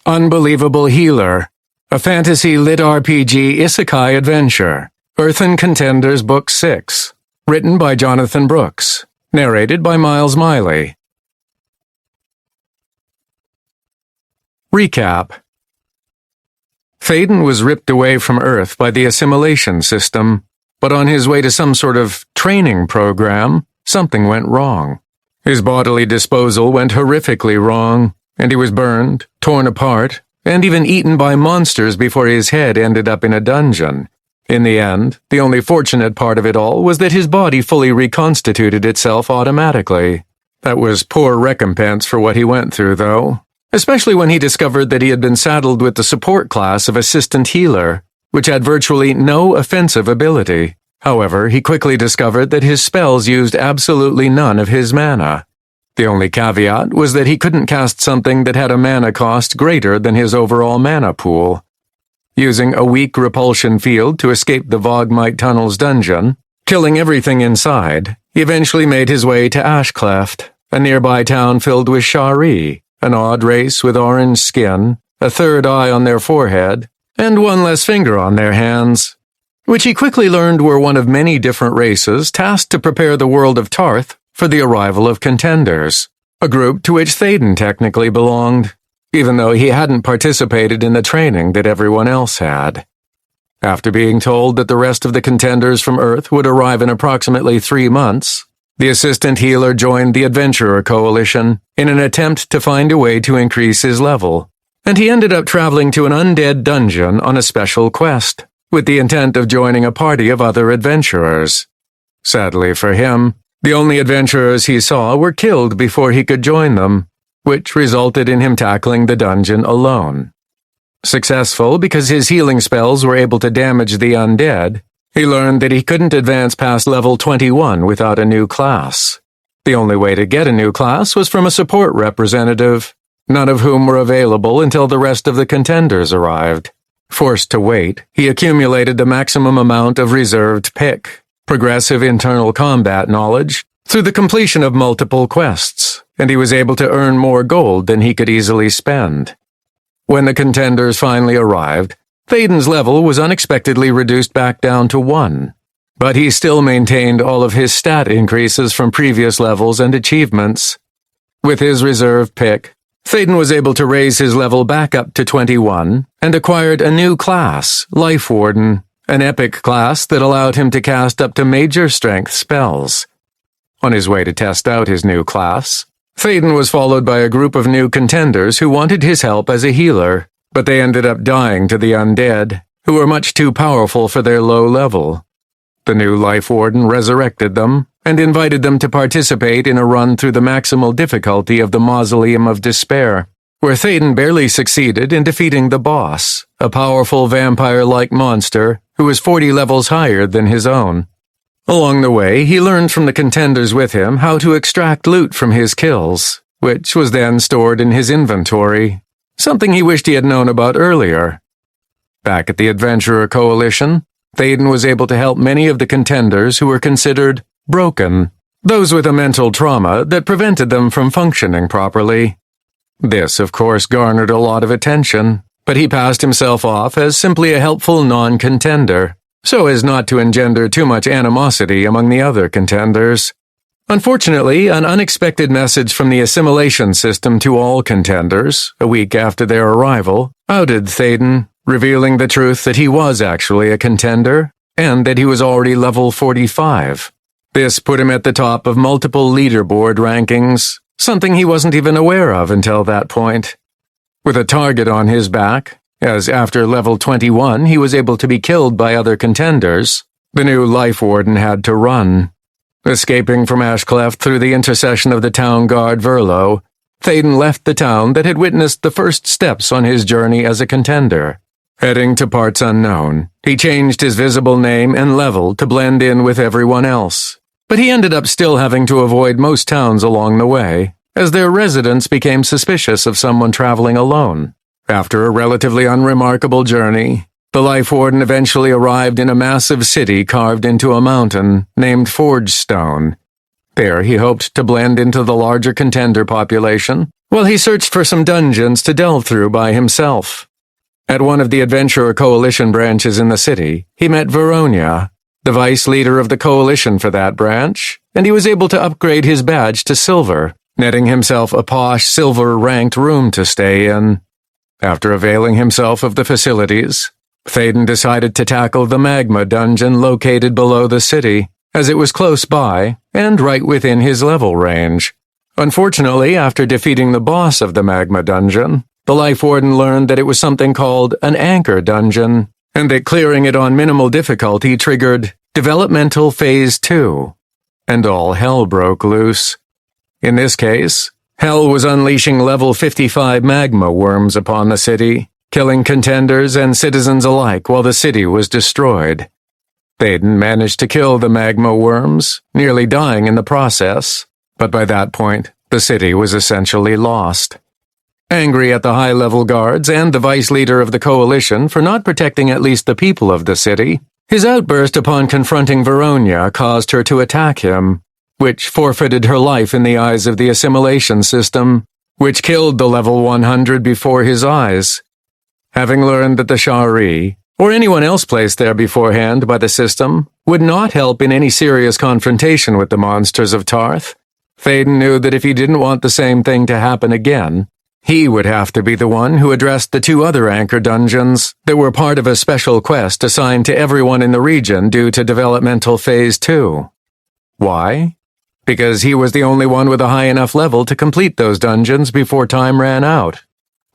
Unbelievable Healer, a fantasy LitRPG Isekai adventure. Earthen Contenders Book 6. Written by Jonathan Brooks. Narrated by Miles Miley. Recap. Thaden was ripped away from Earth by the assimilation system, but on his way to some sort of training program, something went wrong. His bodily disposal went horrifically wrong, and he was burned, torn apart, and even eaten by monsters before his head ended up in a dungeon. In the end, the only fortunate part of it all was that his body fully reconstituted itself automatically. That was poor recompense for what he went through, though, especially when he discovered that he had been saddled with the support class of Assistant Healer, which had virtually no offensive ability. However, he quickly discovered that his spells used absolutely none of his mana. The only caveat was that he couldn't cast something that had a mana cost greater than his overall mana pool. Using a weak repulsion field to escape the Vogmite Tunnel's dungeon, killing everything inside, he eventually made his way to Ashcleft, a nearby town filled with Shari, an odd race with orange skin, a third eye on their forehead, and one less finger on their hands, which he quickly learned were one of many different races tasked to prepare the world of Tarth for the arrival of Contenders, a group to which Thaden technically belonged, even though he hadn't participated in the training that everyone else had. After being told that the rest of the Contenders from Earth would arrive in approximately 3 months, the Assistant Healer joined the Adventurer Coalition in an attempt to find a way to increase his level, and he ended up traveling to an undead dungeon on a special quest, with the intent of joining a party of other adventurers. Sadly for him, the only adventurers he saw were killed before he could join them, which resulted in him tackling the dungeon alone. Successful because his healing spells were able to damage the undead, he learned that he couldn't advance past level 21 without a new class. The only way to get a new class was from a support representative, none of whom were available until the rest of the Contenders arrived. Forced to wait, he accumulated the maximum amount of reserved pick, progressive internal combat knowledge, through the completion of multiple quests, and he was able to earn more gold than he could easily spend. When the Contenders finally arrived, Thaden's level was unexpectedly reduced back down to 1, but he still maintained all of his stat increases from previous levels and achievements. With his reserve pick, Thaden was able to raise his level back up to 21 and acquired a new class, Life Warden, an epic class that allowed him to cast up to major strength spells. On his way to test out his new class, Thaden was followed by a group of new Contenders who wanted his help as a healer, but they ended up dying to the undead, who were much too powerful for their low level. The new Life Warden resurrected them and invited them to participate in a run through the maximal difficulty of the Mausoleum of Despair, where Thaden barely succeeded in defeating the boss, a powerful vampire-like monster who was 40 levels higher than his own. Along the way, he learned from the Contenders with him how to extract loot from his kills, which was then stored in his inventory, something he wished he had known about earlier. Back at the Adventurer Coalition, Thaden was able to help many of the Contenders who were considered broken, those with a mental trauma that prevented them from functioning properly. This, of course, garnered a lot of attention, but he passed himself off as simply a helpful non-contender, so as not to engender too much animosity among the other Contenders. Unfortunately, an unexpected message from the assimilation system to all Contenders, a week after their arrival, outed Thaden, revealing the truth that he was actually a Contender, and that he was already level 45. This put him at the top of multiple leaderboard rankings, something he wasn't even aware of until that point. With a target on his back, as after level 21 he was able to be killed by other Contenders, the new Life Warden had to run. Escaping from Ashcleft through the intercession of the town guard Verlo, Thaden left the town that had witnessed the first steps on his journey as a Contender. Heading to parts unknown, he changed his visible name and level to blend in with everyone else, but he ended up still having to avoid most towns along the way, as their residents became suspicious of someone traveling alone. After a relatively unremarkable journey, the Life Warden eventually arrived in a massive city carved into a mountain named Forgestone. There he hoped to blend into the larger Contender population, while he searched for some dungeons to delve through by himself. At one of the Adventurer Coalition branches in the city, he met Veronia, the vice leader of the coalition for that branch, and he was able to upgrade his badge to silver, netting himself a posh silver-ranked room to stay in. After availing himself of the facilities, Thaden decided to tackle the magma dungeon located below the city, as it was close by and right within his level range. Unfortunately, after defeating the boss of the magma dungeon, the Life Warden learned that it was something called an anchor dungeon, and that clearing it on minimal difficulty triggered Developmental Phase 2, and all hell broke loose. In this case, hell was unleashing level 55 magma worms upon the city, killing contenders and citizens alike while the city was destroyed. Thaden managed to kill the magma worms, nearly dying in the process, but by that point, the city was essentially lost. Angry at the high-level guards and the vice leader of the coalition for not protecting at least the people of the city, his outburst upon confronting Veronia caused her to attack him, which forfeited her life in the eyes of the assimilation system, which killed the level 100 before his eyes. Having learned that the Shari, or anyone else placed there beforehand by the system, would not help in any serious confrontation with the monsters of Tarth, Thaden knew that if he didn't want the same thing to happen again, he would have to be the one who addressed the two other anchor dungeons that were part of a special quest assigned to everyone in the region due to Developmental Phase 2. Why? Because he was the only one with a high enough level to complete those dungeons before time ran out.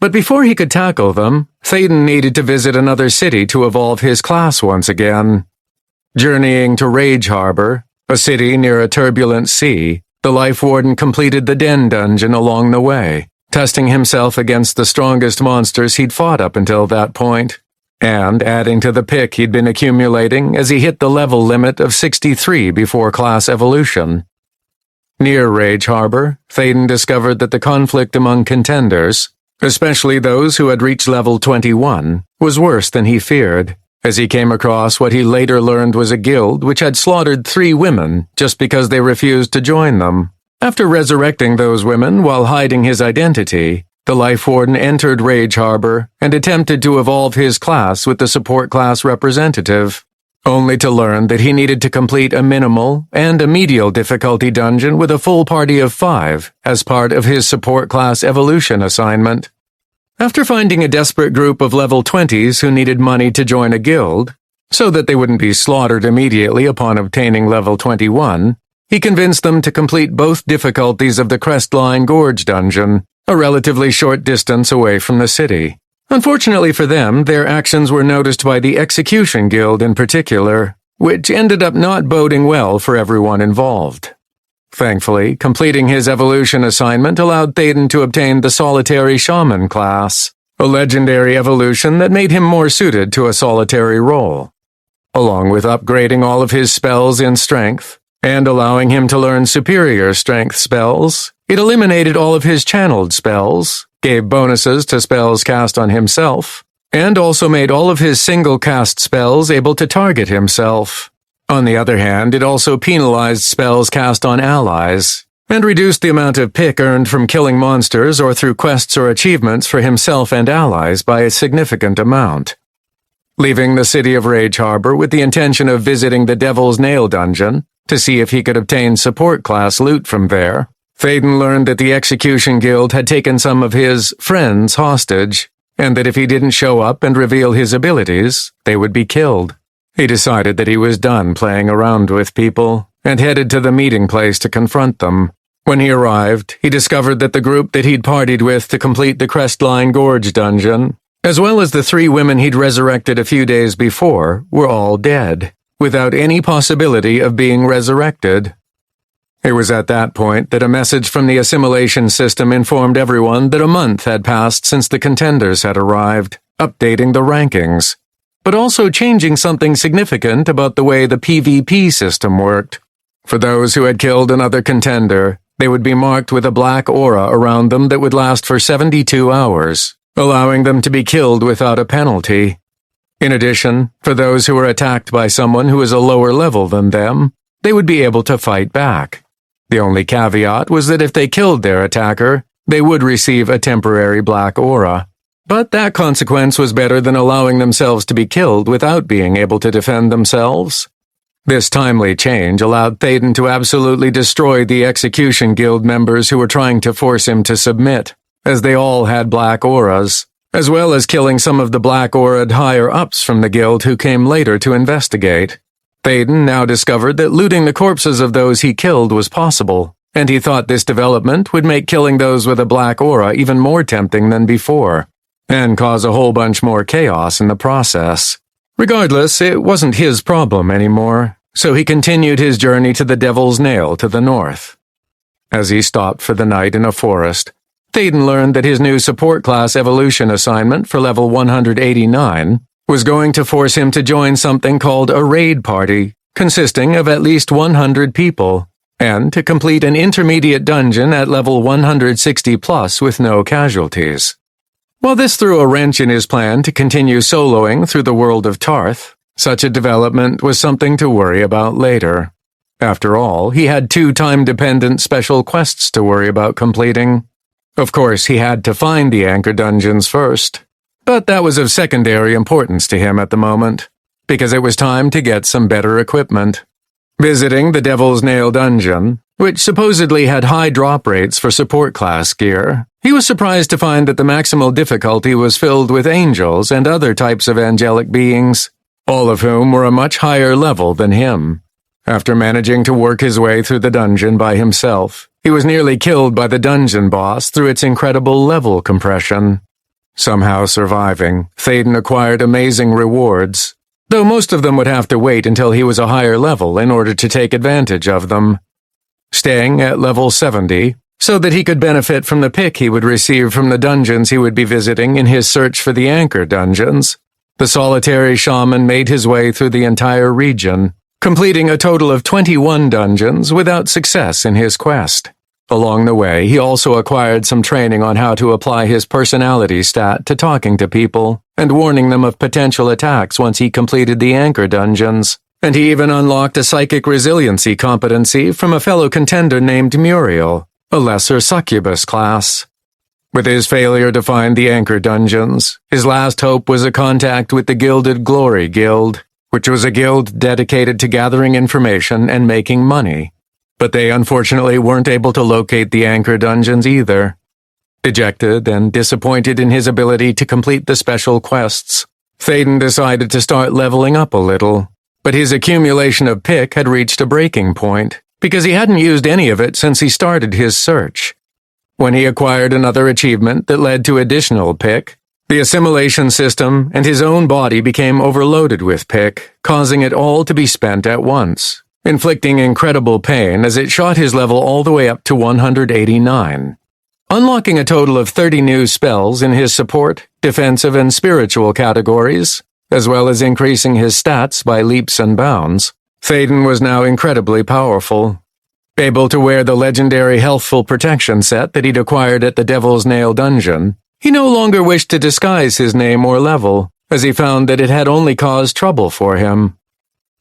But before he could tackle them, Thaden needed to visit another city to evolve his class once again. Journeying to Rage Harbor, a city near a turbulent sea, the Life Warden completed the Den dungeon along the way, testing himself against the strongest monsters he'd fought up until that point, and adding to the pick he'd been accumulating as he hit the level limit of 63 before class evolution. Near Rage Harbor, Thaden discovered that the conflict among contenders, especially those who had reached level 21, was worse than he feared, as he came across what he later learned was a guild which had slaughtered 3 women just because they refused to join them. After resurrecting those women while hiding his identity, the Life Warden entered Rage Harbor and attempted to evolve his class with the support class representative, only to learn that he needed to complete a minimal and a medial difficulty dungeon with a full party of 5 as part of his support class evolution assignment. After finding a desperate group of level 20s who needed money to join a guild, so that they wouldn't be slaughtered immediately upon obtaining level 21, he convinced them to complete both difficulties of the Crestline Gorge dungeon, a relatively short distance away from the city. Unfortunately for them, their actions were noticed by the Execution Guild in particular, which ended up not boding well for everyone involved. Thankfully, completing his evolution assignment allowed Thaden to obtain the Solitary Shaman class, a legendary evolution that made him more suited to a solitary role. Along with upgrading all of his spells in strength, and allowing him to learn superior strength spells, it eliminated all of his channeled spells, gave bonuses to spells cast on himself, and also made all of his single-cast spells able to target himself. On the other hand, it also penalized spells cast on allies, and reduced the amount of pick earned from killing monsters or through quests or achievements for himself and allies by a significant amount. Leaving the city of Rage Harbor with the intention of visiting the Devil's Nail dungeon to see if he could obtain support class loot from there, Thaden learned that the Execution Guild had taken some of his friends hostage, and that if he didn't show up and reveal his abilities, they would be killed. He decided that he was done playing around with people, and headed to the meeting place to confront them. When he arrived, he discovered that the group that he'd partied with to complete the Crestline Gorge dungeon, as well as the 3 women he'd resurrected a few days before, were all dead, without any possibility of being resurrected. It was at that point that a message from the assimilation system informed everyone that a month had passed since the Contenders had arrived, updating the rankings, but also changing something significant about the way the PvP system worked. For those who had killed another contender, they would be marked with a black aura around them that would last for 72 hours, allowing them to be killed without a penalty. In addition, for those who were attacked by someone who was a lower level than them, they would be able to fight back. The only caveat was that if they killed their attacker, they would receive a temporary black aura. But that consequence was better than allowing themselves to be killed without being able to defend themselves. This timely change allowed Thaden to absolutely destroy the Execution Guild members who were trying to force him to submit, as they all had black auras, as well as killing some of the black-aura'd higher-ups from the guild who came later to investigate. Thaden now discovered that looting the corpses of those he killed was possible, and he thought this development would make killing those with a black aura even more tempting than before, and cause a whole bunch more chaos in the process. Regardless, it wasn't his problem anymore, so he continued his journey to the Devil's Nail to the north. As he stopped for the night in a forest, Thaden learned that his new support class evolution assignment for level 189 was going to force him to join something called a raid party, consisting of at least 100 people, and to complete an intermediate dungeon at level 160 plus with no casualties. While this threw a wrench in his plan to continue soloing through the world of Tarth, such a development was something to worry about later. After all, he had 2 time-dependent special quests to worry about completing. Of course, he had to find the anchor dungeons first, but that was of secondary importance to him at the moment, because it was time to get some better equipment. Visiting the Devil's Nail dungeon, which supposedly had high drop rates for support class gear, he was surprised to find that the maximal difficulty was filled with angels and other types of angelic beings, all of whom were a much higher level than him. After managing to work his way through the dungeon by himself, he was nearly killed by the dungeon boss through its incredible level compression. Somehow surviving, Thaden acquired amazing rewards, though most of them would have to wait until he was a higher level in order to take advantage of them. Staying at level 70, so that he could benefit from the pick he would receive from the dungeons he would be visiting in his search for the anchor dungeons, the solitary shaman made his way through the entire region, completing a total of 21 dungeons without success in his quest. Along the way, he also acquired some training on how to apply his personality stat to talking to people and warning them of potential attacks once he completed the anchor dungeons, and he even unlocked a psychic resiliency competency from a fellow contender named Muriel, a lesser succubus class. With his failure to find the anchor dungeons, his last hope was a contact with the Gilded Glory Guild, which was a guild dedicated to gathering information and making money. But they unfortunately weren't able to locate the anchor dungeons either. Dejected and disappointed in his ability to complete the special quests, Thaden decided to start leveling up a little, but his accumulation of pick had reached a breaking point, because he hadn't used any of it since he started his search. When he acquired another achievement that led to additional pick, the assimilation system and his own body became overloaded with pick, causing it all to be spent at once, inflicting incredible pain as it shot his level all the way up to 189. Unlocking a total of 30 new spells in his support, defensive, and spiritual categories, as well as increasing his stats by leaps and bounds, Thaden was now incredibly powerful. Able to wear the legendary healthful protection set that he'd acquired at the Devil's Nail dungeon, he no longer wished to disguise his name or level, as he found that it had only caused trouble for him.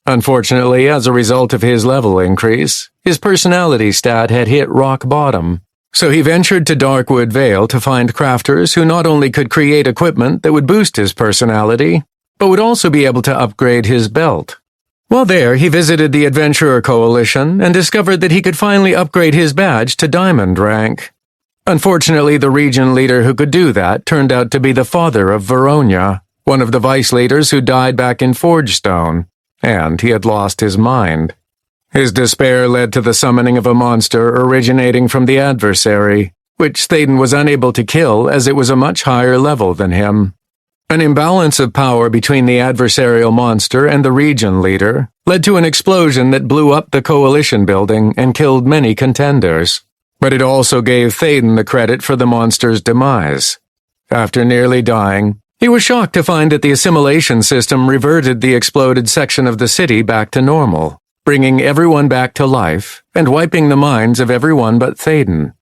Unfortunately, as a result of his level increase, his personality stat had hit rock bottom, so he ventured to Darkwood Vale to find crafters who not only could create equipment that would boost his personality, but would also be able to upgrade his belt. While there, he visited the Adventurer Coalition and discovered that he could finally upgrade his badge to Diamond rank. Unfortunately, the region leader who could do that turned out to be the father of Veronia, one of the vice leaders who died back in Forgestone, and he had lost his mind. His despair led to the summoning of a monster originating from the adversary, which Thaden was unable to kill as it was a much higher level than him. An imbalance of power between the adversarial monster and the region leader led to an explosion that blew up the coalition building and killed many contenders, but it also gave Thaden the credit for the monster's demise. After nearly dying, he was shocked to find that the assimilation system reverted the exploded section of the city back to normal, bringing everyone back to life and wiping the minds of everyone but Thaden.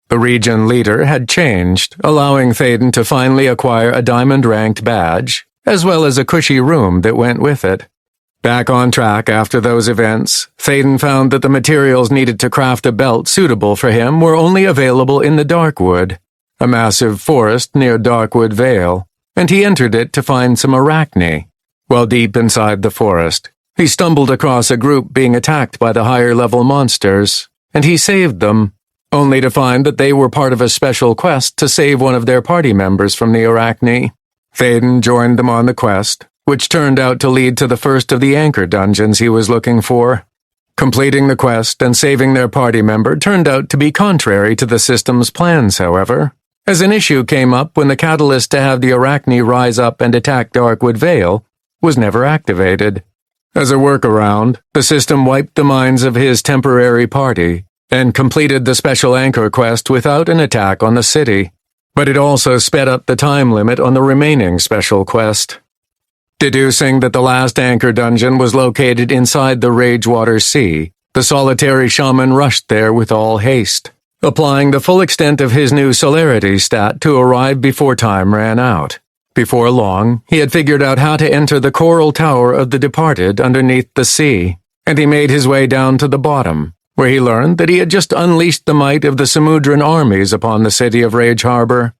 The region leader had changed, allowing Thaden to finally acquire a diamond-ranked badge, as well as a cushy room that went with it. Back on track after those events, Thaden found that the materials needed to craft a belt suitable for him were only available in the Darkwood, a massive forest near Darkwood Vale, and he entered it to find some arachne. While deep inside the forest, he stumbled across a group being attacked by the higher-level monsters, and he saved them, only to find that they were part of a special quest to save one of their party members from the arachne. Thaden joined them on the quest, which turned out to lead to the first of the anchor dungeons he was looking for. Completing the quest and saving their party member turned out to be contrary to the system's plans, however, as an issue came up when the catalyst to have the arachne rise up and attack Darkwood Vale was never activated. As a workaround, the system wiped the minds of his temporary party and completed the special anchor quest without an attack on the city, but it also sped up the time limit on the remaining special quest. Deducing that the last anchor dungeon was located inside the Ragewater Sea, the solitary shaman rushed there with all haste, applying the full extent of his new celerity stat to arrive before time ran out. Before long, he had figured out how to enter the coral tower of the departed underneath the sea, and he made his way down to the bottom, where he learned that he had just unleashed the might of the Samudran armies upon the city of Rage Harbor.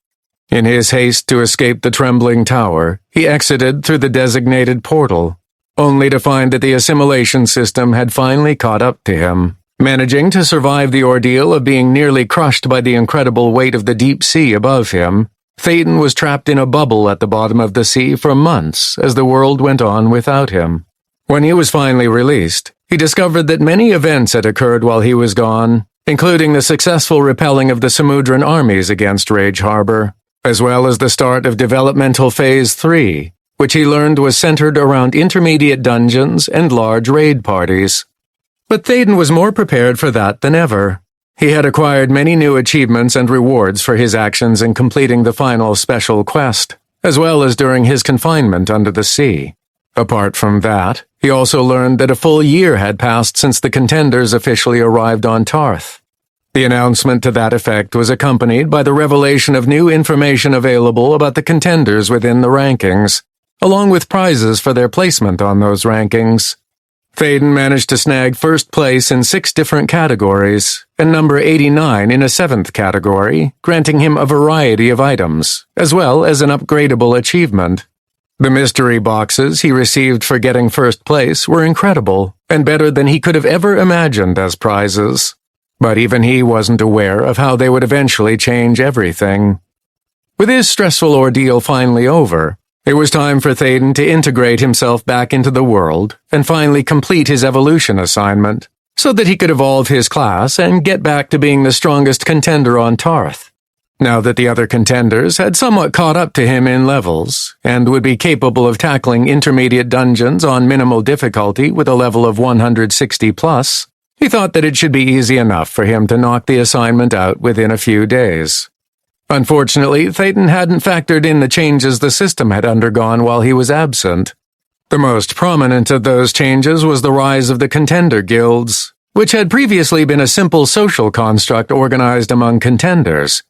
In his haste to escape the trembling tower, he exited through the designated portal, only to find that the assimilation system had finally caught up to him. Managing to survive the ordeal of being nearly crushed by the incredible weight of the deep sea above him, Thaden was trapped in a bubble at the bottom of the sea for months as the world went on without him. When he was finally released, he discovered that many events had occurred while he was gone, including the successful repelling of the Samudran armies against Rage Harbor, as well as the start of Developmental Phase 3, which he learned was centered around intermediate dungeons and large raid parties. But Thaden was more prepared for that than ever. He had acquired many new achievements and rewards for his actions in completing the final special quest, as well as during his confinement under the sea. Apart from that, he also learned that a full year had passed since the Contenders officially arrived on Tarth. The announcement to that effect was accompanied by the revelation of new information available about the Contenders within the rankings, along with prizes for their placement on those rankings. Thaden managed to snag first place in 6 different categories, and number 89 in a 7th category, granting him a variety of items, as well as an upgradable achievement. The mystery boxes he received for getting first place were incredible, and better than he could have ever imagined as prizes. But even he wasn't aware of how they would eventually change everything. With his stressful ordeal finally over, it was time for Thaden to integrate himself back into the world and finally complete his evolution assignment, so that he could evolve his class and get back to being the strongest contender on Tarth. Now that the other contenders had somewhat caught up to him in levels, and would be capable of tackling intermediate dungeons on minimal difficulty with a level of 160+, he thought that it should be easy enough for him to knock the assignment out within a few days. Unfortunately, Thaden hadn't factored in the changes the system had undergone while he was absent. The most prominent of those changes was the rise of the contender guilds, which had previously been a simple social construct organized among contenders.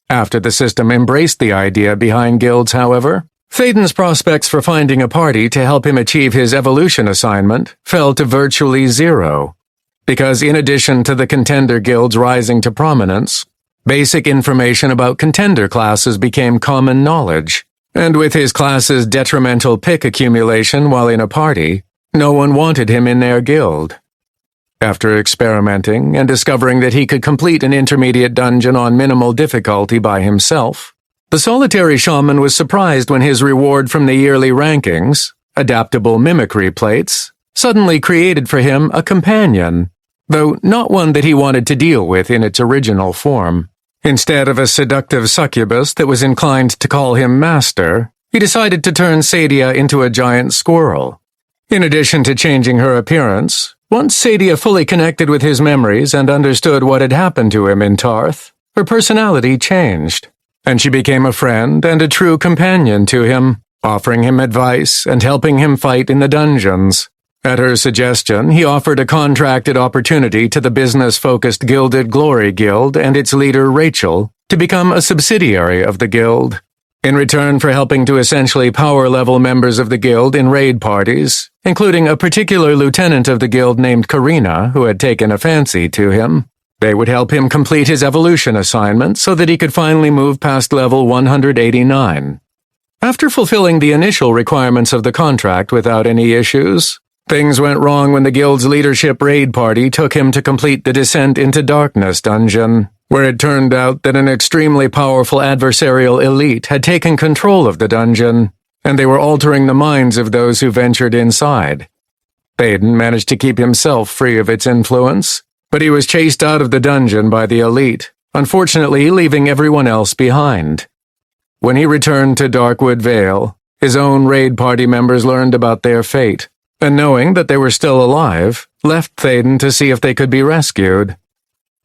After the system embraced the idea behind guilds, however, Thaden's prospects for finding a party to help him achieve his evolution assignment fell to virtually zero. Because in addition to the contender guilds rising to prominence, basic information about contender classes became common knowledge, and with his class's detrimental pick accumulation while in a party, no one wanted him in their guild. After experimenting and discovering that he could complete an intermediate dungeon on minimal difficulty by himself, the solitary shaman was surprised when his reward from the yearly rankings, adaptable mimicry plates, suddenly created for him a companion, though not one that he wanted to deal with in its original form. Instead of a seductive succubus that was inclined to call him master, he decided to turn Sadia into a giant squirrel. In addition to changing her appearance, once Sadia fully connected with his memories and understood what had happened to him in Tarth, her personality changed, and she became a friend and a true companion to him, offering him advice and helping him fight in the dungeons. At her suggestion, he offered a contracted opportunity to the business-focused Gilded Glory Guild and its leader Rachel to become a subsidiary of the guild. In return for helping to essentially power-level members of the guild in raid parties, including a particular lieutenant of the guild named Karina who had taken a fancy to him, They would help him complete his evolution assignment so that he could finally move past level 189. After fulfilling the initial requirements of the contract without any issues, things went wrong when the guild's leadership raid party took him to complete the Descent into Darkness dungeon, where it turned out that an extremely powerful adversarial elite had taken control of the dungeon, and they were altering the minds of those who ventured inside. Thaden managed to keep himself free of its influence, but he was chased out of the dungeon by the elite, unfortunately leaving everyone else behind. When he returned to Darkwood Vale, his own raid party members learned about their fate, and knowing that they were still alive, left Thaden to see if they could be rescued.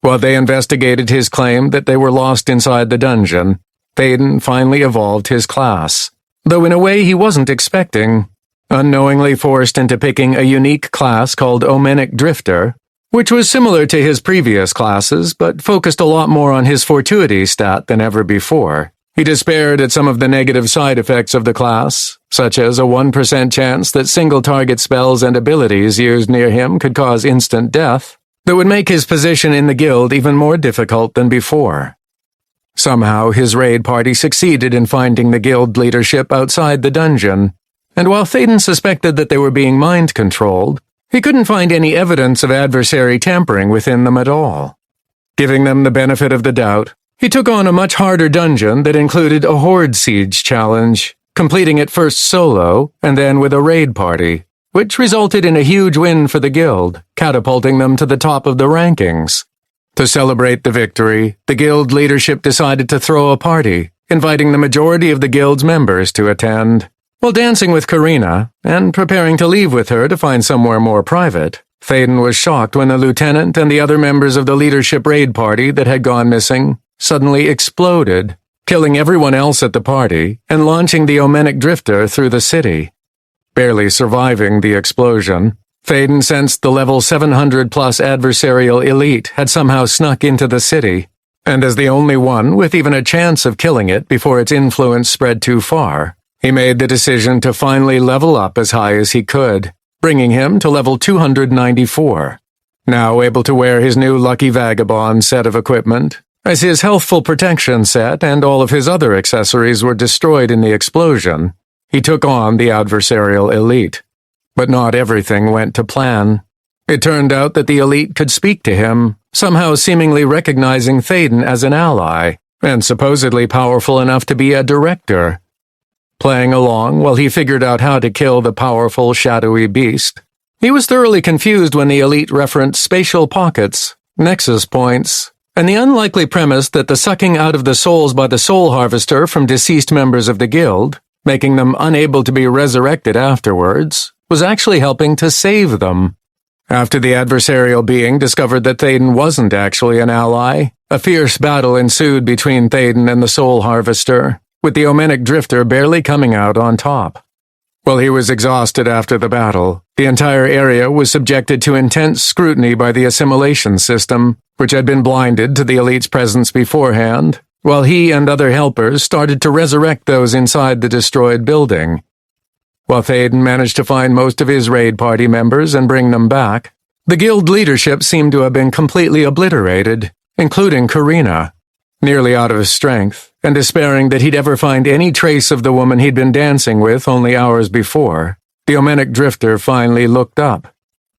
While they investigated his claim that they were lost inside the dungeon, Thaden finally evolved his class, though in a way he wasn't expecting, unknowingly forced into picking a unique class called Omenic Drifter, which was similar to his previous classes but focused a lot more on his fortuity stat than ever before. He despaired at some of the negative side effects of the class, such as a 1% chance that single-target spells and abilities used near him could cause instant death, that would make his position in the guild even more difficult than before. Somehow his raid party succeeded in finding the guild leadership outside the dungeon, and while Thaden suspected that they were being mind-controlled, he couldn't find any evidence of adversary tampering within them at all. Giving them the benefit of the doubt, he took on a much harder dungeon that included a horde siege challenge, completing it first solo and then with a raid party, which resulted in a huge win for the guild, catapulting them to the top of the rankings. To celebrate the victory, the guild leadership decided to throw a party, inviting the majority of the guild's members to attend. While dancing with Karina, and preparing to leave with her to find somewhere more private, Thaden was shocked when the lieutenant and the other members of the leadership raid party that had gone missing suddenly exploded, killing everyone else at the party and launching the Omenic Drifter through the city. Barely surviving the explosion, Thaden sensed the level 700-plus adversarial elite had somehow snuck into the city, and as the only one with even a chance of killing it before its influence spread too far, he made the decision to finally level up as high as he could, bringing him to level 294. Now able to wear his new Lucky Vagabond set of equipment, as his healthful protection set and all of his other accessories were destroyed in the explosion, he took on the adversarial elite. But not everything went to plan. It turned out that the elite could speak to him, somehow seemingly recognizing Thaden as an ally, and supposedly powerful enough to be a director. Playing along while he figured out how to kill the powerful, shadowy beast, he was thoroughly confused when the elite referenced spatial pockets, nexus points, and the unlikely premise that the sucking out of the souls by the soul harvester from deceased members of the guild, making them unable to be resurrected afterwards, was actually helping to save them. After the adversarial being discovered that Thaden wasn't actually an ally, a fierce battle ensued between Thaden and the soul harvester, with the Omenic Drifter barely coming out on top. While he was exhausted after the battle, the entire area was subjected to intense scrutiny by the assimilation system, which had been blinded to the elite's presence beforehand, while he and other helpers started to resurrect those inside the destroyed building. While Thaden managed to find most of his raid party members and bring them back, the guild leadership seemed to have been completely obliterated, including Karina. Nearly out of strength, and despairing that he'd ever find any trace of the woman he'd been dancing with only hours before, the Omenic Drifter finally looked up,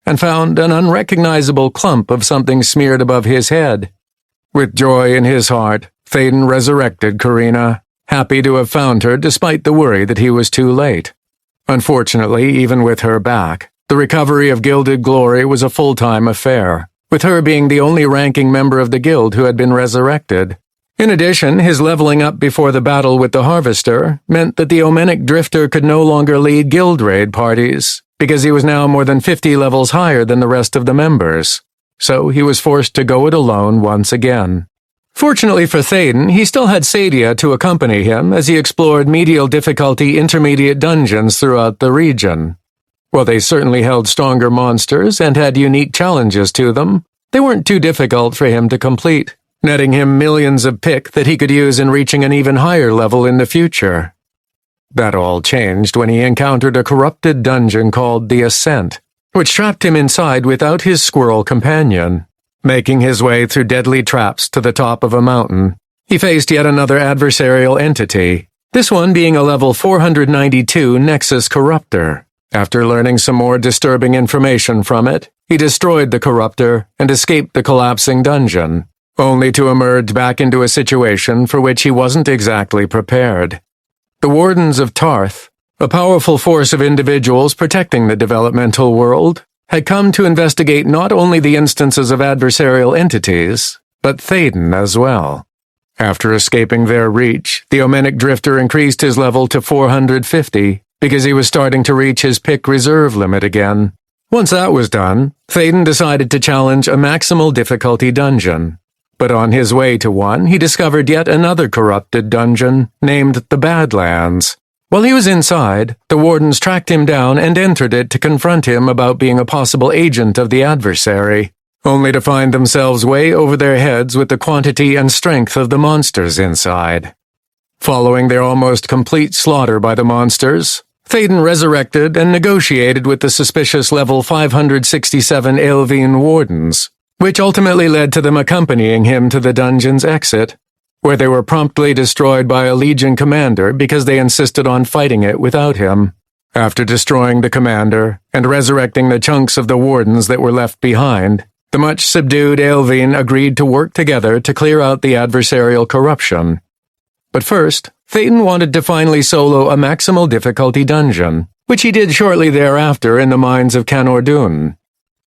and found an unrecognizable clump of something smeared above his head. With joy in his heart, Thaden resurrected Karina, happy to have found her despite the worry that he was too late. Unfortunately, even with her back, the recovery of Gilded Glory was a full-time affair, with her being the only ranking member of the guild who had been resurrected. In addition, his leveling up before the battle with the Harvester meant that the Omenic Drifter could no longer lead guild raid parties, because he was now more than 50 levels higher than the rest of the members. So he was forced to go it alone once again. Fortunately for Thaden, he still had Sadia to accompany him as he explored medial difficulty intermediate dungeons throughout the region. While they certainly held stronger monsters and had unique challenges to them, they weren't too difficult for him to complete, netting him millions of pick that he could use in reaching an even higher level in the future. That all changed when he encountered a corrupted dungeon called the Ascent, which trapped him inside without his squirrel companion. Making his way through deadly traps to the top of a mountain, he faced yet another adversarial entity, this one being a level 492 Nexus Corruptor. After learning some more disturbing information from it, he destroyed the Corruptor and escaped the collapsing dungeon, only to emerge back into a situation for which he wasn't exactly prepared. The Wardens of Tarth, a powerful force of individuals protecting the developmental world, had come to investigate not only the instances of adversarial entities, but Thaden as well. After escaping their reach, the Omenic Drifter increased his level to 450 because he was starting to reach his pick reserve limit again. Once that was done, Thaden decided to challenge a maximal difficulty dungeon. But on his way to one, he discovered yet another corrupted dungeon named the Badlands. While he was inside, the wardens tracked him down and entered it to confront him about being a possible agent of the adversary, only to find themselves way over their heads with the quantity and strength of the monsters inside. Following their almost complete slaughter by the monsters, Thaden resurrected and negotiated with the suspicious level 567 Earthen wardens, which ultimately led to them accompanying him to the dungeon's exit, where they were promptly destroyed by a Legion commander because they insisted on fighting it without him. After destroying the commander and resurrecting the chunks of the wardens that were left behind, the much subdued Earthen agreed to work together to clear out the adversarial corruption. But first, Thaden wanted to finally solo a maximal difficulty dungeon, which he did shortly thereafter in the mines of Canordun.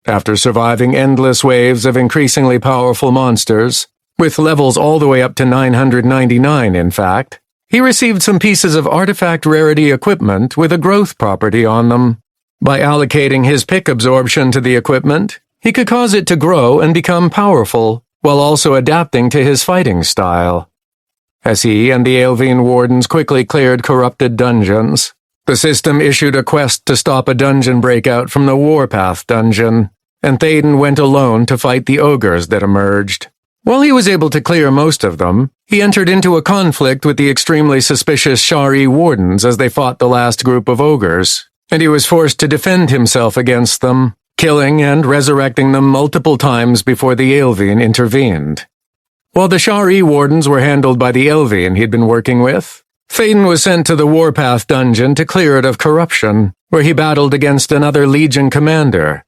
After surviving endless waves of increasingly powerful monsters, with levels all the way up to 999 in fact, he received some pieces of artifact rarity equipment with a growth property on them. By allocating his pick absorption to the equipment, he could cause it to grow and become powerful, while also adapting to his fighting style. As he and the Earthen wardens quickly cleared corrupted dungeons, the system issued a quest to stop a dungeon breakout from the Warpath dungeon, and Thaden went alone to fight the ogres that emerged. While he was able to clear most of them, he entered into a conflict with the extremely suspicious Shari wardens as they fought the last group of ogres, and he was forced to defend himself against them, killing and resurrecting them multiple times before the Earthen intervened. While the Shari wardens were handled by the Earthen he'd been working with, Thaden was sent to the Warpath dungeon to clear it of corruption, where he battled against another Legion commander.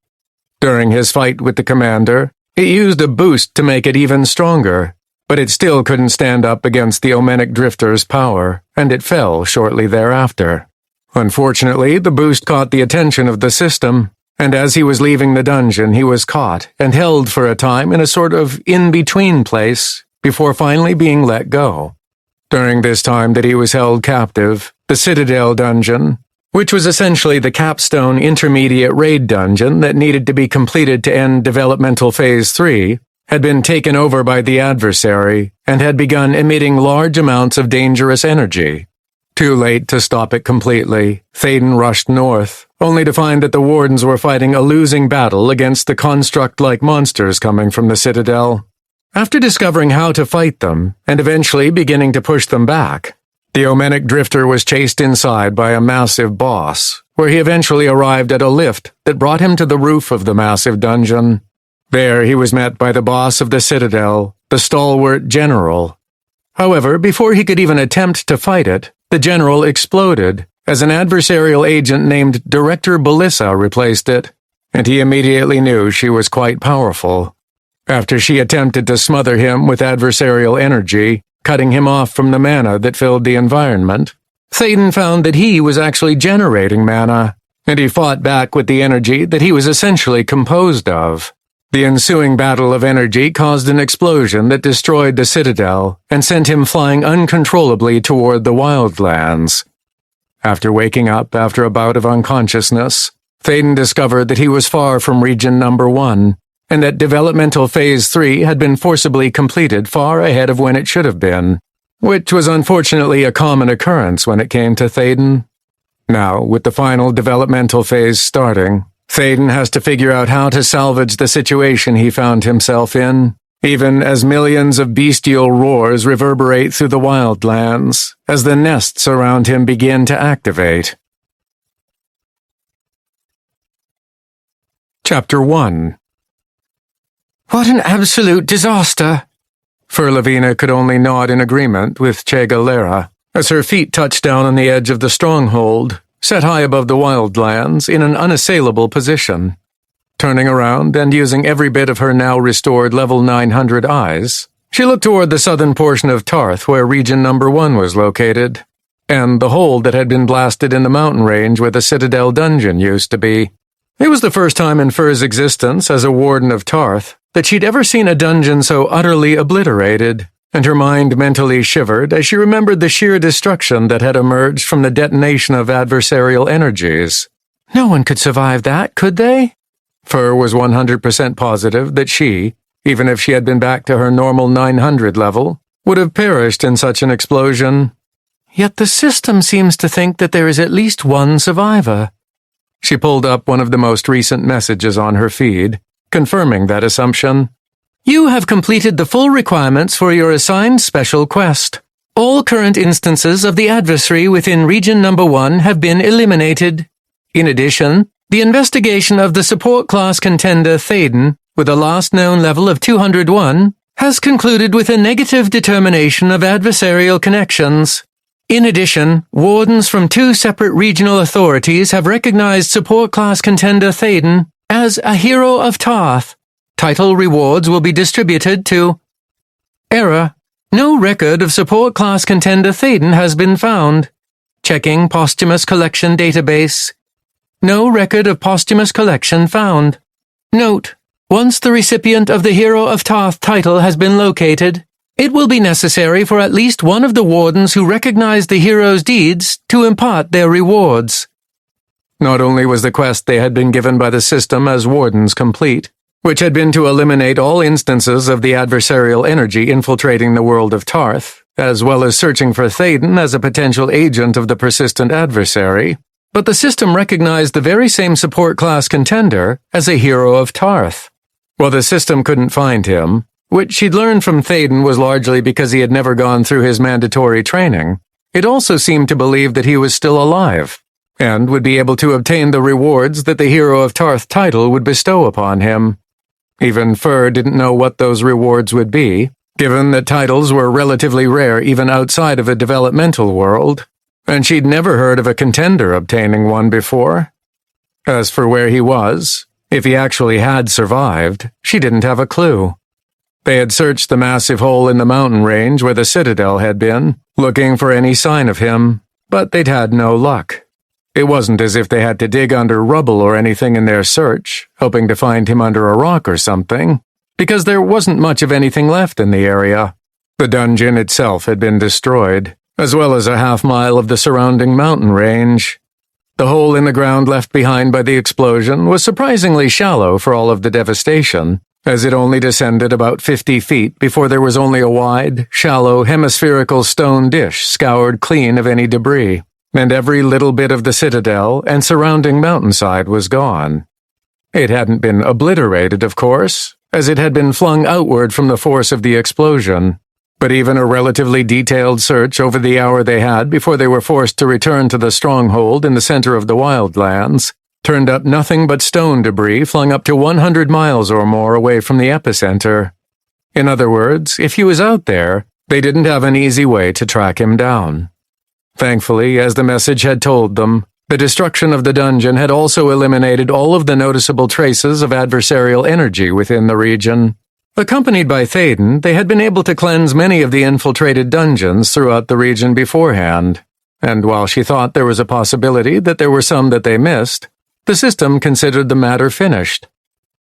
During his fight with the commander, it used a boost to make it even stronger, but it still couldn't stand up against the Omenic Drifter's power, and it fell shortly thereafter. Unfortunately, the boost caught the attention of the system, and as he was leaving the dungeon he was caught and held for a time in a sort of in-between place before finally being let go. During this time that he was held captive, the Citadel dungeon, which was essentially the capstone intermediate raid dungeon that needed to be completed to end Developmental Phase 3, had been taken over by the adversary and had begun emitting large amounts of dangerous energy. Too late to stop it completely, Thaden rushed north, only to find that the wardens were fighting a losing battle against the construct-like monsters coming from the Citadel. After discovering how to fight them, and eventually beginning to push them back, the Omenic Drifter was chased inside by a massive boss, where he eventually arrived at a lift that brought him to the roof of the massive dungeon. There he was met by the boss of the Citadel, the stalwart general. However, before he could even attempt to fight it, the general exploded, as an adversarial agent named Director Belissa replaced it, and he immediately knew she was quite powerful. After she attempted to smother him with adversarial energy, cutting him off from the mana that filled the environment, Thaden found that he was actually generating mana, and he fought back with the energy that he was essentially composed of. The ensuing battle of energy caused an explosion that destroyed the Citadel and sent him flying uncontrollably toward the Wildlands. After waking up after a bout of unconsciousness, Thaden discovered that he was far from Region Number 1, and that Developmental Phase 3 had been forcibly completed far ahead of when it should have been, which was unfortunately a common occurrence when it came to Thaden. Now, with the final developmental phase starting, Thaden has to figure out how to salvage the situation he found himself in, even as millions of bestial roars reverberate through the Wildlands, as the nests around him begin to activate. Chapter 1. What an absolute disaster! Furlavina could only nod in agreement with Che Galera as her feet touched down on the edge of the stronghold, set high above the Wildlands in an unassailable position. Turning around and using every bit of her now restored level 900 eyes, she looked toward the southern portion of Tarth where region number 1 was located, and the hole that had been blasted in the mountain range where the Citadel dungeon used to be. It was the first time in Fur's existence as a warden of Tarth that she'd ever seen a dungeon so utterly obliterated, and her mind mentally shivered as she remembered the sheer destruction that had emerged from the detonation of adversarial energies. No one could survive that, could they? Fur was 100% positive that she, even if she had been back to her normal 900 level, would have perished in such an explosion. Yet the system seems to think that there is at least one survivor. She pulled up one of the most recent messages on her feed, confirming that assumption. You have completed the full requirements for your assigned special quest. All current instances of the adversary within region number 1 have been eliminated. In addition, the investigation of the support class contender Thaden, with a last known level of 201, has concluded with a negative determination of adversarial connections. In addition, wardens from 2 separate regional authorities have recognized support class contender Thaden as a hero of Tarth. Title rewards will be distributed to... Error. No record of support class contender Thaden has been found. Checking posthumous collection database. No record of posthumous collection found. Note. Once the recipient of the Hero of Tarth title has been located, it will be necessary for at least one of the wardens who recognize the hero's deeds to impart their rewards. Not only was the quest they had been given by the system as wardens complete, which had been to eliminate all instances of the adversarial energy infiltrating the world of Tarth, as well as searching for Thaden as a potential agent of the persistent adversary, but the system recognized the very same support class contender as a hero of Tarth. While the system couldn't find him, which she'd learned from Thaden was largely because he had never gone through his mandatory training, it also seemed to believe that he was still alive, and would be able to obtain the rewards that the Hero of Tarth title would bestow upon him. Even Fur didn't know what those rewards would be, given that titles were relatively rare even outside of a developmental world, and she'd never heard of a contender obtaining one before. As for where he was, if he actually had survived, she didn't have a clue. They had searched the massive hole in the mountain range where the Citadel had been, looking for any sign of him, but they'd had no luck. It wasn't as if they had to dig under rubble or anything in their search, hoping to find him under a rock or something, because there wasn't much of anything left in the area. The dungeon itself had been destroyed, as well as a half-mile of the surrounding mountain range. The hole in the ground left behind by the explosion was surprisingly shallow for all of the devastation, as it only descended about 50 feet before there was only a wide, shallow, hemispherical stone dish scoured clean of any debris, and every little bit of the Citadel and surrounding mountainside was gone. It hadn't been obliterated, of course, as it had been flung outward from the force of the explosion, but even a relatively detailed search over the hour they had before they were forced to return to the stronghold in the center of the Wildlands turned up nothing but stone debris flung up to 100 miles or more away from the epicenter. In other words, if he was out there, they didn't have an easy way to track him down. Thankfully, as the message had told them, the destruction of the dungeon had also eliminated all of the noticeable traces of adversarial energy within the region. Accompanied by Thaden, they had been able to cleanse many of the infiltrated dungeons throughout the region beforehand, and while she thought there was a possibility that there were some that they missed, the system considered the matter finished.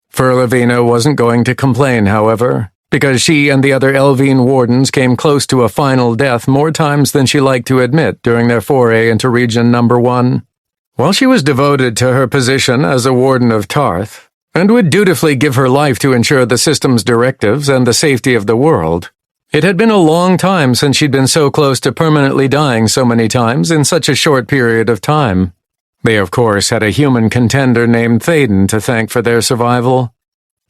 Furlavina wasn't going to complain, however, because she and the other Elvine wardens came close to a final death more times than she liked to admit during their foray into region number 1. While she was devoted to her position as a warden of Tarth, and would dutifully give her life to ensure the system's directives and the safety of the world, it had been a long time since she'd been so close to permanently dying so many times in such a short period of time. They, of course, had a human contender named Thaden to thank for their survival.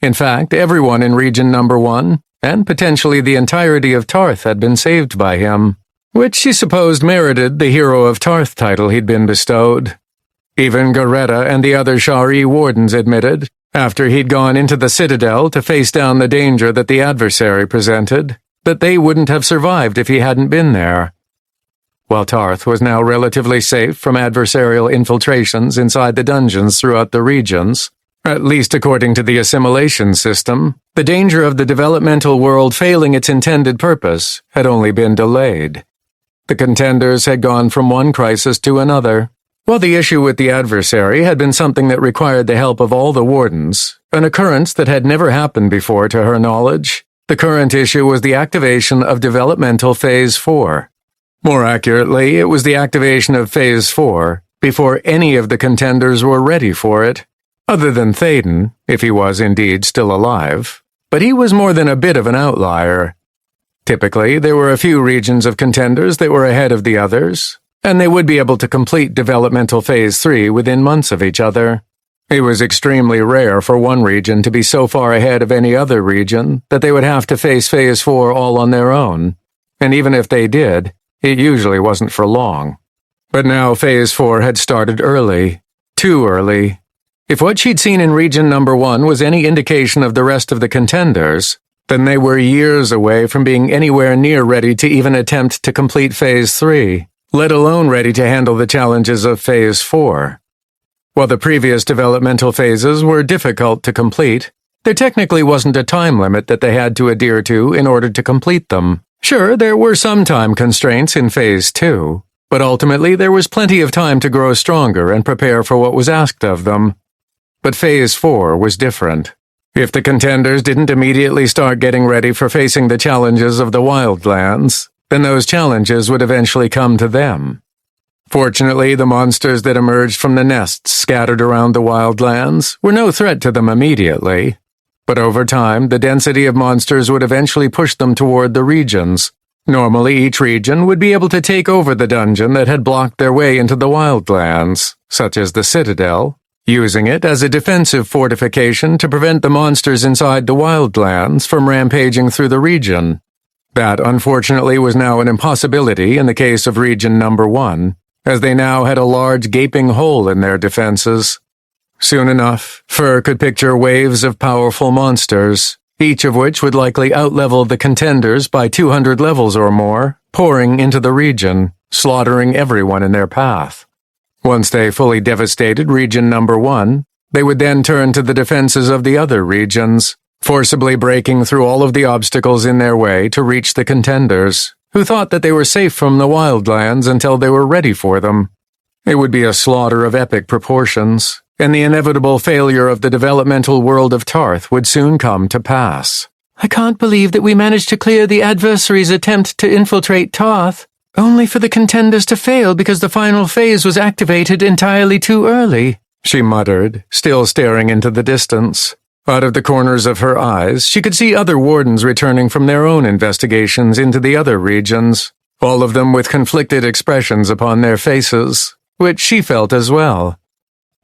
In fact, everyone in region number 1, and potentially the entirety of Tarth, had been saved by him, which she supposed merited the Hero of Tarth title he'd been bestowed. Even Garetta and the other Shari wardens admitted after he'd gone into the Citadel to face down the danger that the adversary presented, that they wouldn't have survived if he hadn't been there. While Tarth was now relatively safe from adversarial infiltrations inside the dungeons throughout the regions, at least according to the assimilation system, the danger of the developmental world failing its intended purpose had only been delayed. The Contenders had gone from one crisis to another. While the issue with the adversary had been something that required the help of all the wardens, an occurrence that had never happened before to her knowledge, the current issue was the activation of Developmental Phase 4. More accurately, it was the activation of Phase 4 before any of the Contenders were ready for it, other than Thaden, if he was indeed still alive. But he was more than a bit of an outlier. Typically, there were a few regions of Contenders that were ahead of the others, and they would be able to complete Developmental Phase 3 within months of each other. It was extremely rare for one region to be so far ahead of any other region that they would have to face Phase 4 all on their own, and even if they did, it usually wasn't for long. But now Phase 4 had started early. Too early. If what she'd seen in Region Number 1 was any indication of the rest of the Contenders, then they were years away from being anywhere near ready to even attempt to complete Phase 3, let alone ready to handle the challenges of Phase 4. While the previous developmental phases were difficult to complete, there technically wasn't a time limit that they had to adhere to in order to complete them. Sure, there were some time constraints in Phase 2, but ultimately there was plenty of time to grow stronger and prepare for what was asked of them. But Phase 4 was different. If the Contenders didn't immediately start getting ready for facing the challenges of the Wildlands, then those challenges would eventually come to them. Fortunately, the monsters that emerged from the nests scattered around the Wildlands were no threat to them immediately. But over time, the density of monsters would eventually push them toward the regions. Normally, each region would be able to take over the dungeon that had blocked their way into the Wildlands, such as the Citadel, using it as a defensive fortification to prevent the monsters inside the Wildlands from rampaging through the region. That, unfortunately, was now an impossibility in the case of Region Number 1, as they now had a large gaping hole in their defenses. Soon enough, Fur could picture waves of powerful monsters, each of which would likely outlevel the Contenders by 200 levels or more, pouring into the region, slaughtering everyone in their path. Once they fully devastated Region Number 1, they would then turn to the defenses of the other regions, forcibly breaking through all of the obstacles in their way to reach the Contenders, who thought that they were safe from the Wildlands until they were ready for them. It would be a slaughter of epic proportions, and the inevitable failure of the developmental world of Tarth would soon come to pass. I can't believe that we managed to clear the adversary's attempt to infiltrate Tarth, only for the Contenders to fail because the final phase was activated entirely too early, she muttered, still staring into the distance. Out of the corners of her eyes, she could see other wardens returning from their own investigations into the other regions, all of them with conflicted expressions upon their faces, which she felt as well.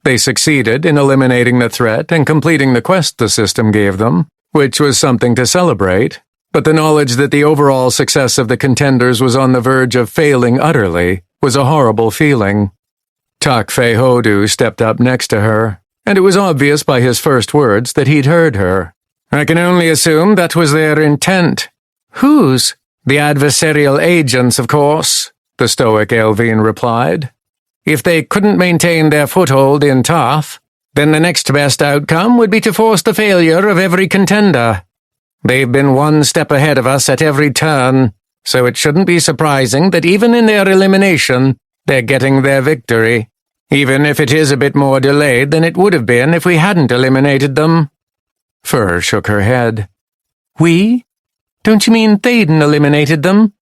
They succeeded in eliminating the threat and completing the quest the system gave them, which was something to celebrate, but the knowledge that the overall success of the Contenders was on the verge of failing utterly was a horrible feeling. Takfe Hodu stepped up next to her, and it was obvious by his first words that he'd heard her. I can only assume that was their intent. Whose? The adversarial agents, of course, the stoic Elvine replied. If they couldn't maintain their foothold in Tarth, then the next best outcome would be to force the failure of every contender. They've been one step ahead of us at every turn, so it shouldn't be surprising that even in their elimination, they're getting their victory, even if it is a bit more delayed than it would have been if we hadn't eliminated them. Fur shook her head. We? Don't you mean Thaden eliminated them?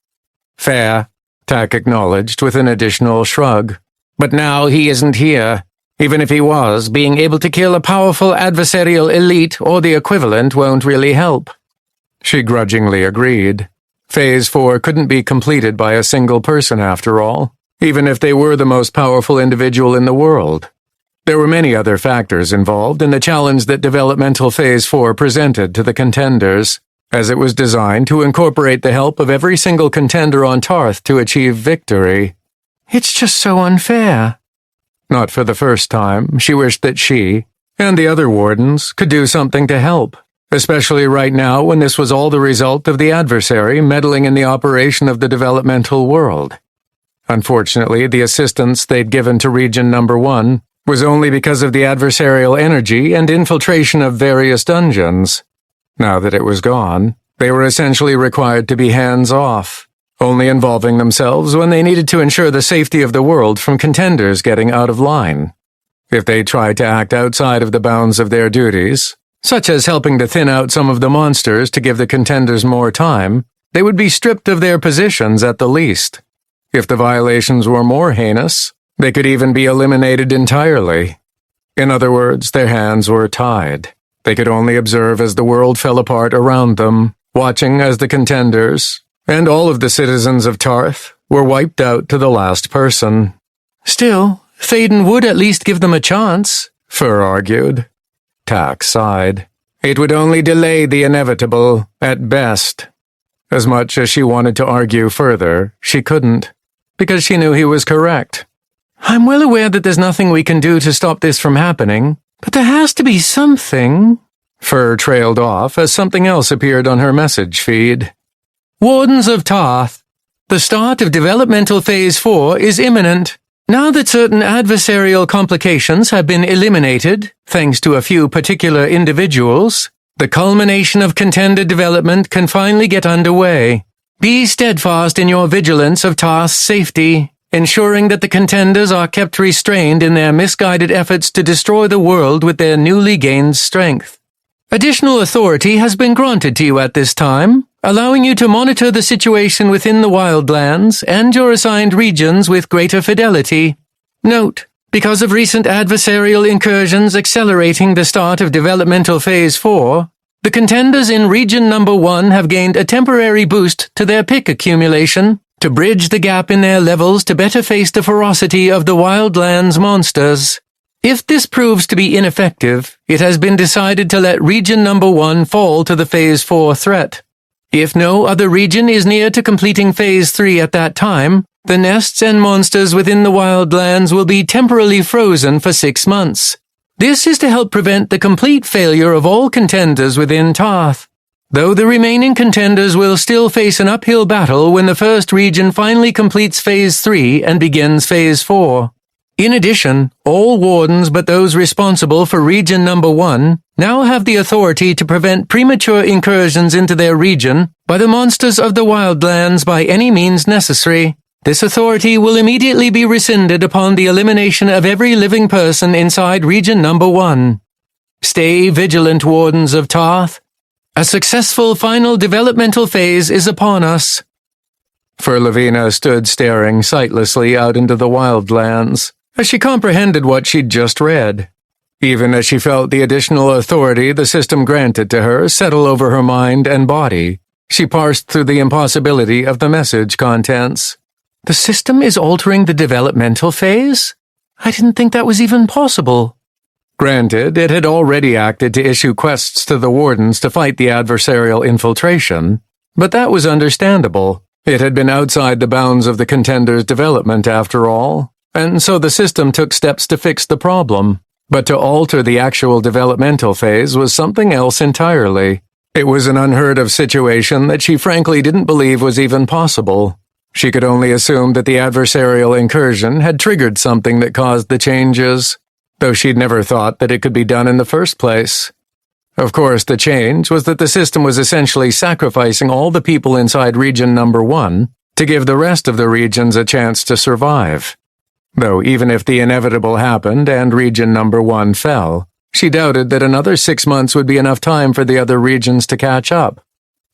Fair, Tak acknowledged with an additional shrug. But now he isn't here. Even if he was, being able to kill a powerful adversarial elite or the equivalent won't really help. She grudgingly agreed. Phase 4 couldn't be completed by a single person after all, even if they were the most powerful individual in the world. There were many other factors involved in the challenge that Developmental Phase 4 presented to the Contenders, as it was designed to incorporate the help of every single contender on Tarth to achieve victory. It's just so unfair. Not for the first time, she wished that she, and the other wardens could do something to help, especially right now when this was all the result of the adversary meddling in the operation of the developmental world. Unfortunately, the assistance they'd given to Region Number 1 was only because of the adversarial energy and infiltration of various dungeons. Now that it was gone, they were essentially required to be hands-off, only involving themselves when they needed to ensure the safety of the world from contenders getting out of line. If they tried to act outside of the bounds of their duties, such as helping to thin out some of the monsters to give the contenders more time, they would be stripped of their positions at the least. If the violations were more heinous, they could even be eliminated entirely. In other words, their hands were tied. They could only observe as the world fell apart around them, watching as the contenders, and all of the citizens of Tarth, were wiped out to the last person. Still, Thaden would at least give them a chance, Fur argued. Tack sighed. It would only delay the inevitable, at best. As much as she wanted to argue further, she couldn't, because she knew he was correct. I'm well aware that there's nothing we can do to stop this from happening, but there has to be something. Fur trailed off as something else appeared on her message feed. Wardens of Tarth, the start of Developmental Phase 4 is imminent. Now that certain adversarial complications have been eliminated, thanks to a few particular individuals, the culmination of contender development can finally get underway. Be steadfast in your vigilance of Tarth's safety, ensuring that the contenders are kept restrained in their misguided efforts to destroy the world with their newly gained strength. Additional authority has been granted to you at this time, allowing you to monitor the situation within the Wildlands and your assigned regions with greater fidelity. Note, because of recent adversarial incursions accelerating the start of Developmental Phase 4, the contenders in Region Number 1 have gained a temporary boost to their pick accumulation to bridge the gap in their levels to better face the ferocity of the Wildlands monsters. If this proves to be ineffective, it has been decided to let Region Number 1 fall to the Phase 4 threat. If no other region is near to completing Phase 3 at that time, the nests and monsters within the Wildlands will be temporarily frozen for 6 months. This is to help prevent the complete failure of all contenders within Tarth, though the remaining contenders will still face an uphill battle when the first region finally completes Phase 3 and begins Phase 4. In addition, all wardens but those responsible for Region Number 1 now have the authority to prevent premature incursions into their region by the monsters of the Wildlands by any means necessary. This authority will immediately be rescinded upon the elimination of every living person inside Region Number 1. Stay vigilant, Wardens of Tarth. A successful final developmental phase is upon us. For Lavina stood staring sightlessly out into the Wildlands, as she comprehended what she'd just read. Even as she felt the additional authority the system granted to her settle over her mind and body, she parsed through the impossibility of the message contents. The system is altering the developmental phase? I didn't think that was even possible. Granted, it had already acted to issue quests to the wardens to fight the adversarial infiltration, but that was understandable. It had been outside the bounds of the contender's development after all, and so the system took steps to fix the problem. But to alter the actual developmental phase was something else entirely. It was an unheard-of situation that she frankly didn't believe was even possible. She could only assume that the adversarial incursion had triggered something that caused the changes, though she'd never thought that it could be done in the first place. Of course, the change was that the system was essentially sacrificing all the people inside Region Number 1 to give the rest of the regions a chance to survive. Though even if the inevitable happened and Region Number 1 fell, she doubted that another 6 months would be enough time for the other regions to catch up.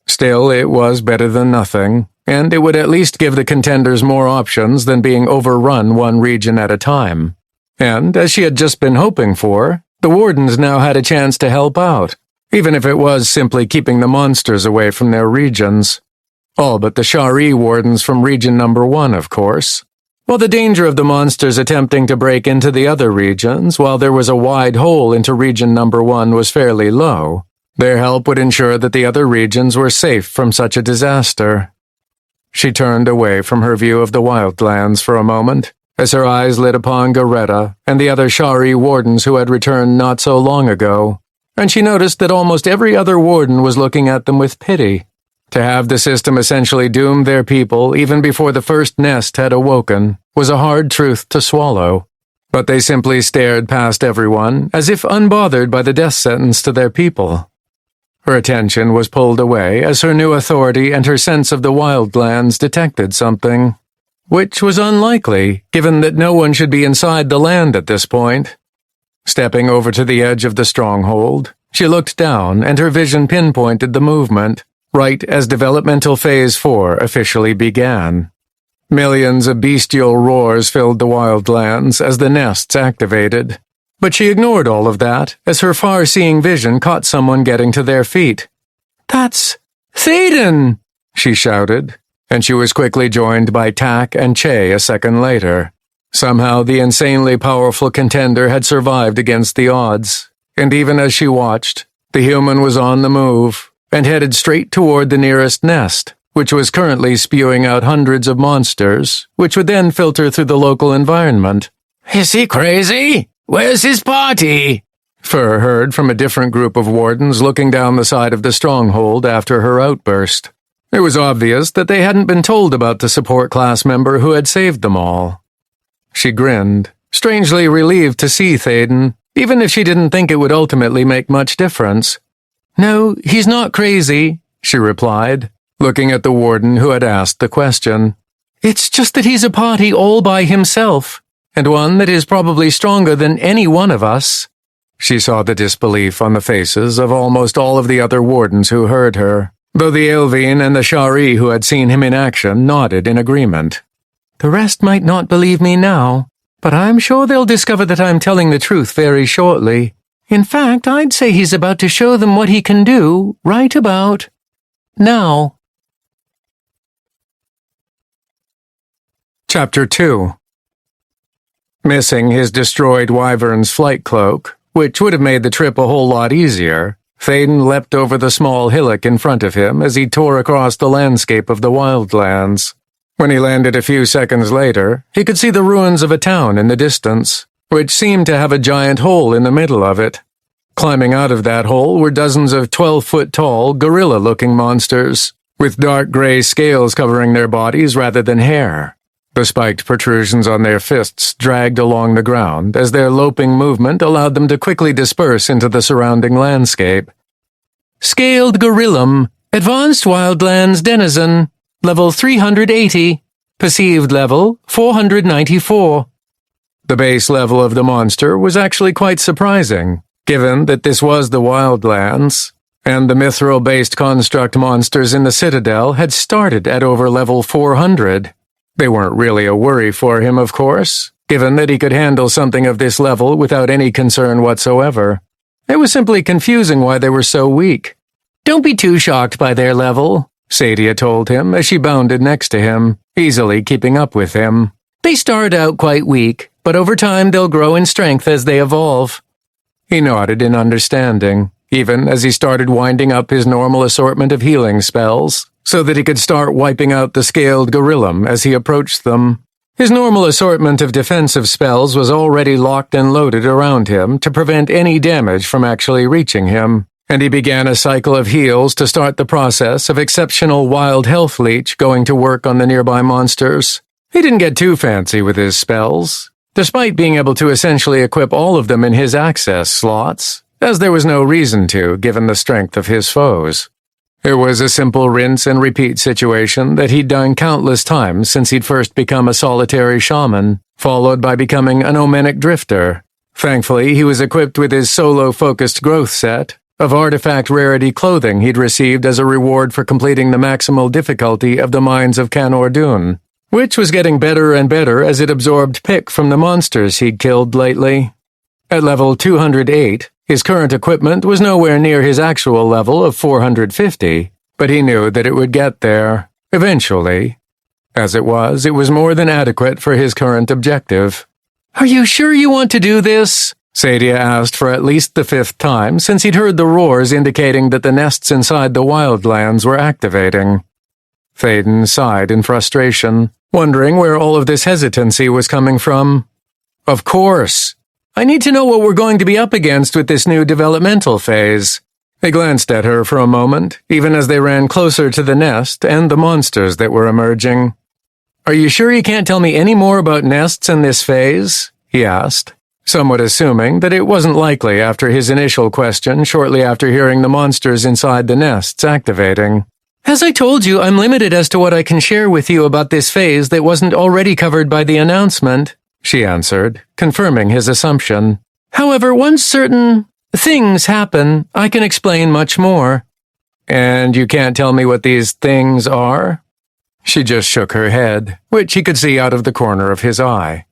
Still, it was better than nothing, and it would at least give the contenders more options than being overrun one region at a time. And, as she had just been hoping for, the wardens now had a chance to help out, even if it was simply keeping the monsters away from their regions. All but the Shari wardens from Region Number 1, of course. While the danger of the monsters attempting to break into the other regions while there was a wide hole into Region Number 1 was fairly low, their help would ensure that the other regions were safe from such a disaster. She turned away from her view of the Wildlands for a moment, as her eyes lit upon Garetta and the other Shari wardens who had returned not so long ago, and she noticed that almost every other warden was looking at them with pity. To have the system essentially doom their people even before the first nest had awoken was a hard truth to swallow, but they simply stared past everyone as if unbothered by the death sentence to their people. Her attention was pulled away as her new authority and her sense of the Wildlands detected something, which was unlikely, given that no one should be inside the land at this point. Stepping over to the edge of the stronghold, she looked down and her vision pinpointed the movement, right as Developmental Phase 4 officially began. Millions of bestial roars filled the Wildlands as the nests activated, but she ignored all of that as her far-seeing vision caught someone getting to their feet. "That's Thaden!" she shouted, and she was quickly joined by Tak and Che a second later. Somehow the insanely powerful contender had survived against the odds, and even as she watched, the human was on the move and headed straight toward the nearest nest, which was currently spewing out hundreds of monsters, which would then filter through the local environment. "Is he crazy? Where's his party?" Fur heard from a different group of wardens looking down the side of the stronghold after her outburst. It was obvious that they hadn't been told about the support class member who had saved them all. She grinned, strangely relieved to see Thaden, even if she didn't think it would ultimately make much difference. "No, he's not crazy," she replied, looking at the warden who had asked the question. "It's just that he's a party all by himself, and one that is probably stronger than any one of us." She saw the disbelief on the faces of almost all of the other wardens who heard her, though the Elvine and the Shari who had seen him in action nodded in agreement. "The rest might not believe me now, but I'm sure they'll discover that I'm telling the truth very shortly. In fact, I'd say he's about to show them what he can do right about now." Chapter 2. Missing his destroyed wyvern's flight cloak, which would have made the trip a whole lot easier, Thaden leapt over the small hillock in front of him as he tore across the landscape of the Wildlands. When he landed a few seconds later, he could see the ruins of a town in the distance, which seemed to have a giant hole in the middle of it. Climbing out of that hole were dozens of 12-foot-tall, gorilla-looking monsters, with dark gray scales covering their bodies rather than hair. The spiked protrusions on their fists dragged along the ground as their loping movement allowed them to quickly disperse into the surrounding landscape. "Scaled gorillum, advanced wildlands denizen, level 380, perceived level 494. The base level of the monster was actually quite surprising, given that this was the Wildlands, and the mithril-based construct monsters in the Citadel had started at over level 400. They weren't really a worry for him, of course, given that he could handle something of this level without any concern whatsoever. It was simply confusing why they were so weak. "Don't be too shocked by their level," Sadia told him as she bounded next to him, easily keeping up with him. "They start out quite weak, but over time they'll grow in strength as they evolve." He nodded in understanding, even as he started winding up his normal assortment of healing spells, so that he could start wiping out the scaled gorillum as he approached them. His normal assortment of defensive spells was already locked and loaded around him to prevent any damage from actually reaching him, and he began a cycle of heals to start the process of exceptional wild health leech going to work on the nearby monsters. He didn't get too fancy with his spells, despite being able to essentially equip all of them in his access slots, as there was no reason to, given the strength of his foes. It was a simple rinse and repeat situation that he'd done countless times since he'd first become a solitary shaman, followed by becoming an omenic drifter. Thankfully, he was equipped with his solo-focused growth set of artifact rarity clothing he'd received as a reward for completing the maximal difficulty of the Mines of Canor-Dun, which was getting better and better as it absorbed pick from the monsters he'd killed lately. At level 208, his current equipment was nowhere near his actual level of 450, but he knew that it would get there, eventually. As it was more than adequate for his current objective. "Are you sure you want to do this?" Sadia asked for at least the 5th time since he'd heard the roars indicating that the nests inside the Wildlands were activating. Thaden sighed in frustration, wondering where all of this hesitancy was coming from. Of course. I need to know what we're going to be up against with this new developmental phase. They glanced at her for a moment, even as they ran closer to the nest and the monsters that were emerging. Are you sure you can't tell me any more about nests in this phase? He asked, somewhat assuming that it wasn't likely after his initial question shortly after hearing the monsters inside the nests activating. As I told you, I'm limited as to what I can share with you about this phase that wasn't already covered by the announcement, she answered, confirming his assumption. However, once certain things happen, I can explain much more. And you can't tell me what these things are? She just shook her head, which he could see out of the corner of his eye.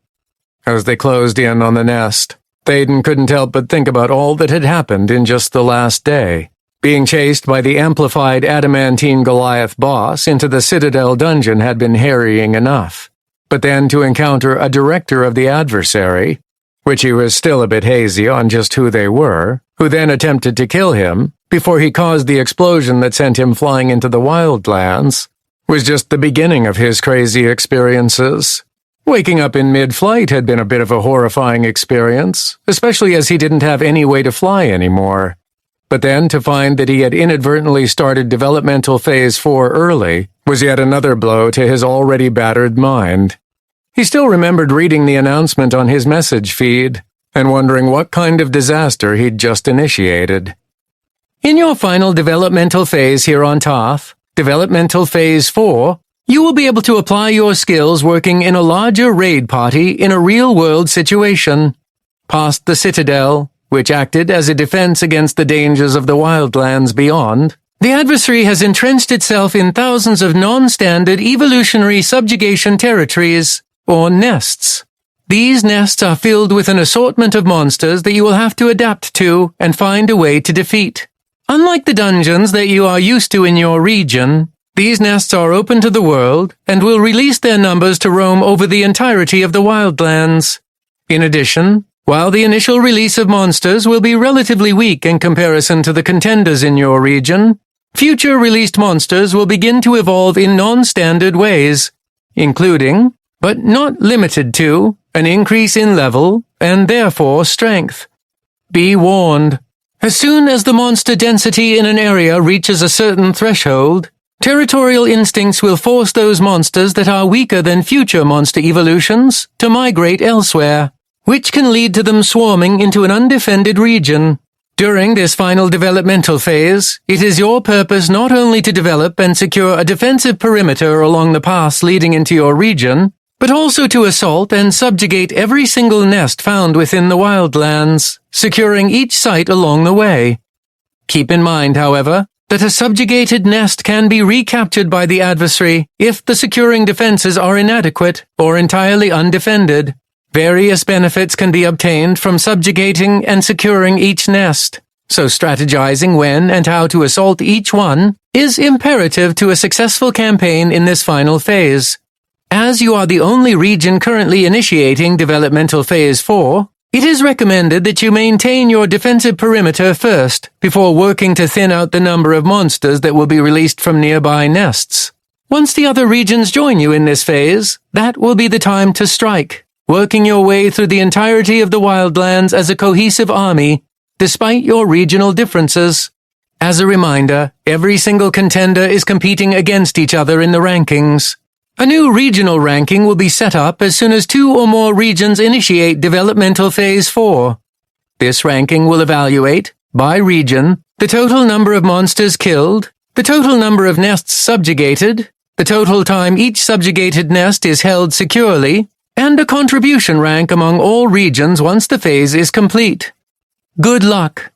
As they closed in on the nest, Thaden couldn't help but think about all that had happened in just the last day. Being chased by the amplified adamantine Goliath boss into the Citadel dungeon had been harrying enough. But then to encounter a director of the adversary, which he was still a bit hazy on just who they were, who then attempted to kill him before he caused the explosion that sent him flying into the Wildlands, was just the beginning of his crazy experiences. Waking up in mid-flight had been a bit of a horrifying experience, especially as he didn't have any way to fly anymore. But then to find that he had inadvertently started Developmental Phase 4 early was yet another blow to his already battered mind. He still remembered reading the announcement on his message feed and wondering what kind of disaster he'd just initiated. In your final developmental phase here on Tarth, Developmental Phase 4, you will be able to apply your skills working in a larger raid party in a real-world situation. Past the Citadel, which acted as a defense against the dangers of the Wildlands beyond, the adversary has entrenched itself in thousands of non-standard evolutionary subjugation territories, or nests. These nests are filled with an assortment of monsters that you will have to adapt to and find a way to defeat. Unlike the dungeons that you are used to in your region, these nests are open to the world and will release their numbers to roam over the entirety of the Wildlands. In addition, while the initial release of monsters will be relatively weak in comparison to the contenders in your region, future released monsters will begin to evolve in non-standard ways, including, but not limited to, an increase in level and therefore strength. Be warned. As soon as the monster density in an area reaches a certain threshold, territorial instincts will force those monsters that are weaker than future monster evolutions to migrate elsewhere, which can lead to them swarming into an undefended region. During this final developmental phase, it is your purpose not only to develop and secure a defensive perimeter along the paths leading into your region, but also to assault and subjugate every single nest found within the Wildlands, securing each site along the way. Keep in mind, however, that a subjugated nest can be recaptured by the adversary if the securing defenses are inadequate or entirely undefended. Various benefits can be obtained from subjugating and securing each nest, so strategizing when and how to assault each one is imperative to a successful campaign in this final phase. As you are the only region currently initiating Developmental Phase 4, it is recommended that you maintain your defensive perimeter first before working to thin out the number of monsters that will be released from nearby nests. Once the other regions join you in this phase, that will be the time to strike, working your way through the entirety of the Wildlands as a cohesive army, despite your regional differences. As a reminder, every single contender is competing against each other in the rankings. A new regional ranking will be set up as soon as 2 or more regions initiate Developmental Phase 4. This ranking will evaluate, by region, the total number of monsters killed, the total number of nests subjugated, the total time each subjugated nest is held securely, and a contribution rank among all regions once the phase is complete. Good luck.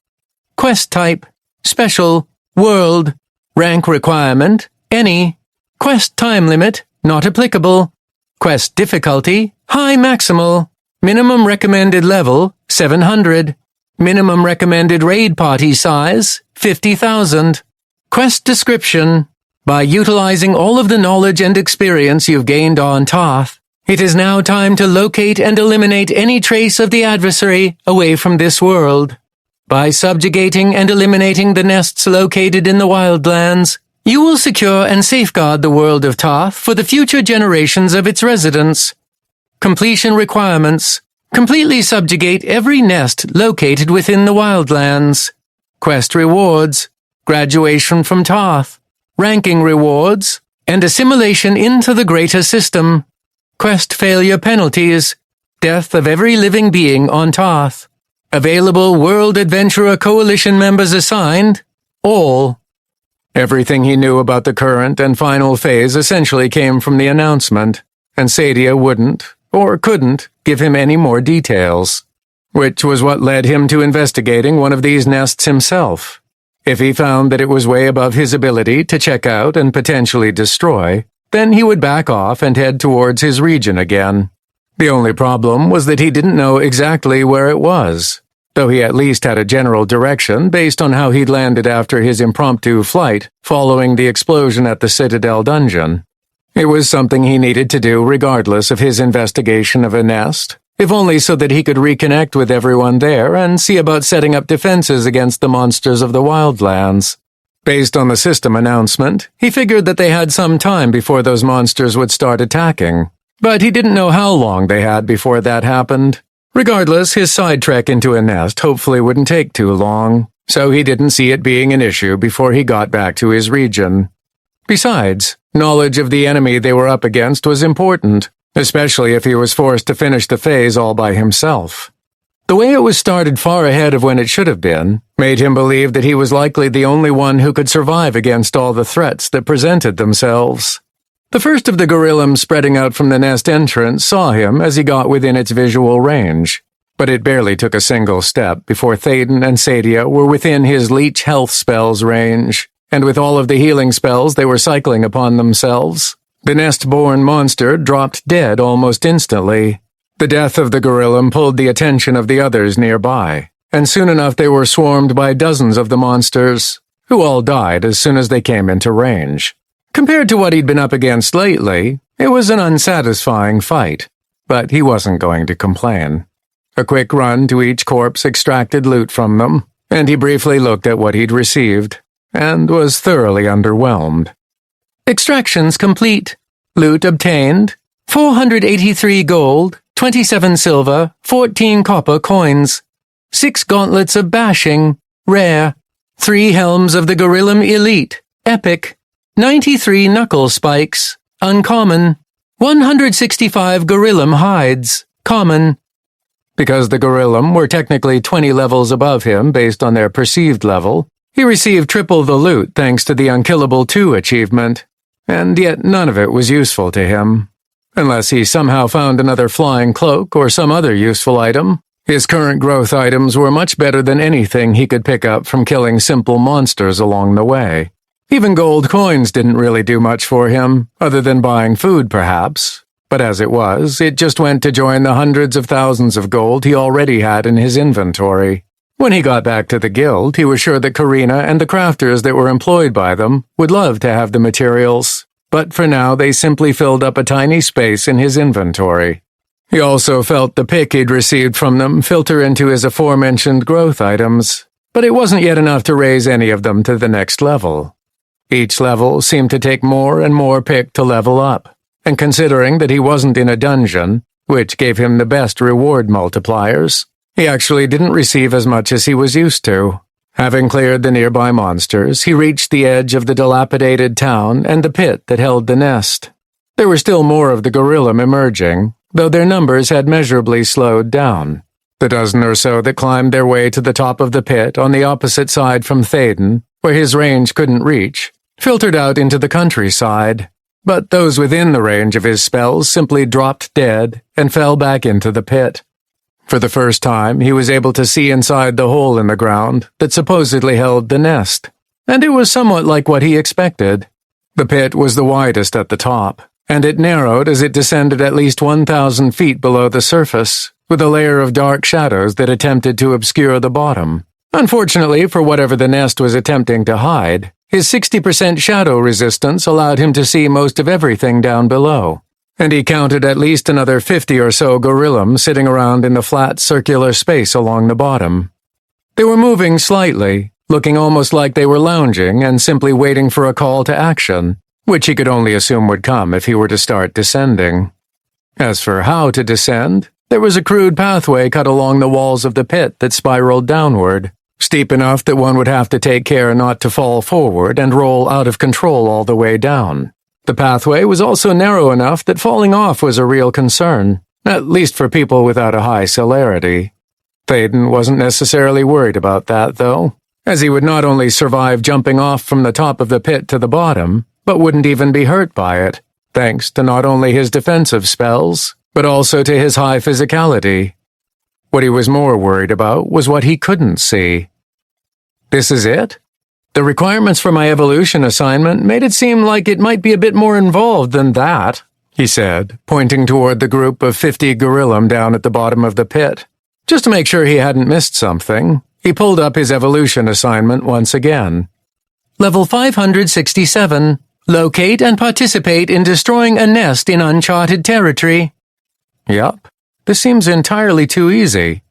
Quest type, Special, World. Rank requirement, Any. Quest time limit, Not applicable. Quest difficulty, High maximal. Minimum recommended level, 700. Minimum recommended raid party size, 50,000. Quest description. By utilizing all of the knowledge and experience you've gained on Tarth, it is now time to locate and eliminate any trace of the adversary away from this world. By subjugating and eliminating the nests located in the Wildlands, You will secure and safeguard the world of Tarth for the future generations of its residents. Completion requirements. Completely subjugate every nest located within the Wildlands. Quest rewards. Graduation from Tarth. Ranking rewards. And assimilation into the greater system. Quest failure penalties. Death of every living being on Tarth. Available World Adventurer Coalition members assigned. All. Everything he knew about the current and final phase essentially came from the announcement, and Sadia wouldn't, or couldn't, give him any more details. Which was what led him to investigating one of these nests himself. If he found that it was way above his ability to check out and potentially destroy, then he would back off and head towards his region again. The only problem was that he didn't know exactly where it was, though he at least had a general direction based on how he'd landed after his impromptu flight following the explosion at the Citadel dungeon. It was something he needed to do regardless of his investigation of a nest, if only so that he could reconnect with everyone there and see about setting up defenses against the monsters of the Wildlands. Based on the system announcement, he figured that they had some time before those monsters would start attacking, but he didn't know how long they had before that happened. Regardless, his side trek into a nest hopefully wouldn't take too long, so he didn't see it being an issue before he got back to his region. Besides, knowledge of the enemy they were up against was important, especially if he was forced to finish the phase all by himself. The way it was started far ahead of when it should have been made him believe that he was likely the only one who could survive against all the threats that presented themselves. The first of the gorillums spreading out from the nest entrance saw him as he got within its visual range, but it barely took a single step before Thaden and Sadia were within his leech health spells range, and with all of the healing spells they were cycling upon themselves, the nest-born monster dropped dead almost instantly. The death of the gorillum pulled the attention of the others nearby, and soon enough they were swarmed by dozens of the monsters, who all died as soon as they came into range. Compared to what he'd been up against lately, it was an unsatisfying fight, but he wasn't going to complain. A quick run to each corpse extracted loot from them, and he briefly looked at what he'd received, and was thoroughly underwhelmed. Extractions complete. Loot obtained. 483 gold, 27 silver, 14 copper coins. 6 gauntlets of bashing, rare. 3 helms of the gorillum elite, epic. 93 knuckle spikes, uncommon. 165 gorillum hides, common. Because the gorillum were technically 20 levels above him based on their perceived level, he received triple the loot thanks to the Unkillable 2 achievement, and yet none of it was useful to him. Unless he somehow found another flying cloak or some other useful item, his current growth items were much better than anything he could pick up from killing simple monsters along the way. Even gold coins didn't really do much for him, other than buying food perhaps, but as it was, it just went to join the hundreds of thousands of gold he already had in his inventory. When he got back to the guild, he was sure that Karina and the crafters that were employed by them would love to have the materials, but for now they simply filled up a tiny space in his inventory. He also felt the pick he'd received from them filter into his aforementioned growth items, but it wasn't yet enough to raise any of them to the next level. Each level seemed to take more and more pick to level up, and considering that he wasn't in a dungeon, which gave him the best reward multipliers, he actually didn't receive as much as he was used to. Having cleared the nearby monsters, he reached the edge of the dilapidated town and the pit that held the nest. There were still more of the gorillum emerging, though their numbers had measurably slowed down. The dozen or so that climbed their way to the top of the pit on the opposite side from Thaden, where his range couldn't reach, filtered out into the countryside, but those within the range of his spells simply dropped dead and fell back into the pit. For the first time, he was able to see inside the hole in the ground that supposedly held the nest, and it was somewhat like what he expected. The pit was the widest at the top, and it narrowed as it descended at least 1,000 feet below the surface, with a layer of dark shadows that attempted to obscure the bottom. Unfortunately for whatever the nest was attempting to hide, his 60% shadow resistance allowed him to see most of everything down below, and he counted at least another 50 or so gorillum sitting around in the flat circular space along the bottom. They were moving slightly, looking almost like they were lounging and simply waiting for a call to action, which he could only assume would come if he were to start descending. As for how to descend, there was a crude pathway cut along the walls of the pit that spiraled downward, steep enough that one would have to take care not to fall forward and roll out of control all the way down. The pathway was also narrow enough that falling off was a real concern, at least for people without a high celerity. Thaden wasn't necessarily worried about that, though, as he would not only survive jumping off from the top of the pit to the bottom, but wouldn't even be hurt by it, thanks to not only his defensive spells, but also to his high physicality. What he was more worried about was what he couldn't see. This is it? The requirements for my evolution assignment made it seem like it might be a bit more involved than that, he said, pointing toward the group of 50 gorillum down at the bottom of the pit. Just to make sure he hadn't missed something, he pulled up his evolution assignment once again. Level 567. Locate and participate in destroying a nest in uncharted territory. Yup, this seems entirely too easy.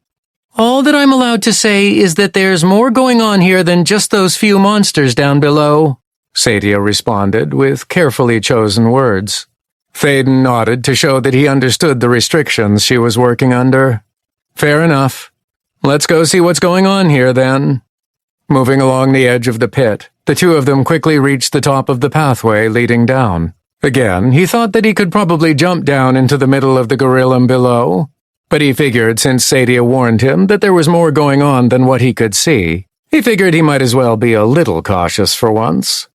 All that I'm allowed to say is that there's more going on here than just those few monsters down below, Sadia responded with carefully chosen words. Thaden nodded to show that he understood the restrictions she was working under. Fair enough. Let's go see what's going on here, then. Moving along the edge of the pit, the two of them quickly reached the top of the pathway leading down. Again, he thought that he could probably jump down into the middle of the gorillum below, but he figured since Sadia warned him that there was more going on than what he could see, he figured he might as well be a little cautious for once.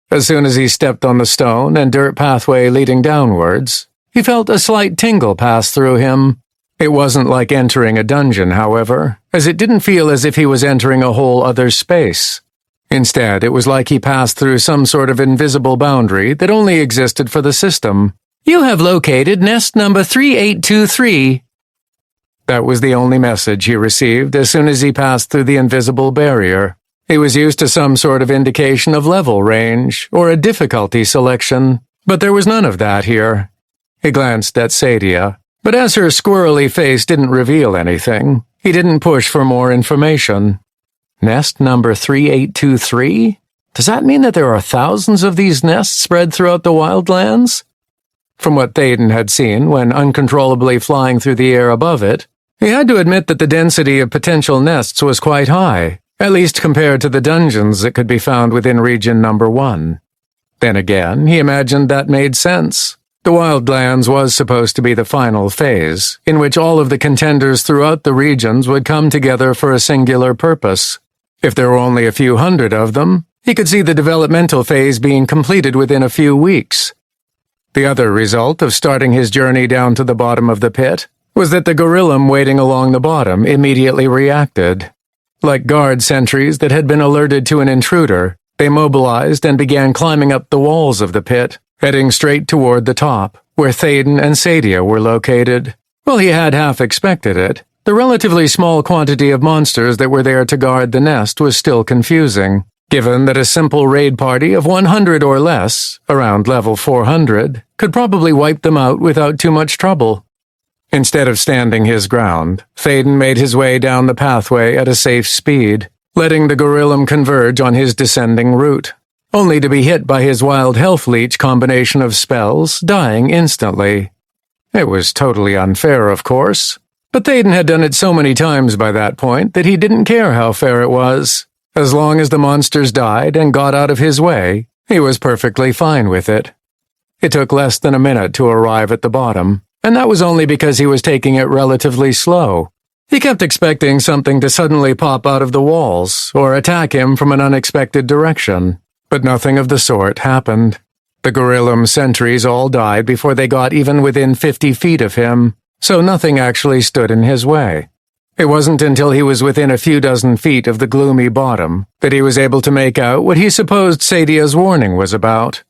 As soon as he stepped on the stone and dirt pathway leading downwards, he felt a slight tingle pass through him. It wasn't like entering a dungeon, however, as it didn't feel as if he was entering a whole other space. Instead, it was like he passed through some sort of invisible boundary that only existed for the system. You have located nest number 3823. That was the only message he received as soon as he passed through the invisible barrier. He was used to some sort of indication of level range or a difficulty selection, but there was none of that here. He glanced at Sadia, but as her squirrely face didn't reveal anything, he didn't push for more information. Nest number 3823? Does that mean that there are thousands of these nests spread throughout the Wildlands? From what Thaden had seen when uncontrollably flying through the air above it, he had to admit that the density of potential nests was quite high, at least compared to the dungeons that could be found within region number 1. Then again, he imagined that made sense. The Wildlands was supposed to be the final phase, in which all of the contenders throughout the regions would come together for a singular purpose. If there were only a few hundred of them, he could see the developmental phase being completed within a few weeks. The other result of starting his journey down to the bottom of the pit was that the gorillum waiting along the bottom immediately reacted. Like guard sentries that had been alerted to an intruder, they mobilized and began climbing up the walls of the pit, heading straight toward the top, where Thaden and Sadia were located. While he had half expected it, the relatively small quantity of monsters that were there to guard the nest was still confusing, given that a simple raid party of 100 or less, around level 400, could probably wipe them out without too much trouble. Instead of standing his ground, Thaden made his way down the pathway at a safe speed, letting the gorillum converge on his descending route, only to be hit by his wild health leech combination of spells, dying instantly. It was totally unfair, of course, but Thaden had done it so many times by that point that he didn't care how fair it was. As long as the monsters died and got out of his way, he was perfectly fine with it. It took less than a minute to arrive at the bottom, and that was only because he was taking it relatively slow. He kept expecting something to suddenly pop out of the walls or attack him from an unexpected direction, but nothing of the sort happened. The gorillum sentries all died before they got even within 50 feet of him, so nothing actually stood in his way. It wasn't until he was within a few dozen feet of the gloomy bottom that he was able to make out what he supposed Sadia's warning was about.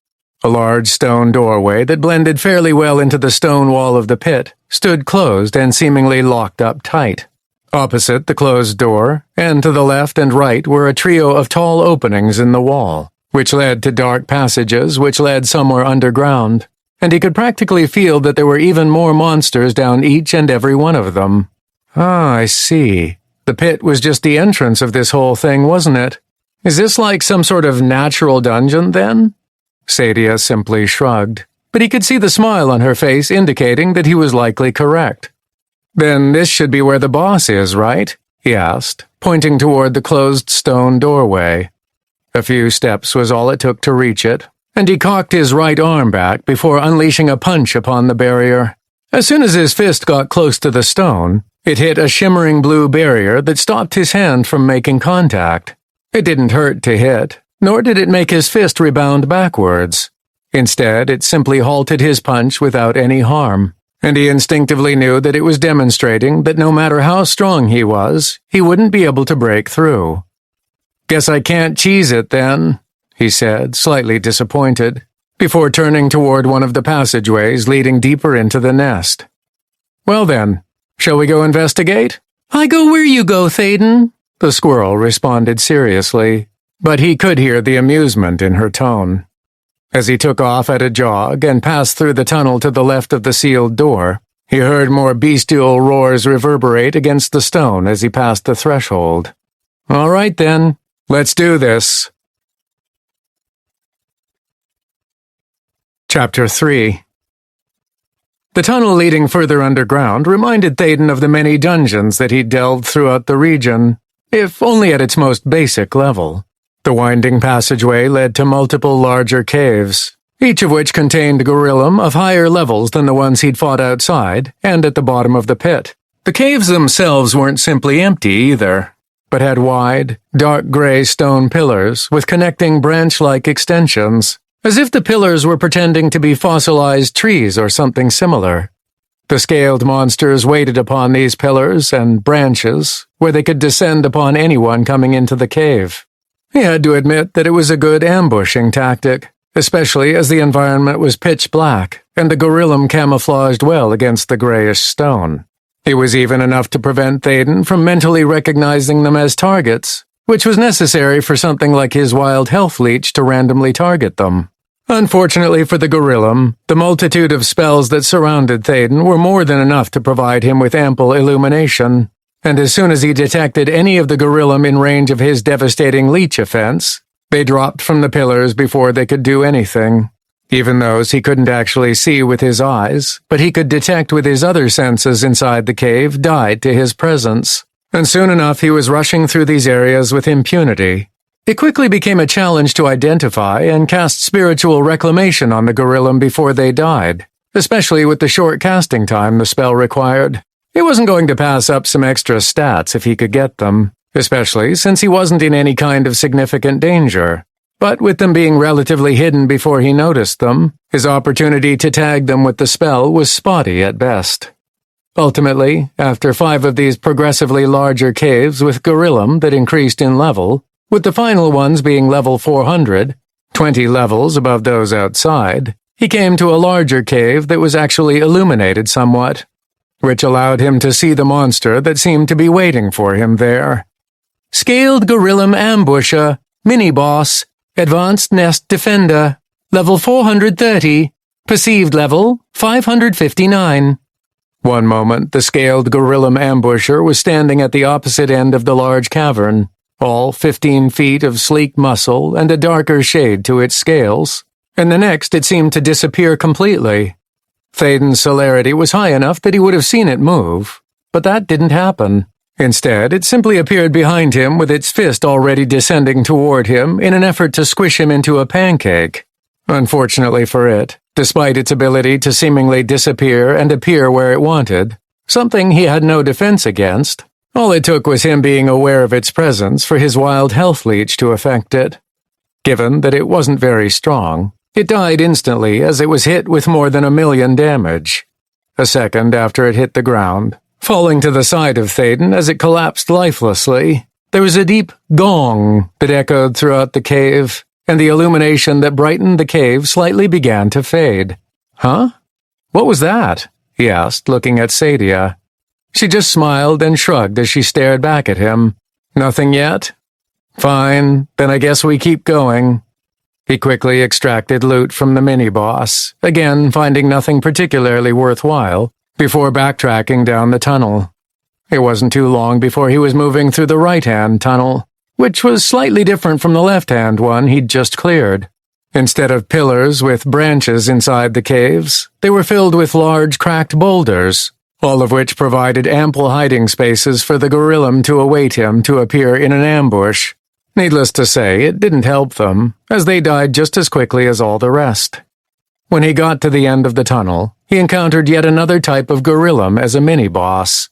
A large stone doorway that blended fairly well into the stone wall of the pit stood closed and seemingly locked up tight. Opposite the closed door, and to the left and right, were a trio of tall openings in the wall, which led to dark passages which led somewhere underground, and he could practically feel that there were even more monsters down each and every one of them. Ah, I see. The pit was just the entrance of this whole thing, wasn't it? Is this like some sort of natural dungeon, then? Sadia simply shrugged, but he could see the smile on her face indicating that he was likely correct. Then this should be where the boss is, right? He asked, pointing toward the closed stone doorway. A few steps was all it took to reach it, and he cocked his right arm back before unleashing a punch upon the barrier. As soon as his fist got close to the stone, it hit a shimmering blue barrier that stopped his hand from making contact. It didn't hurt to hit, nor did it make his fist rebound backwards. Instead, it simply halted his punch without any harm, and he instinctively knew that it was demonstrating that no matter how strong he was, he wouldn't be able to break through. "Guess I can't cheese it, then," he said, slightly disappointed, before turning toward one of the passageways leading deeper into the nest. "Well then, shall we go investigate?" "I go where you go, Thaden," the squirrel responded seriously, but he could hear the amusement in her tone. As he took off at a jog and passed through the tunnel to the left of the sealed door, he heard more bestial roars reverberate against the stone as he passed the threshold. "All right then, let's do this." Chapter 3. The tunnel leading further underground reminded Thaden of the many dungeons that he'd delved throughout the region, if only at its most basic level. The winding passageway led to multiple larger caves, each of which contained gorillum of higher levels than the ones he'd fought outside and at the bottom of the pit. The caves themselves weren't simply empty either, but had wide, dark gray stone pillars with connecting branch-like extensions, as if the pillars were pretending to be fossilized trees or something similar. The scaled monsters waited upon these pillars and branches, where they could descend upon anyone coming into the cave. He had to admit that it was a good ambushing tactic, especially as the environment was pitch black and the gorillum camouflaged well against the grayish stone. It was even enough to prevent Thaden from mentally recognizing them as targets, which was necessary for something like his wild health leech to randomly target them. Unfortunately for the gorillum, the multitude of spells that surrounded Thaden were more than enough to provide him with ample illumination, and as soon as he detected any of the gorillum in range of his devastating leech offense, they dropped from the pillars before they could do anything. Even those he couldn't actually see with his eyes, but he could detect with his other senses inside the cave died to his presence, and soon enough he was rushing through these areas with impunity. It quickly became a challenge to identify and cast spiritual reclamation on the gorillum before they died, especially with the short casting time the spell required. He wasn't going to pass up some extra stats if he could get them, especially since he wasn't in any kind of significant danger. But with them being relatively hidden before he noticed them, his opportunity to tag them with the spell was spotty at best. Ultimately, after 5 of these progressively larger caves with gorillum that increased in level, with the final ones being level 400, 20 levels above those outside, he came to a larger cave that was actually illuminated somewhat, which allowed him to see the monster that seemed to be waiting for him there. Scaled gorillum ambusher, mini-boss, advanced nest defender, level 430, perceived level 559. One moment, the scaled gorillum ambusher was standing at the opposite end of the large cavern, all 15 feet of sleek muscle and a darker shade to its scales, and the next it seemed to disappear completely. Thaden's celerity was high enough that he would have seen it move, but that didn't happen. Instead, it simply appeared behind him with its fist already descending toward him in an effort to squish him into a pancake. Unfortunately for it, despite its ability to seemingly disappear and appear where it wanted, something he had no defense against, all it took was him being aware of its presence for his wild health leech to affect it. Given that it wasn't very strong, it died instantly as it was hit with more than 1,000,000 damage. A second after it hit the ground, falling to the side of Thaden as it collapsed lifelessly, there was a deep gong that echoed throughout the cave, and the illumination that brightened the cave slightly began to fade. "Huh? What was that?" he asked, looking at Sadia. She just smiled and shrugged as she stared back at him. "Nothing yet? Fine, then I guess we keep going." He quickly extracted loot from the mini-boss, again finding nothing particularly worthwhile, before backtracking down the tunnel. It wasn't too long before he was moving through the right-hand tunnel, which was slightly different from the left-hand one he'd just cleared. Instead of pillars with branches inside the caves, they were filled with large cracked boulders, all of which provided ample hiding spaces for the gorillum to await him to appear in an ambush. Needless to say, it didn't help them, as they died just as quickly as all the rest. When he got to the end of the tunnel, he encountered yet another type of gorillum as a mini-boss.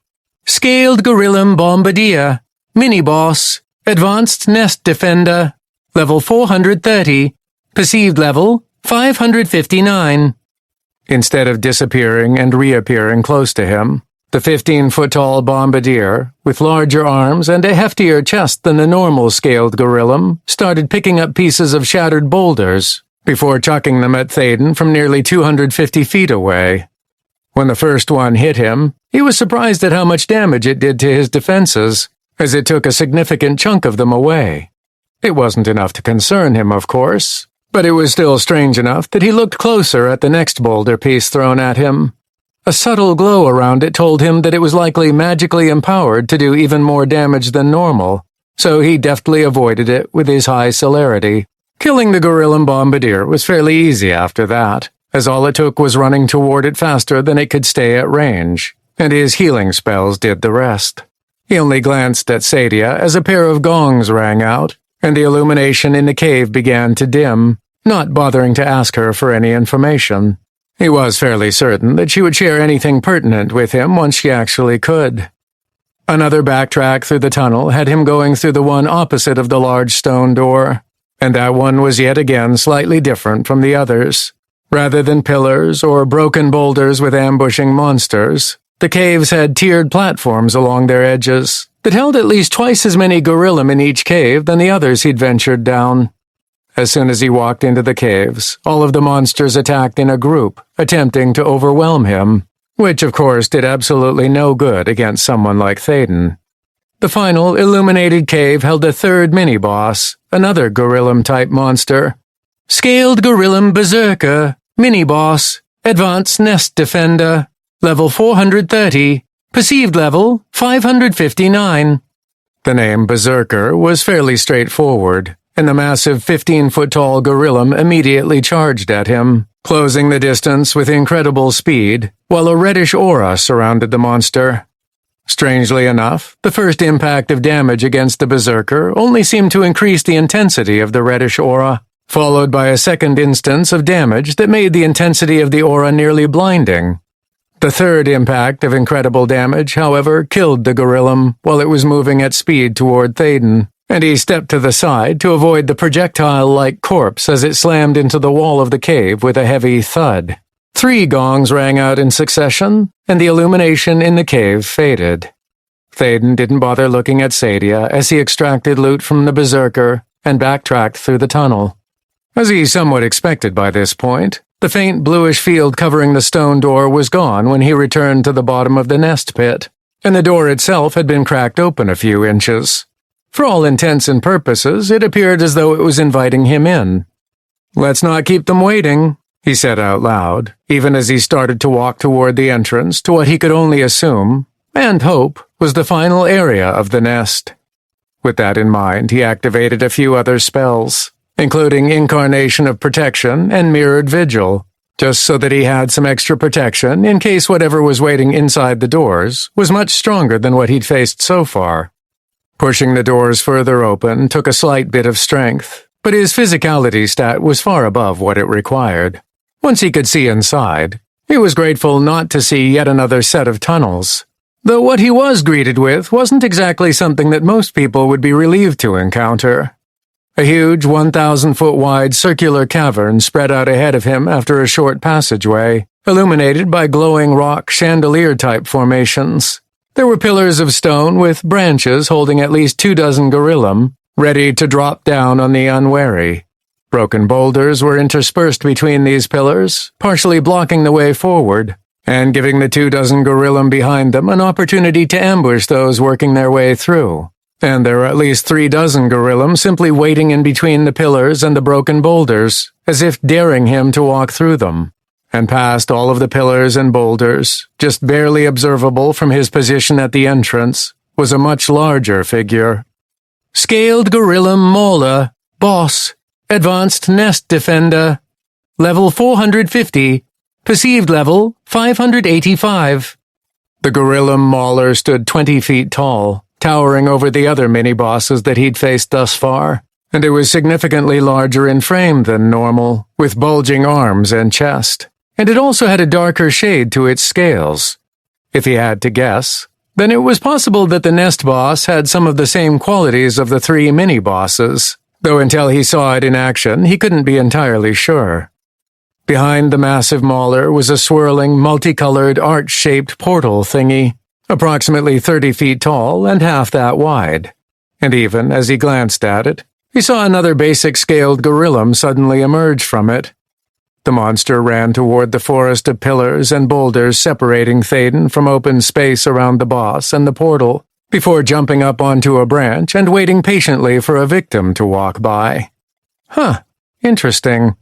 Scaled Gorillum Bombardier, Mini-Boss, Advanced Nest Defender, Level 430, Perceived Level 559. Instead of disappearing and reappearing close to him, the 15-foot-tall bombardier, with larger arms and a heftier chest than the normal scaled gorillum, started picking up pieces of shattered boulders before chucking them at Thaden from nearly 250 feet away. When the first one hit him, he was surprised at how much damage it did to his defenses, as it took a significant chunk of them away. It wasn't enough to concern him, of course, but it was still strange enough that he looked closer at the next boulder piece thrown at him. A subtle glow around it told him that it was likely magically empowered to do even more damage than normal, so he deftly avoided it with his high celerity. Killing the gorillum bombardier was fairly easy after that, as all it took was running toward it faster than it could stay at range, and his healing spells did the rest. He only glanced at Sadia as a pair of gongs rang out, and the illumination in the cave began to dim, not bothering to ask her for any information. He was fairly certain that she would share anything pertinent with him once she actually could. Another backtrack through the tunnel had him going through the one opposite of the large stone door, and that one was yet again slightly different from the others. Rather than pillars or broken boulders with ambushing monsters, the caves had tiered platforms along their edges that held at least twice as many gorillum in each cave than the others he'd ventured down. As soon as he walked into the caves, all of the monsters attacked in a group, attempting to overwhelm him, which of course did absolutely no good against someone like Thaden. The final illuminated cave held a third mini-boss, another gorillum-type monster. Scaled Gorillum Berserker, Mini-Boss, Advanced Nest Defender, Level 430, Perceived Level 559. The name Berserker was fairly straightforward, and the massive 15-foot-tall gorillum immediately charged at him, closing the distance with incredible speed, while a reddish aura surrounded the monster. Strangely enough, the first impact of damage against the Berserker only seemed to increase the intensity of the reddish aura, followed by a second instance of damage that made the intensity of the aura nearly blinding. The third impact of incredible damage, however, killed the gorillum while it was moving at speed toward Thaden, and he stepped to the side to avoid the projectile-like corpse as it slammed into the wall of the cave with a heavy thud. 3 gongs rang out in succession, and the illumination in the cave faded. Thaden didn't bother looking at Sadia as he extracted loot from the Berserker and backtracked through the tunnel. As he somewhat expected by this point, the faint bluish field covering the stone door was gone when he returned to the bottom of the nest pit, and the door itself had been cracked open a few inches. For all intents and purposes, it appeared as though it was inviting him in. "Let's not keep them waiting," he said out loud, even as he started to walk toward the entrance to what he could only assume, and hope, was the final area of the nest. With that in mind, he activated a few other spells, including Incarnation of Protection and Mirrored Vigil, just so that he had some extra protection in case whatever was waiting inside the doors was much stronger than what he'd faced so far. Pushing the doors further open took a slight bit of strength, but his physicality stat was far above what it required. Once he could see inside, he was grateful not to see yet another set of tunnels, though what he was greeted with wasn't exactly something that most people would be relieved to encounter. A huge 1,000-foot-wide circular cavern spread out ahead of him after a short passageway, illuminated by glowing rock chandelier-type formations. There were pillars of stone with branches holding at least 24 gorillum, ready to drop down on the unwary. Broken boulders were interspersed between these pillars, partially blocking the way forward, and giving the 24 gorillum behind them an opportunity to ambush those working their way through. And there were at least 36 gorillum simply waiting in between the pillars and the broken boulders, as if daring him to walk through them. And past all of the pillars and boulders, just barely observable from his position at the entrance, was a much larger figure. Scaled Gorillum Mauler, Boss, Advanced Nest Defender, Level 450, Perceived Level 585. The Gorillum Mauler stood 20 feet tall, towering over the other mini-bosses that he'd faced thus far, and it was significantly larger in frame than normal, with bulging arms and chest, and it also had a darker shade to its scales. If he had to guess, then it was possible that the Nest Boss had some of the same qualities of the 3 mini-bosses, though until he saw it in action, he couldn't be entirely sure. Behind the massive mauler was a swirling, multicolored, arch-shaped portal thingy, approximately 30 feet tall and half that wide. And even as he glanced at it, he saw another basic scaled gorillum suddenly emerge from it. The monster ran toward the forest of pillars and boulders separating Thaden from open space around the boss and the portal, before jumping up onto a branch and waiting patiently for a victim to walk by. Huh, interesting.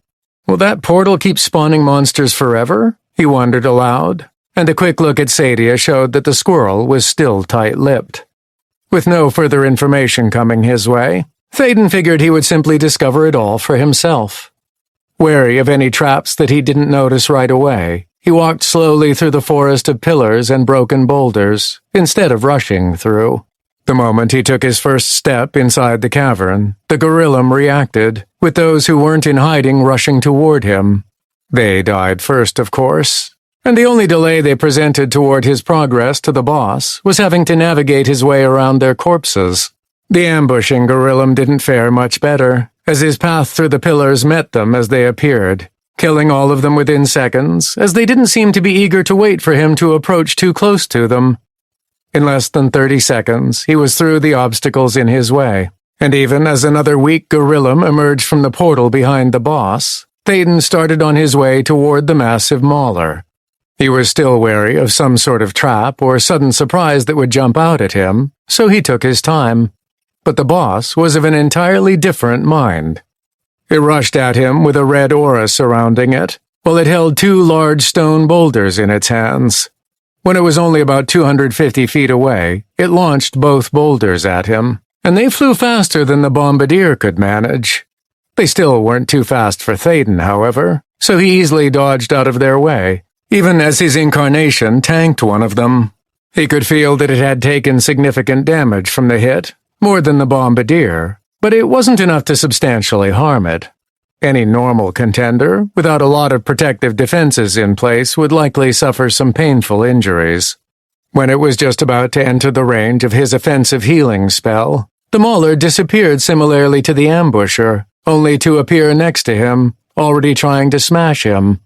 Will that portal keep spawning monsters forever? He wondered aloud, and a quick look at Sadia showed that the squirrel was still tight-lipped. With no further information coming his way, Thaden figured he would simply discover it all for himself. Wary of any traps that he didn't notice right away, he walked slowly through the forest of pillars and broken boulders, instead of rushing through. The moment he took his first step inside the cavern, the gorillum reacted, with those who weren't in hiding rushing toward him. They died first, of course, and the only delay they presented toward his progress to the boss was having to navigate his way around their corpses. The ambushing gorillum didn't fare much better, as his path through the pillars met them as they appeared, killing all of them within seconds, as they didn't seem to be eager to wait for him to approach too close to them. In less than 30 seconds, he was through the obstacles in his way, and even as another weak gorillum emerged from the portal behind the boss, Thaden started on his way toward the massive mauler. He was still wary of some sort of trap or sudden surprise that would jump out at him, so he took his time. But the boss was of an entirely different mind. It rushed at him with a red aura surrounding it, while it held 2 large stone boulders in its hands. When it was only about 250 feet away, it launched both boulders at him, and they flew faster than the bombardier could manage. They still weren't too fast for Thaden, however, so he easily dodged out of their way, even as his incarnation tanked one of them. He could feel that it had taken significant damage from the hit, more than the bombardier, but it wasn't enough to substantially harm it. Any normal contender, without a lot of protective defenses in place, would likely suffer some painful injuries. When it was just about to enter the range of his offensive healing spell, the mauler disappeared similarly to the ambusher, only to appear next to him, already trying to smash him.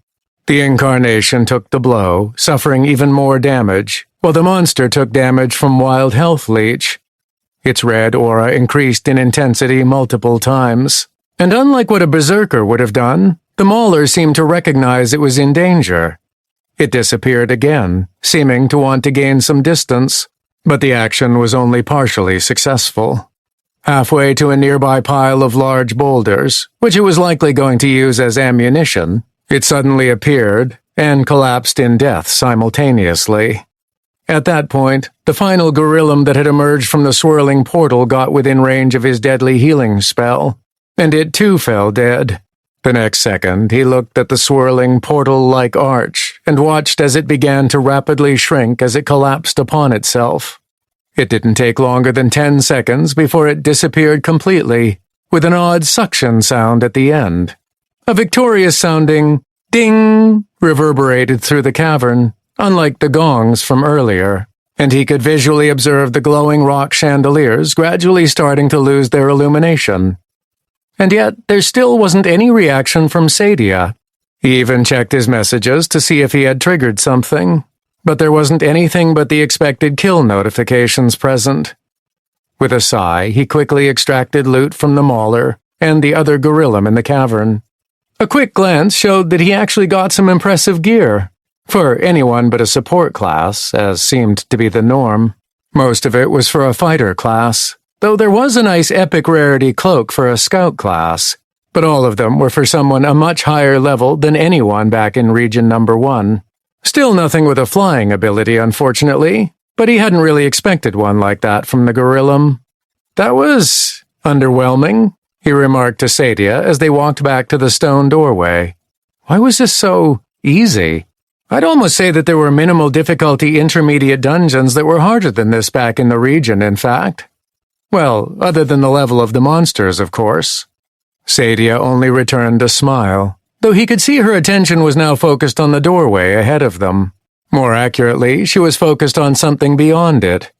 The incarnation took the blow, suffering even more damage, while the monster took damage from wild health leech. Its red aura increased in intensity multiple times, and unlike what a berserker would have done, the mauler seemed to recognize it was in danger. It disappeared again, seeming to want to gain some distance, but the action was only partially successful. Halfway to a nearby pile of large boulders, which it was likely going to use as ammunition, it suddenly appeared and collapsed in death simultaneously. At that point, the final gorillum that had emerged from the swirling portal got within range of his deadly healing spell, and it too fell dead. The next second, he looked at the swirling portal-like arch and watched as it began to rapidly shrink as it collapsed upon itself. It didn't take longer than 10 seconds before it disappeared completely, with an odd suction sound at the end. A victorious-sounding ding reverberated through the cavern, unlike the gongs from earlier, and he could visually observe the glowing rock chandeliers gradually starting to lose their illumination. And yet, there still wasn't any reaction from Sadia. He even checked his messages to see if he had triggered something, but there wasn't anything but the expected kill notifications present. With a sigh, he quickly extracted loot from the mauler and the other gorillum in the cavern. A quick glance showed that he actually got some impressive gear, for anyone but a support class, as seemed to be the norm. Most of it was for a fighter class, though there was a nice epic rarity cloak for a scout class, but all of them were for someone a much higher level than anyone back in Region Number 1. Still nothing with a flying ability, unfortunately, but he hadn't really expected one like that from the gorillum. That was underwhelming, he remarked to Sadia as they walked back to the stone doorway. Why was this so easy? I'd almost say that there were minimal difficulty intermediate dungeons that were harder than this back in the region, in fact. Well, other than the level of the monsters, of course. Sadia only returned a smile, though he could see her attention was now focused on the doorway ahead of them. More accurately, she was focused on something beyond it.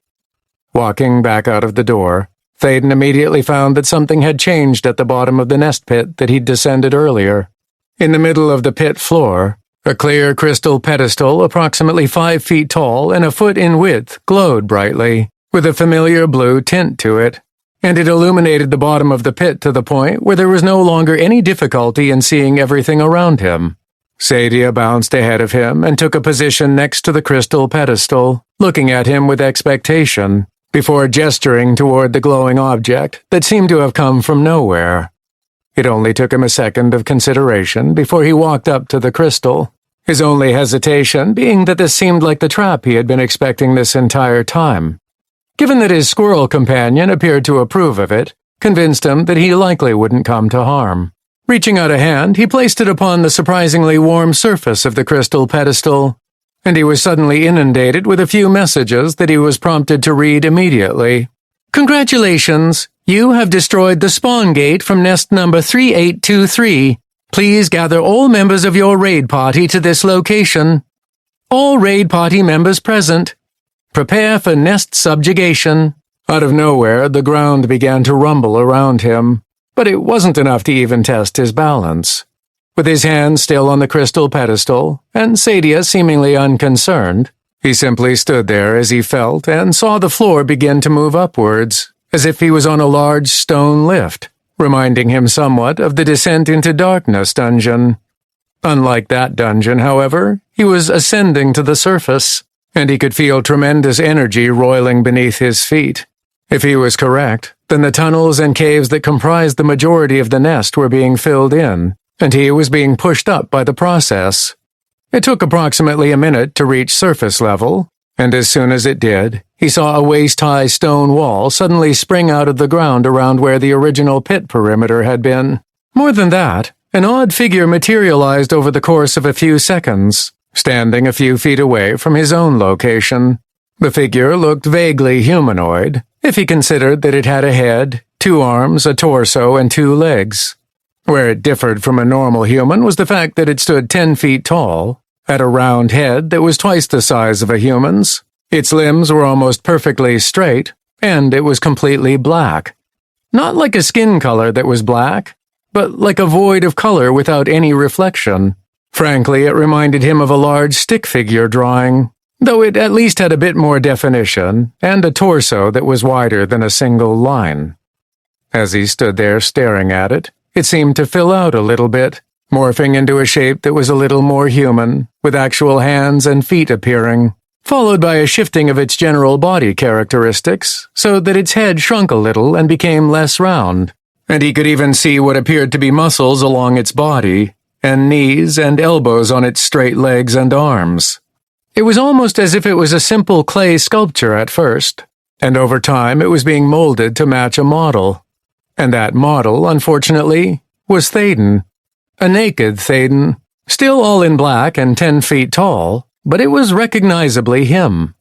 Walking back out of the door, Thaden immediately found that something had changed at the bottom of the nest pit that he'd descended earlier. In the middle of the pit floor, a clear crystal pedestal approximately 5 feet tall and a foot in width glowed brightly, with a familiar blue tint to it, and it illuminated the bottom of the pit to the point where there was no longer any difficulty in seeing everything around him. Sadia bounced ahead of him and took a position next to the crystal pedestal, looking at him with expectation, before gesturing toward the glowing object that seemed to have come from nowhere. It only took him a second of consideration before he walked up to the crystal, his only hesitation being that this seemed like the trap he had been expecting this entire time. Given that his squirrel companion appeared to approve of it, convinced him that he likely wouldn't come to harm. Reaching out a hand, he placed it upon the surprisingly warm surface of the crystal pedestal, and he was suddenly inundated with a few messages that he was prompted to read immediately. Congratulations! You have destroyed the spawn gate from nest number 3823. Please gather all members of your raid party to this location. All raid party members present. Prepare for nest subjugation. Out of nowhere, the ground began to rumble around him, but it wasn't enough to even test his balance. With his hand still on the crystal pedestal, and Sadia seemingly unconcerned, he simply stood there as he felt and saw the floor begin to move upwards, as if he was on a large stone lift, reminding him somewhat of the Descent into Darkness dungeon. Unlike that dungeon, however, he was ascending to the surface, and he could feel tremendous energy roiling beneath his feet. If he was correct, then the tunnels and caves that comprised the majority of the nest were being filled in, and he was being pushed up by the process. It took approximately a minute to reach surface level, and as soon as it did, he saw a waist-high stone wall suddenly spring out of the ground around where the original pit perimeter had been. More than that, an odd figure materialized over the course of a few seconds, standing a few feet away from his own location. The figure looked vaguely humanoid, if he considered that it had a head, 2 arms, a torso, and 2 legs. Where it differed from a normal human was the fact that it stood 10 feet tall, had a round head that was twice the size of a human's, its limbs were almost perfectly straight, and it was completely black. Not like a skin color that was black, but like a void of color without any reflection. Frankly, it reminded him of a large stick figure drawing, though it at least had a bit more definition, and a torso that was wider than a single line. As he stood there staring at it, it seemed to fill out a little bit, morphing into a shape that was a little more human, with actual hands and feet appearing, followed by a shifting of its general body characteristics, so that its head shrunk a little and became less round, and he could even see what appeared to be muscles along its body, and knees and elbows on its straight legs and arms. It was almost as if it was a simple clay sculpture at first, and over time it was being molded to match a model. And that model, unfortunately, was Thaden. A naked Thaden, still all in black and 10 feet tall, but it was recognizably him.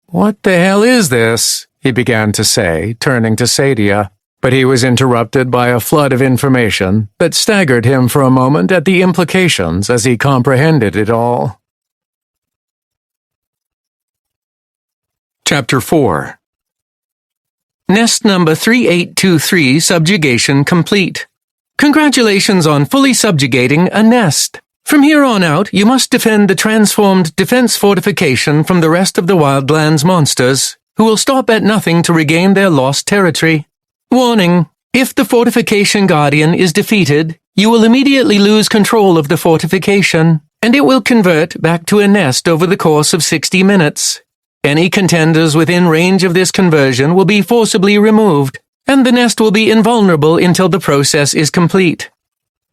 "What the hell is this?" he began to say, turning to Sadia, but he was interrupted by a flood of information that staggered him for a moment at the implications as he comprehended it all. Chapter 4. Nest number 3823 subjugation complete. Congratulations on fully subjugating a nest. From here on out, you must defend the transformed defense fortification from the rest of the Wildlands monsters, who will stop at nothing to regain their lost territory. Warning: if the fortification guardian is defeated, you will immediately lose control of the fortification, and it will convert back to a nest over the course of 60 minutes. Any contenders within range of this conversion will be forcibly removed, and the nest will be invulnerable until the process is complete.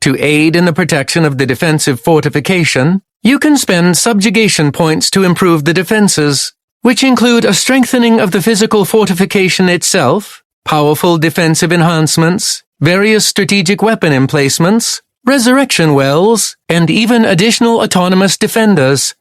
To aid in the protection of the defensive fortification, you can spend subjugation points to improve the defenses, which include a strengthening of the physical fortification itself, powerful defensive enhancements, various strategic weapon emplacements, resurrection wells, and even additional autonomous defenders.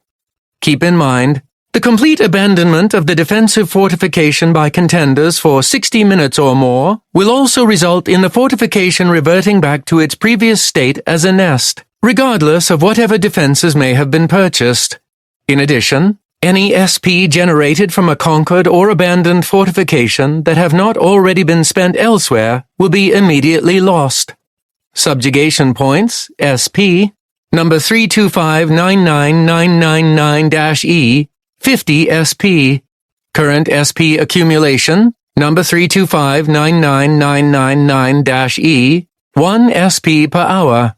Keep in mind, the complete abandonment of the defensive fortification by contenders for 60 minutes or more will also result in the fortification reverting back to its previous state as a nest, regardless of whatever defenses may have been purchased. In addition, any SP generated from a conquered or abandoned fortification that have not already been spent elsewhere will be immediately lost. Subjugation points, SP, number 32599999-E, 50 SP. Current SP accumulation, number 32599999-E, 1 SP per hour.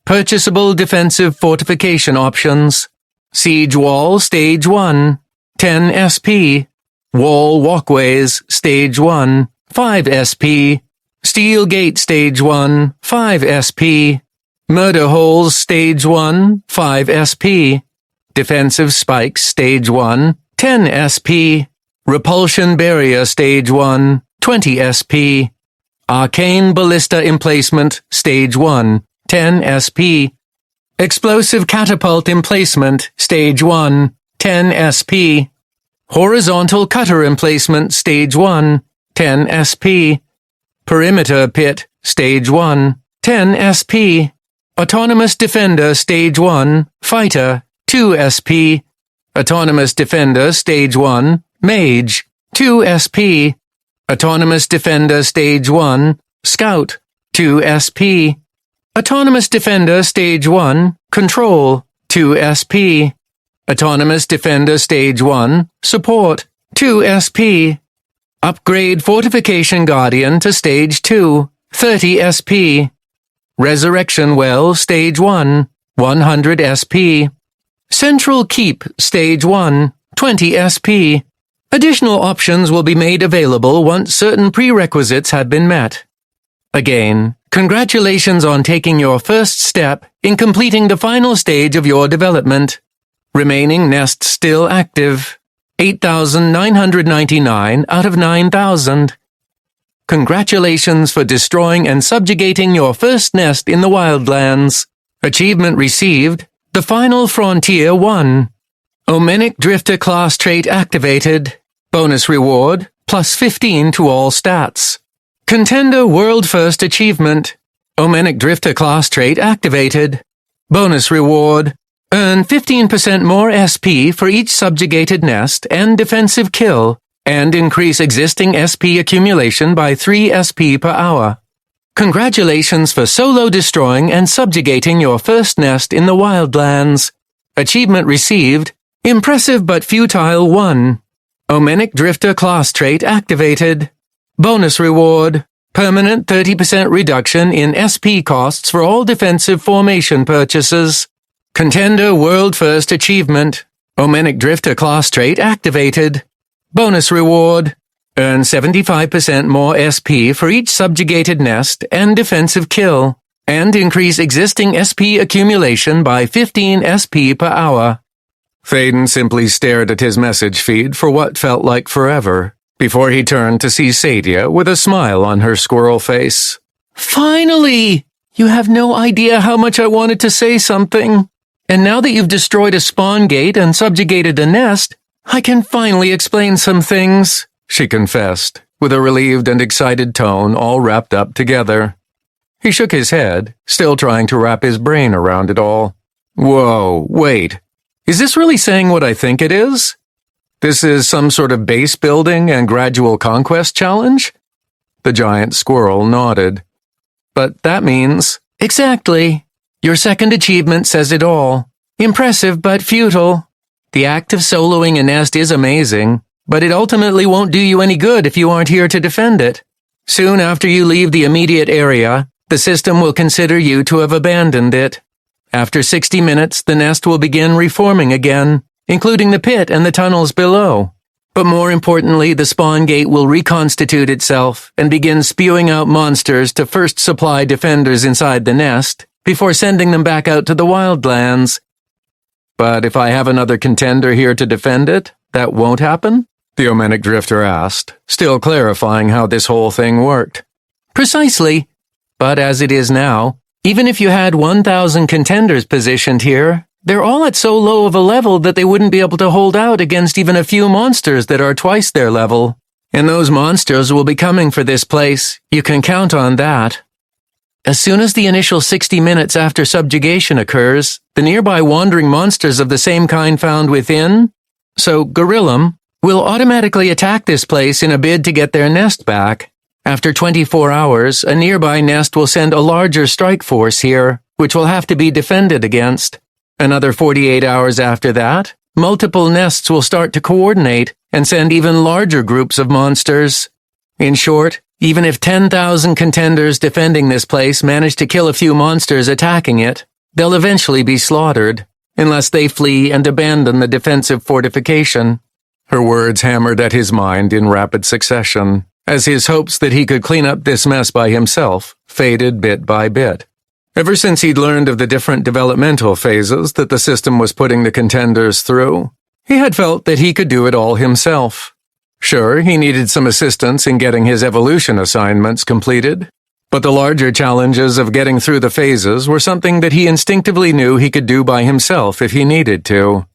Purchasable defensive fortification options. Siege Wall Stage 1, 10 SP. Wall Walkways Stage 1, 5 SP. Steel Gate Stage 1, 5 SP. Murder Holes Stage 1, 5 SP. Defensive Spikes Stage 1, 10 SP. Repulsion Barrier Stage 1, 20 SP. Arcane Ballista Emplacement Stage 1, 10 SP. Explosive Catapult Emplacement Stage 1, 10 SP. Horizontal Cutter Emplacement Stage 1, 10 SP. Perimeter Pit Stage 1, 10 SP. Autonomous Defender Stage 1, Fighter, 2 SP. Autonomous Defender Stage 1, Mage, 2 SP. Autonomous Defender Stage 1, Scout, 2 SP. Autonomous Defender Stage 1, Control, 2 SP. Autonomous Defender Stage 1, Support, 2 SP. Upgrade Fortification Guardian to Stage 2, 30 SP. Resurrection Well Stage 1, 100 SP. Central Keep Stage 1, 20 SP. Additional options will be made available once certain prerequisites have been met. Again, congratulations on taking your first step in completing the final stage of your development. Remaining nest still active. 8,999 out of 9,000. Congratulations for destroying and subjugating your first nest in the Wildlands. Achievement received, the Final Frontier 1. Omenic Drifter class trait activated. Bonus reward, plus 15 to all stats. Contender World First Achievement. Omenic Drifter class trait activated. Bonus reward. Earn 15% more SP for each subjugated nest and defensive kill, and increase existing SP accumulation by 3 SP per hour. Congratulations for solo destroying and subjugating your first nest in the Wildlands. Achievement received, Impressive but Futile 1. Omenic Drifter class trait activated. Bonus reward. Permanent 30% reduction in SP costs for all defensive formation purchases. Contender World First Achievement. Omenic Drifter class trait activated. Bonus reward. Earn 75% more SP for each subjugated nest and defensive kill, and increase existing SP accumulation by 15 SP per hour. Thaden simply stared at his message feed for what felt like forever, before he turned to see Sadia with a smile on her squirrel face. Finally! You have no idea how much I wanted to say something. And now that you've destroyed a spawn gate and subjugated a nest, I can finally explain some things, she confessed, with a relieved and excited tone all wrapped up together. He shook his head, still trying to wrap his brain around it all. Whoa, wait. Is this really saying what I think it is? This is some sort of base building and gradual conquest challenge? The giant squirrel nodded. But that means... Exactly. Your second achievement says it all. Impressive but futile. The act of soloing a nest is amazing, but it ultimately won't do you any good if you aren't here to defend it. Soon after you leave the immediate area, the system will consider you to have abandoned it. After 60 minutes, the nest will begin reforming again, including the pit and the tunnels below. But more importantly, the spawn gate will reconstitute itself and begin spewing out monsters to first supply defenders inside the nest, before sending them back out to the Wildlands. But if I have another contender here to defend it, that won't happen? the Omenic Drifter asked, still clarifying how this whole thing worked. Precisely. But as it is now, even if you had 1,000 contenders positioned here, they're all at so low of a level that they wouldn't be able to hold out against even a few monsters that are twice their level. And those monsters will be coming for this place. You can count on that. As soon as the initial 60 minutes after subjugation occurs, the nearby wandering monsters of the same kind found within, so Gorillum, will automatically attack this place in a bid to get their nest back. After 24 hours, a nearby nest will send a larger strike force here, which will have to be defended against. Another 48 hours after that, multiple nests will start to coordinate and send even larger groups of monsters. In short, even if 10,000 contenders defending this place manage to kill a few monsters attacking it, they'll eventually be slaughtered, unless they flee and abandon the defensive fortification. Her words hammered at his mind in rapid succession, as his hopes that he could clean up this mess by himself faded bit by bit. Ever since he'd learned of the different developmental phases that the system was putting the contenders through, he had felt that he could do it all himself. Sure, he needed some assistance in getting his evolution assignments completed, but the larger challenges of getting through the phases were something that he instinctively knew he could do by himself if he needed to.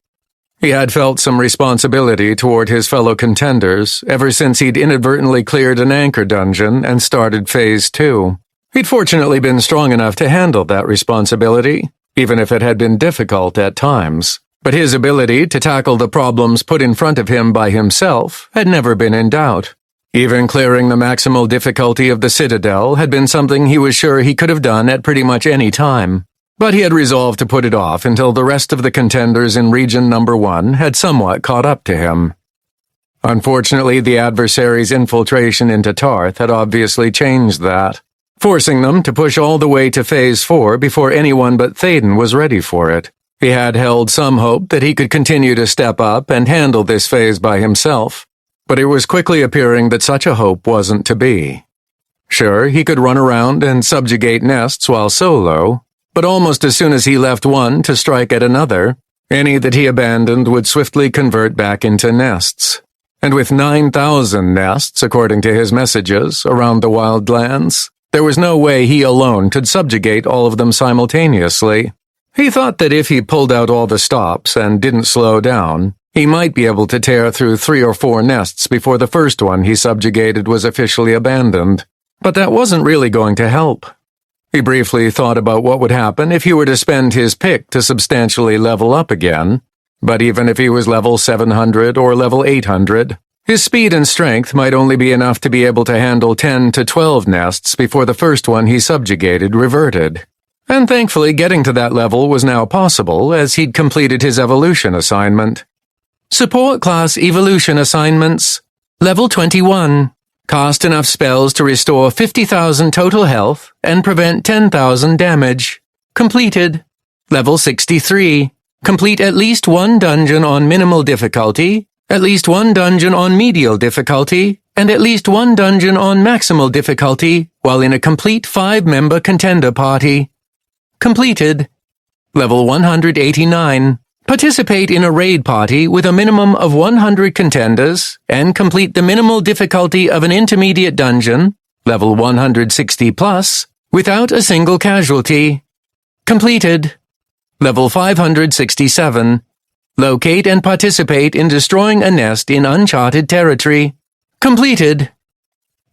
He had felt some responsibility toward his fellow contenders ever since he'd inadvertently cleared an anchor dungeon and started Phase 2. He'd fortunately been strong enough to handle that responsibility, even if it had been difficult at times. But his ability to tackle the problems put in front of him by himself had never been in doubt. Even clearing the maximal difficulty of the Citadel had been something he was sure he could have done at pretty much any time. But he had resolved to put it off until the rest of the contenders in Region Number 1 had somewhat caught up to him. Unfortunately, the adversary's infiltration into Tarth had obviously changed that, forcing them to push all the way to Phase 4 before anyone but Thaden was ready for it. He had held some hope that he could continue to step up and handle this phase by himself, but it was quickly appearing that such a hope wasn't to be. Sure, he could run around and subjugate nests while solo, but almost as soon as he left one to strike at another, any that he abandoned would swiftly convert back into nests. And with 9,000 nests, according to his messages, around the Wildlands, there was no way he alone could subjugate all of them simultaneously. He thought that if he pulled out all the stops and didn't slow down, he might be able to tear through 3 or 4 nests before the first one he subjugated was officially abandoned. But that wasn't really going to help. He briefly thought about what would happen if he were to spend his pick to substantially level up again, but even if he was level 700 or level 800, his speed and strength might only be enough to be able to handle 10 to 12 nests before the first one he subjugated reverted. And thankfully getting to that level was now possible as he'd completed his evolution assignment. Support Class Evolution Assignments. Level 21. Cast enough spells to restore 50,000 total health and prevent 10,000 damage. Completed. Level 63. Complete at least one dungeon on minimal difficulty, at least one dungeon on medial difficulty, and at least one dungeon on maximal difficulty while in a complete 5-member contender party. Completed. Level 189. Participate in a raid party with a minimum of 100 contenders and complete the minimal difficulty of an intermediate dungeon, level 160 plus, without a single casualty. Completed. Level 567. Locate and participate in destroying a nest in uncharted territory. Completed.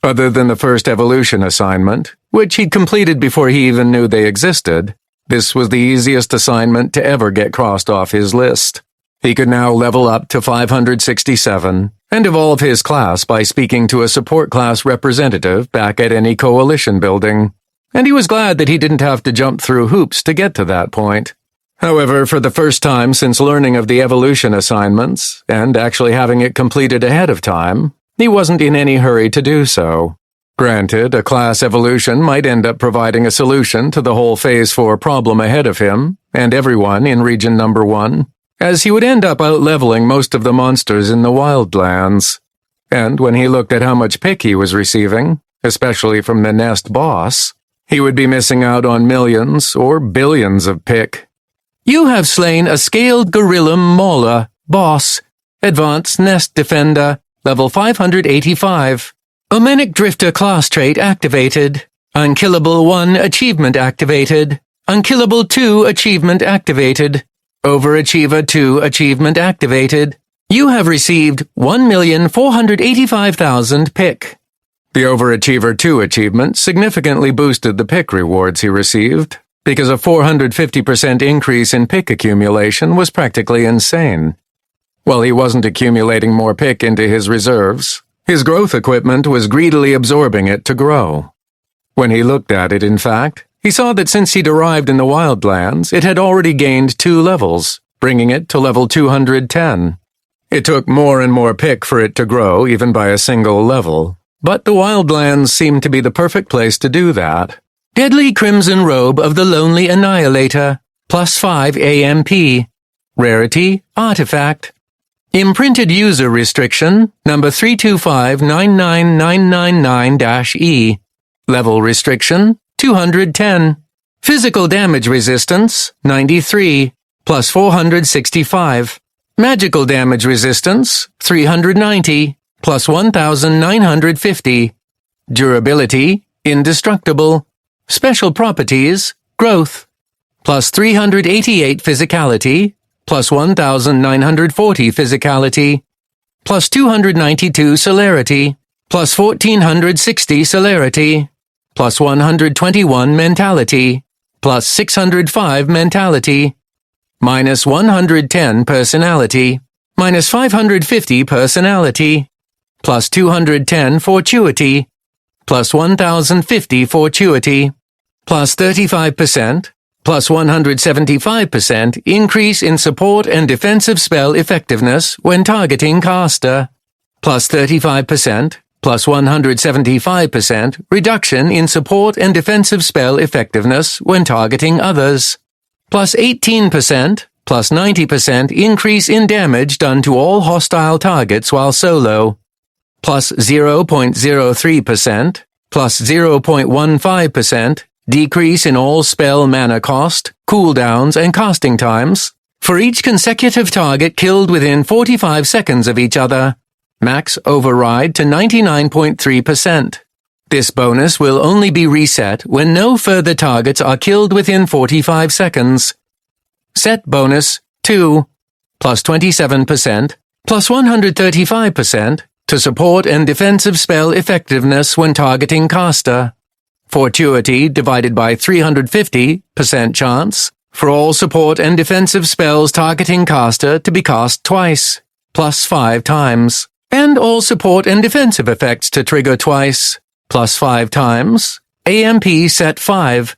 Other than the first evolution assignment, which he'd completed before he even knew they existed, this was the easiest assignment to ever get crossed off his list. He could now level up to 567 and evolve his class by speaking to a support class representative back at any coalition building, and he was glad that he didn't have to jump through hoops to get to that point. However, for the first time since learning of the evolution assignments, and actually having it completed ahead of time, he wasn't in any hurry to do so. Granted, a class evolution might end up providing a solution to the whole Phase 4 problem ahead of him, and everyone in Region Number 1, as he would end up out-leveling most of the monsters in the Wildlands. And when he looked at how much pick he was receiving, especially from the nest boss, he would be missing out on millions or billions of pick. You have slain a scaled Gorillum Mauler, boss, advanced nest defender, level 585. Omenic Drifter class trait activated. Unkillable 1 achievement activated. Unkillable 2 achievement activated. Overachiever 2 achievement activated. You have received 1,485,000 pick. The Overachiever 2 achievement significantly boosted the pick rewards he received, because a 450% increase in pick accumulation was practically insane. While he wasn't accumulating more pick into his reserves, his growth equipment was greedily absorbing it to grow. When he looked at it, in fact, he saw that since he'd arrived in the Wildlands, it had already gained 2 levels, bringing it to level 210. It took more and more pick for it to grow, even by a single level, but the Wildlands seemed to be the perfect place to do that. Deadly Crimson Robe of the Lonely Annihilator, +5 AMP. Rarity, Artifact. Imprinted User Restriction, number 325-99999-E. Level Restriction, 210. Physical Damage Resistance, 93, +465. Magical Damage Resistance, 390, +1950. Durability, Indestructible. Special Properties, Growth, +388 Physicality, +1940 Physicality, +292 Celerity, +1460 Celerity, +121 Mentality, +605 Mentality, -110 Personality, -550 Personality, +210 Fortuity, +1050 Fortuity, +35%, +175% increase in support and defensive spell effectiveness when targeting caster, +35%, +175% reduction in support and defensive spell effectiveness when targeting others, +18%, +90% increase in damage done to all hostile targets while solo, +0.03%, +0.15% decrease in all spell mana cost, cooldowns, and casting times for each consecutive target killed within 45 seconds of each other. Max override to 99.3%. This bonus will only be reset when no further targets are killed within 45 seconds. Set bonus 2, +27%, +135% to support and defensive spell effectiveness when targeting caster. Fortuity divided by 350% chance for all support and defensive spells targeting caster to be cast twice, +5 times, and all support and defensive effects to trigger twice, +5 times. AMP set 5.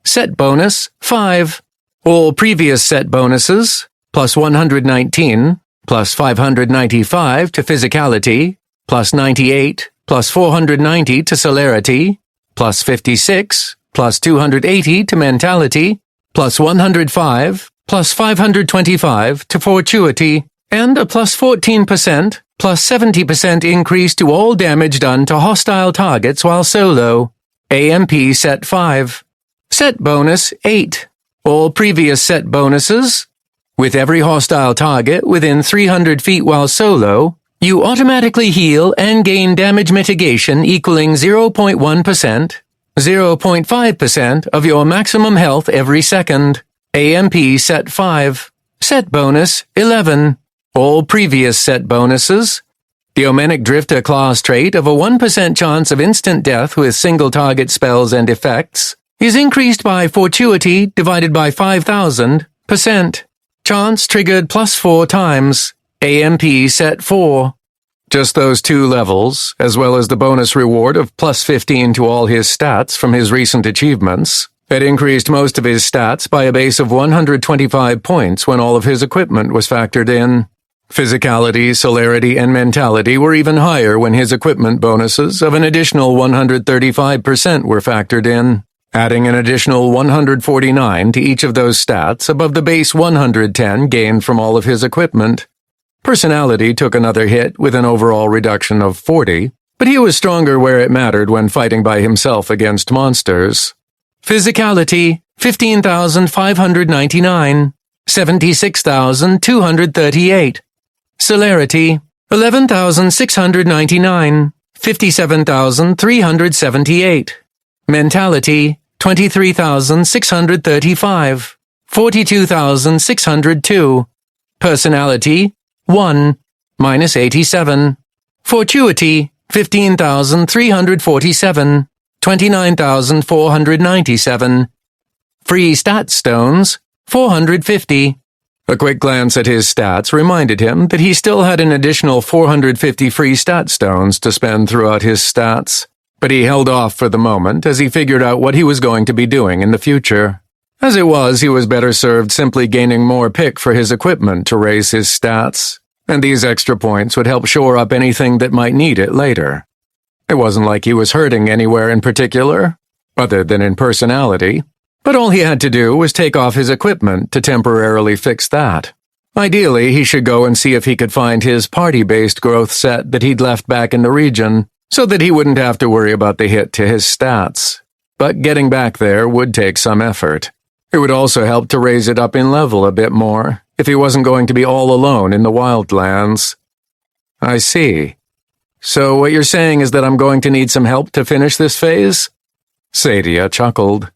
Set bonus 5. All previous set bonuses, +119, +595 to physicality, +98, +490 to celerity, +56, +280 to mentality, +105, +525 to fortuity, and a +14%, +70% increase to all damage done to hostile targets while solo. AMP set 5. Set bonus 8. All previous set bonuses. With every hostile target within 300 feet while solo, you automatically heal and gain damage mitigation equaling 0.1%, 0.5% of your maximum health every second. AMP set 5. Set bonus 11. All previous set bonuses. The Omenic Drifter class trait of a 1% chance of instant death with single target spells and effects is increased by fortuity divided by 5,000%. Chance triggered +4 times. AMP set 4. Just those 2 levels, as well as the bonus reward of +15 to all his stats from his recent achievements, had increased most of his stats by a base of 125 points when all of his equipment was factored in. Physicality, celerity, and mentality were even higher when his equipment bonuses of an additional 135% were factored in, adding an additional 149 to each of those stats above the base 110 gained from all of his equipment. Personality took another hit with an overall reduction of 40, but he was stronger where it mattered when fighting by himself against monsters. Physicality, 15,599, 76,238. Celerity, 11,699, 57,378. Mentality, 23,635, 42,602. Personality, 1, -87. Fortuity, 15,347, 29,497. Free stat stones, 450. A quick glance at his stats reminded him that he still had an additional 450 free stat stones to spend throughout his stats, but he held off for the moment as he figured out what he was going to be doing in the future. As it was, he was better served simply gaining more pick for his equipment to raise his stats, and these extra points would help shore up anything that might need it later. It wasn't like he was hurting anywhere in particular, other than in personality, but all he had to do was take off his equipment to temporarily fix that. Ideally, he should go and see if he could find his party-based growth set that he'd left back in the region, so that he wouldn't have to worry about the hit to his stats. But getting back there would take some effort. It would also help to raise it up in level a bit more, if he wasn't going to be all alone in the Wildlands. I see. So what you're saying is that I'm going to need some help to finish this phase? Sadia chuckled.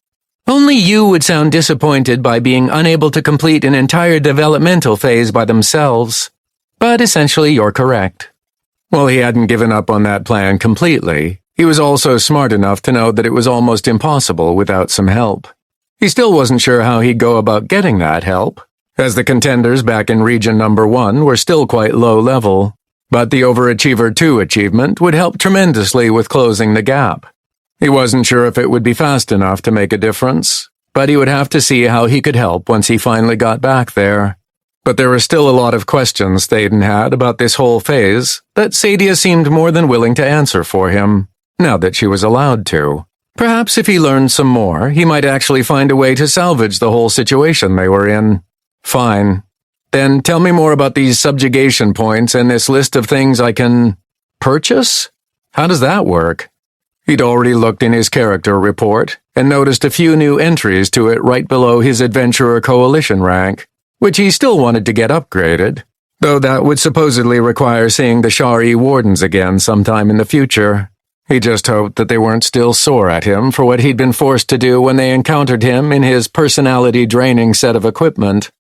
Only you would sound disappointed by being unable to complete an entire developmental phase by themselves. But essentially you're correct. While he hadn't given up on that plan completely, he was also smart enough to know that it was almost impossible without some help. He still wasn't sure how he'd go about getting that help, as the contenders back in Region Number 1 were still quite low level, but the Overachiever 2 achievement would help tremendously with closing the gap. He wasn't sure if it would be fast enough to make a difference, but he would have to see how he could help once he finally got back there. But there were still a lot of questions Thaden had about this whole phase that Sadia seemed more than willing to answer for him, now that she was allowed to. Perhaps if he learned some more, he might actually find a way to salvage the whole situation they were in. Fine. Then tell me more about these subjugation points and this list of things I can purchase? How does that work? He'd already looked in his character report and noticed a few new entries to it right below his Adventurer Coalition rank, which he still wanted to get upgraded, though that would supposedly require seeing the Shari Wardens again sometime in the future. He just hoped that they weren't still sore at him for what he'd been forced to do when they encountered him in his personality-draining set of equipment.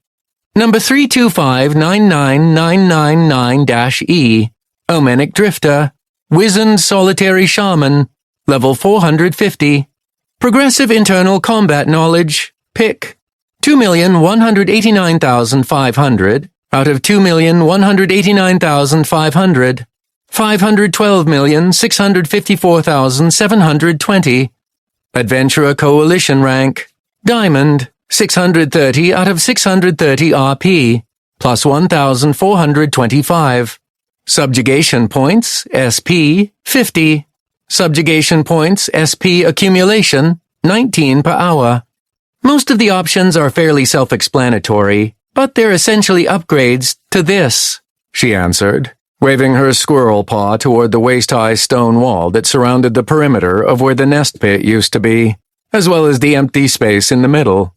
Number 325-99999-E, Omenic Drifter, Wizened Solitary Shaman, Level 450. Progressive Internal Combat Knowledge, Pick, 2,189,500 out of 2,189,500. 512,654,720. Adventurer Coalition rank, Diamond, 630 out of 630 RP, plus 1,425. Subjugation points, SP, 50. Subjugation points, SP accumulation, 19 per hour. Most of the options are fairly self-explanatory, but they're essentially upgrades to this, she answered, waving her squirrel paw toward the waist-high stone wall that surrounded the perimeter of where the nest pit used to be, as well as the empty space in the middle.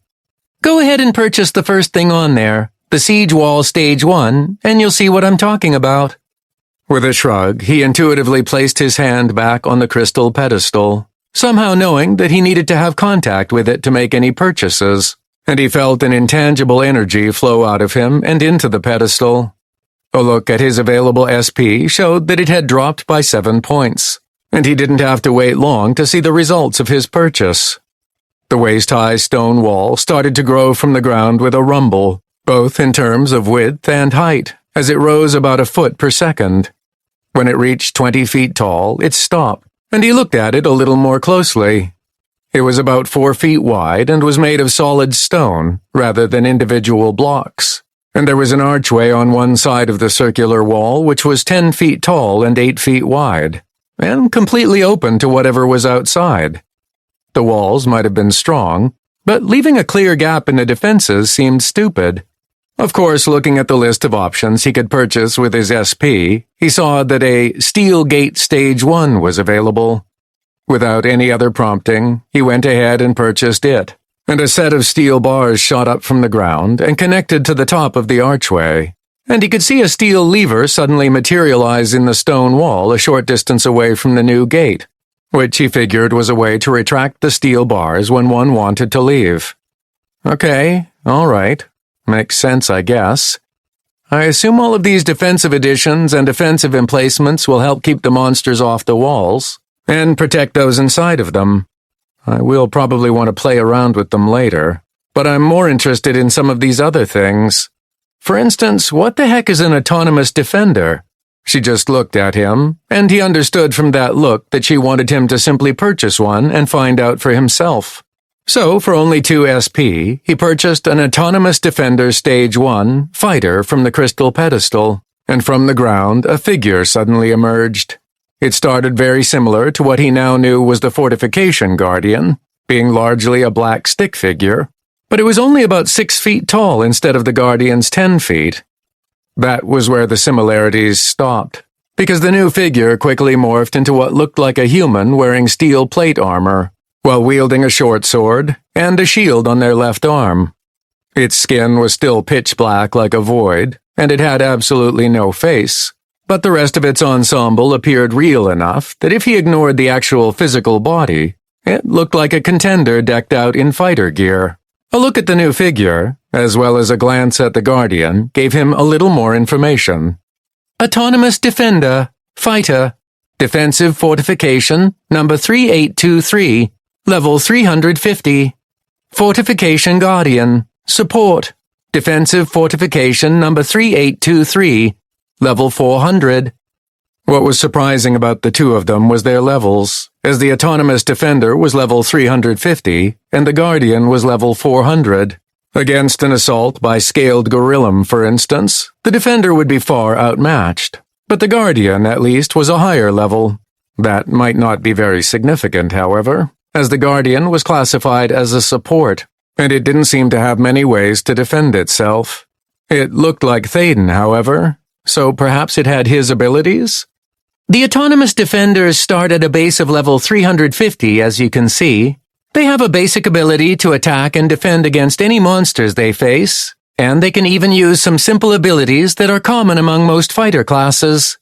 Go ahead and purchase the first thing on there, the Siege Wall Stage 1, and you'll see what I'm talking about. With a shrug, he intuitively placed his hand back on the crystal pedestal, somehow knowing that he needed to have contact with it to make any purchases, and he felt an intangible energy flow out of him and into the pedestal. A look at his available SP showed that it had dropped by 7 points, and he didn't have to wait long to see the results of his purchase. The waist-high stone wall started to grow from the ground with a rumble, both in terms of width and height, as it rose about a foot per second. When it reached 20 feet tall, it stopped, and he looked at it a little more closely. It was about 4 feet wide and was made of solid stone, rather than individual blocks, and there was an archway on one side of the circular wall which was 10 feet tall and 8 feet wide, and completely open to whatever was outside. The walls might have been strong, but leaving a clear gap in the defenses seemed stupid. Of course, looking at the list of options he could purchase with his SP, he saw that a Steel Gate Stage 1 was available. Without any other prompting, he went ahead and purchased it, and a set of steel bars shot up from the ground and connected to the top of the archway. and he could see a steel lever suddenly materialize in the stone wall a short distance away from the new gate, which he figured was a way to retract the steel bars when one wanted to leave. Okay, all right. Makes sense, I guess. I assume all of these defensive additions and defensive emplacements will help keep the monsters off the walls, and protect those inside of them. I will probably want to play around with them later, but I'm more interested in some of these other things. For instance, what the heck is an autonomous defender? She just looked at him, and he understood from that look that she wanted him to simply purchase one and find out for himself. So, for only 2 SP, he purchased an Autonomous Defender Stage 1 fighter from the crystal pedestal, and from the ground a figure suddenly emerged. It started very similar to what he now knew was the Fortification Guardian, being largely a black stick figure, but it was only about 6 feet tall instead of the Guardian's 10 feet. That was where the similarities stopped, because the new figure quickly morphed into what looked like a human wearing steel plate armor, while wielding a short sword and a shield on their left arm. Its skin was still pitch black like a void, and it had absolutely no face, but the rest of its ensemble appeared real enough that if he ignored the actual physical body, it looked like a contender decked out in fighter gear. A look at the new figure, as well as a glance at the Guardian, gave him a little more information. Autonomous Defender, Fighter, Defensive Fortification, number 3823, Level 350. Fortification Guardian, Support, Defensive Fortification number 3823, Level 400. What was surprising about the two of them was their levels, as the Autonomous Defender was level 350 and the Guardian was level 400. Against an assault by Scaled Gorillum, for instance, the Defender would be far outmatched, but the Guardian, at least, was a higher level. That might not be very significant, however, as the Guardian was classified as a support, and it didn't seem to have many ways to defend itself. It looked like Thaden, however, so perhaps it had his abilities? The Autonomous Defenders start at a base of level 350, as you can see. They have a basic ability to attack and defend against any monsters they face, and they can even use some simple abilities that are common among most fighter classes.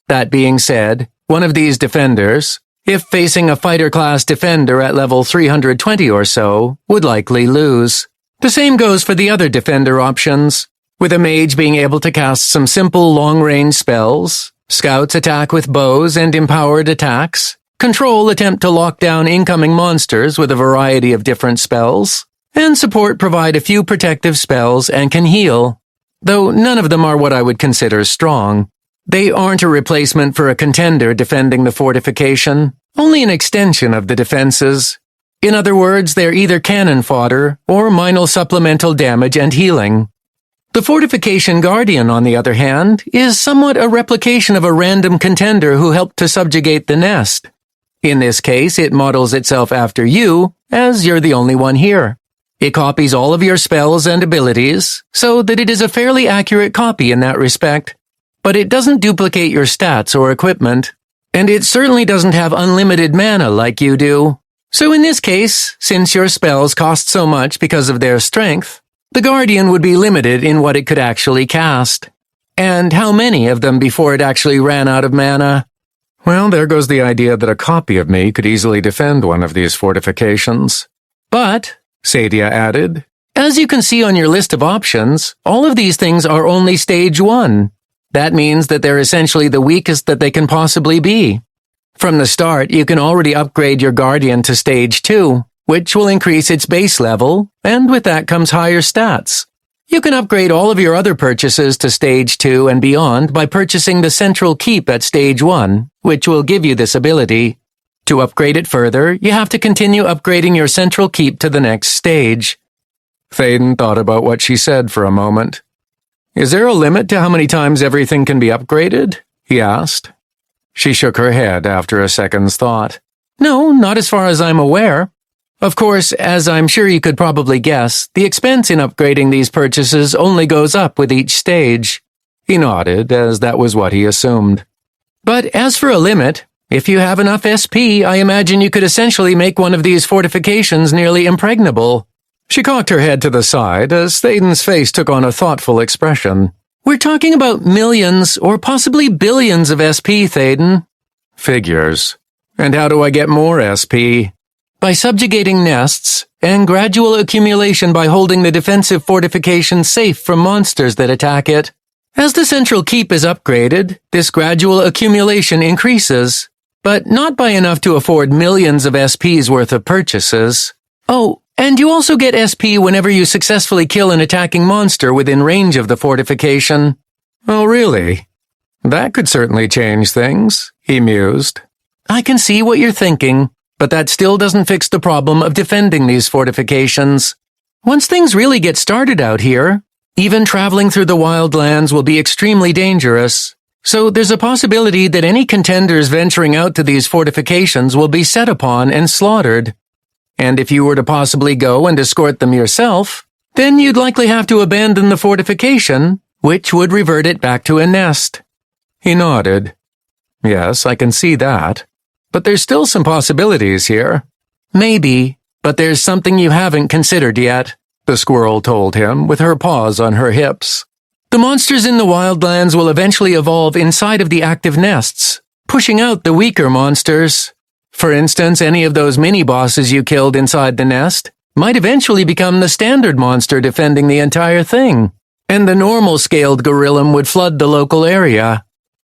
That being said, one of these defenders, if facing a fighter class defender at level 320 or so, would likely lose. The same goes for the other defender options, with a mage being able to cast some simple long-range spells, scouts attack with bows and empowered attacks, control attempt to lock down incoming monsters with a variety of different spells, and support provide a few protective spells and can heal, though none of them are what I would consider strong. They aren't a replacement for a contender defending the fortification, only an extension of the defenses. In other words, they're either cannon fodder or minor supplemental damage and healing. The Fortification Guardian, on the other hand, is somewhat a replication of a random contender who helped to subjugate the nest. In this case, it models itself after you, as you're the only one here. It copies all of your spells and abilities, so that it is a fairly accurate copy in that respect. But it doesn't duplicate your stats or equipment, and it certainly doesn't have unlimited mana like you do. So in this case, since your spells cost so much because of their strength, the Guardian would be limited in what it could actually cast. And how many of them before it actually ran out of mana? Well, there goes the idea that a copy of me could easily defend one of these fortifications. But, Sadia added, as you can see on your list of options, all of these things are only stage 1. That means that they're essentially the weakest that they can possibly be. From the start, you can already upgrade your Guardian to stage 2, which will increase its base level, and with that comes higher stats. You can upgrade all of your other purchases to stage 2 and beyond by purchasing the Central Keep at stage 1, which will give you this ability. To upgrade it further, you have to continue upgrading your Central Keep to the next stage. Thaden thought about what she said for a moment. Is there a limit to how many times everything can be upgraded? He asked. She shook her head after a second's thought. No, not as far as I'm aware. Of course, as I'm sure you could probably guess, the expense in upgrading these purchases only goes up with each stage. He nodded, as that was what he assumed. But as for a limit, if you have enough SP, I imagine you could essentially make one of these fortifications nearly impregnable. She cocked her head to the side as Thaden's face took on a thoughtful expression. We're talking about millions or possibly billions of SP, Thaden. Figures. And how do I get more SP? By subjugating nests, and gradual accumulation by holding the defensive fortification safe from monsters that attack it. As the central keep is upgraded, this gradual accumulation increases, but not by enough to afford millions of SP's worth of purchases. Oh, and you also get SP whenever you successfully kill an attacking monster within range of the fortification. Oh, really? That could certainly change things, he mused. I can see what you're thinking, but that still doesn't fix the problem of defending these fortifications. Once things really get started out here, even traveling through the Wildlands will be extremely dangerous. So there's a possibility that any contenders venturing out to these fortifications will be set upon and slaughtered. And if you were to possibly go and escort them yourself, then you'd likely have to abandon the fortification, which would revert it back to a nest. He nodded. Yes, I can see that. But there's still some possibilities here. Maybe, but there's something you haven't considered yet, the squirrel told him with her paws on her hips. The monsters in the Wildlands will eventually evolve inside of the active nests, pushing out the weaker monsters. For instance, any of those mini-bosses you killed inside the nest might eventually become the standard monster defending the entire thing, and the normal scaled gorillum would flood the local area.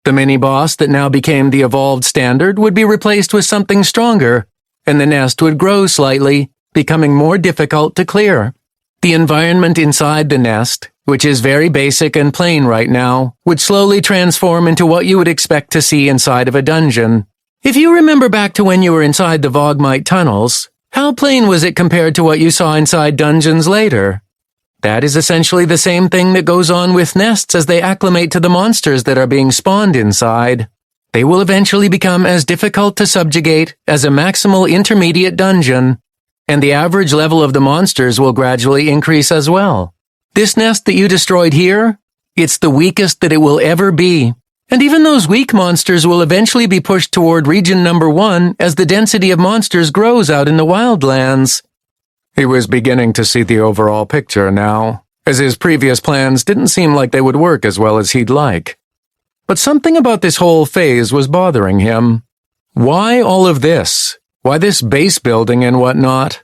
The mini-boss that now became the evolved standard would be replaced with something stronger, and the nest would grow slightly, becoming more difficult to clear. The environment inside the nest, which is very basic and plain right now, would slowly transform into what you would expect to see inside of a dungeon. If you remember back to when you were inside the Vogmite tunnels, how plain was it compared to what you saw inside dungeons later? That is essentially the same thing that goes on with nests as they acclimate to the monsters that are being spawned inside. They will eventually become as difficult to subjugate as a maximal intermediate dungeon, and the average level of the monsters will gradually increase as well. This nest that you destroyed here, it's the weakest that it will ever be. And even those weak monsters will eventually be pushed toward region number 1 as the density of monsters grows out in the Wildlands. He was beginning to see the overall picture now, as his previous plans didn't seem like they would work as well as he'd like. But something about this whole phase was bothering him. Why all of this? Why this base building and whatnot?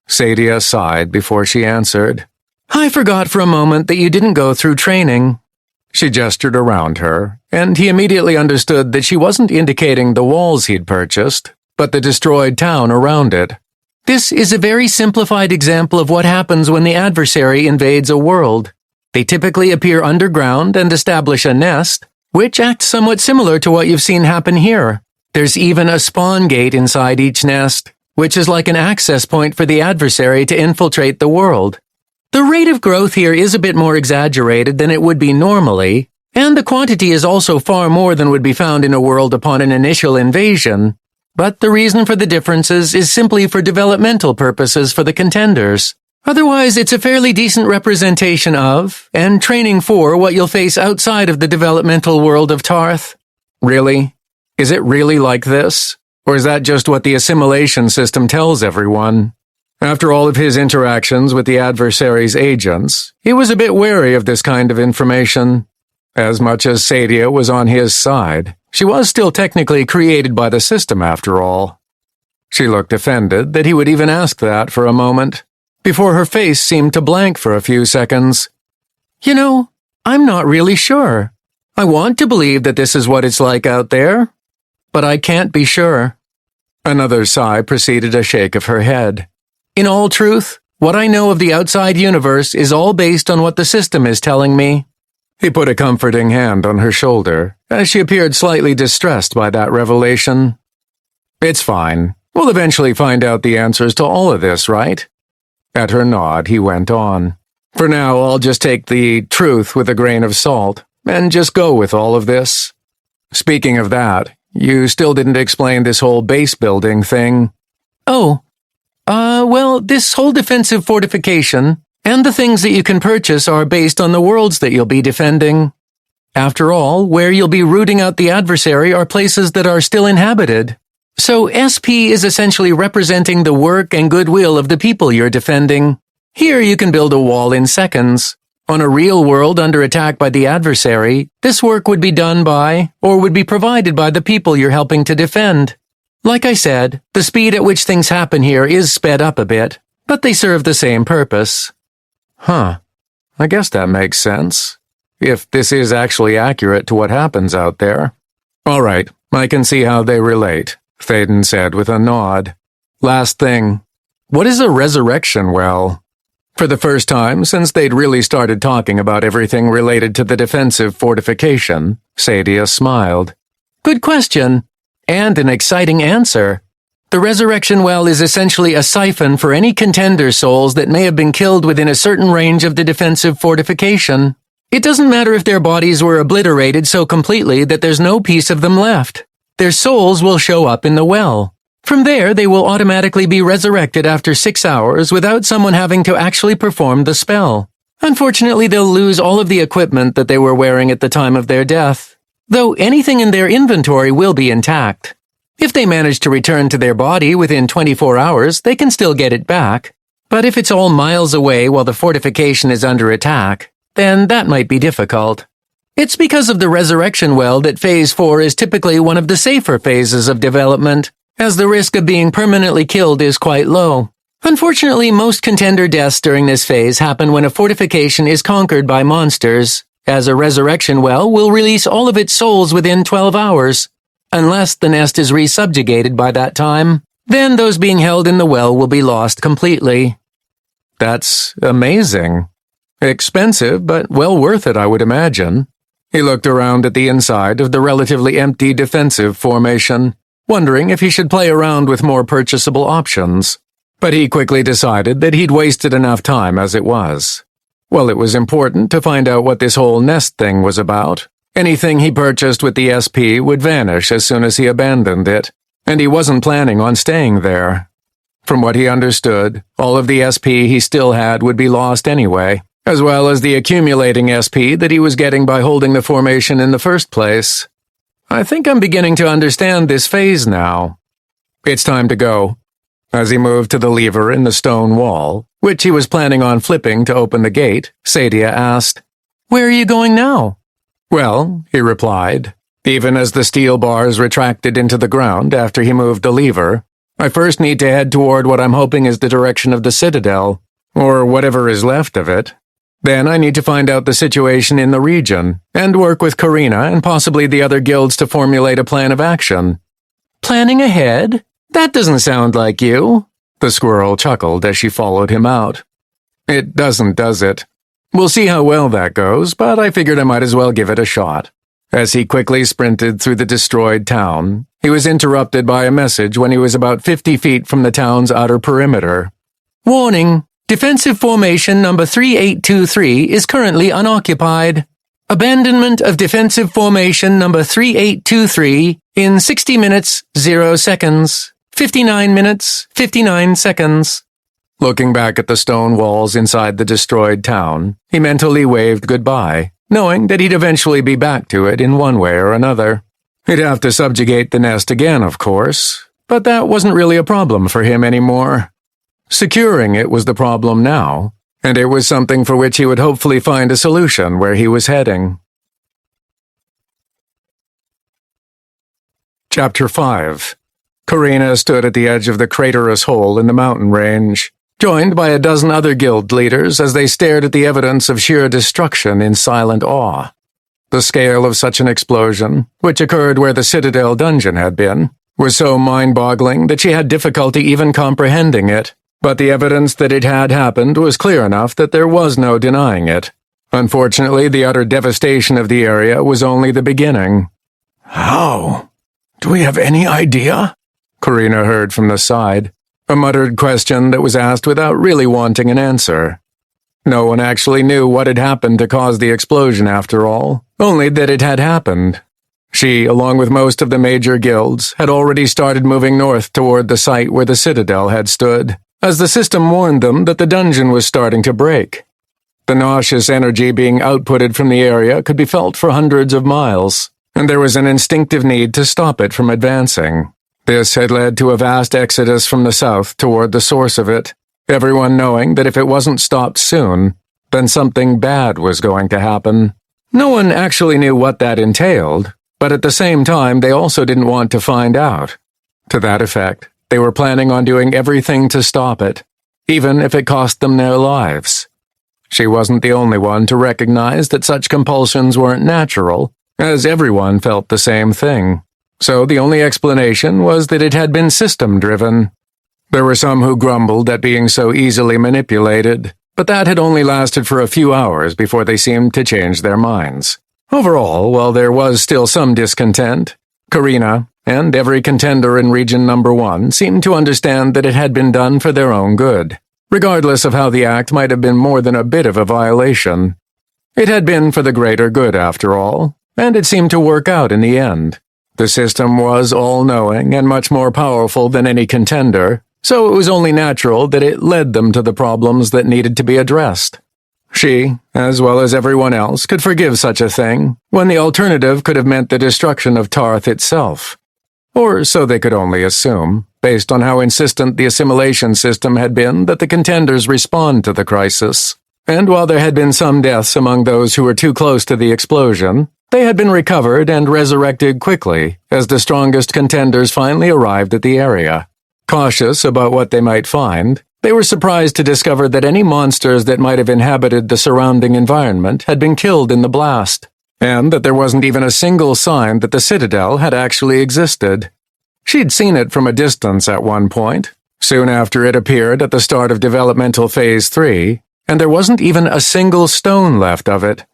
Sadia sighed before she answered. I forgot for a moment that you didn't go through training. She gestured around her, and he immediately understood that she wasn't indicating the walls he'd purchased, but the destroyed town around it. This is a very simplified example of what happens when the adversary invades a world. They typically appear underground and establish a nest, which acts somewhat similar to what you've seen happen here. There's even a spawn gate inside each nest, which is like an access point for the adversary to infiltrate the world. The rate of growth here is a bit more exaggerated than it would be normally, and the quantity is also far more than would be found in a world upon an initial invasion. But the reason for the differences is simply for developmental purposes for the contenders. Otherwise, it's a fairly decent representation of, and training for, what you'll face outside of the developmental world of Tarth. Really? Is it really like this? Or is that just what the assimilation system tells everyone? After all of his interactions with the adversary's agents, he was a bit wary of this kind of information. As much as Sadia was on his side, she was still technically created by the system after all. She looked offended that he would even ask that for a moment, before her face seemed to blank for a few seconds. You know, I'm not really sure. I want to believe that this is what it's like out there, but I can't be sure. Another sigh preceded a shake of her head. In all truth, what I know of the outside universe is all based on what the system is telling me. He put a comforting hand on her shoulder, as she appeared slightly distressed by that revelation. It's fine. We'll eventually find out the answers to all of this, right? At her nod, he went on. For now, I'll just take the truth with a grain of salt, and just go with all of this. Speaking of that, you still didn't explain this whole base building thing. Oh, well, this whole defensive fortification and the things that you can purchase are based on the worlds that you'll be defending. After all, where you'll be rooting out the adversary are places that are still inhabited. So SP is essentially representing the work and goodwill of the people you're defending. Here you can build a wall in seconds, On a real world under attack by the adversary, this work would be done by, or would be provided by the people you're helping to defend. Like I said, the speed at which things happen here is sped up a bit, but they serve the same purpose. Huh. I guess that makes sense. If this is actually accurate to what happens out there. All right, I can see how they relate, Thaden said with a nod. Last thing, what is a resurrection well? For the first time since they'd really started talking about everything related to the defensive fortification, Sadia smiled. Good question, and an exciting answer. The resurrection well is essentially a siphon for any contender souls that may have been killed within a certain range of the defensive fortification. It doesn't matter if their bodies were obliterated so completely that there's no piece of them left. Their souls will show up in the well. From there, they will automatically be resurrected after 6 hours without someone having to actually perform the spell. Unfortunately, they'll lose all of the equipment that they were wearing at the time of their death, though anything in their inventory will be intact. If they manage to return to their body within 24 hours, they can still get it back. But if it's all miles away while the fortification is under attack, then that might be difficult. It's because of the resurrection well that Phase 4 is typically one of the safer phases of development, as the risk of being permanently killed is quite low. Unfortunately, most contender deaths during this phase happen when a fortification is conquered by monsters, as a resurrection well will release all of its souls within 12 hours. Unless the nest is resubjugated by that time, then those being held in the well will be lost completely. That's amazing. Expensive, but well worth it, I would imagine. He looked around at the inside of the relatively empty defensive formation, wondering if he should play around with more purchasable options. But he quickly decided that he'd wasted enough time as it was. Well, it was important to find out what this whole nest thing was about. Anything he purchased with the SP would vanish as soon as he abandoned it, and he wasn't planning on staying there. From what he understood, all of the SP he still had would be lost anyway, as well as the accumulating SP that he was getting by holding the formation in the first place. I think I'm beginning to understand this phase now. It's time to go. As he moved to the lever in the stone wall, which he was planning on flipping to open the gate, Sadia asked, "Where are you going now?" "Well," he replied, even as the steel bars retracted into the ground after he moved the lever, "I first need to head toward what I'm hoping is the direction of the Citadel, or whatever is left of it. Then I need to find out the situation in the region, and work with Karina and possibly the other guilds to formulate a plan of action." "Planning ahead? That doesn't sound like you." The squirrel chuckled as she followed him out. "It doesn't, does it? We'll see how well that goes, but I figured I might as well give it a shot." As he quickly sprinted through the destroyed town, he was interrupted by a message when he was about 50 feet from the town's outer perimeter. "Warning. Defensive formation number 3823 is currently unoccupied. Abandonment of defensive formation number 3823 in 60 minutes, 0 seconds. 59 minutes, 59 seconds. Looking back at the stone walls inside the destroyed town, he mentally waved goodbye, knowing that he'd eventually be back to it in one way or another. He'd have to subjugate the nest again, of course, but that wasn't really a problem for him anymore. Securing it was the problem now, and it was something for which he would hopefully find a solution where he was heading. Chapter 5. Karina stood at the edge of the craterous hole in the mountain range, joined by a dozen other guild leaders as they stared at the evidence of sheer destruction in silent awe. The scale of such an explosion, which occurred where the Citadel dungeon had been, was so mind-boggling that she had difficulty even comprehending it. But the evidence that it had happened was clear enough that there was no denying it. Unfortunately, the utter devastation of the area was only the beginning. "How? Do we have any idea?" Karina heard from the side, a muttered question that was asked without really wanting an answer. No one actually knew what had happened to cause the explosion after all, only that it had happened. She, along with most of the major guilds, had already started moving north toward the site where the Citadel had stood, as the system warned them that the dungeon was starting to break. The nauseous energy being outputted from the area could be felt for hundreds of miles, and there was an instinctive need to stop it from advancing. This had led to a vast exodus from the south toward the source of it, everyone knowing that if it wasn't stopped soon, then something bad was going to happen. No one actually knew what that entailed, but at the same time they also didn't want to find out. To that effect, they were planning on doing everything to stop it, even if it cost them their lives. She wasn't the only one to recognize that such compulsions weren't natural, as everyone felt the same thing. So the only explanation was that it had been system-driven. There were some who grumbled at being so easily manipulated, but that had only lasted for a few hours before they seemed to change their minds. Overall, while there was still some discontent, Karina and every contender in Region Number 1 seemed to understand that it had been done for their own good, regardless of how the act might have been more than a bit of a violation. It had been for the greater good, after all, and it seemed to work out in the end. The system was all-knowing and much more powerful than any contender, so it was only natural that it led them to the problems that needed to be addressed. She, as well as everyone else, could forgive such a thing, when the alternative could have meant the destruction of Tarth itself. Or so they could only assume, based on how insistent the assimilation system had been that the contenders respond to the crisis. And while there had been some deaths among those who were too close to the explosion, they had been recovered and resurrected quickly as the strongest contenders finally arrived at the area. Cautious about what they might find, they were surprised to discover that any monsters that might have inhabited the surrounding environment had been killed in the blast, and that there wasn't even a single sign that the Citadel had actually existed. She'd seen it from a distance at one point, soon after it appeared at the start of Developmental Phase 3, and there wasn't even a single stone left of it.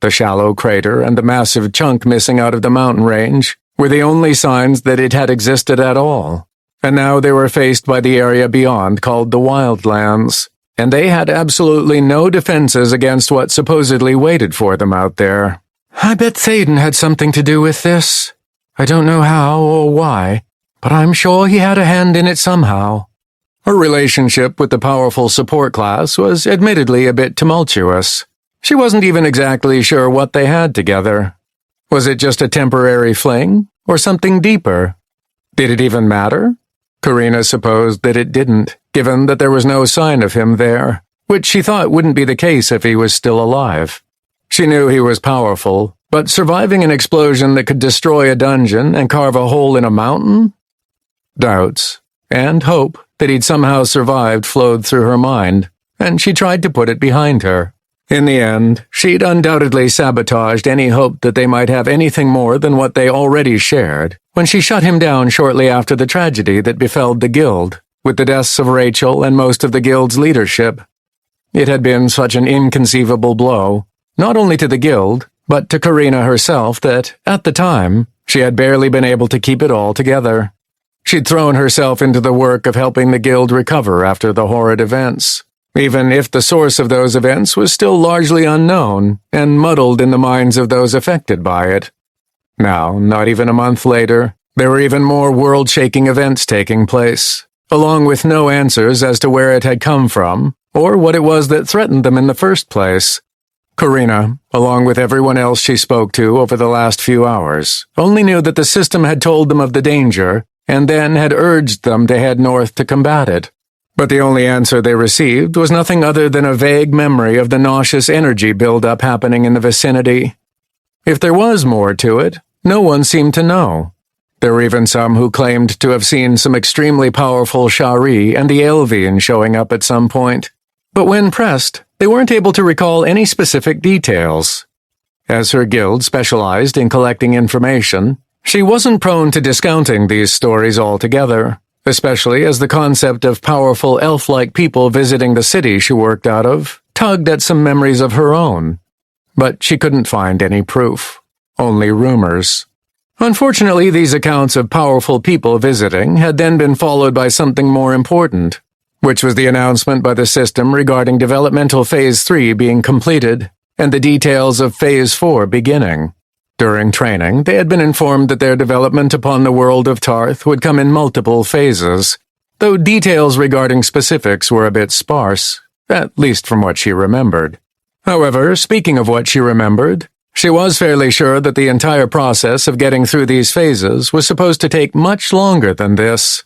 The shallow crater and the massive chunk missing out of the mountain range were the only signs that it had existed at all. And now they were faced by the area beyond called the Wildlands, and they had absolutely no defenses against what supposedly waited for them out there. I bet Thaden had something to do with this. I don't know how or why, but I'm sure he had a hand in it somehow. Her relationship with the powerful support class was admittedly a bit tumultuous. She wasn't even exactly sure what they had together. Was it just a temporary fling, or something deeper? Did it even matter? Karina supposed that it didn't, given that there was no sign of him there, which she thought wouldn't be the case if he was still alive. She knew he was powerful, but surviving an explosion that could destroy a dungeon and carve a hole in a mountain? Doubts, and hope that he'd somehow survived flowed through her mind, and she tried to put it behind her. In the end, she'd undoubtedly sabotaged any hope that they might have anything more than what they already shared, when she shut him down shortly after the tragedy that befell the guild, with the deaths of Rachel and most of the guild's leadership. It had been such an inconceivable blow, not only to the guild, but to Karina herself that, at the time, she had barely been able to keep it all together. She'd thrown herself into the work of helping the guild recover after the horrid events, even if the source of those events was still largely unknown and muddled in the minds of those affected by it. Now, not even a month later, there were even more world-shaking events taking place, along with no answers as to where it had come from, or what it was that threatened them in the first place. Karina, along with everyone else she spoke to over the last few hours, only knew that the system had told them of the danger, and then had urged them to head north to combat it. But the only answer they received was nothing other than a vague memory of the nauseous energy buildup happening in the vicinity. If there was more to it, no one seemed to know. There were even some who claimed to have seen some extremely powerful Shari and the Elvian showing up at some point. But when pressed, they weren't able to recall any specific details. As her guild specialized in collecting information, she wasn't prone to discounting these stories altogether, especially as the concept of powerful elf-like people visiting the city she worked out of tugged at some memories of her own. But she couldn't find any proof, only rumors. Unfortunately, these accounts of powerful people visiting had then been followed by something more important, which was the announcement by the system regarding Developmental Phase 3 being completed and the details of Phase 4 beginning. During training, they had been informed that their development upon the world of Tarth would come in multiple phases, though details regarding specifics were a bit sparse, at least from what she remembered. However, speaking of what she remembered, she was fairly sure that the entire process of getting through these phases was supposed to take much longer than this.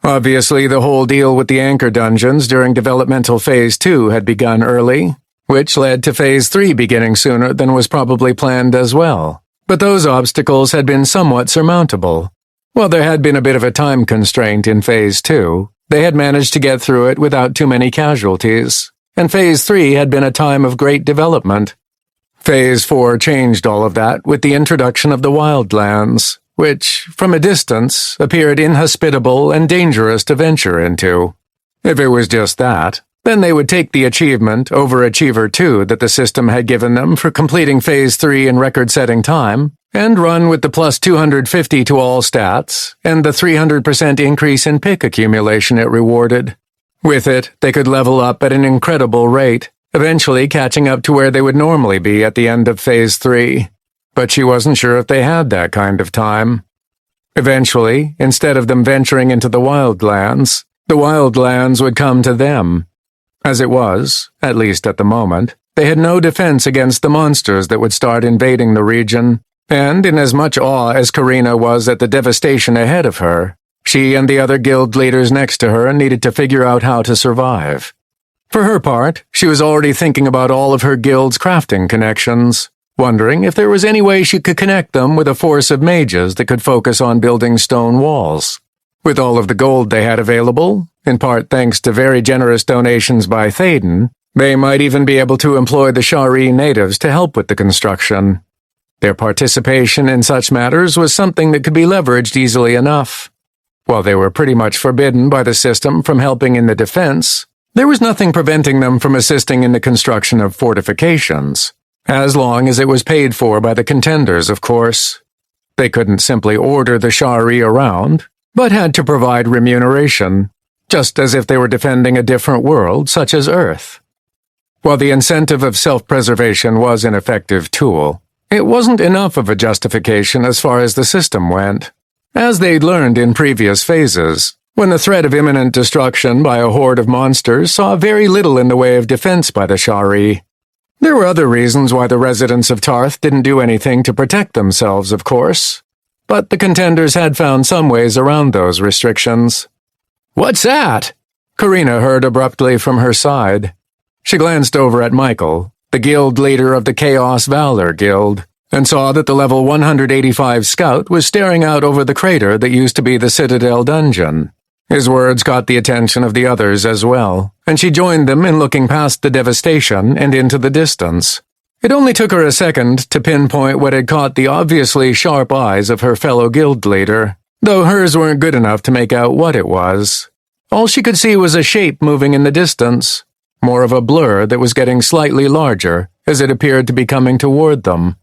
Obviously, the whole deal with the anchor dungeons during Developmental Phase 2 had begun early, which led to Phase 3 beginning sooner than was probably planned as well. But those obstacles had been somewhat surmountable. While there had been a bit of a time constraint in Phase 2, they had managed to get through it without too many casualties, and Phase 3 had been a time of great development. Phase 4 changed all of that with the introduction of the Wildlands, which, from a distance, appeared inhospitable and dangerous to venture into. If it was just that, then they would take the achievement, Overachiever 2, that the system had given them for completing Phase 3 in record-setting time, and run with the plus 250 to all stats, and the 300% increase in pick accumulation it rewarded. With it, they could level up at an incredible rate, eventually catching up to where they would normally be at the end of Phase 3. But she wasn't sure if they had that kind of time. Eventually, instead of them venturing into the Wildlands would come to them. As it was, at least at the moment, they had no defense against the monsters that would start invading the region, and in as much awe as Karina was at the devastation ahead of her, she and the other guild leaders next to her needed to figure out how to survive. For her part, she was already thinking about all of her guild's crafting connections, wondering if there was any way she could connect them with a force of mages that could focus on building stone walls. With all of the gold they had available, in part thanks to very generous donations by Thaden, they might even be able to employ the Shari natives to help with the construction. Their participation in such matters was something that could be leveraged easily enough. While they were pretty much forbidden by the system from helping in the defense, there was nothing preventing them from assisting in the construction of fortifications, as long as it was paid for by the Contenders, of course. They couldn't simply order the Shari around, but had to provide remuneration, just as if they were defending a different world such as Earth. While the incentive of self-preservation was an effective tool, it wasn't enough of a justification as far as the system went. As they'd learned in previous phases, when the threat of imminent destruction by a horde of monsters saw very little in the way of defense by the Shari. There were other reasons why the residents of Tarth didn't do anything to protect themselves, of course, but the Contenders had found some ways around those restrictions. "What's that?" Karina heard abruptly from her side. She glanced over at Michael, the guild leader of the Chaos Valor Guild, and saw that the level 185 scout was staring out over the crater that used to be the Citadel dungeon. His words caught the attention of the others as well, and she joined them in looking past the devastation and into the distance. It only took her a second to pinpoint what had caught the obviously sharp eyes of her fellow guild leader, though hers weren't good enough to make out what it was. All she could see was a shape moving in the distance, more of a blur that was getting slightly larger as it appeared to be coming toward them.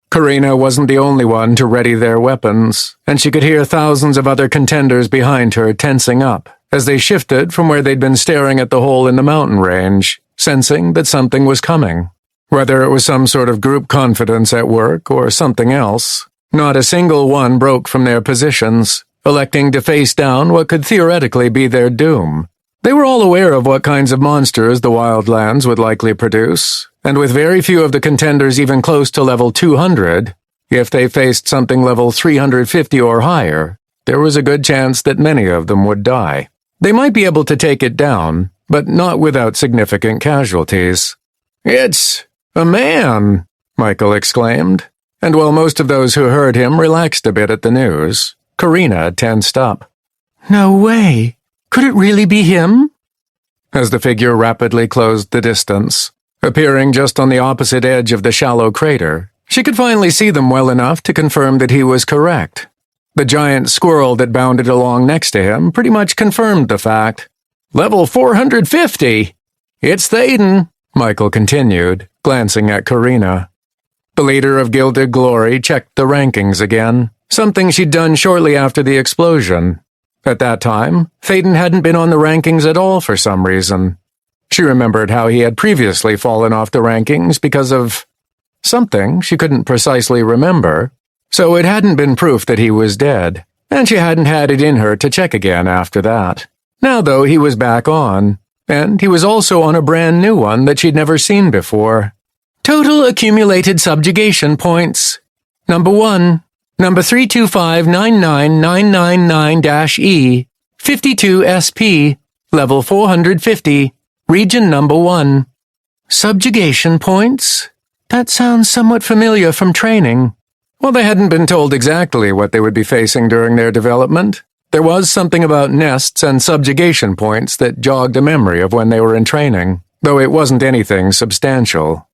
Karina wasn't the only one to ready their weapons, and she could hear thousands of other Contenders behind her tensing up as they shifted from where they'd been staring at the hole in the mountain range, sensing that something was coming. Whether it was some sort of group confidence at work or something else, not a single one broke from their positions, electing to face down what could theoretically be their doom. They were all aware of what kinds of monsters the Wildlands would likely produce, and with very few of the Contenders even close to level 200, if they faced something level 350 or higher, there was a good chance that many of them would die. They might be able to take it down, but not without significant casualties. "It's a man!" Michael exclaimed, and while most of those who heard him relaxed a bit at the news, Karina tensed up. "No way! Could it really be him?" As the figure rapidly closed the distance, appearing just on the opposite edge of the shallow crater, she could finally see them well enough to confirm that he was correct. The giant squirrel that bounded along next to him pretty much confirmed the fact. "Level 450! It's Thaden," Michael continued, glancing at Karina. The leader of Gilded Glory checked the rankings again, something she'd done shortly after the explosion. At that time, Thaden hadn't been on the rankings at all for some reason. She remembered how he had previously fallen off the rankings because of something she couldn't precisely remember, so it hadn't been proof that he was dead, and she hadn't had it in her to check again after that. Now, though, he was back on, and he was also on a brand new one that she'd never seen before. Total accumulated subjugation points. Number 1. Number 3259999-E, 52 SP, level 450, region number 1. Subjugation points? That sounds somewhat familiar from training. Well, they hadn't been told exactly what they would be facing during their development. There was something about nests and subjugation points that jogged a memory of when they were in training, though it wasn't anything substantial.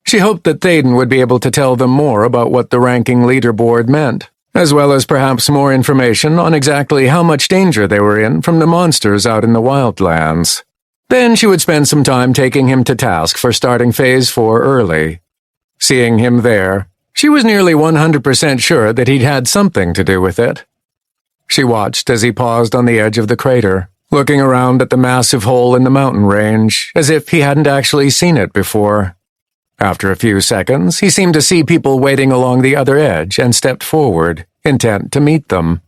She hoped that Thaden would be able to tell them more about what the ranking leaderboard meant, as well as perhaps more information on exactly how much danger they were in from the monsters out in the Wildlands. Then she would spend some time taking him to task for starting Phase 4 early. Seeing him there, she was nearly 100% sure that he'd had something to do with it. She watched as he paused on the edge of the crater, looking around at the massive hole in the mountain range, as if he hadn't actually seen it before. After a few seconds, he seemed to see people waiting along the other edge and stepped forward, intent to meet them.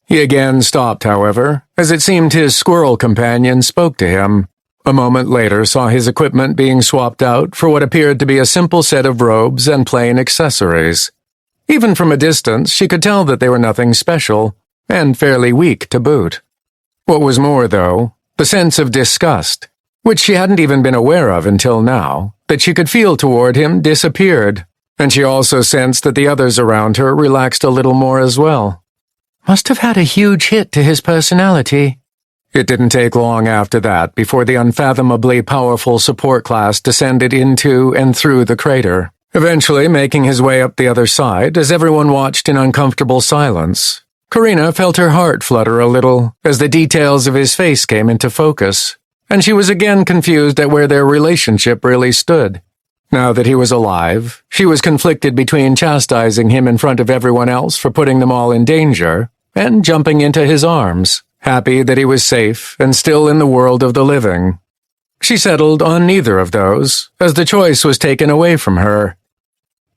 He again stopped, however, as it seemed his squirrel companion spoke to him. A moment later saw his equipment being swapped out for what appeared to be a simple set of robes and plain accessories. Even from a distance, she could tell that they were nothing special, and fairly weak to boot. What was more, though, the sense of disgust, which she hadn't even been aware of until now, that she could feel toward him disappeared, and she also sensed that the others around her relaxed a little more as well. Must have had a huge hit to his personality. It didn't take long after that before the unfathomably powerful support class descended into and through the crater, eventually making his way up the other side as everyone watched in uncomfortable silence. Karina felt her heart flutter a little as the details of his face came into focus, and she was again confused at where their relationship really stood. Now that he was alive, she was conflicted between chastising him in front of everyone else for putting them all in danger and jumping into his arms, happy that he was safe and still in the world of the living. She settled on neither of those, as the choice was taken away from her.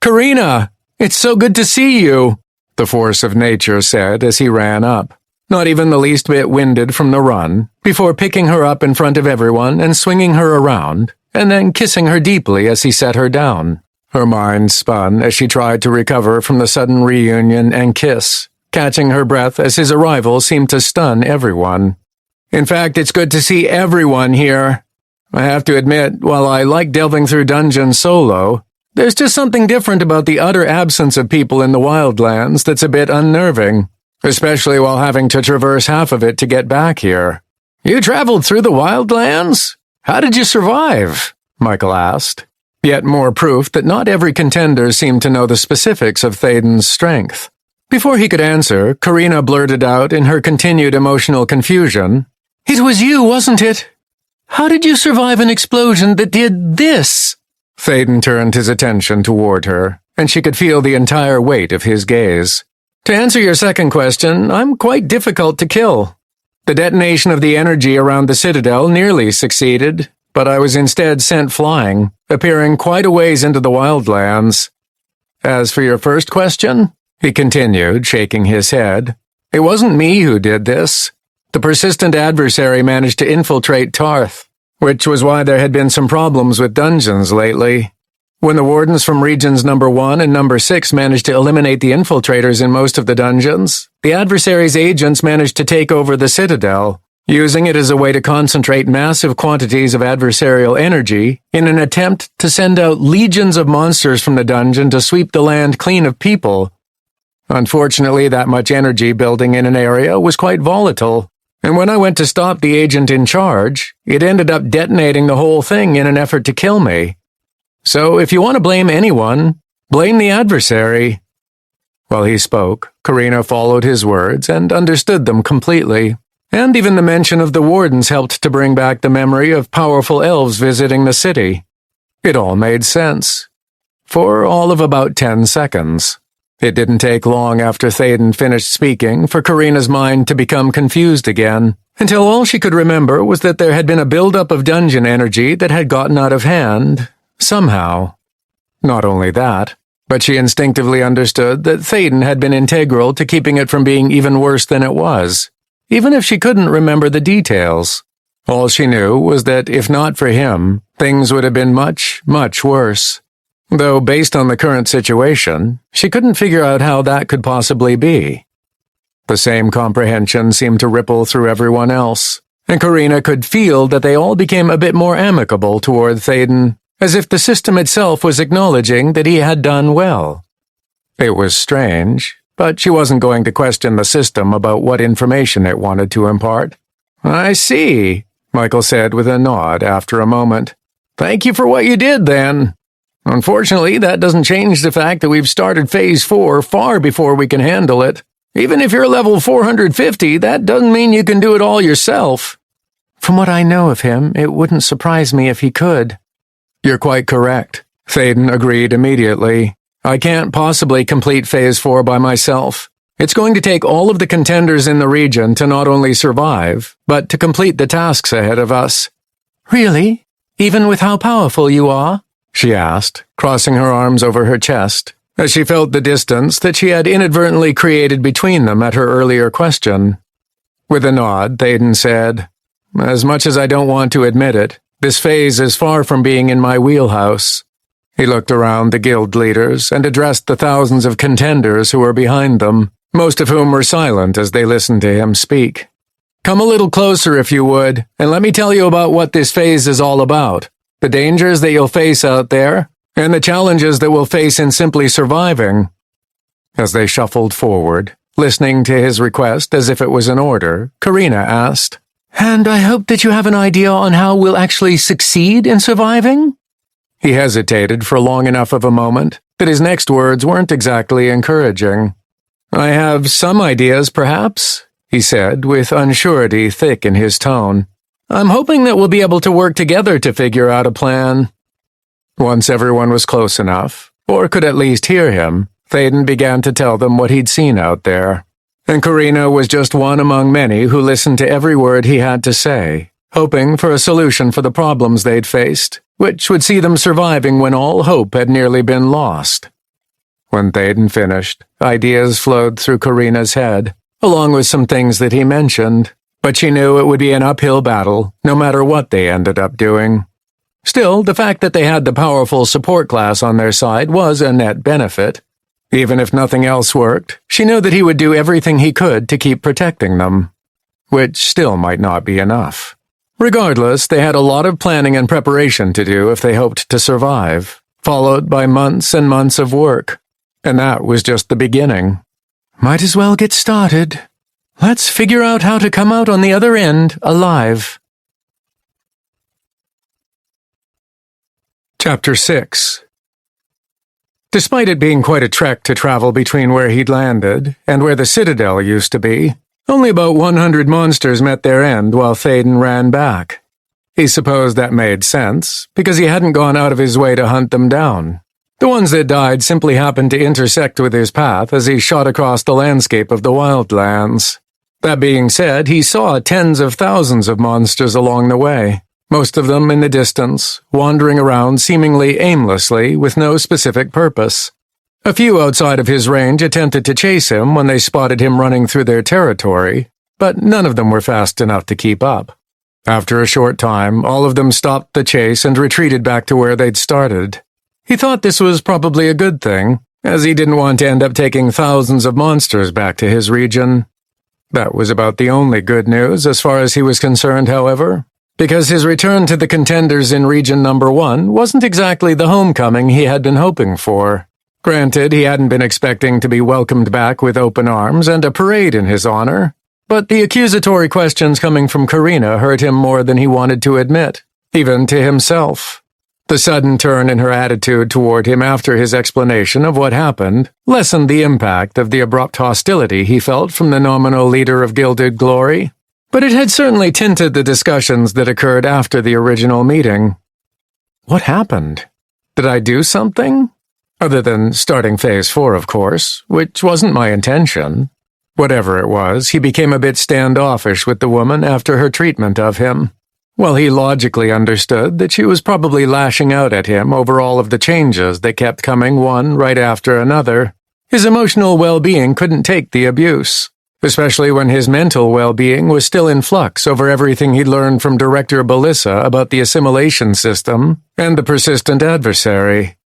"Karina, it's so good to see you," the force of nature said as he ran up, not even the least bit winded from the run, before picking her up in front of everyone and swinging her around, and then kissing her deeply as he set her down. Her mind spun as she tried to recover from the sudden reunion and kiss, catching her breath as his arrival seemed to stun everyone. "In fact, it's good to see everyone here. I have to admit, while I like delving through dungeons solo, there's just something different about the utter absence of people in the Wildlands that's a bit unnerving, especially while having to traverse half of it to get back here." "You traveled through the Wildlands? How did you survive?" Michael asked, yet more proof that not every contender seemed to know the specifics of Thaden's strength. Before he could answer, Karina blurted out in her continued emotional confusion, "It was you, wasn't it? How did you survive an explosion that did this?" Thaden turned his attention toward her, and she could feel the entire weight of his gaze. "To answer your second question, I'm quite difficult to kill. The detonation of the energy around the Citadel nearly succeeded, but I was instead sent flying, appearing quite a ways into the Wildlands. As for your first question," he continued, shaking his head, "it wasn't me who did this. The persistent adversary managed to infiltrate Tarth, which was why there had been some problems with dungeons lately. When the wardens from regions number 1 and number 6 managed to eliminate the infiltrators in most of the dungeons, the adversary's agents managed to take over the Citadel, using it as a way to concentrate massive quantities of adversarial energy in an attempt to send out legions of monsters from the dungeon to sweep the land clean of people. Unfortunately, that much energy building in an area was quite volatile, and when I went to stop the agent in charge, it ended up detonating the whole thing in an effort to kill me. So if you want to blame anyone, blame the adversary." While he spoke, Karina followed his words and understood them completely, and even the mention of the wardens helped to bring back the memory of powerful elves visiting the city. It all made sense. For all of about 10 seconds. It didn't take long after Thaden finished speaking for Karina's mind to become confused again, until all she could remember was that there had been a buildup of dungeon energy that had gotten out of hand, somehow. Not only that, but she instinctively understood that Thaden had been integral to keeping it from being even worse than it was, even if she couldn't remember the details. All she knew was that if not for him, things would have been much, much worse. Though based on the current situation, she couldn't figure out how that could possibly be. The same comprehension seemed to ripple through everyone else, and Karina could feel that they all became a bit more amicable toward Thaden, as if the system itself was acknowledging that he had done well. It was strange, but she wasn't going to question the system about what information it wanted to impart. "I see," Michael said with a nod after a moment. "Thank you for what you did, then. Unfortunately, that doesn't change the fact that we've started Phase 4 far before we can handle it. Even if you're level 450, that doesn't mean you can do it all yourself." "From what I know of him, it wouldn't surprise me if he could." "You're quite correct," Thaden agreed immediately. "I can't possibly complete Phase 4 by myself. It's going to take all of the contenders in the region to not only survive, but to complete the tasks ahead of us." "Really? Even with how powerful you are?" she asked, crossing her arms over her chest, as she felt the distance that she had inadvertently created between them at her earlier question. With a nod, Thaden said, "As much as I don't want to admit it, this phase is far from being in my wheelhouse." He looked around the guild leaders and addressed the thousands of contenders who were behind them, most of whom were silent as they listened to him speak. "Come a little closer, if you would, and let me tell you about what this phase is all about. The dangers that you'll face out there, and the challenges that we'll face in simply surviving." As they shuffled forward, listening to his request as if it was an order, Karina asked, "And I hope that you have an idea on how we'll actually succeed in surviving?" He hesitated for long enough of a moment that his next words weren't exactly encouraging. "I have some ideas, perhaps," he said, with unsurety thick in his tone. "I'm hoping that we'll be able to work together to figure out a plan." Once everyone was close enough, or could at least hear him, Thaden began to tell them what he'd seen out there. And Karina was just one among many who listened to every word he had to say, hoping for a solution for the problems they'd faced, which would see them surviving when all hope had nearly been lost. When Thaden finished, ideas flowed through Karina's head, along with some things that he mentioned, but she knew it would be an uphill battle, no matter what they ended up doing. Still, the fact that they had the powerful support class on their side was a net benefit. Even if nothing else worked, she knew that he would do everything he could to keep protecting them, which still might not be enough. Regardless, they had a lot of planning and preparation to do if they hoped to survive, followed by months and months of work. And that was just the beginning. Might as well get started. Let's figure out how to come out on the other end alive. Chapter 6. Despite it being quite a trek to travel between where he'd landed and where the Citadel used to be, only about 100 monsters met their end while Thaden ran back. He supposed that made sense, because he hadn't gone out of his way to hunt them down. The ones that died simply happened to intersect with his path as he shot across the landscape of the Wildlands. That being said, he saw tens of thousands of monsters along the way, most of them in the distance, wandering around seemingly aimlessly with no specific purpose. A few outside of his range attempted to chase him when they spotted him running through their territory, but none of them were fast enough to keep up. After a short time, all of them stopped the chase and retreated back to where they'd started. He thought this was probably a good thing, as he didn't want to end up taking thousands of monsters back to his region. That was about the only good news as far as he was concerned, however, because his return to the Contenders in Region Number 1 wasn't exactly the homecoming he had been hoping for. Granted, he hadn't been expecting to be welcomed back with open arms and a parade in his honor, but the accusatory questions coming from Karina hurt him more than he wanted to admit, even to himself. The sudden turn in her attitude toward him after his explanation of what happened lessened the impact of the abrupt hostility he felt from the nominal leader of Gilded Glory, but it had certainly tinted the discussions that occurred after the original meeting. What happened? Did I do something? Other than starting Phase 4, of course, which wasn't my intention. Whatever it was, he became a bit standoffish with the woman after her treatment of him. While he logically understood that she was probably lashing out at him over all of the changes that kept coming one right after another, his emotional well-being couldn't take the abuse, especially when his mental well-being was still in flux over everything he'd learned from Director Belissa about the assimilation system and the persistent adversary.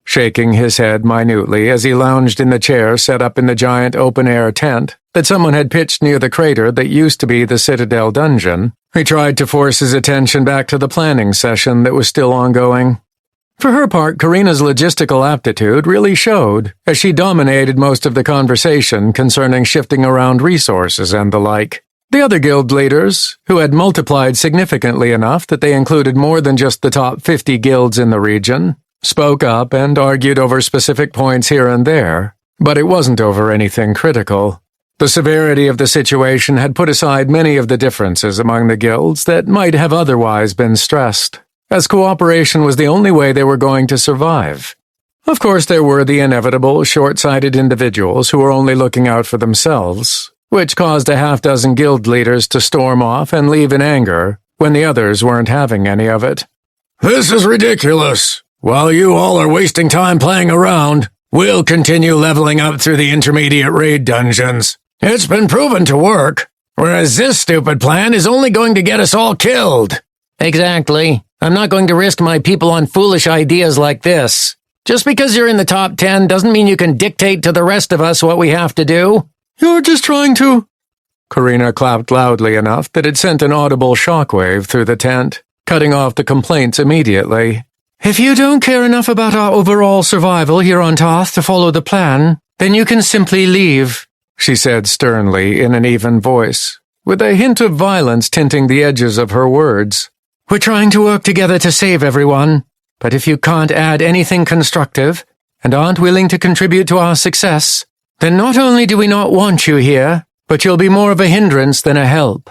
Shaking his head minutely as he lounged in the chair set up in the giant open-air tent that someone had pitched near the crater that used to be the Citadel dungeon, he tried to force his attention back to the planning session that was still ongoing. For her part, Karina's logistical aptitude really showed, as she dominated most of the conversation concerning shifting around resources and the like. The other guild leaders, who had multiplied significantly enough that they included more than just the top 50 guilds in the region, spoke up and argued over specific points here and there, but it wasn't over anything critical. The severity of the situation had put aside many of the differences among the guilds that might have otherwise been stressed, as cooperation was the only way they were going to survive. Of course, there were the inevitable, short-sighted individuals who were only looking out for themselves, which caused a half-dozen guild leaders to storm off and leave in anger when the others weren't having any of it. "This is ridiculous. While you all are wasting time playing around, we'll continue leveling up through the intermediate raid dungeons. It's been proven to work, whereas this stupid plan is only going to get us all killed." Exactly. I'm not going to risk my people on foolish ideas like this. Just because you're in the top 10 doesn't mean you can dictate to the rest of us what we have to do. You're just trying to... Karina clapped loudly enough that it sent an audible shockwave through the tent, cutting off the complaints immediately. If you don't care enough about our overall survival here on Tarth to follow the plan, then you can simply leave, she said sternly in an even voice, with a hint of violence tinting the edges of her words. We're trying to work together to save everyone, but if you can't add anything constructive and aren't willing to contribute to our success, then not only do we not want you here, but you'll be more of a hindrance than a help.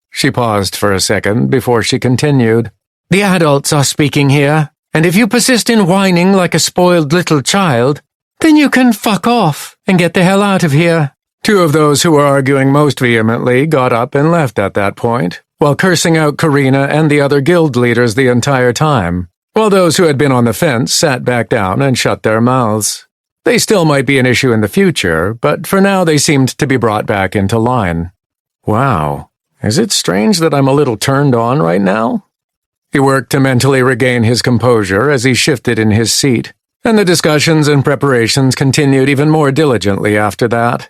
She paused for a second before she continued. The adults are speaking here, and if you persist in whining like a spoiled little child, then you can fuck off and get the hell out of here. Two of those who were arguing most vehemently got up and left at that point, while cursing out Karina and the other guild leaders the entire time, while those who had been on the fence sat back down and shut their mouths. They still might be an issue in the future, but for now they seemed to be brought back into line. Wow, is it strange that I'm a little turned on right now? He worked to mentally regain his composure as he shifted in his seat, and the discussions and preparations continued even more diligently after that.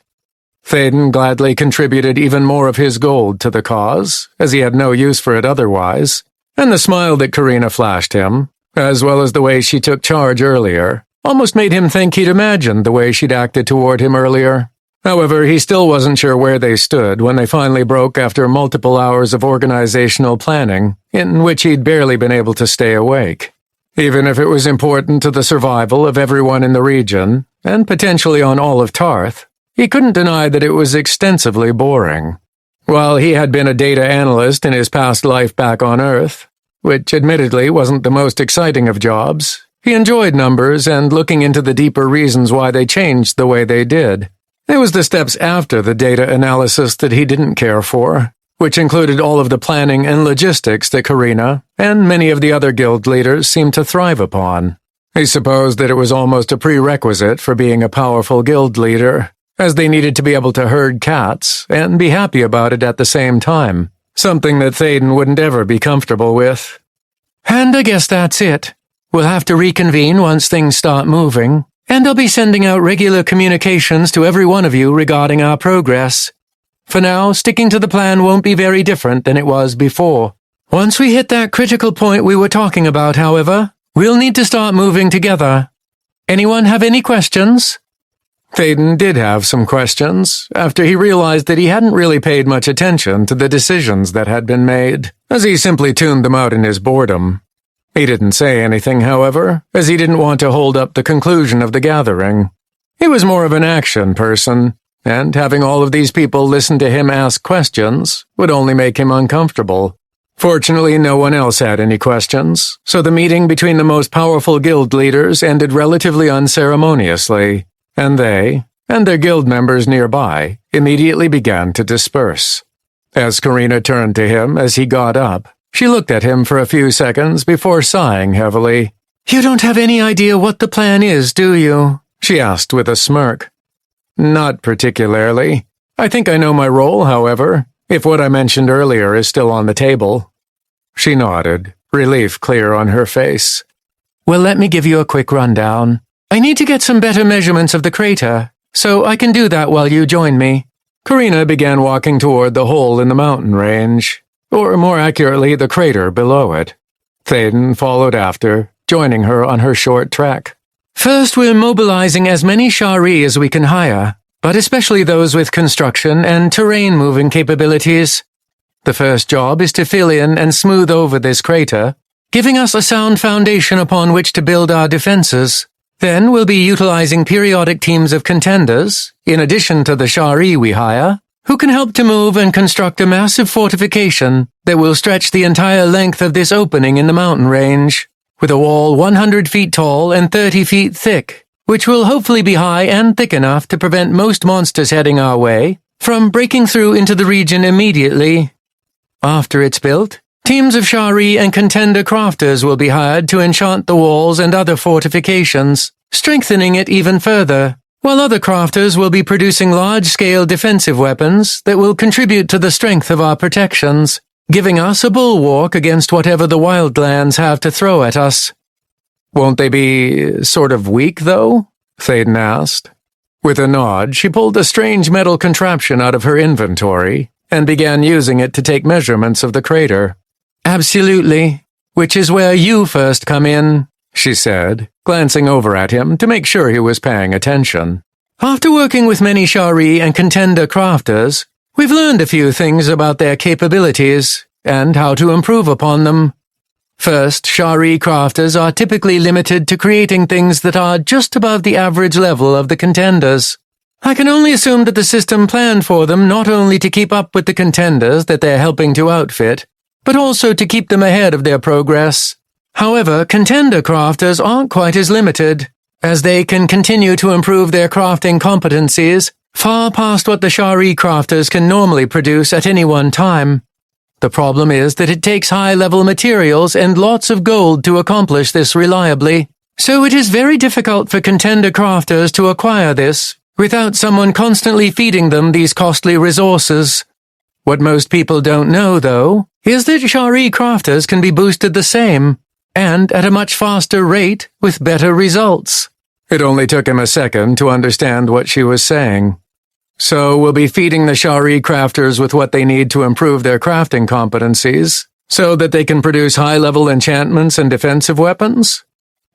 Thaden gladly contributed even more of his gold to the cause, as he had no use for it otherwise, and the smile that Karina flashed him, as well as the way she took charge earlier, almost made him think he'd imagined the way she'd acted toward him earlier. However, he still wasn't sure where they stood when they finally broke after multiple hours of organizational planning, in which he'd barely been able to stay awake. Even if it was important to the survival of everyone in the region, and potentially on all of Tarth, he couldn't deny that it was extensively boring. While he had been a data analyst in his past life back on Earth, which admittedly wasn't the most exciting of jobs, he enjoyed numbers and looking into the deeper reasons why they changed the way they did. It was the steps after the data analysis that he didn't care for, which included all of the planning and logistics that Karina and many of the other guild leaders seemed to thrive upon. He supposed that it was almost a prerequisite for being a powerful guild leader, as they needed to be able to herd cats and be happy about it at the same time, something that Thaden wouldn't ever be comfortable with. And I guess that's it. We'll have to reconvene once things start moving, and I'll be sending out regular communications to every one of you regarding our progress. For now, sticking to the plan won't be very different than it was before. Once we hit that critical point we were talking about, however, we'll need to start moving together. Anyone have any questions? Thaden did have some questions, after he realized that he hadn't really paid much attention to the decisions that had been made, as he simply tuned them out in his boredom. He didn't say anything, however, as he didn't want to hold up the conclusion of the gathering. He was more of an action person, and having all of these people listen to him ask questions would only make him uncomfortable. Fortunately, no one else had any questions, so the meeting between the most powerful guild leaders ended relatively unceremoniously, and they, and their guild members nearby, immediately began to disperse. As Karina turned to him as he got up, she looked at him for a few seconds before sighing heavily. You don't have any idea what the plan is, do you? She asked with a smirk. Not particularly. I think I know my role, however, if what I mentioned earlier is still on the table. She nodded, relief clear on her face. Well, let me give you a quick rundown. I need to get some better measurements of the crater, so I can do that while you join me. Karina began walking toward the hole in the mountain range, or more accurately, the crater below it. Thaden followed after, joining her on her short trek. First, we're mobilizing as many Shari as we can hire, but especially those with construction and terrain-moving capabilities. The first job is to fill in and smooth over this crater, giving us a sound foundation upon which to build our defenses. Then we'll be utilizing periodic teams of contenders, in addition to the Shari we hire, who can help to move and construct a massive fortification that will stretch the entire length of this opening in the mountain range, with a wall 100 feet tall and 30 feet thick, which will hopefully be high and thick enough to prevent most monsters heading our way from breaking through into the region immediately. After it's built, teams of Shari and contender crafters will be hired to enchant the walls and other fortifications, strengthening it even further, while other crafters will be producing large-scale defensive weapons that will contribute to the strength of our protections, giving us a bulwark against whatever the Wildlands have to throw at us. Won't they be sort of weak, though? Thaden asked. With a nod, she pulled a strange metal contraption out of her inventory and began using it to take measurements of the crater. Absolutely, which is where you first come in, she said, glancing over at him to make sure he was paying attention. After working with many Shari and contender crafters, we've learned a few things about their capabilities and how to improve upon them. First, Shari crafters are typically limited to creating things that are just above the average level of the contenders. I can only assume that the system planned for them not only to keep up with the contenders that they're helping to outfit, but also to keep them ahead of their progress. However, contender crafters aren't quite as limited, as they can continue to improve their crafting competencies far past what the Shari crafters can normally produce at any one time. The problem is that it takes high-level materials and lots of gold to accomplish this reliably, so it is very difficult for contender crafters to acquire this without someone constantly feeding them these costly resources. What most people don't know, though, is that Shari crafters can be boosted the same, and at a much faster rate with better results. It only took him a second to understand what she was saying. So we'll be feeding the Shari crafters with what they need to improve their crafting competencies, so that they can produce high-level enchantments and defensive weapons?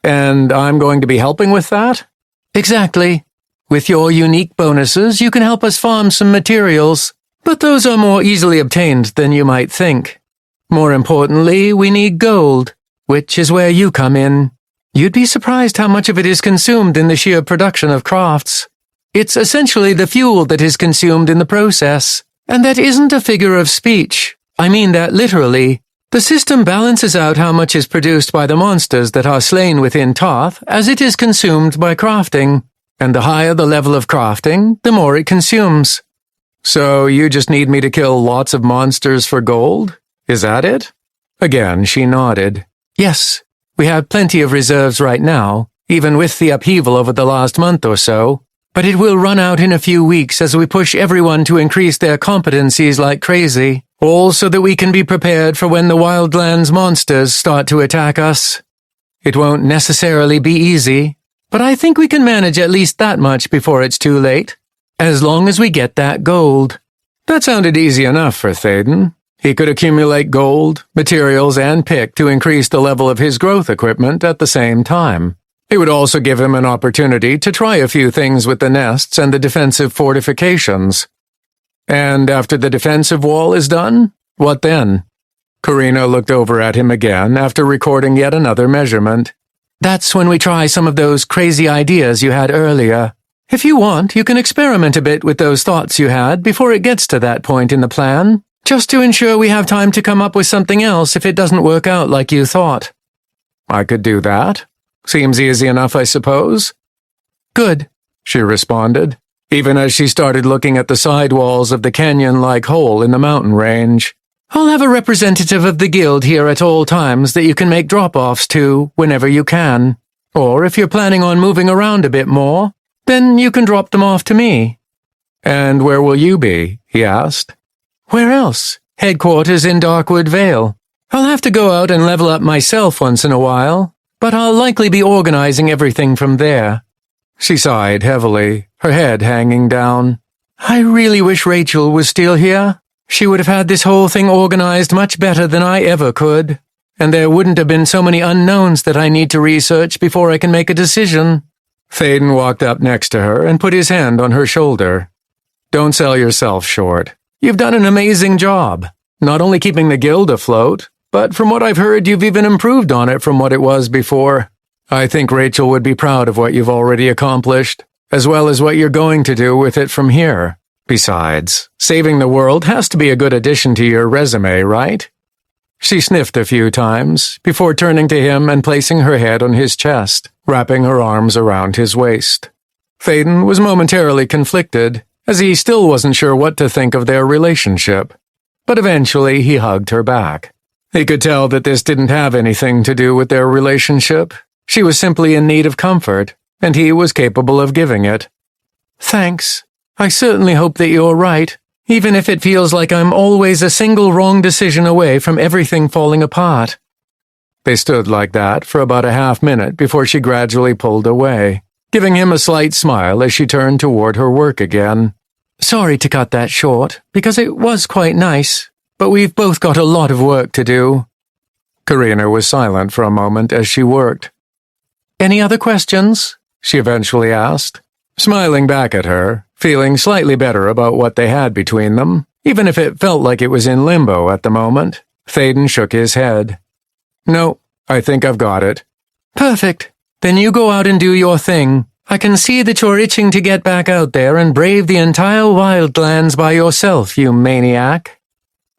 And I'm going to be helping with that? Exactly. With your unique bonuses, you can help us farm some materials, but those are more easily obtained than you might think. More importantly, we need gold, which is where you come in. You'd be surprised how much of it is consumed in the sheer production of crafts. It's essentially the fuel that is consumed in the process, and that isn't a figure of speech. I mean that literally. The system balances out how much is produced by the monsters that are slain within Tarth as it is consumed by crafting, and the higher the level of crafting, the more it consumes. So you just need me to kill lots of monsters for gold? Is that it? Again, she nodded. Yes, we have plenty of reserves right now, even with the upheaval over the last month or so. But it will run out in a few weeks as we push everyone to increase their competencies like crazy, all so that we can be prepared for when the Wildlands monsters start to attack us. It won't necessarily be easy, but I think we can manage at least that much before it's too late, as long as we get that gold. That sounded easy enough for Thaden. He could accumulate gold, materials, and pick to increase the level of his growth equipment at the same time. It would also give him an opportunity to try a few things with the nests and the defensive fortifications. And after the defensive wall is done, what then? Karina looked over at him again after recording yet another measurement. That's when we try some of those crazy ideas you had earlier. If you want, you can experiment a bit with those thoughts you had before it gets to that point in the plan, just to ensure we have time to come up with something else if it doesn't work out like you thought. I could do that. Seems easy enough, I suppose. Good, she responded, even as she started looking at the side walls of the canyon-like hole in the mountain range. I'll have a representative of the guild here at all times that you can make drop-offs to whenever you can. Or if you're planning on moving around a bit more, then you can drop them off to me. And where will you be? He asked. Where else? Headquarters in Darkwood Vale. I'll have to go out and level up myself once in a while, but I'll likely be organizing everything from there. She sighed heavily, her head hanging down. I really wish Rachel was still here. She would have had this whole thing organized much better than I ever could. and there wouldn't have been so many unknowns that I need to research before I can make a decision. Thaden walked up next to her and put his hand on her shoulder. Don't sell yourself short. You've done an amazing job, not only keeping the guild afloat, but from what I've heard, you've even improved on it from what it was before. I think Rachel would be proud of what you've already accomplished, as well as what you're going to do with it from here. Besides, saving the world has to be a good addition to your resume, right? She sniffed a few times before turning to him and placing her head on his chest, wrapping her arms around his waist. Thaden was momentarily conflicted, as he still wasn't sure what to think of their relationship. But eventually he hugged her back. He could tell that this didn't have anything to do with their relationship. She was simply in need of comfort, and he was capable of giving it. Thanks. I certainly hope that you're right, even if it feels like I'm always a single wrong decision away from everything falling apart. They stood like that for about a half-minute before she gradually pulled away, giving him a slight smile as she turned toward her work again. Sorry to cut that short, because it was quite nice, but we've both got a lot of work to do. Karina was silent for a moment as she worked. Any other questions? She eventually asked, smiling back at her, feeling slightly better about what they had between them, even if it felt like it was in limbo at the moment. Thaden shook his head. No, I think I've got it. Perfect. Then you go out and do your thing. I can see that you're itching to get back out there and brave the entire Wildlands by yourself, you maniac.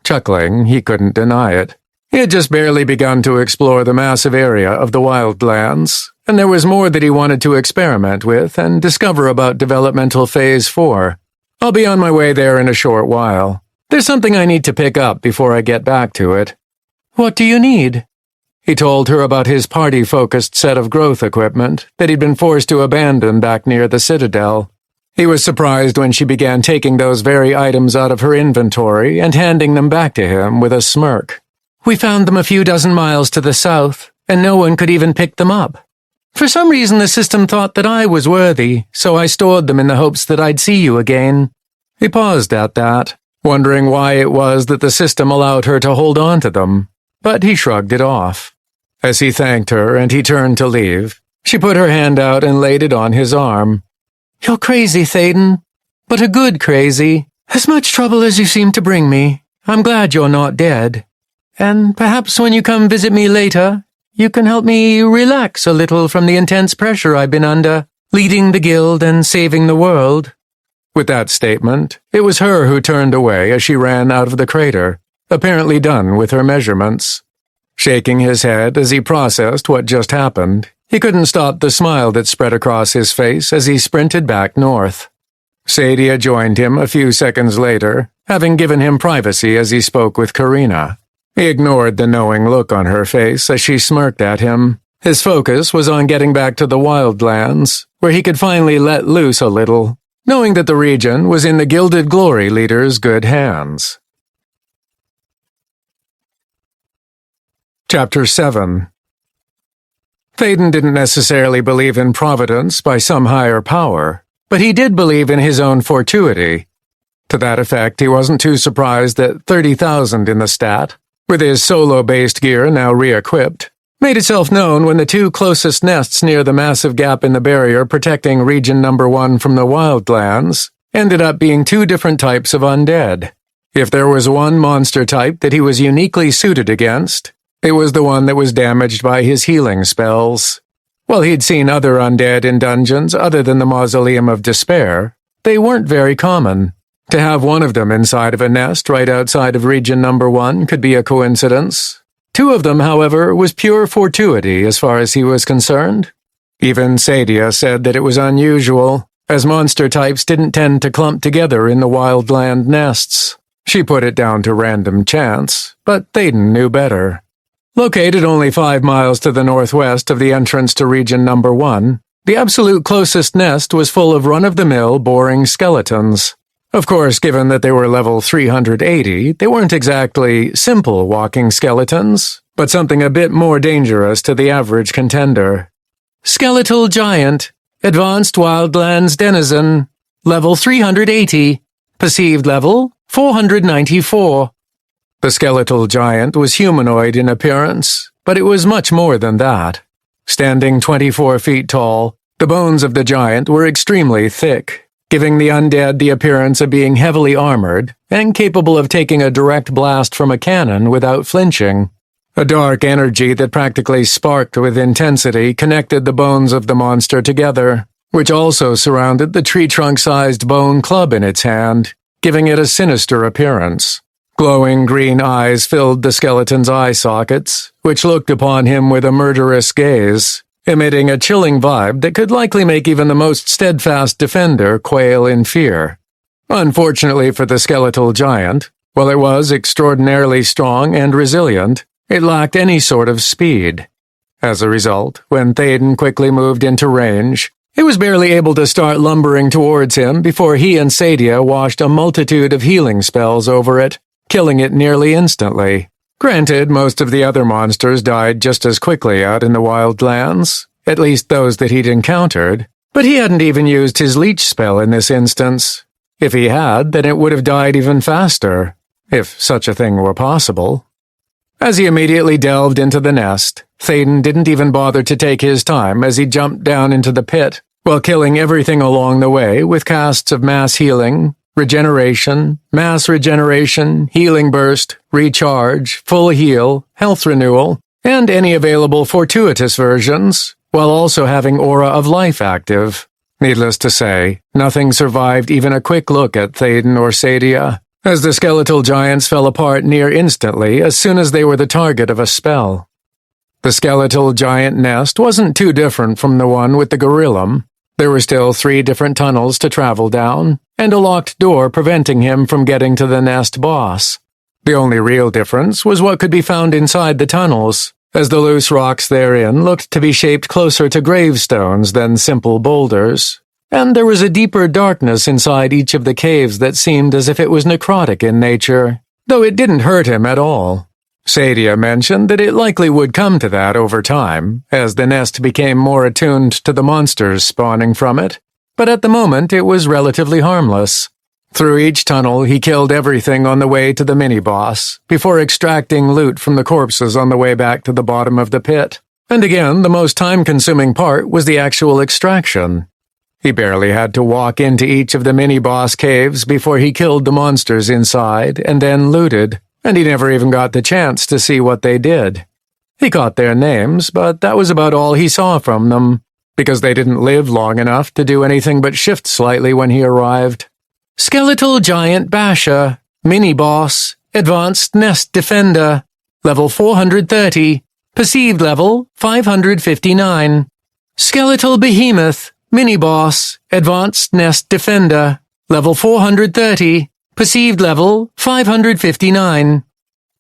Chuckling, he couldn't deny it. He had just barely begun to explore the massive area of the Wildlands, and there was more that he wanted to experiment with and discover about Developmental Phase 4. I'll be on my way there in a short while. There's something I need to pick up before I get back to it. What do you need? He told her about his party-focused set of growth equipment that he'd been forced to abandon back near the Citadel. He was surprised when she began taking those very items out of her inventory and handing them back to him with a smirk. We found them a few dozen miles to the south, and no one could even pick them up. For some reason the system thought that I was worthy, so I stored them in the hopes that I'd see you again. He paused at that, wondering why it was that the system allowed her to hold on to them, but he shrugged it off. As he thanked her and he turned to leave, she put her hand out and laid it on his arm. You're crazy, Thaden, but a good crazy. As much trouble as you seem to bring me. I'm glad you're not dead. And perhaps when you come visit me later, you can help me relax a little from the intense pressure I've been under, leading the guild and saving the world. With that statement, it was her who turned away as she ran out of the crater, apparently done with her measurements. Shaking his head as he processed what just happened, he couldn't stop the smile that spread across his face as he sprinted back north. Sadia joined him a few seconds later, having given him privacy as he spoke with Karina. He ignored the knowing look on her face as she smirked at him. His focus was on getting back to the Wildlands, where he could finally let loose a little, knowing that the region was in the Gilded Glory leader's good hands. Chapter 7. Thaden didn't necessarily believe in providence by some higher power, but he did believe in his own fortuity. To that effect, he wasn't too surprised that 30,000 in the stat, with his solo-based gear now re-equipped, made itself known when the two closest nests near the massive gap in the barrier protecting Region Number 1 from the Wildlands ended up being two different types of undead. If there was one monster type that he was uniquely suited against, it was the one that was damaged by his healing spells. While he'd seen other undead in dungeons other than the Mausoleum of Despair, they weren't very common. To have one of them inside of a nest right outside of Region Number 1 could be a coincidence. Two of them, however, was pure fortuity as far as he was concerned. Even Sadia said that it was unusual, as monster types didn't tend to clump together in the wildland nests. She put it down to random chance, but Thaden knew better. Located only 5 miles to the northwest of the entrance to Region Number 1, the absolute closest nest was full of run-of-the-mill boring skeletons. Of course, given that they were level 380, they weren't exactly simple walking skeletons, but something a bit more dangerous to the average contender. Skeletal Giant, Advanced Wildlands Denizen, level 380, perceived level 494. The skeletal giant was humanoid in appearance, but it was much more than that. Standing 24 feet tall, the bones of the giant were extremely thick, giving the undead the appearance of being heavily armored and capable of taking a direct blast from a cannon without flinching. A dark energy that practically sparked with intensity connected the bones of the monster together, which also surrounded the tree-trunk-sized bone club in its hand, giving it a sinister appearance. Glowing green eyes filled the skeleton's eye sockets, which looked upon him with a murderous gaze, emitting a chilling vibe that could likely make even the most steadfast defender quail in fear. Unfortunately for the skeletal giant, while it was extraordinarily strong and resilient, it lacked any sort of speed. As a result, when Thaden quickly moved into range, it was barely able to start lumbering towards him before he and Sadia washed a multitude of healing spells over it, killing it nearly instantly. Granted, most of the other monsters died just as quickly out in the Wildlands, at least those that he'd encountered, but he hadn't even used his leech spell in this instance. If he had, then it would have died even faster, if such a thing were possible. As he immediately delved into the nest, Thaden didn't even bother to take his time as he jumped down into the pit, while killing everything along the way with casts of mass healing, regeneration, mass regeneration, healing burst, recharge, full heal, health renewal, and any available fortuitous versions, while also having Aura of Life active. Needless to say, nothing survived even a quick look at Thaden or Sadia, as the skeletal giants fell apart near instantly as soon as they were the target of a spell. The skeletal giant nest wasn't too different from the one with the gorillum. There were still 3 different tunnels to travel down, and a locked door preventing him from getting to the nest boss. The only real difference was what could be found inside the tunnels, as the loose rocks therein looked to be shaped closer to gravestones than simple boulders, and there was a deeper darkness inside each of the caves that seemed as if it was necrotic in nature, though it didn't hurt him at all. Sadia mentioned that it likely would come to that over time, as the nest became more attuned to the monsters spawning from it, but at the moment it was relatively harmless. Through each tunnel he killed everything on the way to the mini-boss, before extracting loot from the corpses on the way back to the bottom of the pit. And again, the most time-consuming part was the actual extraction. He barely had to walk into each of the mini-boss caves before he killed the monsters inside and then looted, and he never even got the chance to see what they did. He caught their names, but that was about all he saw from them, because they didn't live long enough to do anything but shift slightly when he arrived. Skeletal Giant Basher, Mini-Boss, Advanced Nest Defender, Level 430, Perceived Level 559. Skeletal Behemoth, Mini-Boss, Advanced Nest Defender, Level 430, Perceived Level 559.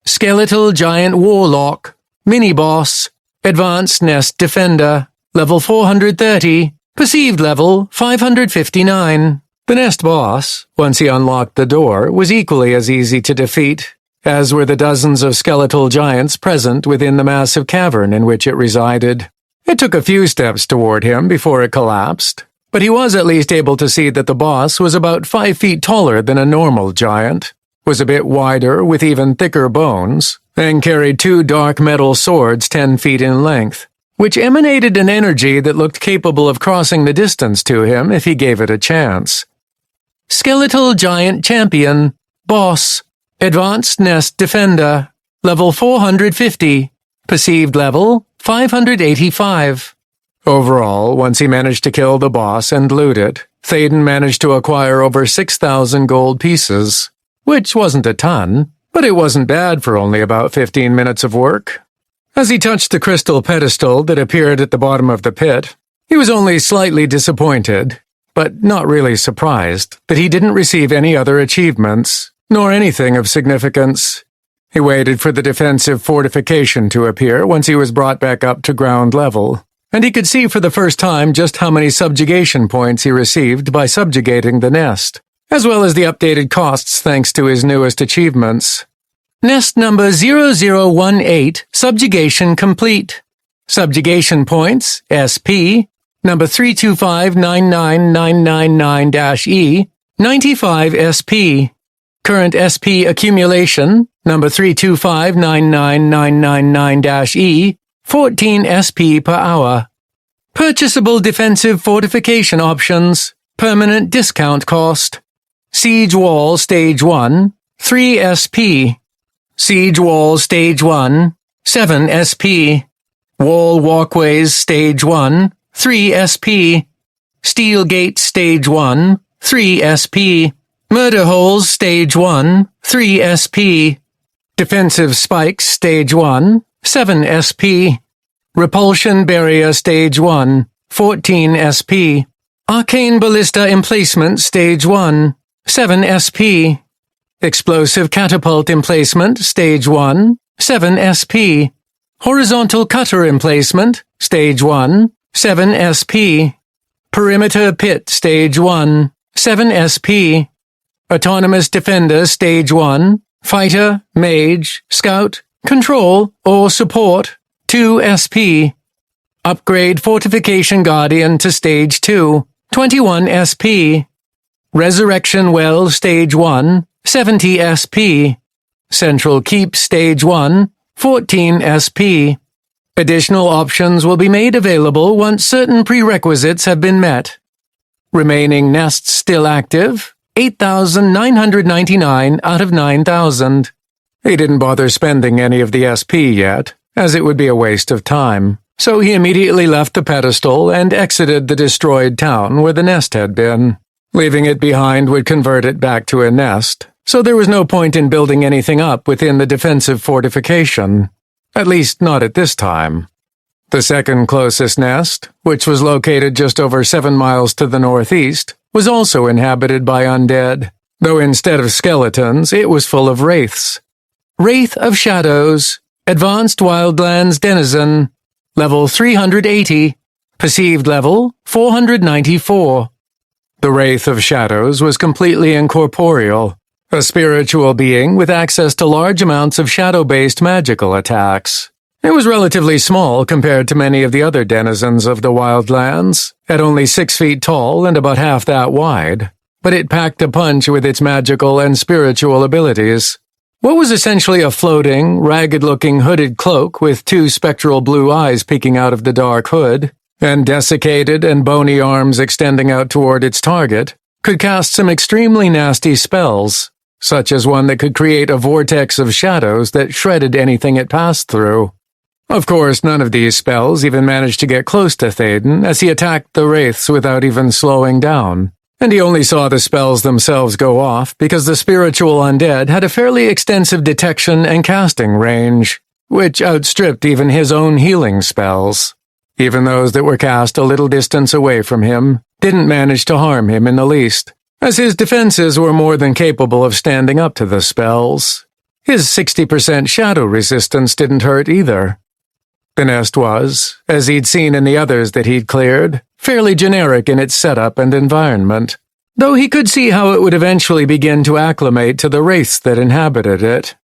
Skeletal Giant Warlock, Mini-Boss, Advanced Nest Defender, Level 430, Perceived Level 559. The nest boss, once he unlocked the door, was equally as easy to defeat, as were the dozens of skeletal giants present within the massive cavern in which it resided. It took a few steps toward him before it collapsed, but he was at least able to see that the boss was about 5 feet taller than a normal giant, was a bit wider with even thicker bones, and carried 2 dark metal swords 10 feet in length, which emanated an energy that looked capable of crossing the distance to him if he gave it a chance. Skeletal Giant Champion, Boss, Advanced Nest Defender, Level 450, Perceived Level 585. Overall, once he managed to kill the boss and loot it, Thaden managed to acquire over 6,000 gold pieces, which wasn't a ton, but it wasn't bad for only about 15 minutes of work. As he touched the crystal pedestal that appeared at the bottom of the pit, he was only slightly disappointed, but not really surprised, that he didn't receive any other achievements, nor anything of significance. He waited for the defensive fortification to appear once he was brought back up to ground level, and he could see for the first time just how many subjugation points he received by subjugating the nest, as well as the updated costs thanks to his newest achievements. Nest number 0018, subjugation complete. Subjugation points, SP, number 3259999-E, 95 SP. Current SP accumulation, number 325-99999-E, 14 SP per hour. Purchasable defensive fortification options, permanent discount cost. Siege Wall Stage 1, 3 SP. Siege Wall Stage 1, 7 SP. Wall Walkways Stage 1, 3 SP. Steel Gate Stage 1, 3 SP. Murder Holes Stage 1, 3 SP. Defensive Spikes Stage 1, 7 SP. Repulsion Barrier Stage 1, 14 SP. Arcane Ballista Emplacement Stage 1, 7 SP. Explosive Catapult Emplacement Stage 1, 7 SP. Horizontal Cutter Emplacement Stage 1, 7 SP. Perimeter Pit Stage 1, 7 SP. Autonomous Defender Stage 1, Fighter, Mage, Scout, Control, or Support, 2 SP. Upgrade Fortification Guardian to Stage 2, 21 SP. Resurrection Well Stage 1, 70 SP. Central Keep Stage 1, 14 SP. Additional options will be made available once certain prerequisites have been met. Remaining nests still active, 8,999 out of 9,000. He didn't bother spending any of the SP yet, as it would be a waste of time, so he immediately left the pedestal and exited the destroyed town where the nest had been. Leaving it behind would convert it back to a nest, so there was no point in building anything up within the defensive fortification. At least not at this time. The second closest nest, which was located just over 7 miles to the northeast, was also inhabited by undead, though instead of skeletons, it was full of wraiths. Wraith of Shadows, Advanced Wildlands Denizen, level 380, perceived level 494. The Wraith of Shadows was completely incorporeal, a spiritual being with access to large amounts of shadow-based magical attacks. It was relatively small compared to many of the other denizens of the Wildlands, at only 6 feet tall and about half that wide, but it packed a punch with its magical and spiritual abilities. What was essentially a floating, ragged-looking hooded cloak with 2 spectral blue eyes peeking out of the dark hood, and desiccated and bony arms extending out toward its target, could cast some extremely nasty spells, such as one that could create a vortex of shadows that shredded anything it passed through. Of course, none of these spells even managed to get close to Thaden as he attacked the wraiths without even slowing down, and he only saw the spells themselves go off because the spiritual undead had a fairly extensive detection and casting range, which outstripped even his own healing spells. Even those that were cast a little distance away from him didn't manage to harm him in the least, as his defenses were more than capable of standing up to the spells. His 60% shadow resistance didn't hurt either. The nest was, as he'd seen in the others that he'd cleared, fairly generic in its setup and environment, though he could see how it would eventually begin to acclimate to the wraiths that inhabited it.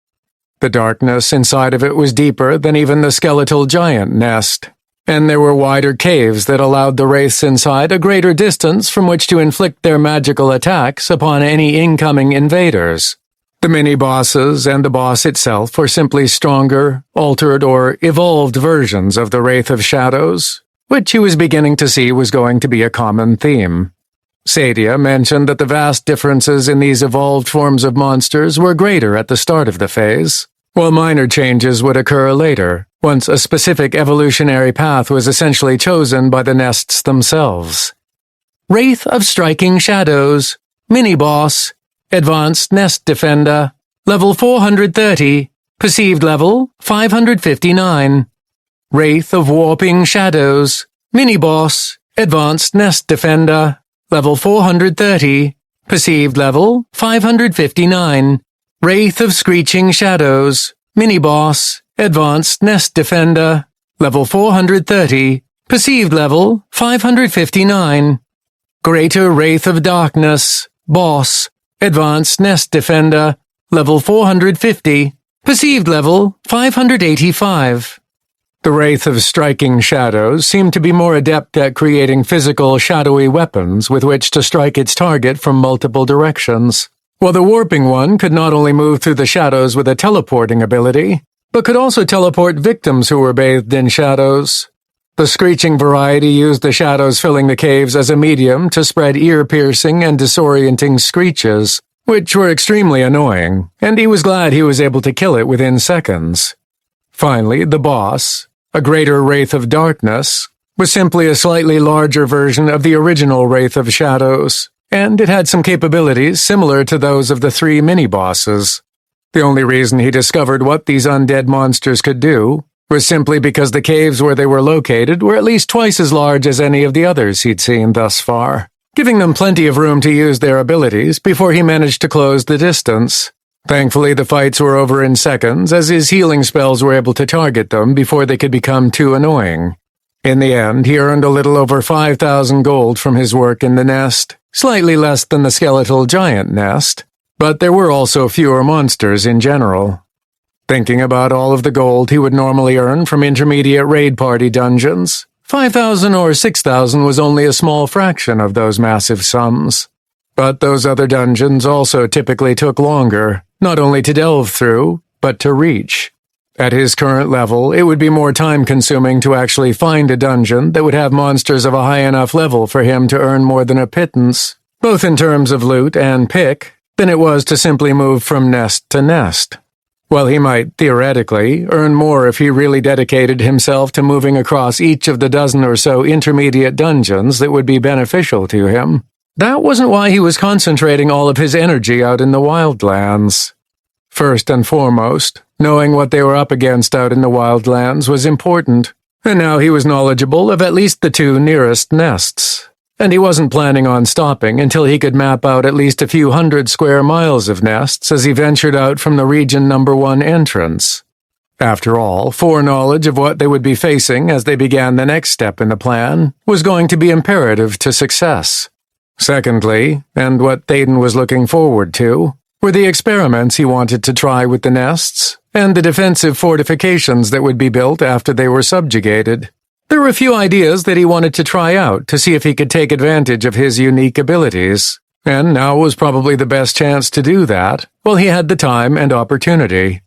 The darkness inside of it was deeper than even the skeletal giant nest, and there were wider caves that allowed the wraiths inside a greater distance from which to inflict their magical attacks upon any incoming invaders. The mini-bosses and the boss itself were simply stronger, altered, or evolved versions of the Wraith of Shadows, which he was beginning to see was going to be a common theme. Sadia mentioned that the vast differences in these evolved forms of monsters were greater at the start of the phase, while minor changes would occur later, once a specific evolutionary path was essentially chosen by the nests themselves. Wraith of Striking Shadows, Mini-Boss, Advanced Nest Defender, level 430, perceived level 559. Wraith of Warping Shadows, Mini-Boss, Advanced Nest Defender, level 430, perceived level 559. Wraith of Screeching Shadows, Mini-Boss, Advanced Nest Defender, level 430, perceived level 559. Greater Wraith of Darkness, Boss, Advanced Nest Defender, level 450, perceived level 585. The Wraith of Striking Shadows seemed to be more adept at creating physical, shadowy weapons with which to strike its target from multiple directions. while the warping one could not only move through the shadows with a teleporting ability, but could also teleport victims who were bathed in shadows. The screeching variety used the shadows filling the caves as a medium to spread ear-piercing and disorienting screeches, which were extremely annoying, and he was glad he was able to kill it within seconds. Finally, the boss, a greater Wraith of Darkness, was simply a slightly larger version of the original Wraith of Shadows, and it had some capabilities similar to those of the 3 mini-bosses. The only reason he discovered what these undead monsters could do was simply because the caves where they were located were at least twice as large as any of the others he'd seen thus far, giving them plenty of room to use their abilities before he managed to close the distance. Thankfully, the fights were over in seconds, as his healing spells were able to target them before they could become too annoying. In the end, he earned a little over 5,000 gold from his work in the nest, slightly less than the skeletal giant nest, but there were also fewer monsters in general. Thinking about all of the gold he would normally earn from intermediate raid party dungeons, 5,000 or 6,000 was only a small fraction of those massive sums. But those other dungeons also typically took longer, not only to delve through, but to reach. At his current level, it would be more time-consuming to actually find a dungeon that would have monsters of a high enough level for him to earn more than a pittance, both in terms of loot and pick, than it was to simply move from nest to nest. While he might, theoretically, earn more if he really dedicated himself to moving across each of the dozen or so intermediate dungeons that would be beneficial to him, that wasn't why he was concentrating all of his energy out in the Wildlands. First and foremost, knowing what they were up against out in the Wildlands was important, and now he was knowledgeable of at least the 2 nearest nests. And he wasn't planning on stopping until he could map out at least a few hundred square miles of nests as he ventured out from the region number 1 entrance. After all, foreknowledge of what they would be facing as they began the next step in the plan was going to be imperative to success. Secondly, and what Thaden was looking forward to, were the experiments he wanted to try with the nests, and the defensive fortifications that would be built after they were subjugated. There were a few ideas that he wanted to try out to see if he could take advantage of his unique abilities, and now was probably the best chance to do that, while he had the time and opportunity.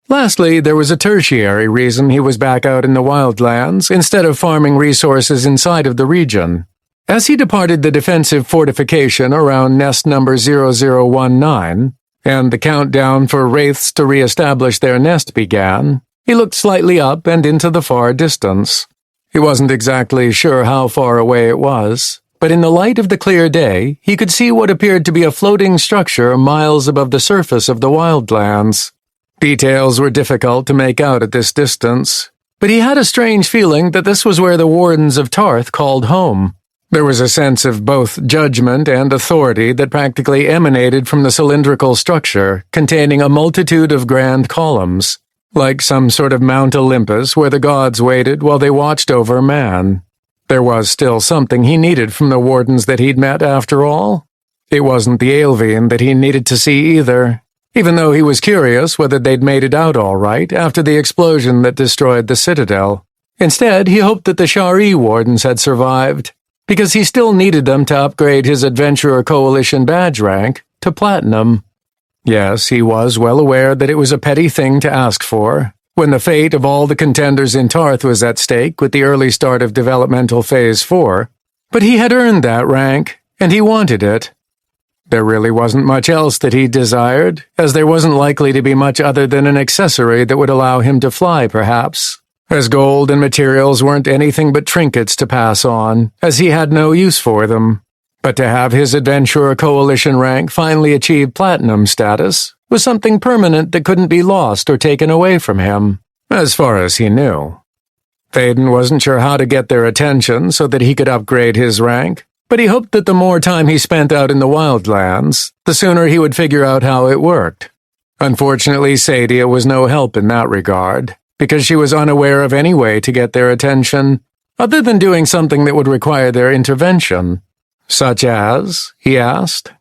Lastly, there was a tertiary reason he was back out in the Wildlands instead of farming resources inside of the region. As he departed the defensive fortification around nest number 0019, and the countdown for wraiths to re-establish their nest began, he looked slightly up and into the far distance. He wasn't exactly sure how far away it was, but in the light of the clear day, he could see what appeared to be a floating structure miles above the surface of the Wildlands. Details were difficult to make out at this distance, but he had a strange feeling that this was where the Wardens of Tarth called home. There was a sense of both judgment and authority that practically emanated from the cylindrical structure, containing a multitude of grand columns, like some sort of Mount Olympus where the gods waited while they watched over man. There was still something he needed from the wardens that he'd met after all. It wasn't the Aelvian that he needed to see either, even though he was curious whether they'd made it out all right after the explosion that destroyed the Citadel. Instead, he hoped that the Shari wardens had survived, because he still needed them to upgrade his Adventurer Coalition badge rank to Platinum. Yes, he was well aware that it was a petty thing to ask for, when the fate of all the contenders in Tarth was at stake with the early start of Developmental Phase 4, but he had earned that rank, and he wanted it. There really wasn't much else that he desired, as there wasn't likely to be much other than an accessory that would allow him to fly, perhaps, as gold and materials weren't anything but trinkets to pass on, as he had no use for them. But to have his Adventurer Coalition rank finally achieve Platinum status was something permanent that couldn't be lost or taken away from him, as far as he knew. Thaden wasn't sure how to get their attention so that he could upgrade his rank, but he hoped that the more time he spent out in the Wildlands, the sooner he would figure out how it worked. Unfortunately, Sadia was no help in that regard, because she was unaware of any way to get their attention, other than doing something that would require their intervention. Such as, he asked.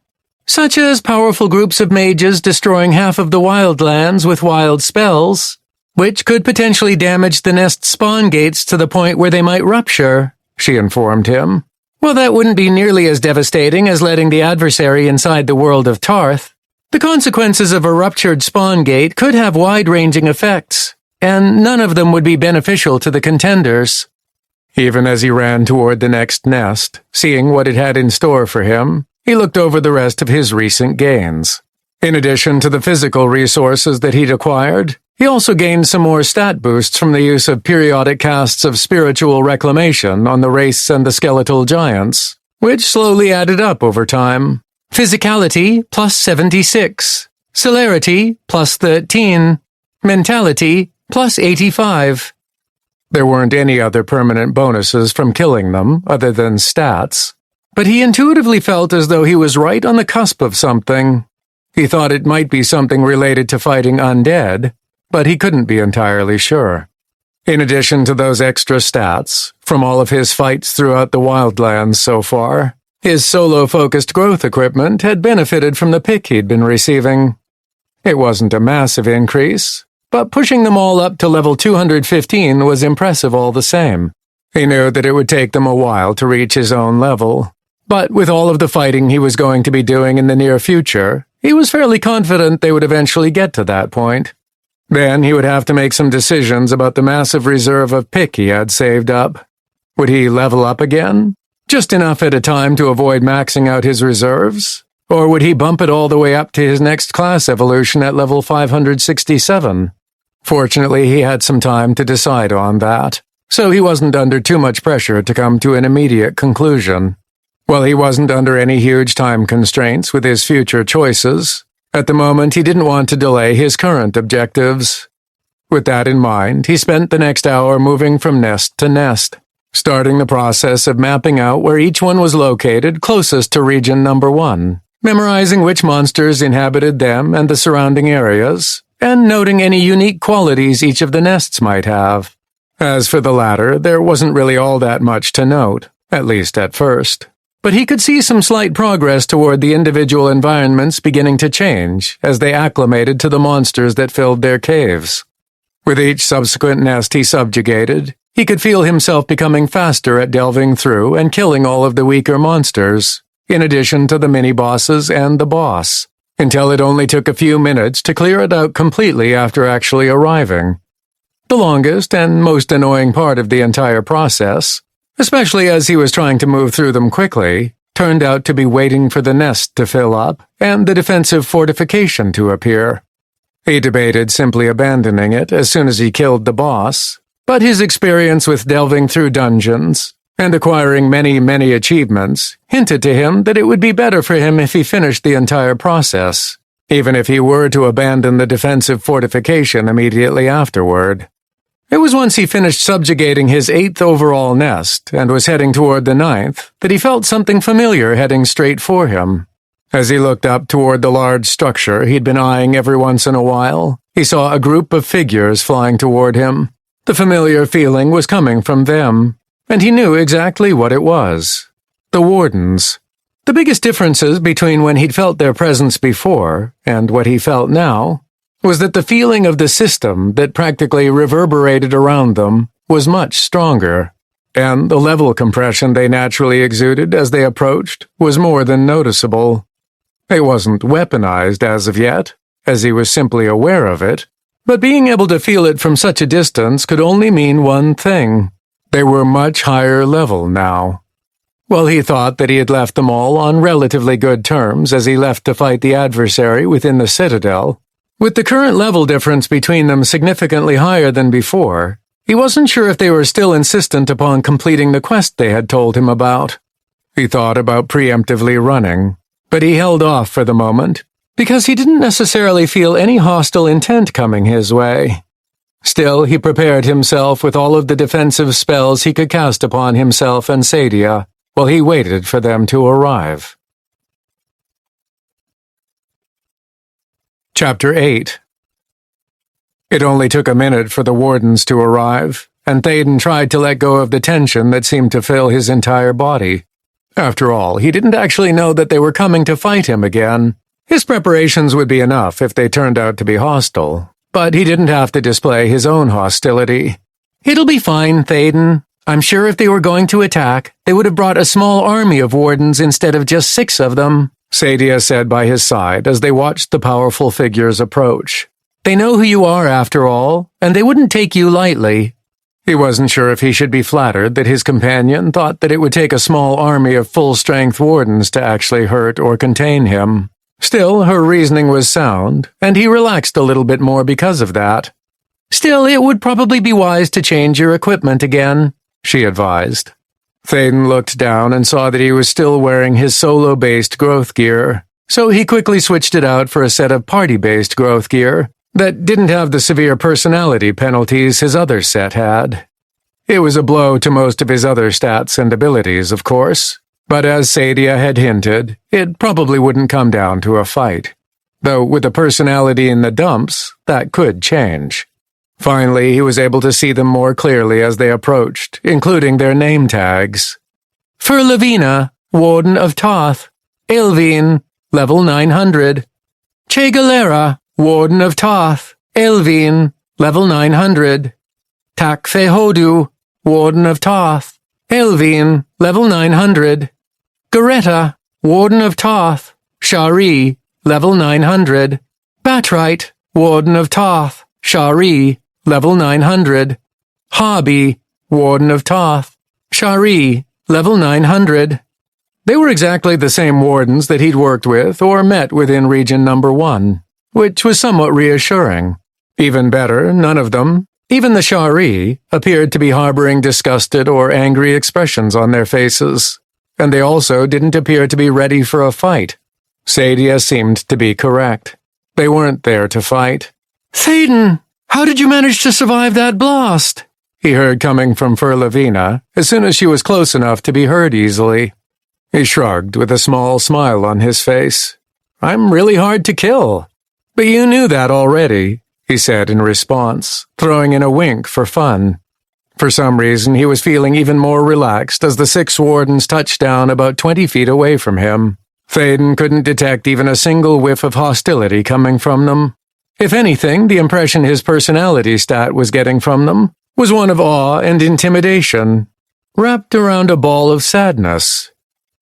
Such as powerful groups of mages destroying half of the Wildlands with wild spells, which could potentially damage the nest spawn gates to the point where they might rupture, she informed him. Well, that wouldn't be nearly as devastating as letting the adversary inside the world of Tarth. The consequences of a ruptured spawn gate could have wide-ranging effects, and none of them would be beneficial to the Contenders. Even as he ran toward the next nest, seeing what it had in store for him, he looked over the rest of his recent gains. In addition to the physical resources that he'd acquired, he also gained some more stat boosts from the use of periodic casts of spiritual reclamation on the wraiths and the skeletal giants, which slowly added up over time. Physicality plus 76, celerity plus 13, mentality plus 85. There weren't any other permanent bonuses from killing them other than stats, but he intuitively felt as though he was right on the cusp of something. He thought it might be something related to fighting undead, but he couldn't be entirely sure. In addition to those extra stats, from all of his fights throughout the Wildlands so far, his solo-focused growth equipment had benefited from the pick he'd been receiving. It wasn't a massive increase, but pushing them all up to level 215 was impressive all the same. He knew that it would take them a while to reach his own level, but with all of the fighting he was going to be doing in the near future, he was fairly confident they would eventually get to that point. Then he would have to make some decisions about the massive reserve of pick he had saved up. Would he level up again? Just enough at a time to avoid maxing out his reserves? Or would he bump it all the way up to his next class evolution at level 567? Fortunately, he had some time to decide on that, so he wasn't under too much pressure to come to an immediate conclusion. While he wasn't under any huge time constraints with his future choices, at the moment he didn't want to delay his current objectives. With that in mind, he spent the next hour moving from nest to nest, starting the process of mapping out where each one was located closest to region number 1, memorizing which monsters inhabited them and the surrounding areas, and noting any unique qualities each of the nests might have. As for the latter, there wasn't really all that much to note, at least at first. But he could see some slight progress toward the individual environments beginning to change as they acclimated to the monsters that filled their caves. With each subsequent nest he subjugated, he could feel himself becoming faster at delving through and killing all of the weaker monsters, in addition to the mini-bosses and the boss, until it only took a few minutes to clear it out completely after actually arriving. The longest and most annoying part of the entire process, especially as he was trying to move through them quickly, turned out to be waiting for the nest to fill up and the defensive fortification to appear. He debated simply abandoning it as soon as he killed the boss, but his experience with delving through dungeons and acquiring many achievements hinted to him that it would be better for him if he finished the entire process, even if he were to abandon the defensive fortification immediately afterward. It was once he finished subjugating his 8th overall nest and was heading toward the 9th that he felt something familiar heading straight for him. As he looked up toward the large structure he'd been eyeing every once in a while, he saw a group of figures flying toward him. The familiar feeling was coming from them, and he knew exactly what it was. The Wardens. The biggest differences between when he'd felt their presence before and what he felt now was that the feeling of the system that practically reverberated around them was much stronger, and the level compression they naturally exuded as they approached was more than noticeable. It wasn't weaponized as of yet, as he was simply aware of it, but being able to feel it from such a distance could only mean one thing. They were much higher level now. While he thought that he had left them all on relatively good terms as he left to fight the adversary within the Citadel, with the current level difference between them significantly higher than before, he wasn't sure if they were still insistent upon completing the quest they had told him about. He thought about preemptively running, but he held off for the moment, because he didn't necessarily feel any hostile intent coming his way. Still, he prepared himself with all of the defensive spells he could cast upon himself and Sadia, while he waited for them to arrive. Chapter 8. It only took a minute for the Wardens to arrive, and Thaden tried to let go of the tension that seemed to fill his entire body. After all, he didn't actually know that they were coming to fight him again. His preparations would be enough if they turned out to be hostile, but he didn't have to display his own hostility. "It'll be fine, Thaden. I'm sure if they were going to attack, they would have brought a small army of Wardens instead of just 6 of them," Sadia said by his side as they watched the powerful figures approach. "They know who you are, after all, and they wouldn't take you lightly." He wasn't sure if he should be flattered that his companion thought that it would take a small army of full-strength wardens to actually hurt or contain him. Still, her reasoning was sound, and he relaxed a little bit more because of that. "Still, it would probably be wise to change your equipment again," she advised. Thaden looked down and saw that he was still wearing his solo-based growth gear, so he quickly switched it out for a set of party-based growth gear that didn't have the severe personality penalties his other set had. It was a blow to most of his other stats and abilities, of course, but as Sadia had hinted, it probably wouldn't come down to a fight. Though with a personality in the dumps, that could change. Finally, he was able to see them more clearly as they approached, including their name tags. Furlavina, Warden of Tarth. Elvine, level 900. Che Galera, Warden of Tarth. Elvine, level 900. Tak Fehodu, Warden of Tarth. Elvine, level 900. Garetta, Warden of Tarth. Shari, level 900. Batrite, Warden of Tarth. Shari, level 900. Harby, Warden of Tarth. Shari, level 900. They were exactly the same wardens that he'd worked with or met within Region Number 1, which was somewhat reassuring. Even better, none of them, even the Shari, appeared to be harboring disgusted or angry expressions on their faces, and they also didn't appear to be ready for a fight. Sadia seemed to be correct. They weren't there to fight. "Thaden! How did you manage to survive that blast?" he heard coming from Furlavina as soon as she was close enough to be heard easily. He shrugged with a small smile on his face. "I'm really hard to kill." "But you knew that already," he said in response, throwing in a wink for fun. For some reason, he was feeling even more relaxed as the 6 wardens touched down about 20 feet away from him. Thaden couldn't detect even a single whiff of hostility coming from them. If anything, the impression his personality stat was getting from them was one of awe and intimidation, wrapped around a ball of sadness.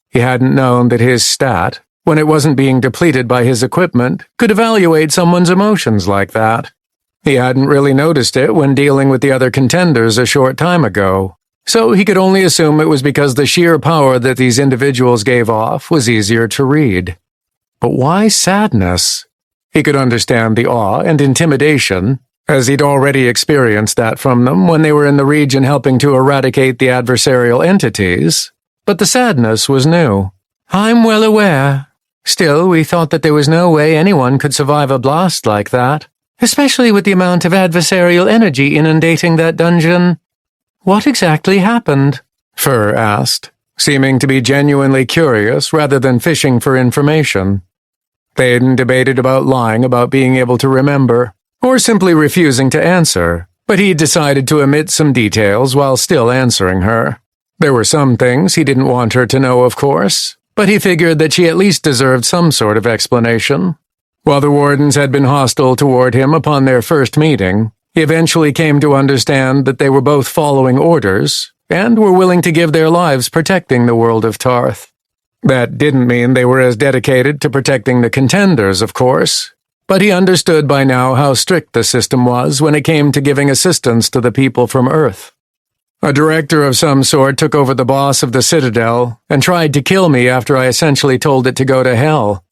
He hadn't known that his stat, when it wasn't being depleted by his equipment, could evaluate someone's emotions like that. He hadn't really noticed it when dealing with the other contenders a short time ago, so he could only assume it was because the sheer power that these individuals gave off was easier to read. But why sadness? He could understand the awe and intimidation, as he'd already experienced that from them when they were in the region helping to eradicate the adversarial entities, but the sadness was new. "I'm well aware. Still, we thought that there was no way anyone could survive a blast like that, especially with the amount of adversarial energy inundating that dungeon." "What exactly happened?" Fur asked, seeming to be genuinely curious rather than fishing for information. Thaden debated about lying about being able to remember, or simply refusing to answer, but he decided to omit some details while still answering her. There were some things he didn't want her to know, of course, but he figured that she at least deserved some sort of explanation. While the wardens had been hostile toward him upon their first meeting, he eventually came to understand that they were both following orders and were willing to give their lives protecting the world of Tarth. That didn't mean they were as dedicated to protecting the contenders, of course, but he understood by now how strict the system was when it came to giving assistance to the people from Earth. A director of some sort took over the boss of the Citadel and tried to kill me after I essentially told it to go to hell.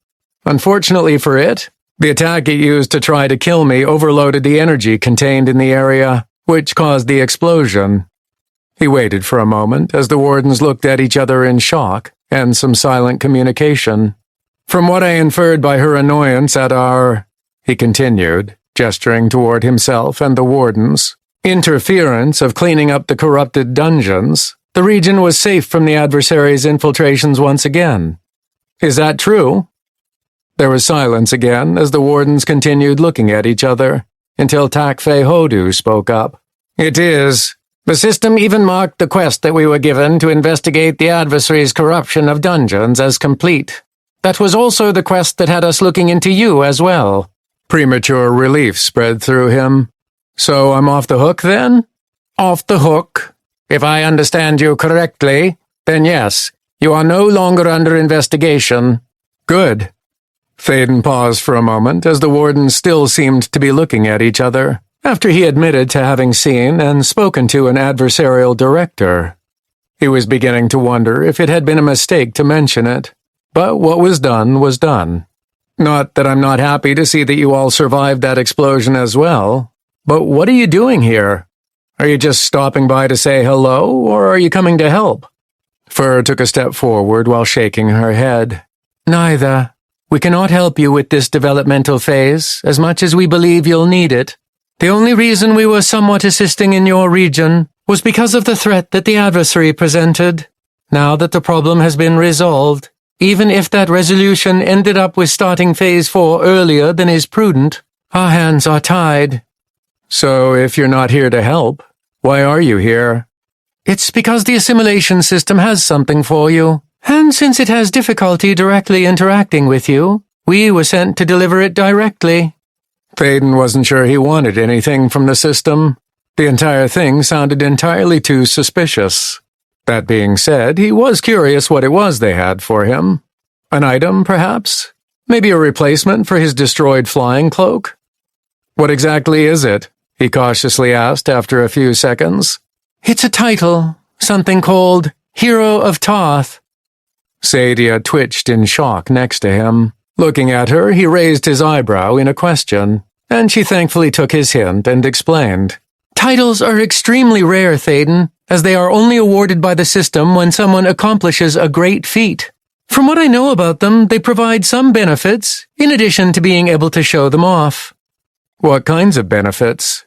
Unfortunately for it, the attack it used to try to kill me overloaded the energy contained in the area, which caused the explosion. He waited for a moment as the wardens looked at each other in shock and some silent communication. "From what I inferred by her annoyance at our," he continued, gesturing toward himself and the wardens, "interference of cleaning up the corrupted dungeons, the region was safe from the adversaries' infiltrations once again. Is that true?" There was silence again as the wardens continued looking at each other, until Takfe Hodu spoke up. "It is. The system even marked the quest that we were given to investigate the adversary's corruption of dungeons as complete. That was also the quest that had us looking into you as well." Premature relief spread through him. "So I'm off the hook then?" "Off the hook. If I understand you correctly, then yes, you are no longer under investigation. Good. Thaden paused for a moment as the wardens still seemed to be looking at each other, after he admitted to having seen and spoken to an adversarial director. He was beginning to wonder if it had been a mistake to mention it, but what was done was done. Not that I'm not happy to see that you all survived that explosion as well, but what are you doing here? Are you just stopping by to say hello, or are you coming to help? Fur took a step forward while shaking her head. Neither. We cannot help you with this developmental phase, as much as we believe you'll need it. The only reason we were somewhat assisting in your region was because of the threat that the adversary presented. Now that the problem has been resolved, even if that resolution ended up with starting Phase 4 earlier than is prudent, our hands are tied. So if you're not here to help, why are you here? It's because the assimilation system has something for you, and since it has difficulty directly interacting with you, we were sent to deliver it directly. Thaden wasn't sure he wanted anything from the system. The entire thing sounded entirely too suspicious. That being said, he was curious what it was they had for him. An item, perhaps? Maybe a replacement for his destroyed flying cloak? What exactly is it? He cautiously asked after a few seconds. It's a title, something called Hero of Tarth. Sadia twitched in shock next to him. Looking at her, he raised his eyebrow in a question, and she thankfully took his hint and explained. Titles are extremely rare, Thaden, as they are only awarded by the system when someone accomplishes a great feat. From what I know about them, they provide some benefits, in addition to being able to show them off. What kinds of benefits?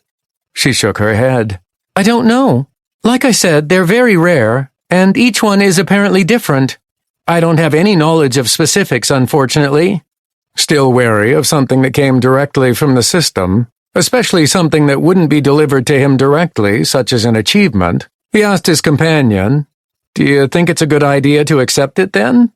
She shook her head. I don't know. Like I said, they're very rare, and each one is apparently different. I don't have any knowledge of specifics, unfortunately. Still wary of something that came directly from the system, especially something that wouldn't be delivered to him directly, such as an achievement, he asked his companion, "Do you think it's a good idea to accept it, then?"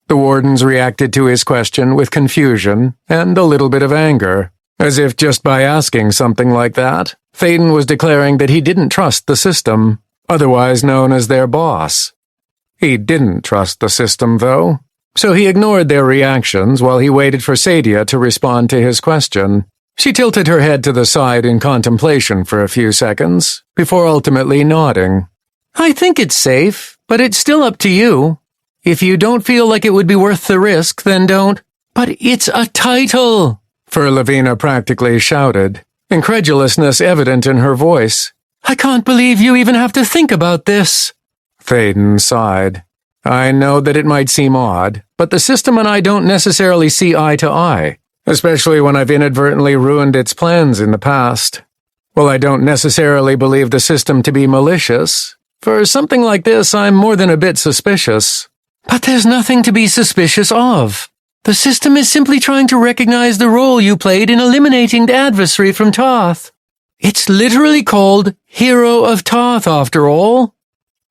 The wardens reacted to his question with confusion and a little bit of anger, as if just by asking something like that, Thaden was declaring that he didn't trust the system, otherwise known as their boss. He didn't trust the system, though, so he ignored their reactions while he waited for Sadia to respond to his question. She tilted her head to the side in contemplation for a few seconds, before ultimately nodding. I think it's safe, but it's still up to you. If you don't feel like it would be worth the risk, then don't. But it's a title! Fur Lavina practically shouted, incredulousness evident in her voice. I can't believe you even have to think about this. Thaden sighed. I know that it might seem odd, but the system and I don't necessarily see eye to eye, especially when I've inadvertently ruined its plans in the past. While I don't necessarily believe the system to be malicious, for something like this I'm more than a bit suspicious. But there's nothing to be suspicious of. The system is simply trying to recognize the role you played in eliminating the adversary from Tarth. It's literally called Hero of Tarth, after all.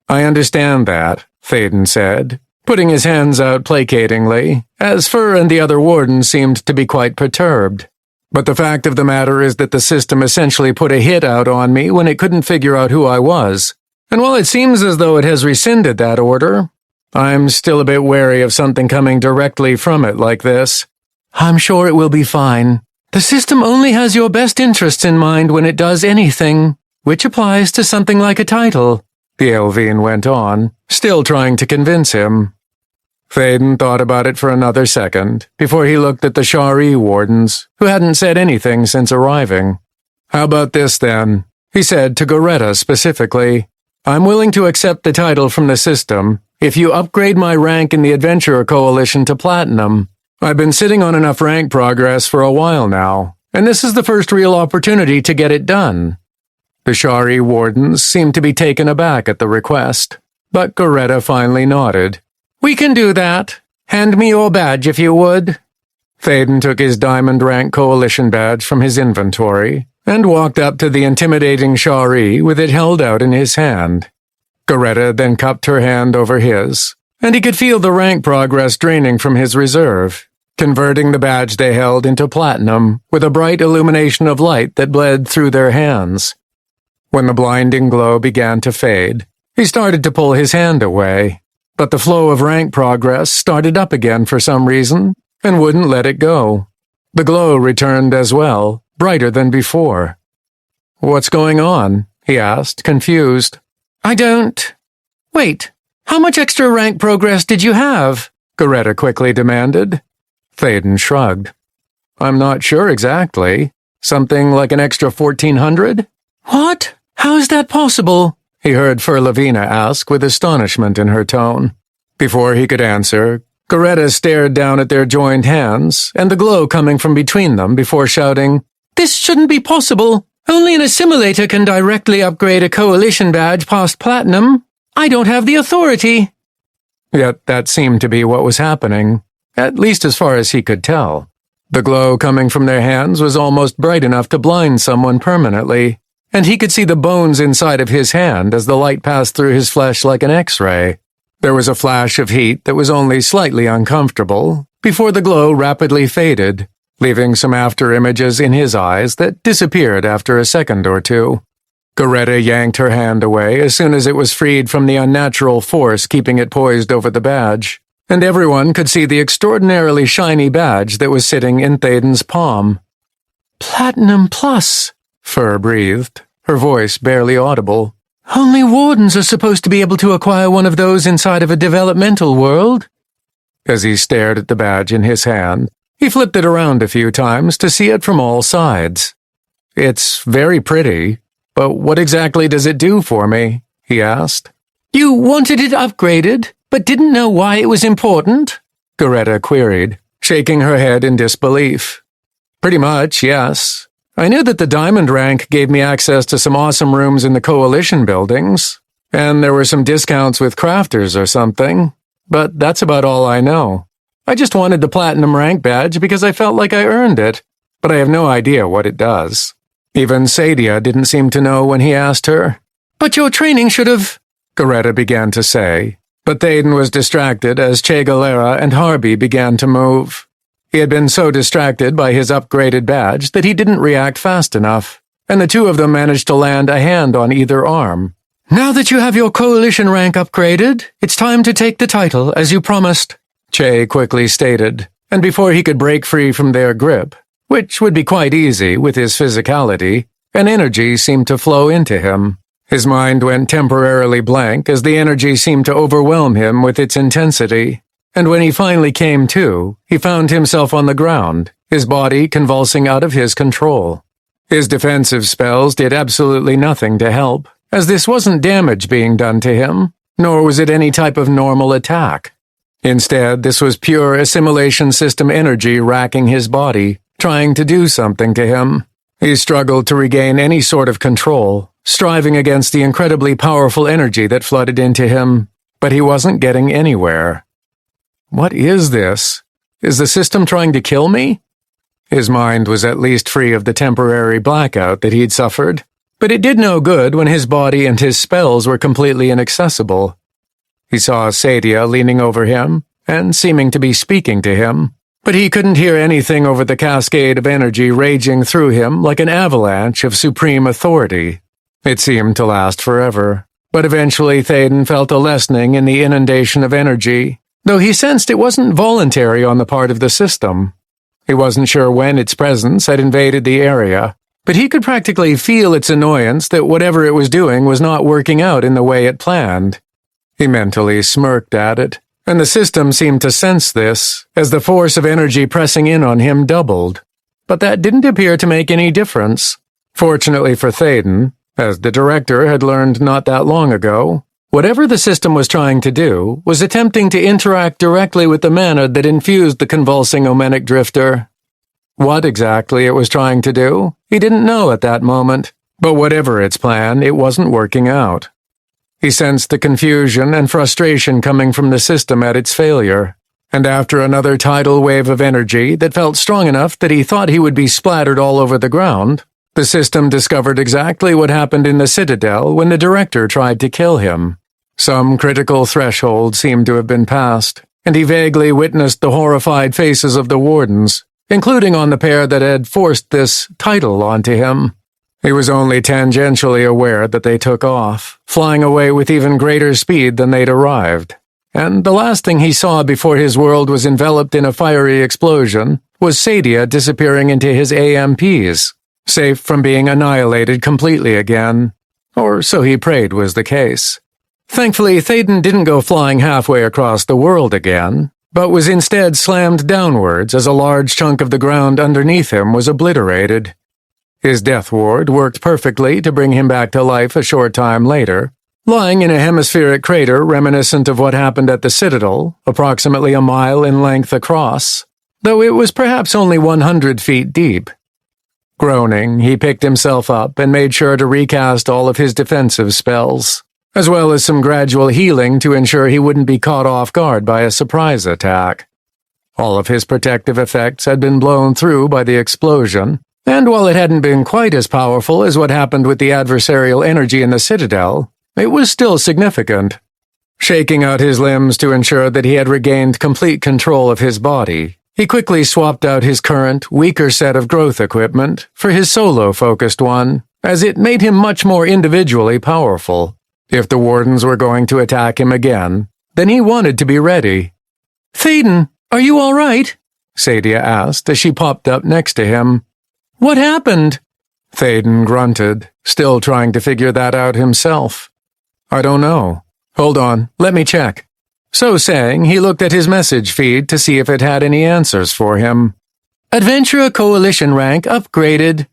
I understand that, Thaden said, putting his hands out placatingly, as Fur and the other wardens seemed to be quite perturbed. But the fact of the matter is that the system essentially put a hit out on me when it couldn't figure out who I was. And while it seems as though it has rescinded that order, I'm still a bit wary of something coming directly from it like this. I'm sure it will be fine. The system only has your best interests in mind when it does anything, which applies to something like a title. The Elvine went on, still trying to convince him. Thaden thought about it for another second, before he looked at the Shari wardens, who hadn't said anything since arriving. How about this, then? He said to Goretta specifically. I'm willing to accept the title from the system if you upgrade my rank in the Adventurer Coalition to Platinum. I've been sitting on enough rank progress for a while now, and this is the first real opportunity to get it done. The Shari wardens seemed to be taken aback at the request, but Goretta finally nodded. We can do that. Hand me your badge if you would. Thaden took his Diamond Rank Coalition badge from his inventory and walked up to the intimidating Shari with it held out in his hand. Goretta then cupped her hand over his, and he could feel the rank progress draining from his reserve, converting the badge they held into platinum with a bright illumination of light that bled through their hands. When the blinding glow began to fade, he started to pull his hand away, but the flow of rank progress started up again for some reason and wouldn't let it go. The glow returned as well, brighter than before. "What's going on?" he asked, confused. I don't... Wait, how much extra rank progress did you have? Goretta quickly demanded. Thaden shrugged. "I'm not sure exactly. Something like an extra 1,400? What? How is that possible? He heard Furlavina ask with astonishment in her tone. Before he could answer, Goretta stared down at their joined hands and the glow coming from between them before shouting, "This shouldn't be possible. Only an assimilator can directly upgrade a coalition badge past platinum. I don't have the authority." Yet that seemed to be what was happening, at least as far as he could tell. The glow coming from their hands was almost bright enough to blind someone permanently, and he could see the bones inside of his hand as the light passed through his flesh like an X-ray. There was a flash of heat that was only slightly uncomfortable, before the glow rapidly faded, leaving some after-images in his eyes that disappeared after a second or two. Goretta yanked her hand away as soon as it was freed from the unnatural force keeping it poised over the badge, and everyone could see the extraordinarily shiny badge that was sitting in Thaden's palm. "Platinum Plus," Fur breathed, her voice barely audible. "Only wardens are supposed to be able to acquire one of those inside of a developmental world." As he stared at the badge in his hand, he flipped it around a few times to see it from all sides. "It's very pretty, but what exactly does it do for me?" he asked. "You wanted it upgraded, but didn't know why it was important?" Goretta queried, shaking her head in disbelief. "Pretty much, yes. I knew that the diamond rank gave me access to some awesome rooms in the coalition buildings, and there were some discounts with crafters or something, but that's about all I know. I just wanted the platinum rank badge because I felt like I earned it, but I have no idea what it does." Even Sadia didn't seem to know when he asked her. "But your training should have..." Goretta began to say, but Thaden was distracted as Che Galera and Harby began to move. He had been so distracted by his upgraded badge that he didn't react fast enough, and the two of them managed to land a hand on either arm. "Now that you have your coalition rank upgraded, it's time to take the title, as you promised," Che quickly stated, and before he could break free from their grip, which would be quite easy with his physicality, an energy seemed to flow into him. His mind went temporarily blank as the energy seemed to overwhelm him with its intensity, and when he finally came to, he found himself on the ground, his body convulsing out of his control. His defensive spells did absolutely nothing to help, as this wasn't damage being done to him, nor was it any type of normal attack. Instead, this was pure assimilation system energy racking his body, trying to do something to him. He struggled to regain any sort of control, striving against the incredibly powerful energy that flooded into him, but he wasn't getting anywhere. What is this? Is the system trying to kill me? His mind was at least free of the temporary blackout that he'd suffered, but it did no good when his body and his spells were completely inaccessible. He saw Sadia leaning over him and seeming to be speaking to him, but he couldn't hear anything over the cascade of energy raging through him like an avalanche of supreme authority. It seemed to last forever, but eventually Thaden felt a lessening in the inundation of energy, though he sensed it wasn't voluntary on the part of the system. He wasn't sure when its presence had invaded the area, but he could practically feel its annoyance that whatever it was doing was not working out in the way it planned. He mentally smirked at it, and the system seemed to sense this, as the force of energy pressing in on him doubled. But that didn't appear to make any difference. Fortunately for Thaden, as the director had learned not that long ago, whatever the system was trying to do was attempting to interact directly with the mana that infused the convulsing Omenic Drifter. What exactly it was trying to do, he didn't know at that moment, but whatever its plan, it wasn't working out. He sensed the confusion and frustration coming from the system at its failure, and after another tidal wave of energy that felt strong enough that he thought he would be splattered all over the ground, the system discovered exactly what happened in the Citadel when the director tried to kill him. Some critical threshold seemed to have been passed, and he vaguely witnessed the horrified faces of the wardens, including on the pair that had forced this title onto him. He was only tangentially aware that they took off, flying away with even greater speed than they'd arrived. and the last thing he saw before his world was enveloped in a fiery explosion was Sadia disappearing into his AMPs, safe from being annihilated completely again. Or so he prayed was the case. Thankfully, Thaden didn't go flying halfway across the world again, but was instead slammed downwards as a large chunk of the ground underneath him was obliterated. His death ward worked perfectly to bring him back to life a short time later, lying in a hemispheric crater reminiscent of what happened at the Citadel, approximately a mile in length across, though it was perhaps only 100 feet deep. Groaning, he picked himself up and made sure to recast all of his defensive spells, as well as some gradual healing to ensure he wouldn't be caught off guard by a surprise attack. All of his protective effects had been blown through by the explosion, and while it hadn't been quite as powerful as what happened with the adversarial energy in the Citadel, it was still significant. Shaking out his limbs to ensure that he had regained complete control of his body, he quickly swapped out his current, weaker set of growth equipment for his solo-focused one, as it made him much more individually powerful. If the Wardens were going to attack him again, then he wanted to be ready. "Thaden, are you all right?" Sadia asked as she popped up next to him. "What happened?" Thaden grunted, still trying to figure that out himself. "I don't know. Hold on, let me check." So saying, he looked at his message feed to see if it had any answers for him. "Adventurer Coalition rank upgraded.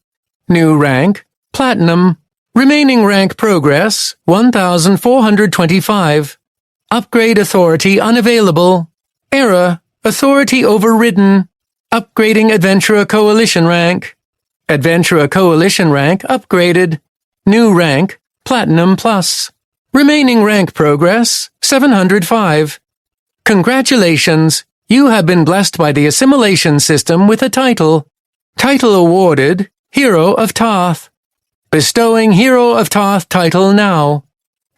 New rank, Platinum. Remaining rank progress, 1,425. Upgrade authority unavailable. Error, authority overridden. Upgrading Adventurer Coalition rank. Adventurer Coalition rank upgraded. New rank, Platinum Plus. Remaining rank progress, 705. Congratulations, you have been blessed by the assimilation system with a title. Title awarded, Hero of Tarth. Bestowing Hero of Tarth title now.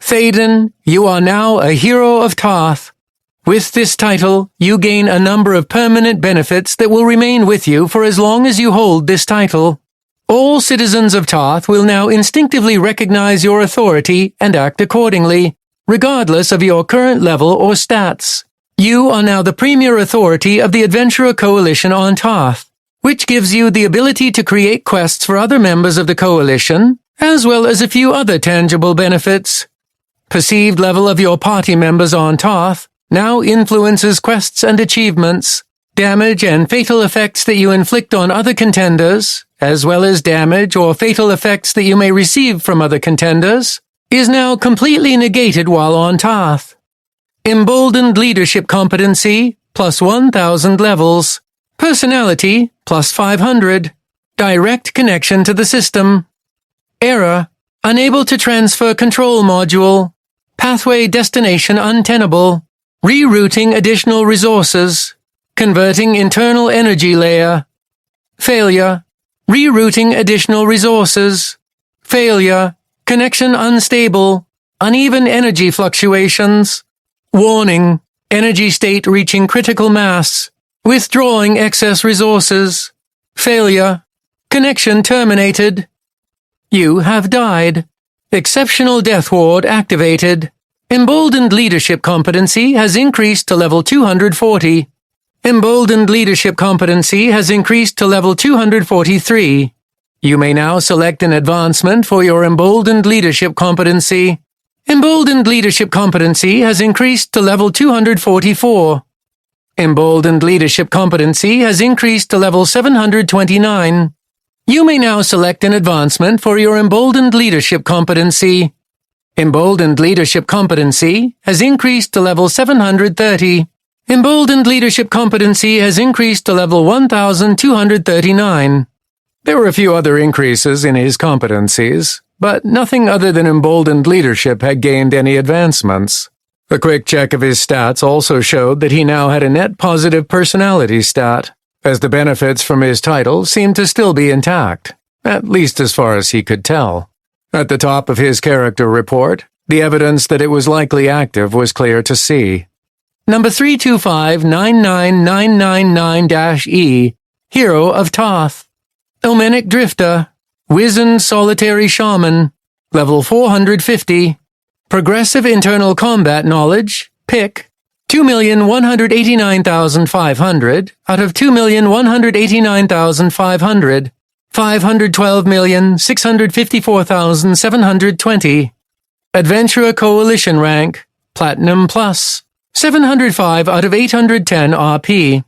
Thaden, you are now a Hero of Tarth. With this title, you gain a number of permanent benefits that will remain with you for as long as you hold this title. All citizens of Tarth will now instinctively recognize your authority and act accordingly, regardless of your current level or stats. You are now the premier authority of the Adventurer Coalition on Tarth, which gives you the ability to create quests for other members of the Coalition, as well as a few other tangible benefits. Perceived level of your party members on Tarth now influences quests and achievements. Damage and fatal effects that you inflict on other contenders, as well as damage or fatal effects that you may receive from other contenders, is now completely negated while on Tarth. Emboldened leadership competency, plus 1,000 levels. Personality, plus 500. Direct connection to the system. Error, unable to transfer control module. Pathway destination untenable. Rerouting additional resources. Converting internal energy layer. Failure. Rerouting additional resources. Failure. Connection unstable. Uneven energy fluctuations. Warning. Energy state reaching critical mass. Withdrawing excess resources. Failure. Connection terminated. You have died. Exceptional Death Ward activated. Emboldened leadership competency has increased to level 240. Emboldened leadership competency has increased to level 243. You may now select an advancement for your emboldened leadership competency. Emboldened leadership competency has increased to level 244. Emboldened leadership competency has increased to level 729. You may now select an advancement for your emboldened leadership competency. Emboldened leadership competency has increased to level 730. Emboldened leadership competency has increased to level 1,239. There were a few other increases in his competencies, but nothing other than emboldened leadership had gained any advancements. A quick check of his stats also showed that he now had a net positive personality stat, as the benefits from his title seemed to still be intact, at least as far as he could tell. At the top of his character report, the evidence that it was likely active was clear to see. Number 32599999-E, Hero of Tarth. Omenic Drifter. Wizened Solitary Shaman. Level 450. Progressive Internal Combat Knowledge, Pick. 2,189,500 out of 2,189,500. 512,654,720. Adventurer Coalition rank, Platinum Plus. 705 out of 810 RP.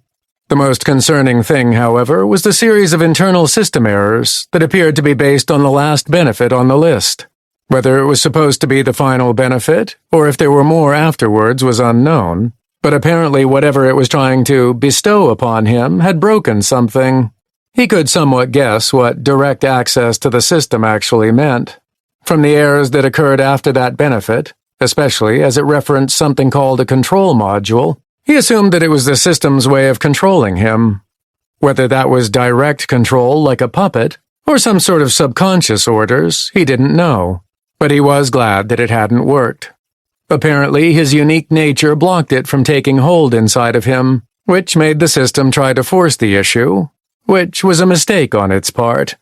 The most concerning thing, however, was the series of internal system errors that appeared to be based on the last benefit on the list. Whether it was supposed to be the final benefit, or if there were more afterwards, was unknown, but apparently whatever it was trying to bestow upon him had broken something. He could somewhat guess what direct access to the system actually meant. From the errors that occurred after that benefit, especially as it referenced something called a control module, he assumed that it was the system's way of controlling him. Whether that was direct control like a puppet, or some sort of subconscious orders, he didn't know. But he was glad that it hadn't worked. Apparently, his unique nature blocked it from taking hold inside of him, which made the system try to force the issue, which was a mistake on its part.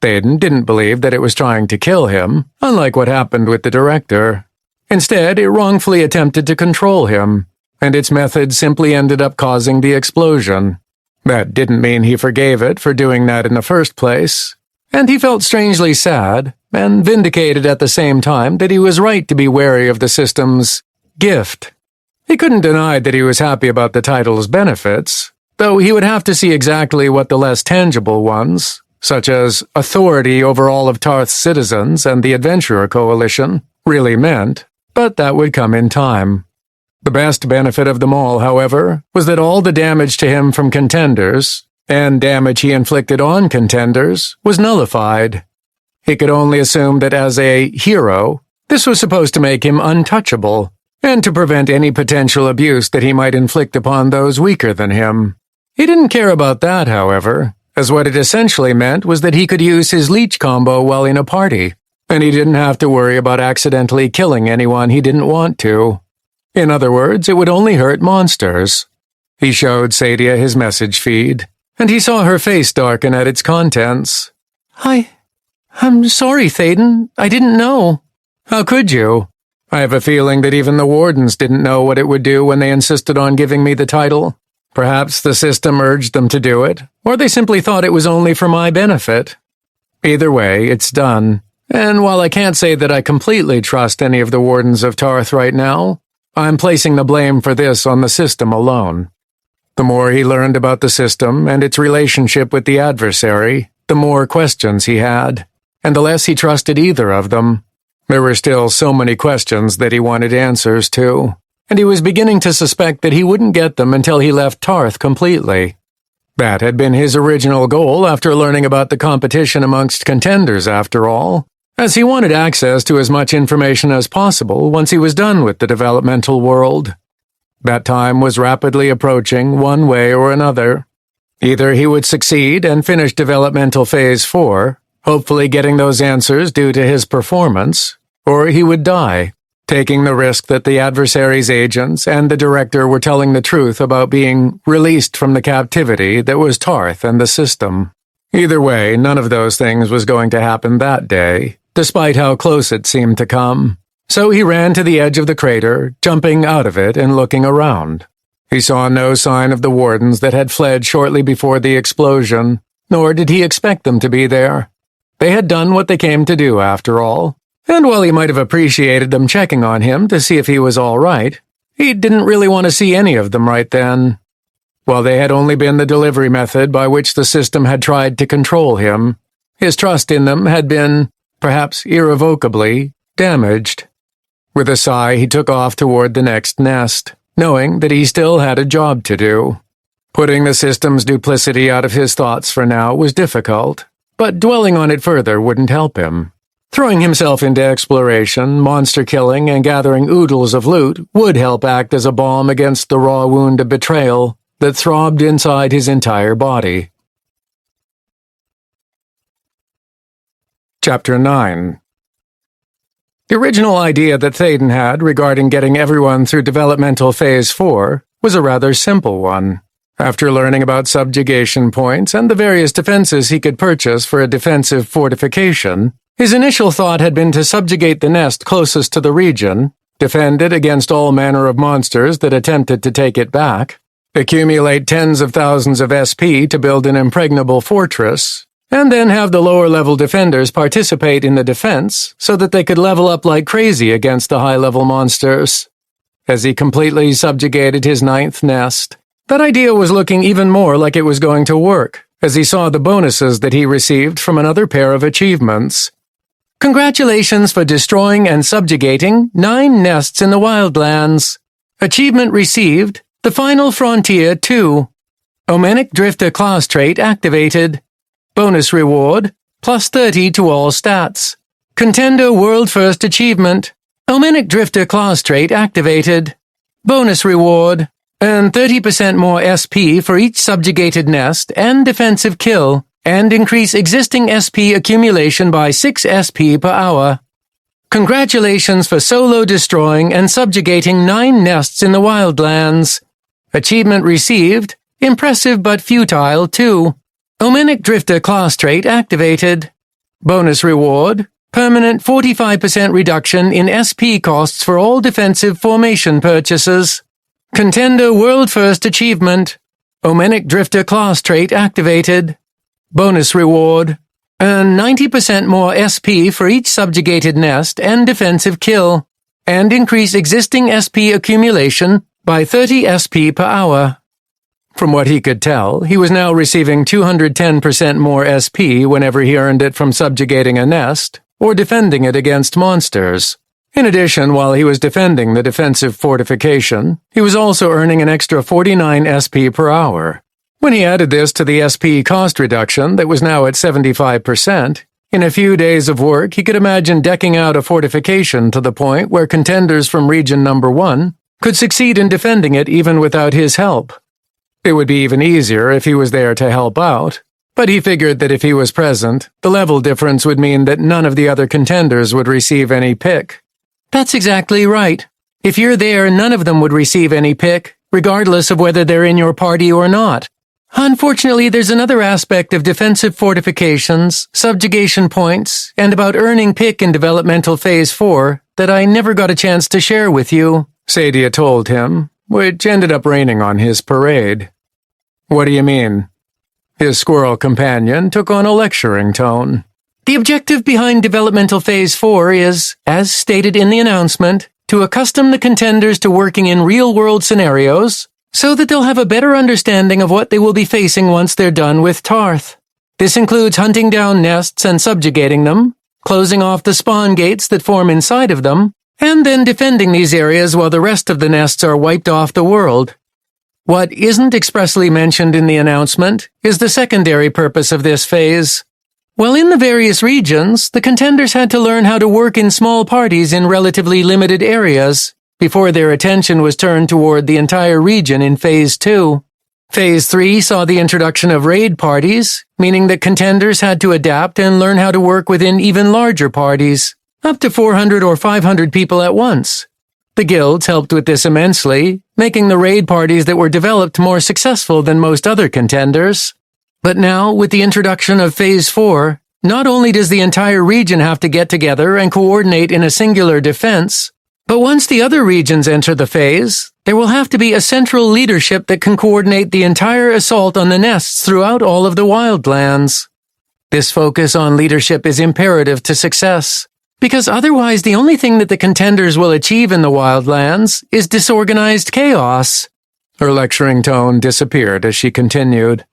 Thaden didn't believe that it was trying to kill him, unlike what happened with the director. Instead, it wrongfully attempted to control him, and its method simply ended up causing the explosion. That didn't mean he forgave it for doing that in the first place, and he felt strangely sad, and vindicated at the same time that he was right to be wary of the system's gift. He couldn't deny that he was happy about the title's benefits, though he would have to see exactly what the less tangible ones, such as authority over all of Tarth's citizens and the Adventurer Coalition, really meant, but that would come in time. The best benefit of them all, however, was that all the damage to him from Contenders, and damage he inflicted on Contenders, was nullified. He could only assume that as a hero, this was supposed to make him untouchable, and to prevent any potential abuse that he might inflict upon those weaker than him. He didn't care about that, however, as what it essentially meant was that he could use his leech combo while in a party, and he didn't have to worry about accidentally killing anyone he didn't want to. In other words, it would only hurt monsters. He showed Sadia his message feed, and he saw her face darken at its contents. I'm sorry, Thaden. I didn't know. How could you? I have a feeling that even the wardens didn't know what it would do when they insisted on giving me the title. Perhaps the system urged them to do it, or they simply thought it was only for my benefit. Either way, it's done, and while I can't say that I completely trust any of the wardens of Tarth right now, I'm placing the blame for this on the system alone. The more he learned about the system and its relationship with the adversary, the more questions he had, and the less he trusted either of them. There were still so many questions that he wanted answers to, and he was beginning to suspect that he wouldn't get them until he left Tarth completely. That had been his original goal after learning about the competition amongst contenders, after all, as he wanted access to as much information as possible once he was done with the developmental world. That time was rapidly approaching one way or another. Either he would succeed and finish Developmental Phase 4, hopefully getting those answers due to his performance, or he would die, taking the risk that the adversary's agents and the director were telling the truth about being released from the captivity that was Tarth and the system. Either way, none of those things was going to happen that day, despite how close it seemed to come. So he ran to the edge of the crater, jumping out of it and looking around. He saw no sign of the wardens that had fled shortly before the explosion, nor did he expect them to be there. They had done what they came to do, after all, and while he might have appreciated them checking on him to see if he was all right, he didn't really want to see any of them right then. While they had only been the delivery method by which the system had tried to control him, his trust in them had been, perhaps irrevocably, damaged. With a sigh, he took off toward the next nest, knowing that he still had a job to do. Putting the system's duplicity out of his thoughts for now was difficult, but dwelling on it further wouldn't help him. Throwing himself into exploration, monster killing, and gathering oodles of loot would help act as a balm against the raw wound of betrayal that throbbed inside his entire body. Chapter 9. The original idea that Thaden had regarding getting everyone through Developmental Phase 4 was a rather simple one. After learning about subjugation points and the various defenses he could purchase for a defensive fortification, his initial thought had been to subjugate the nest closest to the region, defend it against all manner of monsters that attempted to take it back, accumulate tens of thousands of SP to build an impregnable fortress, and then have the lower-level defenders participate in the defense so that they could level up like crazy against the high-level monsters. As he completely subjugated his 9th nest, that idea was looking even more like it was going to work, as he saw the bonuses that he received from another pair of achievements. Congratulations for destroying and subjugating 9 nests in the Wildlands. Achievement received, The Final Frontier 2. Omenic Drifter class trait activated. Bonus reward, plus 30 to all stats. Contender World First Achievement. Omenic Drifter class trait activated. Bonus reward, earn 30% more SP for each subjugated nest and defensive kill, and increase existing SP accumulation by 6 SP per hour. Congratulations for solo destroying and subjugating 9 nests in the Wildlands. Achievement received, Impressive but Futile 2. Omenic Drifter class trait activated. Bonus reward, permanent 45% reduction in SP costs for all defensive formation purchases. Contender World First Achievement. Omenic Drifter class trait activated. Bonus reward, earn 90% more SP for each subjugated nest and defensive kill, and increase existing SP accumulation by 30 SP per hour. From what he could tell, he was now receiving 210% more SP whenever he earned it from subjugating a nest or defending it against monsters. In addition, while he was defending the defensive fortification, he was also earning an extra 49 SP per hour. When he added this to the SP cost reduction that was now at 75%, in a few days of work he could imagine decking out a fortification to the point where contenders from Region Number 1 could succeed in defending it even without his help. It would be even easier if he was there to help out, but he figured that if he was present, the level difference would mean that none of the other contenders would receive any pick. That's exactly right. If you're there, none of them would receive any pick, regardless of whether they're in your party or not. Unfortunately, there's another aspect of defensive fortifications, subjugation points, and about earning pick in Developmental Phase 4 that I never got a chance to share with you, Sadia told him, which ended up raining on his parade. What do you mean? His squirrel companion took on a lecturing tone. The objective behind Developmental Phase 4 is, as stated in the announcement, to accustom the contenders to working in real-world scenarios, so that they'll have a better understanding of what they will be facing once they're done with Tarth. This includes hunting down nests and subjugating them, closing off the spawn gates that form inside of them, and then defending these areas while the rest of the nests are wiped off the world. What isn't expressly mentioned in the announcement is the secondary purpose of this phase. While in the various regions, the contenders had to learn how to work in small parties in relatively limited areas, before their attention was turned toward the entire region in Phase 2. Phase 3 saw the introduction of raid parties, meaning that contenders had to adapt and learn how to work within even larger parties, up to 400 or 500 people at once. The guilds helped with this immensely, making the raid parties that were developed more successful than most other contenders. But now, with the introduction of Phase 4, not only does the entire region have to get together and coordinate in a singular defense, but once the other regions enter the phase, there will have to be a central leadership that can coordinate the entire assault on the nests throughout all of the Wildlands. This focus on leadership is imperative to success, because otherwise the only thing that the contenders will achieve in the Wildlands is disorganized chaos. Her lecturing tone disappeared as she continued.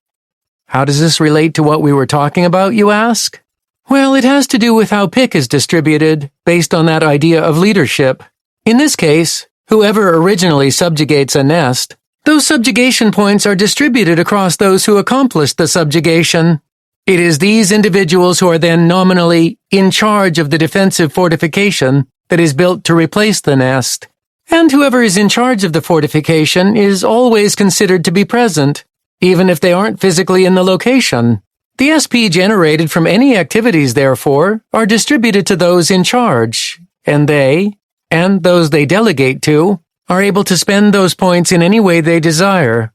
How does this relate to what we were talking about, you ask? Well, it has to do with how pick is distributed, based on that idea of leadership. In this case, whoever originally subjugates a nest, those subjugation points are distributed across those who accomplished the subjugation. It is these individuals who are then nominally in charge of the defensive fortification that is built to replace the nest, and whoever is in charge of the fortification is always considered to be present, even if they aren't physically in the location. The SP generated from any activities, therefore, are distributed to those in charge, and they, and those they delegate to, are able to spend those points in any way they desire.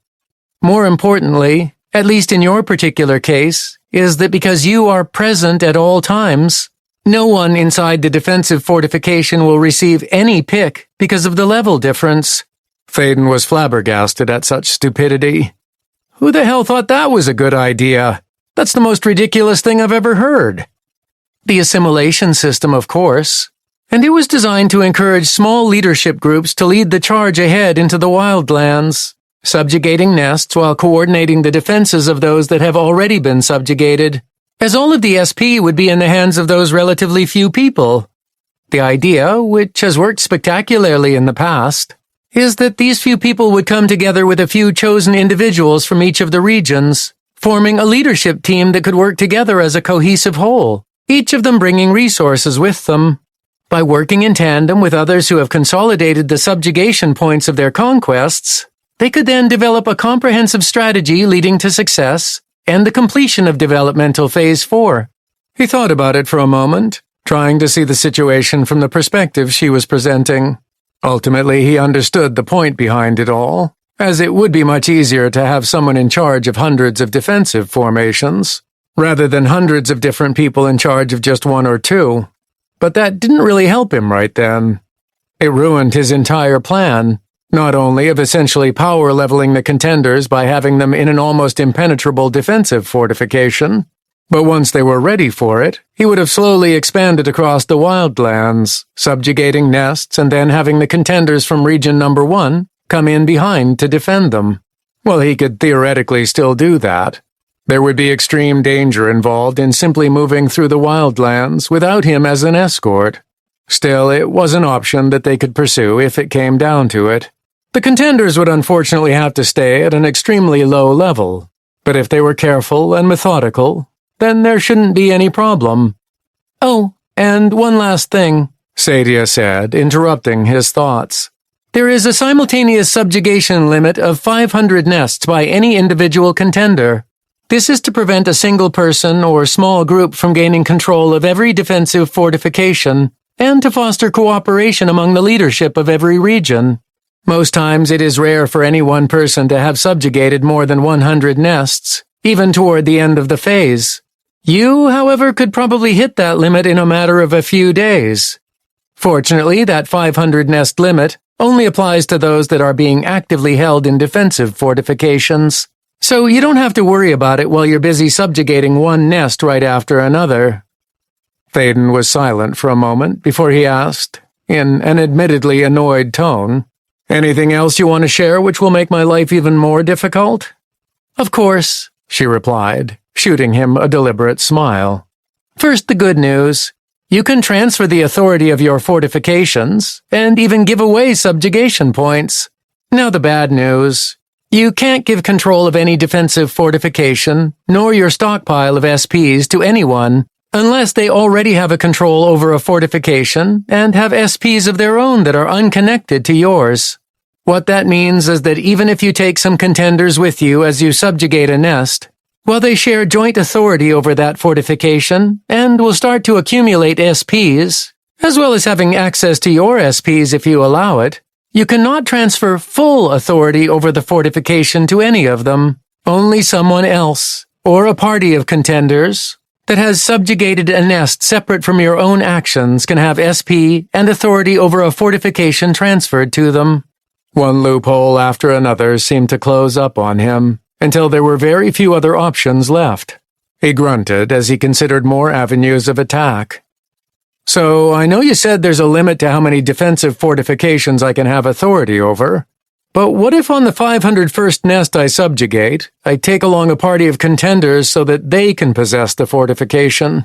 More importantly, at least in your particular case, is that because you are present at all times, No one inside the defensive fortification will receive any pick because of the level difference. Thaden was flabbergasted at such stupidity. Who the hell thought that was a good idea? That's the most ridiculous thing I've ever heard. The assimilation system, of course. And it was designed to encourage small leadership groups to lead the charge ahead into the Wildlands, subjugating nests while coordinating the defenses of those that have already been subjugated, as all of the SP would be in the hands of those relatively few people. The idea, which has worked spectacularly in the past, is that these few people would come together with a few chosen individuals from each of the regions, forming a leadership team that could work together as a cohesive whole, each of them bringing resources with them. By working in tandem with others who have consolidated the subjugation points of their conquests, they could then develop a comprehensive strategy leading to success and the completion of Developmental Phase 4. He thought about it for a moment, trying to see the situation from the perspective she was presenting. Ultimately, he understood the point behind it all, as it would be much easier to have someone in charge of hundreds of defensive formations, rather than hundreds of different people in charge of just one or two. But that didn't really help him right then. It ruined his entire plan, not only of essentially power leveling the contenders by having them in an almost impenetrable defensive fortification, but once they were ready for it, he would have slowly expanded across the Wildlands, subjugating nests and then having the contenders from Region Number 1 come in behind to defend them. Well, he could theoretically still do that. There would be extreme danger involved in simply moving through the Wildlands without him as an escort. Still, it was an option that they could pursue if it came down to it. The contenders would unfortunately have to stay at an extremely low level, but if they were careful and methodical, then there shouldn't be any problem. Oh, and one last thing, Sadia said, interrupting his thoughts. There is a simultaneous subjugation limit of 500 nests by any individual contender. This is to prevent a single person or small group from gaining control of every defensive fortification, and to foster cooperation among the leadership of every region. Most times it is rare for any one person to have subjugated more than 100 nests, even toward the end of the phase. You, however, could probably hit that limit in a matter of a few days. Fortunately, that 500 nest limit only applies to those that are being actively held in defensive fortifications, so you don't have to worry about it while you're busy subjugating one nest right after another. Thaden was silent for a moment before he asked, in an admittedly annoyed tone, "Anything else you want to share which will make my life even more difficult?" Of course, she replied, shooting him a deliberate smile. First, the good news. You can transfer the authority of your fortifications, and even give away subjugation points. Now the bad news. You can't give control of any defensive fortification, nor your stockpile of SPs to anyone, unless they already have a control over a fortification and have SPs of their own that are unconnected to yours. What that means is that even if you take some contenders with you as you subjugate a nest, while they share joint authority over that fortification and will start to accumulate SPs, as well as having access to your SPs if you allow it, you cannot transfer full authority over the fortification to any of them. Only someone else, or a party of contenders, that has subjugated a nest separate from your own actions can have SP and authority over a fortification transferred to them. One loophole after another seemed to close up on him, until there were very few other options left. He grunted as he considered more avenues of attack. "So, I know you said there's a limit to how many defensive fortifications I can have authority over, but what if on the 501st nest I subjugate, I take along a party of contenders so that they can possess the fortification?"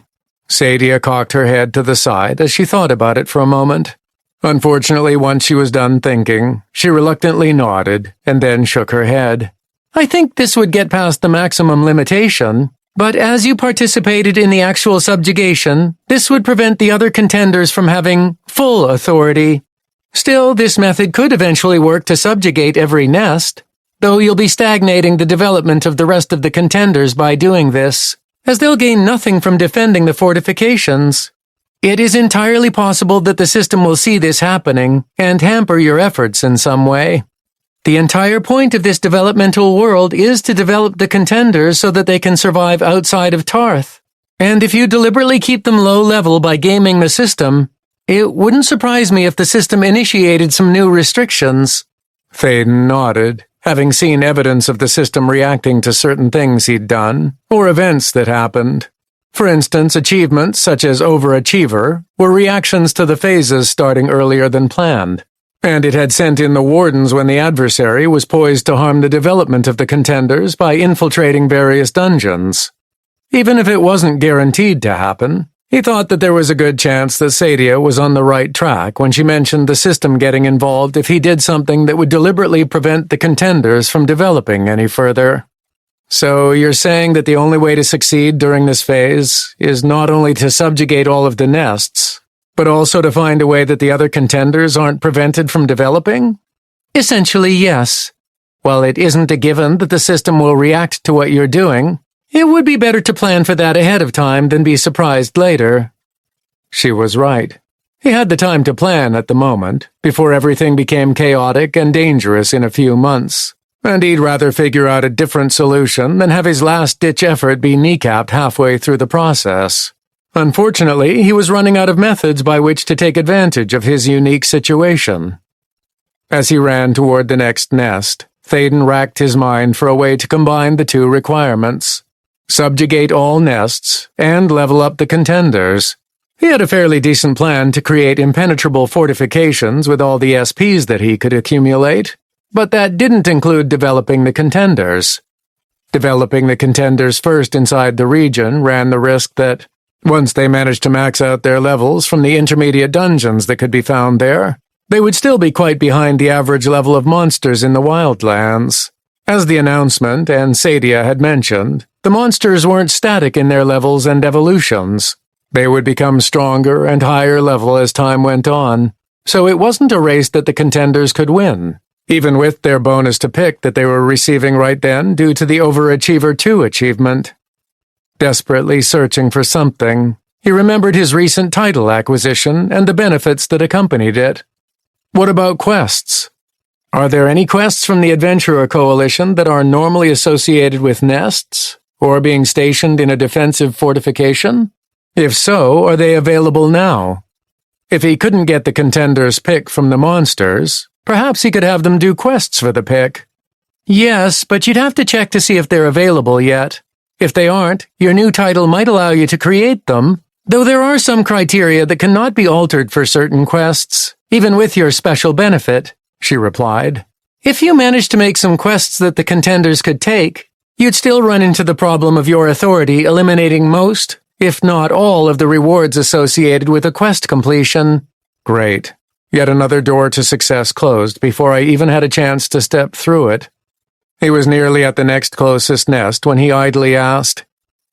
Sadia cocked her head to the side as she thought about it for a moment. Unfortunately, once she was done thinking, she reluctantly nodded and then shook her head. I think this would get past the maximum limitation, but as you participated in the actual subjugation, this would prevent the other contenders from having full authority. Still, this method could eventually work to subjugate every nest, though you'll be stagnating the development of the rest of the contenders by doing this, as they'll gain nothing from defending the fortifications. It is entirely possible that the system will see this happening and hamper your efforts in some way. The entire point of this developmental world is to develop the contenders so that they can survive outside of Tarth. And if you deliberately keep them low level by gaming the system, it wouldn't surprise me if the system initiated some new restrictions. Thaden nodded, having seen evidence of the system reacting to certain things he'd done, or events that happened. For instance, achievements such as Overachiever were reactions to the phases starting earlier than planned, and it had sent in the wardens when the adversary was poised to harm the development of the contenders by infiltrating various dungeons. Even if it wasn't guaranteed to happen, he thought that there was a good chance that Sadia was on the right track when she mentioned the system getting involved if he did something that would deliberately prevent the contenders from developing any further. So you're saying that the only way to succeed during this phase is not only to subjugate all of the nests, but also to find a way that the other contenders aren't prevented from developing? Essentially, yes. While it isn't a given that the system will react to what you're doing, it would be better to plan for that ahead of time than be surprised later. She was right. He had the time to plan at the moment, before everything became chaotic and dangerous in a few months, and he'd rather figure out a different solution than have his last-ditch effort be kneecapped halfway through the process. Unfortunately, he was running out of methods by which to take advantage of his unique situation. As he ran toward the next nest, Thaden racked his mind for a way to combine the two requirements: subjugate all nests, and level up the contenders. He had a fairly decent plan to create impenetrable fortifications with all the SPs that he could accumulate, but that didn't include developing the contenders. Developing the contenders first inside the region ran the risk that, once they managed to max out their levels from the intermediate dungeons that could be found there, they would still be quite behind the average level of monsters in the Wildlands. As the announcement and Sadia had mentioned, the monsters weren't static in their levels and evolutions. They would become stronger and higher level as time went on, so it wasn't a race that the contenders could win, even with their bonus to pick that they were receiving right then due to the Overachiever 2 achievement. Desperately searching for something, he remembered his recent title acquisition and the benefits that accompanied it. What about quests? Are there any quests from the Adventurer Coalition that are normally associated with nests, or being stationed in a defensive fortification? If so, are they available now? If he couldn't get the contenders' pick from the monsters, perhaps he could have them do quests for the pick. Yes, but you'd have to check to see if they're available yet. If they aren't, your new title might allow you to create them, though there are some criteria that cannot be altered for certain quests, even with your special benefit, she replied. If you managed to make some quests that the contenders could take, you'd still run into the problem of your authority eliminating most, if not all, of the rewards associated with a quest completion. Great. Yet another door to success closed before I even had a chance to step through it. He was nearly at the next closest nest when he idly asked,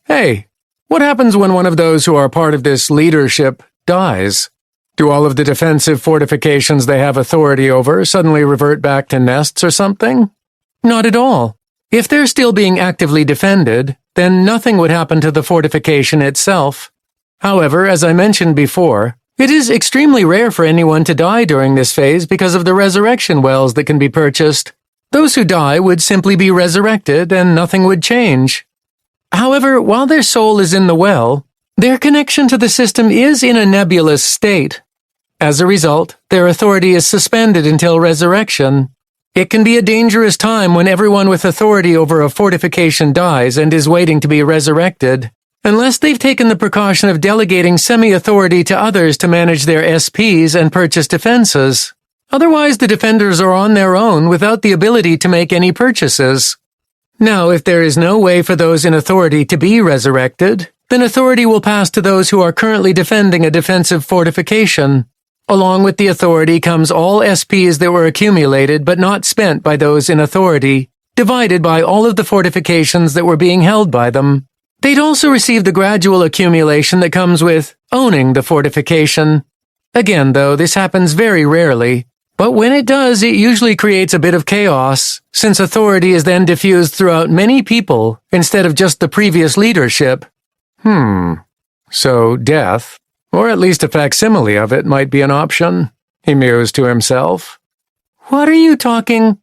"Hey, what happens when one of those who are part of this leadership dies? Do all of the defensive fortifications they have authority over suddenly revert back to nests or something?" Not at all. If they're still being actively defended, then nothing would happen to the fortification itself. However, as I mentioned before, it is extremely rare for anyone to die during this phase because of the resurrection wells that can be purchased. Those who die would simply be resurrected and nothing would change. However, while their soul is in the well, their connection to the system is in a nebulous state. As a result, their authority is suspended until resurrection. It can be a dangerous time when everyone with authority over a fortification dies and is waiting to be resurrected, unless they've taken the precaution of delegating semi-authority to others to manage their SPs and purchase defenses. Otherwise, the defenders are on their own without the ability to make any purchases. Now, if there is no way for those in authority to be resurrected, then authority will pass to those who are currently defending a defensive fortification. Along with the authority comes all SPs that were accumulated but not spent by those in authority, divided by all of the fortifications that were being held by them. They'd also receive the gradual accumulation that comes with owning the fortification. Again, though, this happens very rarely, but when it does, it usually creates a bit of chaos, since authority is then diffused throughout many people instead of just the previous leadership. So death, or at least a facsimile of it, might be an option, he mused to himself. What are you talking?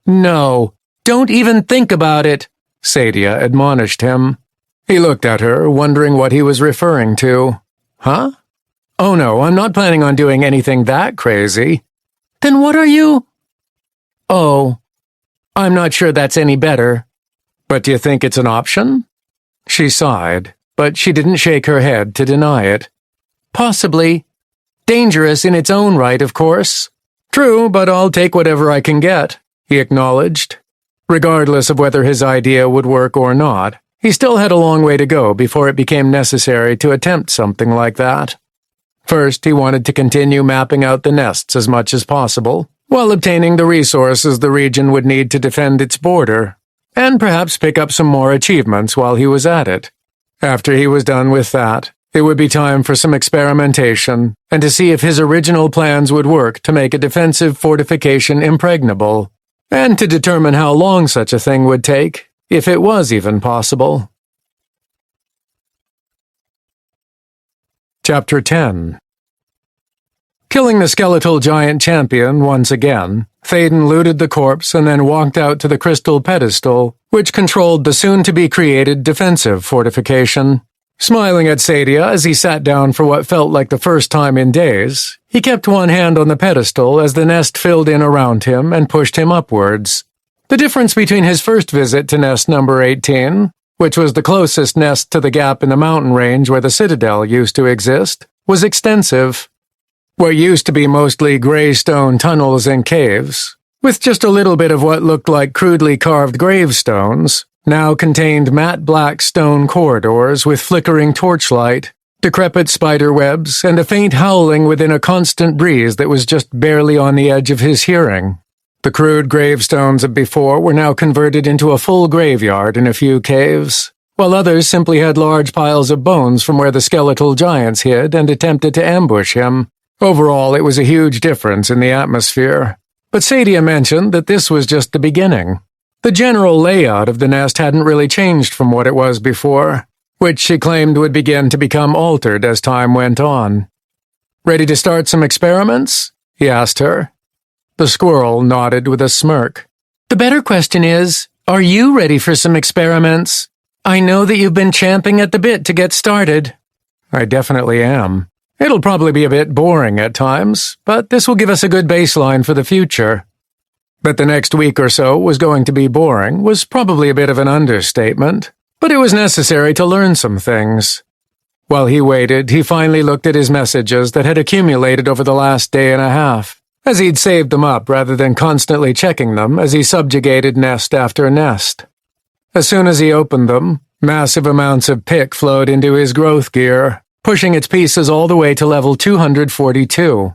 No, don't even think about it, Sadia admonished him. He looked at her, wondering what he was referring to. Huh? Oh no, I'm not planning on doing anything that crazy. Then what are you? Oh, I'm not sure that's any better. But do you think it's an option? She sighed, but she didn't shake her head to deny it. Possibly. Dangerous in its own right, of course. True, but I'll take whatever I can get, he acknowledged. Regardless of whether his idea would work or not, he still had a long way to go before it became necessary to attempt something like that. First, he wanted to continue mapping out the nests as much as possible, while obtaining the resources the region would need to defend its border, and perhaps pick up some more achievements while he was at it. After he was done with that, it would be time for some experimentation, and to see if his original plans would work to make a defensive fortification impregnable, and to determine how long such a thing would take, if it was even possible. Chapter 10. Killing the skeletal giant champion once again, Thaden looted the corpse and then walked out to the crystal pedestal, which controlled the soon-to-be-created defensive fortification. Smiling at Sadia as he sat down for what felt like the first time in days, he kept one hand on the pedestal as the nest filled in around him and pushed him upwards. The difference between his first visit to nest number 18, which was the closest nest to the gap in the mountain range where the Citadel used to exist, was extensive. What used to be mostly gray stone tunnels and caves, with just a little bit of what looked like crudely carved gravestones, now contained matte black stone corridors with flickering torchlight, decrepit spider webs, and a faint howling within a constant breeze that was just barely on the edge of his hearing. The crude gravestones of before were now converted into a full graveyard in a few caves, while others simply had large piles of bones from where the skeletal giants hid and attempted to ambush him. Overall, it was a huge difference in the atmosphere, but Sadia mentioned that this was just the beginning. The general layout of the nest hadn't really changed from what it was before, which she claimed would begin to become altered as time went on. Ready to start some experiments? He asked her. The squirrel nodded with a smirk. The better question is, are you ready for some experiments? I know that you've been champing at the bit to get started. I definitely am. It'll probably be a bit boring at times, but this will give us a good baseline for the future. That the next week or so was going to be boring was probably a bit of an understatement, but it was necessary to learn some things. While he waited, he finally looked at his messages that had accumulated over the last day and a half, as he'd saved them up rather than constantly checking them as he subjugated nest after nest. As soon as he opened them, massive amounts of pick flowed into his growth gear, pushing its pieces all the way to level 242.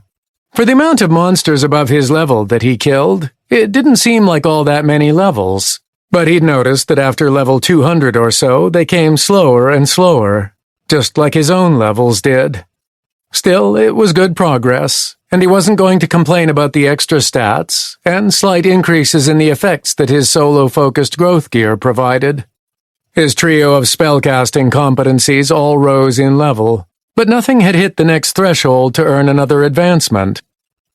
For the amount of monsters above his level that he killed, it didn't seem like all that many levels, but he'd noticed that after level 200 or so, they came slower and slower, just like his own levels did. Still, it was good progress, and he wasn't going to complain about the extra stats and slight increases in the effects that his solo-focused growth gear provided. His trio of spellcasting competencies all rose in level, but nothing had hit the next threshold to earn another advancement.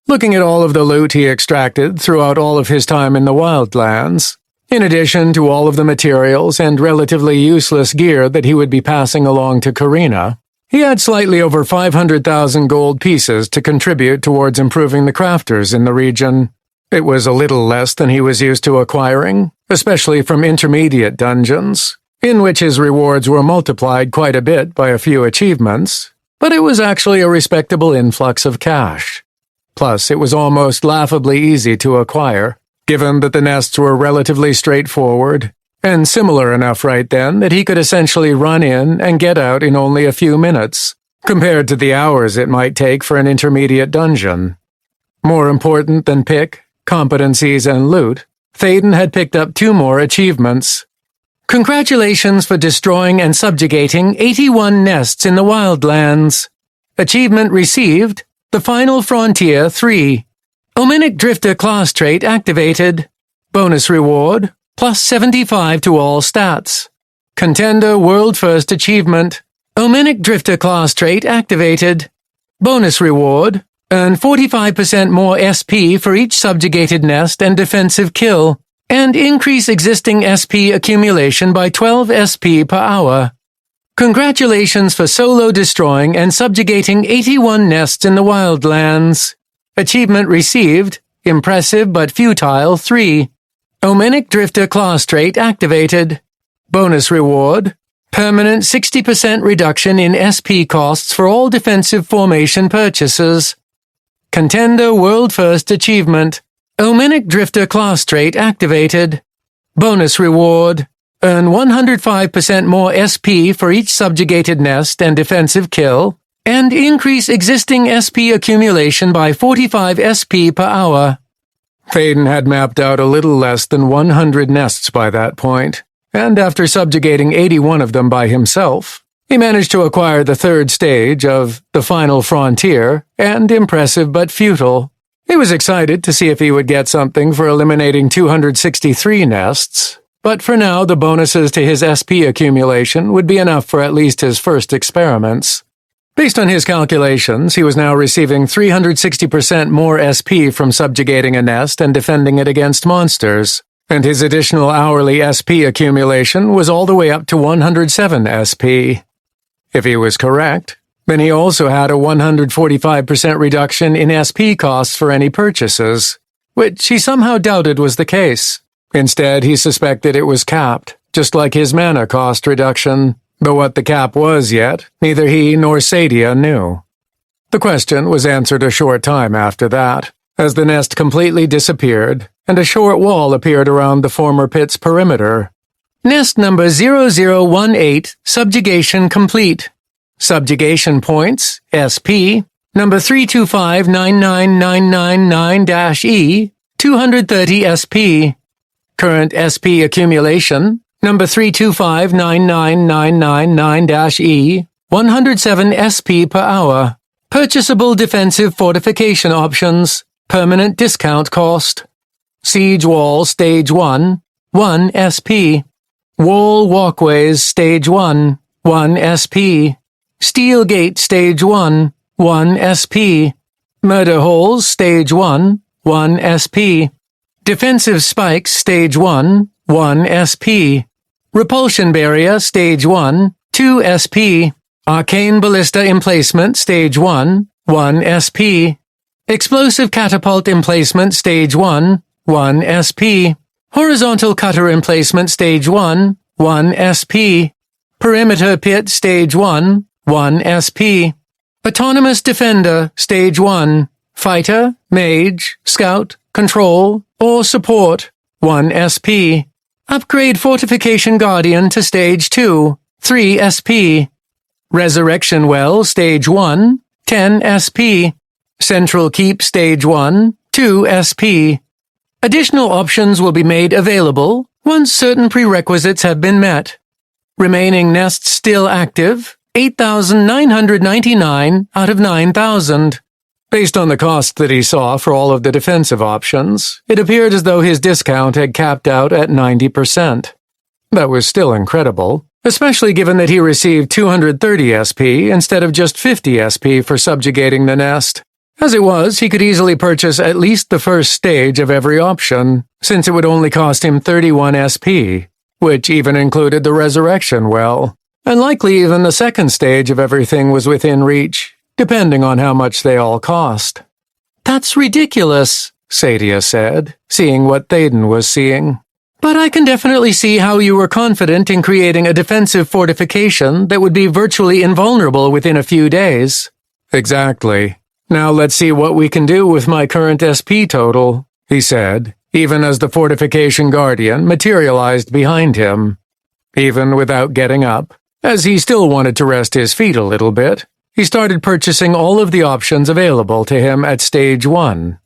Looking at all of the loot he extracted throughout all of his time in the Wildlands, in addition to all of the materials and relatively useless gear that he would be passing along to Karina, he had slightly over 500,000 gold pieces to contribute towards improving the crafters in the region. It was a little less than he was used to acquiring, especially from intermediate dungeons, in which his rewards were multiplied quite a bit by a few achievements, but it was actually a respectable influx of cash. Plus, it was almost laughably easy to acquire, given that the nests were relatively straightforward, and similar enough right then that he could essentially run in and get out in only a few minutes, compared to the hours it might take for an intermediate dungeon. More important than pick, competencies, and loot, Thaden had picked up 2 more achievements. Congratulations for destroying and subjugating 81 nests in the Wildlands. Achievement received, The Final Frontier 3. Omenic Drifter class trait activated. Bonus reward, plus 75 to all stats. Contender World First Achievement. Omenic Drifter class trait activated. Bonus reward, earn 45% more SP for each subjugated nest and defensive kill, and increase existing SP accumulation by 12 SP per hour. Congratulations for solo destroying and subjugating 81 nests in the Wildlands. Achievement received, impressive but futile 3. Omenic Drifter class trait activated. Bonus reward, permanent 60% reduction in SP costs for all defensive formation purchases. Contender World First Achievement. Omenic Drifter class trait activated. Bonus reward, earn 105% more SP for each subjugated nest and defensive kill, and increase existing SP accumulation by 45 SP per hour. Thaden had mapped out a little less than 100 nests by that point, and after subjugating 81 of them by himself, he managed to acquire the third stage of the Final Frontier, and impressive but futile. He was excited to see if he would get something for eliminating 263 nests, but for now the bonuses to his SP accumulation would be enough for at least his first experiments. Based on his calculations, he was now receiving 360% more SP from subjugating a nest and defending it against monsters, and his additional hourly SP accumulation was all the way up to 107 SP. If he was correct, then he also had a 145% reduction in SP costs for any purchases, which he somehow doubted was the case. Instead, he suspected it was capped, just like his mana cost reduction, though what the cap was yet, neither he nor Sadia knew. The question was answered a short time after that, as the nest completely disappeared, and a short wall appeared around the former pit's perimeter. Nest number 0018, subjugation complete. Subjugation points, SP, number 32599999-E, 230 SP. Current SP accumulation, number 32599999-E, 107 SP per hour. Purchasable defensive fortification options, permanent discount cost. Siege Wall Stage 1, 1 SP. Wall Walkways Stage 1, 1 SP. Steel Gate Stage 1, 1 SP. Murder Holes Stage 1, 1 SP. Defensive Spikes Stage 1, 1 SP. Repulsion Barrier Stage 1, 2 SP. Arcane Ballista Emplacement Stage 1, 1 SP. Explosive Catapult Emplacement Stage 1, 1 SP. Horizontal Cutter Emplacement Stage 1, 1 SP. Perimeter Pit Stage 1, 1 SP. Autonomous Defender Stage 1. Fighter, Mage, Scout, Control, or Support, 1 SP. Upgrade Fortification Guardian to Stage 2, 3 SP. Resurrection Well Stage 1, 10 SP. Central Keep Stage 1, 2 SP. Additional options will be made available once certain prerequisites have been met. Remaining nests still active, 8,999 out of 9,000. Based on the cost that he saw for all of the defensive options, it appeared as though his discount had capped out at 90%. That was still incredible, especially given that he received 230 SP instead of just 50 SP for subjugating the nest. As it was, he could easily purchase at least the first stage of every option, since it would only cost him 31 SP, which even included the Resurrection Well, and likely even the second stage of everything was within reach, depending on how much they all cost. "That's ridiculous," Sadia said, seeing what Thaden was seeing. "But I can definitely see how you were confident in creating a defensive fortification that would be virtually invulnerable within a few days." "Exactly. Now let's see what we can do with my current SP total," he said, even as the Fortification Guardian materialized behind him. Even without getting up, as he still wanted to rest his feet a little bit, he started purchasing all of the options available to him at Stage 1.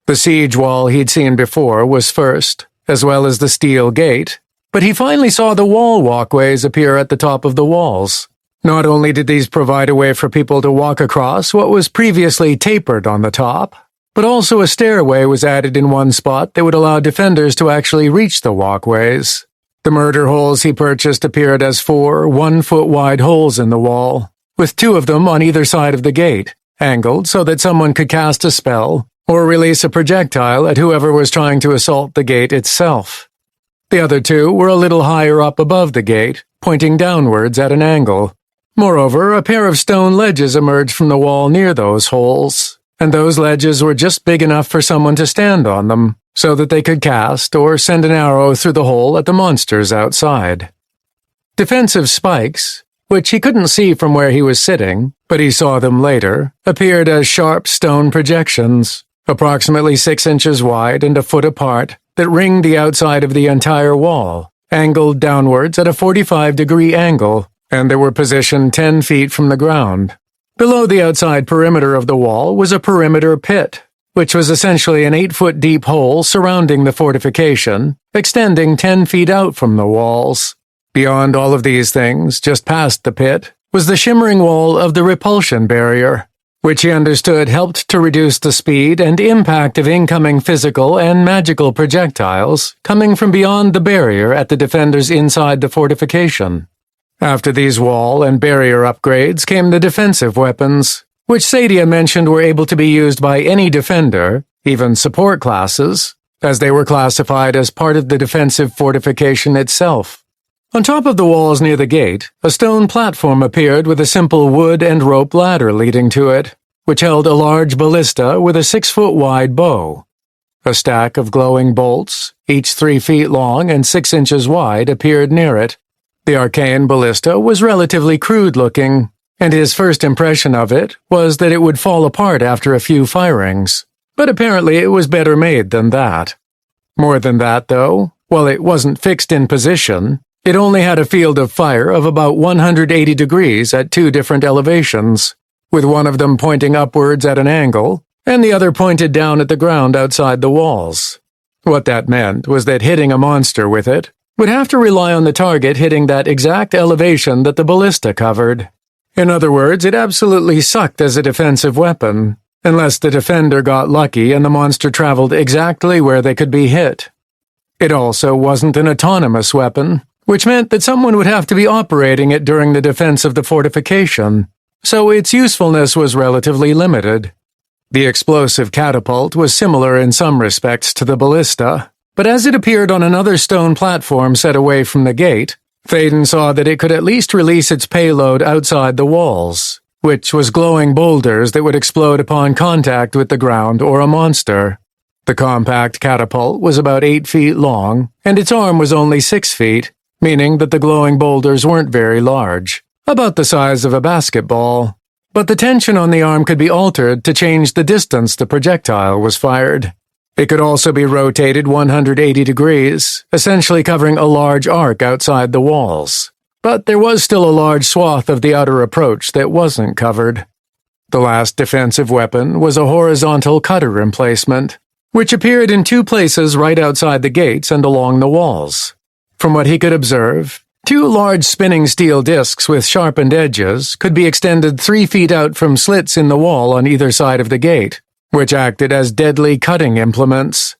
The siege wall he'd seen before was first, as well as the steel gate, but he finally saw the wall walkways appear at the top of the walls. Not only did these provide a way for people to walk across what was previously tapered on the top, but also a stairway was added in one spot that would allow defenders to actually reach the walkways. The murder holes he purchased appeared as 4 one-foot-wide holes in the wall, with 2 of them on either side of the gate, angled so that someone could cast a spell or release a projectile at whoever was trying to assault the gate itself. The other 2 were a little higher up above the gate, pointing downwards at an angle. Moreover, a pair of stone ledges emerged from the wall near those holes, and those ledges were just big enough for someone to stand on them, so that they could cast or send an arrow through the hole at the monsters outside. Defensive spikes, which he couldn't see from where he was sitting, but he saw them later, appeared as sharp stone projections, approximately 6 inches wide and a foot apart, that ringed the outside of the entire wall, angled downwards at a 45-degree angle, and they were positioned 10 feet from the ground. Below the outside perimeter of the wall was a perimeter pit, which was essentially an 8-foot-deep hole surrounding the fortification, extending 10 feet out from the walls. Beyond all of these things, just past the pit, was the shimmering wall of the repulsion barrier, which he understood helped to reduce the speed and impact of incoming physical and magical projectiles coming from beyond the barrier at the defenders inside the fortification. After these wall and barrier upgrades came the defensive weapons, which Sadia mentioned were able to be used by any defender, even support classes, as they were classified as part of the defensive fortification itself. On top of the walls near the gate, a stone platform appeared with a simple wood and rope ladder leading to it, which held a large ballista with a 6-foot-wide bow. A stack of glowing bolts, each 3 feet long and 6 inches wide, appeared near it. The arcane ballista was relatively crude-looking, and his first impression of it was that it would fall apart after a few firings, but apparently it was better made than that. More than that, though, while it wasn't fixed in position, it only had a field of fire of about 180 degrees at 2 different elevations, with one of them pointing upwards at an angle, and the other pointed down at the ground outside the walls. What that meant was that hitting a monster with it would have to rely on the target hitting that exact elevation that the ballista covered. In other words, it absolutely sucked as a defensive weapon, unless the defender got lucky and the monster traveled exactly where they could be hit. It also wasn't an autonomous weapon, which meant that someone would have to be operating it during the defense of the fortification, so its usefulness was relatively limited. The explosive catapult was similar in some respects to the ballista, but as it appeared on another stone platform set away from the gate, Thaden saw that it could at least release its payload outside the walls, which was glowing boulders that would explode upon contact with the ground or a monster. The compact catapult was about 8 feet long, and its arm was only 6 feet, meaning that the glowing boulders weren't very large, about the size of a basketball. But the tension on the arm could be altered to change the distance the projectile was fired. It could also be rotated 180 degrees, essentially covering a large arc outside the walls. But there was still a large swath of the outer approach that wasn't covered. The last defensive weapon was a horizontal cutter emplacement, which appeared in 2 places right outside the gates and along the walls. From what he could observe, 2 large spinning steel discs with sharpened edges could be extended 3 feet out from slits in the wall on either side of the gate, which acted as deadly cutting implements.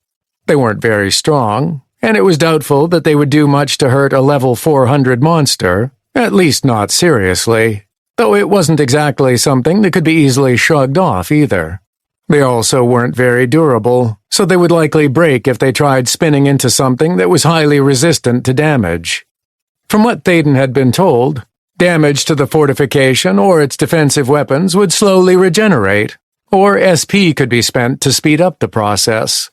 They weren't very strong, and it was doubtful that they would do much to hurt a level 400 monster, at least not seriously, though it wasn't exactly something that could be easily shrugged off either. They also weren't very durable, so they would likely break if they tried spinning into something that was highly resistant to damage. From what Thaden had been told, damage to the fortification or its defensive weapons would slowly regenerate, or SP could be spent to speed up the process.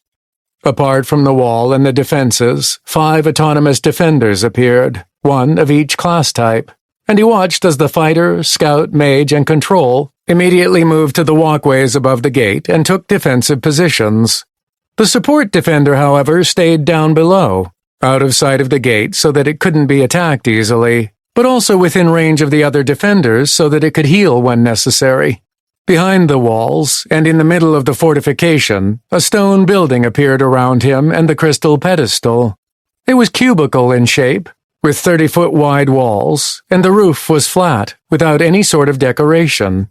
Apart from the wall and the defenses, 5 autonomous defenders appeared, 1 of each class type, and he watched as the fighter, scout, mage, and control immediately moved to the walkways above the gate and took defensive positions. The support defender, however, stayed down below, out of sight of the gate so that it couldn't be attacked easily, but also within range of the other defenders so that it could heal when necessary. Behind the walls, and in the middle of the fortification, a stone building appeared around him and the crystal pedestal. It was cubical in shape, with 30-foot-wide walls, and the roof was flat, without any sort of decoration.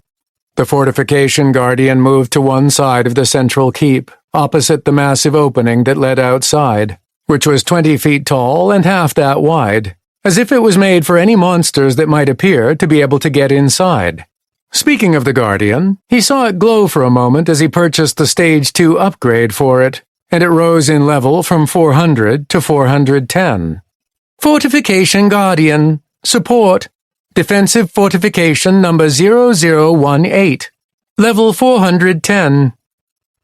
The fortification guardian moved to one side of the central keep, opposite the massive opening that led outside, which was 20 feet tall and half that wide, as if it was made for any monsters that might appear to be able to get inside. Speaking of the guardian, he saw it glow for a moment as he purchased the Stage 2 upgrade for it, and it rose in level from 400 to 410. Fortification Guardian. Support. Defensive Fortification number 0018. Level 410.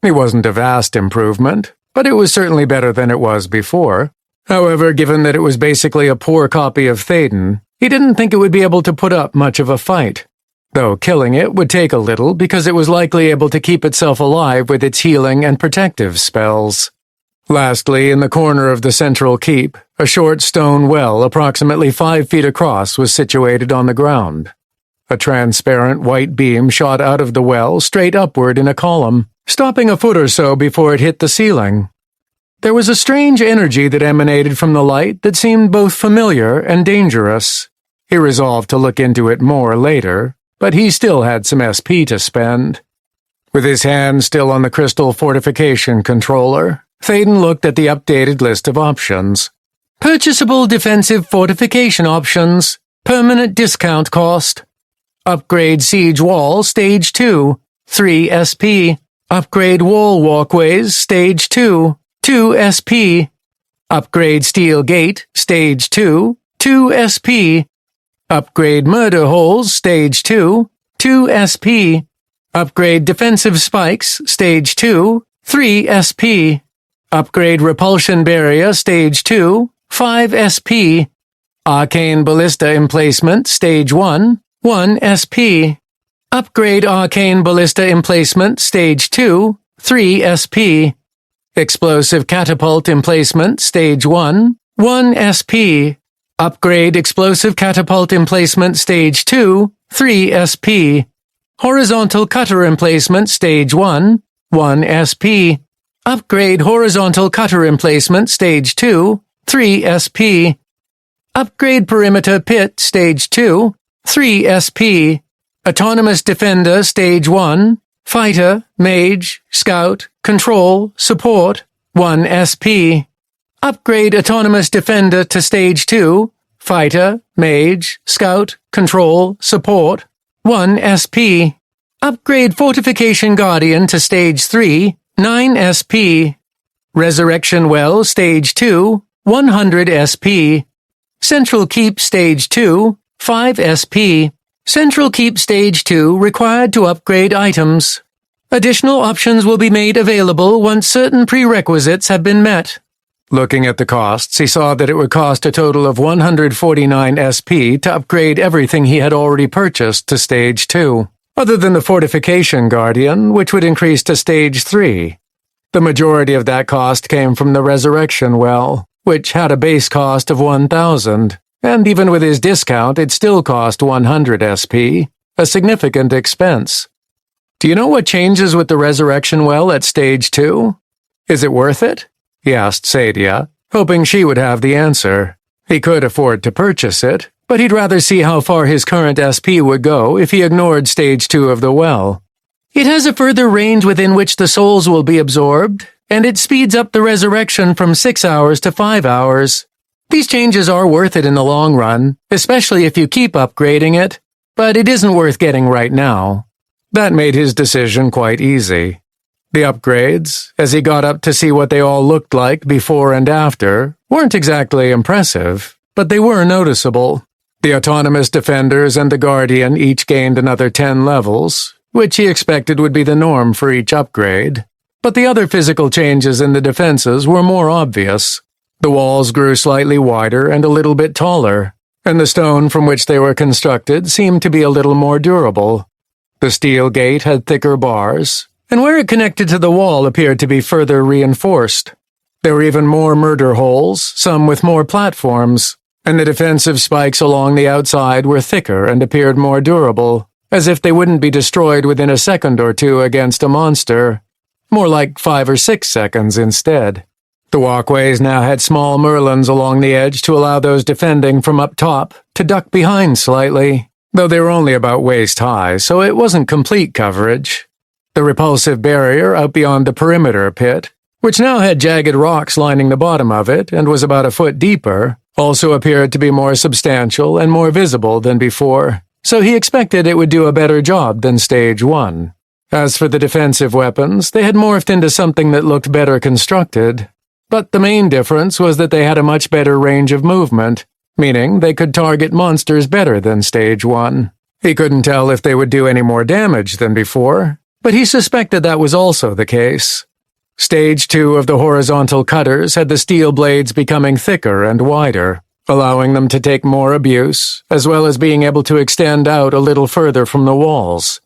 It wasn't a vast improvement, but it was certainly better than it was before. However, given that it was basically a poor copy of Thaden, he didn't think it would be able to put up much of a fight. Though killing it would take a little because it was likely able to keep itself alive with its healing and protective spells. Lastly, in the corner of the central keep, a short stone well approximately 5 feet across was situated on the ground. A transparent white beam shot out of the well straight upward in a column, stopping a foot or so before it hit the ceiling. There was a strange energy that emanated from the light that seemed both familiar and dangerous. He resolved to look into it more later, but he still had some SP to spend. With his hand still on the crystal fortification controller, Thaden looked at the updated list of options. Purchasable defensive fortification options. Permanent discount cost. Upgrade siege wall Stage 2, 3 SP. Upgrade wall walkways Stage 2, 2 SP. Upgrade steel gate Stage 2, 2 SP. Upgrade murder holes Stage 2, 2 SP. Upgrade defensive spikes Stage 2, 3 SP. Upgrade repulsion barrier Stage 2, 5 SP. Arcane ballista emplacement Stage 1, 1 SP. Upgrade arcane ballista emplacement Stage 2, 3 SP. Explosive catapult emplacement Stage 1, 1 SP. Upgrade explosive catapult emplacement Stage 2, 3 SP. Horizontal cutter emplacement Stage 1, 1 SP. Upgrade horizontal cutter emplacement Stage 2, 3 SP. Upgrade perimeter pit Stage 2, 3 SP. Autonomous defender Stage 1, fighter, mage, scout, control, support, 1 SP. Upgrade autonomous defender to Stage 2, fighter, mage, scout, control, support, 1 SP. Upgrade fortification guardian to Stage 3, 9 SP. Resurrection well Stage 2, 100 SP. Central keep Stage 2, 5 SP. Central keep Stage 2 required to upgrade items. Additional options will be made available once certain prerequisites have been met. Looking at the costs, he saw that it would cost a total of 149 SP to upgrade everything he had already purchased to Stage 2, other than the Fortification Guardian, which would increase to Stage 3. The majority of that cost came from the Resurrection Well, which had a base cost of 1,000, and even with his discount it still cost 100 SP, a significant expense. Do you know what changes with the Resurrection Well at Stage 2? Is it worth it? He asked Sadia, hoping she would have the answer. He could afford to purchase it, but he'd rather see how far his current SP would go if he ignored Stage 2 of the well. It has a further range within which the souls will be absorbed, and it speeds up the resurrection from 6 hours to 5 hours. These changes are worth it in the long run, especially if you keep upgrading it, but it isn't worth getting right now. That made his decision quite easy. The upgrades, as he got up to see what they all looked like before and after, weren't exactly impressive, but they were noticeable. The autonomous defenders and the guardian each gained another 10 levels, which he expected would be the norm for each upgrade. But the other physical changes in the defenses were more obvious. The walls grew slightly wider and a little bit taller, and the stone from which they were constructed seemed to be a little more durable. The steel gate had thicker bars, and where it connected to the wall appeared to be further reinforced. There were even more murder holes, some with more platforms, and the defensive spikes along the outside were thicker and appeared more durable, as if they wouldn't be destroyed within a second or two against a monster. More like 5 or 6 seconds instead. The walkways now had small merlons along the edge to allow those defending from up top to duck behind slightly, though they were only about waist high, so it wasn't complete coverage. The repulsive barrier out beyond the perimeter pit, which now had jagged rocks lining the bottom of it and was about a foot deeper, also appeared to be more substantial and more visible than before, so he expected it would do a better job than Stage 1. As for the defensive weapons, they had morphed into something that looked better constructed, but the main difference was that they had a much better range of movement, meaning they could target monsters better than Stage 1. He couldn't tell if they would do any more damage than before, but he suspected that was also the case. Stage 2 of the horizontal cutters had the steel blades becoming thicker and wider, allowing them to take more abuse, as well as being able to extend out a little further from the walls.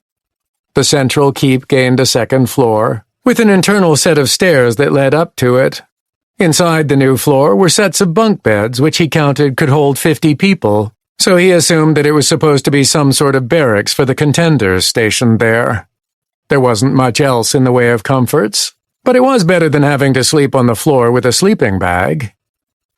The central keep gained a second floor, with an internal set of stairs that led up to it. Inside the new floor were sets of bunk beds which he counted could hold 50 people, so he assumed that it was supposed to be some sort of barracks for the Contenders stationed there. There wasn't much else in the way of comforts, but it was better than having to sleep on the floor with a sleeping bag.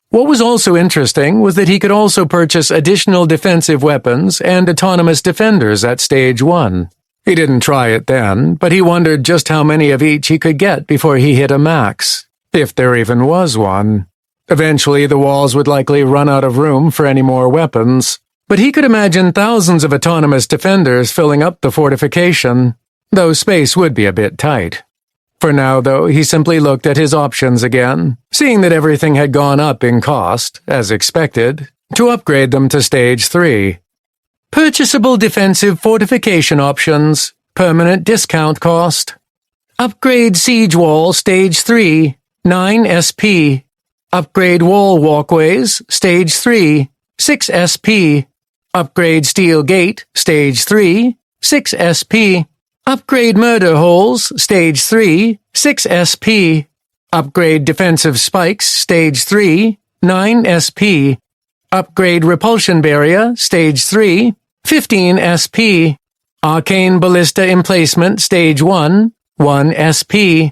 What was also interesting was that he could also purchase additional defensive weapons and autonomous defenders at Stage 1. He didn't try it then, but he wondered just how many of each he could get before he hit a max, if there even was one. Eventually, the walls would likely run out of room for any more weapons, but he could imagine thousands of autonomous defenders filling up the fortification, though space would be a bit tight. For now, though, he simply looked at his options again, seeing that everything had gone up in cost, as expected, to upgrade them to Stage 3. Purchasable defensive fortification options, permanent discount cost. Upgrade siege wall Stage 3, 9 SP. Upgrade wall walkways, Stage 3, 6 SP. Upgrade steel gate, Stage 3, 6 SP. Upgrade murder holes, Stage 3, 6 SP. Upgrade defensive spikes, Stage 3, 9 SP. Upgrade repulsion barrier, Stage 3, 15 SP. Arcane ballista emplacement, Stage 1, 1 SP.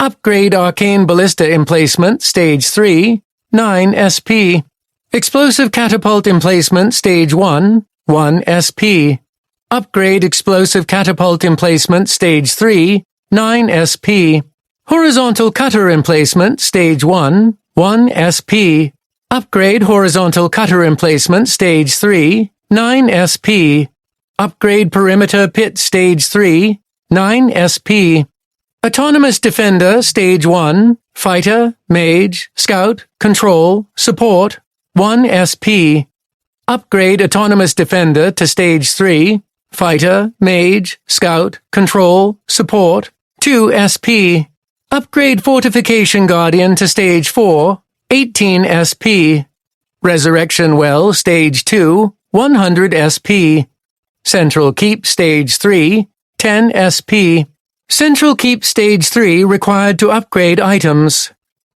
Upgrade arcane ballista emplacement, Stage 3, 9 SP. Explosive catapult emplacement, Stage 1, 1 SP. Upgrade explosive catapult emplacement, Stage 3, 9 SP. Horizontal cutter emplacement, Stage 1, 1 SP. Upgrade horizontal cutter emplacement, Stage 3, 9 SP. Upgrade perimeter pit, Stage 3, 9 SP. Autonomous Defender, Stage 1, Fighter, Mage, Scout, Control, Support, 1 SP. Upgrade Autonomous Defender to Stage 3, Fighter, Mage, Scout, Control, Support, 2 SP. Upgrade Fortification Guardian to Stage 4, 18 SP. Resurrection Well, Stage 2, 100 SP. Central Keep, Stage 3, 10 SP. Central Keep Stage 3 required to upgrade items.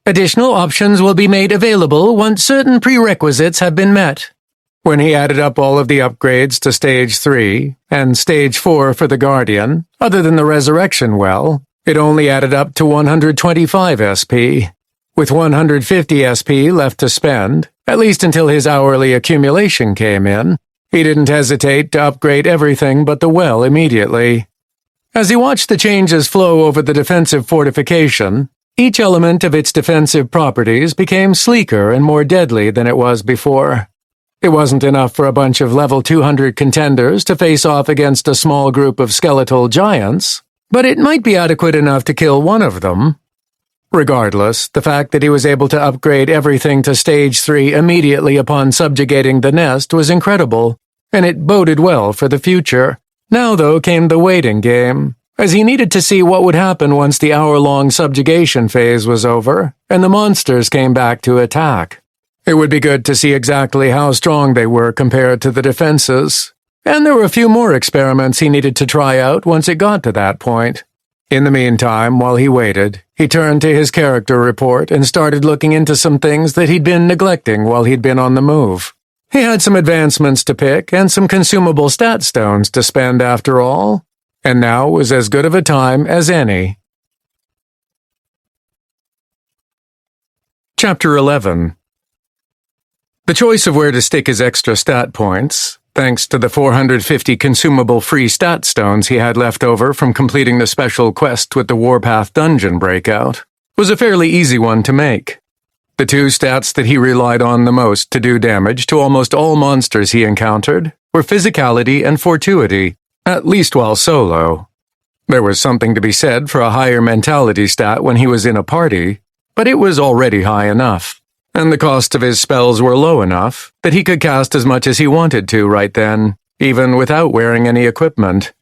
Additional options will be made available once certain prerequisites have been met. When he added up all of the upgrades to Stage 3 and Stage 4 for the Guardian, other than the Resurrection Well, it only added up to 125 SP. With 150 SP left to spend, at least until his hourly accumulation came in, he didn't hesitate to upgrade everything but the well immediately. As he watched the changes flow over the defensive fortification, each element of its defensive properties became sleeker and more deadly than it was before. It wasn't enough for a bunch of level 200 contenders to face off against a small group of skeletal giants, but it might be adequate enough to kill one of them. Regardless, the fact that he was able to upgrade everything to Stage 3 immediately upon subjugating the nest was incredible, and it boded well for the future. Now, though, came the waiting game, as he needed to see what would happen once the hour-long subjugation phase was over and the monsters came back to attack. It would be good to see exactly how strong they were compared to the defenses, and there were a few more experiments he needed to try out once it got to that point. In the meantime, while he waited, he turned to his character report and started looking into some things that he'd been neglecting while he'd been on the move. He had some advancements to pick and some consumable stat stones to spend after all, and now was as good of a time as any. Chapter 11. The choice of where to stick his extra stat points, thanks to the 450 consumable free stat stones he had left over from completing the special quest with the Warpath dungeon breakout, was a fairly easy one to make. The two stats that he relied on the most to do damage to almost all monsters he encountered were physicality and fortuity, at least while solo. There was something to be said for a higher mentality stat when he was in a party, but it was already high enough. and the costs of his spells were low enough that he could cast as much as he wanted to right then, even without wearing any equipment.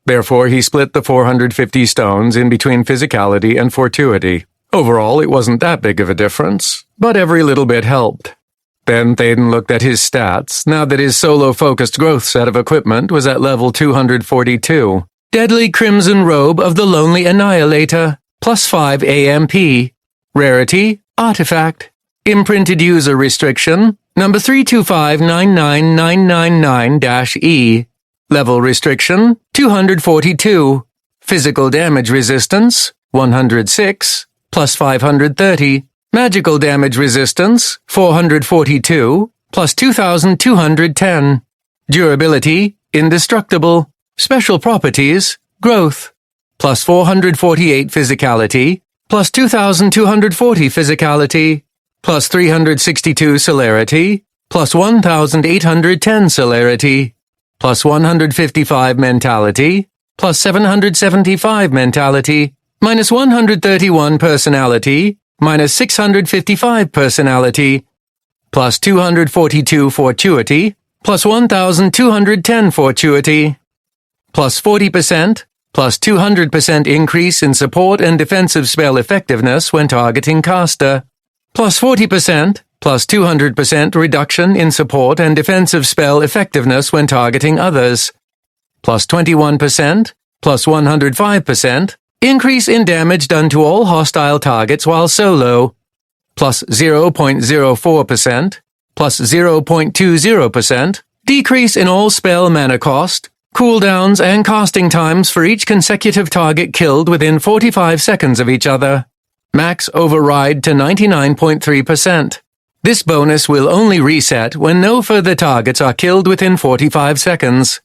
Therefore, he split the 450 stones in between physicality and fortuity. Overall, it wasn't that big of a difference, but every little bit helped. Then Thaden looked at his stats, now that his solo-focused growth set of equipment was at level 242. Deadly Crimson Robe of the Lonely Annihilator, +5 AMP. Rarity, Artifact. Imprinted User Restriction, number 3259999-E. Level Restriction, 242. Physical Damage Resistance, 106, +530. Magical Damage Resistance, 442, +2210. Durability, Indestructible. Special Properties, Growth, +448 Physicality, +2240 Physicality, +362 Celerity, +1810 Celerity, +155 Mentality, +775 Mentality, -131 Personality, -655 Personality, +242 Fortuity, +1210 Fortuity, +40%, +200% increase in support and defensive spell effectiveness when targeting caster, +40%, +200% reduction in support and defensive spell effectiveness when targeting others, +21%, +105%, increase in damage done to all hostile targets while solo, +0.04%, +0.20%, decrease in all spell mana cost, cooldowns and casting times for each consecutive target killed within 45 seconds of each other. Max override to 99.3%. This bonus will only reset when no further targets are killed within 45 seconds.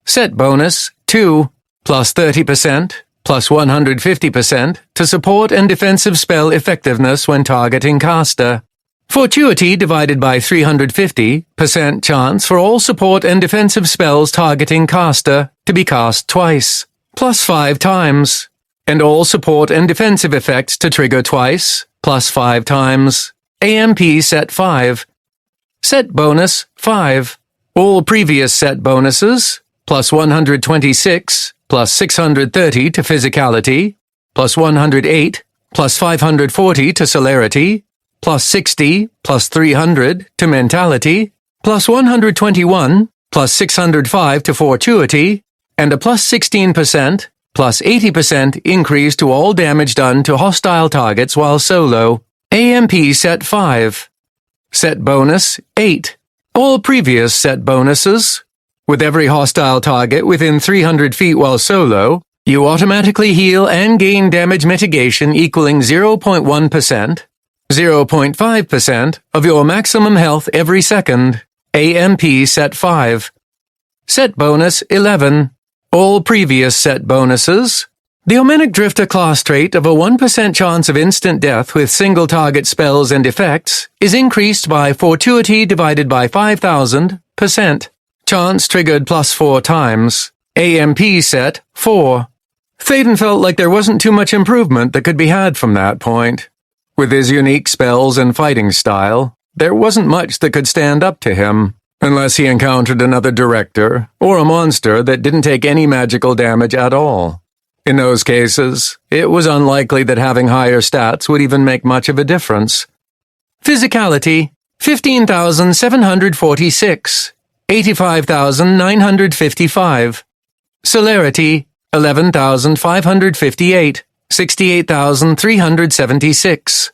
Set bonus 2, +30%, +150% to support and defensive spell effectiveness when targeting caster. Fortuity divided by 350% chance for all support and defensive spells targeting caster to be cast twice, +5 times, and all support and defensive effects to trigger twice, +5 times. AMP set 5. Set bonus 5. All previous set bonuses, +126, +630 to physicality, +108, +540 to celerity, +60, +300 to mentality, +121, +605 to fortuity, and a +16%, +80% increase to all damage done to hostile targets while solo. AMP set 5. Set bonus 8. All previous set bonuses. With every hostile target within 300 feet while solo, you automatically heal and gain damage mitigation equaling 0.1%, 0.5% of your maximum health every second. AMP set 5. Set bonus 11. All previous set bonuses. The Omenic Drifter class trait of a 1% chance of instant death with single target spells and effects is increased by fortuity divided by 5,000%. Chance triggered +4 times. AMP set 4. Thaden felt like there wasn't too much improvement that could be had from that point. With his unique spells and fighting style, there wasn't much that could stand up to him, unless he encountered another director or a monster that didn't take any magical damage at all. In those cases, it was unlikely that having higher stats would even make much of a difference. Physicality, 15,746, 85,955. Celerity, 11,558, 68,376.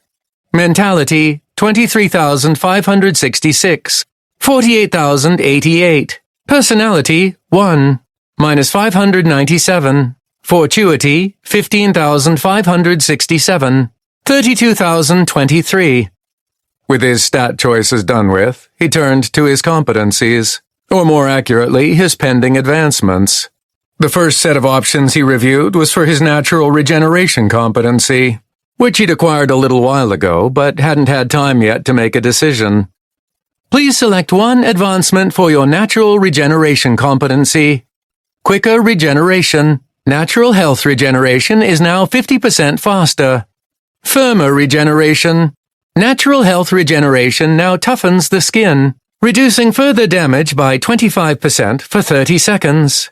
Mentality, 23,566, 48,088. Personality, 1, -597. Fortuity, 15,567, 32,023. With his stat choices done with, he turned to his competencies, or more accurately, his pending advancements. The first set of options he reviewed was for his natural regeneration competency, which he'd acquired a little while ago, but hadn't had time yet to make a decision. Please select one advancement for your natural regeneration competency. Quicker regeneration. Natural health regeneration is now 50% faster. Firmer regeneration. Natural health regeneration now toughens the skin, reducing further damage by 25% for 30 seconds.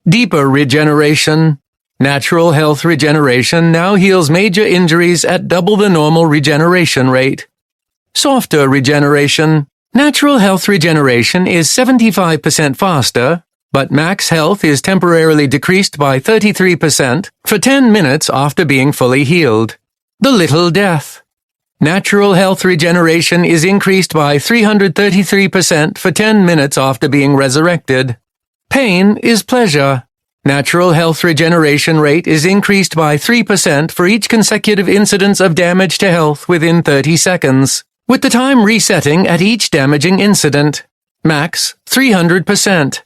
Deeper regeneration. Natural health regeneration now heals major injuries at double the normal regeneration rate. Softer regeneration. Natural health regeneration is 75% faster, but max health is temporarily decreased by 33% for 10 minutes after being fully healed. The Little Death. Natural health regeneration is increased by 333% for 10 minutes after being resurrected. Pain is pleasure. Natural health regeneration rate is increased by 3% for each consecutive incidence of damage to health within 30 seconds, with the time resetting at each damaging incident. Max 300%.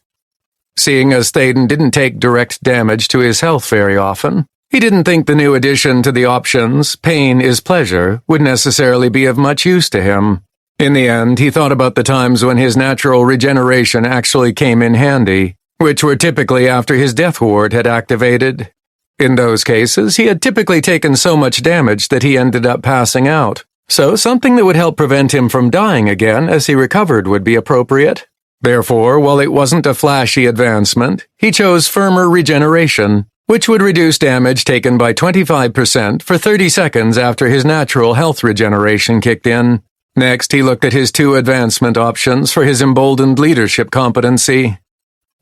Seeing as Thaden didn't take direct damage to his health very often, he didn't think the new addition to the options, pain is pleasure, would necessarily be of much use to him. In the end, he thought about the times when his natural regeneration actually came in handy, which were typically after his death ward had activated. In those cases, he had typically taken so much damage that he ended up passing out, so something that would help prevent him from dying again as he recovered would be appropriate. Therefore, while it wasn't a flashy advancement, he chose firmer regeneration, which would reduce damage taken by 25% for 30 seconds after his natural health regeneration kicked in. Next, he looked at his 2 advancement options for his emboldened leadership competency.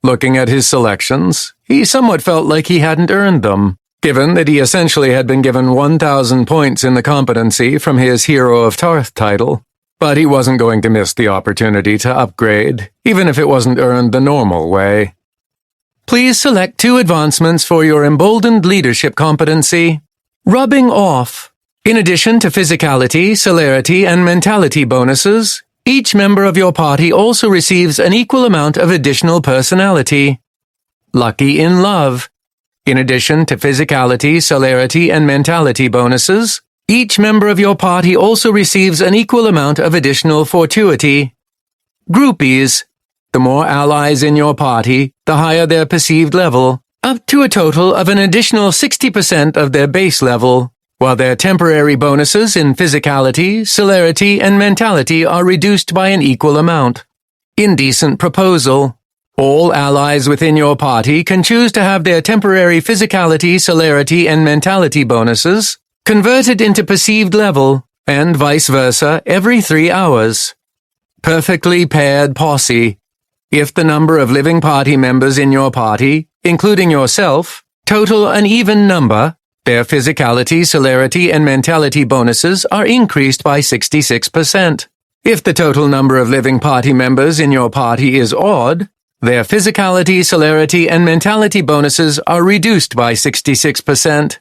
Looking at his selections, he somewhat felt like he hadn't earned them, given that he essentially had been given 1,000 points in the competency from his Hero of Tarth title. But he wasn't going to miss the opportunity to upgrade, even if it wasn't earned the normal way. Please select 2 advancements for your emboldened leadership competency. Rubbing off. In addition to physicality, celerity, and mentality bonuses, each member of your party also receives an equal amount of additional personality. Lucky in love. In addition to physicality, celerity, and mentality bonuses, each member of your party also receives an equal amount of additional fortuity. Groupies. The more allies in your party, the higher their perceived level, up to a total of an additional 60% of their base level, while their temporary bonuses in physicality, celerity, and mentality are reduced by an equal amount. Indecent proposal. All allies within your party can choose to have their temporary physicality, celerity, and mentality bonuses converted into perceived level, and vice versa every 3 hours. Perfectly paired posse. If the number of living party members in your party, including yourself, total an even number, their physicality, celerity, and mentality bonuses are increased by 66%. If the total number of living party members in your party is odd, their physicality, celerity, and mentality bonuses are reduced by 66%.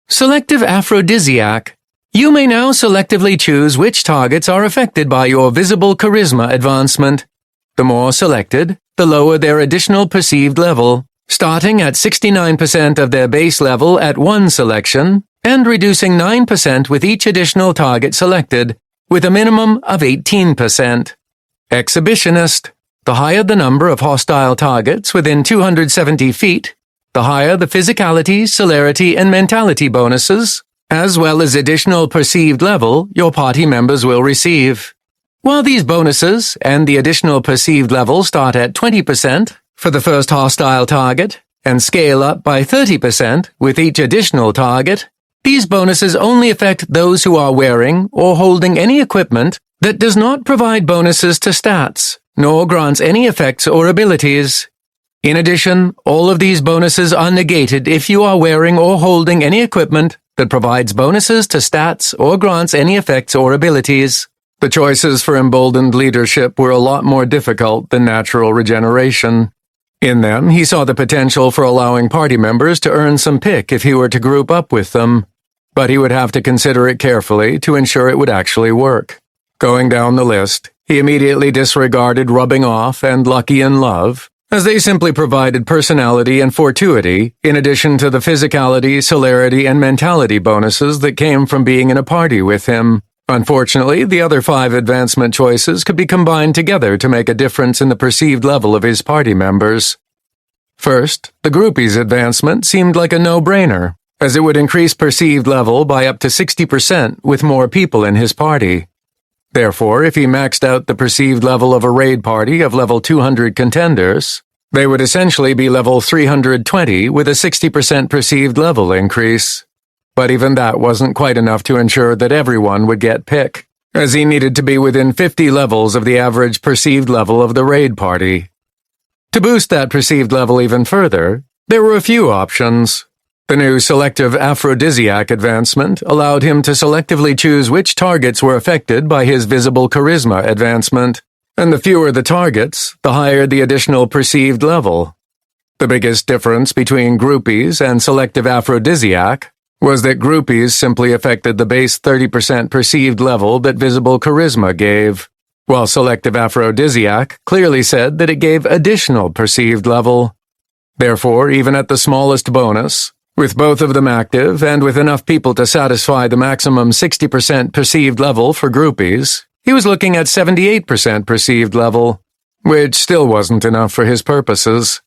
Selective aphrodisiac. You may now selectively choose which targets are affected by your visible charisma advancement. The more selected, the lower their additional perceived level, starting at 69% of their base level at one selection, and reducing 9% with each additional target selected, with a minimum of 18%. Exhibitionist. The higher the number of hostile targets within 270 feet, the higher the physicality, celerity, and mentality bonuses, as well as additional perceived level your party members will receive. While these bonuses and the additional perceived level start at 20% for the first hostile target and scale up by 30% with each additional target, these bonuses only affect those who are wearing or holding any equipment that does not provide bonuses to stats, nor grants any effects or abilities. In addition, all of these bonuses are negated if you are wearing or holding any equipment that provides bonuses to stats or grants any effects or abilities. The choices for emboldened leadership were a lot more difficult than natural regeneration. In them, he saw the potential for allowing party members to earn some pick if he were to group up with them, but he would have to consider it carefully to ensure it would actually work. Going down the list, he immediately disregarded rubbing off and lucky in love, as they simply provided personality and fortuity in addition to the physicality, celerity, and mentality bonuses that came from being in a party with him. Unfortunately, the other 5 advancement choices could be combined together to make a difference in the perceived level of his party members. First, the groupies advancement seemed like a no-brainer. as it would increase perceived level by up to 60% with more people in his party. Therefore, if he maxed out the perceived level of a raid party of level 200 contenders, they would essentially be level 320 with a 60% perceived level increase. But even that wasn't quite enough to ensure that everyone would get pick, as he needed to be within 50 levels of the average perceived level of the raid party. To boost that perceived level even further, there were a few options. The new selective aphrodisiac advancement allowed him to selectively choose which targets were affected by his visible charisma advancement, and the fewer the targets, the higher the additional perceived level. The biggest difference between groupies and selective aphrodisiac was that groupies simply affected the base 30% perceived level that visible charisma gave, while selective aphrodisiac clearly said that it gave additional perceived level. Therefore, even at the smallest bonus, with both of them active and with enough people to satisfy the maximum 60% perceived level for groupies, he was looking at 78% perceived level, which still wasn't enough for his purposes.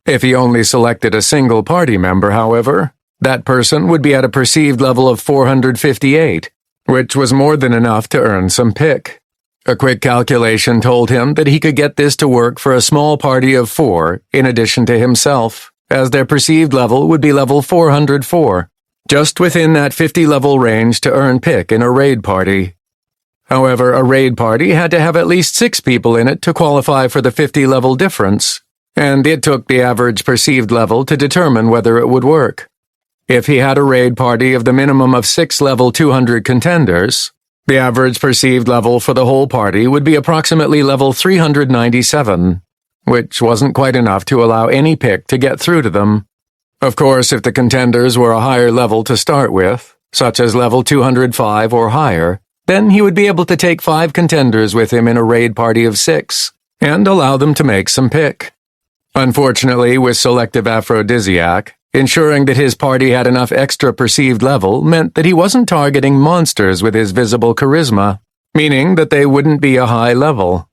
If he only selected a single party member, however, that person would be at a perceived level of 458, which was more than enough to earn some pick. A quick calculation told him that he could get this to work for a small party of 4 in addition to himself, as their perceived level would be level 404, just within that 50-level range to earn pick in a raid party. However, a raid party had to have at least 6 people in it to qualify for the 50-level difference, and it took the average perceived level to determine whether it would work. If he had a raid party of the minimum of 6 level 200 contenders, the average perceived level for the whole party would be approximately level 397, which wasn't quite enough to allow any pick to get through to them. Of course, if the contenders were a higher level to start with, such as level 205 or higher, then he would be able to take 5 contenders with him in a raid party of 6, and allow them to make some pick. Unfortunately, with selective aphrodisiac, ensuring that his party had enough extra perceived level meant that he wasn't targeting monsters with his visible charisma, meaning that they wouldn't be a high level.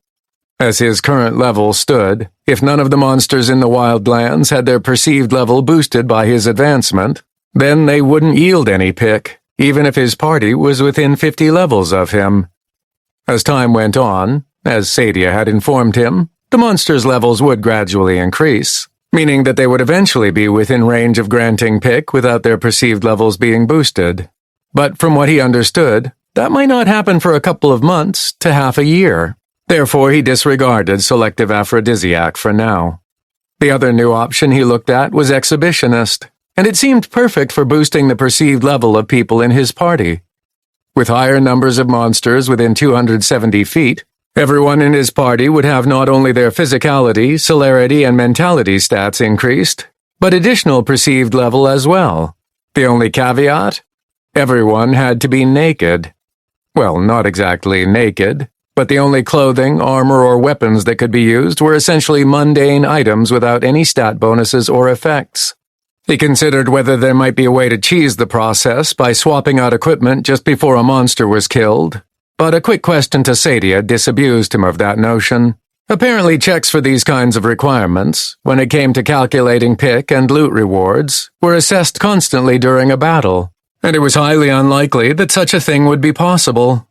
As his current level stood, if none of the monsters in the Wildlands had their perceived level boosted by his advancement, then they wouldn't yield any pick, even if his party was within 50 levels of him. As time went on, as Sadia had informed him, the monsters' levels would gradually increase, meaning that they would eventually be within range of granting pick without their perceived levels being boosted. But from what he understood, that might not happen for a couple of months to half a year. Therefore, he disregarded selective aphrodisiac for now. The other new option he looked at was exhibitionist, and it seemed perfect for boosting the perceived level of people in his party. With higher numbers of monsters within 270 feet, everyone in his party would have not only their physicality, celerity, and mentality stats increased, but additional perceived level as well. The only caveat? Everyone had to be naked. Well, not exactly naked, but the only clothing, armor, or weapons that could be used were essentially mundane items without any stat bonuses or effects. He considered whether there might be a way to cheese the process by swapping out equipment just before a monster was killed, but a quick question to Sadia disabused him of that notion. Apparently checks for these kinds of requirements, when it came to calculating pick and loot rewards, were assessed constantly during a battle, and it was highly unlikely that such a thing would be possible.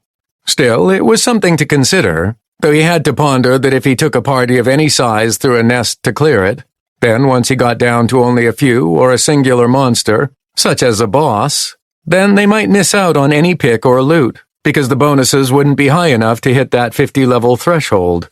Still, it was something to consider, though he had to ponder that if he took a party of any size through a nest to clear it, then once he got down to only a few or a singular monster, such as a boss, then they might miss out on any pick or loot, because the bonuses wouldn't be high enough to hit that 50-level threshold.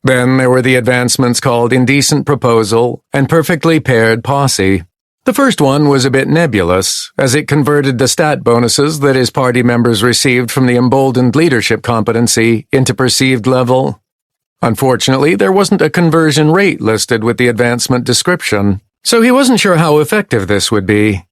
Then there were the advancements called Indecent Proposal and Perfectly Paired Posse. The first one was a bit nebulous, as it converted the stat bonuses that his party members received from the emboldened leadership competency into perceived level. Unfortunately, there wasn't a conversion rate listed with the advancement description, so he wasn't sure how effective this would be.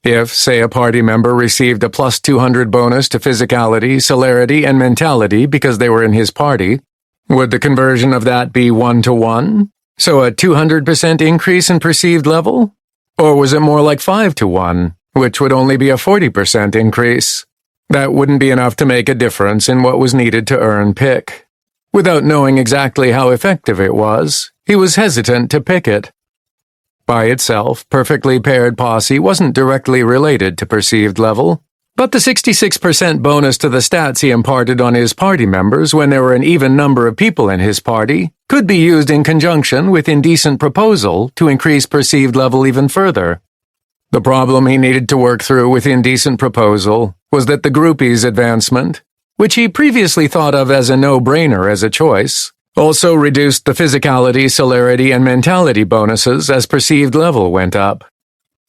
If, say, a party member received a plus 200 bonus to physicality, celerity, and mentality because they were in his party, would the conversion of that be 1-to-1? So a 200% increase in perceived level? Or was it more like 5-to-1, which would only be a 40% increase? That wouldn't be enough to make a difference in what was needed to earn pick. Without knowing exactly how effective it was, he was hesitant to pick it. By itself, perfectly paired posse wasn't directly related to perceived level, but the 66% bonus to the stats he imparted on his party members when there were an even number of people in his party could be used in conjunction with Indecent Proposal to increase perceived level even further. The problem he needed to work through with Indecent Proposal was that the groupie's advancement, which he previously thought of as a no-brainer as a choice, also reduced the physicality, celerity, and mentality bonuses as perceived level went up.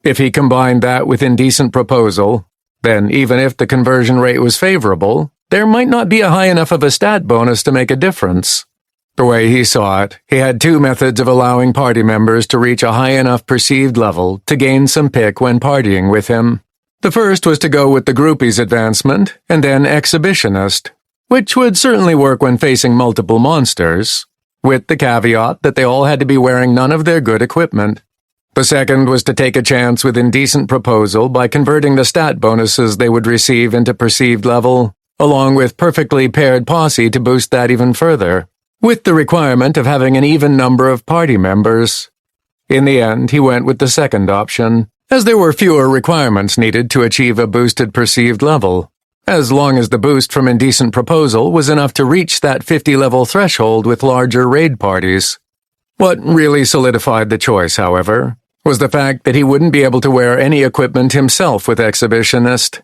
If he combined that with Indecent Proposal, then even if the conversion rate was favorable, there might not be a high enough of a stat bonus to make a difference. The way he saw it, he had two methods of allowing party members to reach a high enough perceived level to gain some pick when partying with him. The first was to go with the groupie's advancement, and then Exhibitionist, which would certainly work when facing multiple monsters, with the caveat that they all had to be wearing none of their good equipment. The second was to take a chance with Indecent Proposal by converting the stat bonuses they would receive into perceived level, along with Perfectly Paired Posse to boost that even further, with the requirement of having an even number of party members. In the end, he went with the second option, as there were fewer requirements needed to achieve a boosted perceived level, as long as the boost from Indecent Proposal was enough to reach that 50-level threshold with larger raid parties. What really solidified the choice, however, was the fact that he wouldn't be able to wear any equipment himself with Exhibitionist.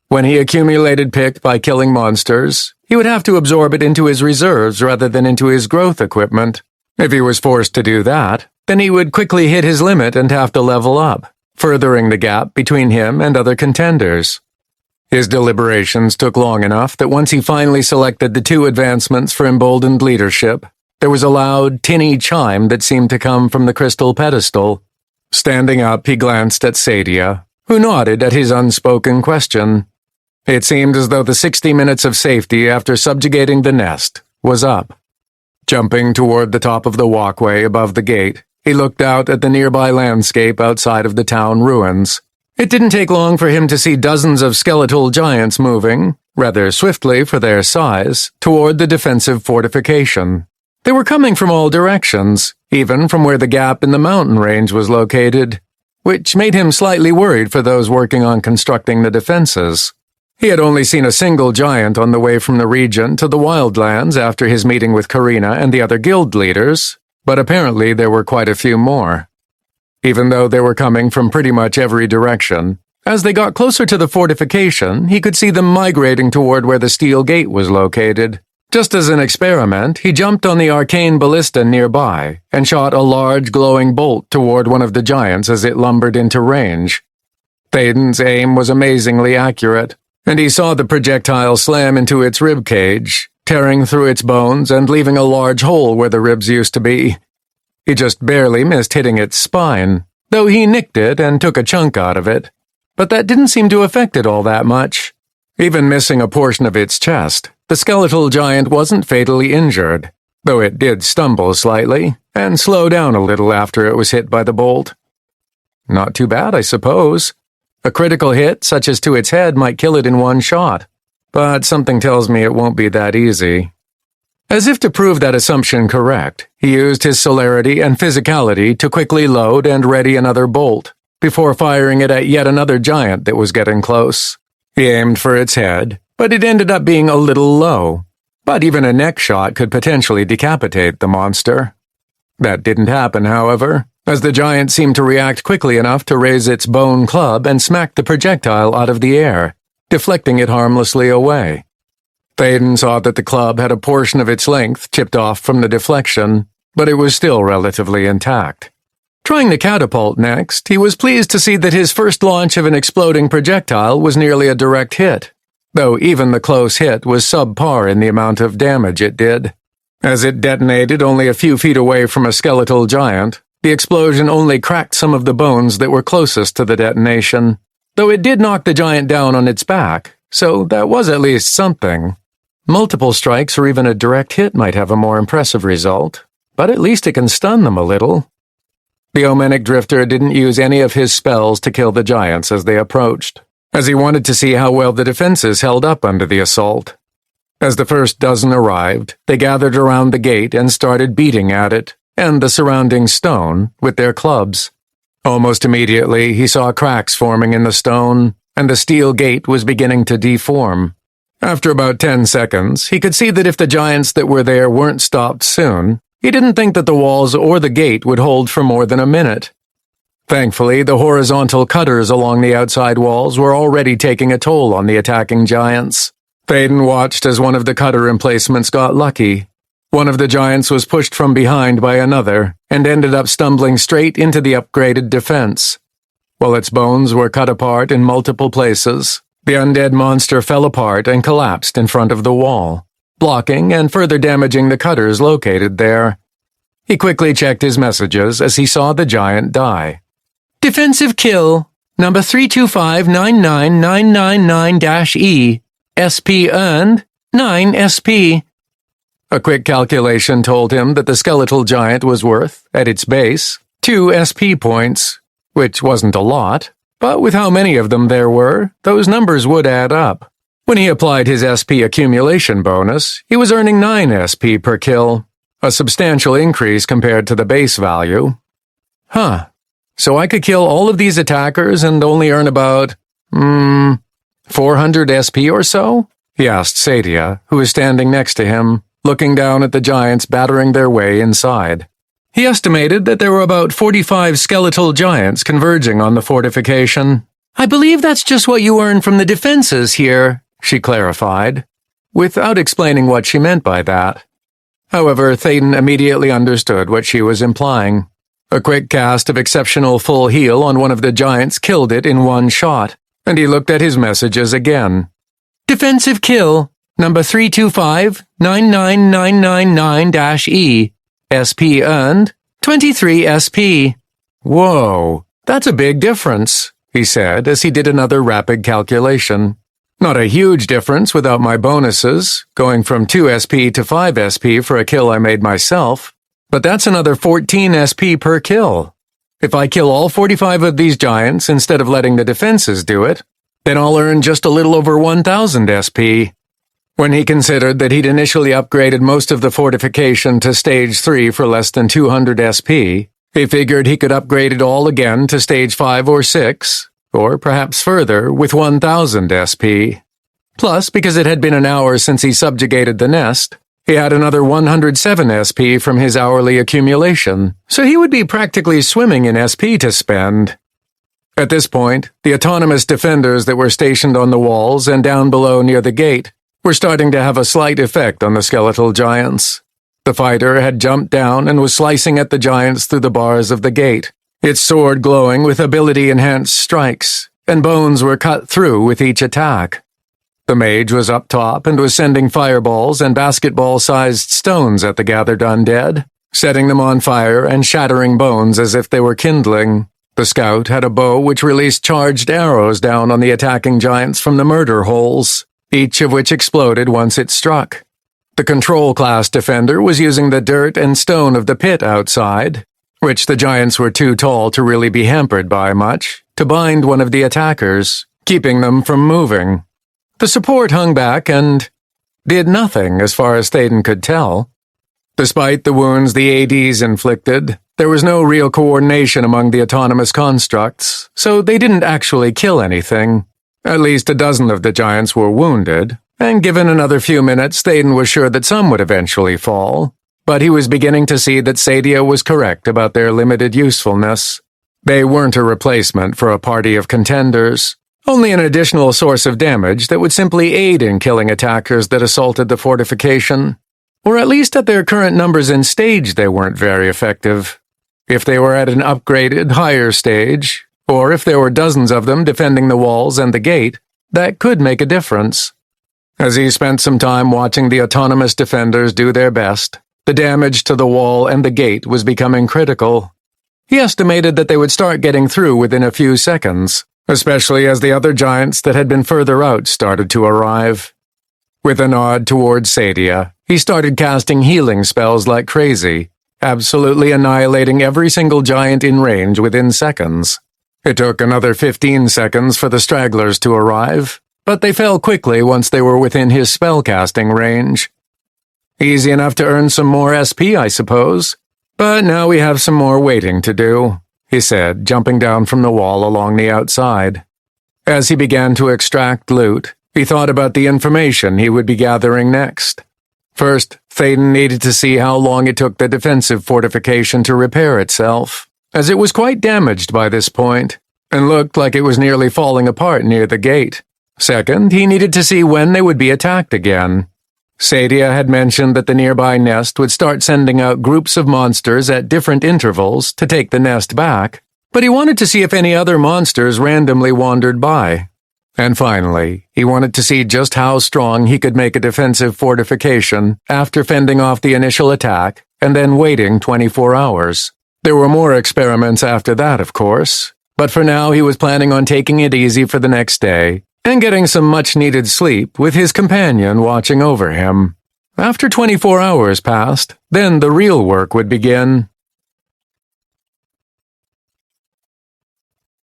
When he accumulated pick by killing monsters, he would have to absorb it into his reserves rather than into his growth equipment. If he was forced to do that, then he would quickly hit his limit and have to level up, furthering the gap between him and other contenders. His deliberations took long enough that once he finally selected the two advancements for emboldened leadership, there was a loud, tinny chime that seemed to come from the crystal pedestal. Standing up, he glanced at Sadia, who nodded at his unspoken question. It seemed as though the 60 minutes of safety after subjugating the nest was up. Jumping toward the top of the walkway above the gate, he looked out at the nearby landscape outside of the town ruins. It didn't take long for him to see dozens of skeletal giants moving, rather swiftly for their size, toward the defensive fortification. They were coming from all directions, even from where the gap in the mountain range was located, which made him slightly worried for those working on constructing the defenses. He had only seen a single giant on the way from the region to the Wildlands after his meeting with Karina and the other guild leaders, but apparently there were quite a few more. Even though they were coming from pretty much every direction, as they got closer to the fortification, he could see them migrating toward where the steel gate was located. Just as an experiment, he jumped on the arcane ballista nearby and shot a large glowing bolt toward one of the giants as it lumbered into range. Thaden's aim was amazingly accurate, and he saw the projectile slam into its rib cage, tearing through its bones and leaving a large hole where the ribs used to be. He just barely missed hitting its spine, though he nicked it and took a chunk out of it, but that didn't seem to affect it all that much. Even missing a portion of its chest, the skeletal giant wasn't fatally injured, though it did stumble slightly and slow down a little after it was hit by the bolt. Not too bad, I suppose. A critical hit, such as to its head, might kill it in one shot, but something tells me it won't be that easy. As if to prove that assumption correct, he used his celerity and physicality to quickly load and ready another bolt, before firing it at yet another giant that was getting close. He aimed for its head, but it ended up being a little low. But even a neck shot could potentially decapitate the monster. That didn't happen, however, as the giant seemed to react quickly enough to raise its bone club and smack the projectile out of the air, deflecting it harmlessly away. Thaden saw that the club had a portion of its length chipped off from the deflection, but it was still relatively intact. Trying the catapult next, he was pleased to see that his first launch of an exploding projectile was nearly a direct hit, though even the close hit was subpar in the amount of damage it did. As it detonated only a few feet away from a skeletal giant, the explosion only cracked some of the bones that were closest to the detonation, though it did knock the giant down on its back, so that was at least something. Multiple strikes or even a direct hit might have a more impressive result, but at least it can stun them a little. The Omenic Drifter didn't use any of his spells to kill the giants as they approached, as he wanted to see how well the defenses held up under the assault. As the first dozen arrived, they gathered around the gate and started beating at it, and the surrounding stone, with their clubs. Almost immediately, he saw cracks forming in the stone, and the steel gate was beginning to deform. After about 10 seconds, he could see that if the giants that were there weren't stopped soon, he didn't think that the walls or the gate would hold for more than a minute. Thankfully, the horizontal cutters along the outside walls were already taking a toll on the attacking giants. Thaden watched as one of the cutter emplacements got lucky. One of the giants was pushed from behind by another and ended up stumbling straight into the upgraded defense. While its bones were cut apart in multiple places, the undead monster fell apart and collapsed in front of the wall, blocking and further damaging the cutters located there. He quickly checked his messages as he saw the giant die. Defensive kill, number 325-99999-E. SP earned, 9 SP. A quick calculation told him that the skeletal giant was worth, at its base, 2 SP points, which wasn't a lot, but with how many of them there were, those numbers would add up. When he applied his SP accumulation bonus, he was earning 9 SP per kill, a substantial increase compared to the base value. So I could kill all of these attackers and only earn about, 400 SP or so? He asked Sadia, who was standing next to him, looking down at the giants battering their way inside. He estimated that there were about 45 skeletal giants converging on the fortification. I believe that's just what you earn from the defenses here, she clarified, without explaining what she meant by that. However, Thaden immediately understood what she was implying. A quick cast of exceptional full heal on one of the giants killed it in one shot, and he looked at his messages again. Defensive kill, number 325-99999-E. SP earned, 23 SP. Whoa, that's a big difference, he said as he did another rapid calculation. Not a huge difference without my bonuses, going from 2 SP to 5 SP for a kill I made myself, but that's another 14 SP per kill. If I kill all 45 of these giants instead of letting the defenses do it, then I'll earn just a little over 1,000 SP. When he considered that he'd initially upgraded most of the fortification to Stage 3 for less than 200 SP, he figured he could upgrade it all again to Stage 5 or 6, or perhaps further, with 1,000 SP. Plus, because it had been an hour since he subjugated the nest, he had another 107 SP from his hourly accumulation, so he would be practically swimming in SP to spend. At this point, the autonomous defenders that were stationed on the walls and down below near the gate were starting to have a slight effect on the skeletal giants. The fighter had jumped down and was slicing at the giants through the bars of the gate, its sword glowing with ability-enhanced strikes, and bones were cut through with each attack. The mage was up top and was sending fireballs and basketball-sized stones at the gathered undead, setting them on fire and shattering bones as if they were kindling. The scout had a bow which released charged arrows down on the attacking giants from the murder holes, each of which exploded once it struck. The control class defender was using the dirt and stone of the pit outside, which the giants were too tall to really be hampered by much, to bind one of the attackers, keeping them from moving. The support hung back and did nothing as far as Thaden could tell. Despite the wounds the ADs inflicted, there was no real coordination among the autonomous constructs, so they didn't actually kill anything. At least a dozen of the giants were wounded, and given another few minutes, Thaden was sure that some would eventually fall. But he was beginning to see that Sadia was correct about their limited usefulness. They weren't a replacement for a party of contenders, only an additional source of damage that would simply aid in killing attackers that assaulted the fortification. Or at least at their current numbers in stage they weren't very effective. If they were at an upgraded, higher stage, or if there were dozens of them defending the walls and the gate, that could make a difference. As he spent some time watching the autonomous defenders do their best, the damage to the wall and the gate was becoming critical. He estimated that they would start getting through within a few seconds, especially as the other giants that had been further out started to arrive. With a nod towards Sadia, he started casting healing spells like crazy, absolutely annihilating every single giant in range within seconds. It took another 15 seconds for the stragglers to arrive, but they fell quickly once they were within his spellcasting range. Easy enough to earn some more SP, I suppose, but now we have some more waiting to do, he said, jumping down from the wall along the outside. As he began to extract loot, he thought about the information he would be gathering next. First, Thaden needed to see how long it took the defensive fortification to repair itself, as it was quite damaged by this point, and looked like it was nearly falling apart near the gate. Second, he needed to see when they would be attacked again. Sadia had mentioned that the nearby nest would start sending out groups of monsters at different intervals to take the nest back, but he wanted to see if any other monsters randomly wandered by. And finally, he wanted to see just how strong he could make a defensive fortification after fending off the initial attack and then waiting 24 hours. There were more experiments after that, of course, but for now he was planning on taking it easy for the next day and getting some much-needed sleep with his companion watching over him. After 24 hours passed, then the real work would begin.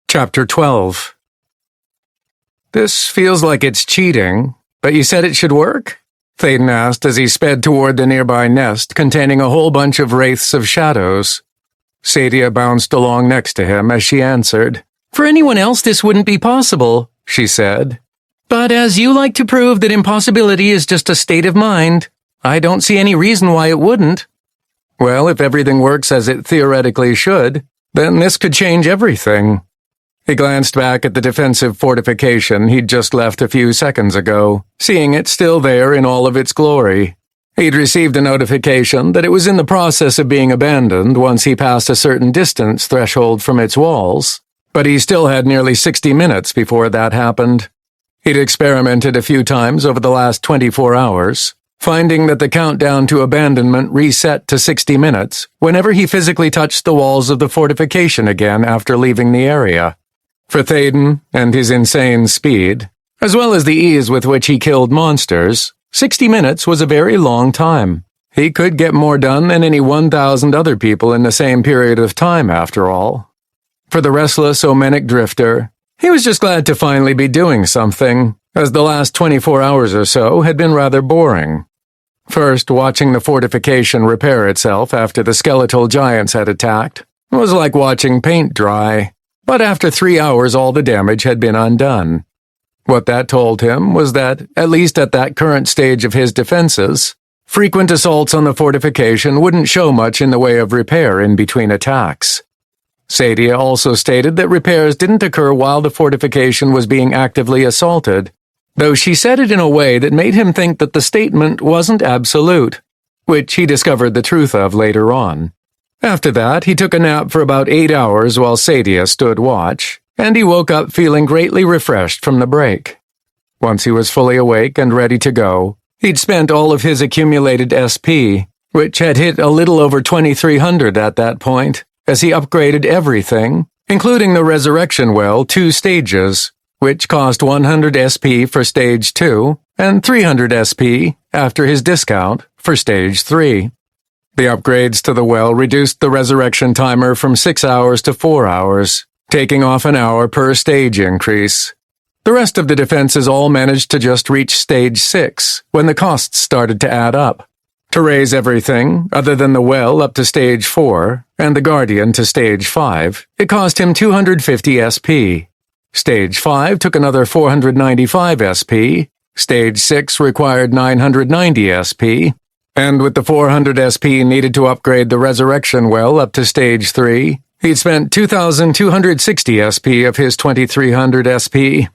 Chapter 12. This feels like it's cheating, but you said it should work? Thaden asked as he sped toward the nearby nest containing a whole bunch of wraiths of shadows. Sadia bounced along next to him as she answered. For anyone else this wouldn't be possible, she said. But as you like to prove that impossibility is just a state of mind, I don't see any reason why it wouldn't. Well, if everything works as it theoretically should, then this could change everything. He glanced back at the defensive fortification he'd just left a few seconds ago, seeing it still there in all of its glory. He'd received a notification that it was in the process of being abandoned once he passed a certain distance threshold from its walls, but he still had nearly 60 minutes before that happened. He'd experimented a few times over the last 24 hours, finding that the countdown to abandonment reset to 60 minutes whenever he physically touched the walls of the fortification again after leaving the area. For Thaden and his insane speed, as well as the ease with which he killed monsters, 60 minutes was a very long time. He could get more done than any 1,000 other people in the same period of time, after all. For the restless Omenic drifter, he was just glad to finally be doing something, as the last 24 hours or so had been rather boring. First, watching the fortification repair itself after the skeletal giants had attacked was like watching paint dry, but after 3 hours all the damage had been undone. What that told him was that, at least at that current stage of his defenses, frequent assaults on the fortification wouldn't show much in the way of repair in between attacks. Sadia also stated that repairs didn't occur while the fortification was being actively assaulted, though she said it in a way that made him think that the statement wasn't absolute, which he discovered the truth of later on. After that, he took a nap for about 8 hours while Sadia stood watch, and he woke up feeling greatly refreshed from the break. Once he was fully awake and ready to go, he'd spent all of his accumulated SP, which had hit a little over 2,300 at that point, as he upgraded everything, including the Resurrection Well 2 stages, which cost 100 SP for Stage 2 and 300 SP after his discount for Stage 3. The upgrades to the well reduced the resurrection timer from 6 hours to 4 hours, taking off an hour per stage increase. The rest of the defenses all managed to just reach Stage 6 when the costs started to add up. To raise everything, other than the well up to Stage 4 and the Guardian to Stage 5, it cost him 250 SP. Stage 5 took another 495 SP, Stage 6 required 990 SP, and with the 400 SP needed to upgrade the Resurrection Well up to Stage 3, he'd spent 2,260 SP of his 2,300 SP.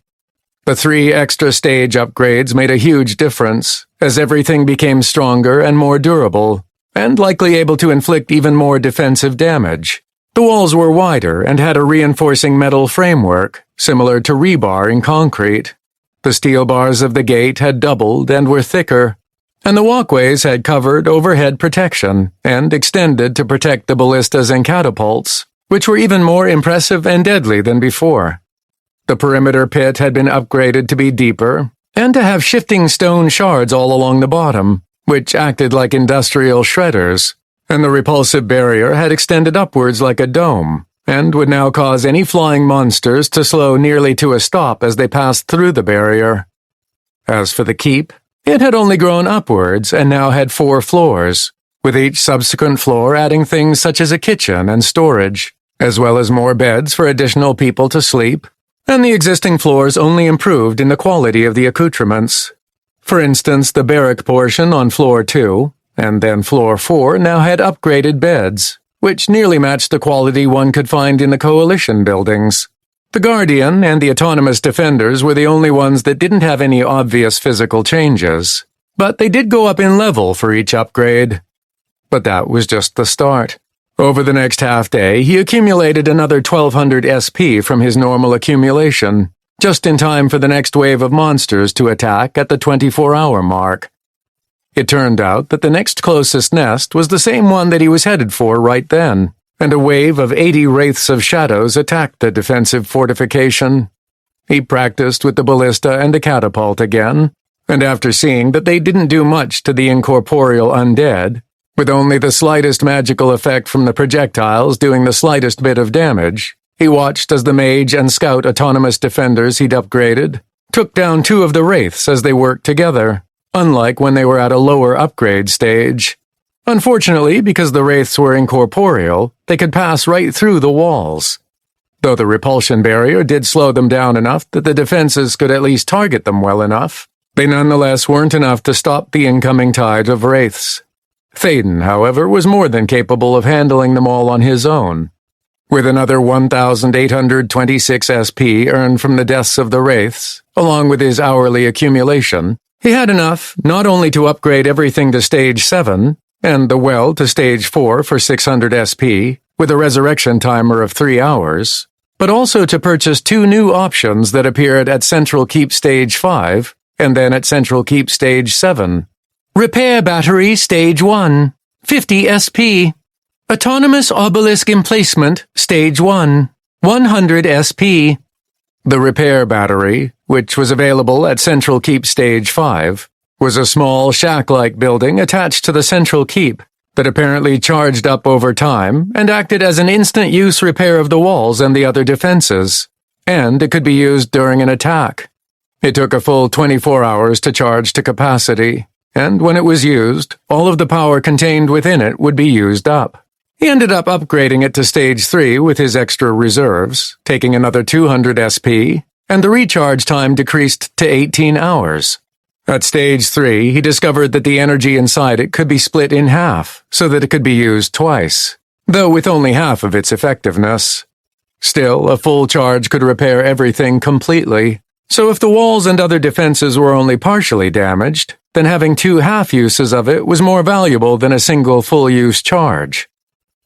The 3 extra stage upgrades made a huge difference, as everything became stronger and more durable, and likely able to inflict even more defensive damage. The walls were wider and had a reinforcing metal framework, similar to rebar in concrete. The steel bars of the gate had doubled and were thicker, and the walkways had covered overhead protection and extended to protect the ballistas and catapults, which were even more impressive and deadly than before. The perimeter pit had been upgraded to be deeper, and to have shifting stone shards all along the bottom, which acted like industrial shredders, and the repulsive barrier had extended upwards like a dome, and would now cause any flying monsters to slow nearly to a stop as they passed through the barrier. As for the keep, it had only grown upwards and now had 4 floors, with each subsequent floor adding things such as a kitchen and storage, as well as more beds for additional people to sleep, and the existing floors only improved in the quality of the accoutrements. For instance, the barrack portion on floor 2, and then floor 4 now had upgraded beds, which nearly matched the quality one could find in the Coalition buildings. The Guardian and the Autonomous Defenders were the only ones that didn't have any obvious physical changes, but they did go up in level for each upgrade. But that was just the start. Over the next half-day, he accumulated another 1200 SP from his normal accumulation, just in time for the next wave of monsters to attack at the 24-hour mark. It turned out that the next closest nest was the same one that he was headed for right then, and a wave of 80 Wraiths of Shadows attacked the defensive fortification. He practiced with the ballista and the catapult again, and after seeing that they didn't do much to the incorporeal undead, with only the slightest magical effect from the projectiles doing the slightest bit of damage, he watched as the mage and scout autonomous defenders he'd upgraded took down 2 of the Wraiths as they worked together, unlike when they were at a lower upgrade stage. Unfortunately, because the Wraiths were incorporeal, they could pass right through the walls. Though the repulsion barrier did slow them down enough that the defenses could at least target them well enough, they nonetheless weren't enough to stop the incoming tide of Wraiths. Thaden, however, was more than capable of handling them all on his own. With another 1,826 SP earned from the deaths of the Wraiths, along with his hourly accumulation, he had enough not only to upgrade everything to Stage 7, and the well to Stage 4 for 600 SP, with a resurrection timer of 3 hours, but also to purchase 2 new options that appeared at Central Keep Stage 5, and then at Central Keep Stage 7. Repair Battery Stage 1, 50 SP. Autonomous Obelisk Emplacement Stage 1, 100 SP. The repair battery, which was available at Central Keep Stage 5, was a small shack-like building attached to the Central Keep that apparently charged up over time and acted as an instant-use repair of the walls and the other defenses, and it could be used during an attack. It took a full 24 hours to charge to capacity, and when it was used, all of the power contained within it would be used up. He ended up upgrading it to Stage 3 with his extra reserves, taking another 200 SP, and the recharge time decreased to 18 hours. At Stage 3, he discovered that the energy inside it could be split in half, so that it could be used twice, though with only half of its effectiveness. Still, a full charge could repair everything completely, so if the walls and other defenses were only partially damaged, then having 2 half-uses of it was more valuable than a single full-use charge.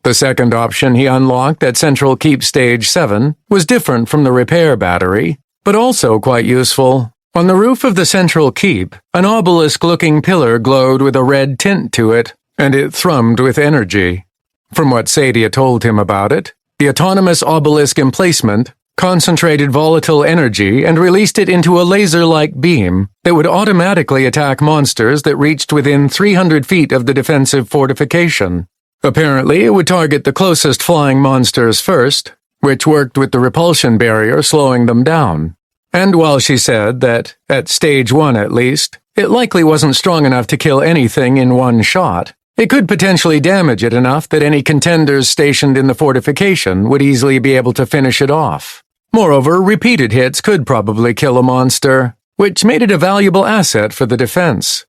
The second option he unlocked at Central Keep Stage 7 was different from the repair battery, but also quite useful. On the roof of the Central Keep, an obelisk-looking pillar glowed with a red tint to it, and it thrummed with energy. From what Sadia told him about it, the autonomous obelisk emplacement concentrated volatile energy and released it into a laser-like beam that would automatically attack monsters that reached within 300 feet of the defensive fortification. Apparently, it would target the closest flying monsters first, which worked with the repulsion barrier slowing them down. And while she said that, at Stage 1 at least, it likely wasn't strong enough to kill anything in one shot, it could potentially damage it enough that any contenders stationed in the fortification would easily be able to finish it off. Moreover, repeated hits could probably kill a monster, which made it a valuable asset for the defense.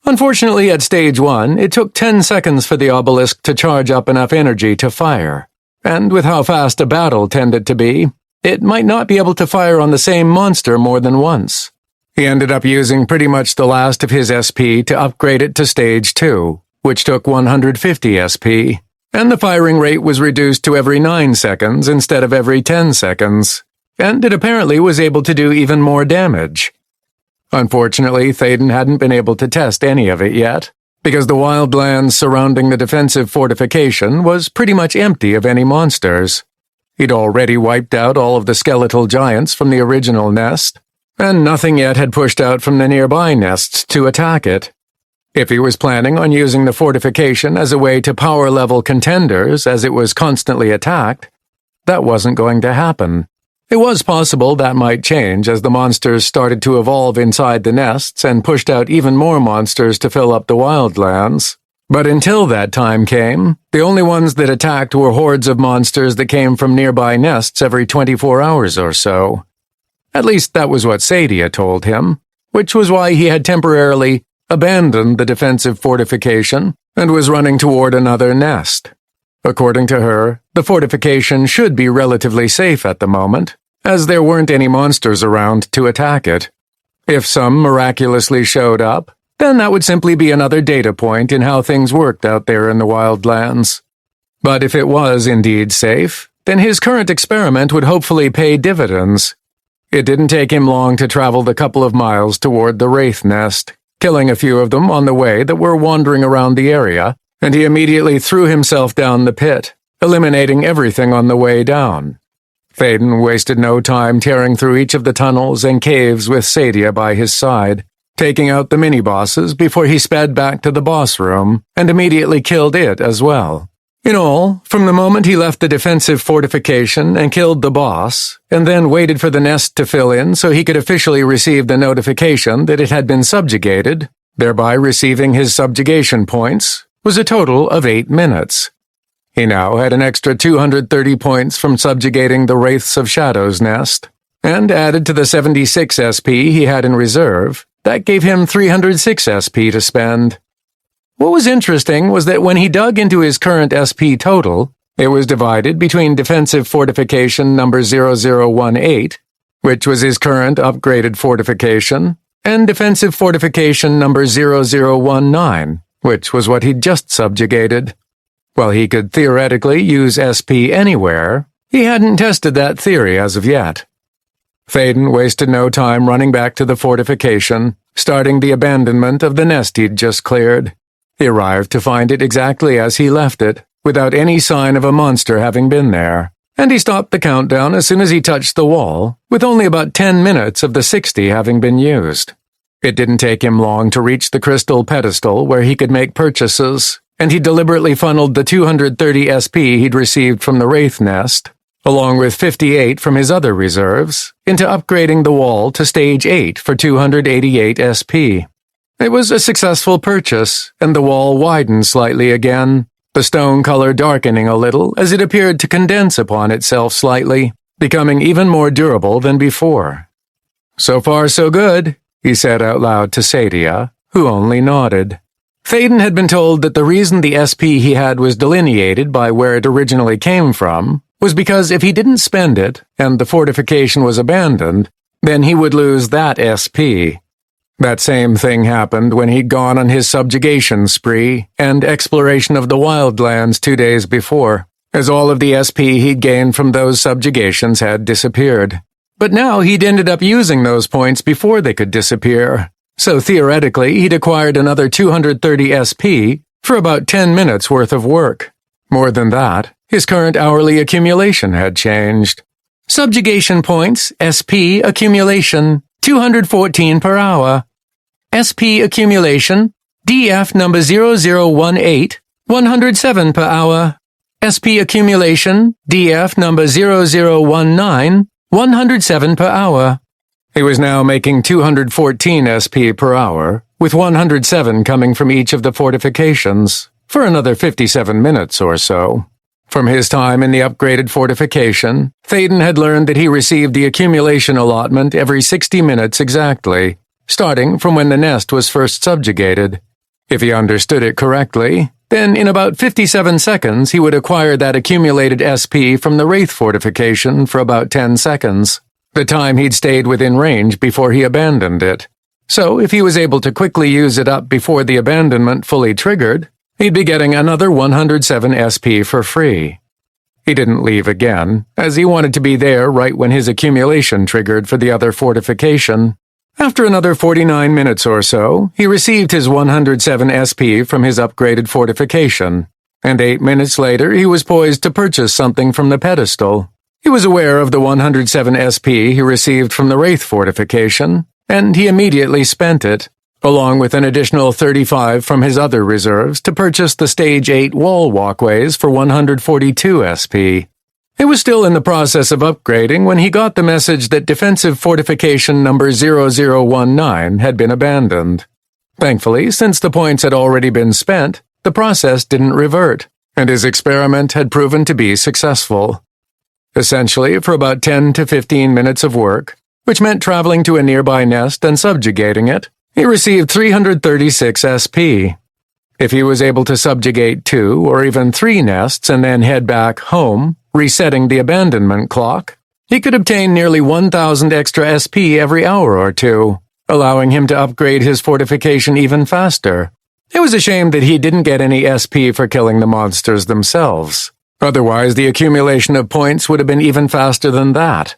Unfortunately, at Stage 1, it took 10 seconds for the obelisk to charge up enough energy to fire, and with how fast a battle tended to be, it might not be able to fire on the same monster more than once. He ended up using pretty much the last of his SP to upgrade it to Stage 2, which took 150 SP, and the firing rate was reduced to every 9 seconds instead of every 10 seconds, and it apparently was able to do even more damage. Unfortunately, Thaden hadn't been able to test any of it yet, because the wildlands surrounding the defensive fortification was pretty much empty of any monsters. He'd already wiped out all of the skeletal giants from the original nest, and nothing yet had pushed out from the nearby nests to attack it. If he was planning on using the fortification as a way to power-level contenders as it was constantly attacked, that wasn't going to happen. It was possible that might change as the monsters started to evolve inside the nests and pushed out even more monsters to fill up the wildlands, But until that time came, the only ones that attacked were hordes of monsters that came from nearby nests every 24 hours or so. At least that was what Sadia told him, which was why he had temporarily abandoned the defensive fortification and was running toward another nest. According to her, the fortification should be relatively safe at the moment, as there weren't any monsters around to attack it. If some miraculously showed up, then that would simply be another data point in how things worked out there in the Wildlands. But if it was indeed safe, then his current experiment would hopefully pay dividends. It didn't take him long to travel the couple of miles toward the Wraith nest, killing a few of them on the way that were wandering around the area, and he immediately threw himself down the pit, eliminating everything on the way down. Thaden wasted no time tearing through each of the tunnels and caves with Sadia by his side, taking out the mini-bosses before he sped back to the boss room and immediately killed it as well. In all, from the moment he left the defensive fortification and killed the boss, and then waited for the nest to fill in so he could officially receive the notification that it had been subjugated, thereby receiving his subjugation points, was a total of 8 minutes. He now had an extra 230 points from subjugating the Wraiths of Shadow's nest, and added to the 76 SP he had in reserve, that gave him 306 SP to spend. What was interesting was that when he dug into his current SP total, it was divided between defensive fortification number 0018, which was his current upgraded fortification, and defensive fortification number 0019, which was what he'd just subjugated. While he could theoretically use SP anywhere, he hadn't tested that theory as of yet. Thaden wasted no time running back to the fortification, starting the abandonment of the nest he'd just cleared. He arrived to find it exactly as he left it, without any sign of a monster having been there, and he stopped the countdown as soon as he touched the wall, with only about 10 minutes of the 60 having been used. It didn't take him long to reach the crystal pedestal where he could make purchases, and he deliberately funneled the 230 SP he'd received from the Wraith nest, along with 58 from his other reserves, into upgrading the wall to Stage 8 for 288 SP. It was a successful purchase, and the wall widened slightly again, the stone color darkening a little as it appeared to condense upon itself slightly, becoming even more durable than before. "So far so good," he said out loud to Sadia, who only nodded. Thaden had been told that the reason the SP he had was delineated by where it originally came from was because if he didn't spend it, and the fortification was abandoned, then he would lose that SP. That same thing happened when he'd gone on his subjugation spree and exploration of the Wildlands 2 days before, as all of the SP he'd gained from those subjugations had disappeared. But now he'd ended up using those points before they could disappear, so theoretically he'd acquired another 230 SP for about 10 minutes worth of work. More than that, his current hourly accumulation had changed. Subjugation points, SP accumulation, 214 per hour. SP accumulation, DF number 0018, 107 per hour. SP accumulation, DF number 0019, 107 per hour. He was now making 214 SP per hour, with 107 coming from each of the fortifications, for another 57 minutes or so. From his time in the upgraded fortification, Thaden had learned that he received the accumulation allotment every 60 minutes exactly, starting from when the nest was first subjugated. If he understood it correctly, then in about 57 seconds he would acquire that accumulated SP from the Wraith fortification for about 10 seconds, the time he'd stayed within range before he abandoned it. So if he was able to quickly use it up before the abandonment fully triggered, he'd be getting another 107 SP for free. He didn't leave again, as he wanted to be there right when his accumulation triggered for the other fortification. After another 49 minutes or so, he received his 107 SP from his upgraded fortification, and 8 minutes later he was poised to purchase something from the pedestal. He was aware of the 107 SP he received from the Wraith fortification, and he immediately spent it, along with an additional 35 from his other reserves to purchase the Stage 8 wall walkways for 142 SP. He was still in the process of upgrading when he got the message that defensive fortification number 0019 had been abandoned. Thankfully, since the points had already been spent, the process didn't revert, and his experiment had proven to be successful. Essentially, for about 10 to 15 minutes of work, which meant traveling to a nearby nest and subjugating it, he received 336 SP. If he was able to subjugate 2 or even 3 nests and then head back home, resetting the abandonment clock, he could obtain nearly 1,000 extra SP every hour or two, allowing him to upgrade his fortification even faster. It was a shame that he didn't get any SP for killing the monsters themselves. Otherwise, the accumulation of points would have been even faster than that.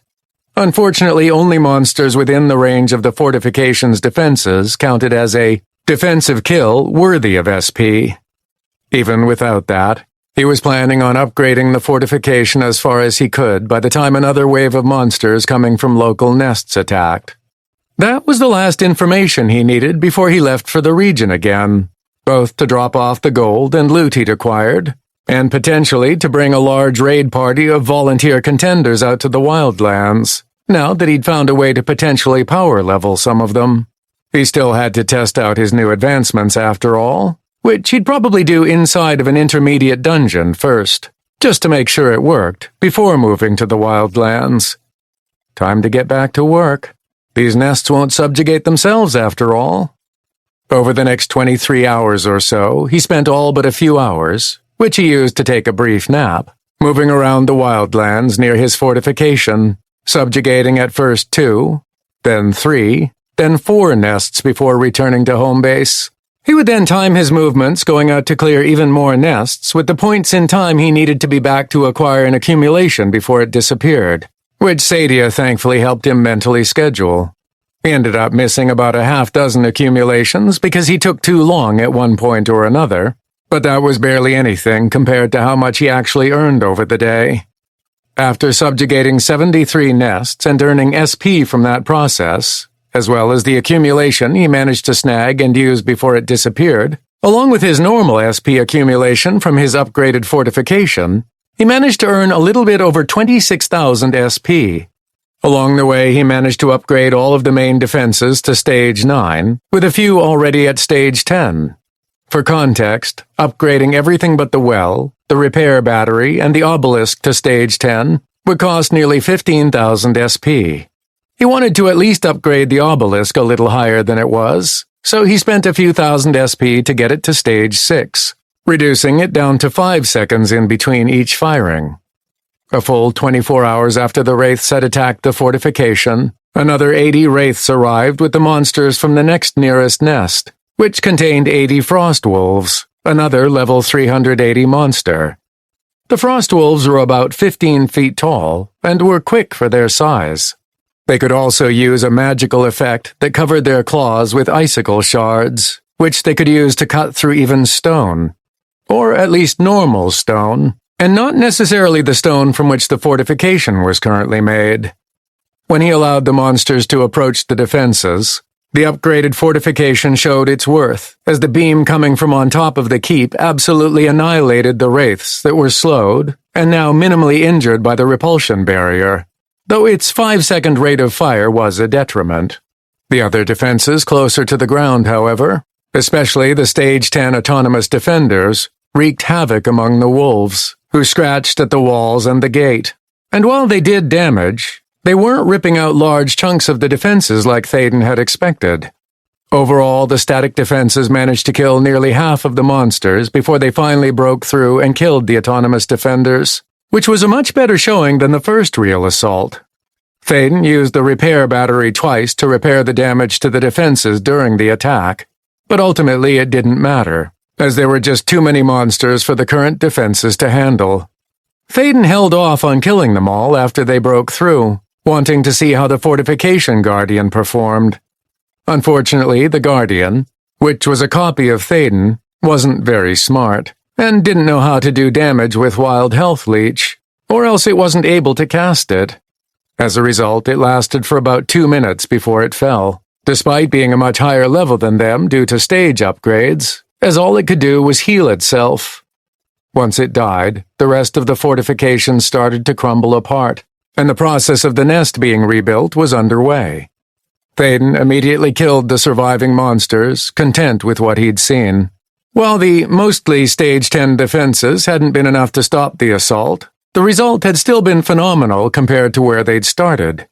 Unfortunately, only monsters within the range of the fortification's defenses counted as a defensive kill worthy of SP. Even without that, he was planning on upgrading the fortification as far as he could by the time another wave of monsters coming from local nests attacked. That was the last information he needed before he left for the region again, both to drop off the gold and loot he'd acquired, and potentially to bring a large raid party of volunteer contenders out to the Wildlands, now that he'd found a way to potentially power level some of them. He still had to test out his new advancements after all, which he'd probably do inside of an intermediate dungeon first, just to make sure it worked, before moving to the Wildlands. Time to get back to work. These nests won't subjugate themselves after all. Over the next 23 hours or so, he spent all but a few hours, which he used to take a brief nap, moving around the Wildlands near his fortification, subjugating at first 2, then 3, then 4 nests before returning to home base. He would then time his movements going out to clear even more nests with the points in time he needed to be back to acquire an accumulation before it disappeared, which Sadia thankfully helped him mentally schedule. He ended up missing about a half-dozen accumulations because he took too long at one point or another, but that was barely anything compared to how much he actually earned over the day. After subjugating 73 nests and earning SP from that process, as well as the accumulation he managed to snag and use before it disappeared, along with his normal SP accumulation from his upgraded fortification, he managed to earn a little bit over 26,000 SP. Along the way, he managed to upgrade all of the main defenses to Stage 9, with a few already at Stage 10. For context, upgrading everything but the well, the repair battery, and the obelisk to Stage 10 would cost nearly 15,000 SP. He wanted to at least upgrade the obelisk a little higher than it was, so he spent a few thousand SP to get it to Stage 6, reducing it down to 5 seconds in between each firing. A full 24 hours after the wraiths had attacked the fortification, another 80 wraiths arrived with the monsters from the next nearest nest, which contained 80 frost wolves, another level 380 monster. The frost wolves were about 15 feet tall and were quick for their size. They could also use a magical effect that covered their claws with icicle shards, which they could use to cut through even stone, or at least normal stone, and not necessarily the stone from which the fortification was currently made. When he allowed the monsters to approach the defenses, the upgraded fortification showed its worth, as the beam coming from on top of the keep absolutely annihilated the wraiths that were slowed and now minimally injured by the repulsion barrier, though its 5-second rate of fire was a detriment. The other defenses closer to the ground, however, especially the Stage 10 autonomous defenders, wreaked havoc among the wolves, who scratched at the walls and the gate. And while they did damage, they weren't ripping out large chunks of the defenses like Thaden had expected. Overall, the static defenses managed to kill nearly half of the monsters before they finally broke through and killed the autonomous defenders, which was a much better showing than the first real assault. Thaden used the repair battery twice to repair the damage to the defenses during the attack, but ultimately it didn't matter, as there were just too many monsters for the current defenses to handle. Thaden held off on killing them all after they broke through, wanting to see how the fortification Guardian performed. Unfortunately, the Guardian, which was a copy of Thaden, wasn't very smart, and didn't know how to do damage with Wild Health Leech, or else it wasn't able to cast it. As a result, it lasted for about 2 minutes before it fell, despite being a much higher level than them due to stage upgrades, as all it could do was heal itself. Once it died, the rest of the fortification started to crumble apart, and the process of the nest being rebuilt was underway. Thaden immediately killed the surviving monsters, content with what he'd seen. While the mostly Stage 10 defenses hadn't been enough to stop the assault, the result had still been phenomenal compared to where they'd started.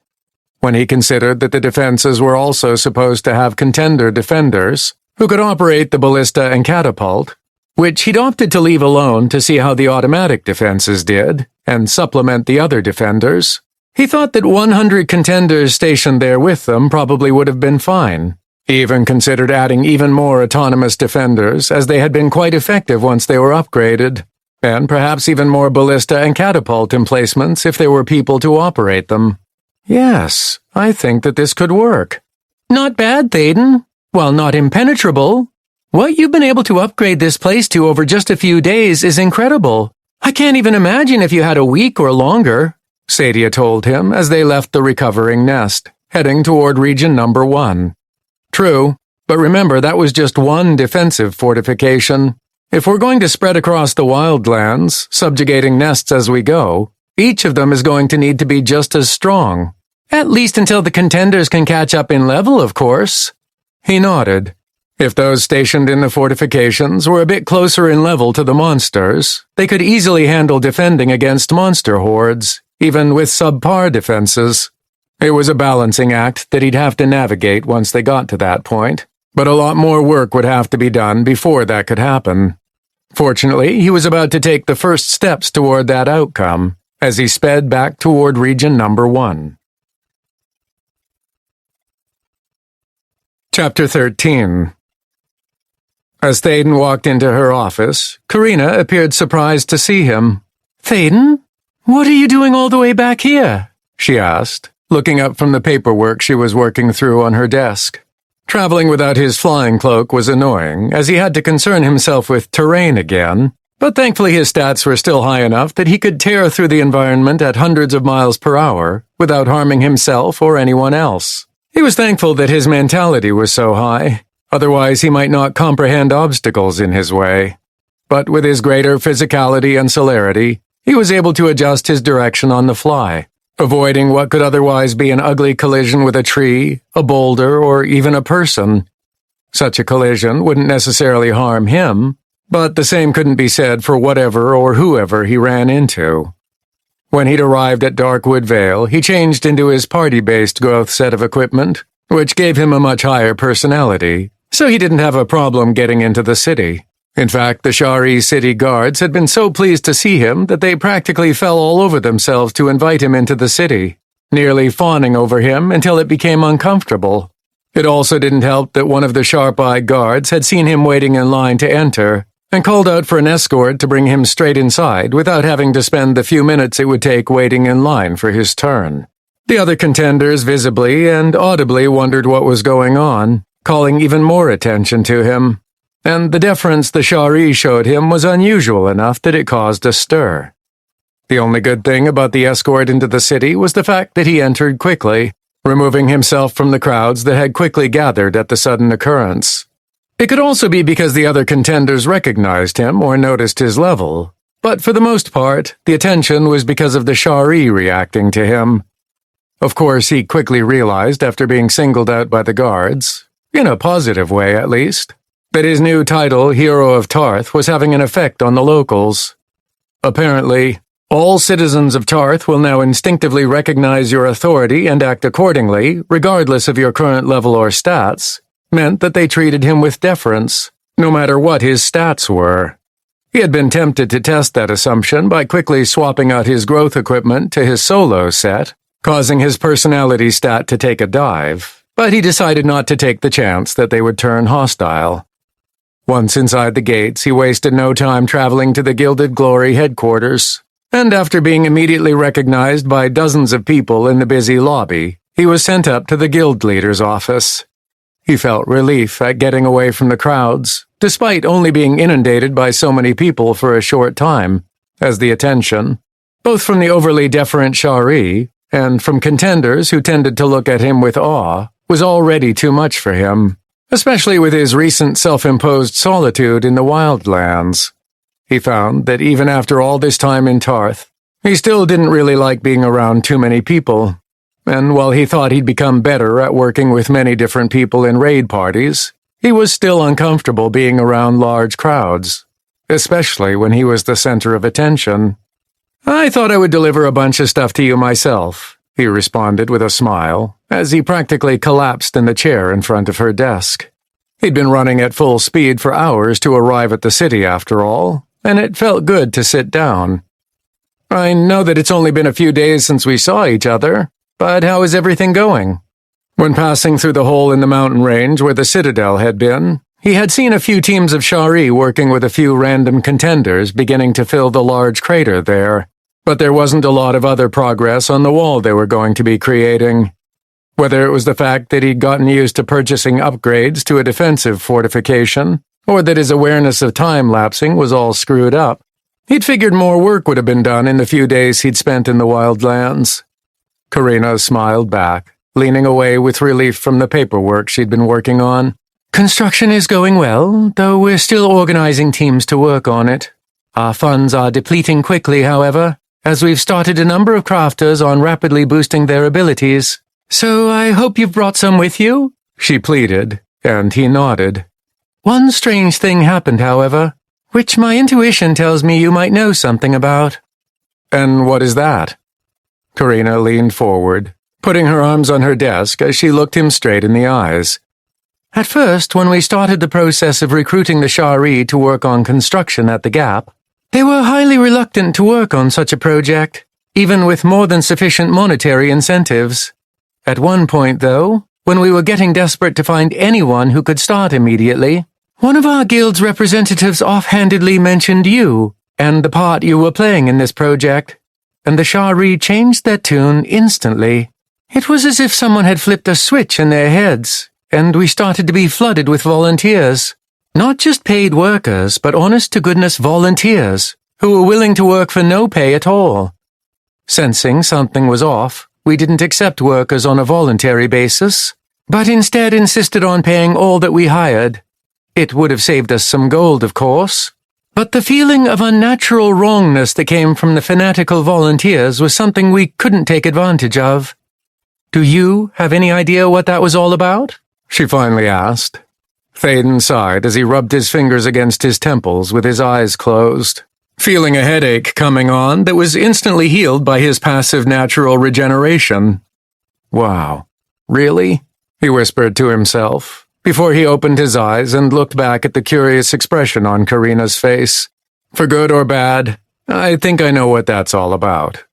When he considered that the defenses were also supposed to have contender defenders, who could operate the ballista and catapult, which he'd opted to leave alone to see how the automatic defenses did, and supplement the other defenders, he thought that 100 contenders stationed there with them probably would have been fine. He even considered adding even more autonomous defenders, as they had been quite effective once they were upgraded, and perhaps even more ballista and catapult emplacements if there were people to operate them. Yes, I think that this could work. Not bad, Thaden. While not impenetrable, what you've been able to upgrade this place to over just a few days is incredible. I can't even imagine if you had a week or longer, Sadia told him as they left the recovering nest, heading toward Region Number 1. True, but remember that was just one defensive fortification. If we're going to spread across the Wildlands, subjugating nests as we go, each of them is going to need to be just as strong. At least until the contenders can catch up in level, of course. He nodded. If those stationed in the fortifications were a bit closer in level to the monsters, they could easily handle defending against monster hordes, even with subpar defenses. It was a balancing act that he'd have to navigate once they got to that point, but a lot more work would have to be done before that could happen. Fortunately, he was about to take the first steps toward that outcome as he sped back toward Region Number 1. Chapter 13. As Thaden walked into her office, Karina appeared surprised to see him. Thaden? What are you doing all the way back here? She asked, looking up from the paperwork she was working through on her desk. Traveling without his flying cloak was annoying, as he had to concern himself with terrain again, but thankfully his stats were still high enough that he could tear through the environment at hundreds of miles per hour without harming himself or anyone else. He was thankful that his mentality was so high, otherwise he might not comprehend obstacles in his way. But with his greater physicality and celerity, he was able to adjust his direction on the fly, avoiding what could otherwise be an ugly collision with a tree, a boulder, or even a person. Such a collision wouldn't necessarily harm him, but the same couldn't be said for whatever or whoever he ran into. When he'd arrived at Darkwood Vale, he changed into his party-based growth set of equipment, which gave him a much higher personality, so he didn't have a problem getting into the city. In fact, the Shari city guards had been so pleased to see him that they practically fell all over themselves to invite him into the city, nearly fawning over him until it became uncomfortable. It also didn't help that one of the sharp-eyed guards had seen him waiting in line to enter, and called out for an escort to bring him straight inside without having to spend the few minutes it would take waiting in line for his turn. The other contenders visibly and audibly wondered what was going on, calling even more attention to him, and the deference the Shari showed him was unusual enough that it caused a stir. The only good thing about the escort into the city was the fact that he entered quickly, removing himself from the crowds that had quickly gathered at the sudden occurrence. It could also be because the other contenders recognized him or noticed his level, but for the most part, the attention was because of the Shari reacting to him. Of course, he quickly realized after being singled out by the guards, in a positive way at least, that his new title, Hero of Tarth, was having an effect on the locals. Apparently, all citizens of Tarth will now instinctively recognize your authority and act accordingly, regardless of your current level or stats, meant that they treated him with deference, no matter what his stats were. He had been tempted to test that assumption by quickly swapping out his growth equipment to his solo set, causing his personality stat to take a dive, but he decided not to take the chance that they would turn hostile. Once inside the gates, he wasted no time traveling to the Gilded Glory headquarters, and after being immediately recognized by dozens of people in the busy lobby, he was sent up to the guild leader's office. He felt relief at getting away from the crowds, despite only being inundated by so many people for a short time, as the attention, both from the overly deferent Shari and from contenders who tended to look at him with awe, was already too much for him, especially with his recent self-imposed solitude in the Wildlands. He found that even after all this time in Tarth, he still didn't really like being around too many people. And while he thought he'd become better at working with many different people in raid parties, he was still uncomfortable being around large crowds, especially when he was the center of attention. "I thought I would deliver a bunch of stuff to you myself," he responded with a smile, as he practically collapsed in the chair in front of her desk. He'd been running at full speed for hours to arrive at the city after all, and it felt good to sit down. "I know that it's only been a few days since we saw each other, but how is everything going?" When passing through the hole in the mountain range where the Citadel had been, he had seen a few teams of Shari working with a few random contenders beginning to fill the large crater there, but there wasn't a lot of other progress on the wall they were going to be creating. Whether it was the fact that he'd gotten used to purchasing upgrades to a defensive fortification, or that his awareness of time lapsing was all screwed up, he'd figured more work would have been done in the few days he'd spent in the Wildlands. Karina smiled back, leaning away with relief from the paperwork she'd been working on. "Construction is going well, though we're still organizing teams to work on it. Our funds are depleting quickly, however, as we've started a number of crafters on rapidly boosting their abilities. So I hope you've brought some with you," she pleaded, and he nodded. "One strange thing happened, however, which my intuition tells me you might know something about." "And what is that?" Karina leaned forward, putting her arms on her desk as she looked him straight in the eyes. "At first, when we started the process of recruiting the Shari to work on construction at the Gap, they were highly reluctant to work on such a project, even with more than sufficient monetary incentives. At one point, though, when we were getting desperate to find anyone who could start immediately, one of our guild's representatives offhandedly mentioned you and the part you were playing in this project, and the Shari changed their tune instantly. It was as if someone had flipped a switch in their heads, and we started to be flooded with volunteers. Not just paid workers, but honest-to-goodness volunteers, who were willing to work for no pay at all. Sensing something was off, we didn't accept workers on a voluntary basis, but instead insisted on paying all that we hired. It would have saved us some gold, of course, but the feeling of unnatural wrongness that came from the fanatical volunteers was something we couldn't take advantage of. Do you have any idea what that was all about?" she finally asked. Thaden sighed as he rubbed his fingers against his temples with his eyes closed, feeling a headache coming on that was instantly healed by his passive natural regeneration. "Wow, really?" he whispered to himself, before he opened his eyes and looked back at the curious expression on Karina's face. "For good or bad, I think I know what that's all about."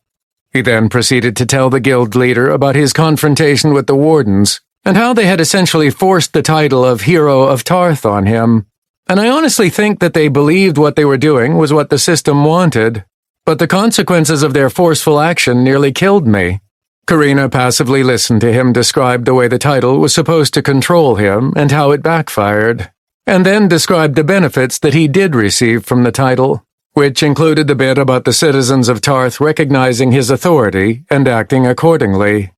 He then proceeded to tell the guild leader about his confrontation with the wardens, and how they had essentially forced the title of Hero of Tarth on him. And I honestly think that they believed what they were doing was what the system wanted, but the consequences of their forceful action nearly killed me. Karina passively listened to him describe the way the title was supposed to control him and how it backfired, and then described the benefits that he did receive from the title, which included the bit about the citizens of Tarth recognizing his authority and acting accordingly.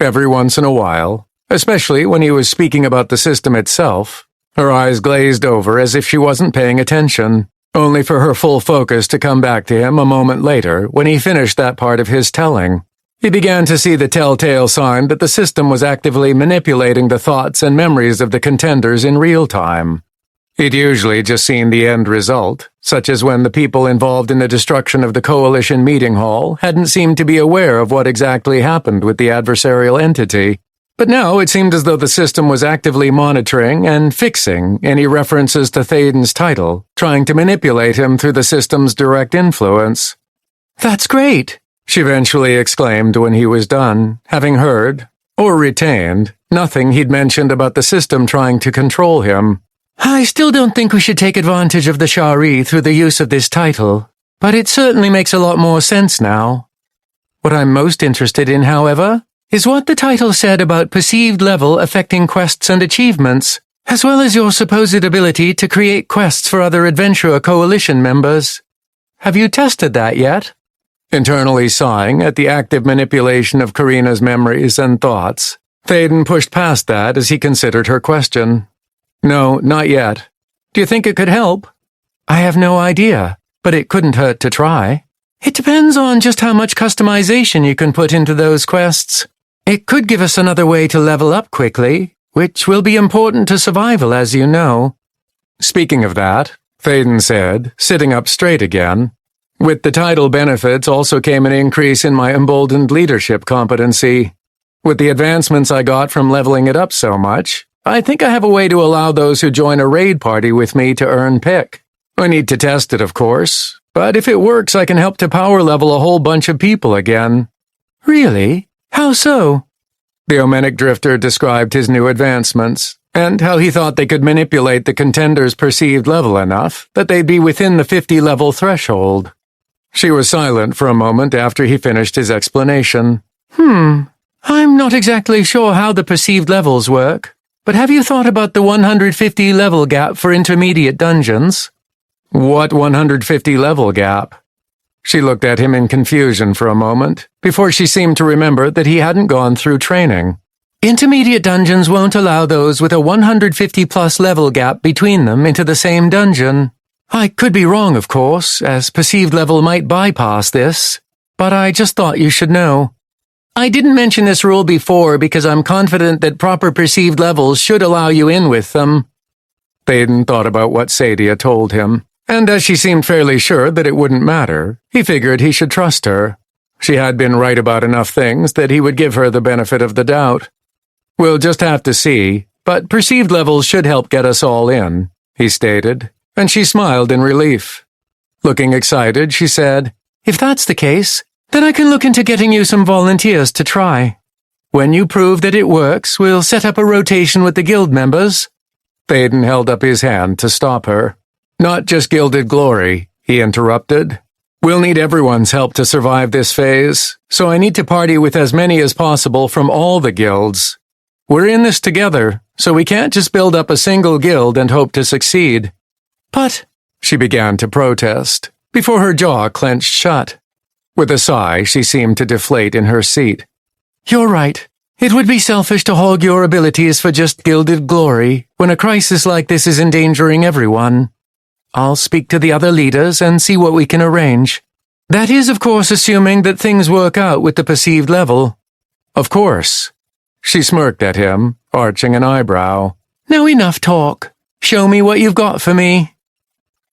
Every once in a while, especially when he was speaking about the system itself, her eyes glazed over as if she wasn't paying attention, only for her full focus to come back to him a moment later when he finished that part of his telling. He began to see the telltale sign that the system was actively manipulating the thoughts and memories of the contenders in real time. He'd usually just seen the end result, such as when the people involved in the destruction of the Coalition meeting hall hadn't seemed to be aware of what exactly happened with the adversarial entity. But now it seemed as though the system was actively monitoring and fixing any references to Thaden's title, trying to manipulate him through the system's direct influence. "That's great," she eventually exclaimed when he was done, having heard, or retained, nothing he'd mentioned about the system trying to control him. "I still don't think we should take advantage of the Shari through the use of this title, but it certainly makes a lot more sense now. What I'm most interested in, however, is what the title said about perceived level affecting quests and achievements, as well as your supposed ability to create quests for other Adventurer Coalition members. Have you tested that yet?" Internally sighing at the active manipulation of Karina's memories and thoughts, Thaden pushed past that as he considered her question. "No, not yet. Do you think it could help?" "I have no idea, but it couldn't hurt to try. It depends on just how much customization you can put into those quests. It could give us another way to level up quickly, which will be important to survival, as you know. Speaking of that, Thaden said, sitting up straight again, with the title benefits also came an increase in my emboldened leadership competency. With the advancements I got from leveling it up so much, I think I have a way to allow those who join a raid party with me to earn pick. I need to test it, of course, but if it works, I can help to power level a whole bunch of people again. Really? How so? The Omenic Drifter described his new advancements, and how he thought they could manipulate the Contenders' perceived level enough that they'd be within the 50-level threshold. She was silent for a moment after he finished his explanation. I'm not exactly sure how the perceived levels work, but have you thought about the 150-level gap for intermediate dungeons? What 150-level gap? She looked at him in confusion for a moment, before she seemed to remember that he hadn't gone through training. Intermediate dungeons won't allow those with a 150-plus level gap between them into the same dungeon. I could be wrong, of course, as perceived level might bypass this, but I just thought you should know. I didn't mention this rule before because I'm confident that proper perceived levels should allow you in with them. Thaden thought about what Sadia told him, and as she seemed fairly sure that it wouldn't matter, he figured he should trust her. She had been right about enough things that he would give her the benefit of the doubt. We'll just have to see, but perceived levels should help get us all in, he stated, and she smiled in relief. Looking excited, she said, If that's the case, then I can look into getting you some volunteers to try. When you prove that it works, we'll set up a rotation with the guild members. Thaden held up his hand to stop her. Not just Gilded Glory, he interrupted. We'll need everyone's help to survive this phase, so I need to party with as many as possible from all the guilds. We're in this together, so we can't just build up a single guild and hope to succeed. But, she began to protest, before her jaw clenched shut. With a sigh, she seemed to deflate in her seat. You're right. It would be selfish to hog your abilities for just Gilded Glory when a crisis like this is endangering everyone. I'll speak to the other leaders and see what we can arrange. That is, of course, assuming that things work out with the perceived level. Of course. She smirked at him, arching an eyebrow. Now enough talk. Show me what you've got for me.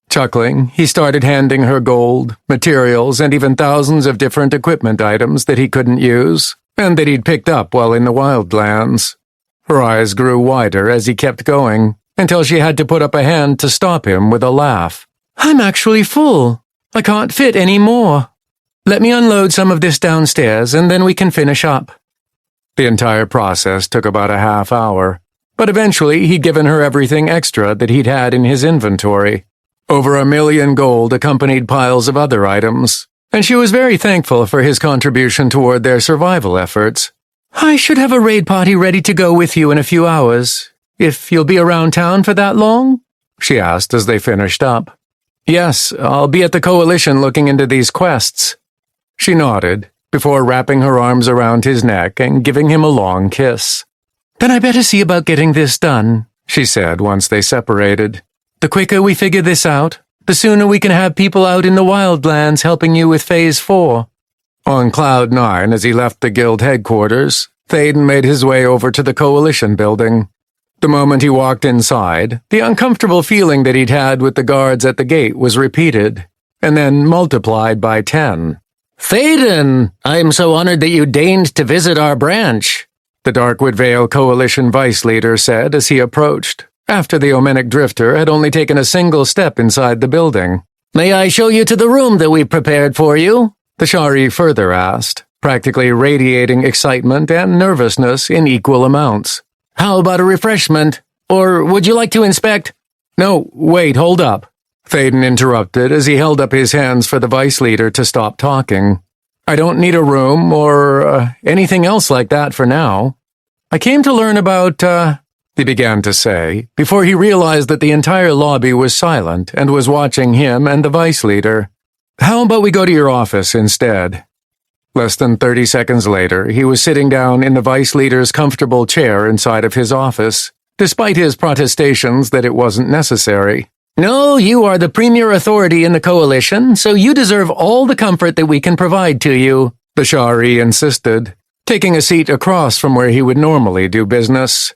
Chuckling, he started handing her gold, materials, and even thousands of different equipment items that he couldn't use, and that he'd picked up while in the Wildlands. Her eyes grew wider as he kept going, until she had to put up a hand to stop him with a laugh. I'm actually full. I can't fit any more. Let me unload some of this downstairs, and then we can finish up. The entire process took about a half hour, but eventually he'd given her everything extra that he'd had in his inventory. Over 1 million gold accompanied piles of other items, and she was very thankful for his contribution toward their survival efforts. I should have a raid party ready to go with you in a few hours, if you'll be around town for that long? She asked as they finished up. Yes, I'll be at the Coalition looking into these quests. She nodded, before wrapping her arms around his neck and giving him a long kiss. Then I better see about getting this done, she said once they separated. The quicker we figure this out, the sooner we can have people out in the Wildlands helping you with Phase 4. On Cloud 9, as he left the guild headquarters, Thaden made his way over to the Coalition building. The moment he walked inside, the uncomfortable feeling that he'd had with the guards at the gate was repeated, and then multiplied by 10. Thaden, I'm so honored that you deigned to visit our branch, the Darkwood Vale Coalition vice leader said as he approached, after the Omenic Drifter had only taken a single step inside the building. May I show you to the room that we prepared for you? The Shari further asked, practically radiating excitement and nervousness in equal amounts. How about a refreshment? Or would you like to inspect? No, wait, hold up. Thaden interrupted as he held up his hands for the vice leader to stop talking. I don't need a room or anything else like that for now. I came to learn about, he began to say, before he realized that the entire lobby was silent and was watching him and the vice leader. How about we go to your office instead? Less than 30 seconds later, he was sitting down in the vice leader's comfortable chair inside of his office, despite his protestations that it wasn't necessary. No, you are the premier authority in the Coalition, so you deserve all the comfort that we can provide to you, the Shari insisted, taking a seat across from where he would normally do business.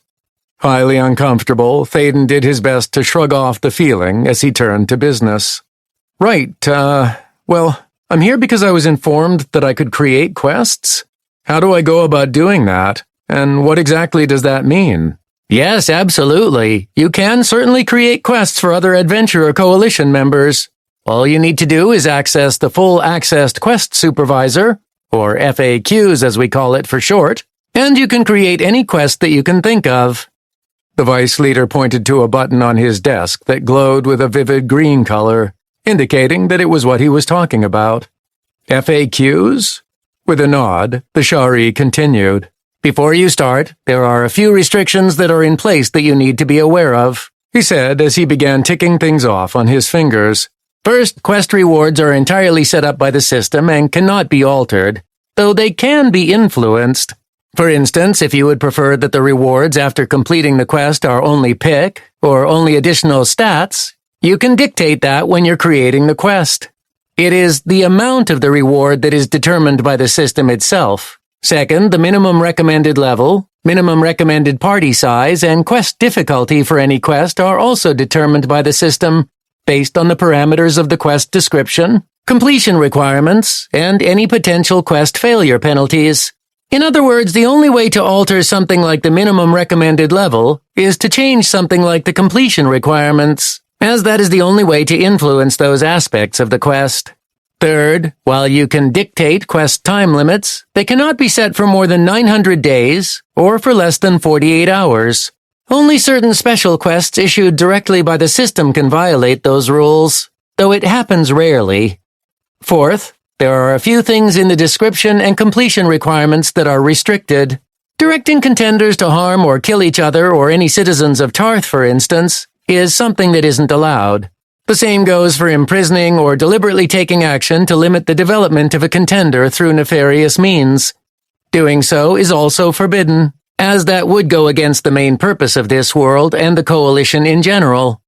Highly uncomfortable, Thaden did his best to shrug off the feeling as he turned to business. Right, well, I'm here because I was informed that I could create quests. How do I go about doing that? And what exactly does that mean? Yes, absolutely. You can certainly create quests for other Adventurer Coalition members. All you need to do is access the Full Accessed Quest Supervisor, or FAQs as we call it for short, and you can create any quest that you can think of. The vice leader pointed to a button on his desk that glowed with a vivid green color, indicating that it was what he was talking about. FAQs? With a nod, the Shari continued. Before you start, there are a few restrictions that are in place that you need to be aware of, he said as he began ticking things off on his fingers. First, quest rewards are entirely set up by the system and cannot be altered, though they can be influenced. For instance, if you would prefer that the rewards after completing the quest are only pick, or only additional stats, you can dictate that when you're creating the quest. It is the amount of the reward that is determined by the system itself. Second, the minimum recommended level, minimum recommended party size, and quest difficulty for any quest are also determined by the system based on the parameters of the quest description, completion requirements, and any potential quest failure penalties. In other words, the only way to alter something like the minimum recommended level is to change something like the completion requirements, as that is the only way to influence those aspects of the quest. Third, while you can dictate quest time limits, they cannot be set for more than 900 days or for less than 48 hours. Only certain special quests issued directly by the system can violate those rules, though it happens rarely. Fourth, there are a few things in the description and completion requirements that are restricted. Directing contenders to harm or kill each other or any citizens of Tarth, for instance, is something that isn't allowed. The same goes for imprisoning or deliberately taking action to limit the development of a contender through nefarious means. Doing so is also forbidden, as that would go against the main purpose of this world and the Coalition in general.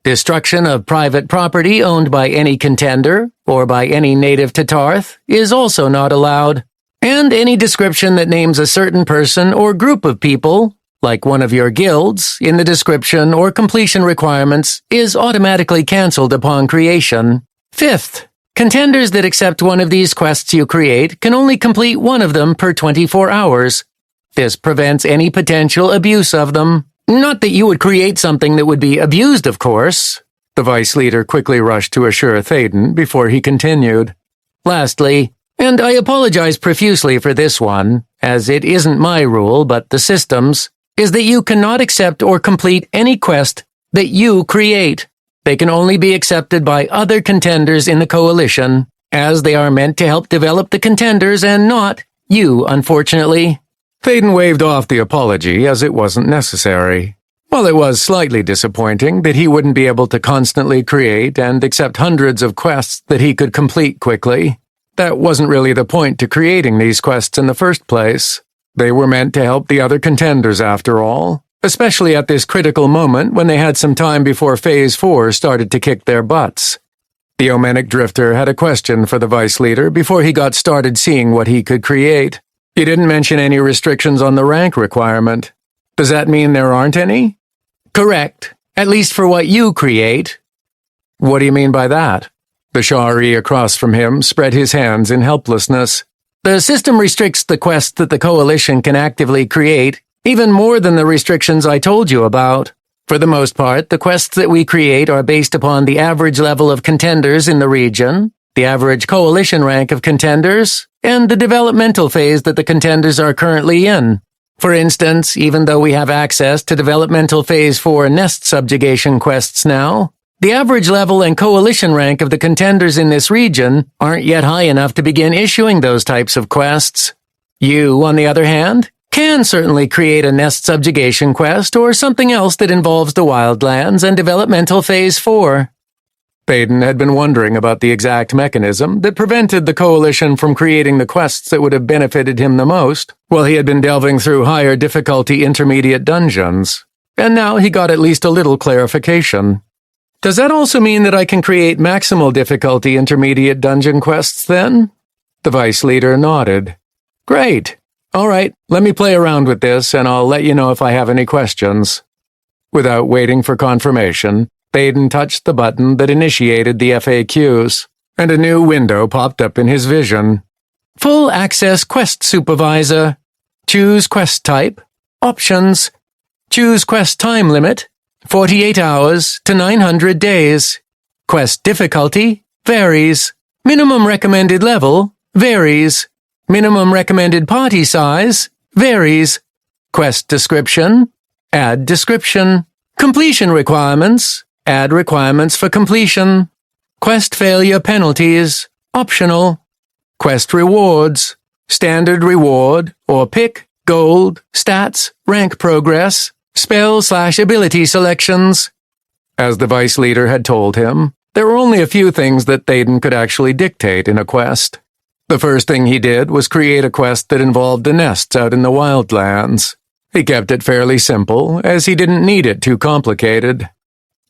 Destruction of private property owned by any contender, or by any native to Tarth, is also not allowed, and any description that names a certain person or group of people, like one of your guilds, in the description or completion requirements is automatically cancelled upon creation. Fifth, contenders that accept one of these quests you create can only complete one of them per 24 hours. This prevents any potential abuse of them. Not that you would create something that would be abused, of course. The vice leader quickly rushed to assure Thaden before he continued. Lastly, and I apologize profusely for this one, as it isn't my rule but the system's, is that you cannot accept or complete any quest that you create. They can only be accepted by other contenders in the Coalition, as they are meant to help develop the contenders and not you, unfortunately. Thaden waved off the apology as it wasn't necessary. While it was slightly disappointing that he wouldn't be able to constantly create and accept hundreds of quests that he could complete quickly, that wasn't really the point to creating these quests in the first place. They were meant to help the other contenders after all, especially at this critical moment when they had some time before Phase 4 started to kick their butts. The Omenic Drifter had a question for the Vice Leader before he got started seeing what he could create. He didn't mention any restrictions on the rank requirement. Does that mean there aren't any? Correct, at least for what you create. What do you mean by that? The Shari across from him spread his hands in helplessness. The system restricts the quests that the Coalition can actively create, even more than the restrictions I told you about. For the most part, the quests that we create are based upon the average level of contenders in the region, the average Coalition rank of contenders, and the developmental phase that the contenders are currently in. For instance, even though we have access to Developmental Phase 4 nest subjugation quests now, the average level and Coalition rank of the contenders in this region aren't yet high enough to begin issuing those types of quests. You, on the other hand, can certainly create a nest subjugation quest or something else that involves the Wildlands and Developmental Phase 4. Thaden had been wondering about the exact mechanism that prevented the Coalition from creating the quests that would have benefited him the most while he had been delving through higher difficulty intermediate dungeons. And now he got at least a little clarification. Does that also mean that I can create maximal difficulty intermediate dungeon quests then? The Vice Leader nodded. Great. All right, let me play around with this and I'll let you know if I have any questions. Without waiting for confirmation, Thaden touched the button that initiated the FAQs, and a new window popped up in his vision. Full Access Quest Supervisor. Choose Quest Type. Options. Choose Quest Time Limit, 48 hours to 900 days. Quest Difficulty varies. Minimum Recommended Level varies. Minimum Recommended Party Size varies. Quest Description. Add description. Completion requirements. Add requirements for completion. Quest failure penalties. Optional. Quest rewards. Standard reward or pick, gold, stats, rank progress, spell/ability selections. As the vice leader had told him, there were only a few things that Thaden could actually dictate in a quest. The first thing he did was create a quest that involved the nests out in the Wildlands. He kept it fairly simple, as he didn't need it too complicated.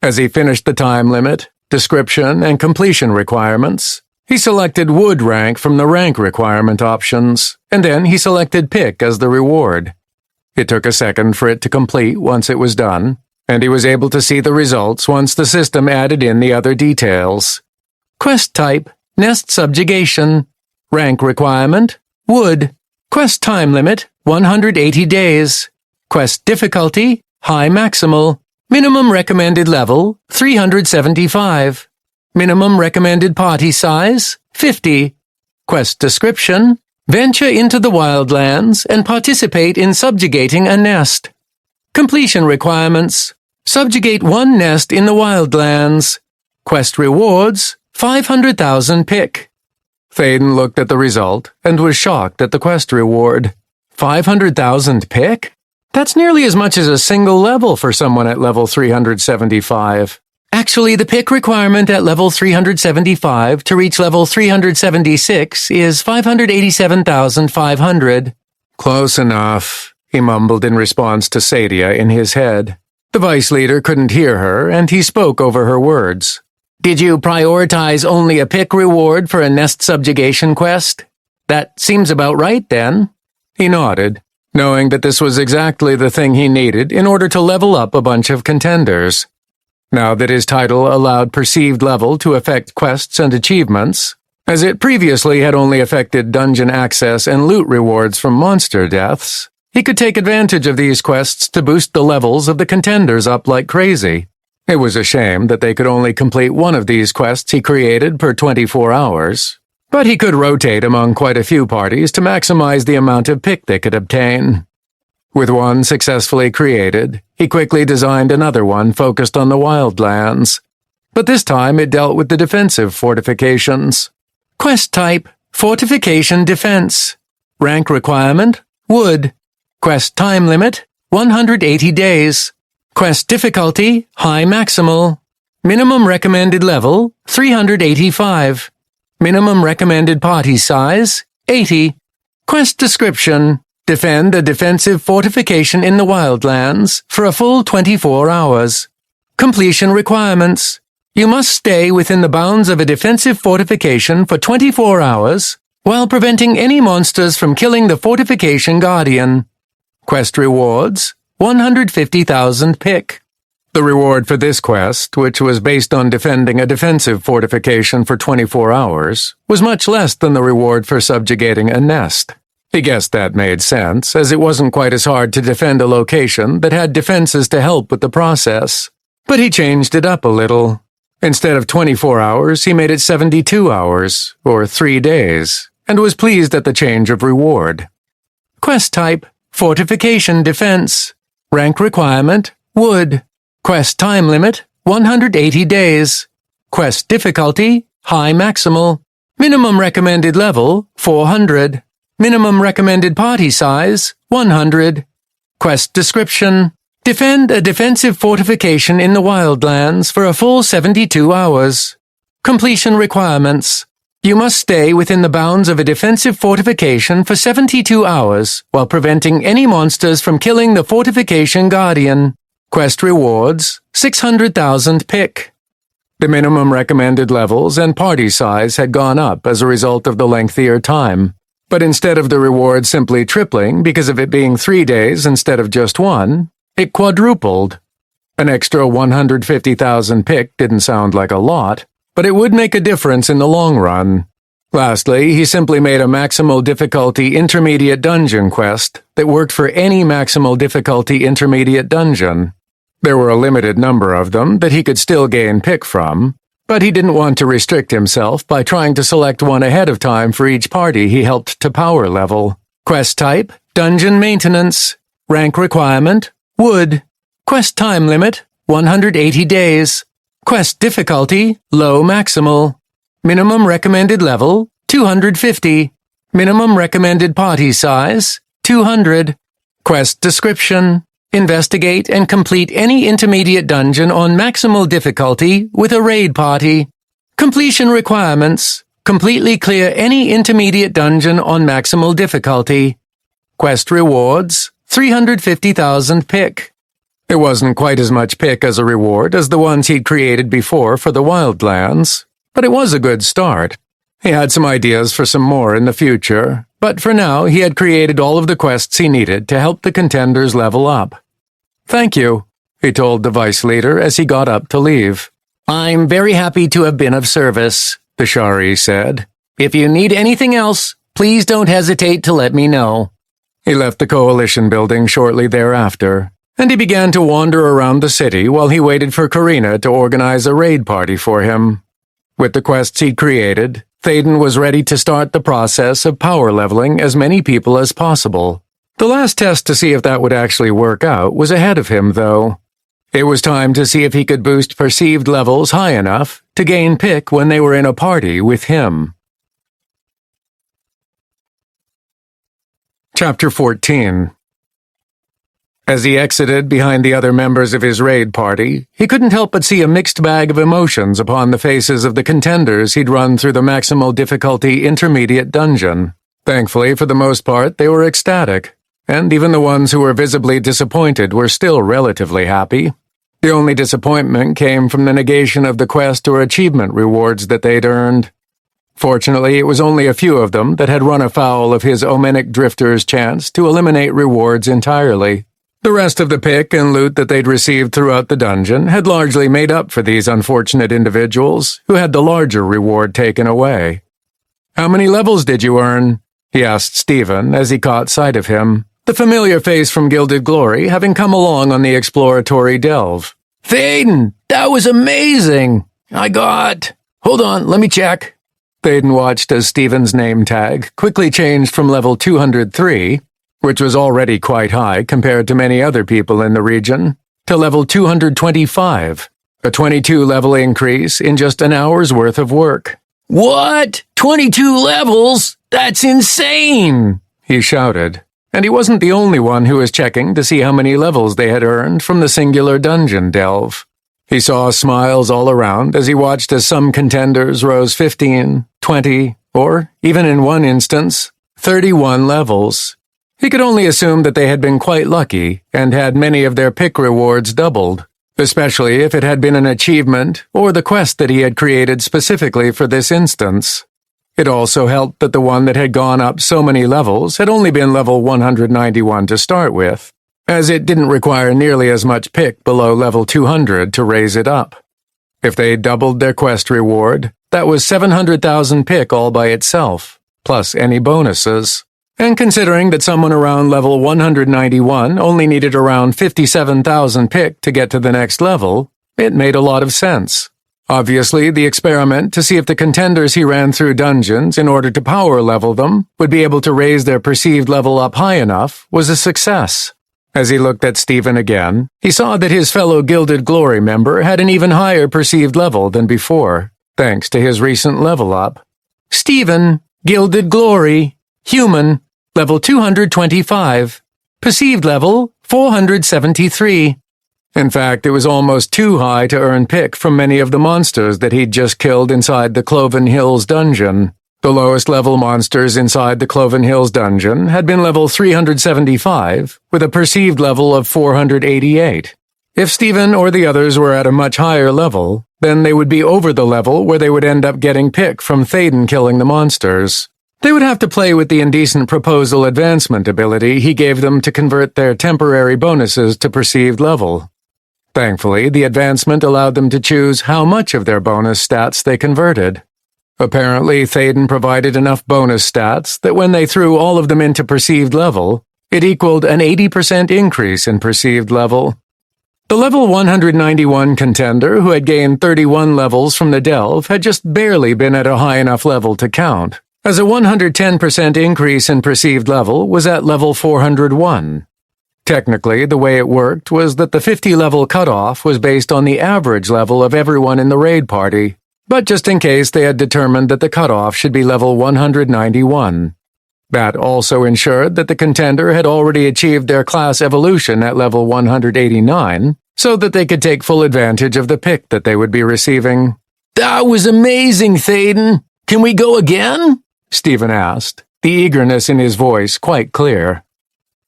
As he finished the time limit, description, and completion requirements, he selected wood rank from the rank requirement options, and then he selected pick as the reward. It took a second for it to complete once it was done, and he was able to see the results once the system added in the other details. Quest type, nest subjugation. Rank requirement, wood. Quest time limit, 180 days. Quest difficulty, high maximal. Minimum recommended level, 375. Minimum recommended party size, 50. Quest description, venture into the Wildlands and participate in subjugating a nest. Completion requirements, subjugate one nest in the Wildlands. Quest rewards, 500,000 pick. Thaden looked at the result and was shocked at the quest reward. 500,000 pick? That's nearly as much as a single level for someone at level 375. Actually, the pick requirement at level 375 to reach level 376 is 587,500. Close enough, he mumbled in response to Sadia in his head. The vice leader couldn't hear her, and he spoke over her words. Did you prioritize only a pick reward for a nest subjugation quest? That seems about right, then. He nodded, knowing that this was exactly the thing he needed in order to level up a bunch of contenders. Now that his title allowed perceived level to affect quests and achievements, as it previously had only affected dungeon access and loot rewards from monster deaths, he could take advantage of these quests to boost the levels of the contenders up like crazy. It was a shame that they could only complete one of these quests he created per 24 hours, but he could rotate among quite a few parties to maximize the amount of pick they could obtain. With one successfully created, he quickly designed another one focused on the Wildlands, but this time it dealt with the defensive fortifications. Quest type, Fortification Defense. Rank requirement, wood. Quest time limit, 180 days. Quest difficulty, high maximal. Minimum recommended level, 385. Minimum recommended party size, 80. Quest description, defend a defensive fortification in the Wildlands for a full 24 hours. Completion requirements, you must stay within the bounds of a defensive fortification for 24 hours while preventing any monsters from killing the fortification guardian. Quest rewards, 150,000 pick. The reward for this quest, which was based on defending a defensive fortification for 24 hours, was much less than the reward for subjugating a nest. He guessed that made sense, as it wasn't quite as hard to defend a location that had defenses to help with the process. But he changed it up a little. Instead of 24 hours, he made it 72 hours, or 3 days, and was pleased at the change of reward. Quest type, Fortification Defense. Rank requirement, wood. Quest time limit, 180 days. Quest difficulty, high maximal. Minimum recommended level, 400. Minimum recommended party size, 100. Quest description, defend a defensive fortification in the Wildlands for a full 72 hours. Completion requirements, you must stay within the bounds of a defensive fortification for 72 hours while preventing any monsters from killing the fortification guardian. Quest rewards, 600,000 pick. The minimum recommended levels and party size had gone up as a result of the lengthier time. But instead of the reward simply tripling because of it being 3 days instead of just 1, it quadrupled. An extra 150,000 pick didn't sound like a lot, but it would make a difference in the long run. Lastly, he simply made a maximal difficulty intermediate dungeon quest that worked for any maximal difficulty intermediate dungeon. There were a limited number of them that he could still gain pick from, but he didn't want to restrict himself by trying to select one ahead of time for each party he helped to power level. Quest type, dungeon maintenance. Rank requirement, wood. Quest time limit, 180 days. Quest difficulty, low maximal. Minimum recommended level, 250. Minimum recommended party size, 200. Quest description. Investigate and complete any intermediate dungeon on maximal difficulty with a raid party. Completion requirements. Completely clear any intermediate dungeon on maximal difficulty. Quest rewards. 350,000 pick. It wasn't quite as much pick as a reward as the ones he'd created before for the Wildlands, but it was a good start. He had some ideas for some more in the future, but for now he had created all of the quests he needed to help the contenders level up. "Thank you," he told the vice leader as he got up to leave. "I'm very happy to have been of service," the Shari said. "If you need anything else, please don't hesitate to let me know." He left the coalition building shortly thereafter, and he began to wander around the city while he waited for Karina to organize a raid party for him. With the quests he'd created, Thaden was ready to start the process of power leveling as many people as possible. The last test to see if that would actually work out was ahead of him, though. It was time to see if he could boost perceived levels high enough to gain pick when they were in a party with him. Chapter 14. As he exited behind the other members of his raid party, he couldn't help but see a mixed bag of emotions upon the faces of the contenders he'd run through the maximal difficulty intermediate dungeon. Thankfully, for the most part, they were ecstatic, and even the ones who were visibly disappointed were still relatively happy. The only disappointment came from the negation of the quest or achievement rewards that they'd earned. Fortunately, it was only a few of them that had run afoul of his Omenic Drifter's chance to eliminate rewards entirely. The rest of the pick and loot that they'd received throughout the dungeon had largely made up for these unfortunate individuals who had the larger reward taken away. "How many levels did you earn?" he asked Stephen as he caught sight of him, the familiar face from Gilded Glory having come along on the exploratory delve. "Thaden, that was amazing! Hold on, let me check." Thaden watched as Stephen's name tag quickly changed from level 203, which was already quite high compared to many other people in the region, to level 225, a 22-level increase in just an hour's worth of work. "What? 22 levels? That's insane!" he shouted, and he wasn't the only one who was checking to see how many levels they had earned from the singular dungeon delve. He saw smiles all around as he watched as some contenders rose 15, 20, or, even in one instance, 31 levels. He could only assume that they had been quite lucky and had many of their pick rewards doubled, especially if it had been an achievement or the quest that he had created specifically for this instance. It also helped that the one that had gone up so many levels had only been level 191 to start with, as it didn't require nearly as much pick below level 200 to raise it up. If they doubled their quest reward, that was 700,000 pick all by itself, plus any bonuses. And considering that someone around level 191 only needed around 57,000 pick to get to the next level, it made a lot of sense. Obviously, the experiment to see if the contenders he ran through dungeons in order to power level them would be able to raise their perceived level up high enough was a success. As he looked at Stephen again, he saw that his fellow Gilded Glory member had an even higher perceived level than before, thanks to his recent level up. "Stephen, Gilded Glory, human, level 225. Perceived level, 473. In fact, it was almost too high to earn pick from many of the monsters that he'd just killed inside the Cloven Hills dungeon. The lowest level monsters inside the Cloven Hills dungeon had been level 375, with a perceived level of 488. If Stephen or the others were at a much higher level, then they would be over the level where they would end up getting pick from Thaden killing the monsters. They would have to play with the indecent proposal advancement ability he gave them to convert their temporary bonuses to perceived level. Thankfully, the advancement allowed them to choose how much of their bonus stats they converted. Apparently, Thaden provided enough bonus stats that when they threw all of them into perceived level, it equaled an 80% increase in perceived level. The level 191 contender, who had gained 31 levels from the delve, had just barely been at a high enough level to count, as a 110% increase in perceived level was at level 401. Technically, the way it worked was that the 50-level cutoff was based on the average level of everyone in the raid party, but just in case they had determined that the cutoff should be level 191. That also ensured that the contender had already achieved their class evolution at level 189, so that they could take full advantage of the pick that they would be receiving. "That was amazing, Thaden! Can we go again?" Stephen asked, the eagerness in his voice quite clear.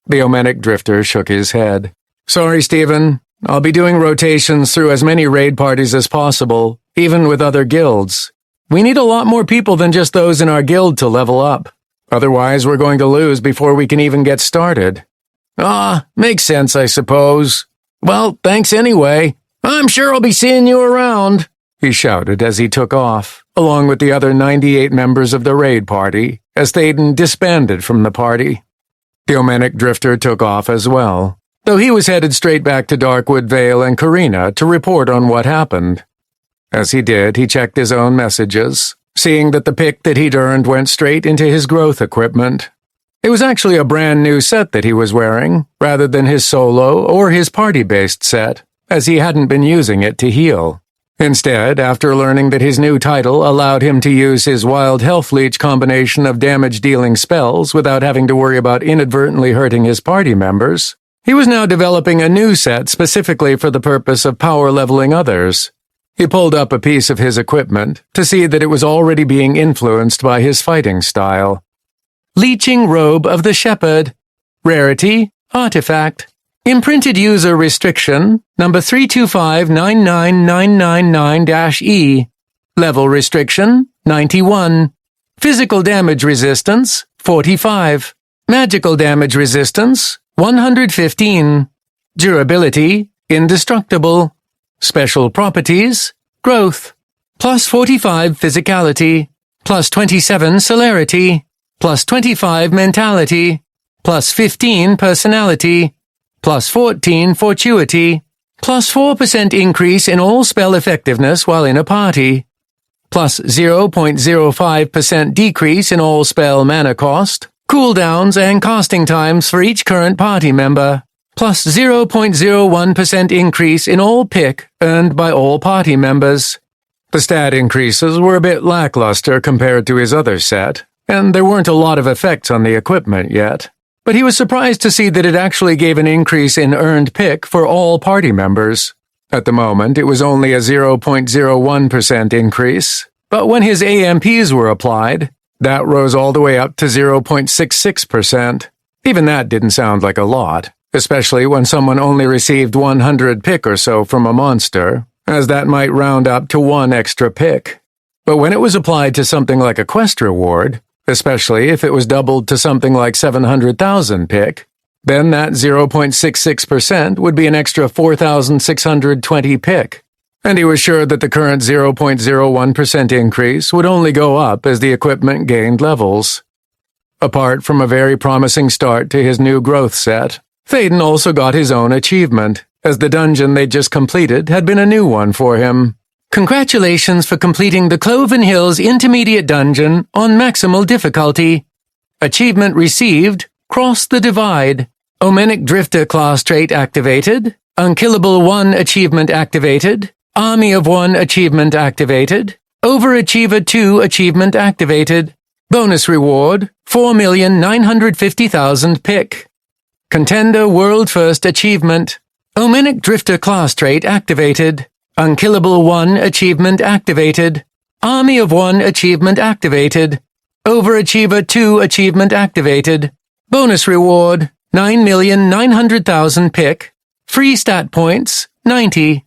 The Omenic Drifter shook his head. "Sorry, Stephen. I'll be doing rotations through as many raid parties as possible, even with other guilds. We need a lot more people than just those in our guild to level up. Otherwise, we're going to lose before we can even get started." Makes sense, I suppose. Well, thanks anyway. I'm sure I'll be seeing you around," he shouted as he took off, along with the other 98 members of the raid party, as Thaden disbanded from the party. The Omenic Drifter took off as well, though he was headed straight back to Darkwood Vale and Karina to report on what happened. As he did, he checked his own messages, seeing that the pick that he'd earned went straight into his growth equipment. It was actually a brand new set that he was wearing, rather than his solo or his party-based set, as he hadn't been using it to heal. Instead, after learning that his new title allowed him to use his Wild Health Leech combination of damage-dealing spells without having to worry about inadvertently hurting his party members, he was now developing a new set specifically for the purpose of power-leveling others. He pulled up a piece of his equipment to see that it was already being influenced by his fighting style. Leeching Robe of the Shepherd. Rarity, Artifact. Imprinted User Restriction, number 325-99999-E. Level Restriction, 91. Physical Damage Resistance, 45. Magical Damage Resistance, 115. Durability, Indestructible. Special Properties, Growth. Plus 45 Physicality. Plus 27 Celerity. Plus 25 Mentality. Plus 15 Personality. Plus 14 Fortuity. Plus 4% increase in all spell effectiveness while in a party. Plus 0.05% decrease in all spell mana cost, cooldowns and casting times for each current party member. Plus 0.01% increase in all pick earned by all party members. The stat increases were a bit lackluster compared to his other set, and there weren't a lot of effects on the equipment yet. But he was surprised to see that it actually gave an increase in earned pick for all party members. At the moment, it was only a 0.01% increase, but when his AMPs were applied, that rose all the way up to 0.66%. Even that didn't sound like a lot, especially when someone only received 100 pick or so from a monster, as that might round up to 1 extra pick. But when it was applied to something like a quest reward, especially if it was doubled to something like 700,000 pick, then that 0.66% would be an extra 4,620 pick, and he was sure that the current 0.01% increase would only go up as the equipment gained levels. Apart from a very promising start to his new growth set, Thaden also got his own achievement, as the dungeon they'd just completed had been a new one for him. Congratulations for completing the Cloven Hills Intermediate Dungeon on maximal difficulty. Achievement received, Cross the Divide. Omenic Drifter class trait activated. Unkillable 1 achievement activated. Army of 1 achievement activated. Overachiever 2 achievement activated. Bonus reward, 4,950,000 pick. Contender World First Achievement. Omenic Drifter class trait activated. Unkillable 1 achievement activated. Army of 1 achievement activated. Overachiever 2 achievement activated. Bonus reward, 9,900,000 pick. Free stat points, 90.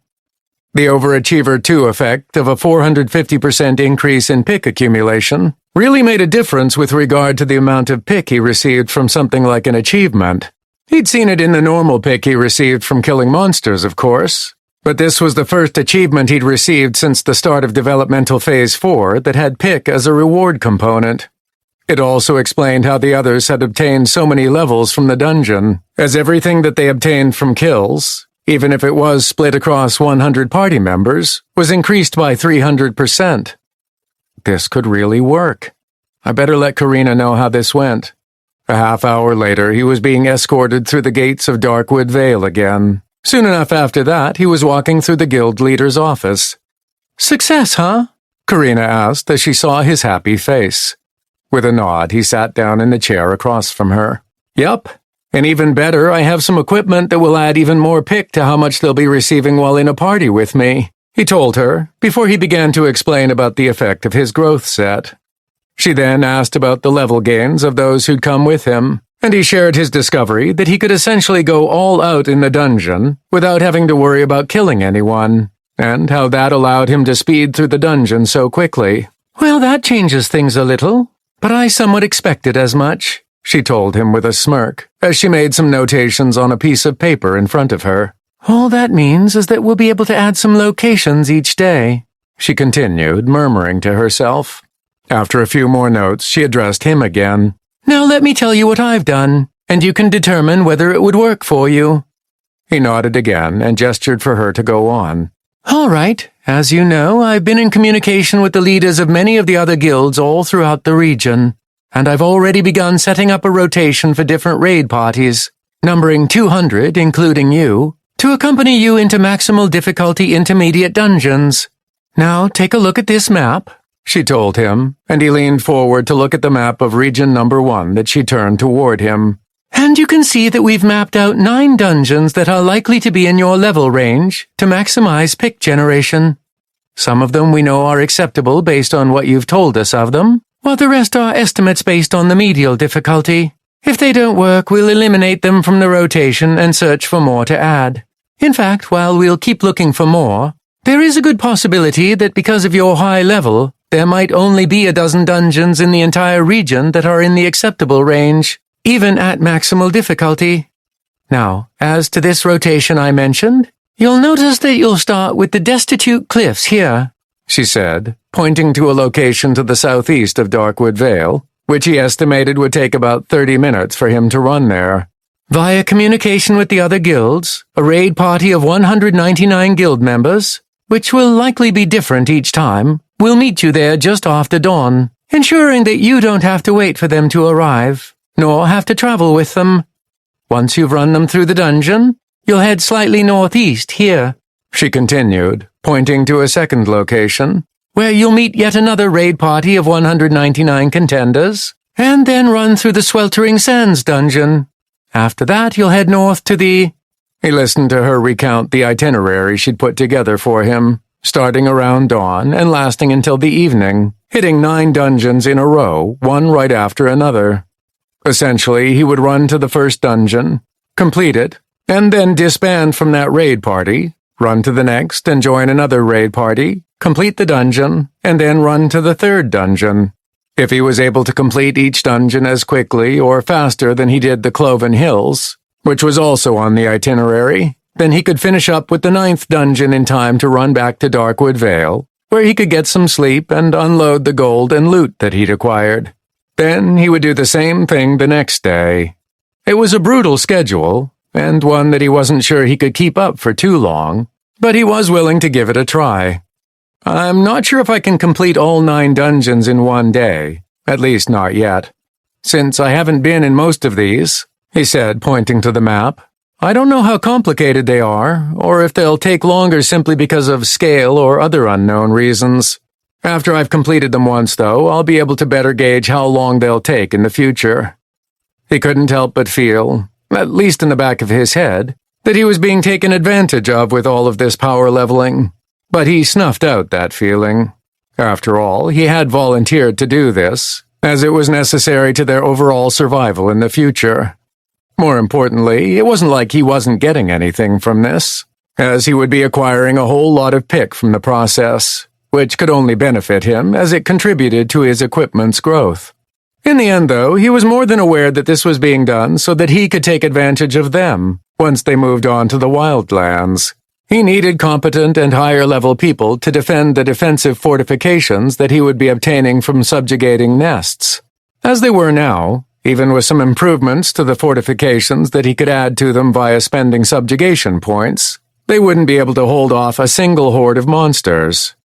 The Overachiever 2 effect of a 450% increase in pick accumulation really made a difference with regard to the amount of pick he received from something like an achievement. He'd seen it in the normal pick he received from killing monsters, of course, but this was the first achievement he'd received since the start of Developmental Phase 4 that had pick as a reward component. It also explained how the others had obtained so many levels from the dungeon, as everything that they obtained from kills, even if it was split across 100 party members, was increased by 300%. This could really work. I better let Karina know how this went. A half hour later, he was being escorted through the gates of Darkwood Vale again. Soon enough after that, he was walking through the guild leader's office. "Success, huh?" Karina asked as she saw his happy face. With a nod, he sat down in the chair across from her. "Yup. And even better, I have some equipment that will add even more pick to how much they'll be receiving while in a party with me," he told her, before he began to explain about the effect of his growth set. She then asked about the level gains of those who'd come with him, and he shared his discovery that he could essentially go all out in the dungeon without having to worry about killing anyone, and how that allowed him to speed through the dungeon so quickly. "Well, that changes things a little, but I somewhat expected as much," she told him with a smirk, as she made some notations on a piece of paper in front of her. "All that means is that we'll be able to add some locations each day," she continued, murmuring to herself. After a few more notes, she addressed him again. "Now let me tell you what I've done, and you can determine whether it would work for you." He nodded again and gestured for her to go on. "All right. As you know, I've been in communication with the leaders of many of the other guilds all throughout the region, and I've already begun setting up a rotation for different raid parties, numbering 200, including you, to accompany you into maximal difficulty intermediate dungeons. Now take a look at this map," she told him, and he leaned forward to look at the map of region number 1 that she turned toward him. "And you can see that we've mapped out 9 dungeons that are likely to be in your level range to maximize pick generation. Some of them we know are acceptable based on what you've told us of them, while the rest are estimates based on the medial difficulty. If they don't work, we'll eliminate them from the rotation and search for more to add. In fact, while we'll keep looking for more, there is a good possibility that because of your high level, there might only be a dozen dungeons in the entire region that are in the acceptable range, even at maximal difficulty. Now, as to this rotation I mentioned, you'll notice that you'll start with the Destitute Cliffs here," she said, pointing to a location to the southeast of Darkwood Vale, which he estimated would take about 30 minutes for him to run there. "Via communication with the other guilds, a raid party of 199 guild members, which will likely be different each time, will meet you there just after dawn, ensuring that you don't have to wait for them to arrive, nor have to travel with them. Once you've run them through the dungeon, you'll head slightly northeast here," she continued, pointing to a second location, "where you'll meet yet another raid party of 199 contenders, and then run through the Sweltering Sands dungeon. After that, you'll head north to the—" He listened to her recount the itinerary she'd put together for him, starting around dawn and lasting until the evening, hitting 9 dungeons in a row, one right after another. Essentially, he would run to the first dungeon, complete it, and then disband from that raid party, run to the next and join another raid party, complete the dungeon, and then run to the third dungeon. If he was able to complete each dungeon as quickly or faster than he did the Cloven Hills, which was also on the itinerary, then he could finish up with the 9th dungeon in time to run back to Darkwood Vale, where he could get some sleep and unload the gold and loot that he'd acquired. Then he would do the same thing the next day. It was a brutal schedule, and one that he wasn't sure he could keep up for too long, but he was willing to give it a try. "I'm not sure if I can complete all 9 dungeons in one day, at least not yet. Since I haven't been in most of these," he said, pointing to the map, "I don't know how complicated they are, or if they'll take longer simply because of scale or other unknown reasons. After I've completed them once, though, I'll be able to better gauge how long they'll take in the future." He couldn't help but feel, at least in the back of his head, that he was being taken advantage of with all of this power leveling. But he snuffed out that feeling. After all, he had volunteered to do this, as it was necessary to their overall survival in the future. More importantly, it wasn't like he wasn't getting anything from this, as he would be acquiring a whole lot of pick from the process, which could only benefit him as it contributed to his equipment's growth. In the end, though, he was more than aware that this was being done so that he could take advantage of them once they moved on to the Wildlands. He needed competent and higher-level people to defend the defensive fortifications that he would be obtaining from subjugating nests. As they were now, even with some improvements to the fortifications that he could add to them via spending subjugation points, they wouldn't be able to hold off a single horde of monsters.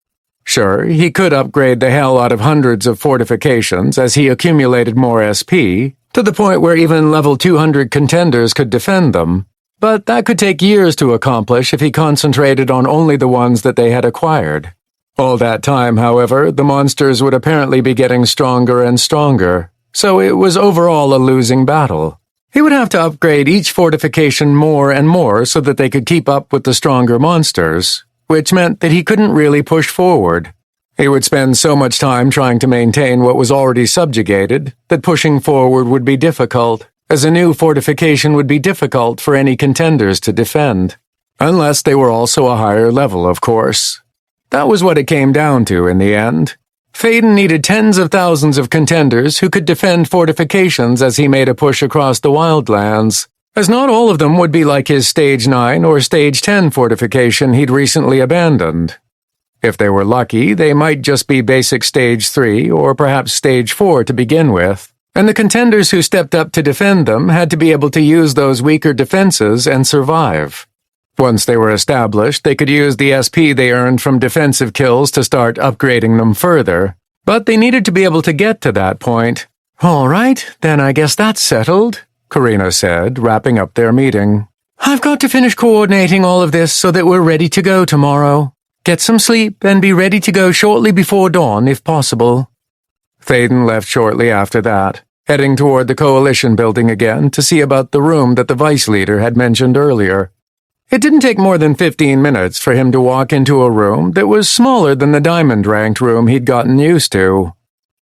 Sure, he could upgrade the hell out of hundreds of fortifications as he accumulated more SP, to the point where even level 200 contenders could defend them, but that could take years to accomplish if he concentrated on only the ones that they had acquired. All that time, however, the monsters would apparently be getting stronger and stronger, so it was overall a losing battle. He would have to upgrade each fortification more and more so that they could keep up with the stronger monsters, which meant that he couldn't really push forward. He would spend so much time trying to maintain what was already subjugated that pushing forward would be difficult, as a new fortification would be difficult for any contenders to defend. Unless they were also a higher level, of course. That was what it came down to in the end. Thaden needed tens of thousands of contenders who could defend fortifications as he made a push across the Wildlands, as not all of them would be like his Stage 9 or Stage 10 fortification he'd recently abandoned. If they were lucky, they might just be basic Stage 3 or perhaps Stage 4 to begin with, and the contenders who stepped up to defend them had to be able to use those weaker defenses and survive. Once they were established, they could use the SP they earned from defensive kills to start upgrading them further, but they needed to be able to get to that point. "All right, then I guess that's settled," Karina said, wrapping up their meeting. "I've got to finish coordinating all of this so that we're ready to go tomorrow. Get some sleep and be ready to go shortly before dawn if possible." Thaden left shortly after that, heading toward the Coalition building again to see about the room that the Vice Leader had mentioned earlier. It didn't take more than 15 minutes for him to walk into a room that was smaller than the diamond-ranked room he'd gotten used to.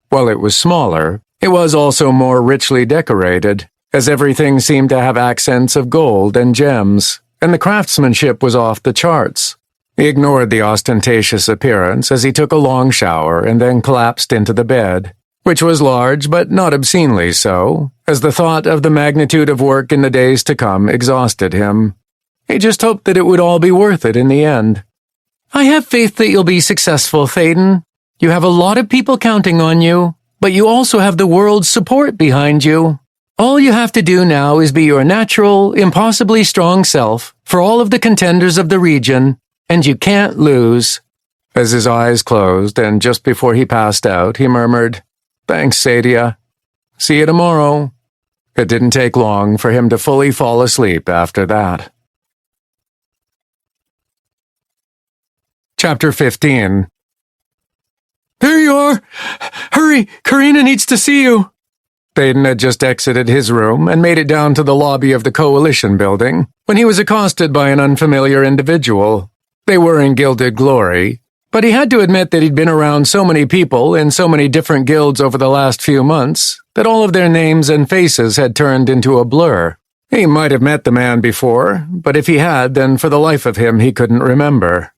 While it was smaller, it was also more richly decorated, as everything seemed to have accents of gold and gems, and the craftsmanship was off the charts. He ignored the ostentatious appearance as he took a long shower and then collapsed into the bed, which was large but not obscenely so, as the thought of the magnitude of work in the days to come exhausted him. He just hoped that it would all be worth it in the end. "I have faith that you'll be successful, Thaden. You have a lot of people counting on you, but you also have the world's support behind you. All you have to do now is be your natural, impossibly strong self for all of the contenders of the region, and you can't lose." As his eyes closed and just before he passed out, he murmured, "Thanks, Sadia. See you tomorrow." It didn't take long for him to fully fall asleep after that. Chapter 15. "There you are! Hurry! Karina needs to see you!" Thaden had just exited his room and made it down to the lobby of the Coalition building when he was accosted by an unfamiliar individual. They were in Gilded Glory, but he had to admit that he'd been around so many people in so many different guilds over the last few months that all of their names and faces had turned into a blur. He might have met the man before, but if he had, then for the life of him he couldn't remember.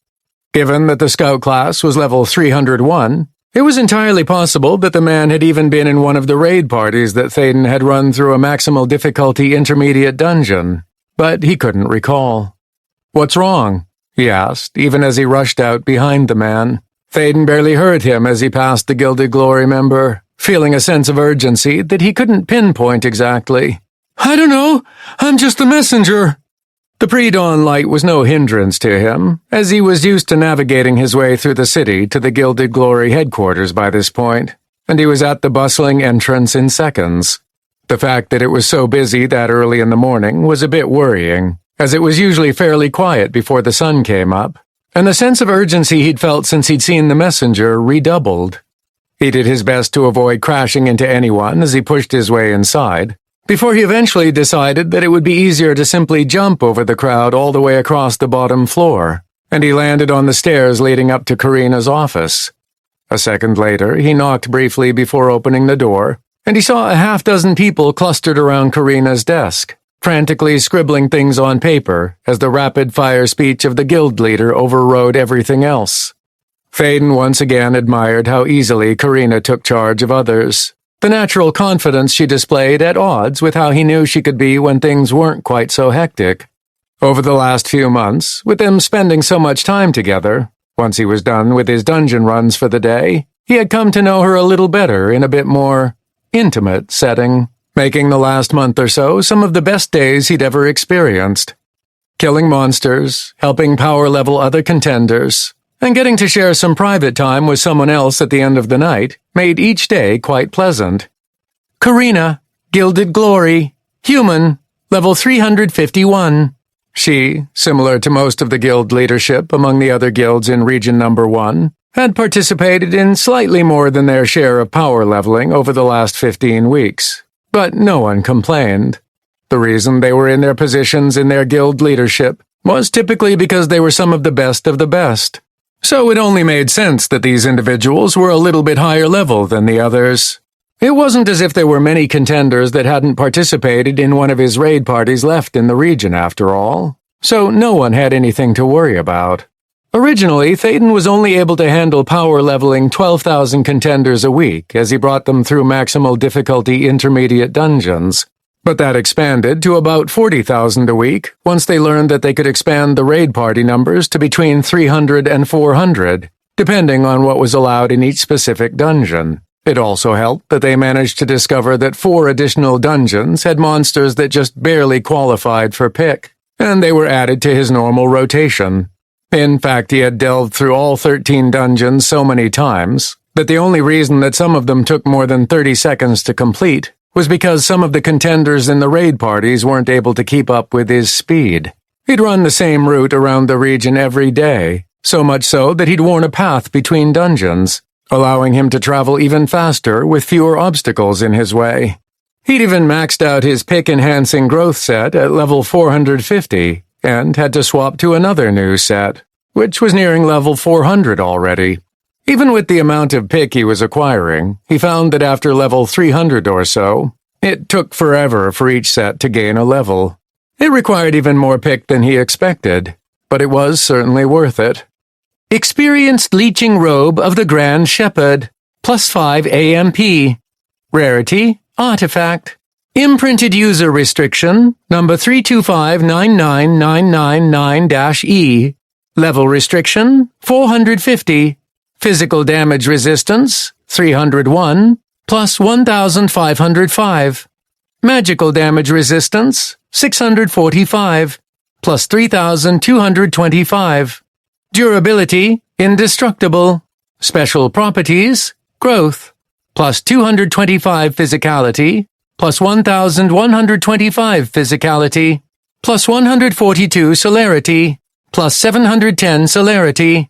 Given that the scout class was level 301, it was entirely possible that the man had even been in one of the raid parties that Thaden had run through a maximal difficulty intermediate dungeon, but he couldn't recall. "What's wrong?" he asked, even as he rushed out behind the man. Thaden barely heard him as he passed the Gilded Glory member, feeling a sense of urgency that he couldn't pinpoint exactly. "I don't know. I'm just the messenger." The pre-dawn light was no hindrance to him, as he was used to navigating his way through the city to the Gilded Glory headquarters by this point, and he was at the bustling entrance in seconds. The fact that it was so busy that early in the morning was a bit worrying, as it was usually fairly quiet before the sun came up, and the sense of urgency he'd felt since he'd seen the messenger redoubled. He did his best to avoid crashing into anyone as he pushed his way inside, before he eventually decided that it would be easier to simply jump over the crowd all the way across the bottom floor, and he landed on the stairs leading up to Karina's office. A second later, he knocked briefly before opening the door, and he saw a half-dozen people clustered around Karina's desk, frantically scribbling things on paper as the rapid-fire speech of the guild leader overrode everything else. Thaden once again admired how easily Karina took charge of others. The natural confidence she displayed at odds with how he knew she could be when things weren't quite so hectic. Over the last few months, with them spending so much time together, once he was done with his dungeon runs for the day, he had come to know her a little better in a bit more intimate setting, making the last month or so some of the best days he'd ever experienced. Killing monsters, helping power level other contenders, and getting to share some private time with someone else at the end of the night made each day quite pleasant. Karina, Gilded Glory, Human, level 351. She, similar to most of the guild leadership among the other guilds in Region Number 1, had participated in slightly more than their share of power leveling over the last 15 weeks, but no one complained. The reason they were in their positions in their guild leadership was typically because they were some of the best of the best. So it only made sense that these individuals were a little bit higher level than the others. It wasn't as if there were many contenders that hadn't participated in one of his raid parties left in the region after all, so no one had anything to worry about. Originally, Thaden was only able to handle power leveling 12,000 contenders a week as he brought them through maximal difficulty intermediate dungeons, but that expanded to about 40,000 a week once they learned that they could expand the raid party numbers to between 300 and 400, depending on what was allowed in each specific dungeon. It also helped that they managed to discover that 4 additional dungeons had monsters that just barely qualified for pick, and they were added to his normal rotation. In fact, he had delved through all 13 dungeons so many times that the only reason that some of them took more than 30 seconds to complete was because some of the contenders in the raid parties weren't able to keep up with his speed. He'd run the same route around the region every day, so much so that he'd worn a path between dungeons, allowing him to travel even faster with fewer obstacles in his way. He'd even maxed out his pick-enhancing growth set at level 450 and had to swap to another new set, which was nearing level 400 already. Even with the amount of pick he was acquiring, he found that after level 300 or so, it took forever for each set to gain a level. It required even more pick than he expected, but it was certainly worth it. Experienced Leeching Robe of the Grand Shepherd, +5 AMP. Rarity, Artifact. Imprinted User Restriction, number 3259999-E. Level Restriction, 450. Physical Damage Resistance, 301, plus 1,505. Magical Damage Resistance, 645, plus 3,225. Durability, Indestructible. Special Properties, Growth, plus 225 Physicality, plus 1,125 Physicality, plus 142 Celerity, plus 710 Celerity,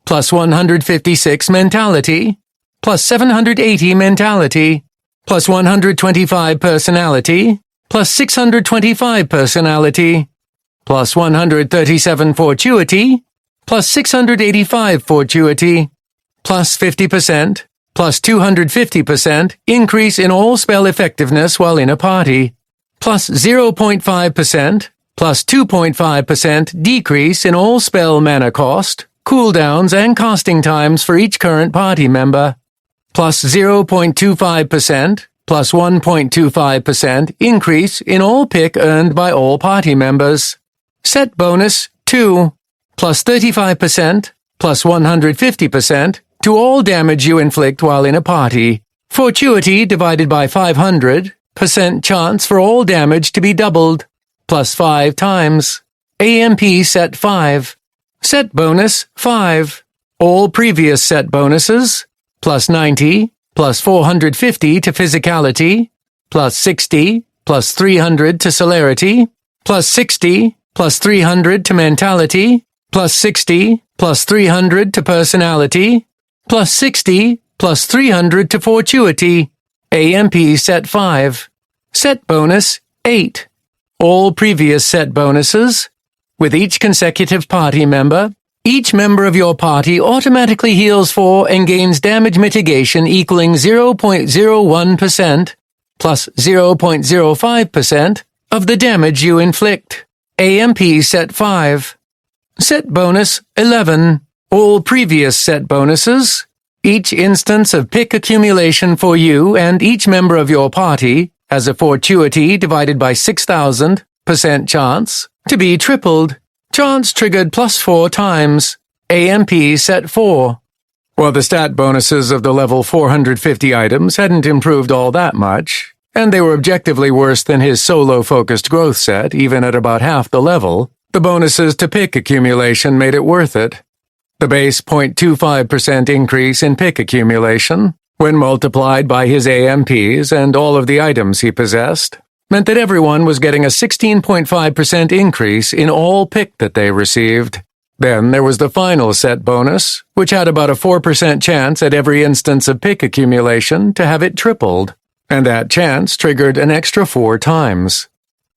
plus 156 Mentality, plus 780 Mentality, plus 125 Personality, plus 625 Personality, plus 137 Fortuity, plus 685 Fortuity, plus 50%, plus 250% increase in all spell effectiveness while in a party, plus 0.5%, plus 2.5% decrease in all spell mana cost, cooldowns and casting times for each current party member, plus 0.25%, plus 1.25% increase in all pick earned by all party members. Set bonus 2, plus 35%, plus 150% to all damage you inflict while in a party. Fortuity divided by 500% chance for all damage to be doubled, plus 5 times. AMP set 5. Set bonus 5. All previous set bonuses, plus 90, plus 450 to physicality, plus 60, plus 300 to celerity, plus 60, plus 300 to mentality, plus 60, plus 300 to personality, plus 60, plus 300 to fortuity. AMP set 5. Set bonus 8. All previous set bonuses. With each consecutive party member, each member of your party automatically heals for and gains damage mitigation equaling 0.01%, plus 0.05% of the damage you inflict. AMP set 5. Set bonus 11. All previous set bonuses, each instance of pick accumulation for you and each member of your party has a fortuity divided by 6,000% chance to be tripled. Chance triggered +4 times. AMP set 4. While the stat bonuses of the level 450 items hadn't improved all that much, and they were objectively worse than his solo-focused growth set, even at about half the level, the bonuses to pick accumulation made it worth it. The base 0.25% increase in pick accumulation, when multiplied by his AMPs and all of the items he possessed, meant that everyone was getting a 16.5% increase in all pick that they received. Then there was the final set bonus, which had about a 4% chance at every instance of pick accumulation to have it tripled, and that chance triggered an extra 4 times.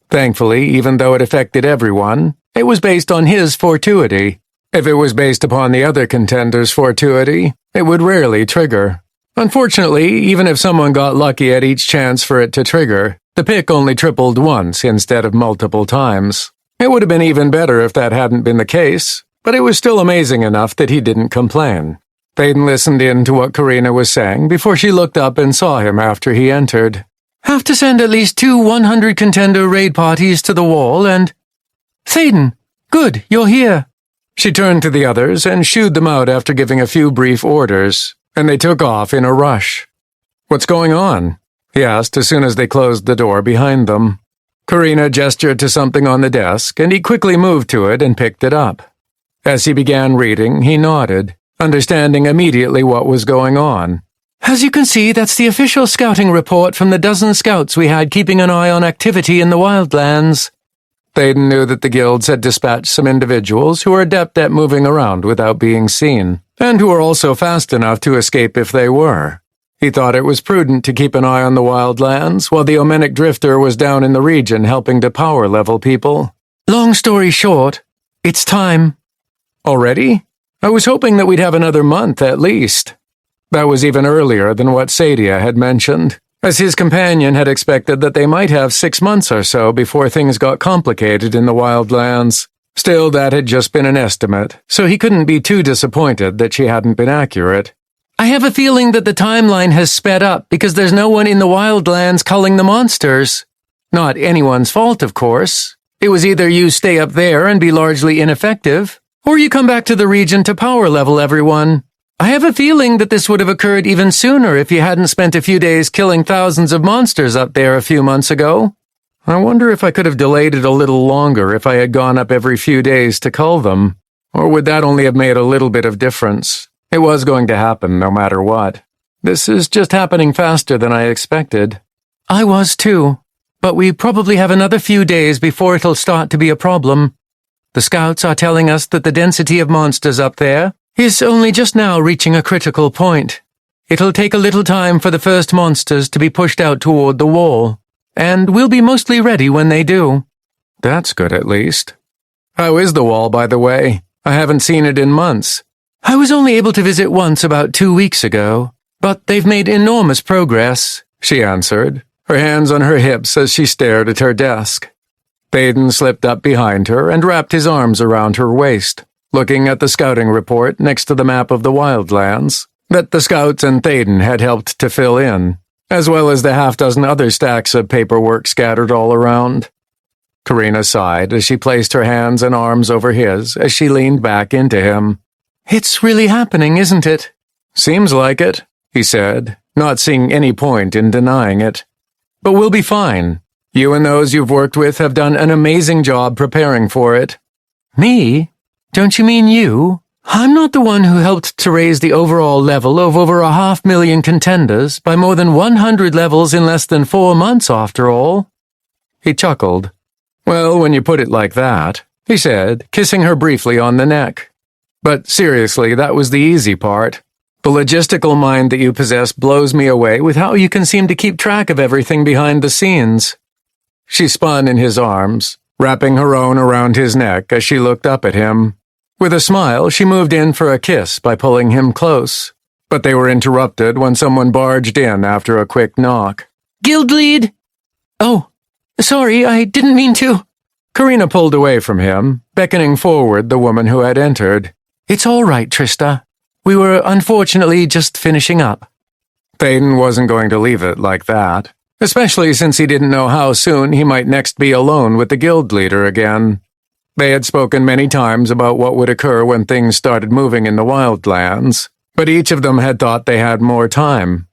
Thankfully, even though it affected everyone, it was based on his fortuity. If it was based upon the other contenders' fortuity, it would rarely trigger. Unfortunately, even if someone got lucky at each chance for it to trigger, the pick only tripled once instead of multiple times. It would have been even better if that hadn't been the case, but it was still amazing enough that he didn't complain. Thaden listened in to what Karina was saying before she looked up and saw him after he entered. Have to send at least 2 100-contender raid parties to the wall and... Thaden, good, you're here. She turned to the others and shooed them out after giving a few brief orders, and they took off in a rush. What's going on? He asked as soon as they closed the door behind them. Karina gestured to something on the desk, and he quickly moved to it and picked it up. As he began reading, he nodded, understanding immediately what was going on. As you can see, that's the official scouting report from the dozen scouts we had keeping an eye on activity in the Wildlands. Thaden knew that the guilds had dispatched some individuals who were adept at moving around without being seen, and who were also fast enough to escape if they were. He thought it was prudent to keep an eye on the Wildlands while the Omenic Drifter was down in the region helping to power level people. Long story short, it's time. Already? I was hoping that we'd have another month at least. That was even earlier than what Sadia had mentioned, as his companion had expected that they might have 6 months or so before things got complicated in the Wildlands. Still, that had just been an estimate, so he couldn't be too disappointed that she hadn't been accurate. I have a feeling that the timeline has sped up because there's no one in the Wildlands culling the monsters. Not anyone's fault, of course. It was either you stay up there and be largely ineffective, or you come back to the region to power level everyone. I have a feeling that this would have occurred even sooner if you hadn't spent a few days killing thousands of monsters up there a few months ago. I wonder if I could have delayed it a little longer if I had gone up every few days to cull them, or would that only have made a little bit of difference? It was going to happen no matter what. This is just happening faster than I expected. I was too, but we probably have another few days before it'll start to be a problem. The scouts are telling us that the density of monsters up there is only just now reaching a critical point. It'll take a little time for the first monsters to be pushed out toward the wall, and we'll be mostly ready when they do. That's good at least. How is the wall, by the way? I haven't seen it in months. I was only able to visit once about 2 weeks ago, but they've made enormous progress, she answered, her hands on her hips as she stared at her desk. Thaden slipped up behind her and wrapped his arms around her waist, looking at the scouting report next to the map of the Wildlands that the scouts and Thaden had helped to fill in, as well as the half-dozen other stacks of paperwork scattered all around. Karina sighed as she placed her hands and arms over his as she leaned back into him. It's really happening, isn't it? Seems like it, he said, not seeing any point in denying it. But we'll be fine. You and those you've worked with have done an amazing job preparing for it. Me? Don't you mean you? I'm not the one who helped to raise the overall level of over 500,000 contenders by more than 100 levels in less than 4 months, after all. He chuckled. Well, when you put it like that, he said, kissing her briefly on the neck. But seriously, that was the easy part. The logistical mind that you possess blows me away with how you can seem to keep track of everything behind the scenes. She spun in his arms, wrapping her own around his neck as she looked up at him. With a smile, she moved in for a kiss by pulling him close. But they were interrupted when someone barged in after a quick knock. Guild lead! Oh, sorry, I didn't mean to. Karina pulled away from him, beckoning forward the woman who had entered. It's all right, Trista. We were unfortunately just finishing up. Thaden wasn't going to leave it like that, especially since he didn't know how soon he might next be alone with the guild leader again. They had spoken many times about what would occur when things started moving in the Wildlands, but each of them had thought they had more time.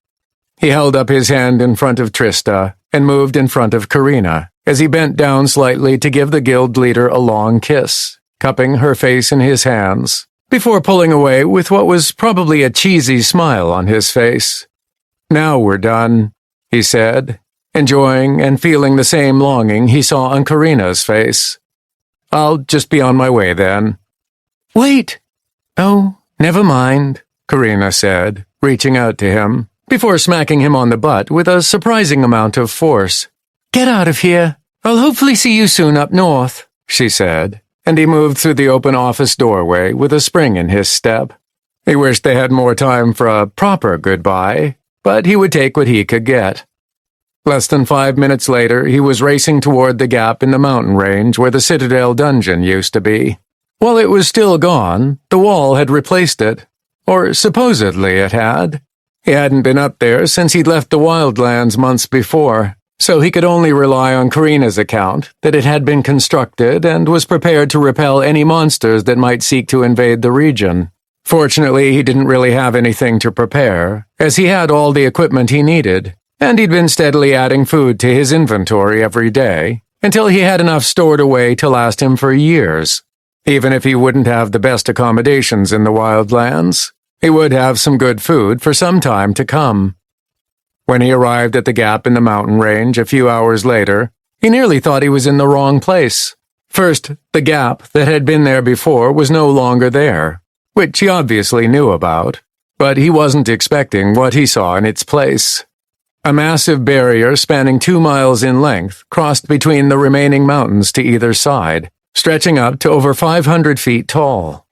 He held up his hand in front of Trista and moved in front of Karina as he bent down slightly to give the guild leader a long kiss, cupping her face in his hands, before pulling away with what was probably a cheesy smile on his face. "Now we're done," he said, enjoying and feeling the same longing he saw on Karina's face. "I'll just be on my way then." Wait! Oh, never mind, Karina said, reaching out to him, before smacking him on the butt with a surprising amount of force. "Get out of here. I'll hopefully see you soon up north," she said, and he moved through the open office doorway with a spring in his step. He wished they had more time for a proper goodbye, but he would take what he could get. Less than 5 minutes later, he was racing toward the gap in the mountain range where the Citadel dungeon used to be. While it was still gone, the wall had replaced it. Or supposedly it had. He hadn't been up there since he'd left the Wildlands months before, so he could only rely on Karina's account that it had been constructed and was prepared to repel any monsters that might seek to invade the region. Fortunately, he didn't really have anything to prepare, as he had all the equipment he needed, and he'd been steadily adding food to his inventory every day, until he had enough stored away to last him for years. Even if he wouldn't have the best accommodations in the Wildlands, he would have some good food for some time to come. When he arrived at the gap in the mountain range a few hours later, he nearly thought he was in the wrong place. First, the gap that had been there before was no longer there, which he obviously knew about, but he wasn't expecting what he saw in its place. A massive barrier spanning 2 miles in length crossed between the remaining mountains to either side, stretching up to over 500 feet tall.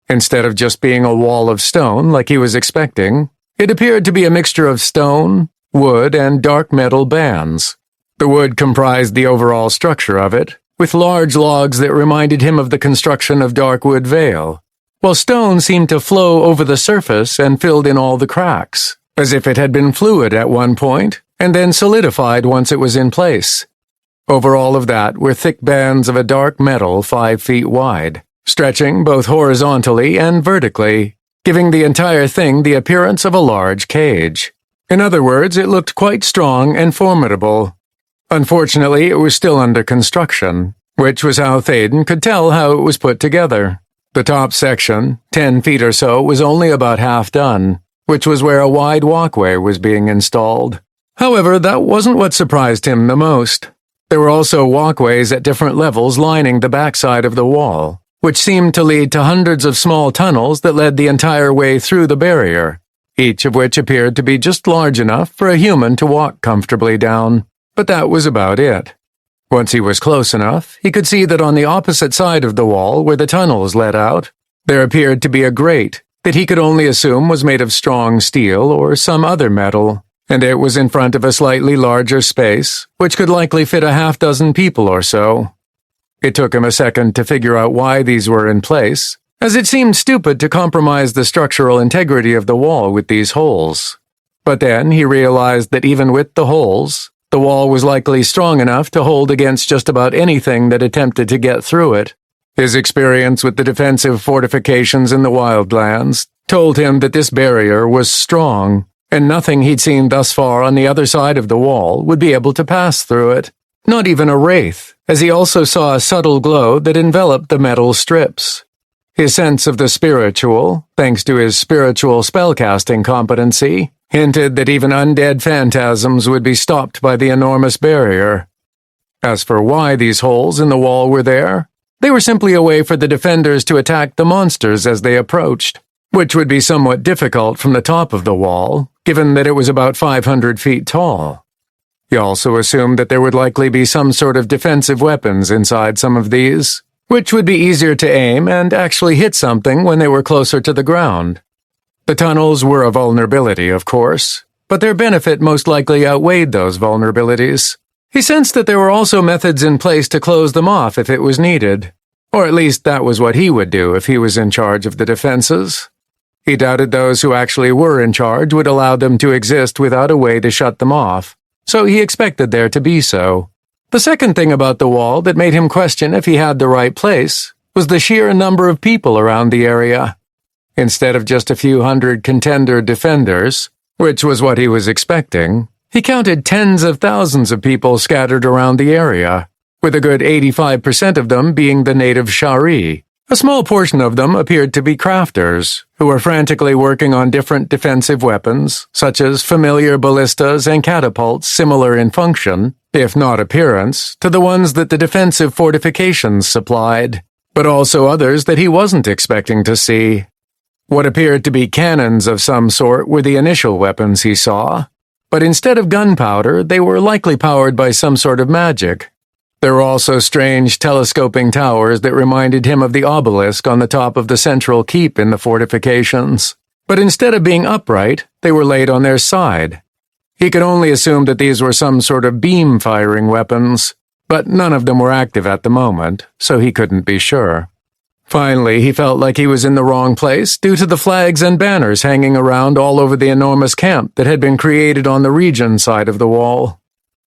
Instead of just being a wall of stone like he was expecting, it appeared to be a mixture of stone, wood, and dark metal bands. The wood comprised the overall structure of it, with large logs that reminded him of the construction of Darkwood Vale, while stone seemed to flow over the surface and filled in all the cracks, as if it had been fluid at one point and then solidified once it was in place. Over all of that were thick bands of a dark metal 5 feet wide, stretching both horizontally and vertically, giving the entire thing the appearance of a large cage. In other words, it looked quite strong and formidable. Unfortunately, it was still under construction, which was how Thaden could tell how it was put together. The top section, 10 feet or so, was only about half done, which was where a wide walkway was being installed. However, that wasn't what surprised him the most. There were also walkways at different levels lining the backside of the wall, which seemed to lead to hundreds of small tunnels that led the entire way through the barrier, each of which appeared to be just large enough for a human to walk comfortably down. But that was about it. Once he was close enough, he could see that on the opposite side of the wall where the tunnels led out, there appeared to be a grate that he could only assume was made of strong steel or some other metal, and it was in front of a slightly larger space, which could likely fit a half-dozen people or so. It took him a second to figure out why these were in place, as it seemed stupid to compromise the structural integrity of the wall with these holes. But then he realized that even with the holes, the wall was likely strong enough to hold against just about anything that attempted to get through it. His experience with the defensive fortifications in the Wildlands told him that this barrier was strong, and nothing he'd seen thus far on the other side of the wall would be able to pass through it. Not even a wraith, as he also saw a subtle glow that enveloped the metal strips. His sense of the spiritual, thanks to his spiritual spellcasting competency, hinted that even undead phantasms would be stopped by the enormous barrier. As for why these holes in the wall were there, they were simply a way for the defenders to attack the monsters as they approached, which would be somewhat difficult from the top of the wall, given that it was about 500 feet tall. He also assumed that there would likely be some sort of defensive weapons inside some of these, which would be easier to aim and actually hit something when they were closer to the ground. The tunnels were a vulnerability, of course, but their benefit most likely outweighed those vulnerabilities. He sensed that there were also methods in place to close them off if it was needed. Or at least that was what he would do if he was in charge of the defenses. He doubted those who actually were in charge would allow them to exist without a way to shut them off, so he expected there to be so. The second thing about the wall that made him question if he had the right place was the sheer number of people around the area. Instead of just a few hundred contender defenders, which was what he was expecting, he counted tens of thousands of people scattered around the area, with a good 85% of them being the native Shari. A small portion of them appeared to be crafters, who were frantically working on different defensive weapons, such as familiar ballistas and catapults similar in function, if not appearance, to the ones that the defensive fortifications supplied, but also others that he wasn't expecting to see. What appeared to be cannons of some sort were the initial weapons he saw, but instead of gunpowder, they were likely powered by some sort of magic. There were also strange telescoping towers that reminded him of the obelisk on the top of the central keep in the fortifications, but instead of being upright, they were laid on their side. He could only assume that these were some sort of beam-firing weapons, but none of them were active at the moment, so he couldn't be sure. Finally, he felt like he was in the wrong place due to the flags and banners hanging around all over the enormous camp that had been created on the region side of the wall.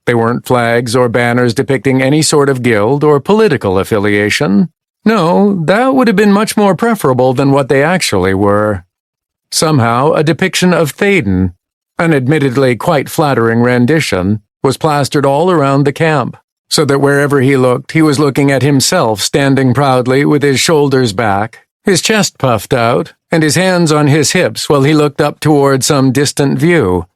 They weren't flags or banners depicting any sort of guild or political affiliation. No, that would have been much more preferable than what they actually were. Somehow, a depiction of Thaden, an admittedly quite flattering rendition, was plastered all around the camp, so that wherever he looked, he was looking at himself standing proudly with his shoulders back, his chest puffed out, and his hands on his hips while he looked up toward some distant view.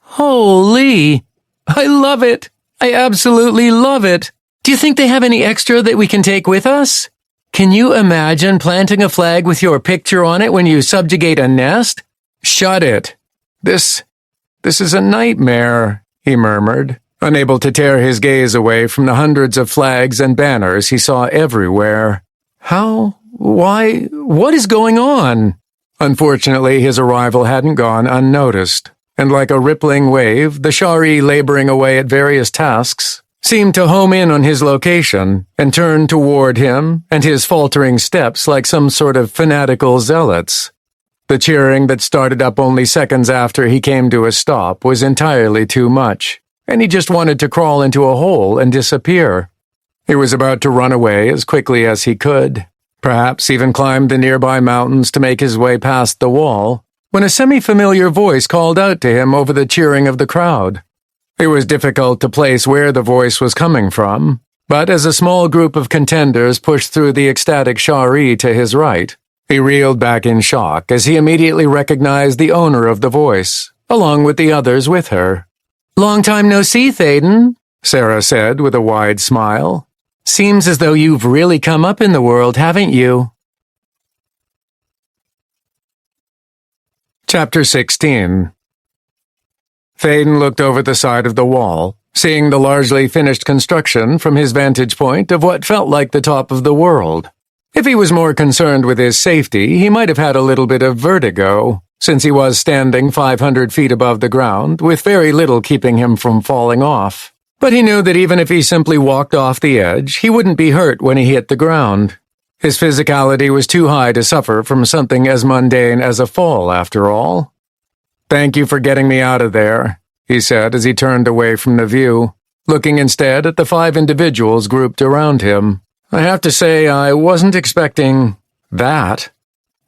Holy! I love it! I absolutely love it! Do you think they have any extra that we can take with us? Can you imagine planting a flag with your picture on it when you subjugate a nest? Shut it! This is a nightmare, he murmured, unable to tear his gaze away from the hundreds of flags and banners he saw everywhere. What is going on? Unfortunately, his arrival hadn't gone unnoticed, and like a rippling wave, the Shari laboring away at various tasks seemed to home in on his location and turn toward him and his faltering steps like some sort of fanatical zealots. The cheering that started up only seconds after he came to a stop was entirely too much, and he just wanted to crawl into a hole and disappear. He was about to run away as quickly as he could, perhaps even climb the nearby mountains to make his way past the wall, when a semi-familiar voice called out to him over the cheering of the crowd. It was difficult to place where the voice was coming from, but as a small group of contenders pushed through the ecstatic Shari to his right, he reeled back in shock as he immediately recognized the owner of the voice, along with the others with her. "Long time no see, Thaden," Sarah said with a wide smile. "Seems as though you've really come up in the world, haven't you?" Chapter 16. Thaden looked over the side of the wall, seeing the largely finished construction from his vantage point of what felt like the top of the world. If he was more concerned with his safety, he might have had a little bit of vertigo, since he was standing 500 feet above the ground, with very little keeping him from falling off. But he knew that even if he simply walked off the edge, he wouldn't be hurt when he hit the ground. His physicality was too high to suffer from something as mundane as a fall, after all. "Thank you for getting me out of there," he said as he turned away from the view, looking instead at the 5 individuals grouped around him. "I have to say I wasn't expecting that."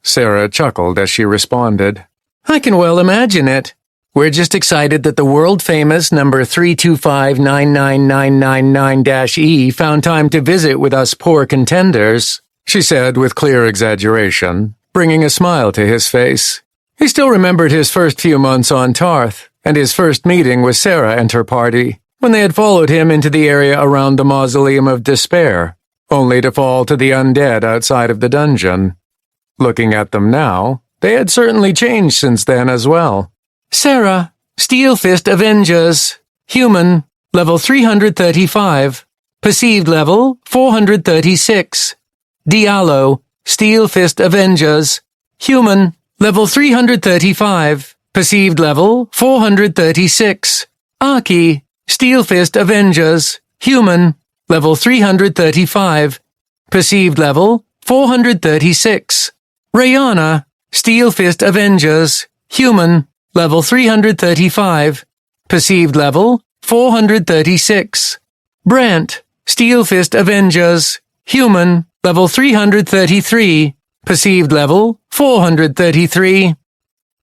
Sarah chuckled as she responded. "I can well imagine it. We're just excited that the world-famous number 3259999-E found time to visit with us poor contenders," she said with clear exaggeration, bringing a smile to his face. He still remembered his first few months on Tarth, and his first meeting with Sarah and her party, when they had followed him into the area around the Mausoleum of Despair, only to fall to the undead outside of the dungeon. Looking at them now, they had certainly changed since then as well. "Sarah, Steel Fist Avengers, Human, level 335, Perceived level 436. Diallo, Steel Fist Avengers, Human, level 335, Perceived level 436. Archie, Steel Fist Avengers, Human, level 335, Perceived level 436. Rayana, Steel Fist Avengers, Human, level 335. Perceived level 436. Brant, Steel Fist Avengers, Human, level 333. Perceived level 433.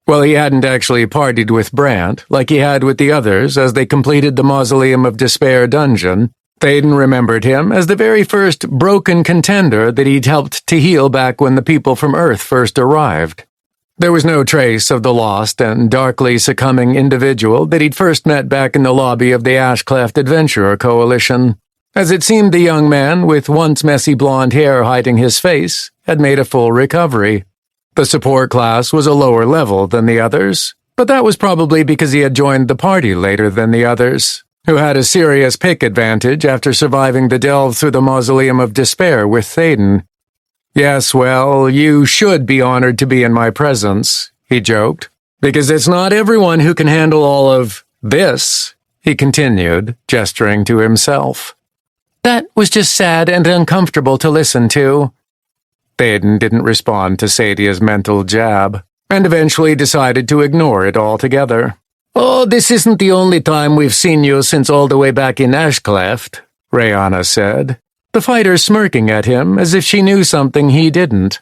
Well, he hadn't actually partied with Brant, like he had with the others as they completed the Mausoleum of Despair dungeon. Thaden remembered him as the very first broken contender that he'd helped to heal back when the people from Earth first arrived. There was no trace of the lost and darkly succumbing individual that he'd first met back in the lobby of the Ashcleft Adventurer Coalition, as it seemed the young man with once messy blonde hair hiding his face had made a full recovery. The support class was a lower level than the others, but that was probably because he had joined the party later than the others, who had a serious pick advantage after surviving the delve through the Mausoleum of Despair with Thaden. Yes, well, you should be honored to be in my presence, he joked, because it's not everyone who can handle all of this, he continued, gesturing to himself. That was just sad and uncomfortable to listen to. Thaden didn't respond to Sadia's mental jab, and eventually decided to ignore it altogether. Oh, this isn't the only time we've seen you since all the way back in Ashcleft, Rayana said, the fighter smirking at him as if she knew something he didn't.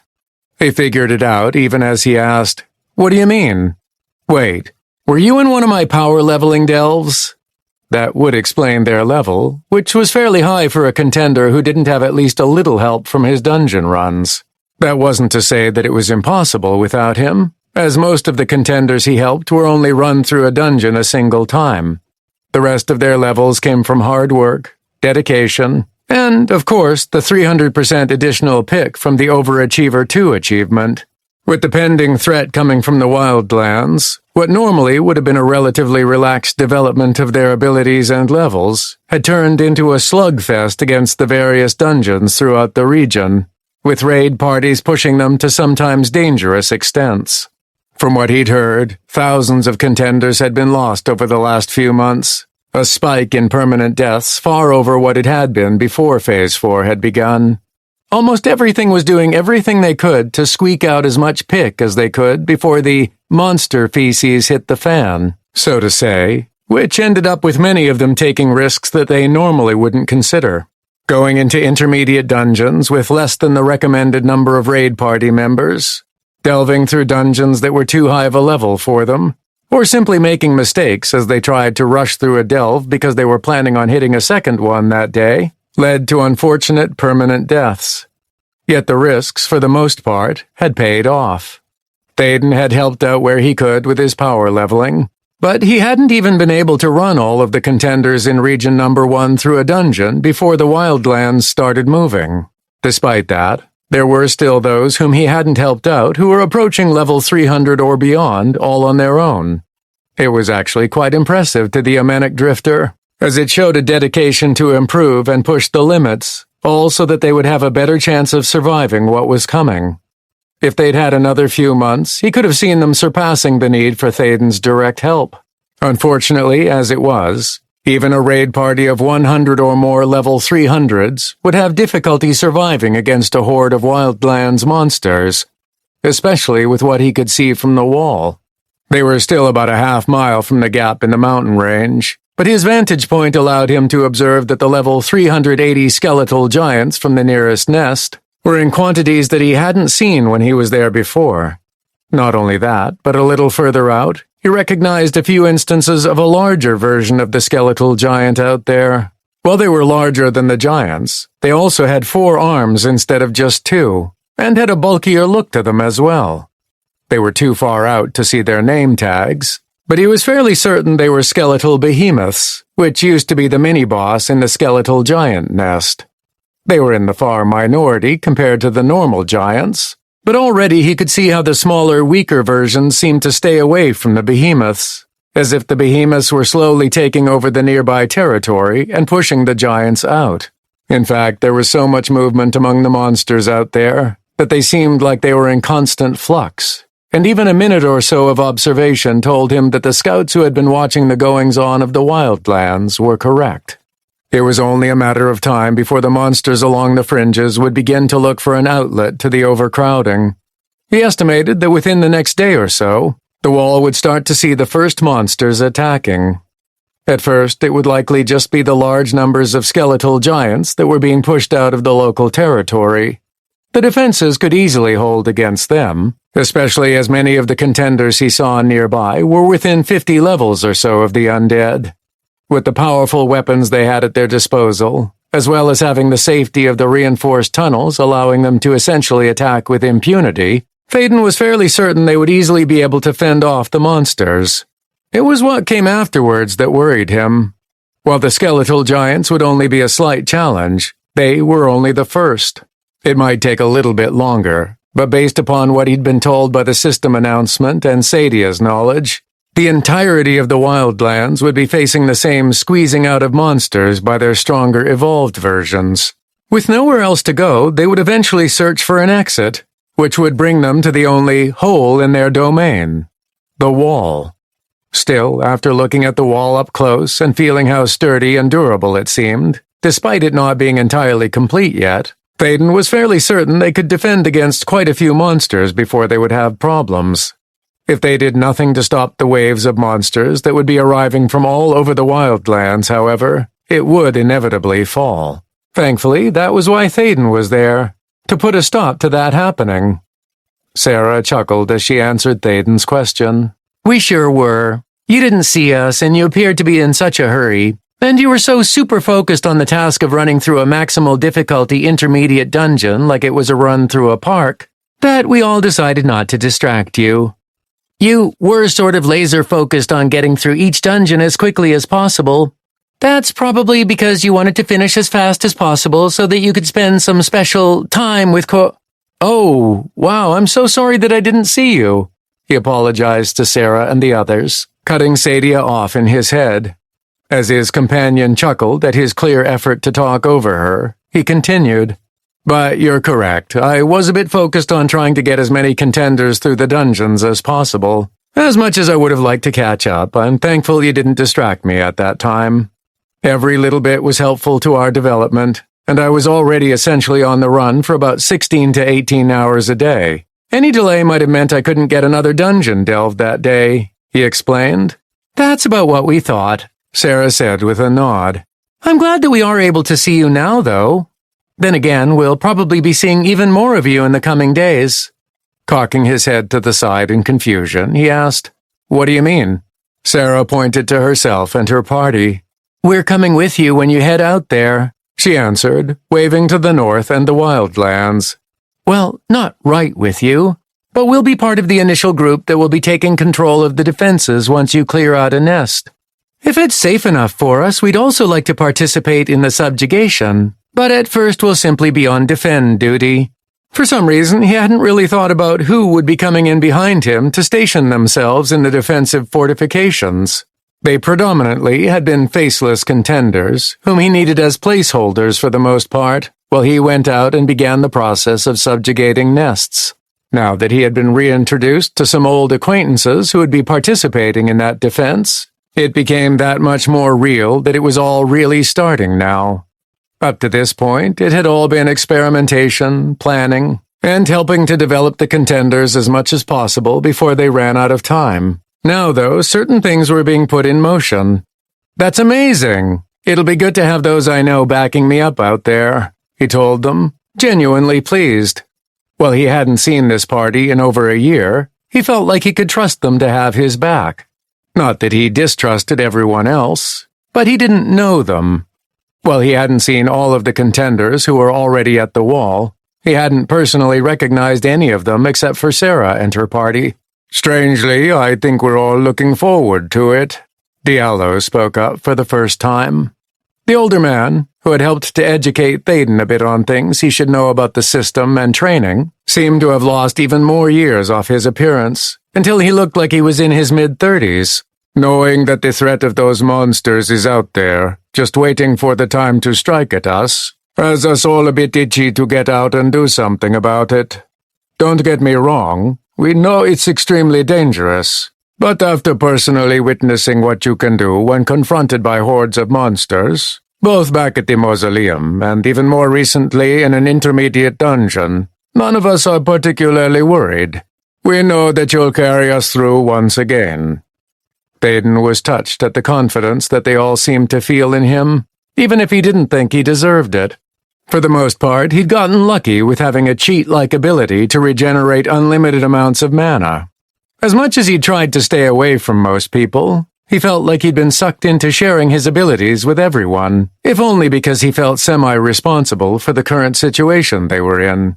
He figured it out even as he asked, What do you mean? Wait, were you in one of my power-leveling delves? That would explain their level, which was fairly high for a contender who didn't have at least a little help from his dungeon runs. That wasn't to say that it was impossible without him, as most of the contenders he helped were only run through a dungeon a single time. The rest of their levels came from hard work, dedication, and, of course, the 300% additional pick from the Overachiever 2 achievement. With the pending threat coming from the Wildlands, what normally would have been a relatively relaxed development of their abilities and levels had turned into a slugfest against the various dungeons throughout the region, with raid parties pushing them to sometimes dangerous extents. From what he'd heard, thousands of contenders had been lost over the last few months, a spike in permanent deaths far over what it had been before Phase 4 had begun. Almost everything was doing everything they could to squeak out as much pick as they could before the monster feces hit the fan, so to say, which ended up with many of them taking risks that they normally wouldn't consider. Going into intermediate dungeons with less than the recommended number of raid party members, delving through dungeons that were too high of a level for them, or simply making mistakes as they tried to rush through a delve because they were planning on hitting a second one that day, led to unfortunate permanent deaths. Yet the risks, for the most part, had paid off. Thaden had helped out where he could with his power leveling, but he hadn't even been able to run all of the contenders in Region Number 1 through a dungeon before the Wildlands started moving. Despite that, there were still those whom he hadn't helped out who were approaching level 300 or beyond all on their own. It was actually quite impressive to the Omenic Drifter, as it showed a dedication to improve and push the limits, all so that they would have a better chance of surviving what was coming. If they'd had another few months, he could have seen them surpassing the need for Thaden's direct help. Unfortunately, as it was, even a raid party of 100 or more level 300s would have difficulty surviving against a horde of Wildlands monsters, especially with what he could see from the wall. They were still about a half-mile from the gap in the mountain range, but his vantage point allowed him to observe that the level 380 skeletal giants from the nearest nest were in quantities that he hadn't seen when he was there before. Not only that, but a little further out, he recognized a few instances of a larger version of the skeletal giant out there. While they were larger than the giants, they also had 4 arms instead of just 2, and had a bulkier look to them as well. They were too far out to see their name tags, but he was fairly certain they were skeletal behemoths, which used to be the mini-boss in the skeletal giant nest. They were in the far minority compared to the normal giants, but already he could see how the smaller, weaker versions seemed to stay away from the behemoths, as if the behemoths were slowly taking over the nearby territory and pushing the giants out. In fact, there was so much movement among the monsters out there that they seemed like they were in constant flux. And even a minute or so of observation told him that the scouts who had been watching the goings-on of the Wildlands were correct. It was only a matter of time before the monsters along the fringes would begin to look for an outlet to the overcrowding. He estimated that within the next day or so, the wall would start to see the first monsters attacking. At first, it would likely just be the large numbers of skeletal giants that were being pushed out of the local territory. The defenses could easily hold against them, especially as many of the contenders he saw nearby were within 50 levels or so of the undead. With the powerful weapons they had at their disposal, as well as having the safety of the reinforced tunnels allowing them to essentially attack with impunity, Thaden was fairly certain they would easily be able to fend off the monsters. It was what came afterwards that worried him. While the skeletal giants would only be a slight challenge, they were only the first. It might take a little bit longer, but based upon what he'd been told by the system announcement and Sadia's knowledge, the entirety of the Wildlands would be facing the same squeezing out of monsters by their stronger evolved versions. With nowhere else to go, they would eventually search for an exit, which would bring them to the only hole in their domain, the wall. Still, after looking at the wall up close and feeling how sturdy and durable it seemed, despite it not being entirely complete yet, Thaden was fairly certain they could defend against quite a few monsters before they would have problems. If they did nothing to stop the waves of monsters that would be arriving from all over the Wildlands, however, it would inevitably fall. Thankfully, that was why Thaden was there, to put a stop to that happening. Sarah chuckled as she answered Thaden's question. We sure were. You didn't see us, and you appeared to be in such a hurry. And you were so super focused on the task of running through a maximal difficulty intermediate dungeon like it was a run through a park, that we all decided not to distract you. You were sort of laser-focused on getting through each dungeon as quickly as possible. That's probably because you wanted to finish as fast as possible so that you could spend some special time with Oh, wow, I'm so sorry that I didn't see you. He apologized to Sarah and the others, cutting Sadia off in his head. As his companion chuckled at his clear effort to talk over her, he continued, But you're correct. I was a bit focused on trying to get as many contenders through the dungeons as possible. As much as I would have liked to catch up, I'm thankful you didn't distract me at that time. Every little bit was helpful to our development, and I was already essentially on the run for about 16 to 18 hours a day. Any delay might have meant I couldn't get another dungeon delved that day, he explained. That's about what we thought, Sarah said with a nod. I'm glad that we are able to see you now, though. Then again, we'll probably be seeing even more of you in the coming days. Cocking his head to the side in confusion, he asked, What do you mean? Sarah pointed to herself and her party. We're coming with you when you head out there, she answered, waving to the north and the Wildlands. Well, not right with you, but we'll be part of the initial group that will be taking control of the defenses once you clear out a nest. If it's safe enough for us, we'd also like to participate in the subjugation, but at first we'll simply be on defend duty. For some reason, he hadn't really thought about who would be coming in behind him to station themselves in the defensive fortifications. They predominantly had been faceless contenders, whom he needed as placeholders for the most part, while he went out and began the process of subjugating nests. Now that he had been reintroduced to some old acquaintances who would be participating in that defense, it became that much more real that it was all really starting now. Up to this point, it had all been experimentation, planning, and helping to develop the contenders as much as possible before they ran out of time. Now, though, certain things were being put in motion. That's amazing. It'll be good to have those I know backing me up out there, he told them, genuinely pleased. While he hadn't seen this party in over a year, he felt like he could trust them to have his back. Not that he distrusted everyone else, but he didn't know them. While he hadn't seen all of the contenders who were already at the wall, he hadn't personally recognized any of them except for Sarah and her party. Strangely, I think we're all looking forward to it, Diallo spoke up for the first time. The older man, who had helped to educate Thaden a bit on things he should know about the system and training, seemed to have lost even more years off his appearance, until he looked like he was in his mid-30s. Knowing that the threat of those monsters is out there, just waiting for the time to strike at us, has us all a bit itchy to get out and do something about it. Don't get me wrong, we know it's extremely dangerous, but after personally witnessing what you can do when confronted by hordes of monsters, Both back at the mausoleum, and even more recently in an intermediate dungeon. None of us are particularly worried. We know that you'll carry us through once again." Thaden was touched at the confidence that they all seemed to feel in him, even if he didn't think he deserved it. For the most part, he'd gotten lucky with having a cheat-like ability to regenerate unlimited amounts of mana. As much as he'd tried to stay away from most people, he felt like he'd been sucked into sharing his abilities with everyone, if only because he felt semi-responsible for the current situation they were in.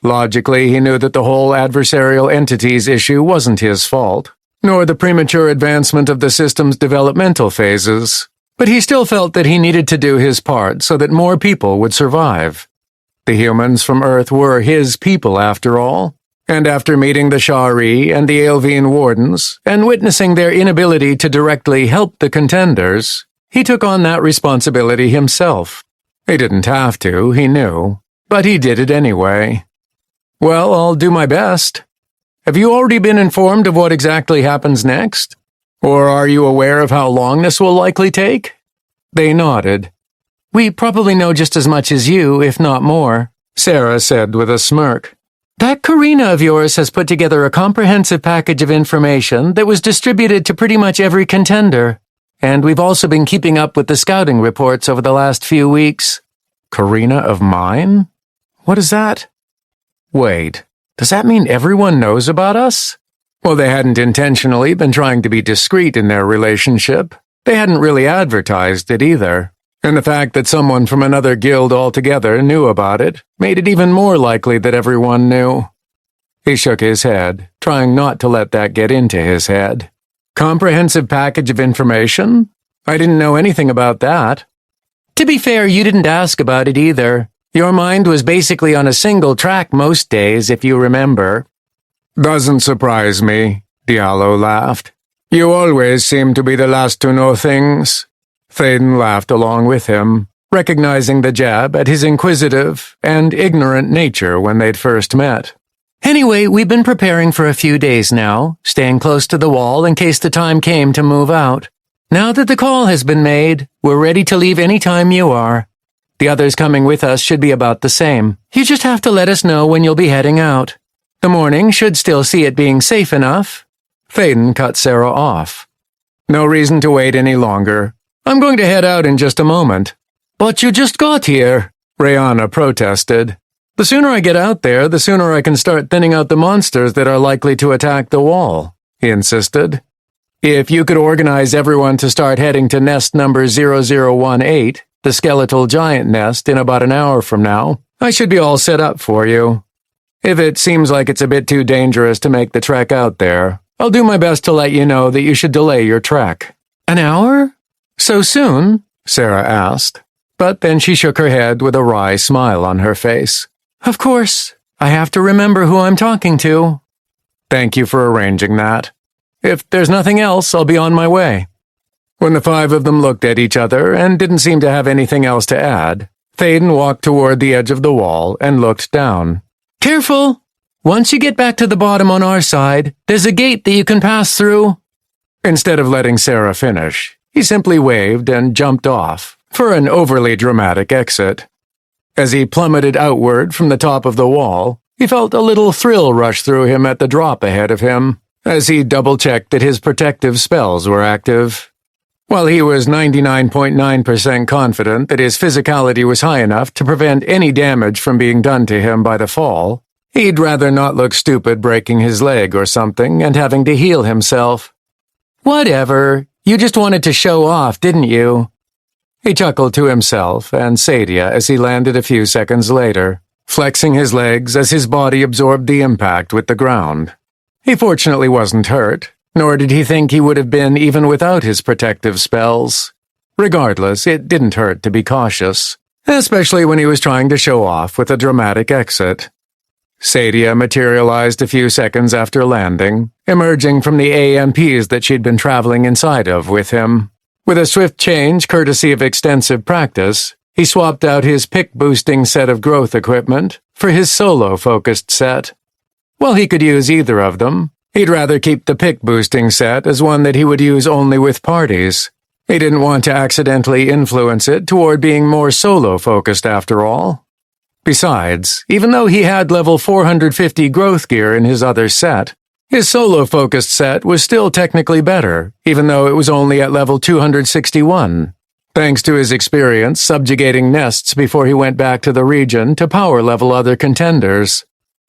Logically, he knew that the whole adversarial entities issue wasn't his fault, nor the premature advancement of the system's developmental phases, but he still felt that he needed to do his part so that more people would survive. The humans from Earth were his people, after all, and after meeting the Shari and the Aelvine Wardens, and witnessing their inability to directly help the Contenders, he took on that responsibility himself. He didn't have to, he knew, but he did it anyway. "Well, I'll do my best. Have you already been informed of what exactly happens next? Or are you aware of how long this will likely take?" They nodded. "We probably know just as much as you, if not more," Sarah said with a smirk. "That Karina of yours has put together a comprehensive package of information that was distributed to pretty much every contender, and we've also been keeping up with the scouting reports over the last few weeks." "Karina of mine? What is that? Wait, does that mean everyone knows about us?" Well, they hadn't intentionally been trying to be discreet in their relationship. They hadn't really advertised it either. And the fact that someone from another guild altogether knew about it made it even more likely that everyone knew. He shook his head, trying not to let that get into his head. "Comprehensive package of information? I didn't know anything about that." "To be fair, you didn't ask about it either. Your mind was basically on a single track most days, if you remember." "Doesn't surprise me," Diallo laughed. "You always seem to be the last to know things." Thaden laughed along with him, recognizing the jab at his inquisitive and ignorant nature when they'd first met. "Anyway, we've been preparing for a few days now, staying close to the wall in case the time came to move out. Now that the call has been made, we're ready to leave any time you are. The others coming with us should be about the same. You just have to let us know when you'll be heading out. The morning should still see it being safe enough." Thaden cut Sarah off. "No reason to wait any longer. I'm going to head out in just a moment." "But you just got here," Rayana protested. "The sooner I get out there, the sooner I can start thinning out the monsters that are likely to attack the wall," he insisted. "If you could organize everyone to start heading to nest number 0018, the skeletal giant nest, in about an hour from now, I should be all set up for you. If it seems like it's a bit too dangerous to make the trek out there, I'll do my best to let you know that you should delay your trek." "An hour? So soon?" Sarah asked. But then she shook her head with a wry smile on her face. "Of course, I have to remember who I'm talking to." "Thank you for arranging that. If there's nothing else, I'll be on my way." When the five of them looked at each other and didn't seem to have anything else to add, Thaden walked toward the edge of the wall and looked down. "Careful! Once you get back to the bottom on our side, there's a gate that you can pass through." Instead of letting Sarah finish, he simply waved and jumped off for an overly dramatic exit. As he plummeted outward from the top of the wall, he felt a little thrill rush through him at the drop ahead of him, as he double-checked that his protective spells were active. While he was 99.9% confident that his physicality was high enough to prevent any damage from being done to him by the fall, he'd rather not look stupid breaking his leg or something and having to heal himself. "Whatever, you just wanted to show off, didn't you?" He chuckled to himself and Sadia as he landed a few seconds later, flexing his legs as his body absorbed the impact with the ground. He fortunately wasn't hurt, nor did he think he would have been even without his protective spells. Regardless, it didn't hurt to be cautious, especially when he was trying to show off with a dramatic exit. Sadia materialized a few seconds after landing, emerging from the AMPs that she'd been traveling inside of with him. With a swift change courtesy of extensive practice, he swapped out his pick-boosting set of growth equipment for his solo-focused set. While he could use either of them, he'd rather keep the pick-boosting set as one that he would use only with parties. He didn't want to accidentally influence it toward being more solo-focused after all. Besides, even though he had level 450 growth gear in his other set, his solo-focused set was still technically better, even though it was only at level 261, thanks to his experience subjugating nests before he went back to the region to power level other contenders.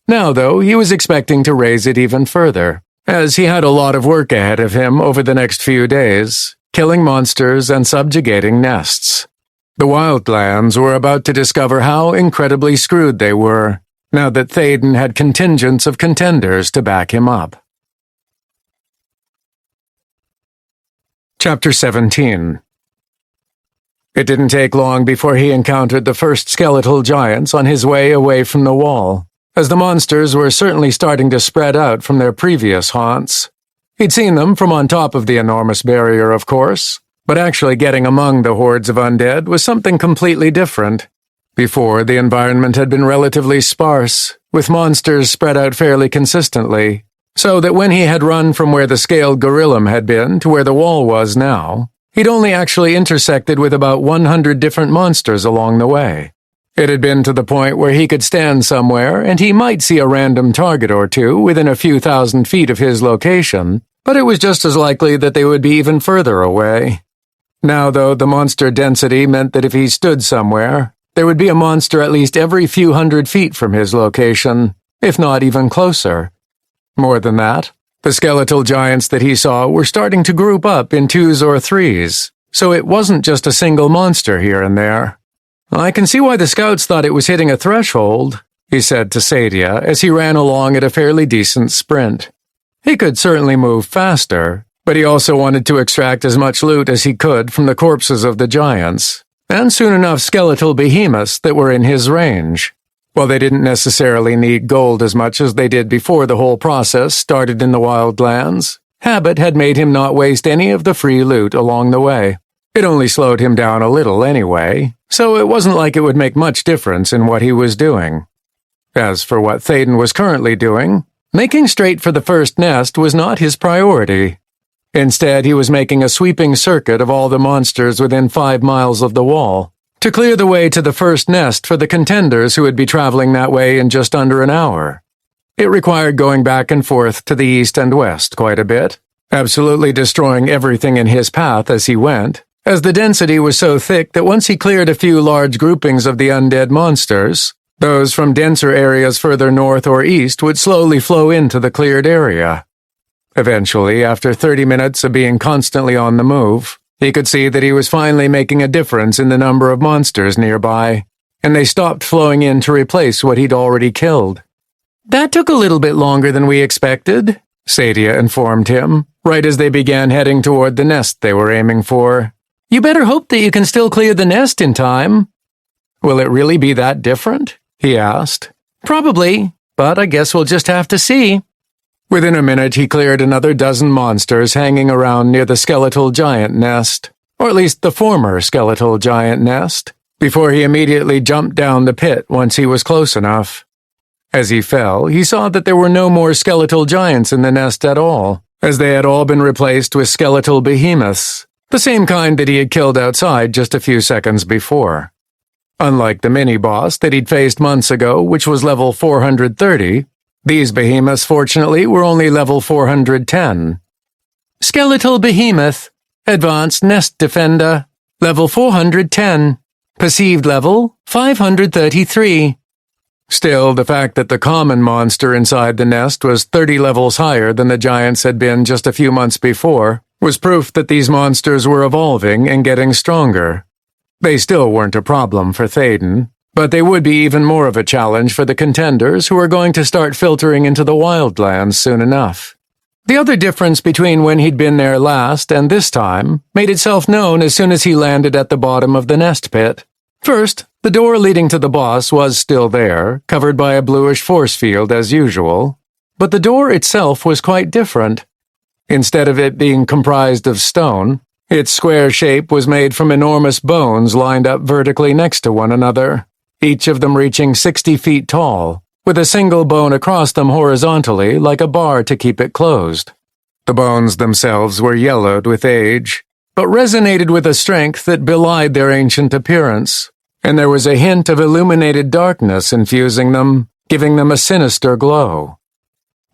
Now, though, he was expecting to raise it even further, as he had a lot of work ahead of him over the next few days, killing monsters and subjugating nests. The Wildlands were about to discover how incredibly screwed they were, now that Thaden had contingents of contenders to back him up. Chapter 17. It didn't take long before he encountered the first skeletal giants on his way away from the wall, as the monsters were certainly starting to spread out from their previous haunts. He'd seen them from on top of the enormous barrier, of course, but actually getting among the hordes of undead was something completely different. Before, the environment had been relatively sparse, with monsters spread out fairly consistently, so that when he had run from where the scaled gorillum had been to where the wall was now, he'd only actually intersected with about 100 different monsters along the way. It had been to the point where he could stand somewhere and he might see a random target or two within a few thousand feet of his location, but it was just as likely that they would be even further away. Now, though, the monster density meant that if he stood somewhere, there would be a monster at least every few hundred feet from his location, if not even closer. More than that, the skeletal giants that he saw were starting to group up in 2s or 3s, so it wasn't just a single monster here and there. "I can see why the scouts thought it was hitting a threshold," he said to Sadia as he ran along at a fairly decent sprint. He could certainly move faster, but he also wanted to extract as much loot as he could from the corpses of the giants, and soon enough skeletal behemoths that were in his range. While they didn't necessarily need gold as much as they did before the whole process started in the Wildlands, habit had made him not waste any of the free loot along the way. It only slowed him down a little anyway, so it wasn't like it would make much difference in what he was doing. As for what Thaden was currently doing, making straight for the first nest was not his priority. Instead, he was making a sweeping circuit of all the monsters within 5 miles of the wall, to clear the way to the first nest for the contenders who would be traveling that way in just under an hour. It required going back and forth to the east and west quite a bit, absolutely destroying everything in his path as he went, as the density was so thick that once he cleared a few large groupings of the undead monsters, those from denser areas further north or east would slowly flow into the cleared area. Eventually, after 30 minutes of being constantly on the move, he could see that he was finally making a difference in the number of monsters nearby, and they stopped flowing in to replace what he'd already killed. "That took a little bit longer than we expected," Sadia informed him, right as they began heading toward the nest they were aiming for. "You better hope that you can still clear the nest in time." "Will it really be that different?" he asked. "Probably, but I guess we'll just have to see." Within a minute, he cleared another dozen monsters hanging around near the skeletal giant nest, or at least the former skeletal giant nest, before he immediately jumped down the pit once he was close enough. As he fell, he saw that there were no more skeletal giants in the nest at all, as they had all been replaced with skeletal behemoths, the same kind that he had killed outside just a few seconds before. Unlike the mini-boss that he'd faced months ago, which was level 430, these behemoths, fortunately, were only level 410. Skeletal Behemoth, Advanced Nest Defender, level 410. Perceived level, 533. Still, the fact that the common monster inside the nest was 30 levels higher than the giants had been just a few months before was proof that these monsters were evolving and getting stronger. They still weren't a problem for Thaden, but they would be even more of a challenge for the contenders who were going to start filtering into the Wildlands soon enough. The other difference between when he'd been there last and this time made itself known as soon as he landed at the bottom of the nest pit. First, the door leading to the boss was still there, covered by a bluish force field as usual, but the door itself was quite different. Instead of it being comprised of stone, its square shape was made from enormous bones lined up vertically next to one another, each of them reaching 60 feet tall, with a single bone across them horizontally like a bar to keep it closed. The bones themselves were yellowed with age, but resonated with a strength that belied their ancient appearance, and there was a hint of illuminated darkness infusing them, giving them a sinister glow.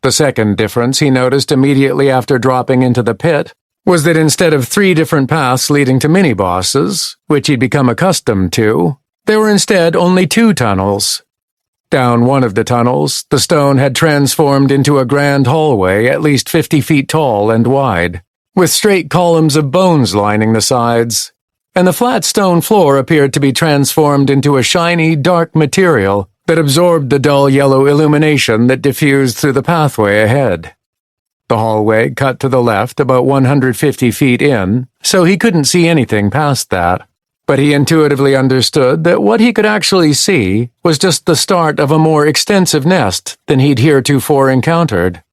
The second difference he noticed immediately after dropping into the pit was that instead of 3 different paths leading to mini-bosses, which he'd become accustomed to, there were instead only 2 tunnels. Down one of the tunnels, the stone had transformed into a grand hallway at least 50 feet tall and wide, with straight columns of bones lining the sides, and the flat stone floor appeared to be transformed into a shiny, dark material that absorbed the dull yellow illumination that diffused through the pathway ahead. The hallway cut to the left about 150 feet in, so he couldn't see anything past that, but he intuitively understood that what he could actually see was just the start of a more extensive nest than he'd heretofore encountered.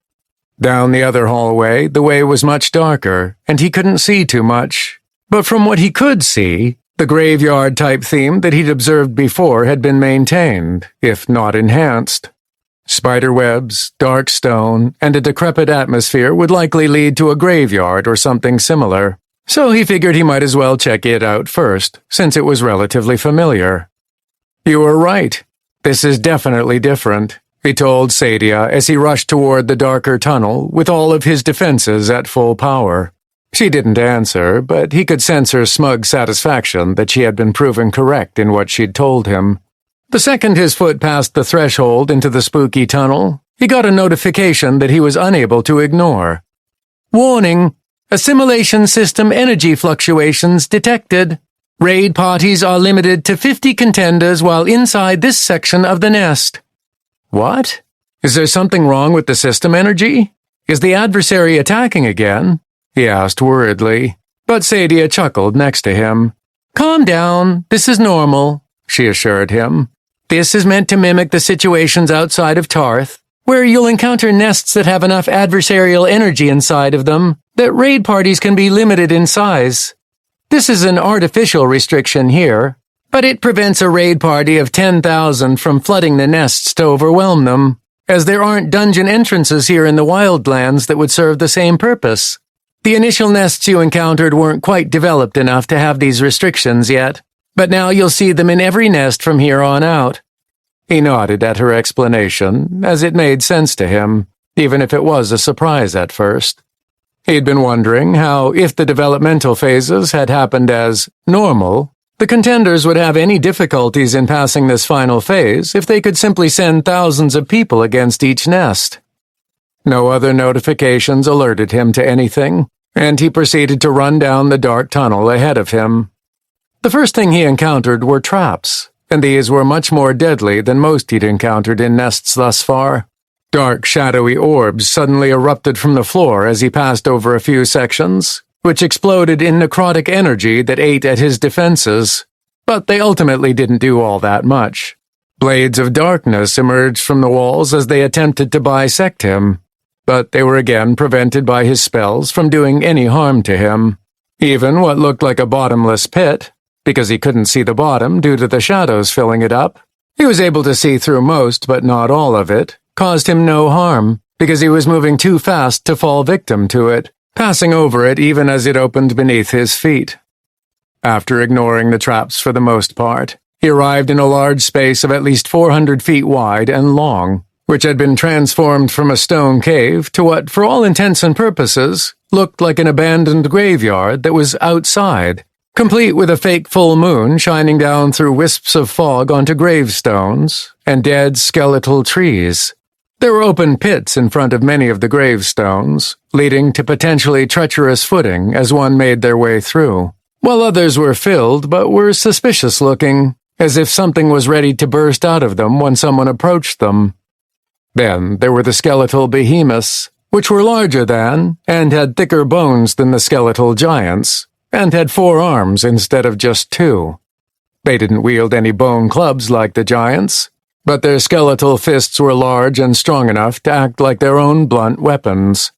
Down the other hallway, the way was much darker, and he couldn't see too much, but from what he could see, the graveyard-type theme that he'd observed before had been maintained, if not enhanced. Spiderwebs, dark stone, and a decrepit atmosphere would likely lead to a graveyard or something similar, so he figured he might as well check it out first, since it was relatively familiar. "You were right. This is definitely different," he told Sadia as he rushed toward the darker tunnel with all of his defenses at full power. She didn't answer, but he could sense her smug satisfaction that she had been proven correct in what she'd told him. The second his foot passed the threshold into the spooky tunnel, he got a notification that he was unable to ignore. "Warning! Assimilation system energy fluctuations detected. Raid parties are limited to 50 contenders while inside this section of the nest." "What? Is there something wrong with the system energy? Is the adversary attacking again?" he asked worriedly, but Sadia chuckled next to him. "Calm down, this is normal," she assured him. "This is meant to mimic the situations outside of Tarth, where you'll encounter nests that have enough adversarial energy inside of them that raid parties can be limited in size. This is an artificial restriction here, but it prevents a raid party of 10,000 from flooding the nests to overwhelm them, as there aren't dungeon entrances here in the Wildlands that would serve the same purpose. The initial nests you encountered weren't quite developed enough to have these restrictions yet, but now you'll see them in every nest from here on out." He nodded at her explanation, as it made sense to him, even if it was a surprise at first. He'd been wondering how, if the developmental phases had happened as normal, the contenders would have any difficulties in passing this final phase if they could simply send thousands of people against each nest. No other notifications alerted him to anything, and he proceeded to run down the dark tunnel ahead of him. The first thing he encountered were traps, and these were much more deadly than most he'd encountered in nests thus far. Dark, shadowy orbs suddenly erupted from the floor as he passed over a few sections, which exploded in necrotic energy that ate at his defenses, but they ultimately didn't do all that much. Blades of darkness emerged from the walls as they attempted to bisect him, but they were again prevented by his spells from doing any harm to him. Even what looked like a bottomless pit, because he couldn't see the bottom due to the shadows filling it up, he was able to see through most but not all of it, caused him no harm, because he was moving too fast to fall victim to it, passing over it even as it opened beneath his feet. After ignoring the traps for the most part, he arrived in a large space of at least 400 feet wide and long, which had been transformed from a stone cave to what, for all intents and purposes, looked like an abandoned graveyard that was outside, complete with a fake full moon shining down through wisps of fog onto gravestones and dead skeletal trees. There were open pits in front of many of the gravestones, leading to potentially treacherous footing as one made their way through, while others were filled but were suspicious-looking, as if something was ready to burst out of them when someone approached them. Then there were the skeletal behemoths, which were larger than, and had thicker bones than the skeletal giants, and had 4 arms instead of just 2. They didn't wield any bone clubs like the giants, but their skeletal fists were large and strong enough to act like their own blunt weapons.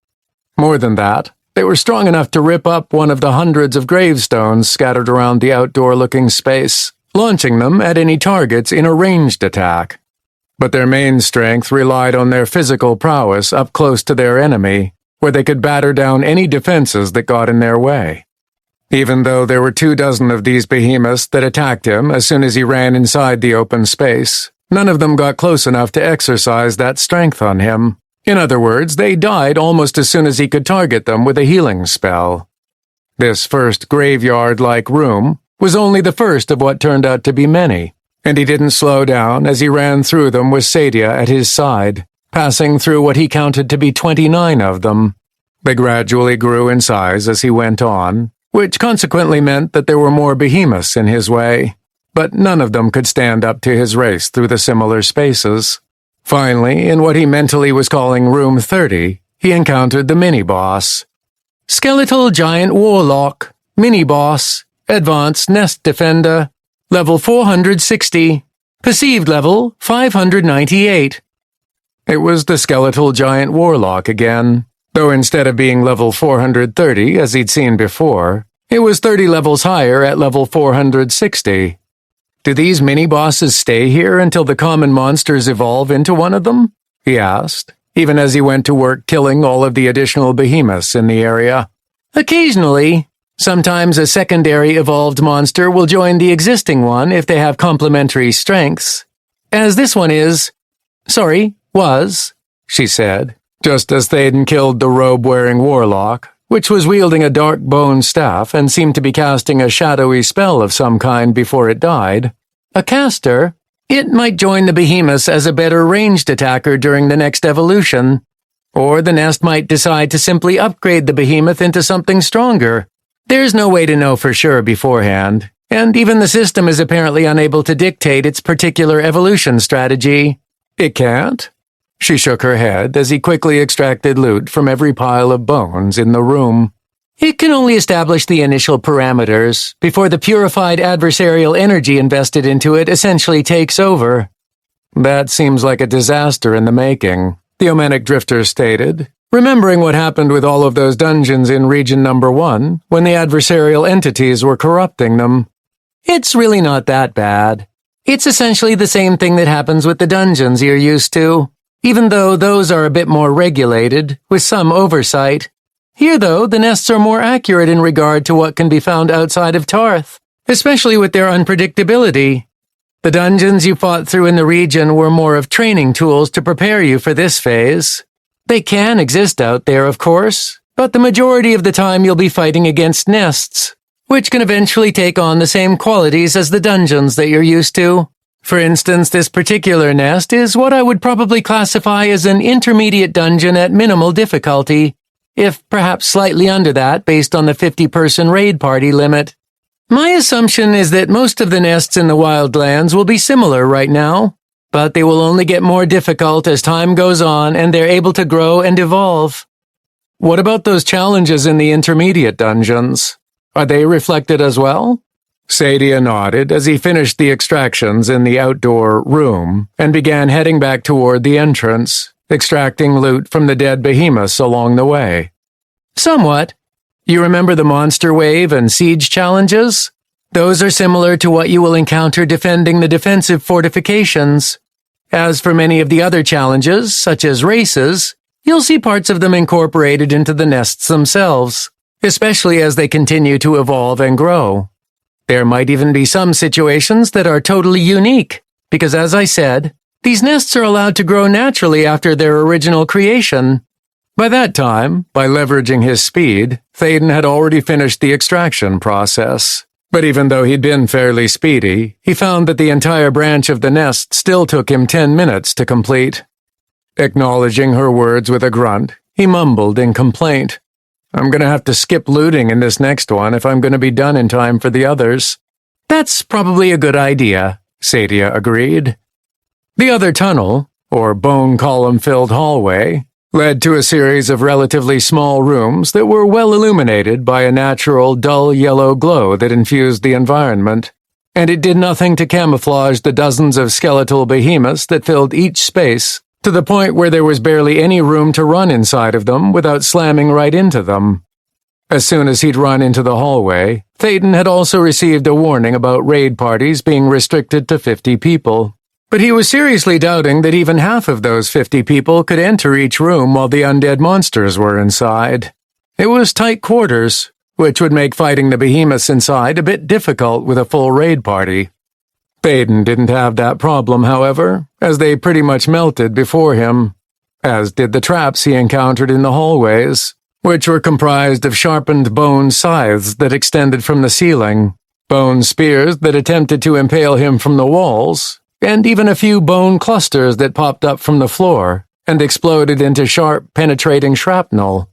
More than that, they were strong enough to rip up one of the hundreds of gravestones scattered around the outdoor-looking space, launching them at any targets in a ranged attack. But their main strength relied on their physical prowess up close to their enemy, where they could batter down any defenses that got in their way. Even though there were 24 of these behemoths that attacked him as soon as he ran inside the open space, none of them got close enough to exercise that strength on him. In other words, they died almost as soon as he could target them with a healing spell. This first graveyard-like room was only the first of what turned out to be many, and he didn't slow down as he ran through them with Sadia at his side, passing through what he counted to be 29 of them. They gradually grew in size as he went on, which consequently meant that there were more behemoths in his way, but none of them could stand up to his race through the similar spaces. Finally, in what he mentally was calling Room 30, he encountered the mini-boss. Skeletal Giant Warlock, Mini-Boss, Advanced Nest Defender, Level 460, Perceived Level 598. It was the Skeletal Giant Warlock again, though instead of being level 430 as he'd seen before, it was 30 levels higher at level 460. Do these mini-bosses stay here until the common monsters evolve into one of them? He asked, even as he went to work killing all of the additional behemoths in the area. Occasionally. Sometimes a secondary evolved monster will join the existing one if they have complementary strengths. As this one was, she said, just as Thaden killed the robe-wearing warlock, which was wielding a dark bone staff and seemed to be casting a shadowy spell of some kind before it died. A caster, it might join the behemoths as a better ranged attacker during the next evolution. Or the nest might decide to simply upgrade the behemoth into something stronger. There's no way to know for sure beforehand, and even the system is apparently unable to dictate its particular evolution strategy. It can't? She shook her head as he quickly extracted loot from every pile of bones in the room. It can only establish the initial parameters before the purified adversarial energy invested into it essentially takes over. That seems like a disaster in the making, the Omenic Drifter stated, remembering what happened with all of those dungeons in Region Number 1 when the adversarial entities were corrupting them. It's really not that bad. It's essentially the same thing that happens with the dungeons you're used to, even though those are a bit more regulated, with some oversight. Here, though, the nests are more accurate in regard to what can be found outside of Tarth, especially with their unpredictability. The dungeons you fought through in the region were more of training tools to prepare you for this phase. They can exist out there, of course, but the majority of the time you'll be fighting against nests, which can eventually take on the same qualities as the dungeons that you're used to. For instance, this particular nest is what I would probably classify as an intermediate dungeon at minimal difficulty, if perhaps slightly under that based on the 50-person raid party limit. My assumption is that most of the nests in the Wildlands will be similar right now, but they will only get more difficult as time goes on and they're able to grow and evolve. What about those challenges in the intermediate dungeons? Are they reflected as well? Sadia nodded as he finished the extractions in the outdoor room and began heading back toward the entrance, extracting loot from the dead behemoths along the way. Somewhat. You remember the monster wave and siege challenges? Those are similar to what you will encounter defending the defensive fortifications. As for many of the other challenges, such as races, you'll see parts of them incorporated into the nests themselves, especially as they continue to evolve and grow. There might even be some situations that are totally unique, because as I said, these nests are allowed to grow naturally after their original creation. By that time, by leveraging his speed, Thaden had already finished the extraction process. But even though he'd been fairly speedy, he found that the entire branch of the nest still took him 10 minutes to complete. Acknowledging her words with a grunt, he mumbled in complaint. I'm gonna have to skip looting in this next one if I'm gonna be done in time for the others. That's probably a good idea, Sadia agreed. The other tunnel, or bone column-filled hallway, led to a series of relatively small rooms that were well illuminated by a natural dull yellow glow that infused the environment, and it did nothing to camouflage the dozens of skeletal behemoths that filled each space, to the point where there was barely any room to run inside of them without slamming right into them. As soon as he'd run into the hallway, Thaden had also received a warning about raid parties being restricted to 50 people. But he was seriously doubting that even half of those 50 people could enter each room while the undead monsters were inside. It was tight quarters, which would make fighting the behemoths inside a bit difficult with a full raid party. Thaden didn't have that problem, however, as they pretty much melted before him, as did the traps he encountered in the hallways, which were comprised of sharpened bone scythes that extended from the ceiling, bone spears that attempted to impale him from the walls, and even a few bone clusters that popped up from the floor and exploded into sharp, penetrating shrapnel.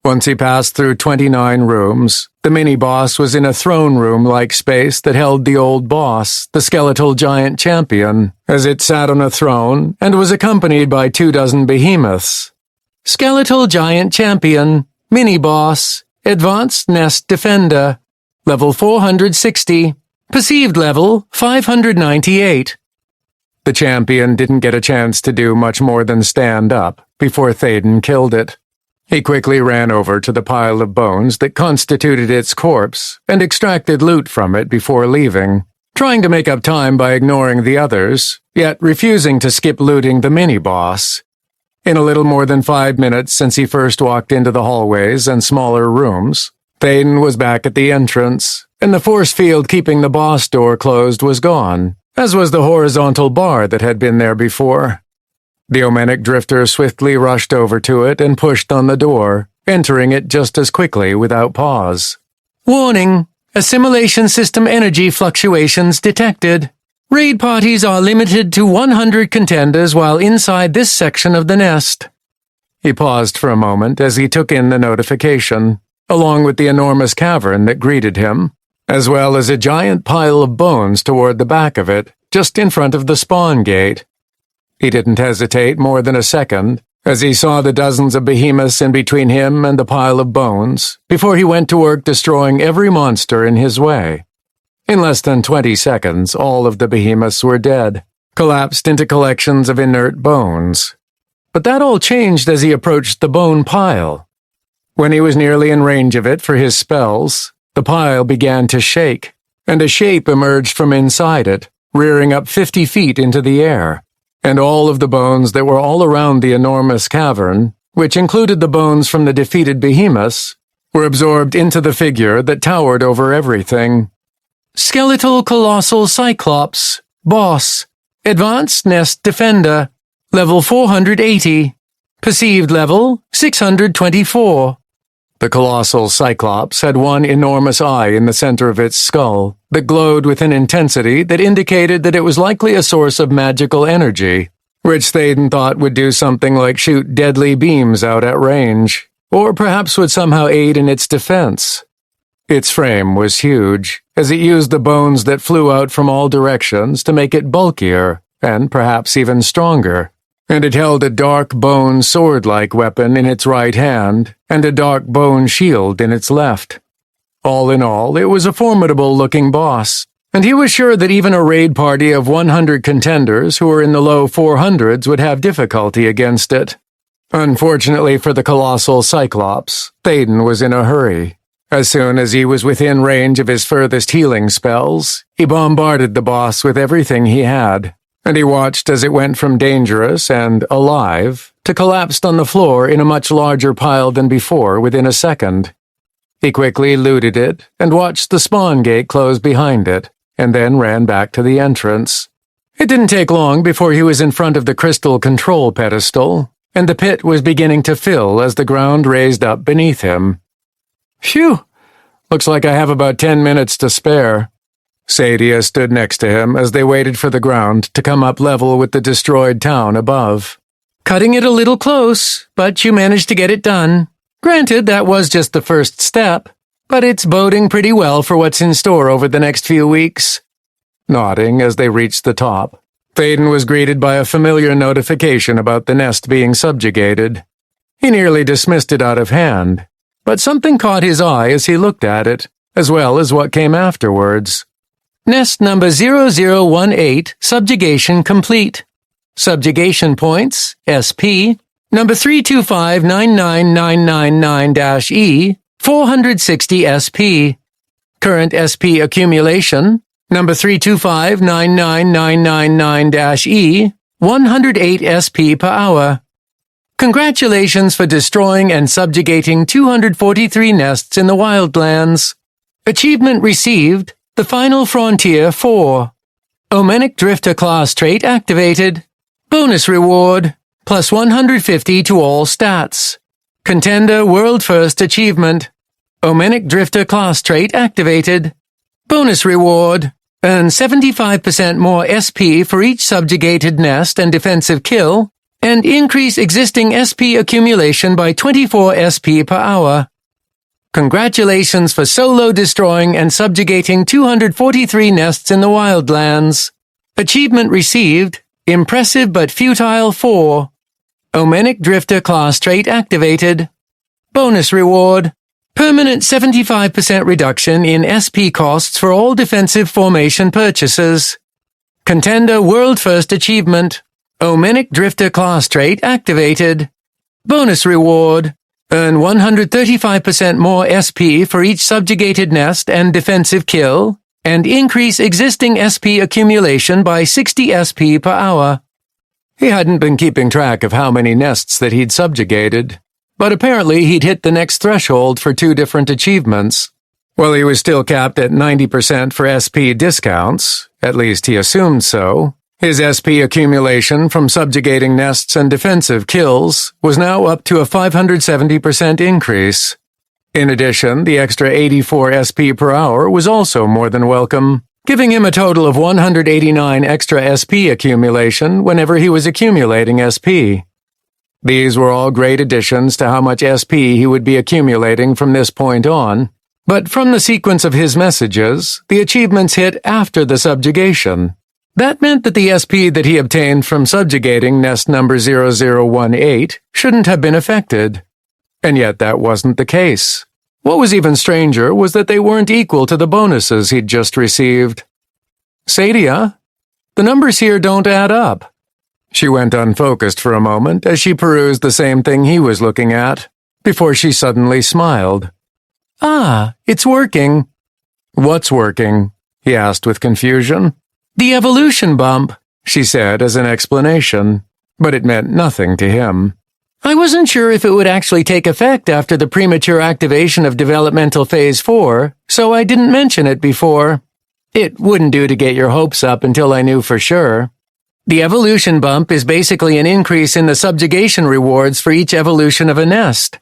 Once he passed through 29 rooms, the mini-boss was in a throne room-like space that held the old boss, the skeletal giant champion, as it sat on a throne and was accompanied by 24 behemoths. Skeletal giant champion, mini-boss, advanced nest defender, level 460, perceived level 598. The champion didn't get a chance to do much more than stand up before Thaden killed it. He quickly ran over to the pile of bones that constituted its corpse and extracted loot from it before leaving, trying to make up time by ignoring the others, yet refusing to skip looting the mini-boss. In a little more than 5 minutes since he first walked into the hallways and smaller rooms, Thaden was back at the entrance, and the force field keeping the boss door closed was gone, as was the horizontal bar that had been there before. The Omenic Drifter swiftly rushed over to it and pushed on the door, entering it just as quickly without pause. Warning! Assimilation system energy fluctuations detected. Raid parties are limited to 100 contenders while inside this section of the nest. He paused for a moment as he took in the notification, along with the enormous cavern that greeted him, as well as a giant pile of bones toward the back of it, just in front of the spawn gate. He didn't hesitate more than a second, as he saw the dozens of behemoths in between him and the pile of bones, before he went to work destroying every monster in his way. In less than 20 seconds, all of the behemoths were dead, collapsed into collections of inert bones. But that all changed as he approached the bone pile. When he was nearly in range of it for his spells, the pile began to shake, and a shape emerged from inside it, rearing up 50 feet into the air. And all of the bones that were all around the enormous cavern, which included the bones from the defeated behemoths, were absorbed into the figure that towered over everything. Skeletal Colossal Cyclops, Boss, Advanced Nest Defender, level 480, perceived level 624. The colossal Cyclops had one enormous eye in the center of its skull that glowed with an intensity that indicated that it was likely a source of magical energy, which Thaden thought would do something like shoot deadly beams out at range, or perhaps would somehow aid in its defense. Its frame was huge, as it used the bones that flew out from all directions to make it bulkier, and perhaps even stronger. And it held a dark bone sword-like weapon in its right hand, and a dark bone shield in its left. All in all, it was a formidable-looking boss, and he was sure that even a raid party of 100 contenders who were in the low 400s would have difficulty against it. Unfortunately for the colossal Cyclops, Thaden was in a hurry. As soon as he was within range of his furthest healing spells, he bombarded the boss with everything he had, and he watched as it went from dangerous and alive to collapsed on the floor in a much larger pile than before within a second. He quickly looted it and watched the spawn gate close behind it, and then ran back to the entrance. It didn't take long before he was in front of the crystal control pedestal, and the pit was beginning to fill as the ground raised up beneath him. Phew! Looks like I have about 10 minutes to spare. Sadia stood next to him as they waited for the ground to come up level with the destroyed town above. Cutting it a little close, but you managed to get it done. Granted, that was just the first step, but it's boding pretty well for what's in store over the next few weeks. Nodding as they reached the top, Thaden was greeted by a familiar notification about the nest being subjugated. He nearly dismissed it out of hand, but something caught his eye as he looked at it, as well as what came afterwards. Nest number 0018, subjugation complete. Subjugation points, SP, number 325-99999-E, 460 SP. Current SP accumulation, number 325-99999-E, 108 SP per hour. Congratulations for destroying and subjugating 243 nests in the Wildlands. Achievement received, The Final Frontier 4. Omenic Drifter class trait activated. Bonus reward, plus 150 to all stats. Contender World First Achievement. Omenic Drifter class trait activated. Bonus reward, earn 75% more SP for each subjugated nest and defensive kill, and increase existing SP accumulation by 24 SP per hour. Congratulations for solo destroying and subjugating 243 nests in the Wildlands. Achievement received, Impressive but Futile 4. Omenic Drifter class trait activated. Bonus reward, permanent 75% reduction in SP costs for all defensive formation purchases. Contender World First Achievement. Omenic Drifter class trait activated. Bonus reward, earn 135% more SP for each subjugated nest and defensive kill, and increase existing SP accumulation by 60 SP per hour. He hadn't been keeping track of how many nests that he'd subjugated, but apparently he'd hit the next threshold for 2 different achievements. While he was still capped at 90% for SP discounts, at least he assumed so, his SP accumulation from subjugating nests and defensive kills was now up to a 570% increase. In addition, the extra 84 SP per hour was also more than welcome, giving him a total of 189 extra SP accumulation whenever he was accumulating SP. These were all great additions to how much SP he would be accumulating from this point on, but from the sequence of his messages, the achievements hit after the subjugation. That meant that the SP that he obtained from subjugating nest number 0018 shouldn't have been affected. And yet that wasn't the case. What was even stranger was that they weren't equal to the bonuses he'd just received. Sadia, the numbers here don't add up. She went unfocused for a moment as she perused the same thing he was looking at, before she suddenly smiled. Ah, it's working. What's working? He asked with confusion. The evolution bump, she said as an explanation, but it meant nothing to him. I wasn't sure if it would actually take effect after the premature activation of Developmental Phase 4, so I didn't mention it before. It wouldn't do to get your hopes up until I knew for sure. The evolution bump is basically an increase in the subjugation rewards for each evolution of a nest.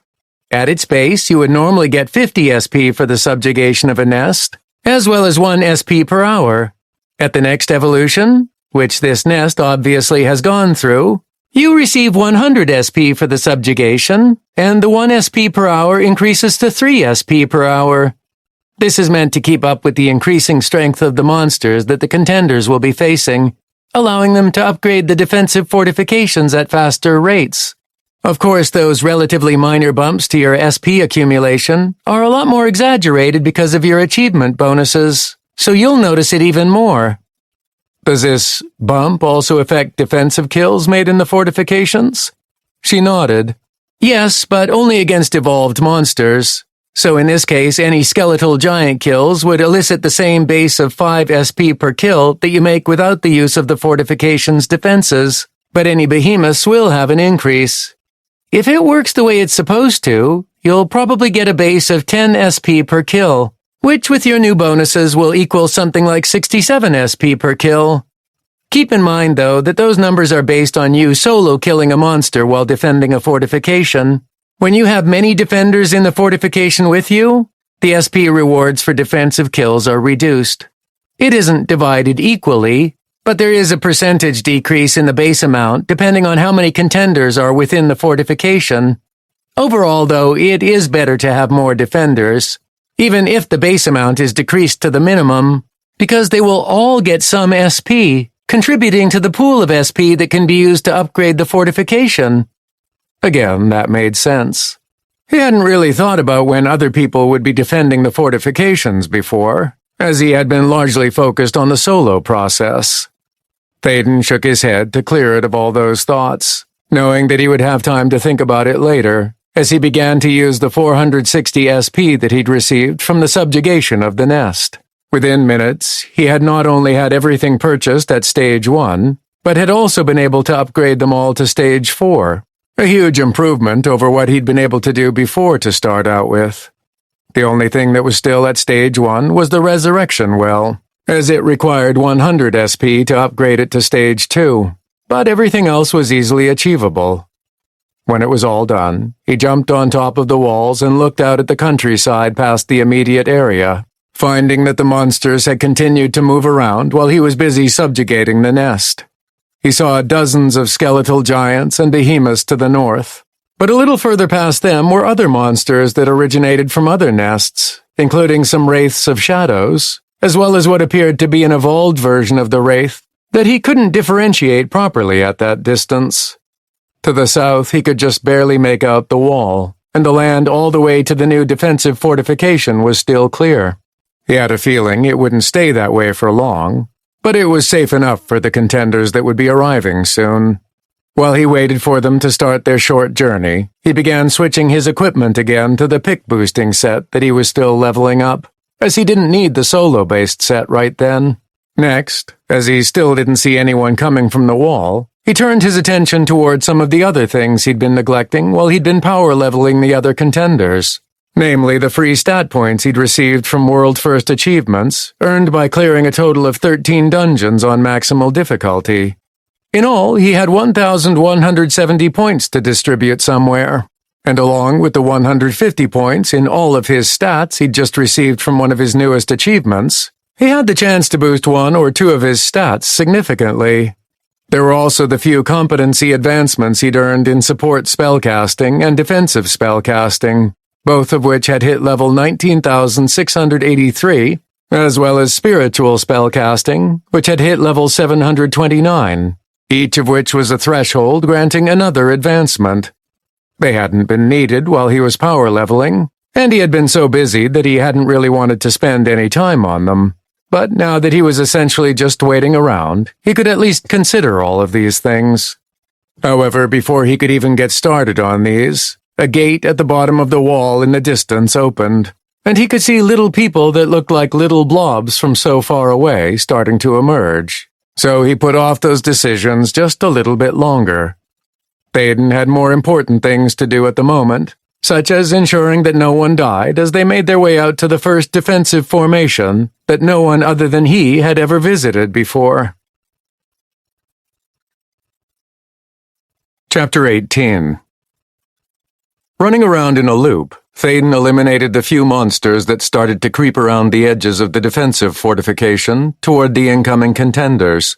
At its base, you would normally get 50 SP for the subjugation of a nest, as well as 1 SP per hour. At the next evolution, which this nest obviously has gone through, you receive 100 SP for the subjugation, and the 1 SP per hour increases to 3 SP per hour. This is meant to keep up with the increasing strength of the monsters that the Contenders will be facing, allowing them to upgrade the defensive fortifications at faster rates. Of course, those relatively minor bumps to your SP accumulation are a lot more exaggerated because of your achievement bonuses, so you'll notice it even more. Does this bump also affect defensive kills made in the fortifications? She nodded. Yes, but only against evolved monsters. So in this case, any skeletal giant kills would elicit the same base of 5 SP per kill that you make without the use of the fortification's defenses, but any behemoths will have an increase. If it works the way it's supposed to, you'll probably get a base of 10 SP per kill, which with your new bonuses will equal something like 67 SP per kill. Keep in mind, though, that those numbers are based on you solo killing a monster while defending a fortification. When you have many defenders in the fortification with you, the SP rewards for defensive kills are reduced. It isn't divided equally, but there is a percentage decrease in the base amount depending on how many contenders are within the fortification. Overall, though, it is better to have more defenders, even if the base amount is decreased to the minimum, because they will all get some SP, contributing to the pool of SP that can be used to upgrade the fortification. Again, that made sense. He hadn't really thought about when other people would be defending the fortifications before, as he had been largely focused on the solo process. Thaden shook his head to clear it of all those thoughts, knowing that he would have time to think about it later, as he began to use the 460 SP that he'd received from the subjugation of the nest. Within minutes, he had not only had everything purchased at Stage 1, but had also been able to upgrade them all to Stage 4, A huge improvement over what he'd been able to do before to start out with. The only thing that was still at Stage 1 was the Resurrection Well, as it required 100 SP to upgrade it to Stage 2, but everything else was easily achievable. When it was all done, he jumped on top of the walls and looked out at the countryside past the immediate area, finding that the monsters had continued to move around while he was busy subjugating the nest. He saw dozens of skeletal giants and behemoths to the north, but a little further past them were other monsters that originated from other nests, including some wraiths of shadows, as well as what appeared to be an evolved version of the wraith that he couldn't differentiate properly at that distance. To the south, he could just barely make out the wall, and the land all the way to the new defensive fortification was still clear. He had a feeling it wouldn't stay that way for long, but it was safe enough for the contenders that would be arriving soon. While he waited for them to start their short journey, he began switching his equipment again to the pick-boosting set that he was still leveling up, as he didn't need the solo-based set right then. Next, as he still didn't see anyone coming from the wall, he turned his attention toward some of the other things he'd been neglecting while he'd been power leveling the other contenders, namely the free stat points he'd received from World First achievements, earned by clearing a total of 13 dungeons on maximal difficulty. In all, he had 1,170 points to distribute somewhere, and along with the 150 points in all of his stats he'd just received from one of his newest achievements, he had the chance to boost one or two of his stats significantly. There were also the few competency advancements he'd earned in support spellcasting and defensive spellcasting, both of which had hit level 19,683, as well as spiritual spellcasting, which had hit level 729, each of which was a threshold granting another advancement. They hadn't been needed while he was power leveling, and he had been so busy that he hadn't really wanted to spend any time on them. But now that he was essentially just waiting around, he could at least consider all of these things. However, before he could even get started on these, a gate at the bottom of the wall in the distance opened, and he could see little people that looked like little blobs from so far away starting to emerge. So he put off those decisions just a little bit longer. Thaden had more important things to do at the moment, such as ensuring that no one died as they made their way out to the first defensive formation that no one other than he had ever visited before. Chapter 18. Running around in a loop, Thaden eliminated the few monsters that started to creep around the edges of the defensive fortification toward the incoming contenders.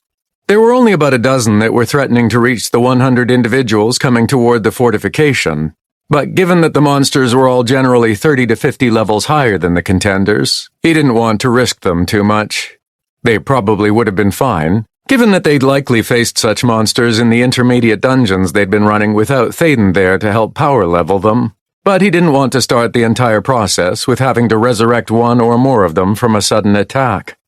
There were only about a dozen that were threatening to reach the 100 individuals coming toward the fortification, but given that the monsters were all generally 30 to 50 levels higher than the contenders, he didn't want to risk them too much. They probably would have been fine, given that they'd likely faced such monsters in the intermediate dungeons they'd been running without Thaden there to help power level them. But he didn't want to start the entire process with having to resurrect one or more of them from a sudden attack.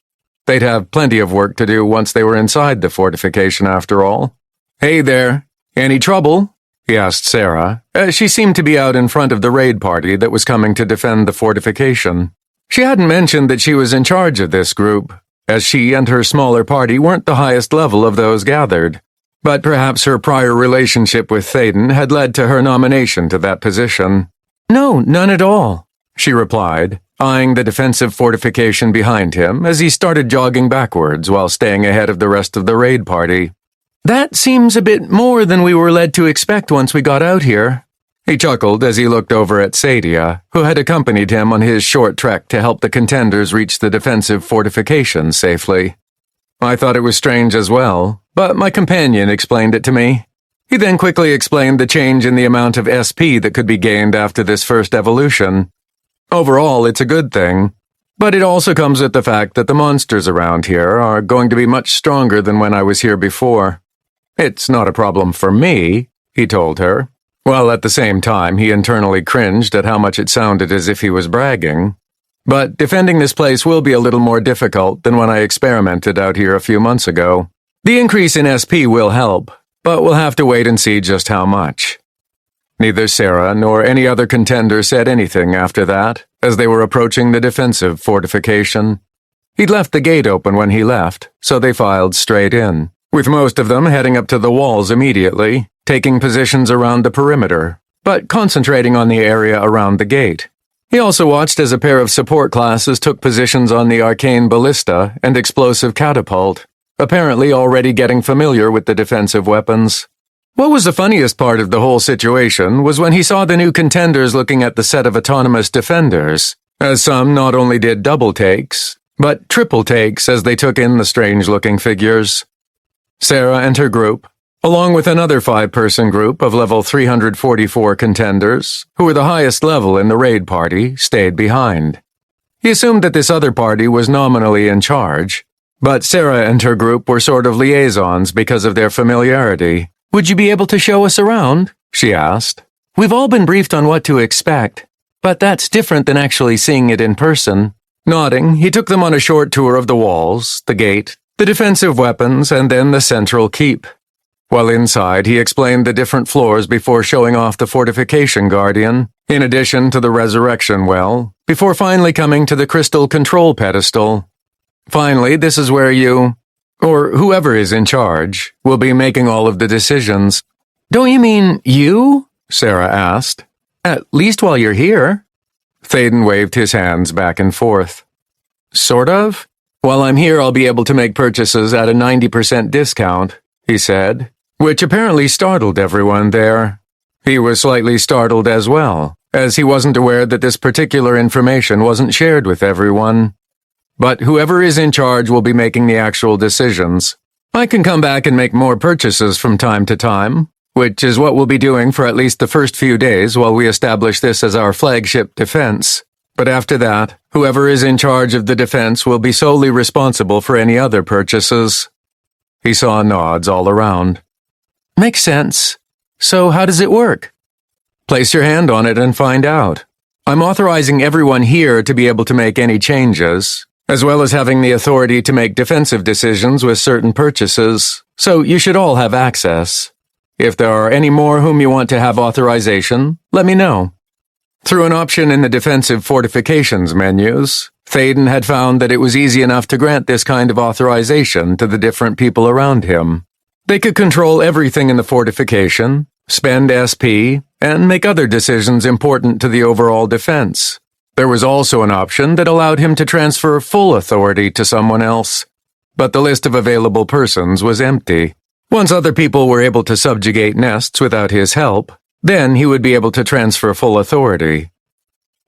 They'd have plenty of work to do once they were inside the fortification after all. "Hey there, any trouble?" he asked Sarah, as she seemed to be out in front of the raid party that was coming to defend the fortification. She hadn't mentioned that she was in charge of this group, as she and her smaller party weren't the highest level of those gathered, but perhaps her prior relationship with Thaden had led to her nomination to that position. "No, none at all," she replied, eyeing the defensive fortification behind him as he started jogging backwards while staying ahead of the rest of the raid party. "That seems a bit more than we were led to expect once we got out here." He chuckled as he looked over at Sadia, who had accompanied him on his short trek to help the contenders reach the defensive fortification safely. "I thought it was strange as well, but my companion explained it to me." He then quickly explained the change in the amount of SP that could be gained after this first evolution. Overall, it's a good thing, but it also comes with the fact that the monsters around here are going to be much stronger than when I was here before. "It's not a problem for me," he told her, while at the same time he internally cringed at how much it sounded as if he was bragging. "But defending this place will be a little more difficult than when I experimented out here a few months ago. The increase in SP will help, but we'll have to wait and see just how much." Neither Sarah nor any other contender said anything after that, as they were approaching the defensive fortification. He'd left the gate open when he left, so they filed straight in, with most of them heading up to the walls immediately, taking positions around the perimeter, but concentrating on the area around the gate. He also watched as a pair of support classes took positions on the arcane ballista and explosive catapult, apparently already getting familiar with the defensive weapons. What was the funniest part of the whole situation was when he saw the new contenders looking at the set of autonomous defenders, as some not only did double takes, but triple takes as they took in the strange-looking figures. Sarah and her group, along with another 5-person group of level 344 contenders, who were the highest level in the raid party, stayed behind. He assumed that this other party was nominally in charge, but Sarah and her group were sort of liaisons because of their familiarity. "Would you be able to show us around?" she asked. "We've all been briefed on what to expect, but that's different than actually seeing it in person." Nodding, he took them on a short tour of the walls, the gate, the defensive weapons, and then the central keep. While inside, he explained the different floors before showing off the fortification guardian, in addition to the resurrection well, before finally coming to the crystal control pedestal. Finally, this is where you, or whoever is in charge, will be making all of the decisions. "Don't you mean you?" Sarah asked. "At least while you're here." Thaden waved his hands back and forth. "Sort of. While I'm here, I'll be able to make purchases at a 90% discount," he said, which apparently startled everyone there. He was slightly startled as well, as he wasn't aware that this particular information wasn't shared with everyone. "But whoever is in charge will be making the actual decisions. I can come back and make more purchases from time to time, which is what we'll be doing for at least the first few days while we establish this as our flagship defense. But after that, whoever is in charge of the defense will be solely responsible for any other purchases." He saw nods all around. "Makes sense. So how does it work?" "Place your hand on it and find out. I'm authorizing everyone here to be able to make any changes, as well as having the authority to make defensive decisions with certain purchases, so you should all have access. If there are any more whom you want to have authorization, let me know." Through an option in the defensive fortifications menus, Thaden had found that it was easy enough to grant this kind of authorization to the different people around him. They could control everything in the fortification, spend SP, and make other decisions important to the overall defense. There was also an option that allowed him to transfer full authority to someone else, but the list of available persons was empty. Once other people were able to subjugate nests without his help, then he would be able to transfer full authority.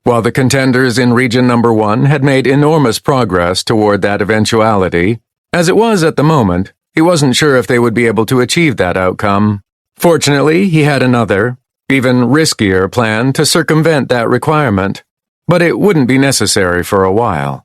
While the contenders in Region Number 1 had made enormous progress toward that eventuality, as it was at the moment, he wasn't sure if they would be able to achieve that outcome. Fortunately, he had another, even riskier plan to circumvent that requirement, but it wouldn't be necessary for a while.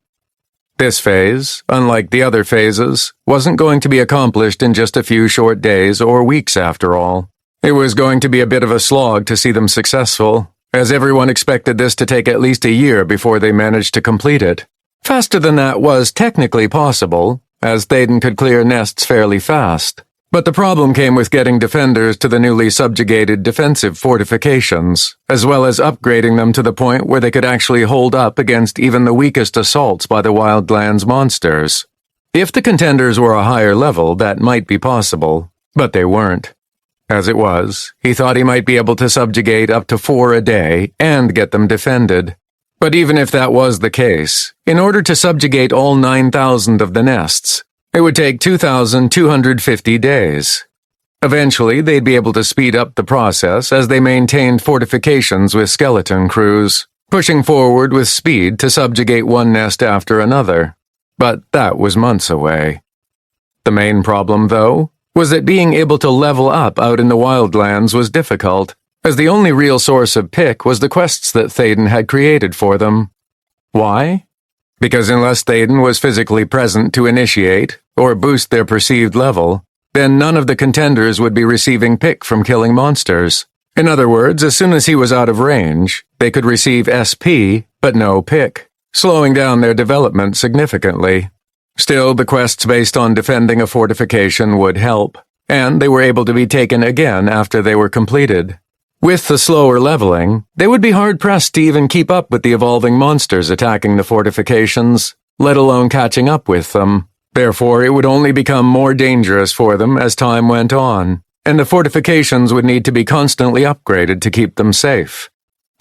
This phase, unlike the other phases, wasn't going to be accomplished in just a few short days or weeks after all. It was going to be a bit of a slog to see them successful, as everyone expected this to take at least a year before they managed to complete it. Faster than that was technically possible, as Thaden could clear nests fairly fast, but the problem came with getting defenders to the newly subjugated defensive fortifications, as well as upgrading them to the point where they could actually hold up against even the weakest assaults by the Wildlands monsters. If the contenders were a higher level, that might be possible, but they weren't. As it was, he thought he might be able to subjugate up to 4 a day and get them defended. But even if that was the case, in order to subjugate all 9,000 of the nests, it would take 2,250 days. Eventually, they'd be able to speed up the process as they maintained fortifications with skeleton crews, pushing forward with speed to subjugate one nest after another. But that was months away. The main problem, though, was that being able to level up out in the Wildlands was difficult, as the only real source of pick was the quests that Thaden had created for them. Why? Because unless Thaden was physically present to initiate or boost their perceived level, then none of the contenders would be receiving pick from killing monsters. In other words, as soon as he was out of range, they could receive SP, but no pick, slowing down their development significantly. Still, the quests based on defending a fortification would help, and they were able to be taken again after they were completed. With the slower leveling, they would be hard-pressed to even keep up with the evolving monsters attacking the fortifications, let alone catching up with them. Therefore, it would only become more dangerous for them as time went on, and the fortifications would need to be constantly upgraded to keep them safe.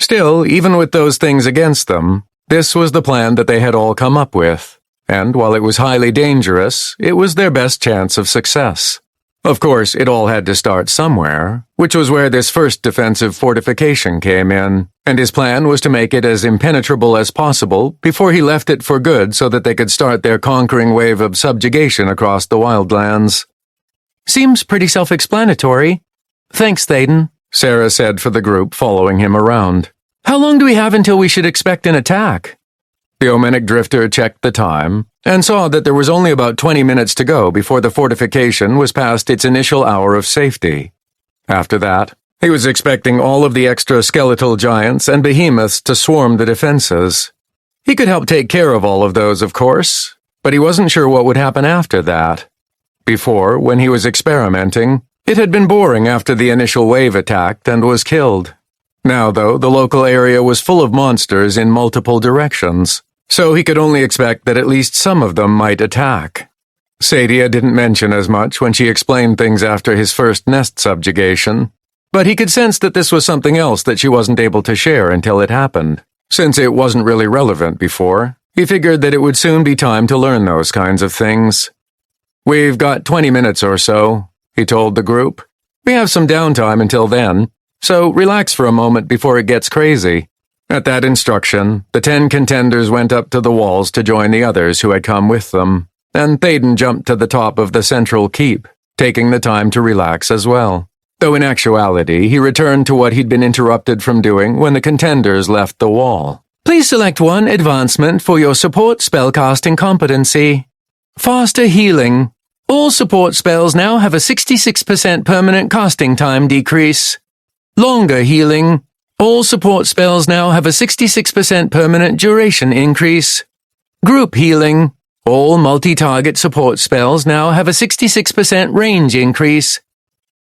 Still, even with those things against them, this was the plan that they had all come up with, and while it was highly dangerous, it was their best chance of success. Of course, it all had to start somewhere, which was where this first defensive fortification came in, and his plan was to make it as impenetrable as possible before he left it for good so that they could start their conquering wave of subjugation across the Wildlands. Seems pretty self-explanatory. Thanks, Thaden, Sarah said for the group following him around. How long do we have until we should expect an attack? The Omenic Drifter checked the time and saw that there was only about 20 minutes to go before the fortification was past its initial hour of safety. After that, he was expecting all of the extra skeletal giants and behemoths to swarm the defenses. He could help take care of all of those, of course, but he wasn't sure what would happen after that. Before, when he was experimenting, it had been boring after the initial wave attacked and was killed. Now, though, the local area was full of monsters in multiple directions, so he could only expect that at least some of them might attack. Sadia didn't mention as much when she explained things after his first nest subjugation, but he could sense that this was something else that she wasn't able to share until it happened. Since it wasn't really relevant before, he figured that it would soon be time to learn those kinds of things. "We've got 20 minutes or so," he told the group. "We have some downtime until then, so relax for a moment before it gets crazy." At that instruction, the 10 contenders went up to the walls to join the others who had come with them, and Thaden jumped to the top of the central keep, taking the time to relax as well. Though in actuality, he returned to what he'd been interrupted from doing when the contenders left the wall. Please select one advancement for your support spellcasting competency. Faster healing. All support spells now have a 66% permanent casting time decrease. Longer healing. All support spells now have a 66% permanent duration increase. Group healing. All multi-target support spells now have a 66% range increase.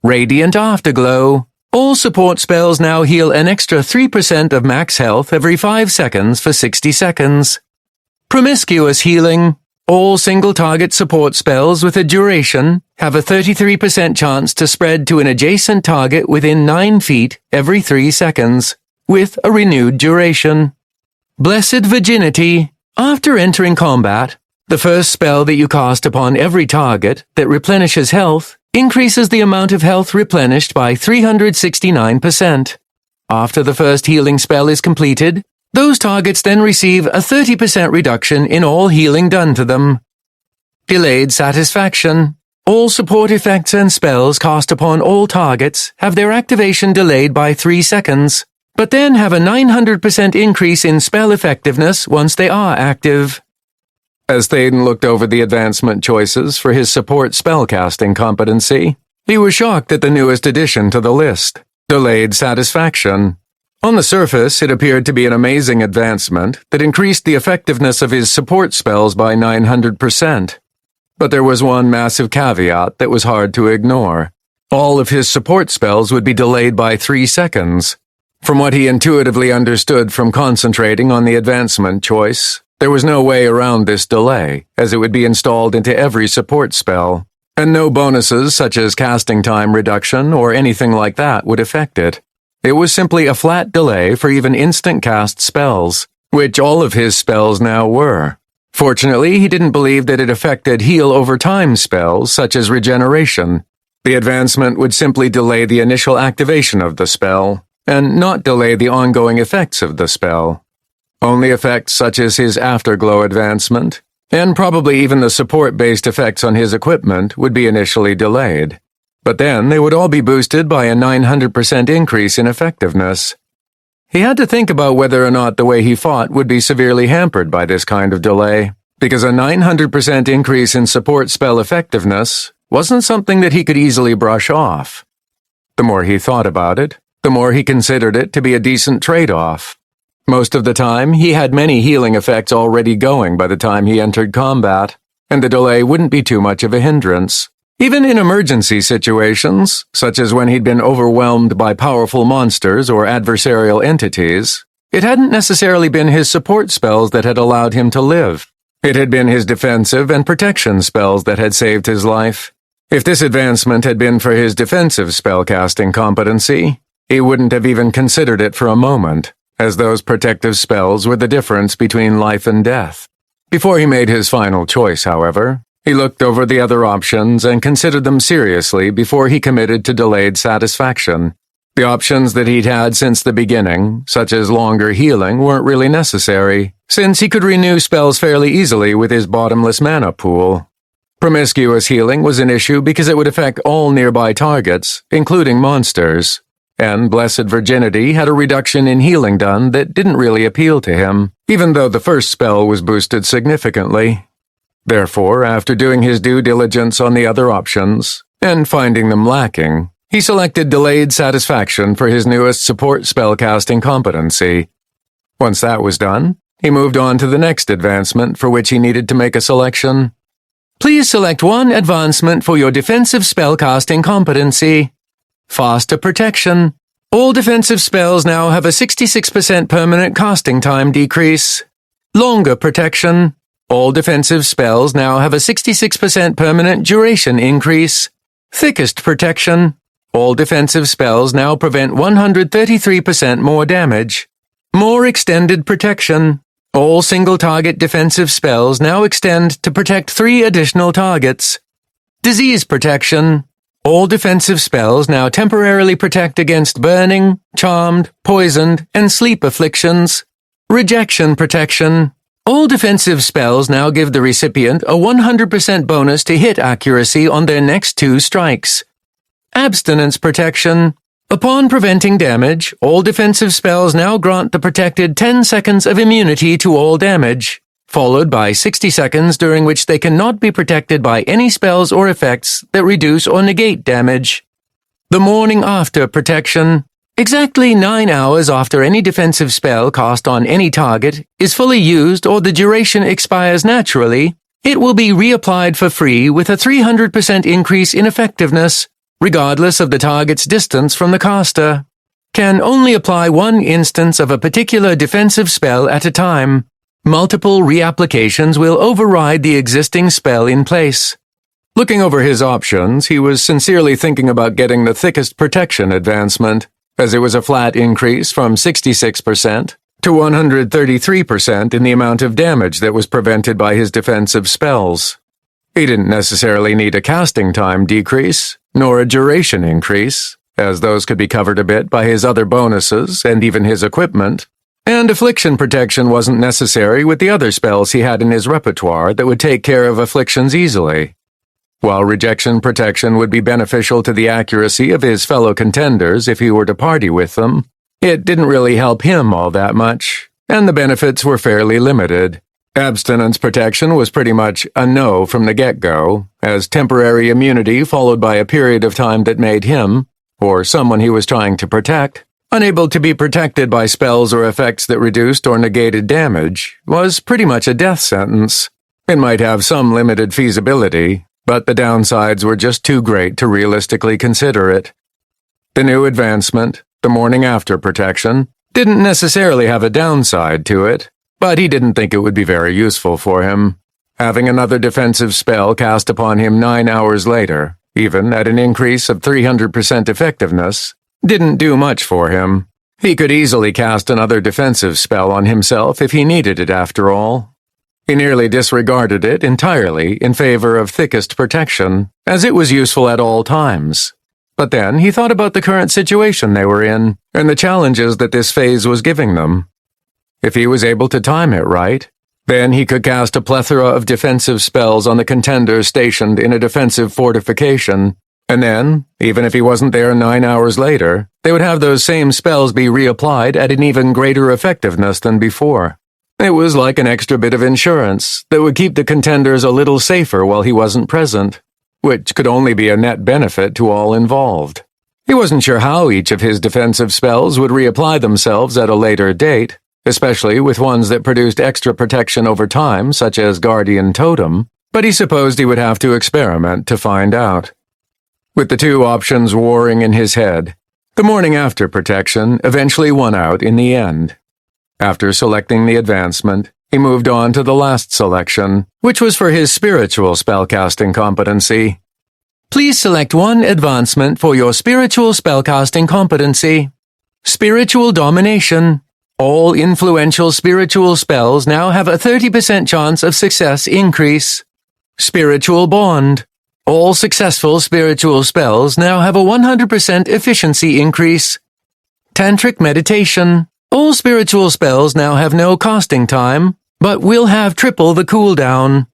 Radiant Afterglow. All support spells now heal an extra 3% of max health every 5 seconds for 60 seconds. Promiscuous Healing. All single-target support spells with a duration have a 33% chance to spread to an adjacent target within 9 feet every 3 seconds, with a renewed duration. Blessed Virginity. After entering combat, the first spell that you cast upon every target that replenishes health increases the amount of health replenished by 369%. After the first healing spell is completed, those targets then receive a 30% reduction in all healing done to them. Delayed Satisfaction. All support effects and spells cast upon all targets have their activation delayed by 3 seconds, but then have a 900% increase in spell effectiveness once they are active. As Thaden looked over the advancement choices for his support spellcasting competency, he was shocked at the newest addition to the list, Delayed Satisfaction. On the surface, it appeared to be an amazing advancement that increased the effectiveness of his support spells by 900%. But there was one massive caveat that was hard to ignore. All of his support spells would be delayed by 3 seconds. From what he intuitively understood from concentrating on the advancement choice, there was no way around this delay, as it would be installed into every support spell, and no bonuses such as casting time reduction or anything like that would affect it. It was simply a flat delay for even instant cast spells, which all of his spells now were. Fortunately, he didn't believe that it affected heal over time spells such as regeneration. The advancement would simply delay the initial activation of the spell, and not delay the ongoing effects of the spell. Only effects such as his Afterglow advancement, and probably even the support-based effects on his equipment would be initially delayed. But then they would all be boosted by a 900% increase in effectiveness. He had to think about whether or not the way he fought would be severely hampered by this kind of delay, because a 900% increase in support spell effectiveness wasn't something that he could easily brush off. The more he thought about it, the more he considered it to be a decent trade-off. Most of the time, he had many healing effects already going by the time he entered combat, and the delay wouldn't be too much of a hindrance. Even in emergency situations, such as when he'd been overwhelmed by powerful monsters or adversarial entities, it hadn't necessarily been his support spells that had allowed him to live. It had been his defensive and protection spells that had saved his life. If this advancement had been for his defensive spellcasting competency, he wouldn't have even considered it for a moment, as those protective spells were the difference between life and death. Before he made his final choice, however, he looked over the other options and considered them seriously before he committed to delayed satisfaction. The options that he'd had since the beginning, such as longer healing, weren't really necessary, since he could renew spells fairly easily with his bottomless mana pool. Promiscuous healing was an issue because it would affect all nearby targets, including monsters, and Blessed Virginity had a reduction in healing done that didn't really appeal to him, even though the first spell was boosted significantly. Therefore, after doing his due diligence on the other options, and finding them lacking, he selected delayed satisfaction for his newest support spellcasting competency. Once that was done, he moved on to the next advancement for which he needed to make a selection. Please select one advancement for your defensive spellcasting competency. Faster protection. All defensive spells now have a 66% permanent casting time decrease. Longer protection. All defensive spells now have a 66% permanent duration increase. Thickest protection. All defensive spells now prevent 133% more damage. More extended protection. All single-target defensive spells now extend to protect 3 additional targets. Disease protection. All defensive spells now temporarily protect against burning, charmed, poisoned, and sleep afflictions. Rejection protection. All defensive spells now give the recipient a 100% bonus to hit accuracy on their next 2 strikes. Abstinence protection. Upon preventing damage, all defensive spells now grant the protected 10 seconds of immunity to all damage, followed by 60 seconds during which they cannot be protected by any spells or effects that reduce or negate damage. The morning after protection. Exactly 9 hours after any defensive spell cast on any target is fully used or the duration expires naturally, it will be reapplied for free with a 300% increase in effectiveness, regardless of the target's distance from the caster. Can only apply 1 instance of a particular defensive spell at a time. Multiple reapplications will override the existing spell in place. Looking over his options, he was sincerely thinking about getting the thickest protection advancement, as it was a flat increase from 66% to 133% in the amount of damage that was prevented by his defensive spells. He didn't necessarily need a casting time decrease, nor a duration increase, as those could be covered a bit by his other bonuses and even his equipment, and affliction protection wasn't necessary with the other spells he had in his repertoire that would take care of afflictions easily. While rejection protection would be beneficial to the accuracy of his fellow contenders if he were to party with them, it didn't really help him all that much, and the benefits were fairly limited. Abstinence protection was pretty much a no from the get-go, as temporary immunity followed by a period of time that made him, or someone he was trying to protect, unable to be protected by spells or effects that reduced or negated damage, was pretty much a death sentence. It might have some limited feasibility, but the downsides were just too great to realistically consider it. The new advancement, the morning after protection, didn't necessarily have a downside to it, but he didn't think it would be very useful for him. Having another defensive spell cast upon him 9 hours later, even at an increase of 300% effectiveness, didn't do much for him. He could easily cast another defensive spell on himself if he needed it after all. He nearly disregarded it entirely in favor of thickest protection, as it was useful at all times. But then he thought about the current situation they were in, and the challenges that this phase was giving them. If he was able to time it right, then he could cast a plethora of defensive spells on the contenders stationed in a defensive fortification, and then, even if he wasn't there 9 hours later, they would have those same spells be reapplied at an even greater effectiveness than before. It was like an extra bit of insurance that would keep the contenders a little safer while he wasn't present, which could only be a net benefit to all involved. He wasn't sure how each of his defensive spells would reapply themselves at a later date, especially with ones that produced extra protection over time, such as Guardian Totem, but he supposed he would have to experiment to find out. With the 2 options warring in his head, the morning after protection eventually won out in the end. After selecting the advancement, he moved on to the last selection, which was for his spiritual spellcasting competency. Please select one advancement for your spiritual spellcasting competency. Spiritual Domination. All influential spiritual spells now have a 30% chance of success increase. Spiritual Bond. All successful spiritual spells now have a 100% efficiency increase. Tantric Meditation. All spiritual spells now have no casting time, but will have triple the cooldown.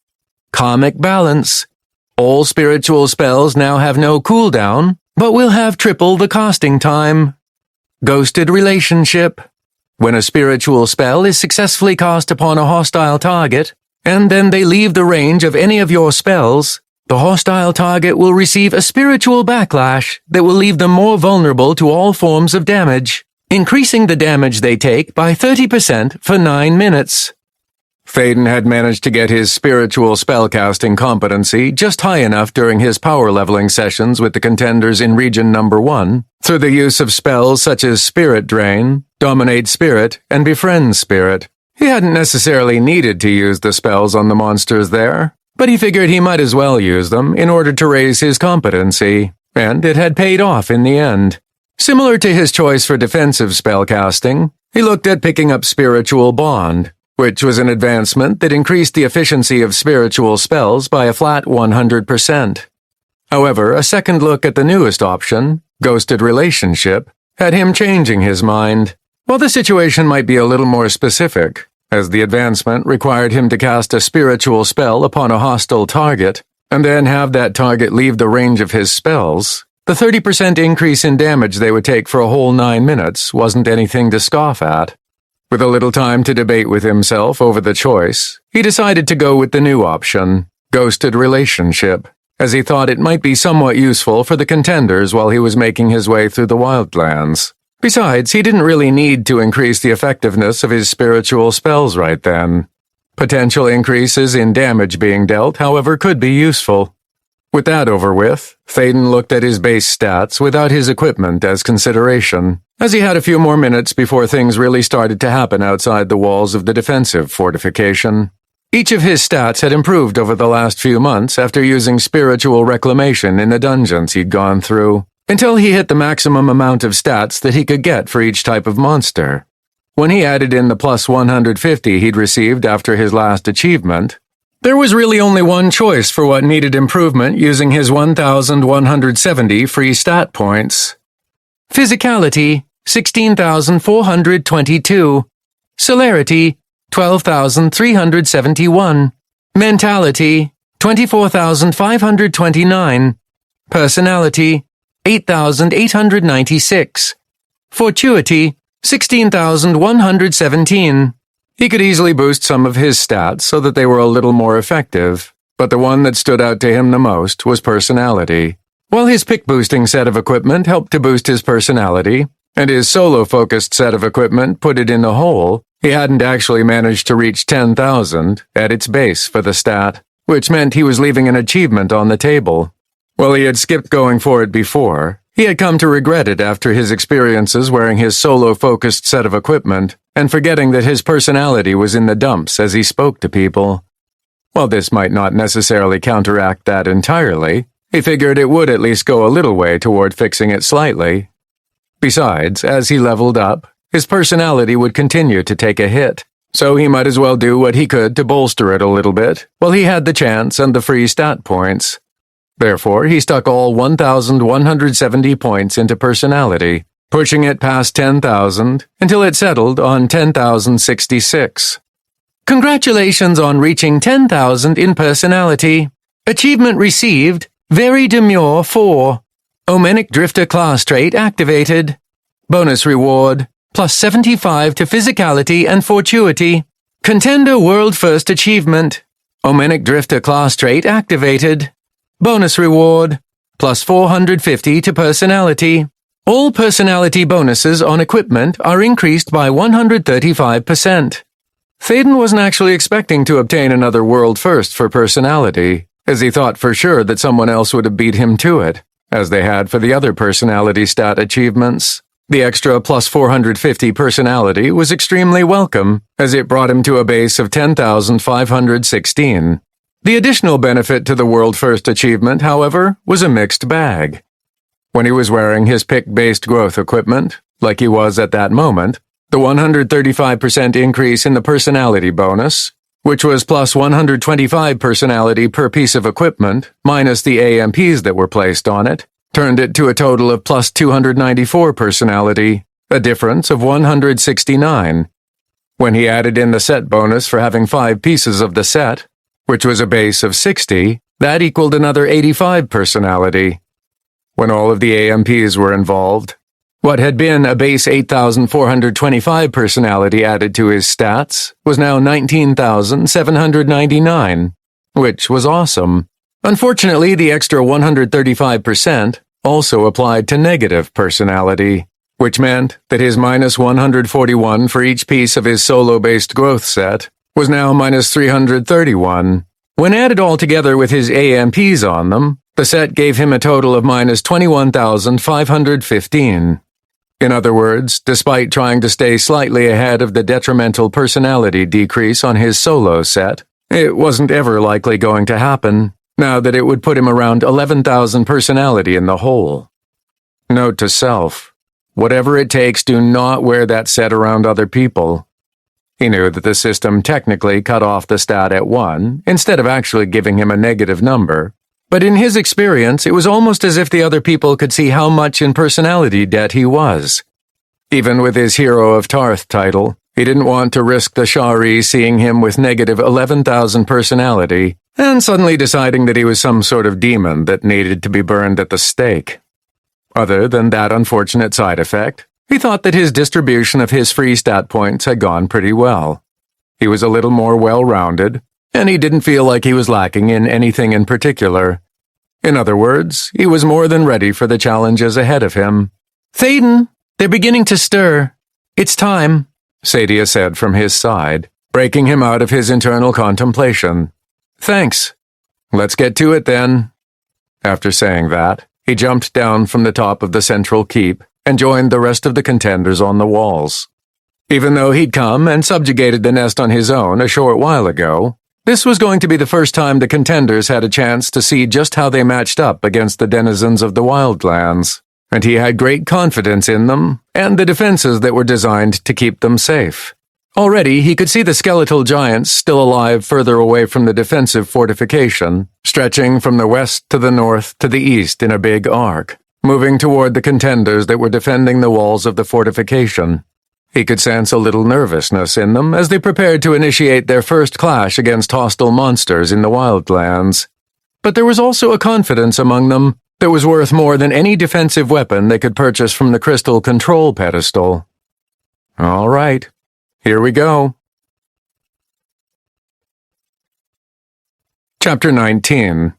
Karmic Balance. All spiritual spells now have no cooldown, but will have triple the casting time. Ghosted Relationship. When a spiritual spell is successfully cast upon a hostile target, and then they leave the range of any of your spells, the hostile target will receive a spiritual backlash that will leave them more vulnerable to all forms of damage, increasing the damage they take by 30% for 9 minutes. Thaden had managed to get his spiritual spellcasting competency just high enough during his power leveling sessions with the contenders in Region Number 1 through the use of spells such as Spirit Drain, Dominate Spirit, and Befriend Spirit. He hadn't necessarily needed to use the spells on the monsters there, but he figured he might as well use them in order to raise his competency, and it had paid off in the end. Similar to his choice for defensive spellcasting, he looked at picking up Spiritual Bond, which was an advancement that increased the efficiency of spiritual spells by a flat 100%. However, a second look at the newest option, Ghosted Relationship, had him changing his mind. While the situation might be a little more specific, as the advancement required him to cast a spiritual spell upon a hostile target, and then have that target leave the range of his spells, the 30% increase in damage they would take for a whole 9 minutes wasn't anything to scoff at. With a little time to debate with himself over the choice, he decided to go with the new option, Ghosted Relationship, as he thought it might be somewhat useful for the contenders while he was making his way through the Wildlands. Besides, he didn't really need to increase the effectiveness of his spiritual spells right then. Potential increases in damage being dealt, however, could be useful. With that over with, Thaden looked at his base stats without his equipment as consideration, as he had a few more minutes before things really started to happen outside the walls of the defensive fortification. Each of his stats had improved over the last few months after using spiritual reclamation in the dungeons he'd gone through, until he hit the maximum amount of stats that he could get for each type of monster. When he added in the plus 150 he'd received after his last achievement, there was really only one choice for what needed improvement using his 1,170 free stat points. Physicality, 16,422. Celerity, 12,371. Mentality, 24,529. Personality, 8,896. Fortuity, 16,117. He could easily boost some of his stats so that they were a little more effective, but the one that stood out to him the most was personality. While his pick-boosting set of equipment helped to boost his personality, and his solo-focused set of equipment put it in the hole, he hadn't actually managed to reach 10,000 at its base for the stat, which meant he was leaving an achievement on the table. While he had skipped going for it before, he had come to regret it after his experiences wearing his solo-focused set of equipment and forgetting that his personality was in the dumps as he spoke to people. While this might not necessarily counteract that entirely, he figured it would at least go a little way toward fixing it slightly. Besides, as he leveled up, his personality would continue to take a hit, so he might as well do what he could to bolster it a little bit while he had the chance and the free stat points. Therefore, he stuck all 1,170 points into personality, pushing it past 10,000 until it settled on 10,066. Congratulations on reaching 10,000 in personality. Achievement received, Very Demure 4. Omenic Drifter class trait activated. Bonus reward, plus 75 to physicality and fortuity. Contender World First Achievement. Omenic Drifter class trait activated. Bonus reward, plus 450 to personality. All personality bonuses on equipment are increased by 135%. Thaden wasn't actually expecting to obtain another world first for personality, as he thought for sure that someone else would have beat him to it, as they had for the other personality stat achievements. The extra plus 450 personality was extremely welcome, as it brought him to a base of 10,516. The additional benefit to the world-first achievement, however, was a mixed bag. When he was wearing his pick-based growth equipment, like he was at that moment, the 135% increase in the personality bonus, which was plus 125 personality per piece of equipment, minus the AMPs that were placed on it, turned it to a total of plus 294 personality, a difference of 169. When he added in the set bonus for having 5 pieces of the set, which was a base of 60, that equaled another 85 personality. When all of the AMPs were involved, what had been a base 8,425 personality added to his stats was now 19,799, which was awesome. Unfortunately, the extra 135% also applied to negative personality, which meant that his minus 141 for each piece of his solo-based growth set was now minus 331. When added all together with his AMPs on them, the set gave him a total of minus 21,515. In other words, despite trying to stay slightly ahead of the detrimental personality decrease on his solo set, it wasn't ever likely going to happen, now that it would put him around 11,000 personality in the hole. Note to self, whatever it takes, do not wear that set around other people. He knew that the system technically cut off the stat at 1, instead of actually giving him a negative number, but in his experience, it was almost as if the other people could see how much in personality debt he was. Even with his Hero of Tarth title, he didn't want to risk the Shari seeing him with negative 11,000 personality, and suddenly deciding that he was some sort of demon that needed to be burned at the stake. Other than that unfortunate side effect, he thought that his distribution of his free stat points had gone pretty well. He was a little more well-rounded, and he didn't feel like he was lacking in anything in particular. In other words, he was more than ready for the challenges ahead of him. Thaden, they're beginning to stir. It's time, Sadia said from his side, breaking him out of his internal contemplation. Thanks. Let's get to it then. After saying that, he jumped down from the top of the central keep and joined the rest of the contenders on the walls. Even though he'd come and subjugated the nest on his own a short while ago, this was going to be the first time the contenders had a chance to see just how they matched up against the denizens of the Wildlands, and he had great confidence in them and the defenses that were designed to keep them safe. Already, he could see the skeletal giants still alive further away from the defensive fortification, stretching from the west to the north to the east in a big arc, moving toward the contenders that were defending the walls of the fortification. He could sense a little nervousness in them as they prepared to initiate their first clash against hostile monsters in the Wildlands. But there was also a confidence among them that was worth more than any defensive weapon they could purchase from the crystal control pedestal. All right, here we go. Chapter 19.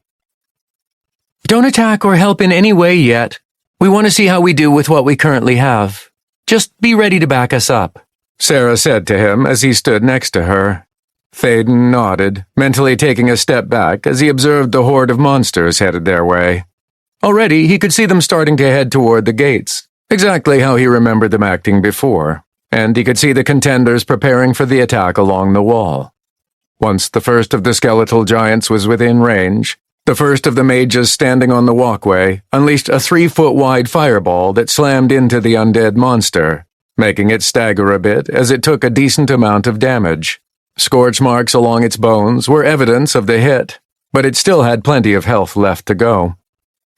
Don't attack or help in any way yet. We want to see how we do with what we currently have. Just be ready to back us up, Sarah said to him as he stood next to her. Thaden nodded, mentally taking a step back as he observed the horde of monsters headed their way. Already, he could see them starting to head toward the gates, exactly how he remembered them acting before, and he could see the contenders preparing for the attack along the wall. Once the first of the skeletal giants was within range, the first of the mages standing on the walkway unleashed a 3-foot-wide fireball that slammed into the undead monster, making it stagger a bit as it took a decent amount of damage. Scorch marks along its bones were evidence of the hit, but it still had plenty of health left to go.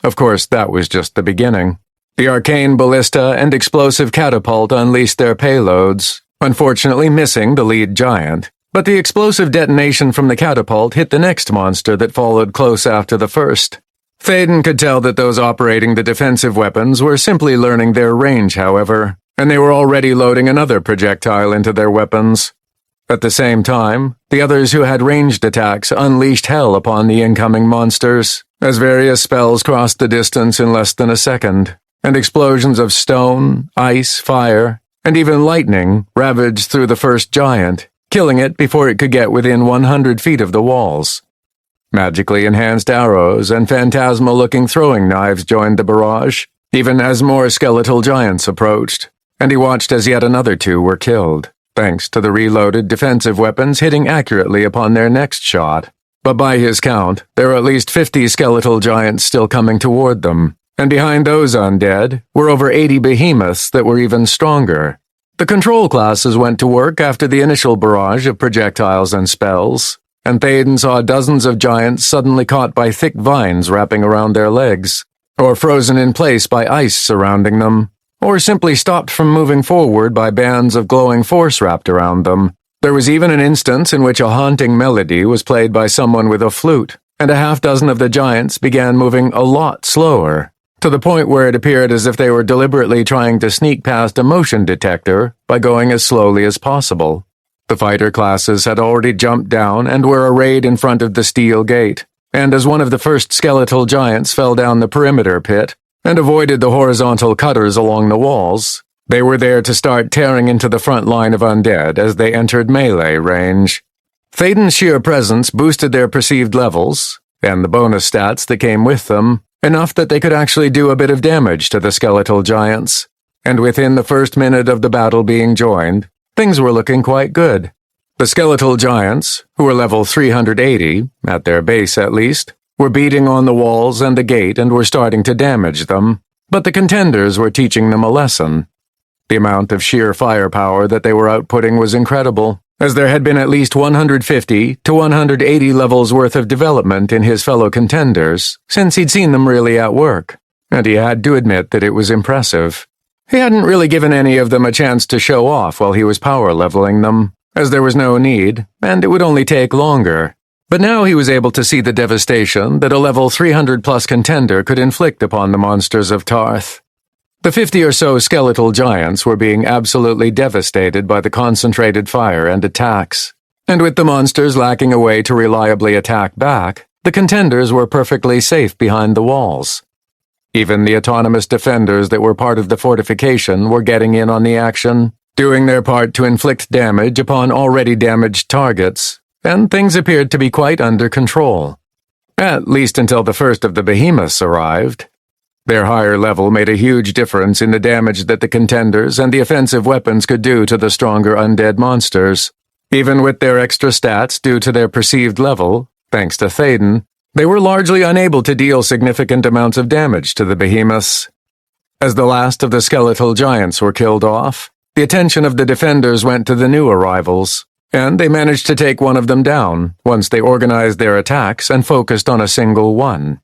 Of course, that was just the beginning. The arcane ballista and explosive catapult unleashed their payloads, unfortunately missing the lead giant. But the explosive detonation from the catapult hit the next monster that followed close after the first. Thaden could tell that those operating the defensive weapons were simply learning their range, however, and they were already loading another projectile into their weapons. At the same time, the others who had ranged attacks unleashed hell upon the incoming monsters, as various spells crossed the distance in less than a second, and explosions of stone, ice, fire, and even lightning ravaged through the first giant, killing it before it could get within 100 feet of the walls. Magically enhanced arrows and phantasmal-looking throwing knives joined the barrage, even as more skeletal giants approached, and he watched as yet another 2 were killed, thanks to the reloaded defensive weapons hitting accurately upon their next shot. But by his count, there were at least 50 skeletal giants still coming toward them, and behind those undead were over 80 behemoths that were even stronger. The control classes went to work after the initial barrage of projectiles and spells, and Thaden saw dozens of giants suddenly caught by thick vines wrapping around their legs, or frozen in place by ice surrounding them, or simply stopped from moving forward by bands of glowing force wrapped around them. There was even an instance in which a haunting melody was played by someone with a flute, and a half dozen of the giants began moving a lot slower, to the point where it appeared as if they were deliberately trying to sneak past a motion detector by going as slowly as possible. The fighter classes had already jumped down and were arrayed in front of the steel gate, and as one of the first skeletal giants fell down the perimeter pit and avoided the horizontal cutters along the walls, they were there to start tearing into the front line of undead as they entered melee range. Thaden's sheer presence boosted their perceived levels, and the bonus stats that came with them, enough that they could actually do a bit of damage to the skeletal giants, and within the first minute of the battle being joined, things were looking quite good. The skeletal giants, who were level 380, at their base at least, were beating on the walls and the gate and were starting to damage them, but the contenders were teaching them a lesson. The amount of sheer firepower that they were outputting was incredible, as there had been at least 150 to 180 levels worth of development in his fellow contenders since he'd seen them really at work, and he had to admit that it was impressive. He hadn't really given any of them a chance to show off while he was power leveling them, as there was no need, and it would only take longer. But now he was able to see the devastation that a level 300-plus contender could inflict upon the monsters of Tarth. The 50 or so skeletal giants were being absolutely devastated by the concentrated fire and attacks, and with the monsters lacking a way to reliably attack back, the contenders were perfectly safe behind the walls. Even the autonomous defenders that were part of the fortification were getting in on the action, doing their part to inflict damage upon already damaged targets, and things appeared to be quite under control. At least until the first of the behemoths arrived. Their higher level made a huge difference in the damage that the contenders and the offensive weapons could do to the stronger undead monsters. Even with their extra stats due to their perceived level, thanks to Thaden, they were largely unable to deal significant amounts of damage to the behemoths. As the last of the skeletal giants were killed off, the attention of the defenders went to the new arrivals, and they managed to take one of them down once they organized their attacks and focused on a single one.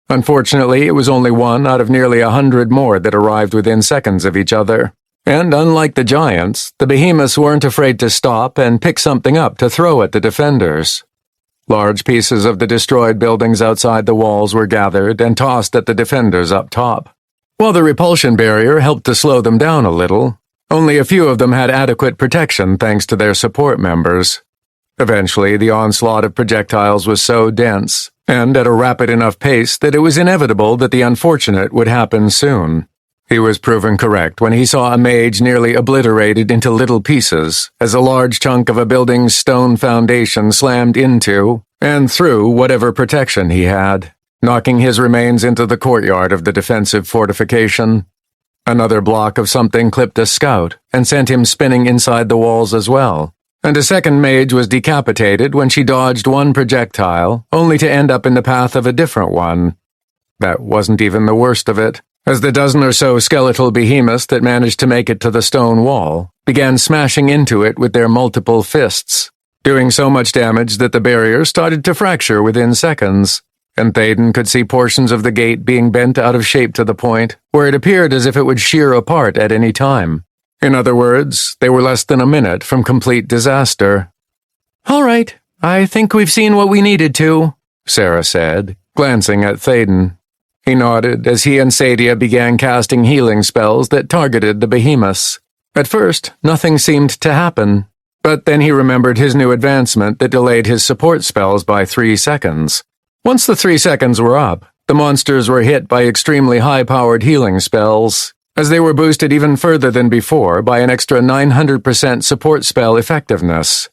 Unfortunately, it was only one out of nearly 100 more that arrived within seconds of each other, and unlike the giants, the behemoths weren't afraid to stop and pick something up to throw at the defenders. Large pieces of the destroyed buildings outside the walls were gathered and tossed at the defenders up top. While the repulsion barrier helped to slow them down a little, only a few of them had adequate protection thanks to their support members. Eventually, the onslaught of projectiles was so dense, and at a rapid enough pace that it was inevitable that the unfortunate would happen soon. He was proven correct when he saw a mage nearly obliterated into little pieces as a large chunk of a building's stone foundation slammed into and through whatever protection he had, knocking his remains into the courtyard of the defensive fortification. Another block of something clipped a scout and sent him spinning inside the walls as well, and a second mage was decapitated when she dodged one projectile, only to end up in the path of a different one. That wasn't even the worst of it, as the dozen or so skeletal behemoths that managed to make it to the stone wall began smashing into it with their multiple fists, doing so much damage that the barrier started to fracture within seconds, and Thaden could see portions of the gate being bent out of shape to the point where it appeared as if it would shear apart at any time. In other words, they were less than a minute from complete disaster. "All right, I think we've seen what we needed to," Sarah said, glancing at Thaden. He nodded as he and Sadia began casting healing spells that targeted the behemoths. At first, nothing seemed to happen, but then he remembered his new advancement that delayed his support spells by 3 seconds. Once the 3 seconds were up, the monsters were hit by extremely high-powered healing spells, as they were boosted even further than before by an extra 900% support spell effectiveness.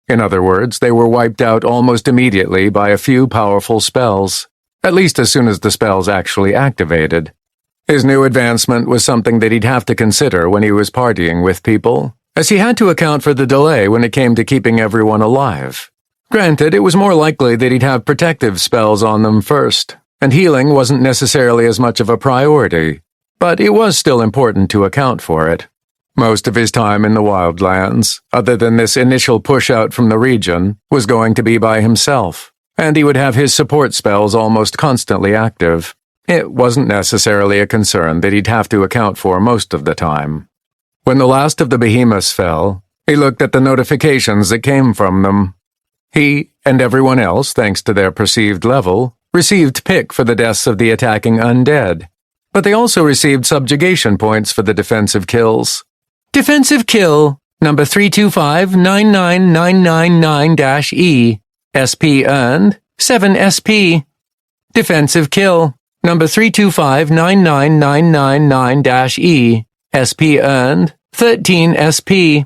In other words, they were wiped out almost immediately by a few powerful spells, at least as soon as the spells actually activated. His new advancement was something that he'd have to consider when he was partying with people, as he had to account for the delay when it came to keeping everyone alive. Granted, it was more likely that he'd have protective spells on them first, and healing wasn't necessarily as much of a priority, but it was still important to account for it. Most of his time in the Wildlands, other than this initial push out from the region, was going to be by himself, and he would have his support spells almost constantly active. It wasn't necessarily a concern that he'd have to account for most of the time. When the last of the behemoths fell, he looked at the notifications that came from them. He, and everyone else, thanks to their perceived level, received pick for the deaths of the attacking undead, but they also received subjugation points for the defensive kills. Defensive kill, number 32599999-E, SP earned, 7 SP. Defensive kill, number 32599999-E, SP earned, 13 SP.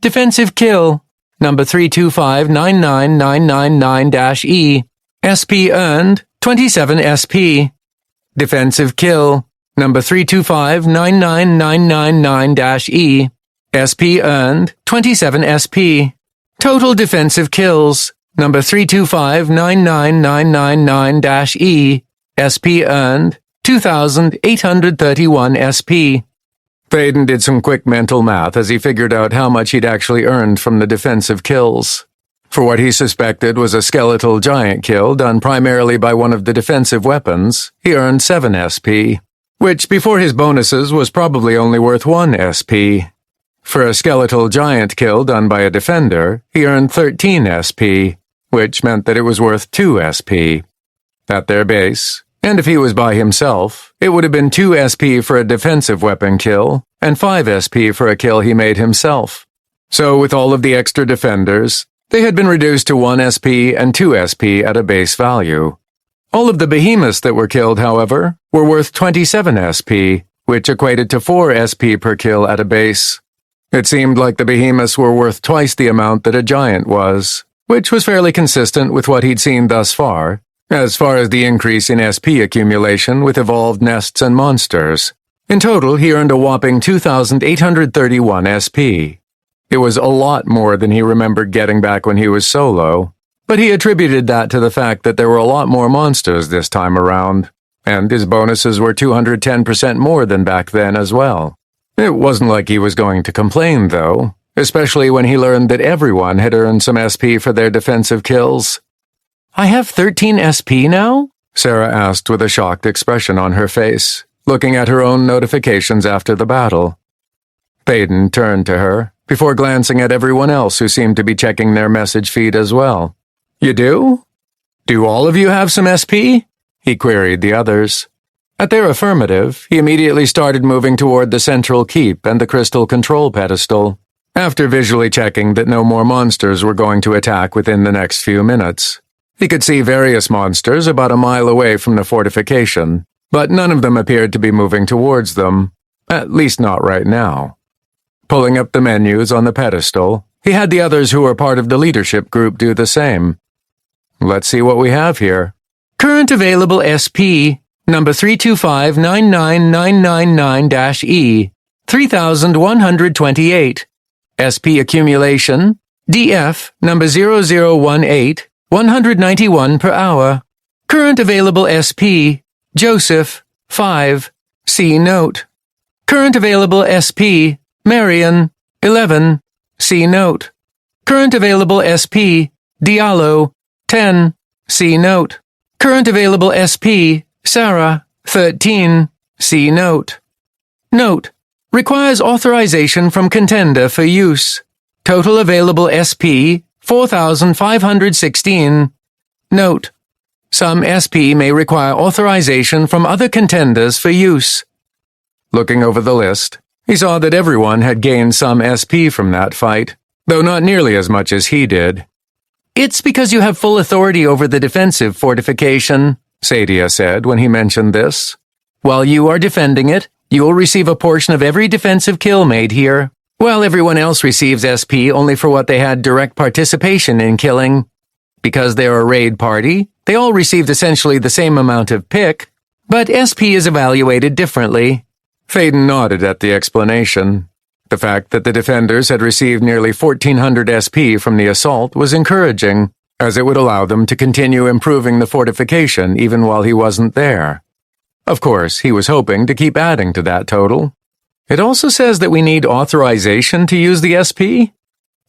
Defensive kill, number 32599999-E, SP earned, 27 SP. Defensive kill, number 32599999-E, SP earned, 27 SP. Total defensive kills, number 32599999-E, SP earned, 2,831 SP. Thaden did some quick mental math as he figured out how much he'd actually earned from the defensive kills. For what he suspected was a skeletal giant kill done primarily by one of the defensive weapons, he earned 7 SP, which before his bonuses was probably only worth 1 SP. For a skeletal giant kill done by a defender, he earned 13 SP, which meant that it was worth 2 SP. At their base, and if he was by himself, it would have been 2 SP for a defensive weapon kill, and 5 SP for a kill he made himself. So with all of the extra defenders, they had been reduced to 1 SP and 2 SP at a base value. All of the behemoths that were killed, however, were worth 27 SP, which equated to 4 SP per kill at a base. It seemed like the behemoths were worth twice the amount that a giant was, which was fairly consistent with what he'd seen thus far as the increase in SP accumulation with evolved nests and monsters. In total, he earned a whopping 2,831 SP. It was a lot more than he remembered getting back when he was solo, but he attributed that to the fact that there were a lot more monsters this time around, and his bonuses were 210% more than back then as well. It wasn't like he was going to complain, though, especially when he learned that everyone had earned some SP for their defensive kills. "I have 13 SP now?" Sarah asked with a shocked expression on her face, looking at her own notifications after the battle. Thaden turned to her, before glancing at everyone else who seemed to be checking their message feed as well. "You do? Do all of you have some SP?" he queried the others. At their affirmative, he immediately started moving toward the central keep and the crystal control pedestal, after visually checking that no more monsters were going to attack within the next few minutes. He could see various monsters about a mile away from the fortification, but none of them appeared to be moving towards them, at least not right now. Pulling up the menus on the pedestal, he had the others who were part of the leadership group do the same. Let's see what we have here. Current available SP, number 32599999-E, 3,128. SP accumulation, DF, number 0018, 191 per hour. Current available SP, Joseph, 5. See note. Current available SP, Marion, 11. See note. Current available SP, Diallo, 10. See note. Current available SP, Sarah, 13. See note. Note. Requires authorization from contender for use. Total available SP, 4,516. Note. Some SP may require authorization from other contenders for use. Looking over the list, he saw that everyone had gained some SP from that fight, though not nearly as much as he did. "It's because you have full authority over the defensive fortification," Sadia said when he mentioned this. "While you are defending it, you will receive a portion of every defensive kill made here, while everyone else receives SP only for what they had direct participation in killing. Because they're a raid party, they all received essentially the same amount of pick, but SP is evaluated differently." Thaden nodded at the explanation. The fact that the defenders had received nearly 1,400 SP from the assault was encouraging, as it would allow them to continue improving the fortification even while he wasn't there. Of course, he was hoping to keep adding to that total. It also says that we need authorization to use the SP?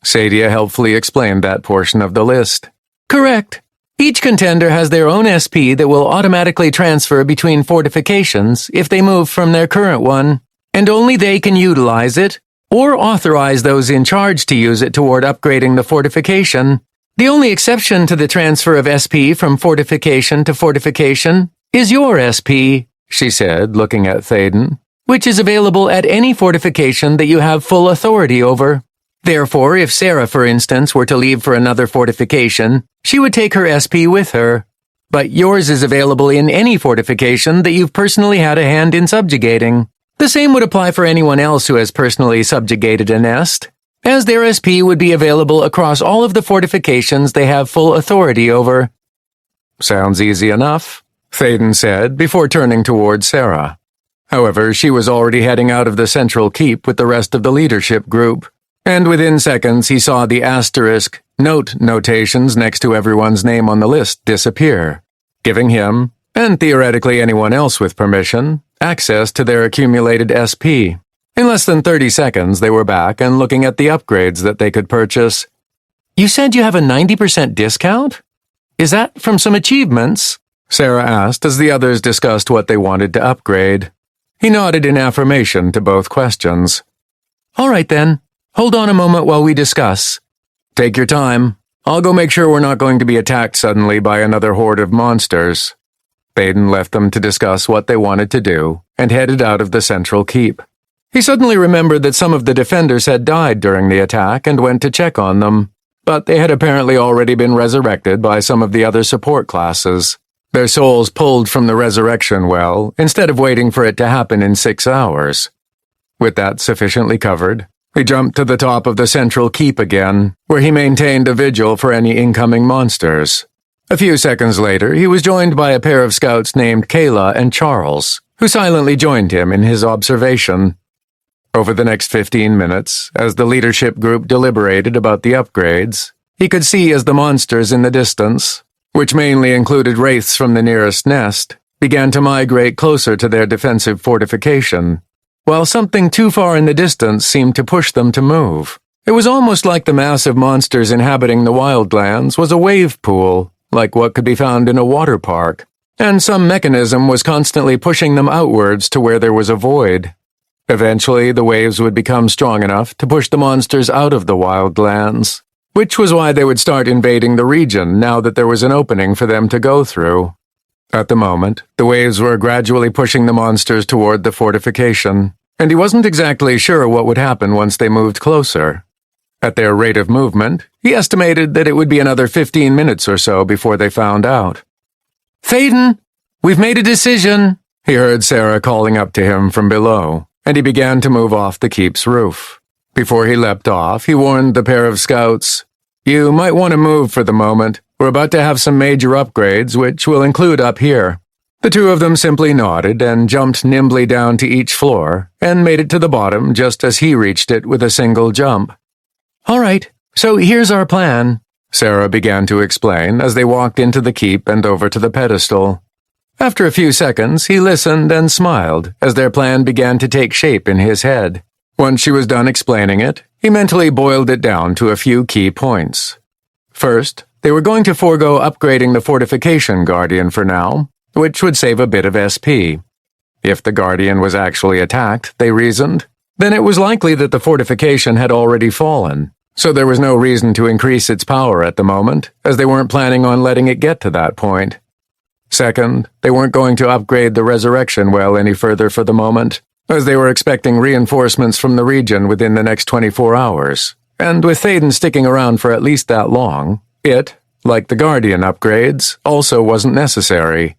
Sadia helpfully explained that portion of the list. Correct. Each contender has their own SP that will automatically transfer between fortifications if they move from their current one, and only they can utilize it, or authorize those in charge to use it toward upgrading the fortification. The only exception to the transfer of SP from fortification to fortification is your SP, she said, looking at Thaden, which is available at any fortification that you have full authority over. Therefore, if Sarah, for instance, were to leave for another fortification, she would take her SP with her. But yours is available in any fortification that you've personally had a hand in subjugating. The same would apply for anyone else who has personally subjugated a nest, as their SP would be available across all of the fortifications they have full authority over. Sounds easy enough, Thaden said before turning toward Sarah. However, she was already heading out of the central keep with the rest of the leadership group, and within seconds he saw the asterisk note notations next to everyone's name on the list disappear, giving him, and theoretically anyone else with permission, access to their accumulated SP. In less than 30 seconds, they were back and looking at the upgrades that they could purchase. You said you have a 90% discount? Is that from some achievements? Sarah asked as the others discussed what they wanted to upgrade. He nodded in affirmation to both questions. All right then. Hold on a moment while we discuss. Take your time. I'll go make sure we're not going to be attacked suddenly by another horde of monsters. Thaden left them to discuss what they wanted to do and headed out of the central keep. He suddenly remembered that some of the defenders had died during the attack and went to check on them, but they had apparently already been resurrected by some of the other support classes. Their souls pulled from the resurrection well instead of waiting for it to happen in 6 hours. With that sufficiently covered, he jumped to the top of the central keep again, where he maintained a vigil for any incoming monsters. A few seconds later, he was joined by a pair of scouts named Kayla and Charles, who silently joined him in his observation. Over the next 15 minutes, as the leadership group deliberated about the upgrades, he could see as the monsters in the distance, which mainly included wraiths from the nearest nest, began to migrate closer to their defensive fortification, while something too far in the distance seemed to push them to move. It was almost like the massive monsters inhabiting the Wildlands was a wave pool, like what could be found in a water park, and some mechanism was constantly pushing them outwards to where there was a void. Eventually, the waves would become strong enough to push the monsters out of the Wildlands, which was why they would start invading the region now that there was an opening for them to go through. At the moment, the waves were gradually pushing the monsters toward the fortification, and he wasn't exactly sure what would happen once they moved closer. At their rate of movement, he estimated that it would be another 15 minutes or so before they found out. Thaden, we've made a decision, he heard Sarah calling up to him from below, and he began to move off the keep's roof. Before he leapt off, he warned the pair of scouts, "You might want to move for the moment. We're about to have some major upgrades, which will include up here." The two of them simply nodded and jumped nimbly down to each floor and made it to the bottom just as he reached it with a single jump. All right, so here's our plan, Sarah began to explain as they walked into the keep and over to the pedestal. After a few seconds, he listened and smiled as their plan began to take shape in his head. Once she was done explaining it, he mentally boiled it down to a few key points. First, they were going to forego upgrading the fortification guardian for now, which would save a bit of SP. If the guardian was actually attacked, they reasoned, then it was likely that the fortification had already fallen, so there was no reason to increase its power at the moment, as they weren't planning on letting it get to that point. Second, they weren't going to upgrade the resurrection well any further for the moment, as they were expecting reinforcements from the region within the next 24 hours, and with Thaden sticking around for at least that long, it, like the Guardian upgrades, also wasn't necessary.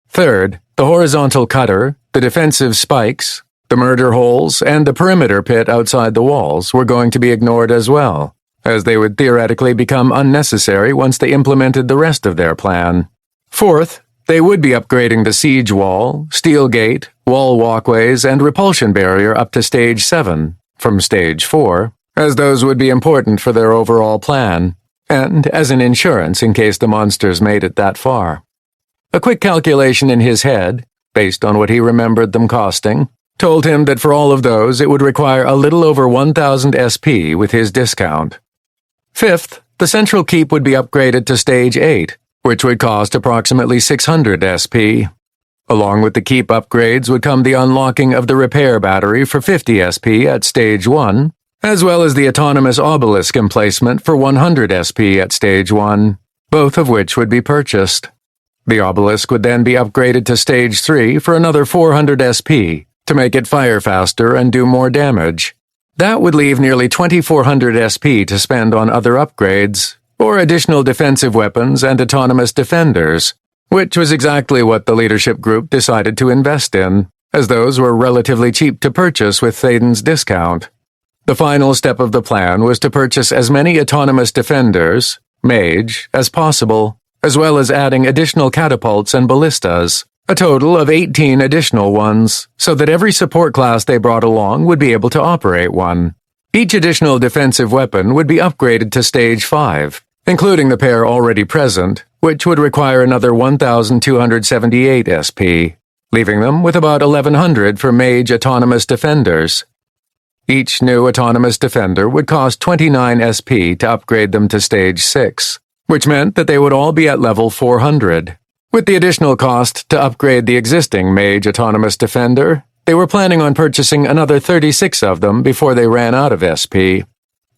Third, the horizontal cutter, the defensive spikes, the murder holes, and the perimeter pit outside the walls were going to be ignored as well, as they would theoretically become unnecessary once they implemented the rest of their plan. Fourth, they would be upgrading the siege wall, steel gate, wall walkways, and repulsion barrier up to Stage 7, from Stage 4, as those would be important for their overall plan. and as an insurance in case the monsters made it that far. A quick calculation in his head, based on what he remembered them costing, told him that for all of those it would require a little over 1,000 SP with his discount. Fifth, the central keep would be upgraded to Stage 8, which would cost approximately 600 SP. Along with the keep upgrades would come the unlocking of the repair battery for 50 SP at Stage 1, as well as the autonomous obelisk emplacement for 100 SP at Stage 1, both of which would be purchased. The obelisk would then be upgraded to Stage 3 for another 400 SP to make it fire faster and do more damage. That would leave nearly 2,400 SP to spend on other upgrades, or additional defensive weapons and autonomous defenders, which was exactly what the leadership group decided to invest in, as those were relatively cheap to purchase with Thaden's discount. The final step of the plan was to purchase as many autonomous defenders, mage, as possible, as well as adding additional catapults and ballistas, a total of 18 additional ones, so that every support class they brought along would be able to operate one. Each additional defensive weapon would be upgraded to Stage 5, including the pair already present, which would require another 1,278 SP, leaving them with about 1,100 for mage autonomous defenders. Each new autonomous defender would cost 29 SP to upgrade them to Stage 6, which meant that they would all be at level 400. With the additional cost to upgrade the existing mage autonomous defender, they were planning on purchasing another 36 of them before they ran out of SP.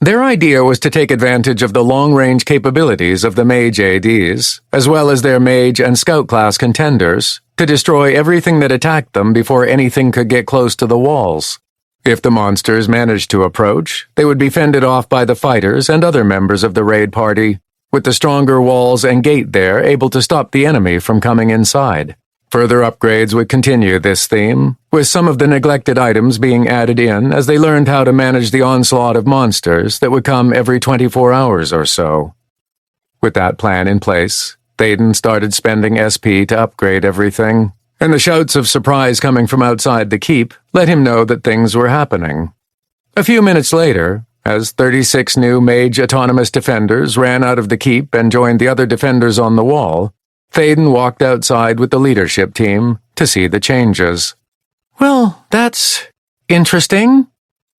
Their idea was to take advantage of the long-range capabilities of the mage ADs, as well as their mage and scout class contenders, to destroy everything that attacked them before anything could get close to the walls. If the monsters managed to approach, they would be fended off by the fighters and other members of the raid party, with the stronger walls and gate there able to stop the enemy from coming inside. Further upgrades would continue this theme, with some of the neglected items being added in as they learned how to manage the onslaught of monsters that would come every 24 hours or so. With that plan in place, Thaden started spending SP to upgrade everything, and the shouts of surprise coming from outside the keep let him know that things were happening. A few minutes later, as 36 new mage autonomous defenders ran out of the keep and joined the other defenders on the wall, Thaden walked outside with the leadership team to see the changes. Well, that's interesting.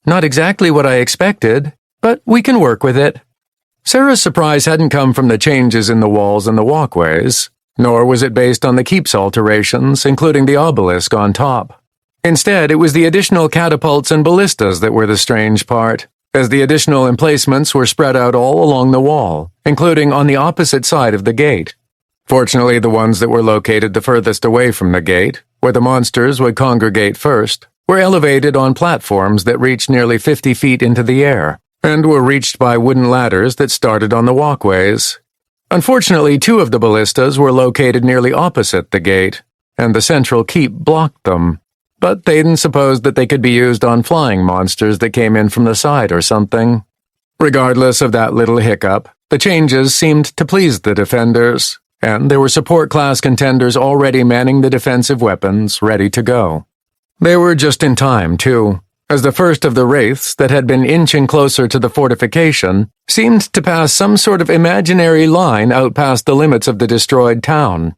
Not exactly what I expected, but we can work with it. Sarah's surprise hadn't come from the changes in the walls and the walkways, nor was it based on the keep's alterations, including the obelisk on top. Instead, it was the additional catapults and ballistas that were the strange part, as the additional emplacements were spread out all along the wall, including on the opposite side of the gate. Fortunately, the ones that were located the furthest away from the gate, where the monsters would congregate first, were elevated on platforms that reached nearly 50 feet into the air, and were reached by wooden ladders that started on the walkways. Unfortunately, 2 of the ballistas were located nearly opposite the gate, and the central keep blocked them. But Thaden supposed that they could be used on flying monsters that came in from the side or something. Regardless of that little hiccup, the changes seemed to please the defenders, and there were support class contenders already manning the defensive weapons, ready to go. They were just in time, too, as the first of the wraiths that had been inching closer to the fortification seemed to pass some sort of imaginary line out past the limits of the destroyed town.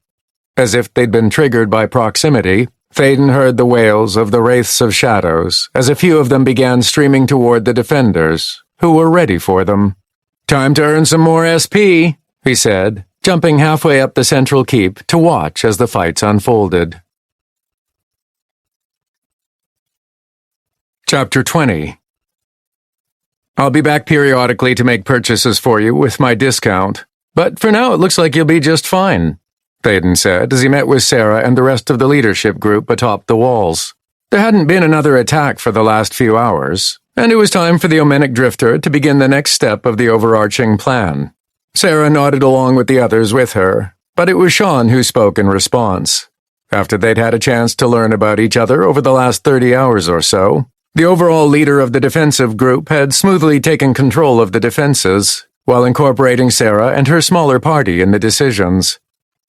As if they'd been triggered by proximity, Thaden heard the wails of the wraiths of shadows as a few of them began streaming toward the defenders, who were ready for them. "Time to earn some more SP," he said, jumping halfway up the central keep to watch as the fights unfolded. Chapter 20. I'll be back periodically to make purchases for you with my discount, but for now it looks like you'll be just fine, Thaden said as he met with Sarah and the rest of the leadership group atop the walls. There hadn't been another attack for the last few hours, and it was time for the Omenic Drifter to begin the next step of the overarching plan. Sarah nodded along with the others with her, but it was Sean who spoke in response. After they'd had a chance to learn about each other over the last 30 hours or so, the overall leader of the defensive group had smoothly taken control of the defenses, while incorporating Sarah and her smaller party in the decisions.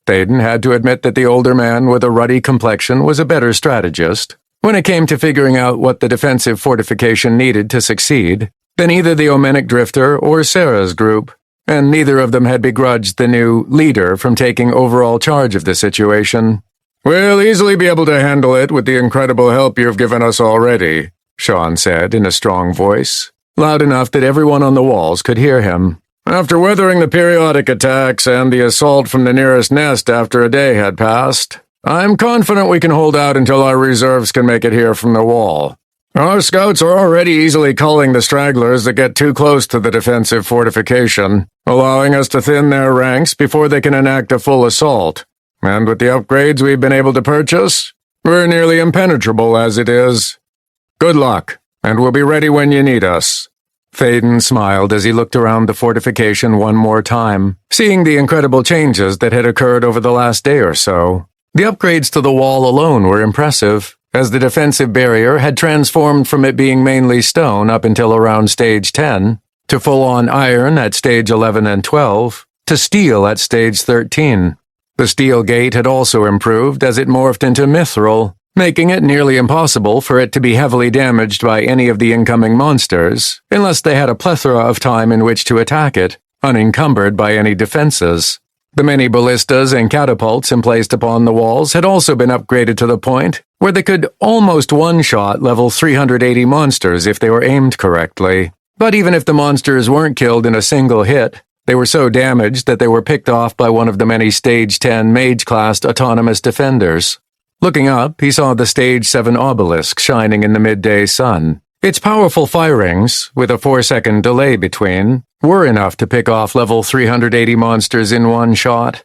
Thaden had to admit that the older man with a ruddy complexion was a better strategist when it came to figuring out what the defensive fortification needed to succeed than either the Omenic Drifter or Sarah's group, and neither of them had begrudged the new leader from taking overall charge of the situation. "We'll easily be able to handle it with the incredible help you've given us already," Sean said in a strong voice, loud enough that everyone on the walls could hear him. "After weathering the periodic attacks and the assault from the nearest nest after a day had passed, I'm confident we can hold out until our reserves can make it here from the wall. Our scouts are already easily culling the stragglers that get too close to the defensive fortification, allowing us to thin their ranks before they can enact a full assault. And with the upgrades we've been able to purchase, we're nearly impenetrable as it is. Good luck, and we'll be ready when you need us." Thaden smiled as he looked around the fortification one more time, seeing the incredible changes that had occurred over the last day or so. The upgrades to the wall alone were impressive, as the defensive barrier had transformed from it being mainly stone up until around stage 10, to full-on iron at stage 11 and 12, to steel at stage 13. The steel gate had also improved as it morphed into mithril, making it nearly impossible for it to be heavily damaged by any of the incoming monsters, unless they had a plethora of time in which to attack it, unencumbered by any defenses. The many ballistas and catapults emplaced upon the walls had also been upgraded to the point where they could almost one-shot level 380 monsters if they were aimed correctly. But even if the monsters weren't killed in a single hit, they were so damaged that they were picked off by one of the many Stage 10 Mage-classed autonomous defenders. Looking up, he saw the Stage 7 obelisk shining in the midday sun. Its powerful firings, with a 4-second delay between, were enough to pick off level 380 monsters in one shot.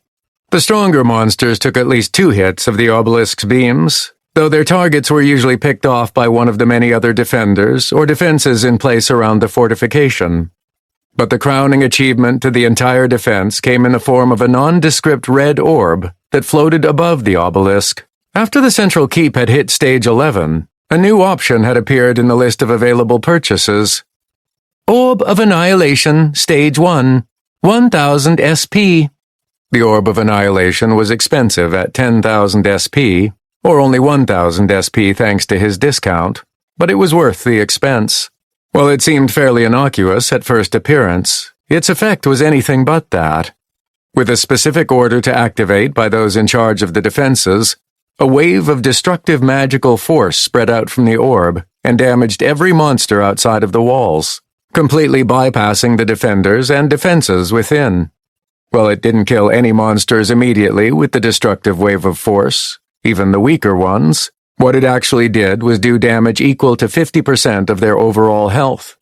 The stronger monsters took at least 2 hits of the obelisk's beams, though their targets were usually picked off by one of the many other defenders or defenses in place around the fortification. But the crowning achievement to the entire defense came in the form of a nondescript red orb that floated above the obelisk. After the central keep had hit stage 11, a new option had appeared in the list of available purchases. Orb of Annihilation, Stage 1, 1000 SP. The Orb of Annihilation was expensive at 10,000 SP, or only 1,000 SP thanks to his discount, but it was worth the expense. While it seemed fairly innocuous at first appearance, its effect was anything but that. With a specific order to activate by those in charge of the defenses, a wave of destructive magical force spread out from the orb and damaged every monster outside of the walls, completely bypassing the defenders and defenses within. While it didn't kill any monsters immediately with the destructive wave of force, even the weaker ones, what it actually did was do damage equal to 50% of their overall health.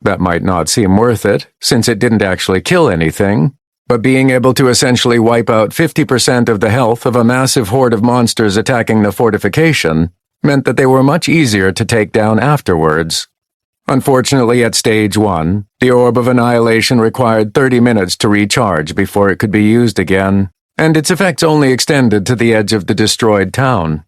That might not seem worth it, since it didn't actually kill anything, but being able to essentially wipe out 50% of the health of a massive horde of monsters attacking the fortification meant that they were much easier to take down afterwards. Unfortunately, at stage 1, the Orb of Annihilation required 30 minutes to recharge before it could be used again, and its effects only extended to the edge of the destroyed town.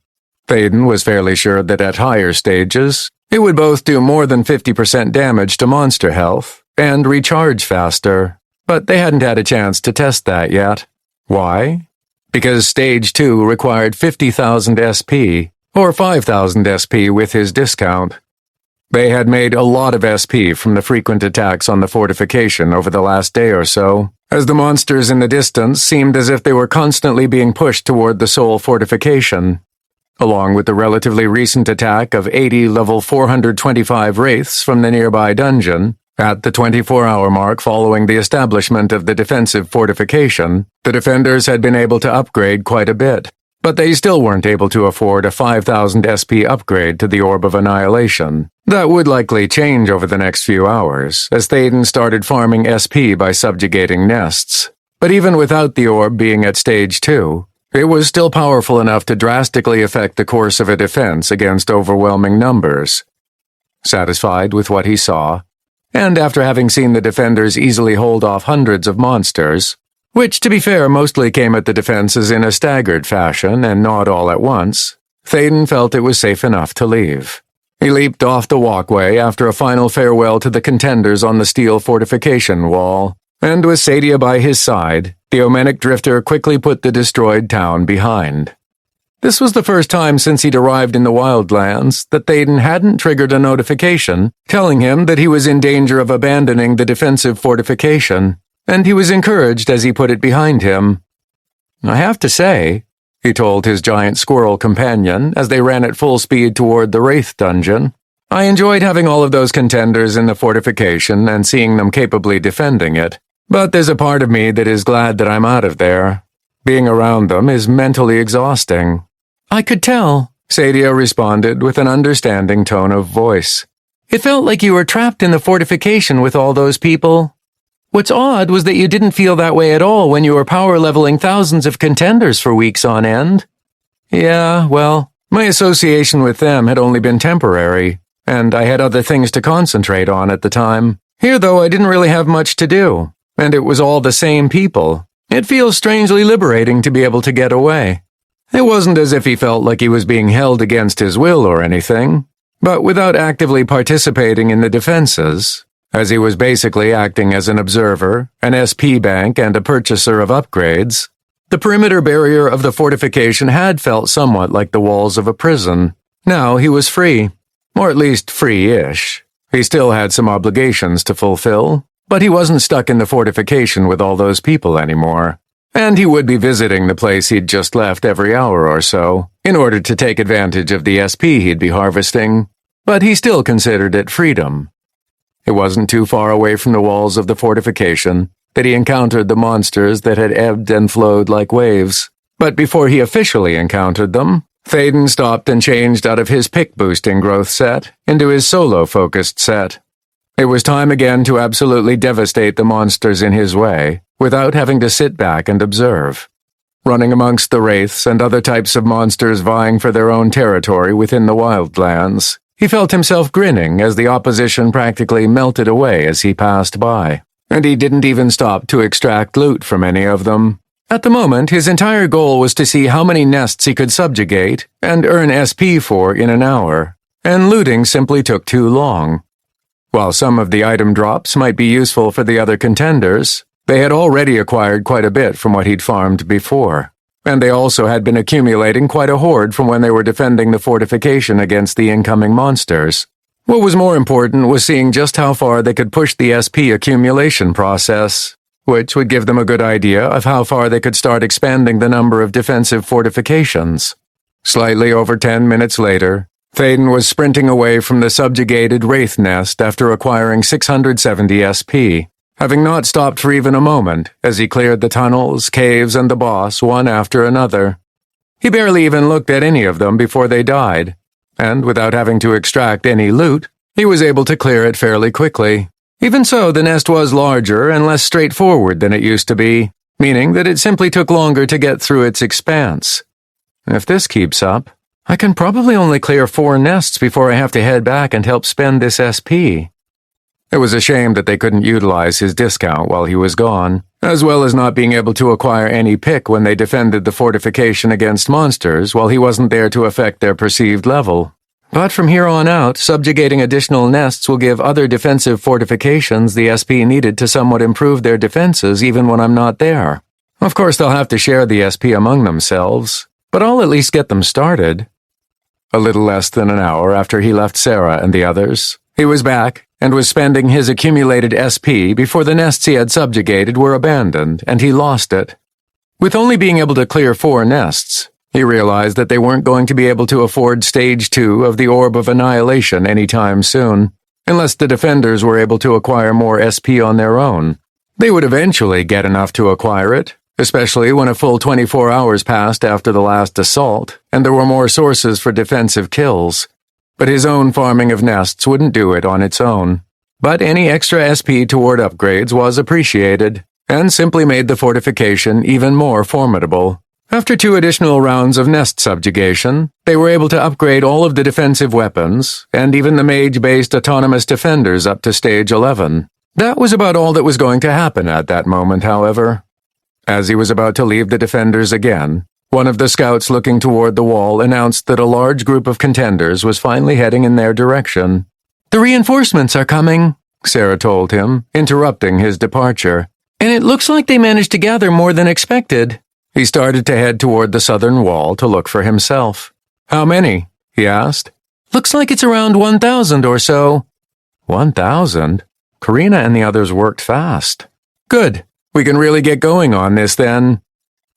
Thaden was fairly sure that at higher stages, it would both do more than 50% damage to monster health and recharge faster, but they hadn't had a chance to test that yet. Why? Because Stage 2 required 50,000 SP, or 5,000 SP with his discount. They had made a lot of SP from the frequent attacks on the fortification over the last day or so, as the monsters in the distance seemed as if they were constantly being pushed toward the sole fortification. Along with the relatively recent attack of 80 level 425 wraiths from the nearby dungeon, at the 24-hour mark following the establishment of the defensive fortification, the defenders had been able to upgrade quite a bit, but they still weren't able to afford a 5,000 SP upgrade to the Orb of Annihilation. That would likely change over the next few hours, as Thaden started farming SP by subjugating nests. But even without the orb being at Stage 2, it was still powerful enough to drastically affect the course of a defense against overwhelming numbers. Satisfied with what he saw, and after having seen the defenders easily hold off hundreds of monsters, which to be fair mostly came at the defenses in a staggered fashion and not all at once, Thaden felt it was safe enough to leave. He leaped off the walkway after a final farewell to the contenders on the steel fortification wall, and with Sadia by his side, the Omenic Drifter quickly put the destroyed town behind. This was the first time since he'd arrived in the Wildlands that Thaden hadn't triggered a notification telling him that he was in danger of abandoning the defensive fortification. and he was encouraged as he put it behind him. "I have to say," he told his giant squirrel companion as they ran at full speed toward the Wraith dungeon, "I enjoyed having all of those contenders in the fortification and seeing them capably defending it. But there's a part of me that is glad that I'm out of there. Being around them is mentally exhausting." "I could tell," Sadia responded with an understanding tone of voice. "It felt like you were trapped in the fortification with all those people. What's odd was that you didn't feel that way at all when you were power leveling thousands of contenders for weeks on end." "Yeah, well, my association with them had only been temporary, and I had other things to concentrate on at the time. Here, though, I didn't really have much to do, and it was all the same people. It feels strangely liberating to be able to get away." It wasn't as if he felt like he was being held against his will or anything, but without actively participating in the defenses, as he was basically acting as an observer, an SP bank, and a purchaser of upgrades, the perimeter barrier of the fortification had felt somewhat like the walls of a prison. Now he was free, or at least free-ish. He still had some obligations to fulfill, but he wasn't stuck in the fortification with all those people anymore. And he would be visiting the place he'd just left every hour or so, in order to take advantage of the SP he'd be harvesting, but he still considered it freedom. It wasn't too far away from the walls of the fortification that he encountered the monsters that had ebbed and flowed like waves. But before he officially encountered them, Thaden stopped and changed out of his pick-boosting growth set into his solo-focused set. It was time again to absolutely devastate the monsters in his way, without having to sit back and observe. Running amongst the wraiths and other types of monsters vying for their own territory within the Wildlands, he felt himself grinning as the opposition practically melted away as he passed by, and he didn't even stop to extract loot from any of them. At the moment, his entire goal was to see how many nests he could subjugate and earn SP for in an hour, and looting simply took too long. While some of the item drops might be useful for the other contenders, they had already acquired quite a bit from what he'd farmed before, and they also had been accumulating quite a hoard from when they were defending the fortification against the incoming monsters. What was more important was seeing just how far they could push the SP accumulation process, which would give them a good idea of how far they could start expanding the number of defensive fortifications. Slightly over 10 minutes later, Thaden was sprinting away from the subjugated Wraith nest after acquiring 670 SP, having not stopped for even a moment as he cleared the tunnels, caves, and the boss one after another. He barely even looked at any of them before they died, and without having to extract any loot, he was able to clear it fairly quickly. Even so, the nest was larger and less straightforward than it used to be, meaning that it simply took longer to get through its expanse. If this keeps up, I can probably only clear 4 nests before I have to head back and help spend this SP. It was a shame that they couldn't utilize his discount while he was gone, as well as not being able to acquire any pick when they defended the fortification against monsters while he wasn't there to affect their perceived level. But from here on out, subjugating additional nests will give other defensive fortifications the SP needed to somewhat improve their defenses even when I'm not there. Of course, they'll have to share the SP among themselves, but I'll at least get them started. A little less than an hour after he left Sarah and the others, he was back and was spending his accumulated SP before the nests he had subjugated were abandoned and he lost it. With only being able to clear 4 nests, he realized that they weren't going to be able to afford Stage 2 of the Orb of Annihilation anytime soon, unless the defenders were able to acquire more SP on their own. They would eventually get enough to acquire it, especially when a full 24 hours passed after the last assault, and there were more sources for defensive kills. But his own farming of nests wouldn't do it on its own. But any extra SP toward upgrades was appreciated, and simply made the fortification even more formidable. After 2 additional rounds of nest subjugation, they were able to upgrade all of the defensive weapons, and even the mage-based autonomous defenders up to Stage 11. That was about all that was going to happen at that moment, however. As he was about to leave the defenders again, one of the scouts looking toward the wall announced that a large group of contenders was finally heading in their direction. "The reinforcements are coming," Sarah told him, interrupting his departure. "And it looks like they managed to gather more than expected." He started to head toward the southern wall to look for himself. "How many?" he asked. "Looks like it's around 1,000 or so." 1,000? Karina and the others worked fast. "Good. We can really get going on this then.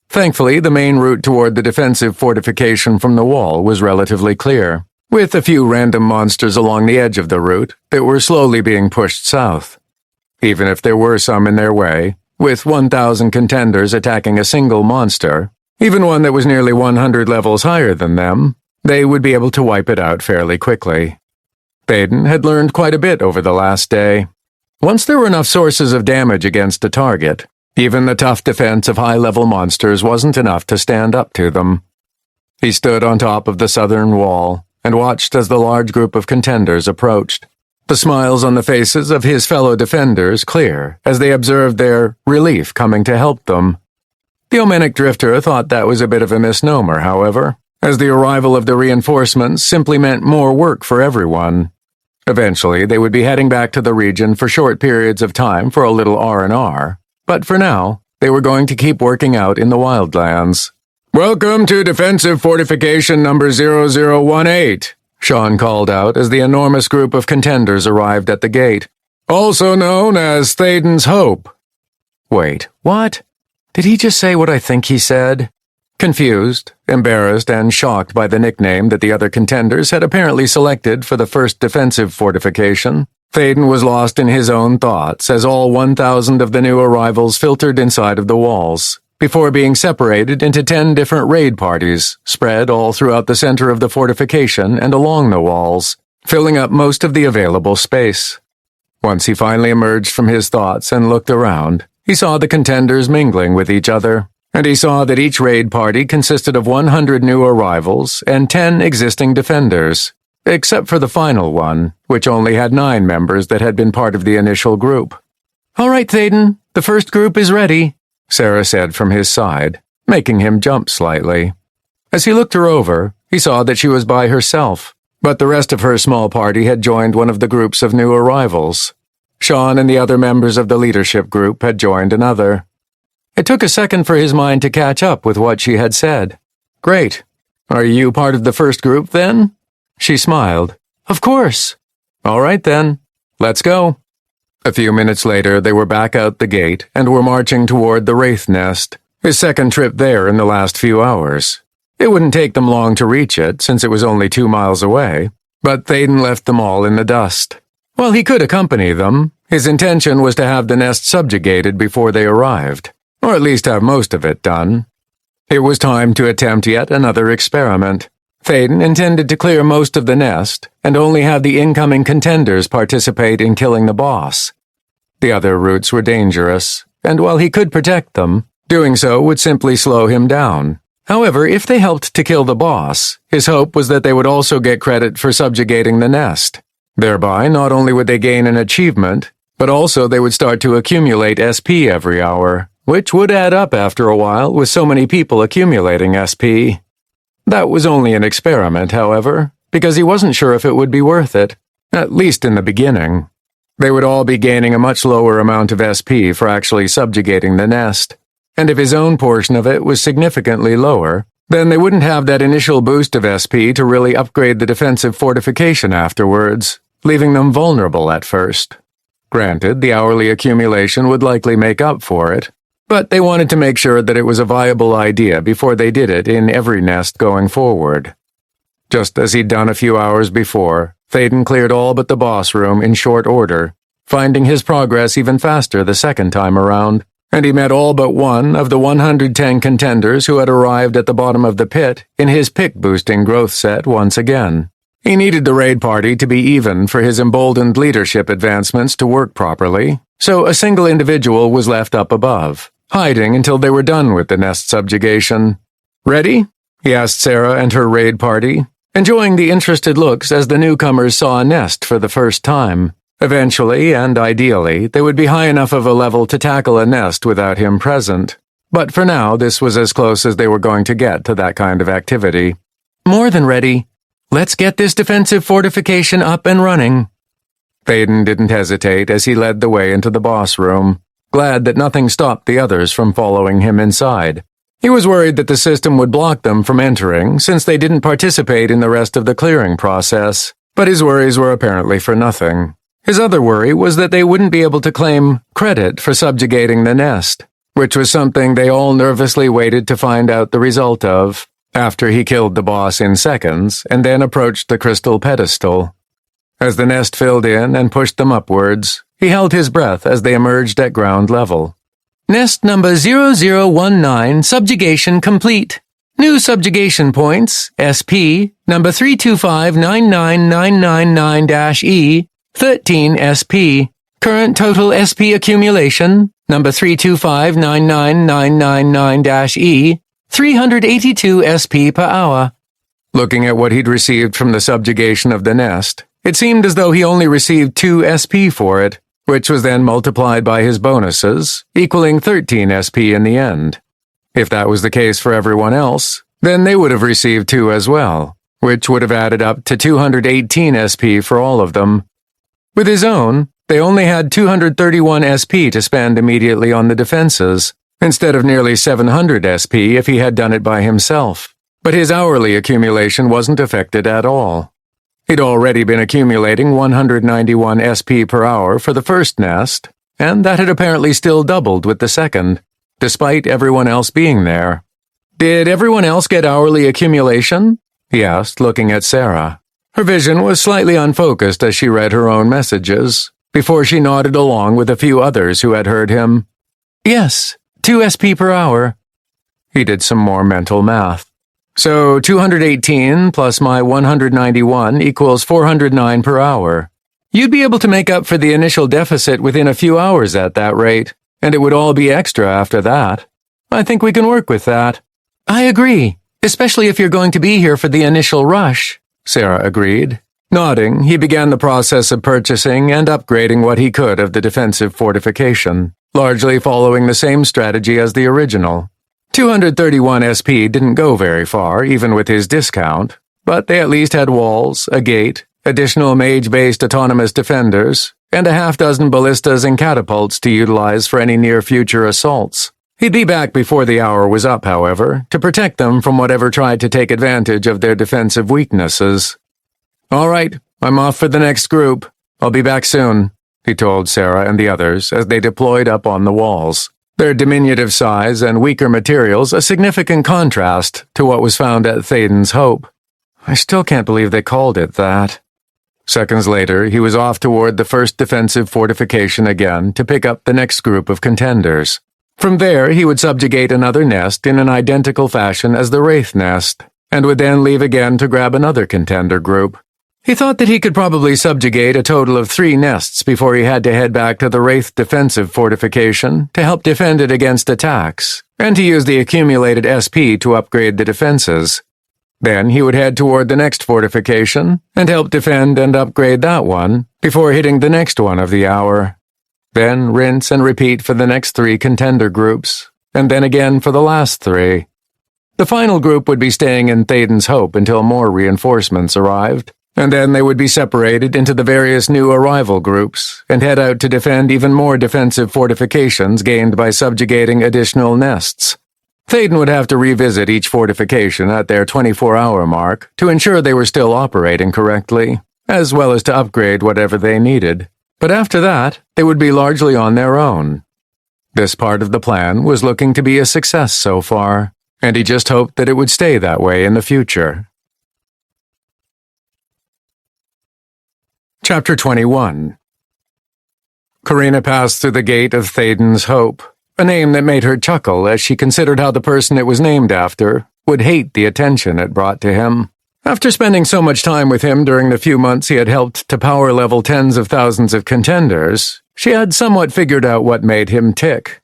Thankfully, the main route toward the defensive fortification from the wall was relatively clear, with a few random monsters along the edge of the route that were slowly being pushed south. Even if there were some in their way, with 1,000 contenders attacking a single monster, even one that was nearly 100 levels higher than them, they would be able to wipe it out fairly quickly. Thaden had learned quite a bit over the last day. Once there were enough sources of damage against a target, even the tough defense of high-level monsters wasn't enough to stand up to them. He stood on top of the southern wall and watched as the large group of contenders approached, the smiles on the faces of his fellow defenders clear as they observed their relief coming to help them. The Omenic Drifter thought that was a bit of a misnomer, however, as the arrival of the reinforcements simply meant more work for everyone. Eventually, they would be heading back to the region for short periods of time for a little R&R, but for now, they were going to keep working out in the Wildlands. "Welcome to Defensive Fortification number 0018, Sean called out as the enormous group of contenders arrived at the gate, "also known as Thaden's Hope." Wait, what? Did he just say what I think he said? Confused, embarrassed, and shocked by the nickname that the other contenders had apparently selected for the first defensive fortification, Thaden was lost in his own thoughts as all 1,000 of the new arrivals filtered inside of the walls, before being separated into 10 different raid parties, spread all throughout the center of the fortification and along the walls, filling up most of the available space. Once he finally emerged from his thoughts and looked around, he saw the contenders mingling with each other, and he saw that each raid party consisted of 100 new arrivals and 10 existing defenders, except for the final one, which only had 9 members that had been part of the initial group. "All right, Thaden, the first group is ready," Sarah said from his side, making him jump slightly. As he looked her over, he saw that she was by herself, but the rest of her small party had joined one of the groups of new arrivals. Sean and the other members of the leadership group had joined another. It took a second for his mind to catch up with what she had said. "Great. Are you part of the first group, then?" She smiled. "Of course." "All right, then. Let's go." A few minutes later, they were back out the gate and were marching toward the Wraith Nest, his second trip there in the last few hours. It wouldn't take them long to reach it, since it was only 2 miles away, but Thaden left them all in the dust. While he could accompany them, his intention was to have the nest subjugated before they arrived, or at least have most of it done. It was time to attempt yet another experiment. Thaden intended to clear most of the nest and only have the incoming contenders participate in killing the boss. The other routes were dangerous, and while he could protect them, doing so would simply slow him down. However, if they helped to kill the boss, his hope was that they would also get credit for subjugating the nest. Thereby, not only would they gain an achievement, but also they would start to accumulate SP every hour, which would add up after a while with so many people accumulating SP. That was only an experiment, however, because he wasn't sure if it would be worth it, at least in the beginning. They would all be gaining a much lower amount of SP for actually subjugating the nest, and if his own portion of it was significantly lower, then they wouldn't have that initial boost of SP to really upgrade the defensive fortification afterwards, leaving them vulnerable at first. Granted, the hourly accumulation would likely make up for it, but they wanted to make sure that it was a viable idea before they did it in every nest going forward. Just as he'd done a few hours before, Thaden cleared all but the boss room in short order, finding his progress even faster the second time around, and he met all but one of the 110 contenders who had arrived at the bottom of the pit in his pick-boosting growth set once again. He needed the raid party to be even for his emboldened leadership advancements to work properly, so a single individual was left up above, hiding until they were done with the nest subjugation. "Ready?" he asked Sarah and her raid party, enjoying the interested looks as the newcomers saw a nest for the first time. Eventually, and ideally, they would be high enough of a level to tackle a nest without him present. But for now, this was as close as they were going to get to that kind of activity. "More than ready. Let's get this defensive fortification up and running." Thaden didn't hesitate as he led the way into the boss room, glad that nothing stopped the others from following him inside. He was worried that the system would block them from entering since they didn't participate in the rest of the clearing process, but his worries were apparently for nothing. His other worry was that they wouldn't be able to claim credit for subjugating the nest, which was something they all nervously waited to find out the result of, after he killed the boss in seconds and then approached the crystal pedestal. As the nest filled in and pushed them upwards, he held his breath as they emerged at ground level. Nest number 0019, subjugation complete. New subjugation points, SP, number 325-99999-E, 13 SP. Current total SP accumulation, number 325-99999-E, 382 SP per hour. Looking at what he'd received from the subjugation of the nest, it seemed as though he only received 2 SP for it, which was then multiplied by his bonuses, equaling 13 SP in the end. If that was the case for everyone else, then they would have received 2 as well, which would have added up to 218 SP for all of them. With his own, they only had 231 SP to spend immediately on the defenses, instead of nearly 700 SP if he had done it by himself. But his hourly accumulation wasn't affected at all. He'd already been accumulating 191 SP per hour for the first nest, and that had apparently still doubled with the second, despite everyone else being there. Did everyone else get hourly accumulation? He asked, looking at Sarah. Her vision was slightly unfocused as she read her own messages, before she nodded along with a few others who had heard him. Yes, 2 SP per hour. He did some more mental math. So 218 plus my 191 equals 409 per hour. You'd be able to make up for the initial deficit within a few hours at that rate, and it would all be extra after that. I think we can work with that. I agree, especially if you're going to be here for the initial rush, Sarah agreed. Nodding, he began the process of purchasing and upgrading what he could of the defensive fortification, largely following the same strategy as the original. 231 SP didn't go very far, even with his discount, but they at least had walls, a gate, additional mage-based autonomous defenders, and a half-dozen ballistas and catapults to utilize for any near-future assaults. He'd be back before the hour was up, however, to protect them from whatever tried to take advantage of their defensive weaknesses. All right, I'm off for the next group. I'll be back soon, he told Sarah and the others as they deployed up on the walls, their diminutive size and weaker materials a significant contrast to what was found at Thaden's Hope. I still can't believe they called it that. Seconds later, he was off toward the first defensive fortification again to pick up the next group of contenders. From there, he would subjugate another nest in an identical fashion as the Wraith nest, and would then leave again to grab another contender group. He thought that he could probably subjugate a total of 3 nests before he had to head back to the Wraith defensive fortification to help defend it against attacks, and to use the accumulated SP to upgrade the defenses. Then he would head toward the next fortification and help defend and upgrade that one before hitting the next one of the hour. Then rinse and repeat for the next 3 contender groups, and then again for the last 3. The final group would be staying in Thaden's Hope until more reinforcements arrived, and then they would be separated into the various new arrival groups and head out to defend even more defensive fortifications gained by subjugating additional nests. Thaden would have to revisit each fortification at their 24-hour mark to ensure they were still operating correctly, as well as to upgrade whatever they needed. But after that, they would be largely on their own. This part of the plan was looking to be a success so far, and he just hoped that it would stay that way in the future. Chapter 21. Karina passed through the gate of Thaden's Hope, a name that made her chuckle as she considered how the person it was named after would hate the attention it brought to him. After spending so much time with him during the few months he had helped to power level tens of thousands of contenders, she had somewhat figured out what made him tick.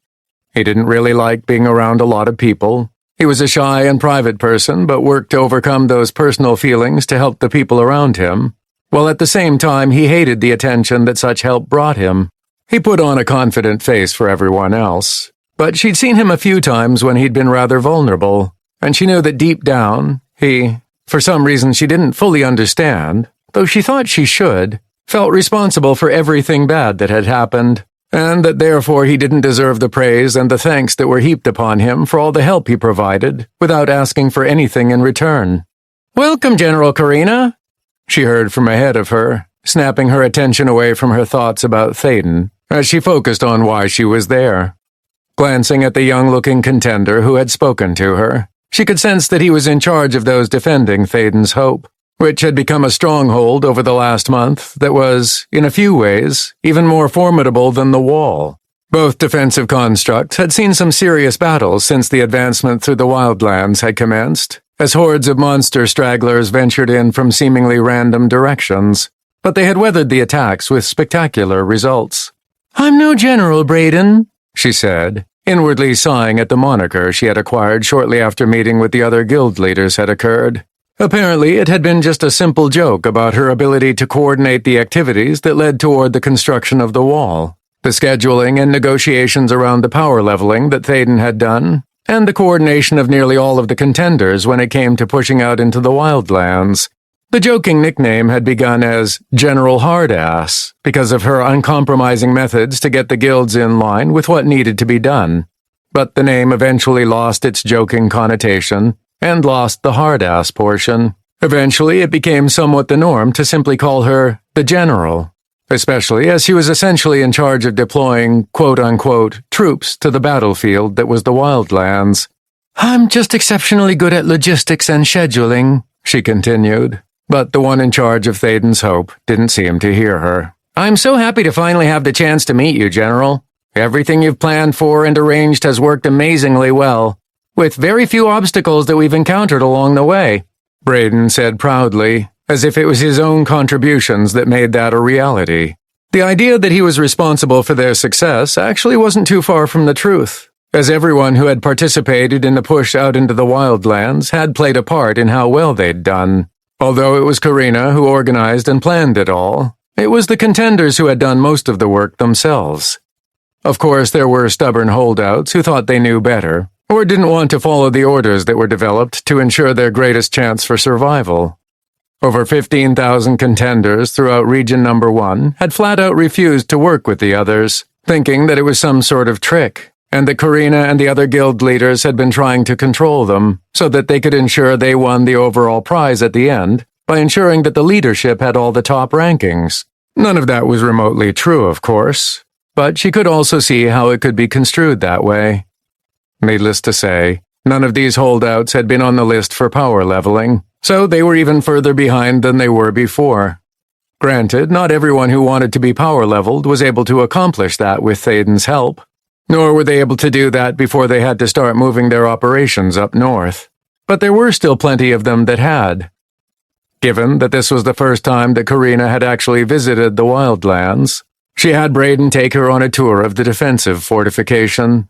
He didn't really like being around a lot of people. He was a shy and private person, but worked to overcome those personal feelings to help the people around him, while at the same time he hated the attention that such help brought him. He put on a confident face for everyone else, but she'd seen him a few times when he'd been rather vulnerable, and she knew that deep down, he, for some reason she didn't fully understand, though she thought she should, felt responsible for everything bad that had happened, and that therefore he didn't deserve the praise and the thanks that were heaped upon him for all the help he provided, without asking for anything in return. "Welcome, General Karina," she heard from ahead of her, snapping her attention away from her thoughts about Thaden, as she focused on why she was there. Glancing at the young-looking contender who had spoken to her, she could sense that he was in charge of those defending Thaden's hope, which had become a stronghold over the last month that was, in a few ways, even more formidable than the wall. Both defensive constructs had seen some serious battles since the advancement through the Wildlands had commenced, as hordes of monster stragglers ventured in from seemingly random directions, but they had weathered the attacks with spectacular results. "I'm no general, Braden," she said, inwardly sighing at the moniker she had acquired shortly after meeting with the other guild leaders had occurred. Apparently, it had been just a simple joke about her ability to coordinate the activities that led toward the construction of the wall, the scheduling and negotiations around the power leveling that Thaden had done, and the coordination of nearly all of the contenders when it came to pushing out into the Wildlands. The joking nickname had begun as General Hardass because of her uncompromising methods to get the guilds in line with what needed to be done. But the name eventually lost its joking connotation and lost the Hardass portion. Eventually, it became somewhat the norm to simply call her the General, especially as she was essentially in charge of deploying quote-unquote troops to the battlefield that was the Wildlands. "I'm just exceptionally good at logistics and scheduling," she continued. But the one in charge of Thaden's hope didn't seem to hear her. "I'm so happy to finally have the chance to meet you, General. Everything you've planned for and arranged has worked amazingly well, with very few obstacles that we've encountered along the way," Braden said proudly, as if it was his own contributions that made that a reality. The idea that he was responsible for their success actually wasn't too far from the truth, as everyone who had participated in the push out into the Wildlands had played a part in how well they'd done. Although it was Karina who organized and planned it all, it was the contenders who had done most of the work themselves. Of course, there were stubborn holdouts who thought they knew better, or didn't want to follow the orders that were developed to ensure their greatest chance for survival. Over 15,000 contenders throughout Region Number 1 had flat-out refused to work with the others, thinking that it was some sort of trick, and that Karina and the other guild leaders had been trying to control them so that they could ensure they won the overall prize at the end by ensuring that the leadership had all the top rankings. None of that was remotely true, of course, but she could also see how it could be construed that way. Needless to say, none of these holdouts had been on the list for power leveling, so they were even further behind than they were before. Granted, not everyone who wanted to be power leveled was able to accomplish that with Thaden's help, nor were they able to do that before they had to start moving their operations up north. But there were still plenty of them that had. Given that this was the first time that Karina had actually visited the Wildlands, she had Braden take her on a tour of the defensive fortification.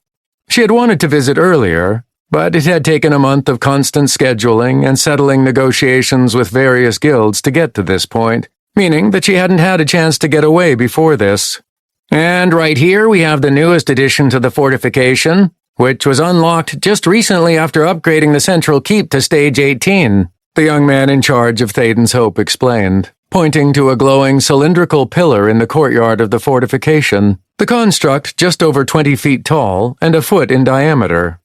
She had wanted to visit earlier, but it had taken a month of constant scheduling and settling negotiations with various guilds to get to this point, meaning that she hadn't had a chance to get away before this. "And right here we have the newest addition to the fortification, which was unlocked just recently after upgrading the central keep to stage 18, the young man in charge of Thaden's Hope explained, pointing to a glowing cylindrical pillar in the courtyard of the fortification, the construct just over 20 feet tall and a foot in diameter.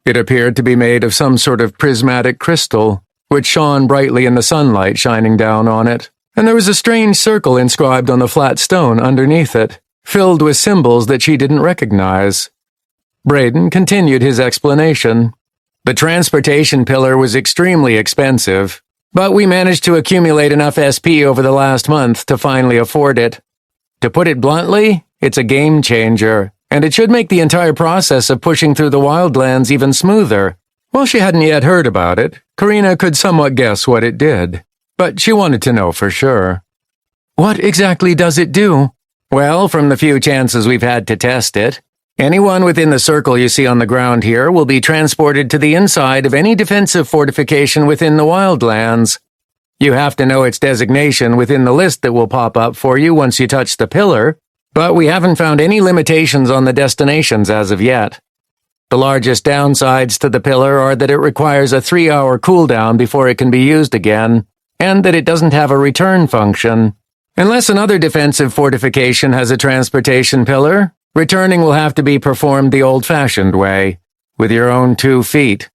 It appeared to be made of some sort of prismatic crystal, which shone brightly in the sunlight shining down on it, and there was a strange circle inscribed on the flat stone underneath it, filled with symbols that she didn't recognize. Braden continued his explanation. "The transportation pillar was extremely expensive, but we managed to accumulate enough SP over the last month to finally afford it. To put it bluntly, it's a game changer, and it should make the entire process of pushing through the Wildlands even smoother." While she hadn't yet heard about it, Karina could somewhat guess what it did, but she wanted to know for sure. "What exactly does it do?" "Well, from the few chances we've had to test it, anyone within the circle you see on the ground here will be transported to the inside of any defensive fortification within the Wildlands. You have to know its designation within the list that will pop up for you once you touch the pillar, but we haven't found any limitations on the destinations as of yet. The largest downsides to the pillar are that it requires a 3-hour cooldown before it can be used again, and that it doesn't have a return function. Unless another defensive fortification has a transportation pillar, returning will have to be performed the old-fashioned way, with your own 2 feet.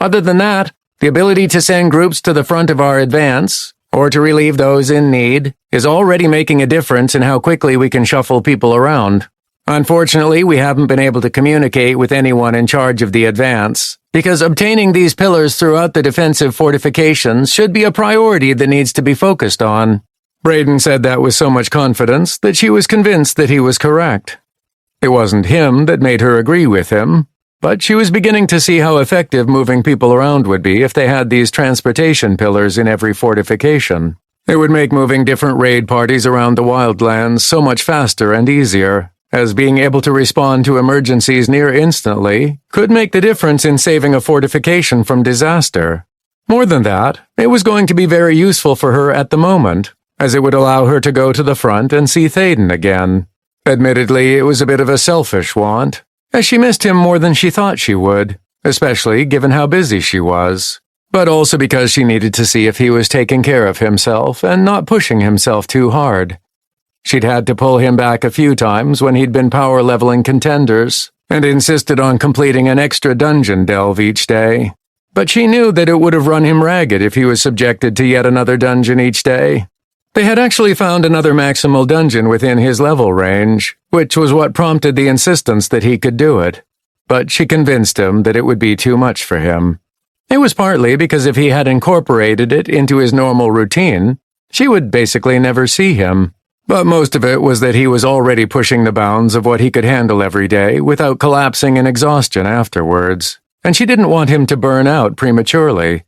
Other than that, the ability to send groups to the front of our advance, or to relieve those in need, is already making a difference in how quickly we can shuffle people around. Unfortunately, we haven't been able to communicate with anyone in charge of the advance, because obtaining these pillars throughout the defensive fortifications should be a priority that needs to be focused on. Braden said that with so much confidence that she was convinced that he was correct. It wasn't him that made her agree with him, but she was beginning to see how effective moving people around would be if they had these transportation pillars in every fortification. It would make moving different raid parties around the Wildlands so much faster and easier, as being able to respond to emergencies near instantly could make the difference in saving a fortification from disaster. More than that, it was going to be very useful for her at the moment, as it would allow her to go to the front and see Thaden again. Admittedly, it was a bit of a selfish want, as she missed him more than she thought she would, especially given how busy she was, but also because she needed to see if he was taking care of himself and not pushing himself too hard. She'd had to pull him back a few times when he'd been power leveling Contenders, and insisted on completing an extra dungeon delve each day. But she knew that it would have run him ragged if he was subjected to yet another dungeon each day. They had actually found another maximal dungeon within his level range, which was what prompted the insistence that he could do it. But she convinced him that it would be too much for him. It was partly because if he had incorporated it into his normal routine, she would basically never see him. But most of it was that he was already pushing the bounds of what he could handle every day without collapsing in exhaustion afterwards, and she didn't want him to burn out prematurely.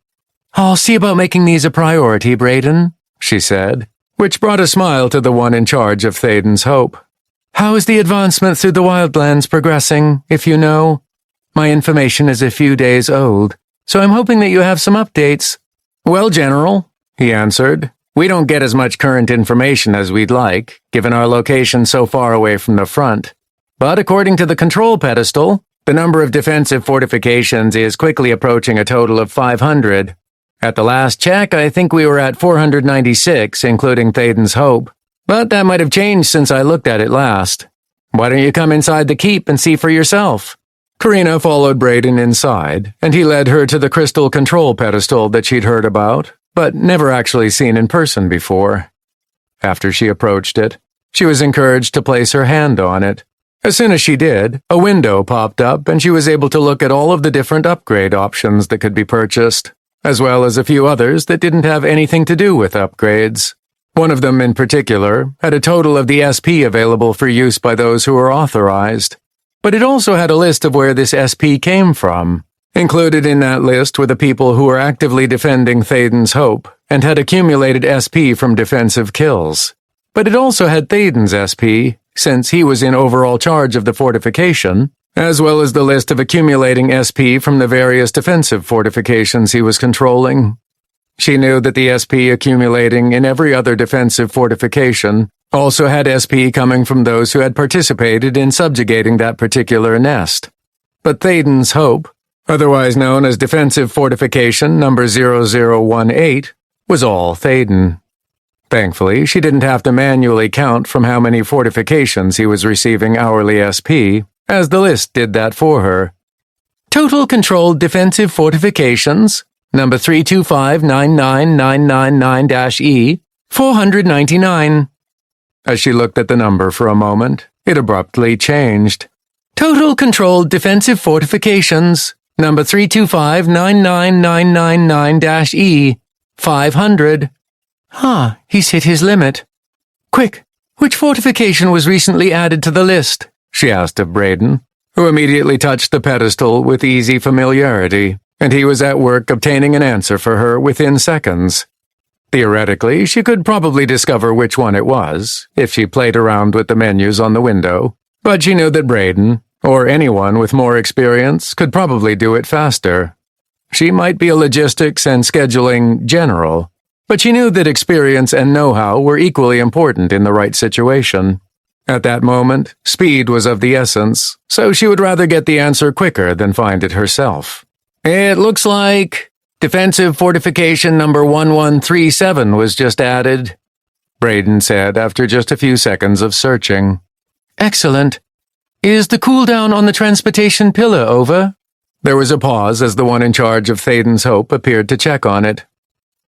"I'll see about making these a priority, Braden," she said, which brought a smile to the one in charge of Thaden's Hope. "How is the advancement through the Wildlands progressing, if you know? My information is a few days old, so I'm hoping that you have some updates." "Well, General," he answered, "we don't get as much current information as we'd like, given our location so far away from the front. But according to the control pedestal, the number of defensive fortifications is quickly approaching a total of 500. At the last check, I think we were at 496, including Thaden's Hope. But that might have changed since I looked at it last. Why don't you come inside the keep and see for yourself?" Karina followed Braden inside, and he led her to the crystal control pedestal that she'd heard about, but never actually seen in person before. After she approached it, she was encouraged to place her hand on it. As soon as she did, a window popped up and she was able to look at all of the different upgrade options that could be purchased, as well as a few others that didn't have anything to do with upgrades. One of them in particular had a total of the SP available for use by those who were authorized, but it also had a list of where this SP came from. Included in that list were the people who were actively defending Thaden's Hope and had accumulated SP from defensive kills. But it also had Thaden's SP, since he was in overall charge of the fortification, as well as the list of accumulating SP from the various defensive fortifications he was controlling. She knew that the SP accumulating in every other defensive fortification also had SP coming from those who had participated in subjugating that particular nest. But Thaden's Hope, otherwise known as Defensive Fortification number 0018, was all Thaden. Thankfully, she didn't have to manually count from how many fortifications he was receiving hourly SP, as the list did that for her. "Total controlled defensive fortifications, number 32599999-E, 499. As she looked at the number for a moment, it abruptly changed. "Total controlled defensive fortifications, number 32599999-E, 500. He's hit his limit. Quick, which fortification was recently added to the list?" she asked of Braden, who immediately touched the pedestal with easy familiarity, and he was at work obtaining an answer for her within seconds. Theoretically, she could probably discover which one it was, if she played around with the menus on the window, but she knew that Braden, or anyone with more experience, could probably do it faster. She might be a logistics and scheduling general, but she knew that experience and know-how were equally important in the right situation. At that moment, speed was of the essence, so she would rather get the answer quicker than find it herself. "It looks like defensive fortification number 1137 was just added," Braden said after just a few seconds of searching. "Excellent. Is the cooldown on the transportation pillar over?" There was a pause as the one in charge of Thaden's Hope appeared to check on it.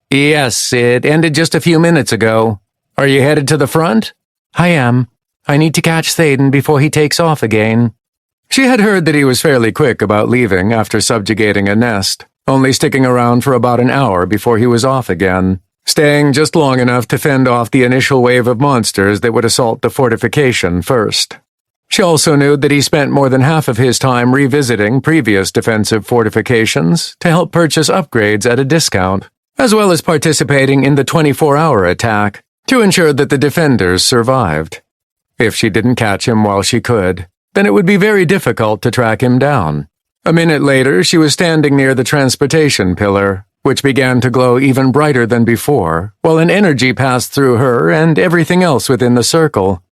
"Yes, it ended just a few minutes ago. Are you headed to the front?" "I am. I need to catch Thaden before he takes off again." She had heard that he was fairly quick about leaving after subjugating a nest, only sticking around for about an hour before he was off again, staying just long enough to fend off the initial wave of monsters that would assault the fortification first. She also knew that he spent more than half of his time revisiting previous defensive fortifications to help purchase upgrades at a discount, as well as participating in the 24-hour attack to ensure that the defenders survived. If she didn't catch him while she could, then it would be very difficult to track him down. A minute later, she was standing near the transportation pillar, which began to glow even brighter than before, while an energy passed through her and everything else within the circle.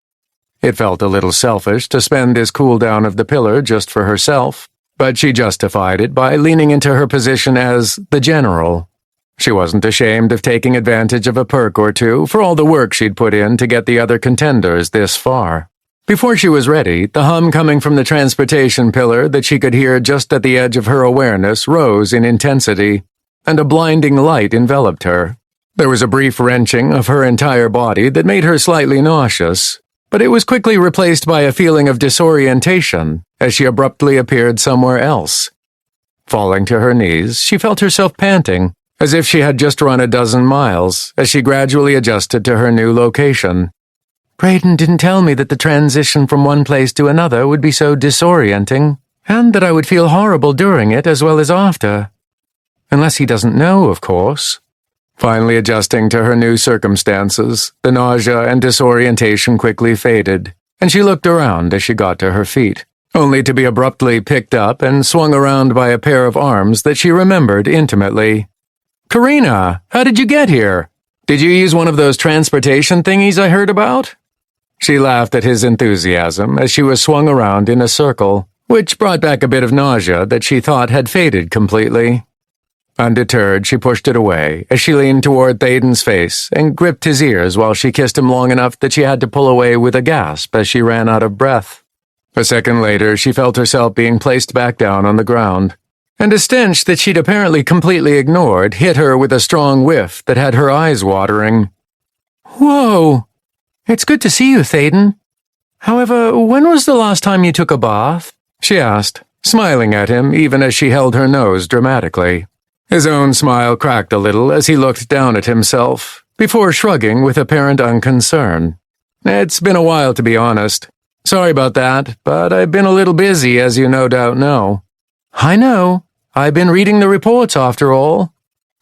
It felt a little selfish to spend this cooldown of the pillar just for herself, but she justified it by leaning into her position as the general. She wasn't ashamed of taking advantage of a perk or two for all the work she'd put in to get the other contenders this far. Before she was ready, the hum coming from the transportation pillar that she could hear just at the edge of her awareness rose in intensity, and a blinding light enveloped her. There was a brief wrenching of her entire body that made her slightly nauseous, but it was quickly replaced by a feeling of disorientation as she abruptly appeared somewhere else. Falling to her knees, she felt herself panting, as if she had just run a dozen miles, as she gradually adjusted to her new location. Brayden didn't tell me that the transition from one place to another would be so disorienting, and that I would feel horrible during it as well as after. Unless he doesn't know, of course. Finally adjusting to her new circumstances, the nausea and disorientation quickly faded, and she looked around as she got to her feet, only to be abruptly picked up and swung around by a pair of arms that she remembered intimately. "Karina, how did you get here? Did you use one of those transportation thingies I heard about?" She laughed at his enthusiasm as she was swung around in a circle, which brought back a bit of nausea that she thought had faded completely. Undeterred, she pushed it away as she leaned toward Thaden's face and gripped his ears while she kissed him long enough that she had to pull away with a gasp as she ran out of breath. A second later, she felt herself being placed back down on the ground, and a stench that she'd apparently completely ignored hit her with a strong whiff that had her eyes watering. "Whoa! It's good to see you, Thaden. However, when was the last time you took a bath?" she asked, smiling at him even as she held her nose dramatically. His own smile cracked a little as he looked down at himself, before shrugging with apparent unconcern. "It's been a while, to be honest. Sorry about that, but I've been a little busy, as you no doubt know." "I know. I've been reading the reports, after all."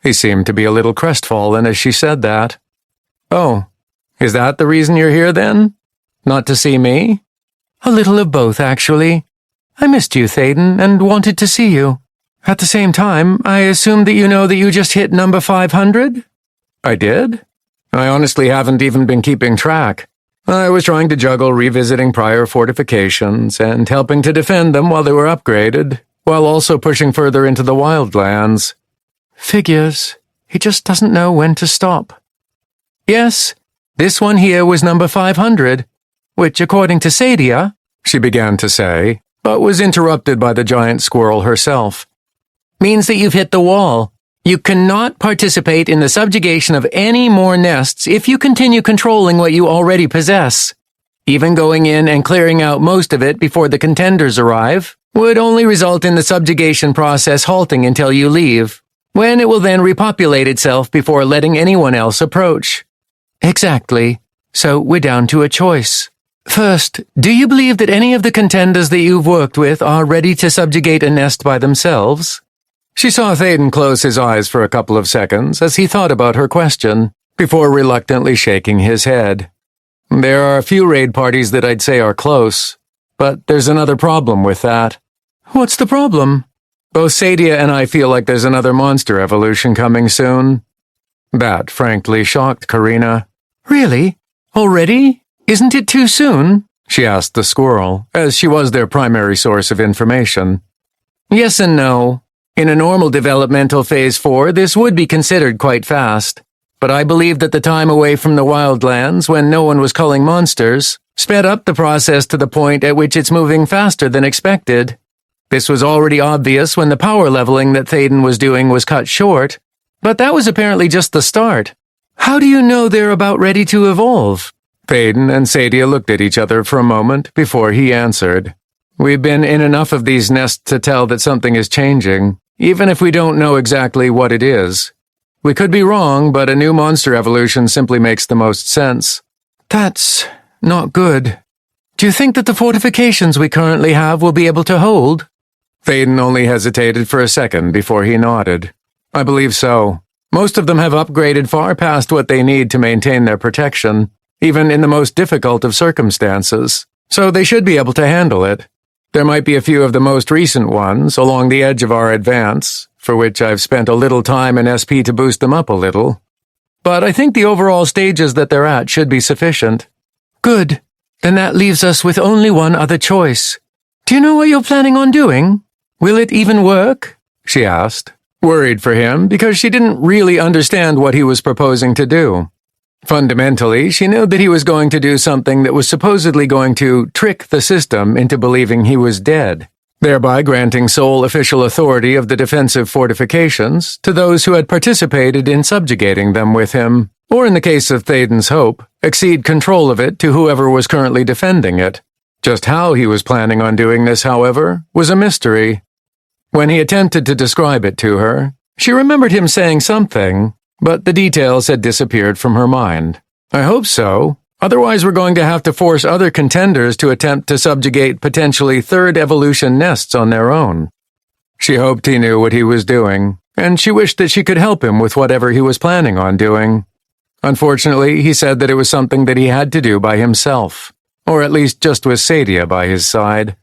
He seemed to be a little crestfallen as she said that. "Oh, is that the reason you're here, then? Not to see me?" "A little of both, actually. I missed you, Thaden, and wanted to see you. At the same time, I assume that you know that you just hit number 500? "I did? I honestly haven't even been keeping track. I was trying to juggle revisiting prior fortifications and helping to defend them while they were upgraded, while also pushing further into the Wildlands." "Figures. He just doesn't know when to stop." "Yes, this one here was number 500, which, according to Sadia," she began to say, but was interrupted by the giant squirrel herself. "means that you've hit the wall. You cannot participate in the subjugation of any more nests if you continue controlling what you already possess. Even going in and clearing out most of it before the contenders arrive would only result in the subjugation process halting until you leave, when it will then repopulate itself before letting anyone else approach." "Exactly. So we're down to a choice. First, do you believe that any of the contenders that you've worked with are ready to subjugate a nest by themselves?" She saw Thaden close his eyes for a couple of seconds as he thought about her question, before reluctantly shaking his head. "There are a few raid parties that I'd say are close, but there's another problem with that." "What's the problem?" "Both Sadia and I feel like there's another monster evolution coming soon." That, frankly, shocked Karina. "Really? Already? Isn't it too soon?" she asked the squirrel, as she was their primary source of information. "Yes and no. In a normal developmental phase 4, this would be considered quite fast. But I believe that the time away from the Wildlands, when no one was culling monsters, sped up the process to the point at which it's moving faster than expected. This was already obvious when the power leveling that Thaden was doing was cut short, but that was apparently just the start. How do you know they're about ready to evolve?" Thaden and Sadia looked at each other for a moment before he answered. We've been in enough of these nests to tell that something is changing, even if we don't know exactly what it is. We could be wrong, but a new monster evolution simply makes the most sense. That's not good. Do you think that the fortifications we currently have will be able to hold? Thaden only hesitated for a second before he nodded. I believe so. Most of them have upgraded far past what they need to maintain their protection, even in the most difficult of circumstances, so they should be able to handle it. There might be a few of the most recent ones along the edge of our advance, for which I've spent a little time in SP to boost them up a little. But I think the overall stages that they're at should be sufficient. Good. Then that leaves us with only one other choice. Do you know what you're planning on doing? Will it even work? She asked, worried for him because she didn't really understand what he was proposing to do. Fundamentally, she knew that he was going to do something that was supposedly going to trick the system into believing he was dead, thereby granting sole official authority of the defensive fortifications to those who had participated in subjugating them with him, or in the case of Thaden's hope, exceed control of it to whoever was currently defending it. Just how he was planning on doing this, however, was a mystery. When he attempted to describe it to her, she remembered him saying something, but the details had disappeared from her mind. I hope so. Otherwise, we're going to have to force other contenders to attempt to subjugate potentially third evolution nests on their own. She hoped he knew what he was doing, and she wished that she could help him with whatever he was planning on doing. Unfortunately, he said that it was something that he had to do by himself, or at least just with Sadia by his side.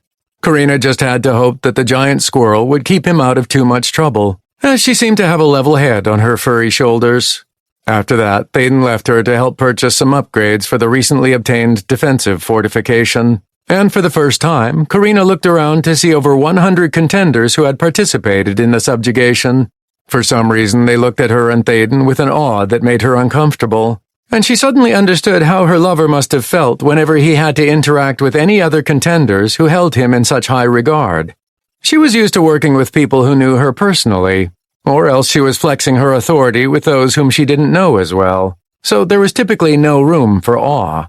Karina just had to hope that the giant squirrel would keep him out of too much trouble, as she seemed to have a level head on her furry shoulders. After that, Thaden left her to help purchase some upgrades for the recently obtained defensive fortification. And for the first time, Karina looked around to see over 100 contenders who had participated in the subjugation. For some reason, they looked at her and Thaden with an awe that made her uncomfortable, and she suddenly understood how her lover must have felt whenever he had to interact with any other contenders who held him in such high regard. She was used to working with people who knew her personally, or else she was flexing her authority with those whom she didn't know as well, so there was typically no room for awe.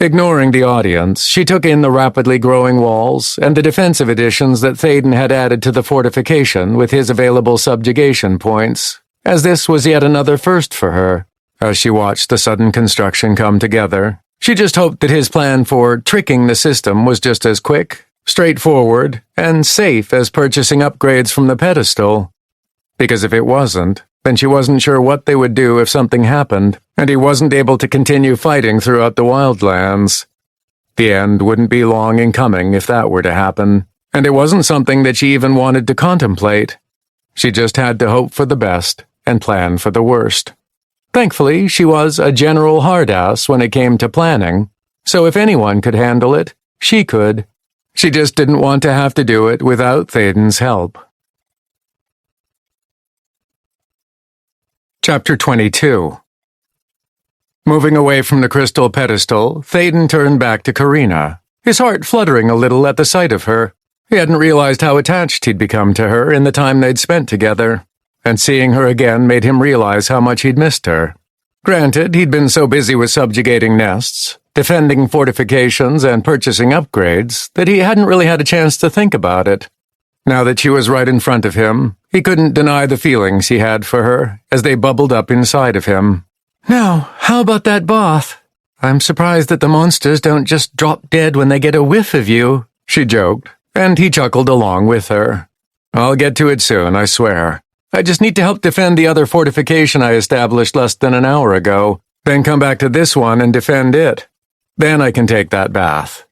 Ignoring the audience, she took in the rapidly growing walls and the defensive additions that Thaden had added to the fortification with his available subjugation points, as this was yet another first for her. As she watched the sudden construction come together, she just hoped that his plan for tricking the system was just as quick, straightforward, and safe as purchasing upgrades from the pedestal. Because if it wasn't, then she wasn't sure what they would do if something happened, and he wasn't able to continue fighting throughout the Wildlands. The end wouldn't be long in coming if that were to happen, and it wasn't something that she even wanted to contemplate. She just had to hope for the best and plan for the worst. Thankfully, she was a general hard-ass when it came to planning, so if anyone could handle it, she could. She just didn't want to have to do it without Thaden's help. Chapter 22. Moving away from the crystal pedestal, Thaden turned back to Karina, his heart fluttering a little at the sight of her. He hadn't realized how attached he'd become to her in the time they'd spent together, and seeing her again made him realize how much he'd missed her. Granted, he'd been so busy with subjugating nests, defending fortifications, and purchasing upgrades that he hadn't really had a chance to think about it. Now that she was right in front of him, he couldn't deny the feelings he had for her as they bubbled up inside of him. Now, how about that bath? I'm surprised that the monsters don't just drop dead when they get a whiff of you, she joked, and he chuckled along with her. I'll get to it soon, I swear. I just need to help defend the other fortification I established less than an hour ago, then come back to this one and defend it. Then I can take that bath.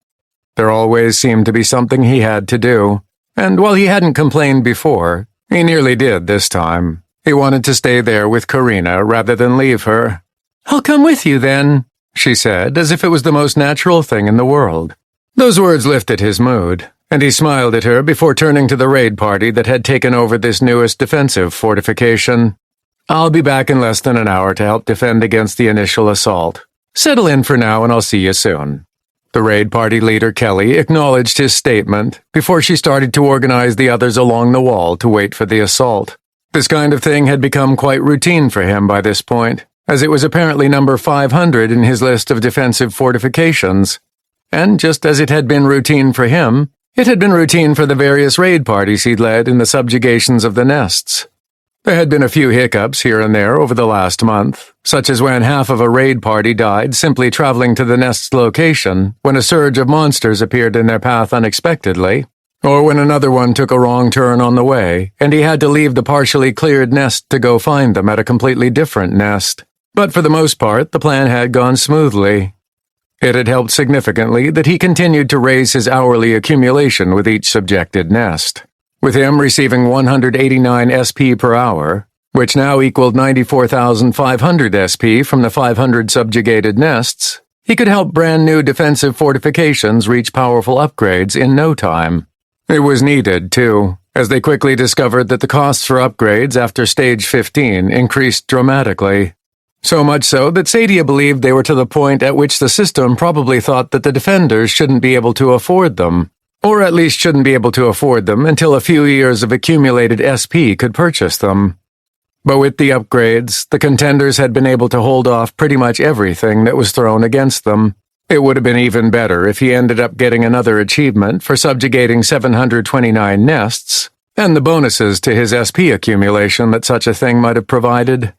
There always seemed to be something he had to do, and while he hadn't complained before, he nearly did this time. He wanted to stay there with Karina rather than leave her. I'll come with you then, she said, as if it was the most natural thing in the world. Those words lifted his mood, and he smiled at her before turning to the raid party that had taken over this newest defensive fortification. I'll be back in less than an hour to help defend against the initial assault. Settle in for now and I'll see you soon. The raid party leader, Kelly, acknowledged his statement before she started to organize the others along the wall to wait for the assault. This kind of thing had become quite routine for him by this point, as it was apparently number 500 in his list of defensive fortifications. And just as it had been routine for him, it had been routine for the various raid parties he'd led in the subjugations of the nests. There had been a few hiccups here and there over the last month, such as when half of a raid party died simply traveling to the nest's location when a surge of monsters appeared in their path unexpectedly, or when another one took a wrong turn on the way and he had to leave the partially cleared nest to go find them at a completely different nest. But for the most part, the plan had gone smoothly. It had helped significantly that he continued to raise his hourly accumulation with each subjected nest. With him receiving 189 SP per hour, which now equaled 94,500 SP from the 500 subjugated nests, he could help brand new defensive fortifications reach powerful upgrades in no time. It was needed, too, as they quickly discovered that the costs for upgrades after Stage 15 increased dramatically. So much so that Sadia believed they were to the point at which the system probably thought that the defenders shouldn't be able to afford them, or at least shouldn't be able to afford them until a few years of accumulated SP could purchase them. But with the upgrades, the contenders had been able to hold off pretty much everything that was thrown against them. It would have been even better if he ended up getting another achievement for subjugating 729 nests, and the bonuses to his SP accumulation that such a thing might have provided.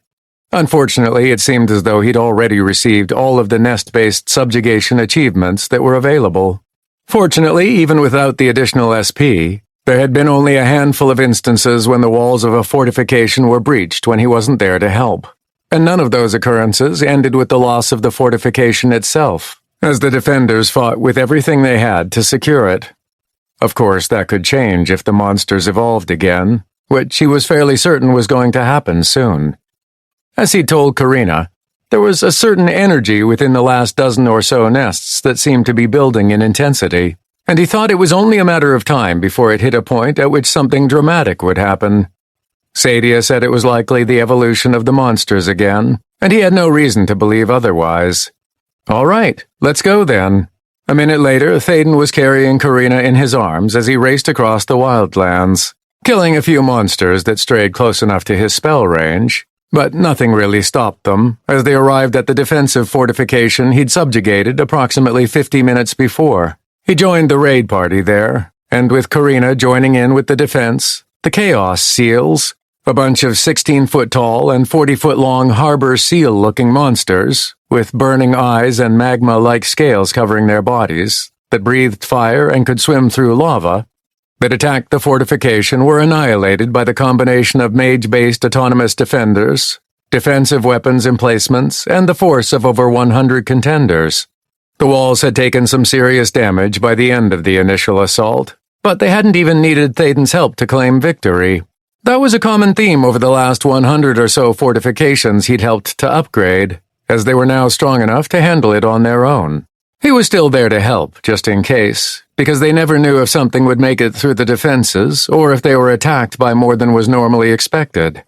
Unfortunately, it seemed as though he'd already received all of the nest-based subjugation achievements that were available. Fortunately, even without the additional SP, there had been only a handful of instances when the walls of a fortification were breached when he wasn't there to help, and none of those occurrences ended with the loss of the fortification itself, as the defenders fought with everything they had to secure it. Of course, that could change if the monsters evolved again, which he was fairly certain was going to happen soon. As he told Karina, there was a certain energy within the last dozen or so nests that seemed to be building in intensity, and he thought it was only a matter of time before it hit a point at which something dramatic would happen. Sadia said it was likely the evolution of the monsters again, and he had no reason to believe otherwise. All right, let's go then. A minute later, Thaden was carrying Karina in his arms as he raced across the Wildlands, killing a few monsters that strayed close enough to his spell range. But nothing really stopped them, as they arrived at the defensive fortification he'd subjugated approximately 50 minutes before. He joined the raid party there, and with Karina joining in with the defense, the Chaos Seals, a bunch of 16-foot-tall and 40-foot-long harbor seal-looking monsters, with burning eyes and magma-like scales covering their bodies, that breathed fire and could swim through lava, that attacked the fortification were annihilated by the combination of mage-based autonomous defenders, defensive weapons emplacements, and the force of over 100 contenders. The walls had taken some serious damage by the end of the initial assault, but they hadn't even needed Thaden's help to claim victory. That was a common theme over the last 100 or so fortifications he'd helped to upgrade, as they were now strong enough to handle it on their own. He was still there to help, just in case, because they never knew if something would make it through the defenses or if they were attacked by more than was normally expected.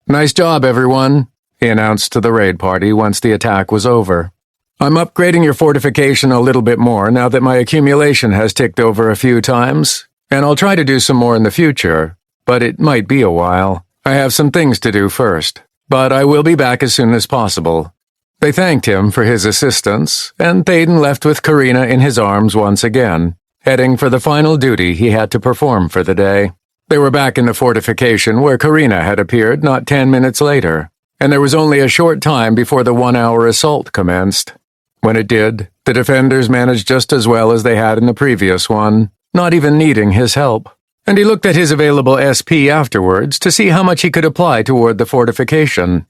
"Nice job, everyone," he announced to the raid party once the attack was over. "I'm upgrading your fortification a little bit more now that my accumulation has ticked over a few times, and I'll try to do some more in the future, but it might be a while. I have some things to do first, but I will be back as soon as possible." They thanked him for his assistance, and Thaden left with Karina in his arms once again, heading for the final duty he had to perform for the day. They were back in the fortification where Karina had appeared not 10 minutes later, and there was only a short time before the 1-hour assault commenced. When it did, the defenders managed just as well as they had in the previous one, not even needing his help. And he looked at his available SP afterwards to see how much he could apply toward the fortification.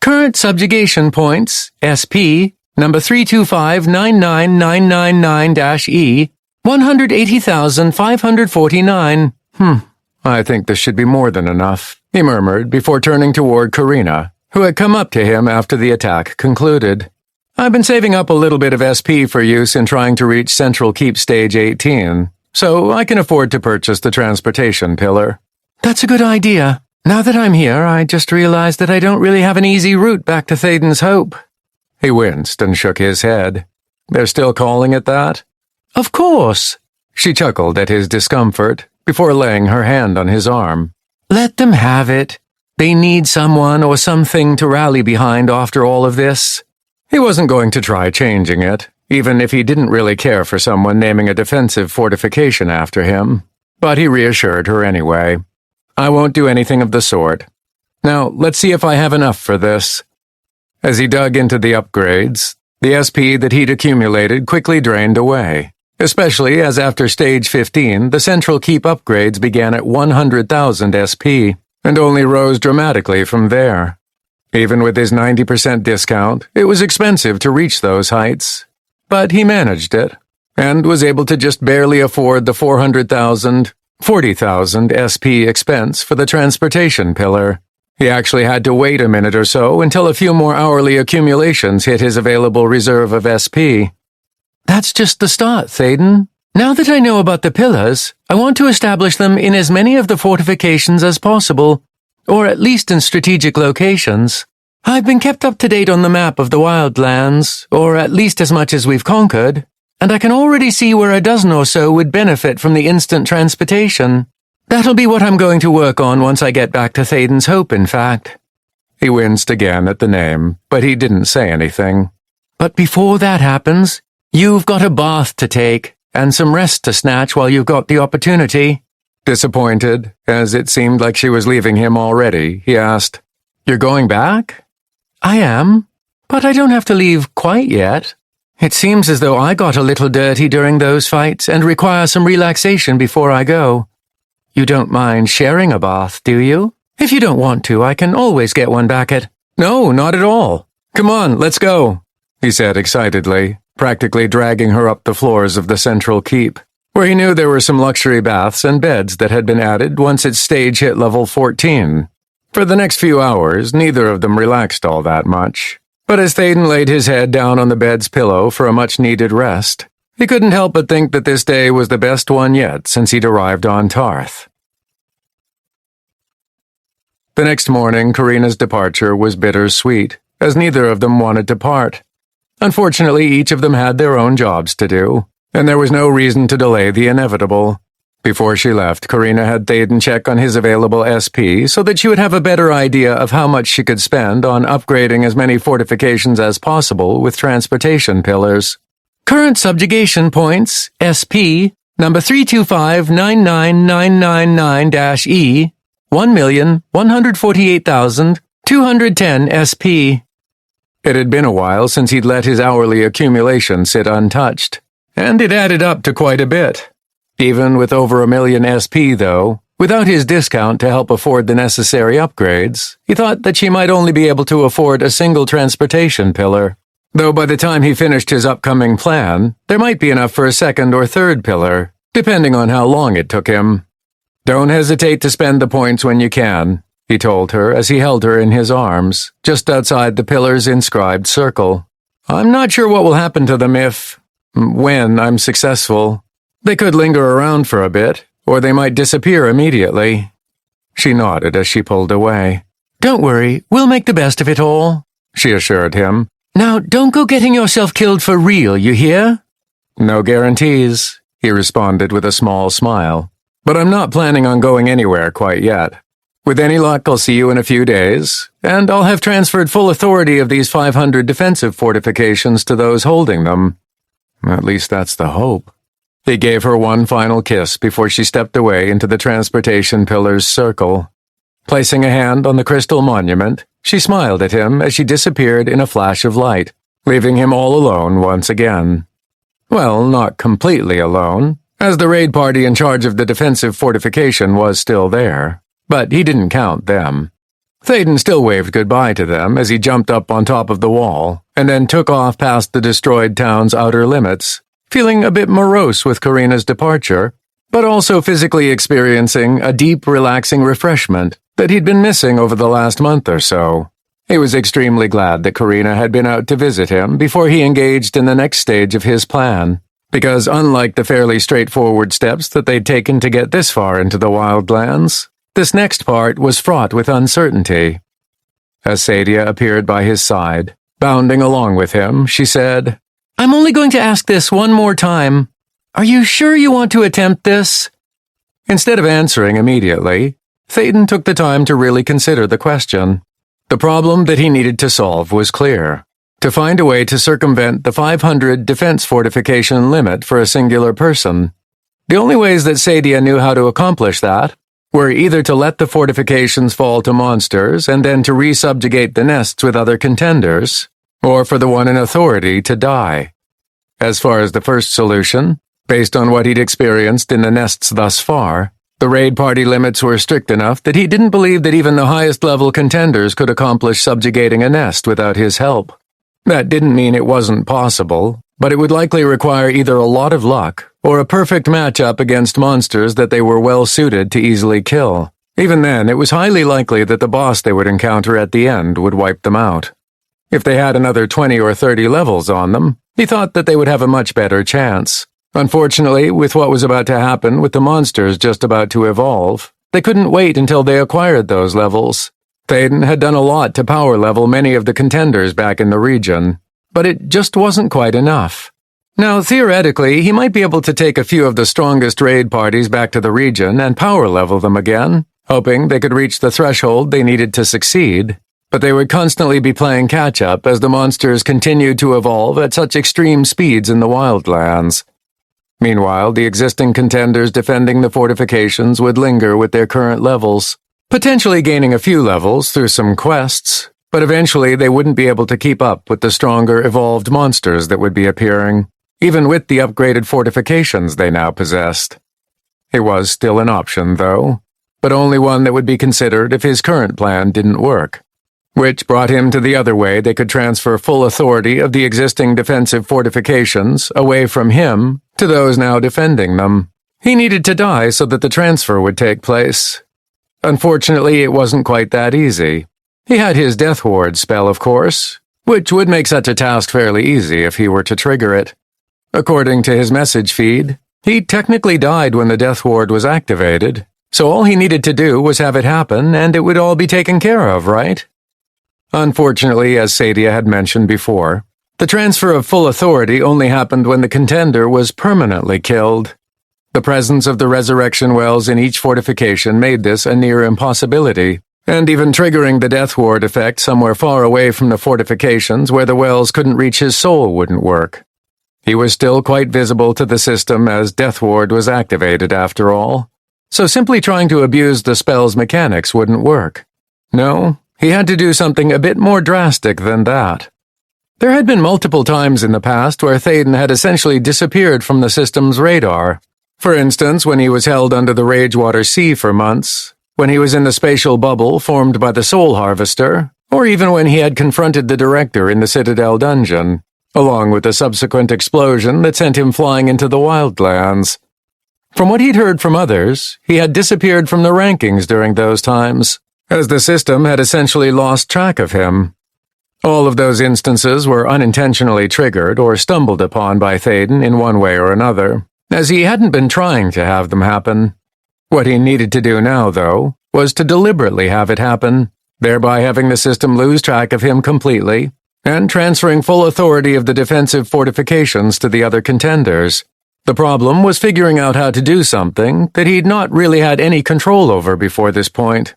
Current subjugation points, SP, number 32599999-E, 180,549. I think this should be more than enough, he murmured before turning toward Karina, who had come up to him after the attack concluded. "I've been saving up a little bit of SP for use in trying to reach Central Keep Stage 18, so I can afford to purchase the transportation pillar." "That's a good idea. Now that I'm here, I just realized that I don't really have an easy route back to Thaden's Hope." He winced and shook his head. "They're still calling it that?" "Of course." She chuckled at his discomfort before laying her hand on his arm. "Let them have it. They need someone or something to rally behind after all of this. He wasn't going to try changing it, even if he didn't really care for someone naming a defensive fortification after him. But he reassured her anyway. I won't do anything of the sort. Now, let's see if I have enough for this. As he dug into the upgrades, the SP that he'd accumulated quickly drained away, especially as after stage 15, the central keep upgrades began at 100,000 SP, and only rose dramatically from there. Even with his 90% discount, it was expensive to reach those heights. But he managed it, and was able to just barely afford the 40,000 SP expense for the transportation pillar. He actually had to wait a minute or so until a few more hourly accumulations hit his available reserve of SP. That's just the start, Thaden. Now that I know about the pillars, I want to establish them in as many of the fortifications as possible, or at least in strategic locations. I've been kept up to date on the map of the Wildlands, or at least as much as we've conquered, and I can already see where a dozen or so would benefit from the instant transportation. That'll be what I'm going to work on once I get back to Thaden's Hope, in fact. He winced again at the name, but he didn't say anything. But before that happens, you've got a bath to take, and some rest to snatch while you've got the opportunity. Disappointed, as it seemed like she was leaving him already, he asked, You're going back? I am, but I don't have to leave quite yet. It seems as though I got a little dirty during those fights and require some relaxation before I go. You don't mind sharing a bath, do you? If you don't want to, I can always get one back at— No, not at all. Come on, let's go, he said excitedly, practically dragging her up the floors of the central keep, where he knew there were some luxury baths and beds that had been added once its stage hit level 14. For the next few hours, neither of them relaxed all that much. But as Thaden laid his head down on the bed's pillow for a much-needed rest, he couldn't help but think that this day was the best one yet since he'd arrived on Tarth. The next morning, Karina's departure was bittersweet, as neither of them wanted to part. Unfortunately, each of them had their own jobs to do, and there was no reason to delay the inevitable. Before she left, Karina had Thaden check on his available SP so that she would have a better idea of how much she could spend on upgrading as many fortifications as possible with transportation pillars. Current subjugation points, SP, number 325-99999-E, 1,148,210 SP. It had been a while since he'd let his hourly accumulation sit untouched, and it added up to quite a bit. Even with over 1 million SP, though, without his discount to help afford the necessary upgrades, he thought that she might only be able to afford a single transportation pillar. Though by the time he finished his upcoming plan, there might be enough for a second or third pillar, depending on how long it took him. Don't hesitate to spend the points when you can, he told her as he held her in his arms, just outside the pillar's inscribed circle. I'm not sure what will happen to them when I'm successful. They could linger around for a bit, or they might disappear immediately. She nodded as she pulled away. Don't worry, we'll make the best of it all, she assured him. Now, don't go getting yourself killed for real, you hear? No guarantees, he responded with a small smile. But I'm not planning on going anywhere quite yet. With any luck, I'll see you in a few days, and I'll have transferred full authority of these 500 defensive fortifications to those holding them. At least that's the hope. He gave her one final kiss before she stepped away into the transportation pillar's circle. Placing a hand on the crystal monument, she smiled at him as she disappeared in a flash of light, leaving him all alone once again. Well, not completely alone, as the raid party in charge of the defensive fortification was still there, but he didn't count them. Thaden still waved goodbye to them as he jumped up on top of the wall, and then took off past the destroyed town's outer limits, feeling a bit morose with Karina's departure, but also physically experiencing a deep, relaxing refreshment that he'd been missing over the last month or so. He was extremely glad that Karina had been out to visit him before he engaged in the next stage of his plan, because unlike the fairly straightforward steps that they'd taken to get this far into the Wildlands, this next part was fraught with uncertainty. As Sadia appeared by his side, bounding along with him, she said, I'm only going to ask this one more time. Are you sure you want to attempt this? Instead of answering immediately, Thaden took the time to really consider the question. The problem that he needed to solve was clear: to find a way to circumvent the 500 defense fortification limit for a singular person. The only ways that Sadia knew how to accomplish that were either to let the fortifications fall to monsters and then to resubjugate the nests with other contenders, or for the one in authority to die. As far as the first solution, based on what he'd experienced in the nests thus far, the raid party limits were strict enough that he didn't believe that even the highest level contenders could accomplish subjugating a nest without his help. That didn't mean it wasn't possible, but it would likely require either a lot of luck or a perfect matchup against monsters that they were well suited to easily kill. Even then, it was highly likely that the boss they would encounter at the end would wipe them out. If they had another 20 or 30 levels on them, he thought that they would have a much better chance. Unfortunately, with what was about to happen with the monsters just about to evolve, they couldn't wait until they acquired those levels. Thaden had done a lot to power level many of the contenders back in the region, but it just wasn't quite enough. Now, theoretically, he might be able to take a few of the strongest raid parties back to the region and power level them again, hoping they could reach the threshold they needed to succeed, but they would constantly be playing catch-up as the monsters continued to evolve at such extreme speeds in the Wildlands. Meanwhile, the existing contenders defending the fortifications would linger with their current levels, potentially gaining a few levels through some quests, but eventually they wouldn't be able to keep up with the stronger evolved monsters that would be appearing, even with the upgraded fortifications they now possessed. It was still an option, though, but only one that would be considered if his current plan didn't work, which brought him to the other way they could transfer full authority of the existing defensive fortifications away from him to those now defending them. He needed to die so that the transfer would take place. Unfortunately, it wasn't quite that easy. He had his Death Ward spell, of course, which would make such a task fairly easy if he were to trigger it. According to his message feed, he technically died when the Death Ward was activated, so all he needed to do was have it happen and it would all be taken care of, right? Unfortunately, as Sadia had mentioned before, the transfer of full authority only happened when the contender was permanently killed. The presence of the resurrection wells in each fortification made this a near impossibility, and even triggering the Death Ward effect somewhere far away from the fortifications where the wells couldn't reach his soul wouldn't work. He was still quite visible to the system as Death Ward was activated after all, so simply trying to abuse the spell's mechanics wouldn't work. No, he had to do something a bit more drastic than that. There had been multiple times in the past where Thaden had essentially disappeared from the system's radar. For instance, when he was held under the Ragewater Sea for months, when he was in the spatial bubble formed by the Soul Harvester, or even when he had confronted the Director in the Citadel dungeon, along with the subsequent explosion that sent him flying into the Wildlands. From what he'd heard from others, he had disappeared from the rankings during those times, as the system had essentially lost track of him. All of those instances were unintentionally triggered or stumbled upon by Thaden in one way or another, as he hadn't been trying to have them happen. What he needed to do now, though, was to deliberately have it happen, thereby having the system lose track of him completely, and transferring full authority of the defensive fortifications to the other contenders. The problem was figuring out how to do something that he'd not really had any control over before this point.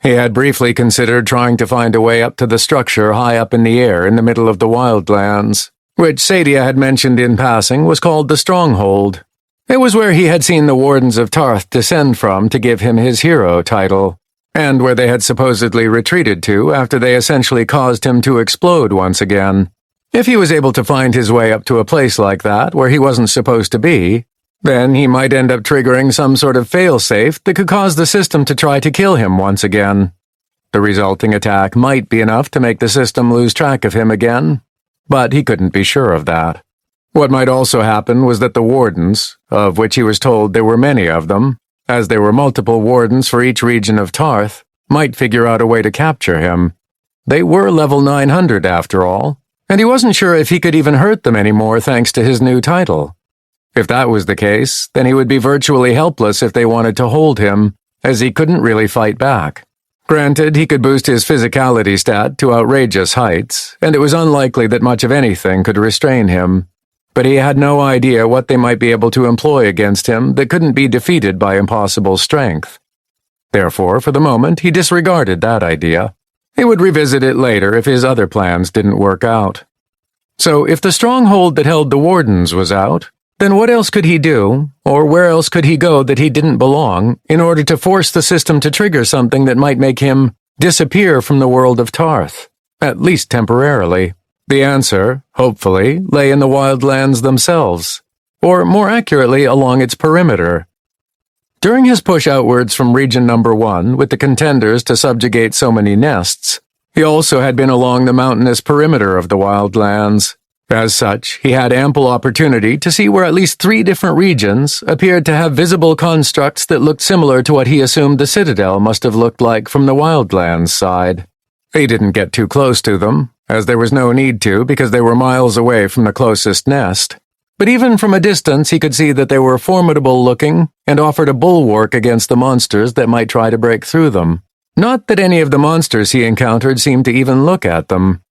He had briefly considered trying to find a way up to the structure high up in the air in the middle of the Wildlands, which Sadia had mentioned in passing was called the Stronghold. It was where he had seen the Wardens of Tarth descend from to give him his hero title, and where they had supposedly retreated to after they essentially caused him to explode once again. If he was able to find his way up to a place like that where he wasn't supposed to be, then he might end up triggering some sort of failsafe that could cause the system to try to kill him once again. The resulting attack might be enough to make the system lose track of him again, but he couldn't be sure of that. What might also happen was that the Wardens, of which he was told there were many of them, as there were multiple Wardens for each region of Tarth, might figure out a way to capture him. They were level 900 after all, and he wasn't sure if he could even hurt them anymore thanks to his new title. If that was the case, then he would be virtually helpless if they wanted to hold him, as he couldn't really fight back. Granted, he could boost his physicality stat to outrageous heights, and it was unlikely that much of anything could restrain him. But he had no idea what they might be able to employ against him that couldn't be defeated by impossible strength. Therefore, for the moment, he disregarded that idea. He would revisit it later if his other plans didn't work out. So, if the stronghold that held the wardens was out, then what else could he do, or where else could he go that he didn't belong, in order to force the system to trigger something that might make him disappear from the world of Tarth, at least temporarily? The answer, hopefully, lay in the Wildlands themselves, or more accurately, along its perimeter. During his push outwards from Region Number 1 with the Contenders to subjugate so many nests, he also had been along the mountainous perimeter of the Wildlands. As such, he had ample opportunity to see where at least 3 different regions appeared to have visible constructs that looked similar to what he assumed the Citadel must have looked like from the Wildlands side. He didn't get too close to them, as there was no need to because they were miles away from the closest nest. But even from a distance he could see that they were formidable-looking and offered a bulwark against the monsters that might try to break through them. Not that any of the monsters he encountered seemed to even look at them.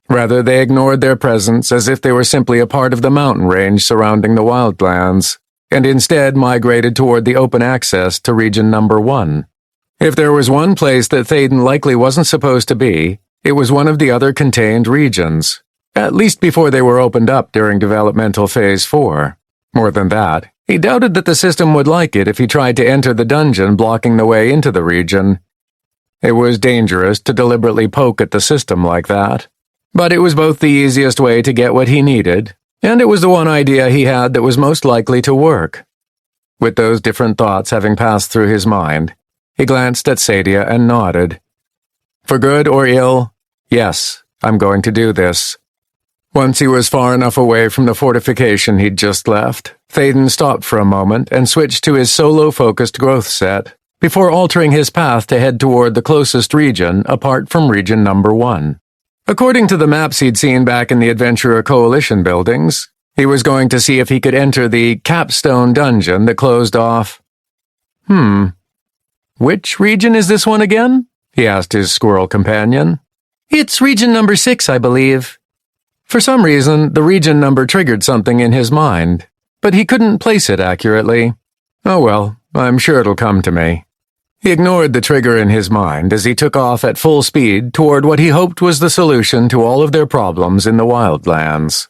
Rather, they ignored their presence as if they were simply a part of the mountain range surrounding the Wildlands, and instead migrated toward the open access to Region Number 1. If there was one place that Thaden likely wasn't supposed to be, it was one of the other contained regions. At least before they were opened up during Developmental Phase 4. More than that, he doubted that the system would like it if he tried to enter the dungeon blocking the way into the region. It was dangerous to deliberately poke at the system like that. But it was both the easiest way to get what he needed, and it was the one idea he had that was most likely to work. With those different thoughts having passed through his mind, he glanced at Sadia and nodded. For good or ill, yes, I'm going to do this. Once he was far enough away from the fortification he'd just left, Thaden stopped for a moment and switched to his solo-focused growth set, before altering his path to head toward the closest region apart from Region Number 1. According to the maps he'd seen back in the Adventurer Coalition buildings, he was going to see if he could enter the capstone dungeon that closed off. Which region is this one again? He asked his squirrel companion. It's Region Number 6, I believe. For some reason, the region number triggered something in his mind, but he couldn't place it accurately. Oh well, I'm sure it'll come to me. He ignored the trigger in his mind as he took off at full speed toward what he hoped was the solution to all of their problems in the Wildlands.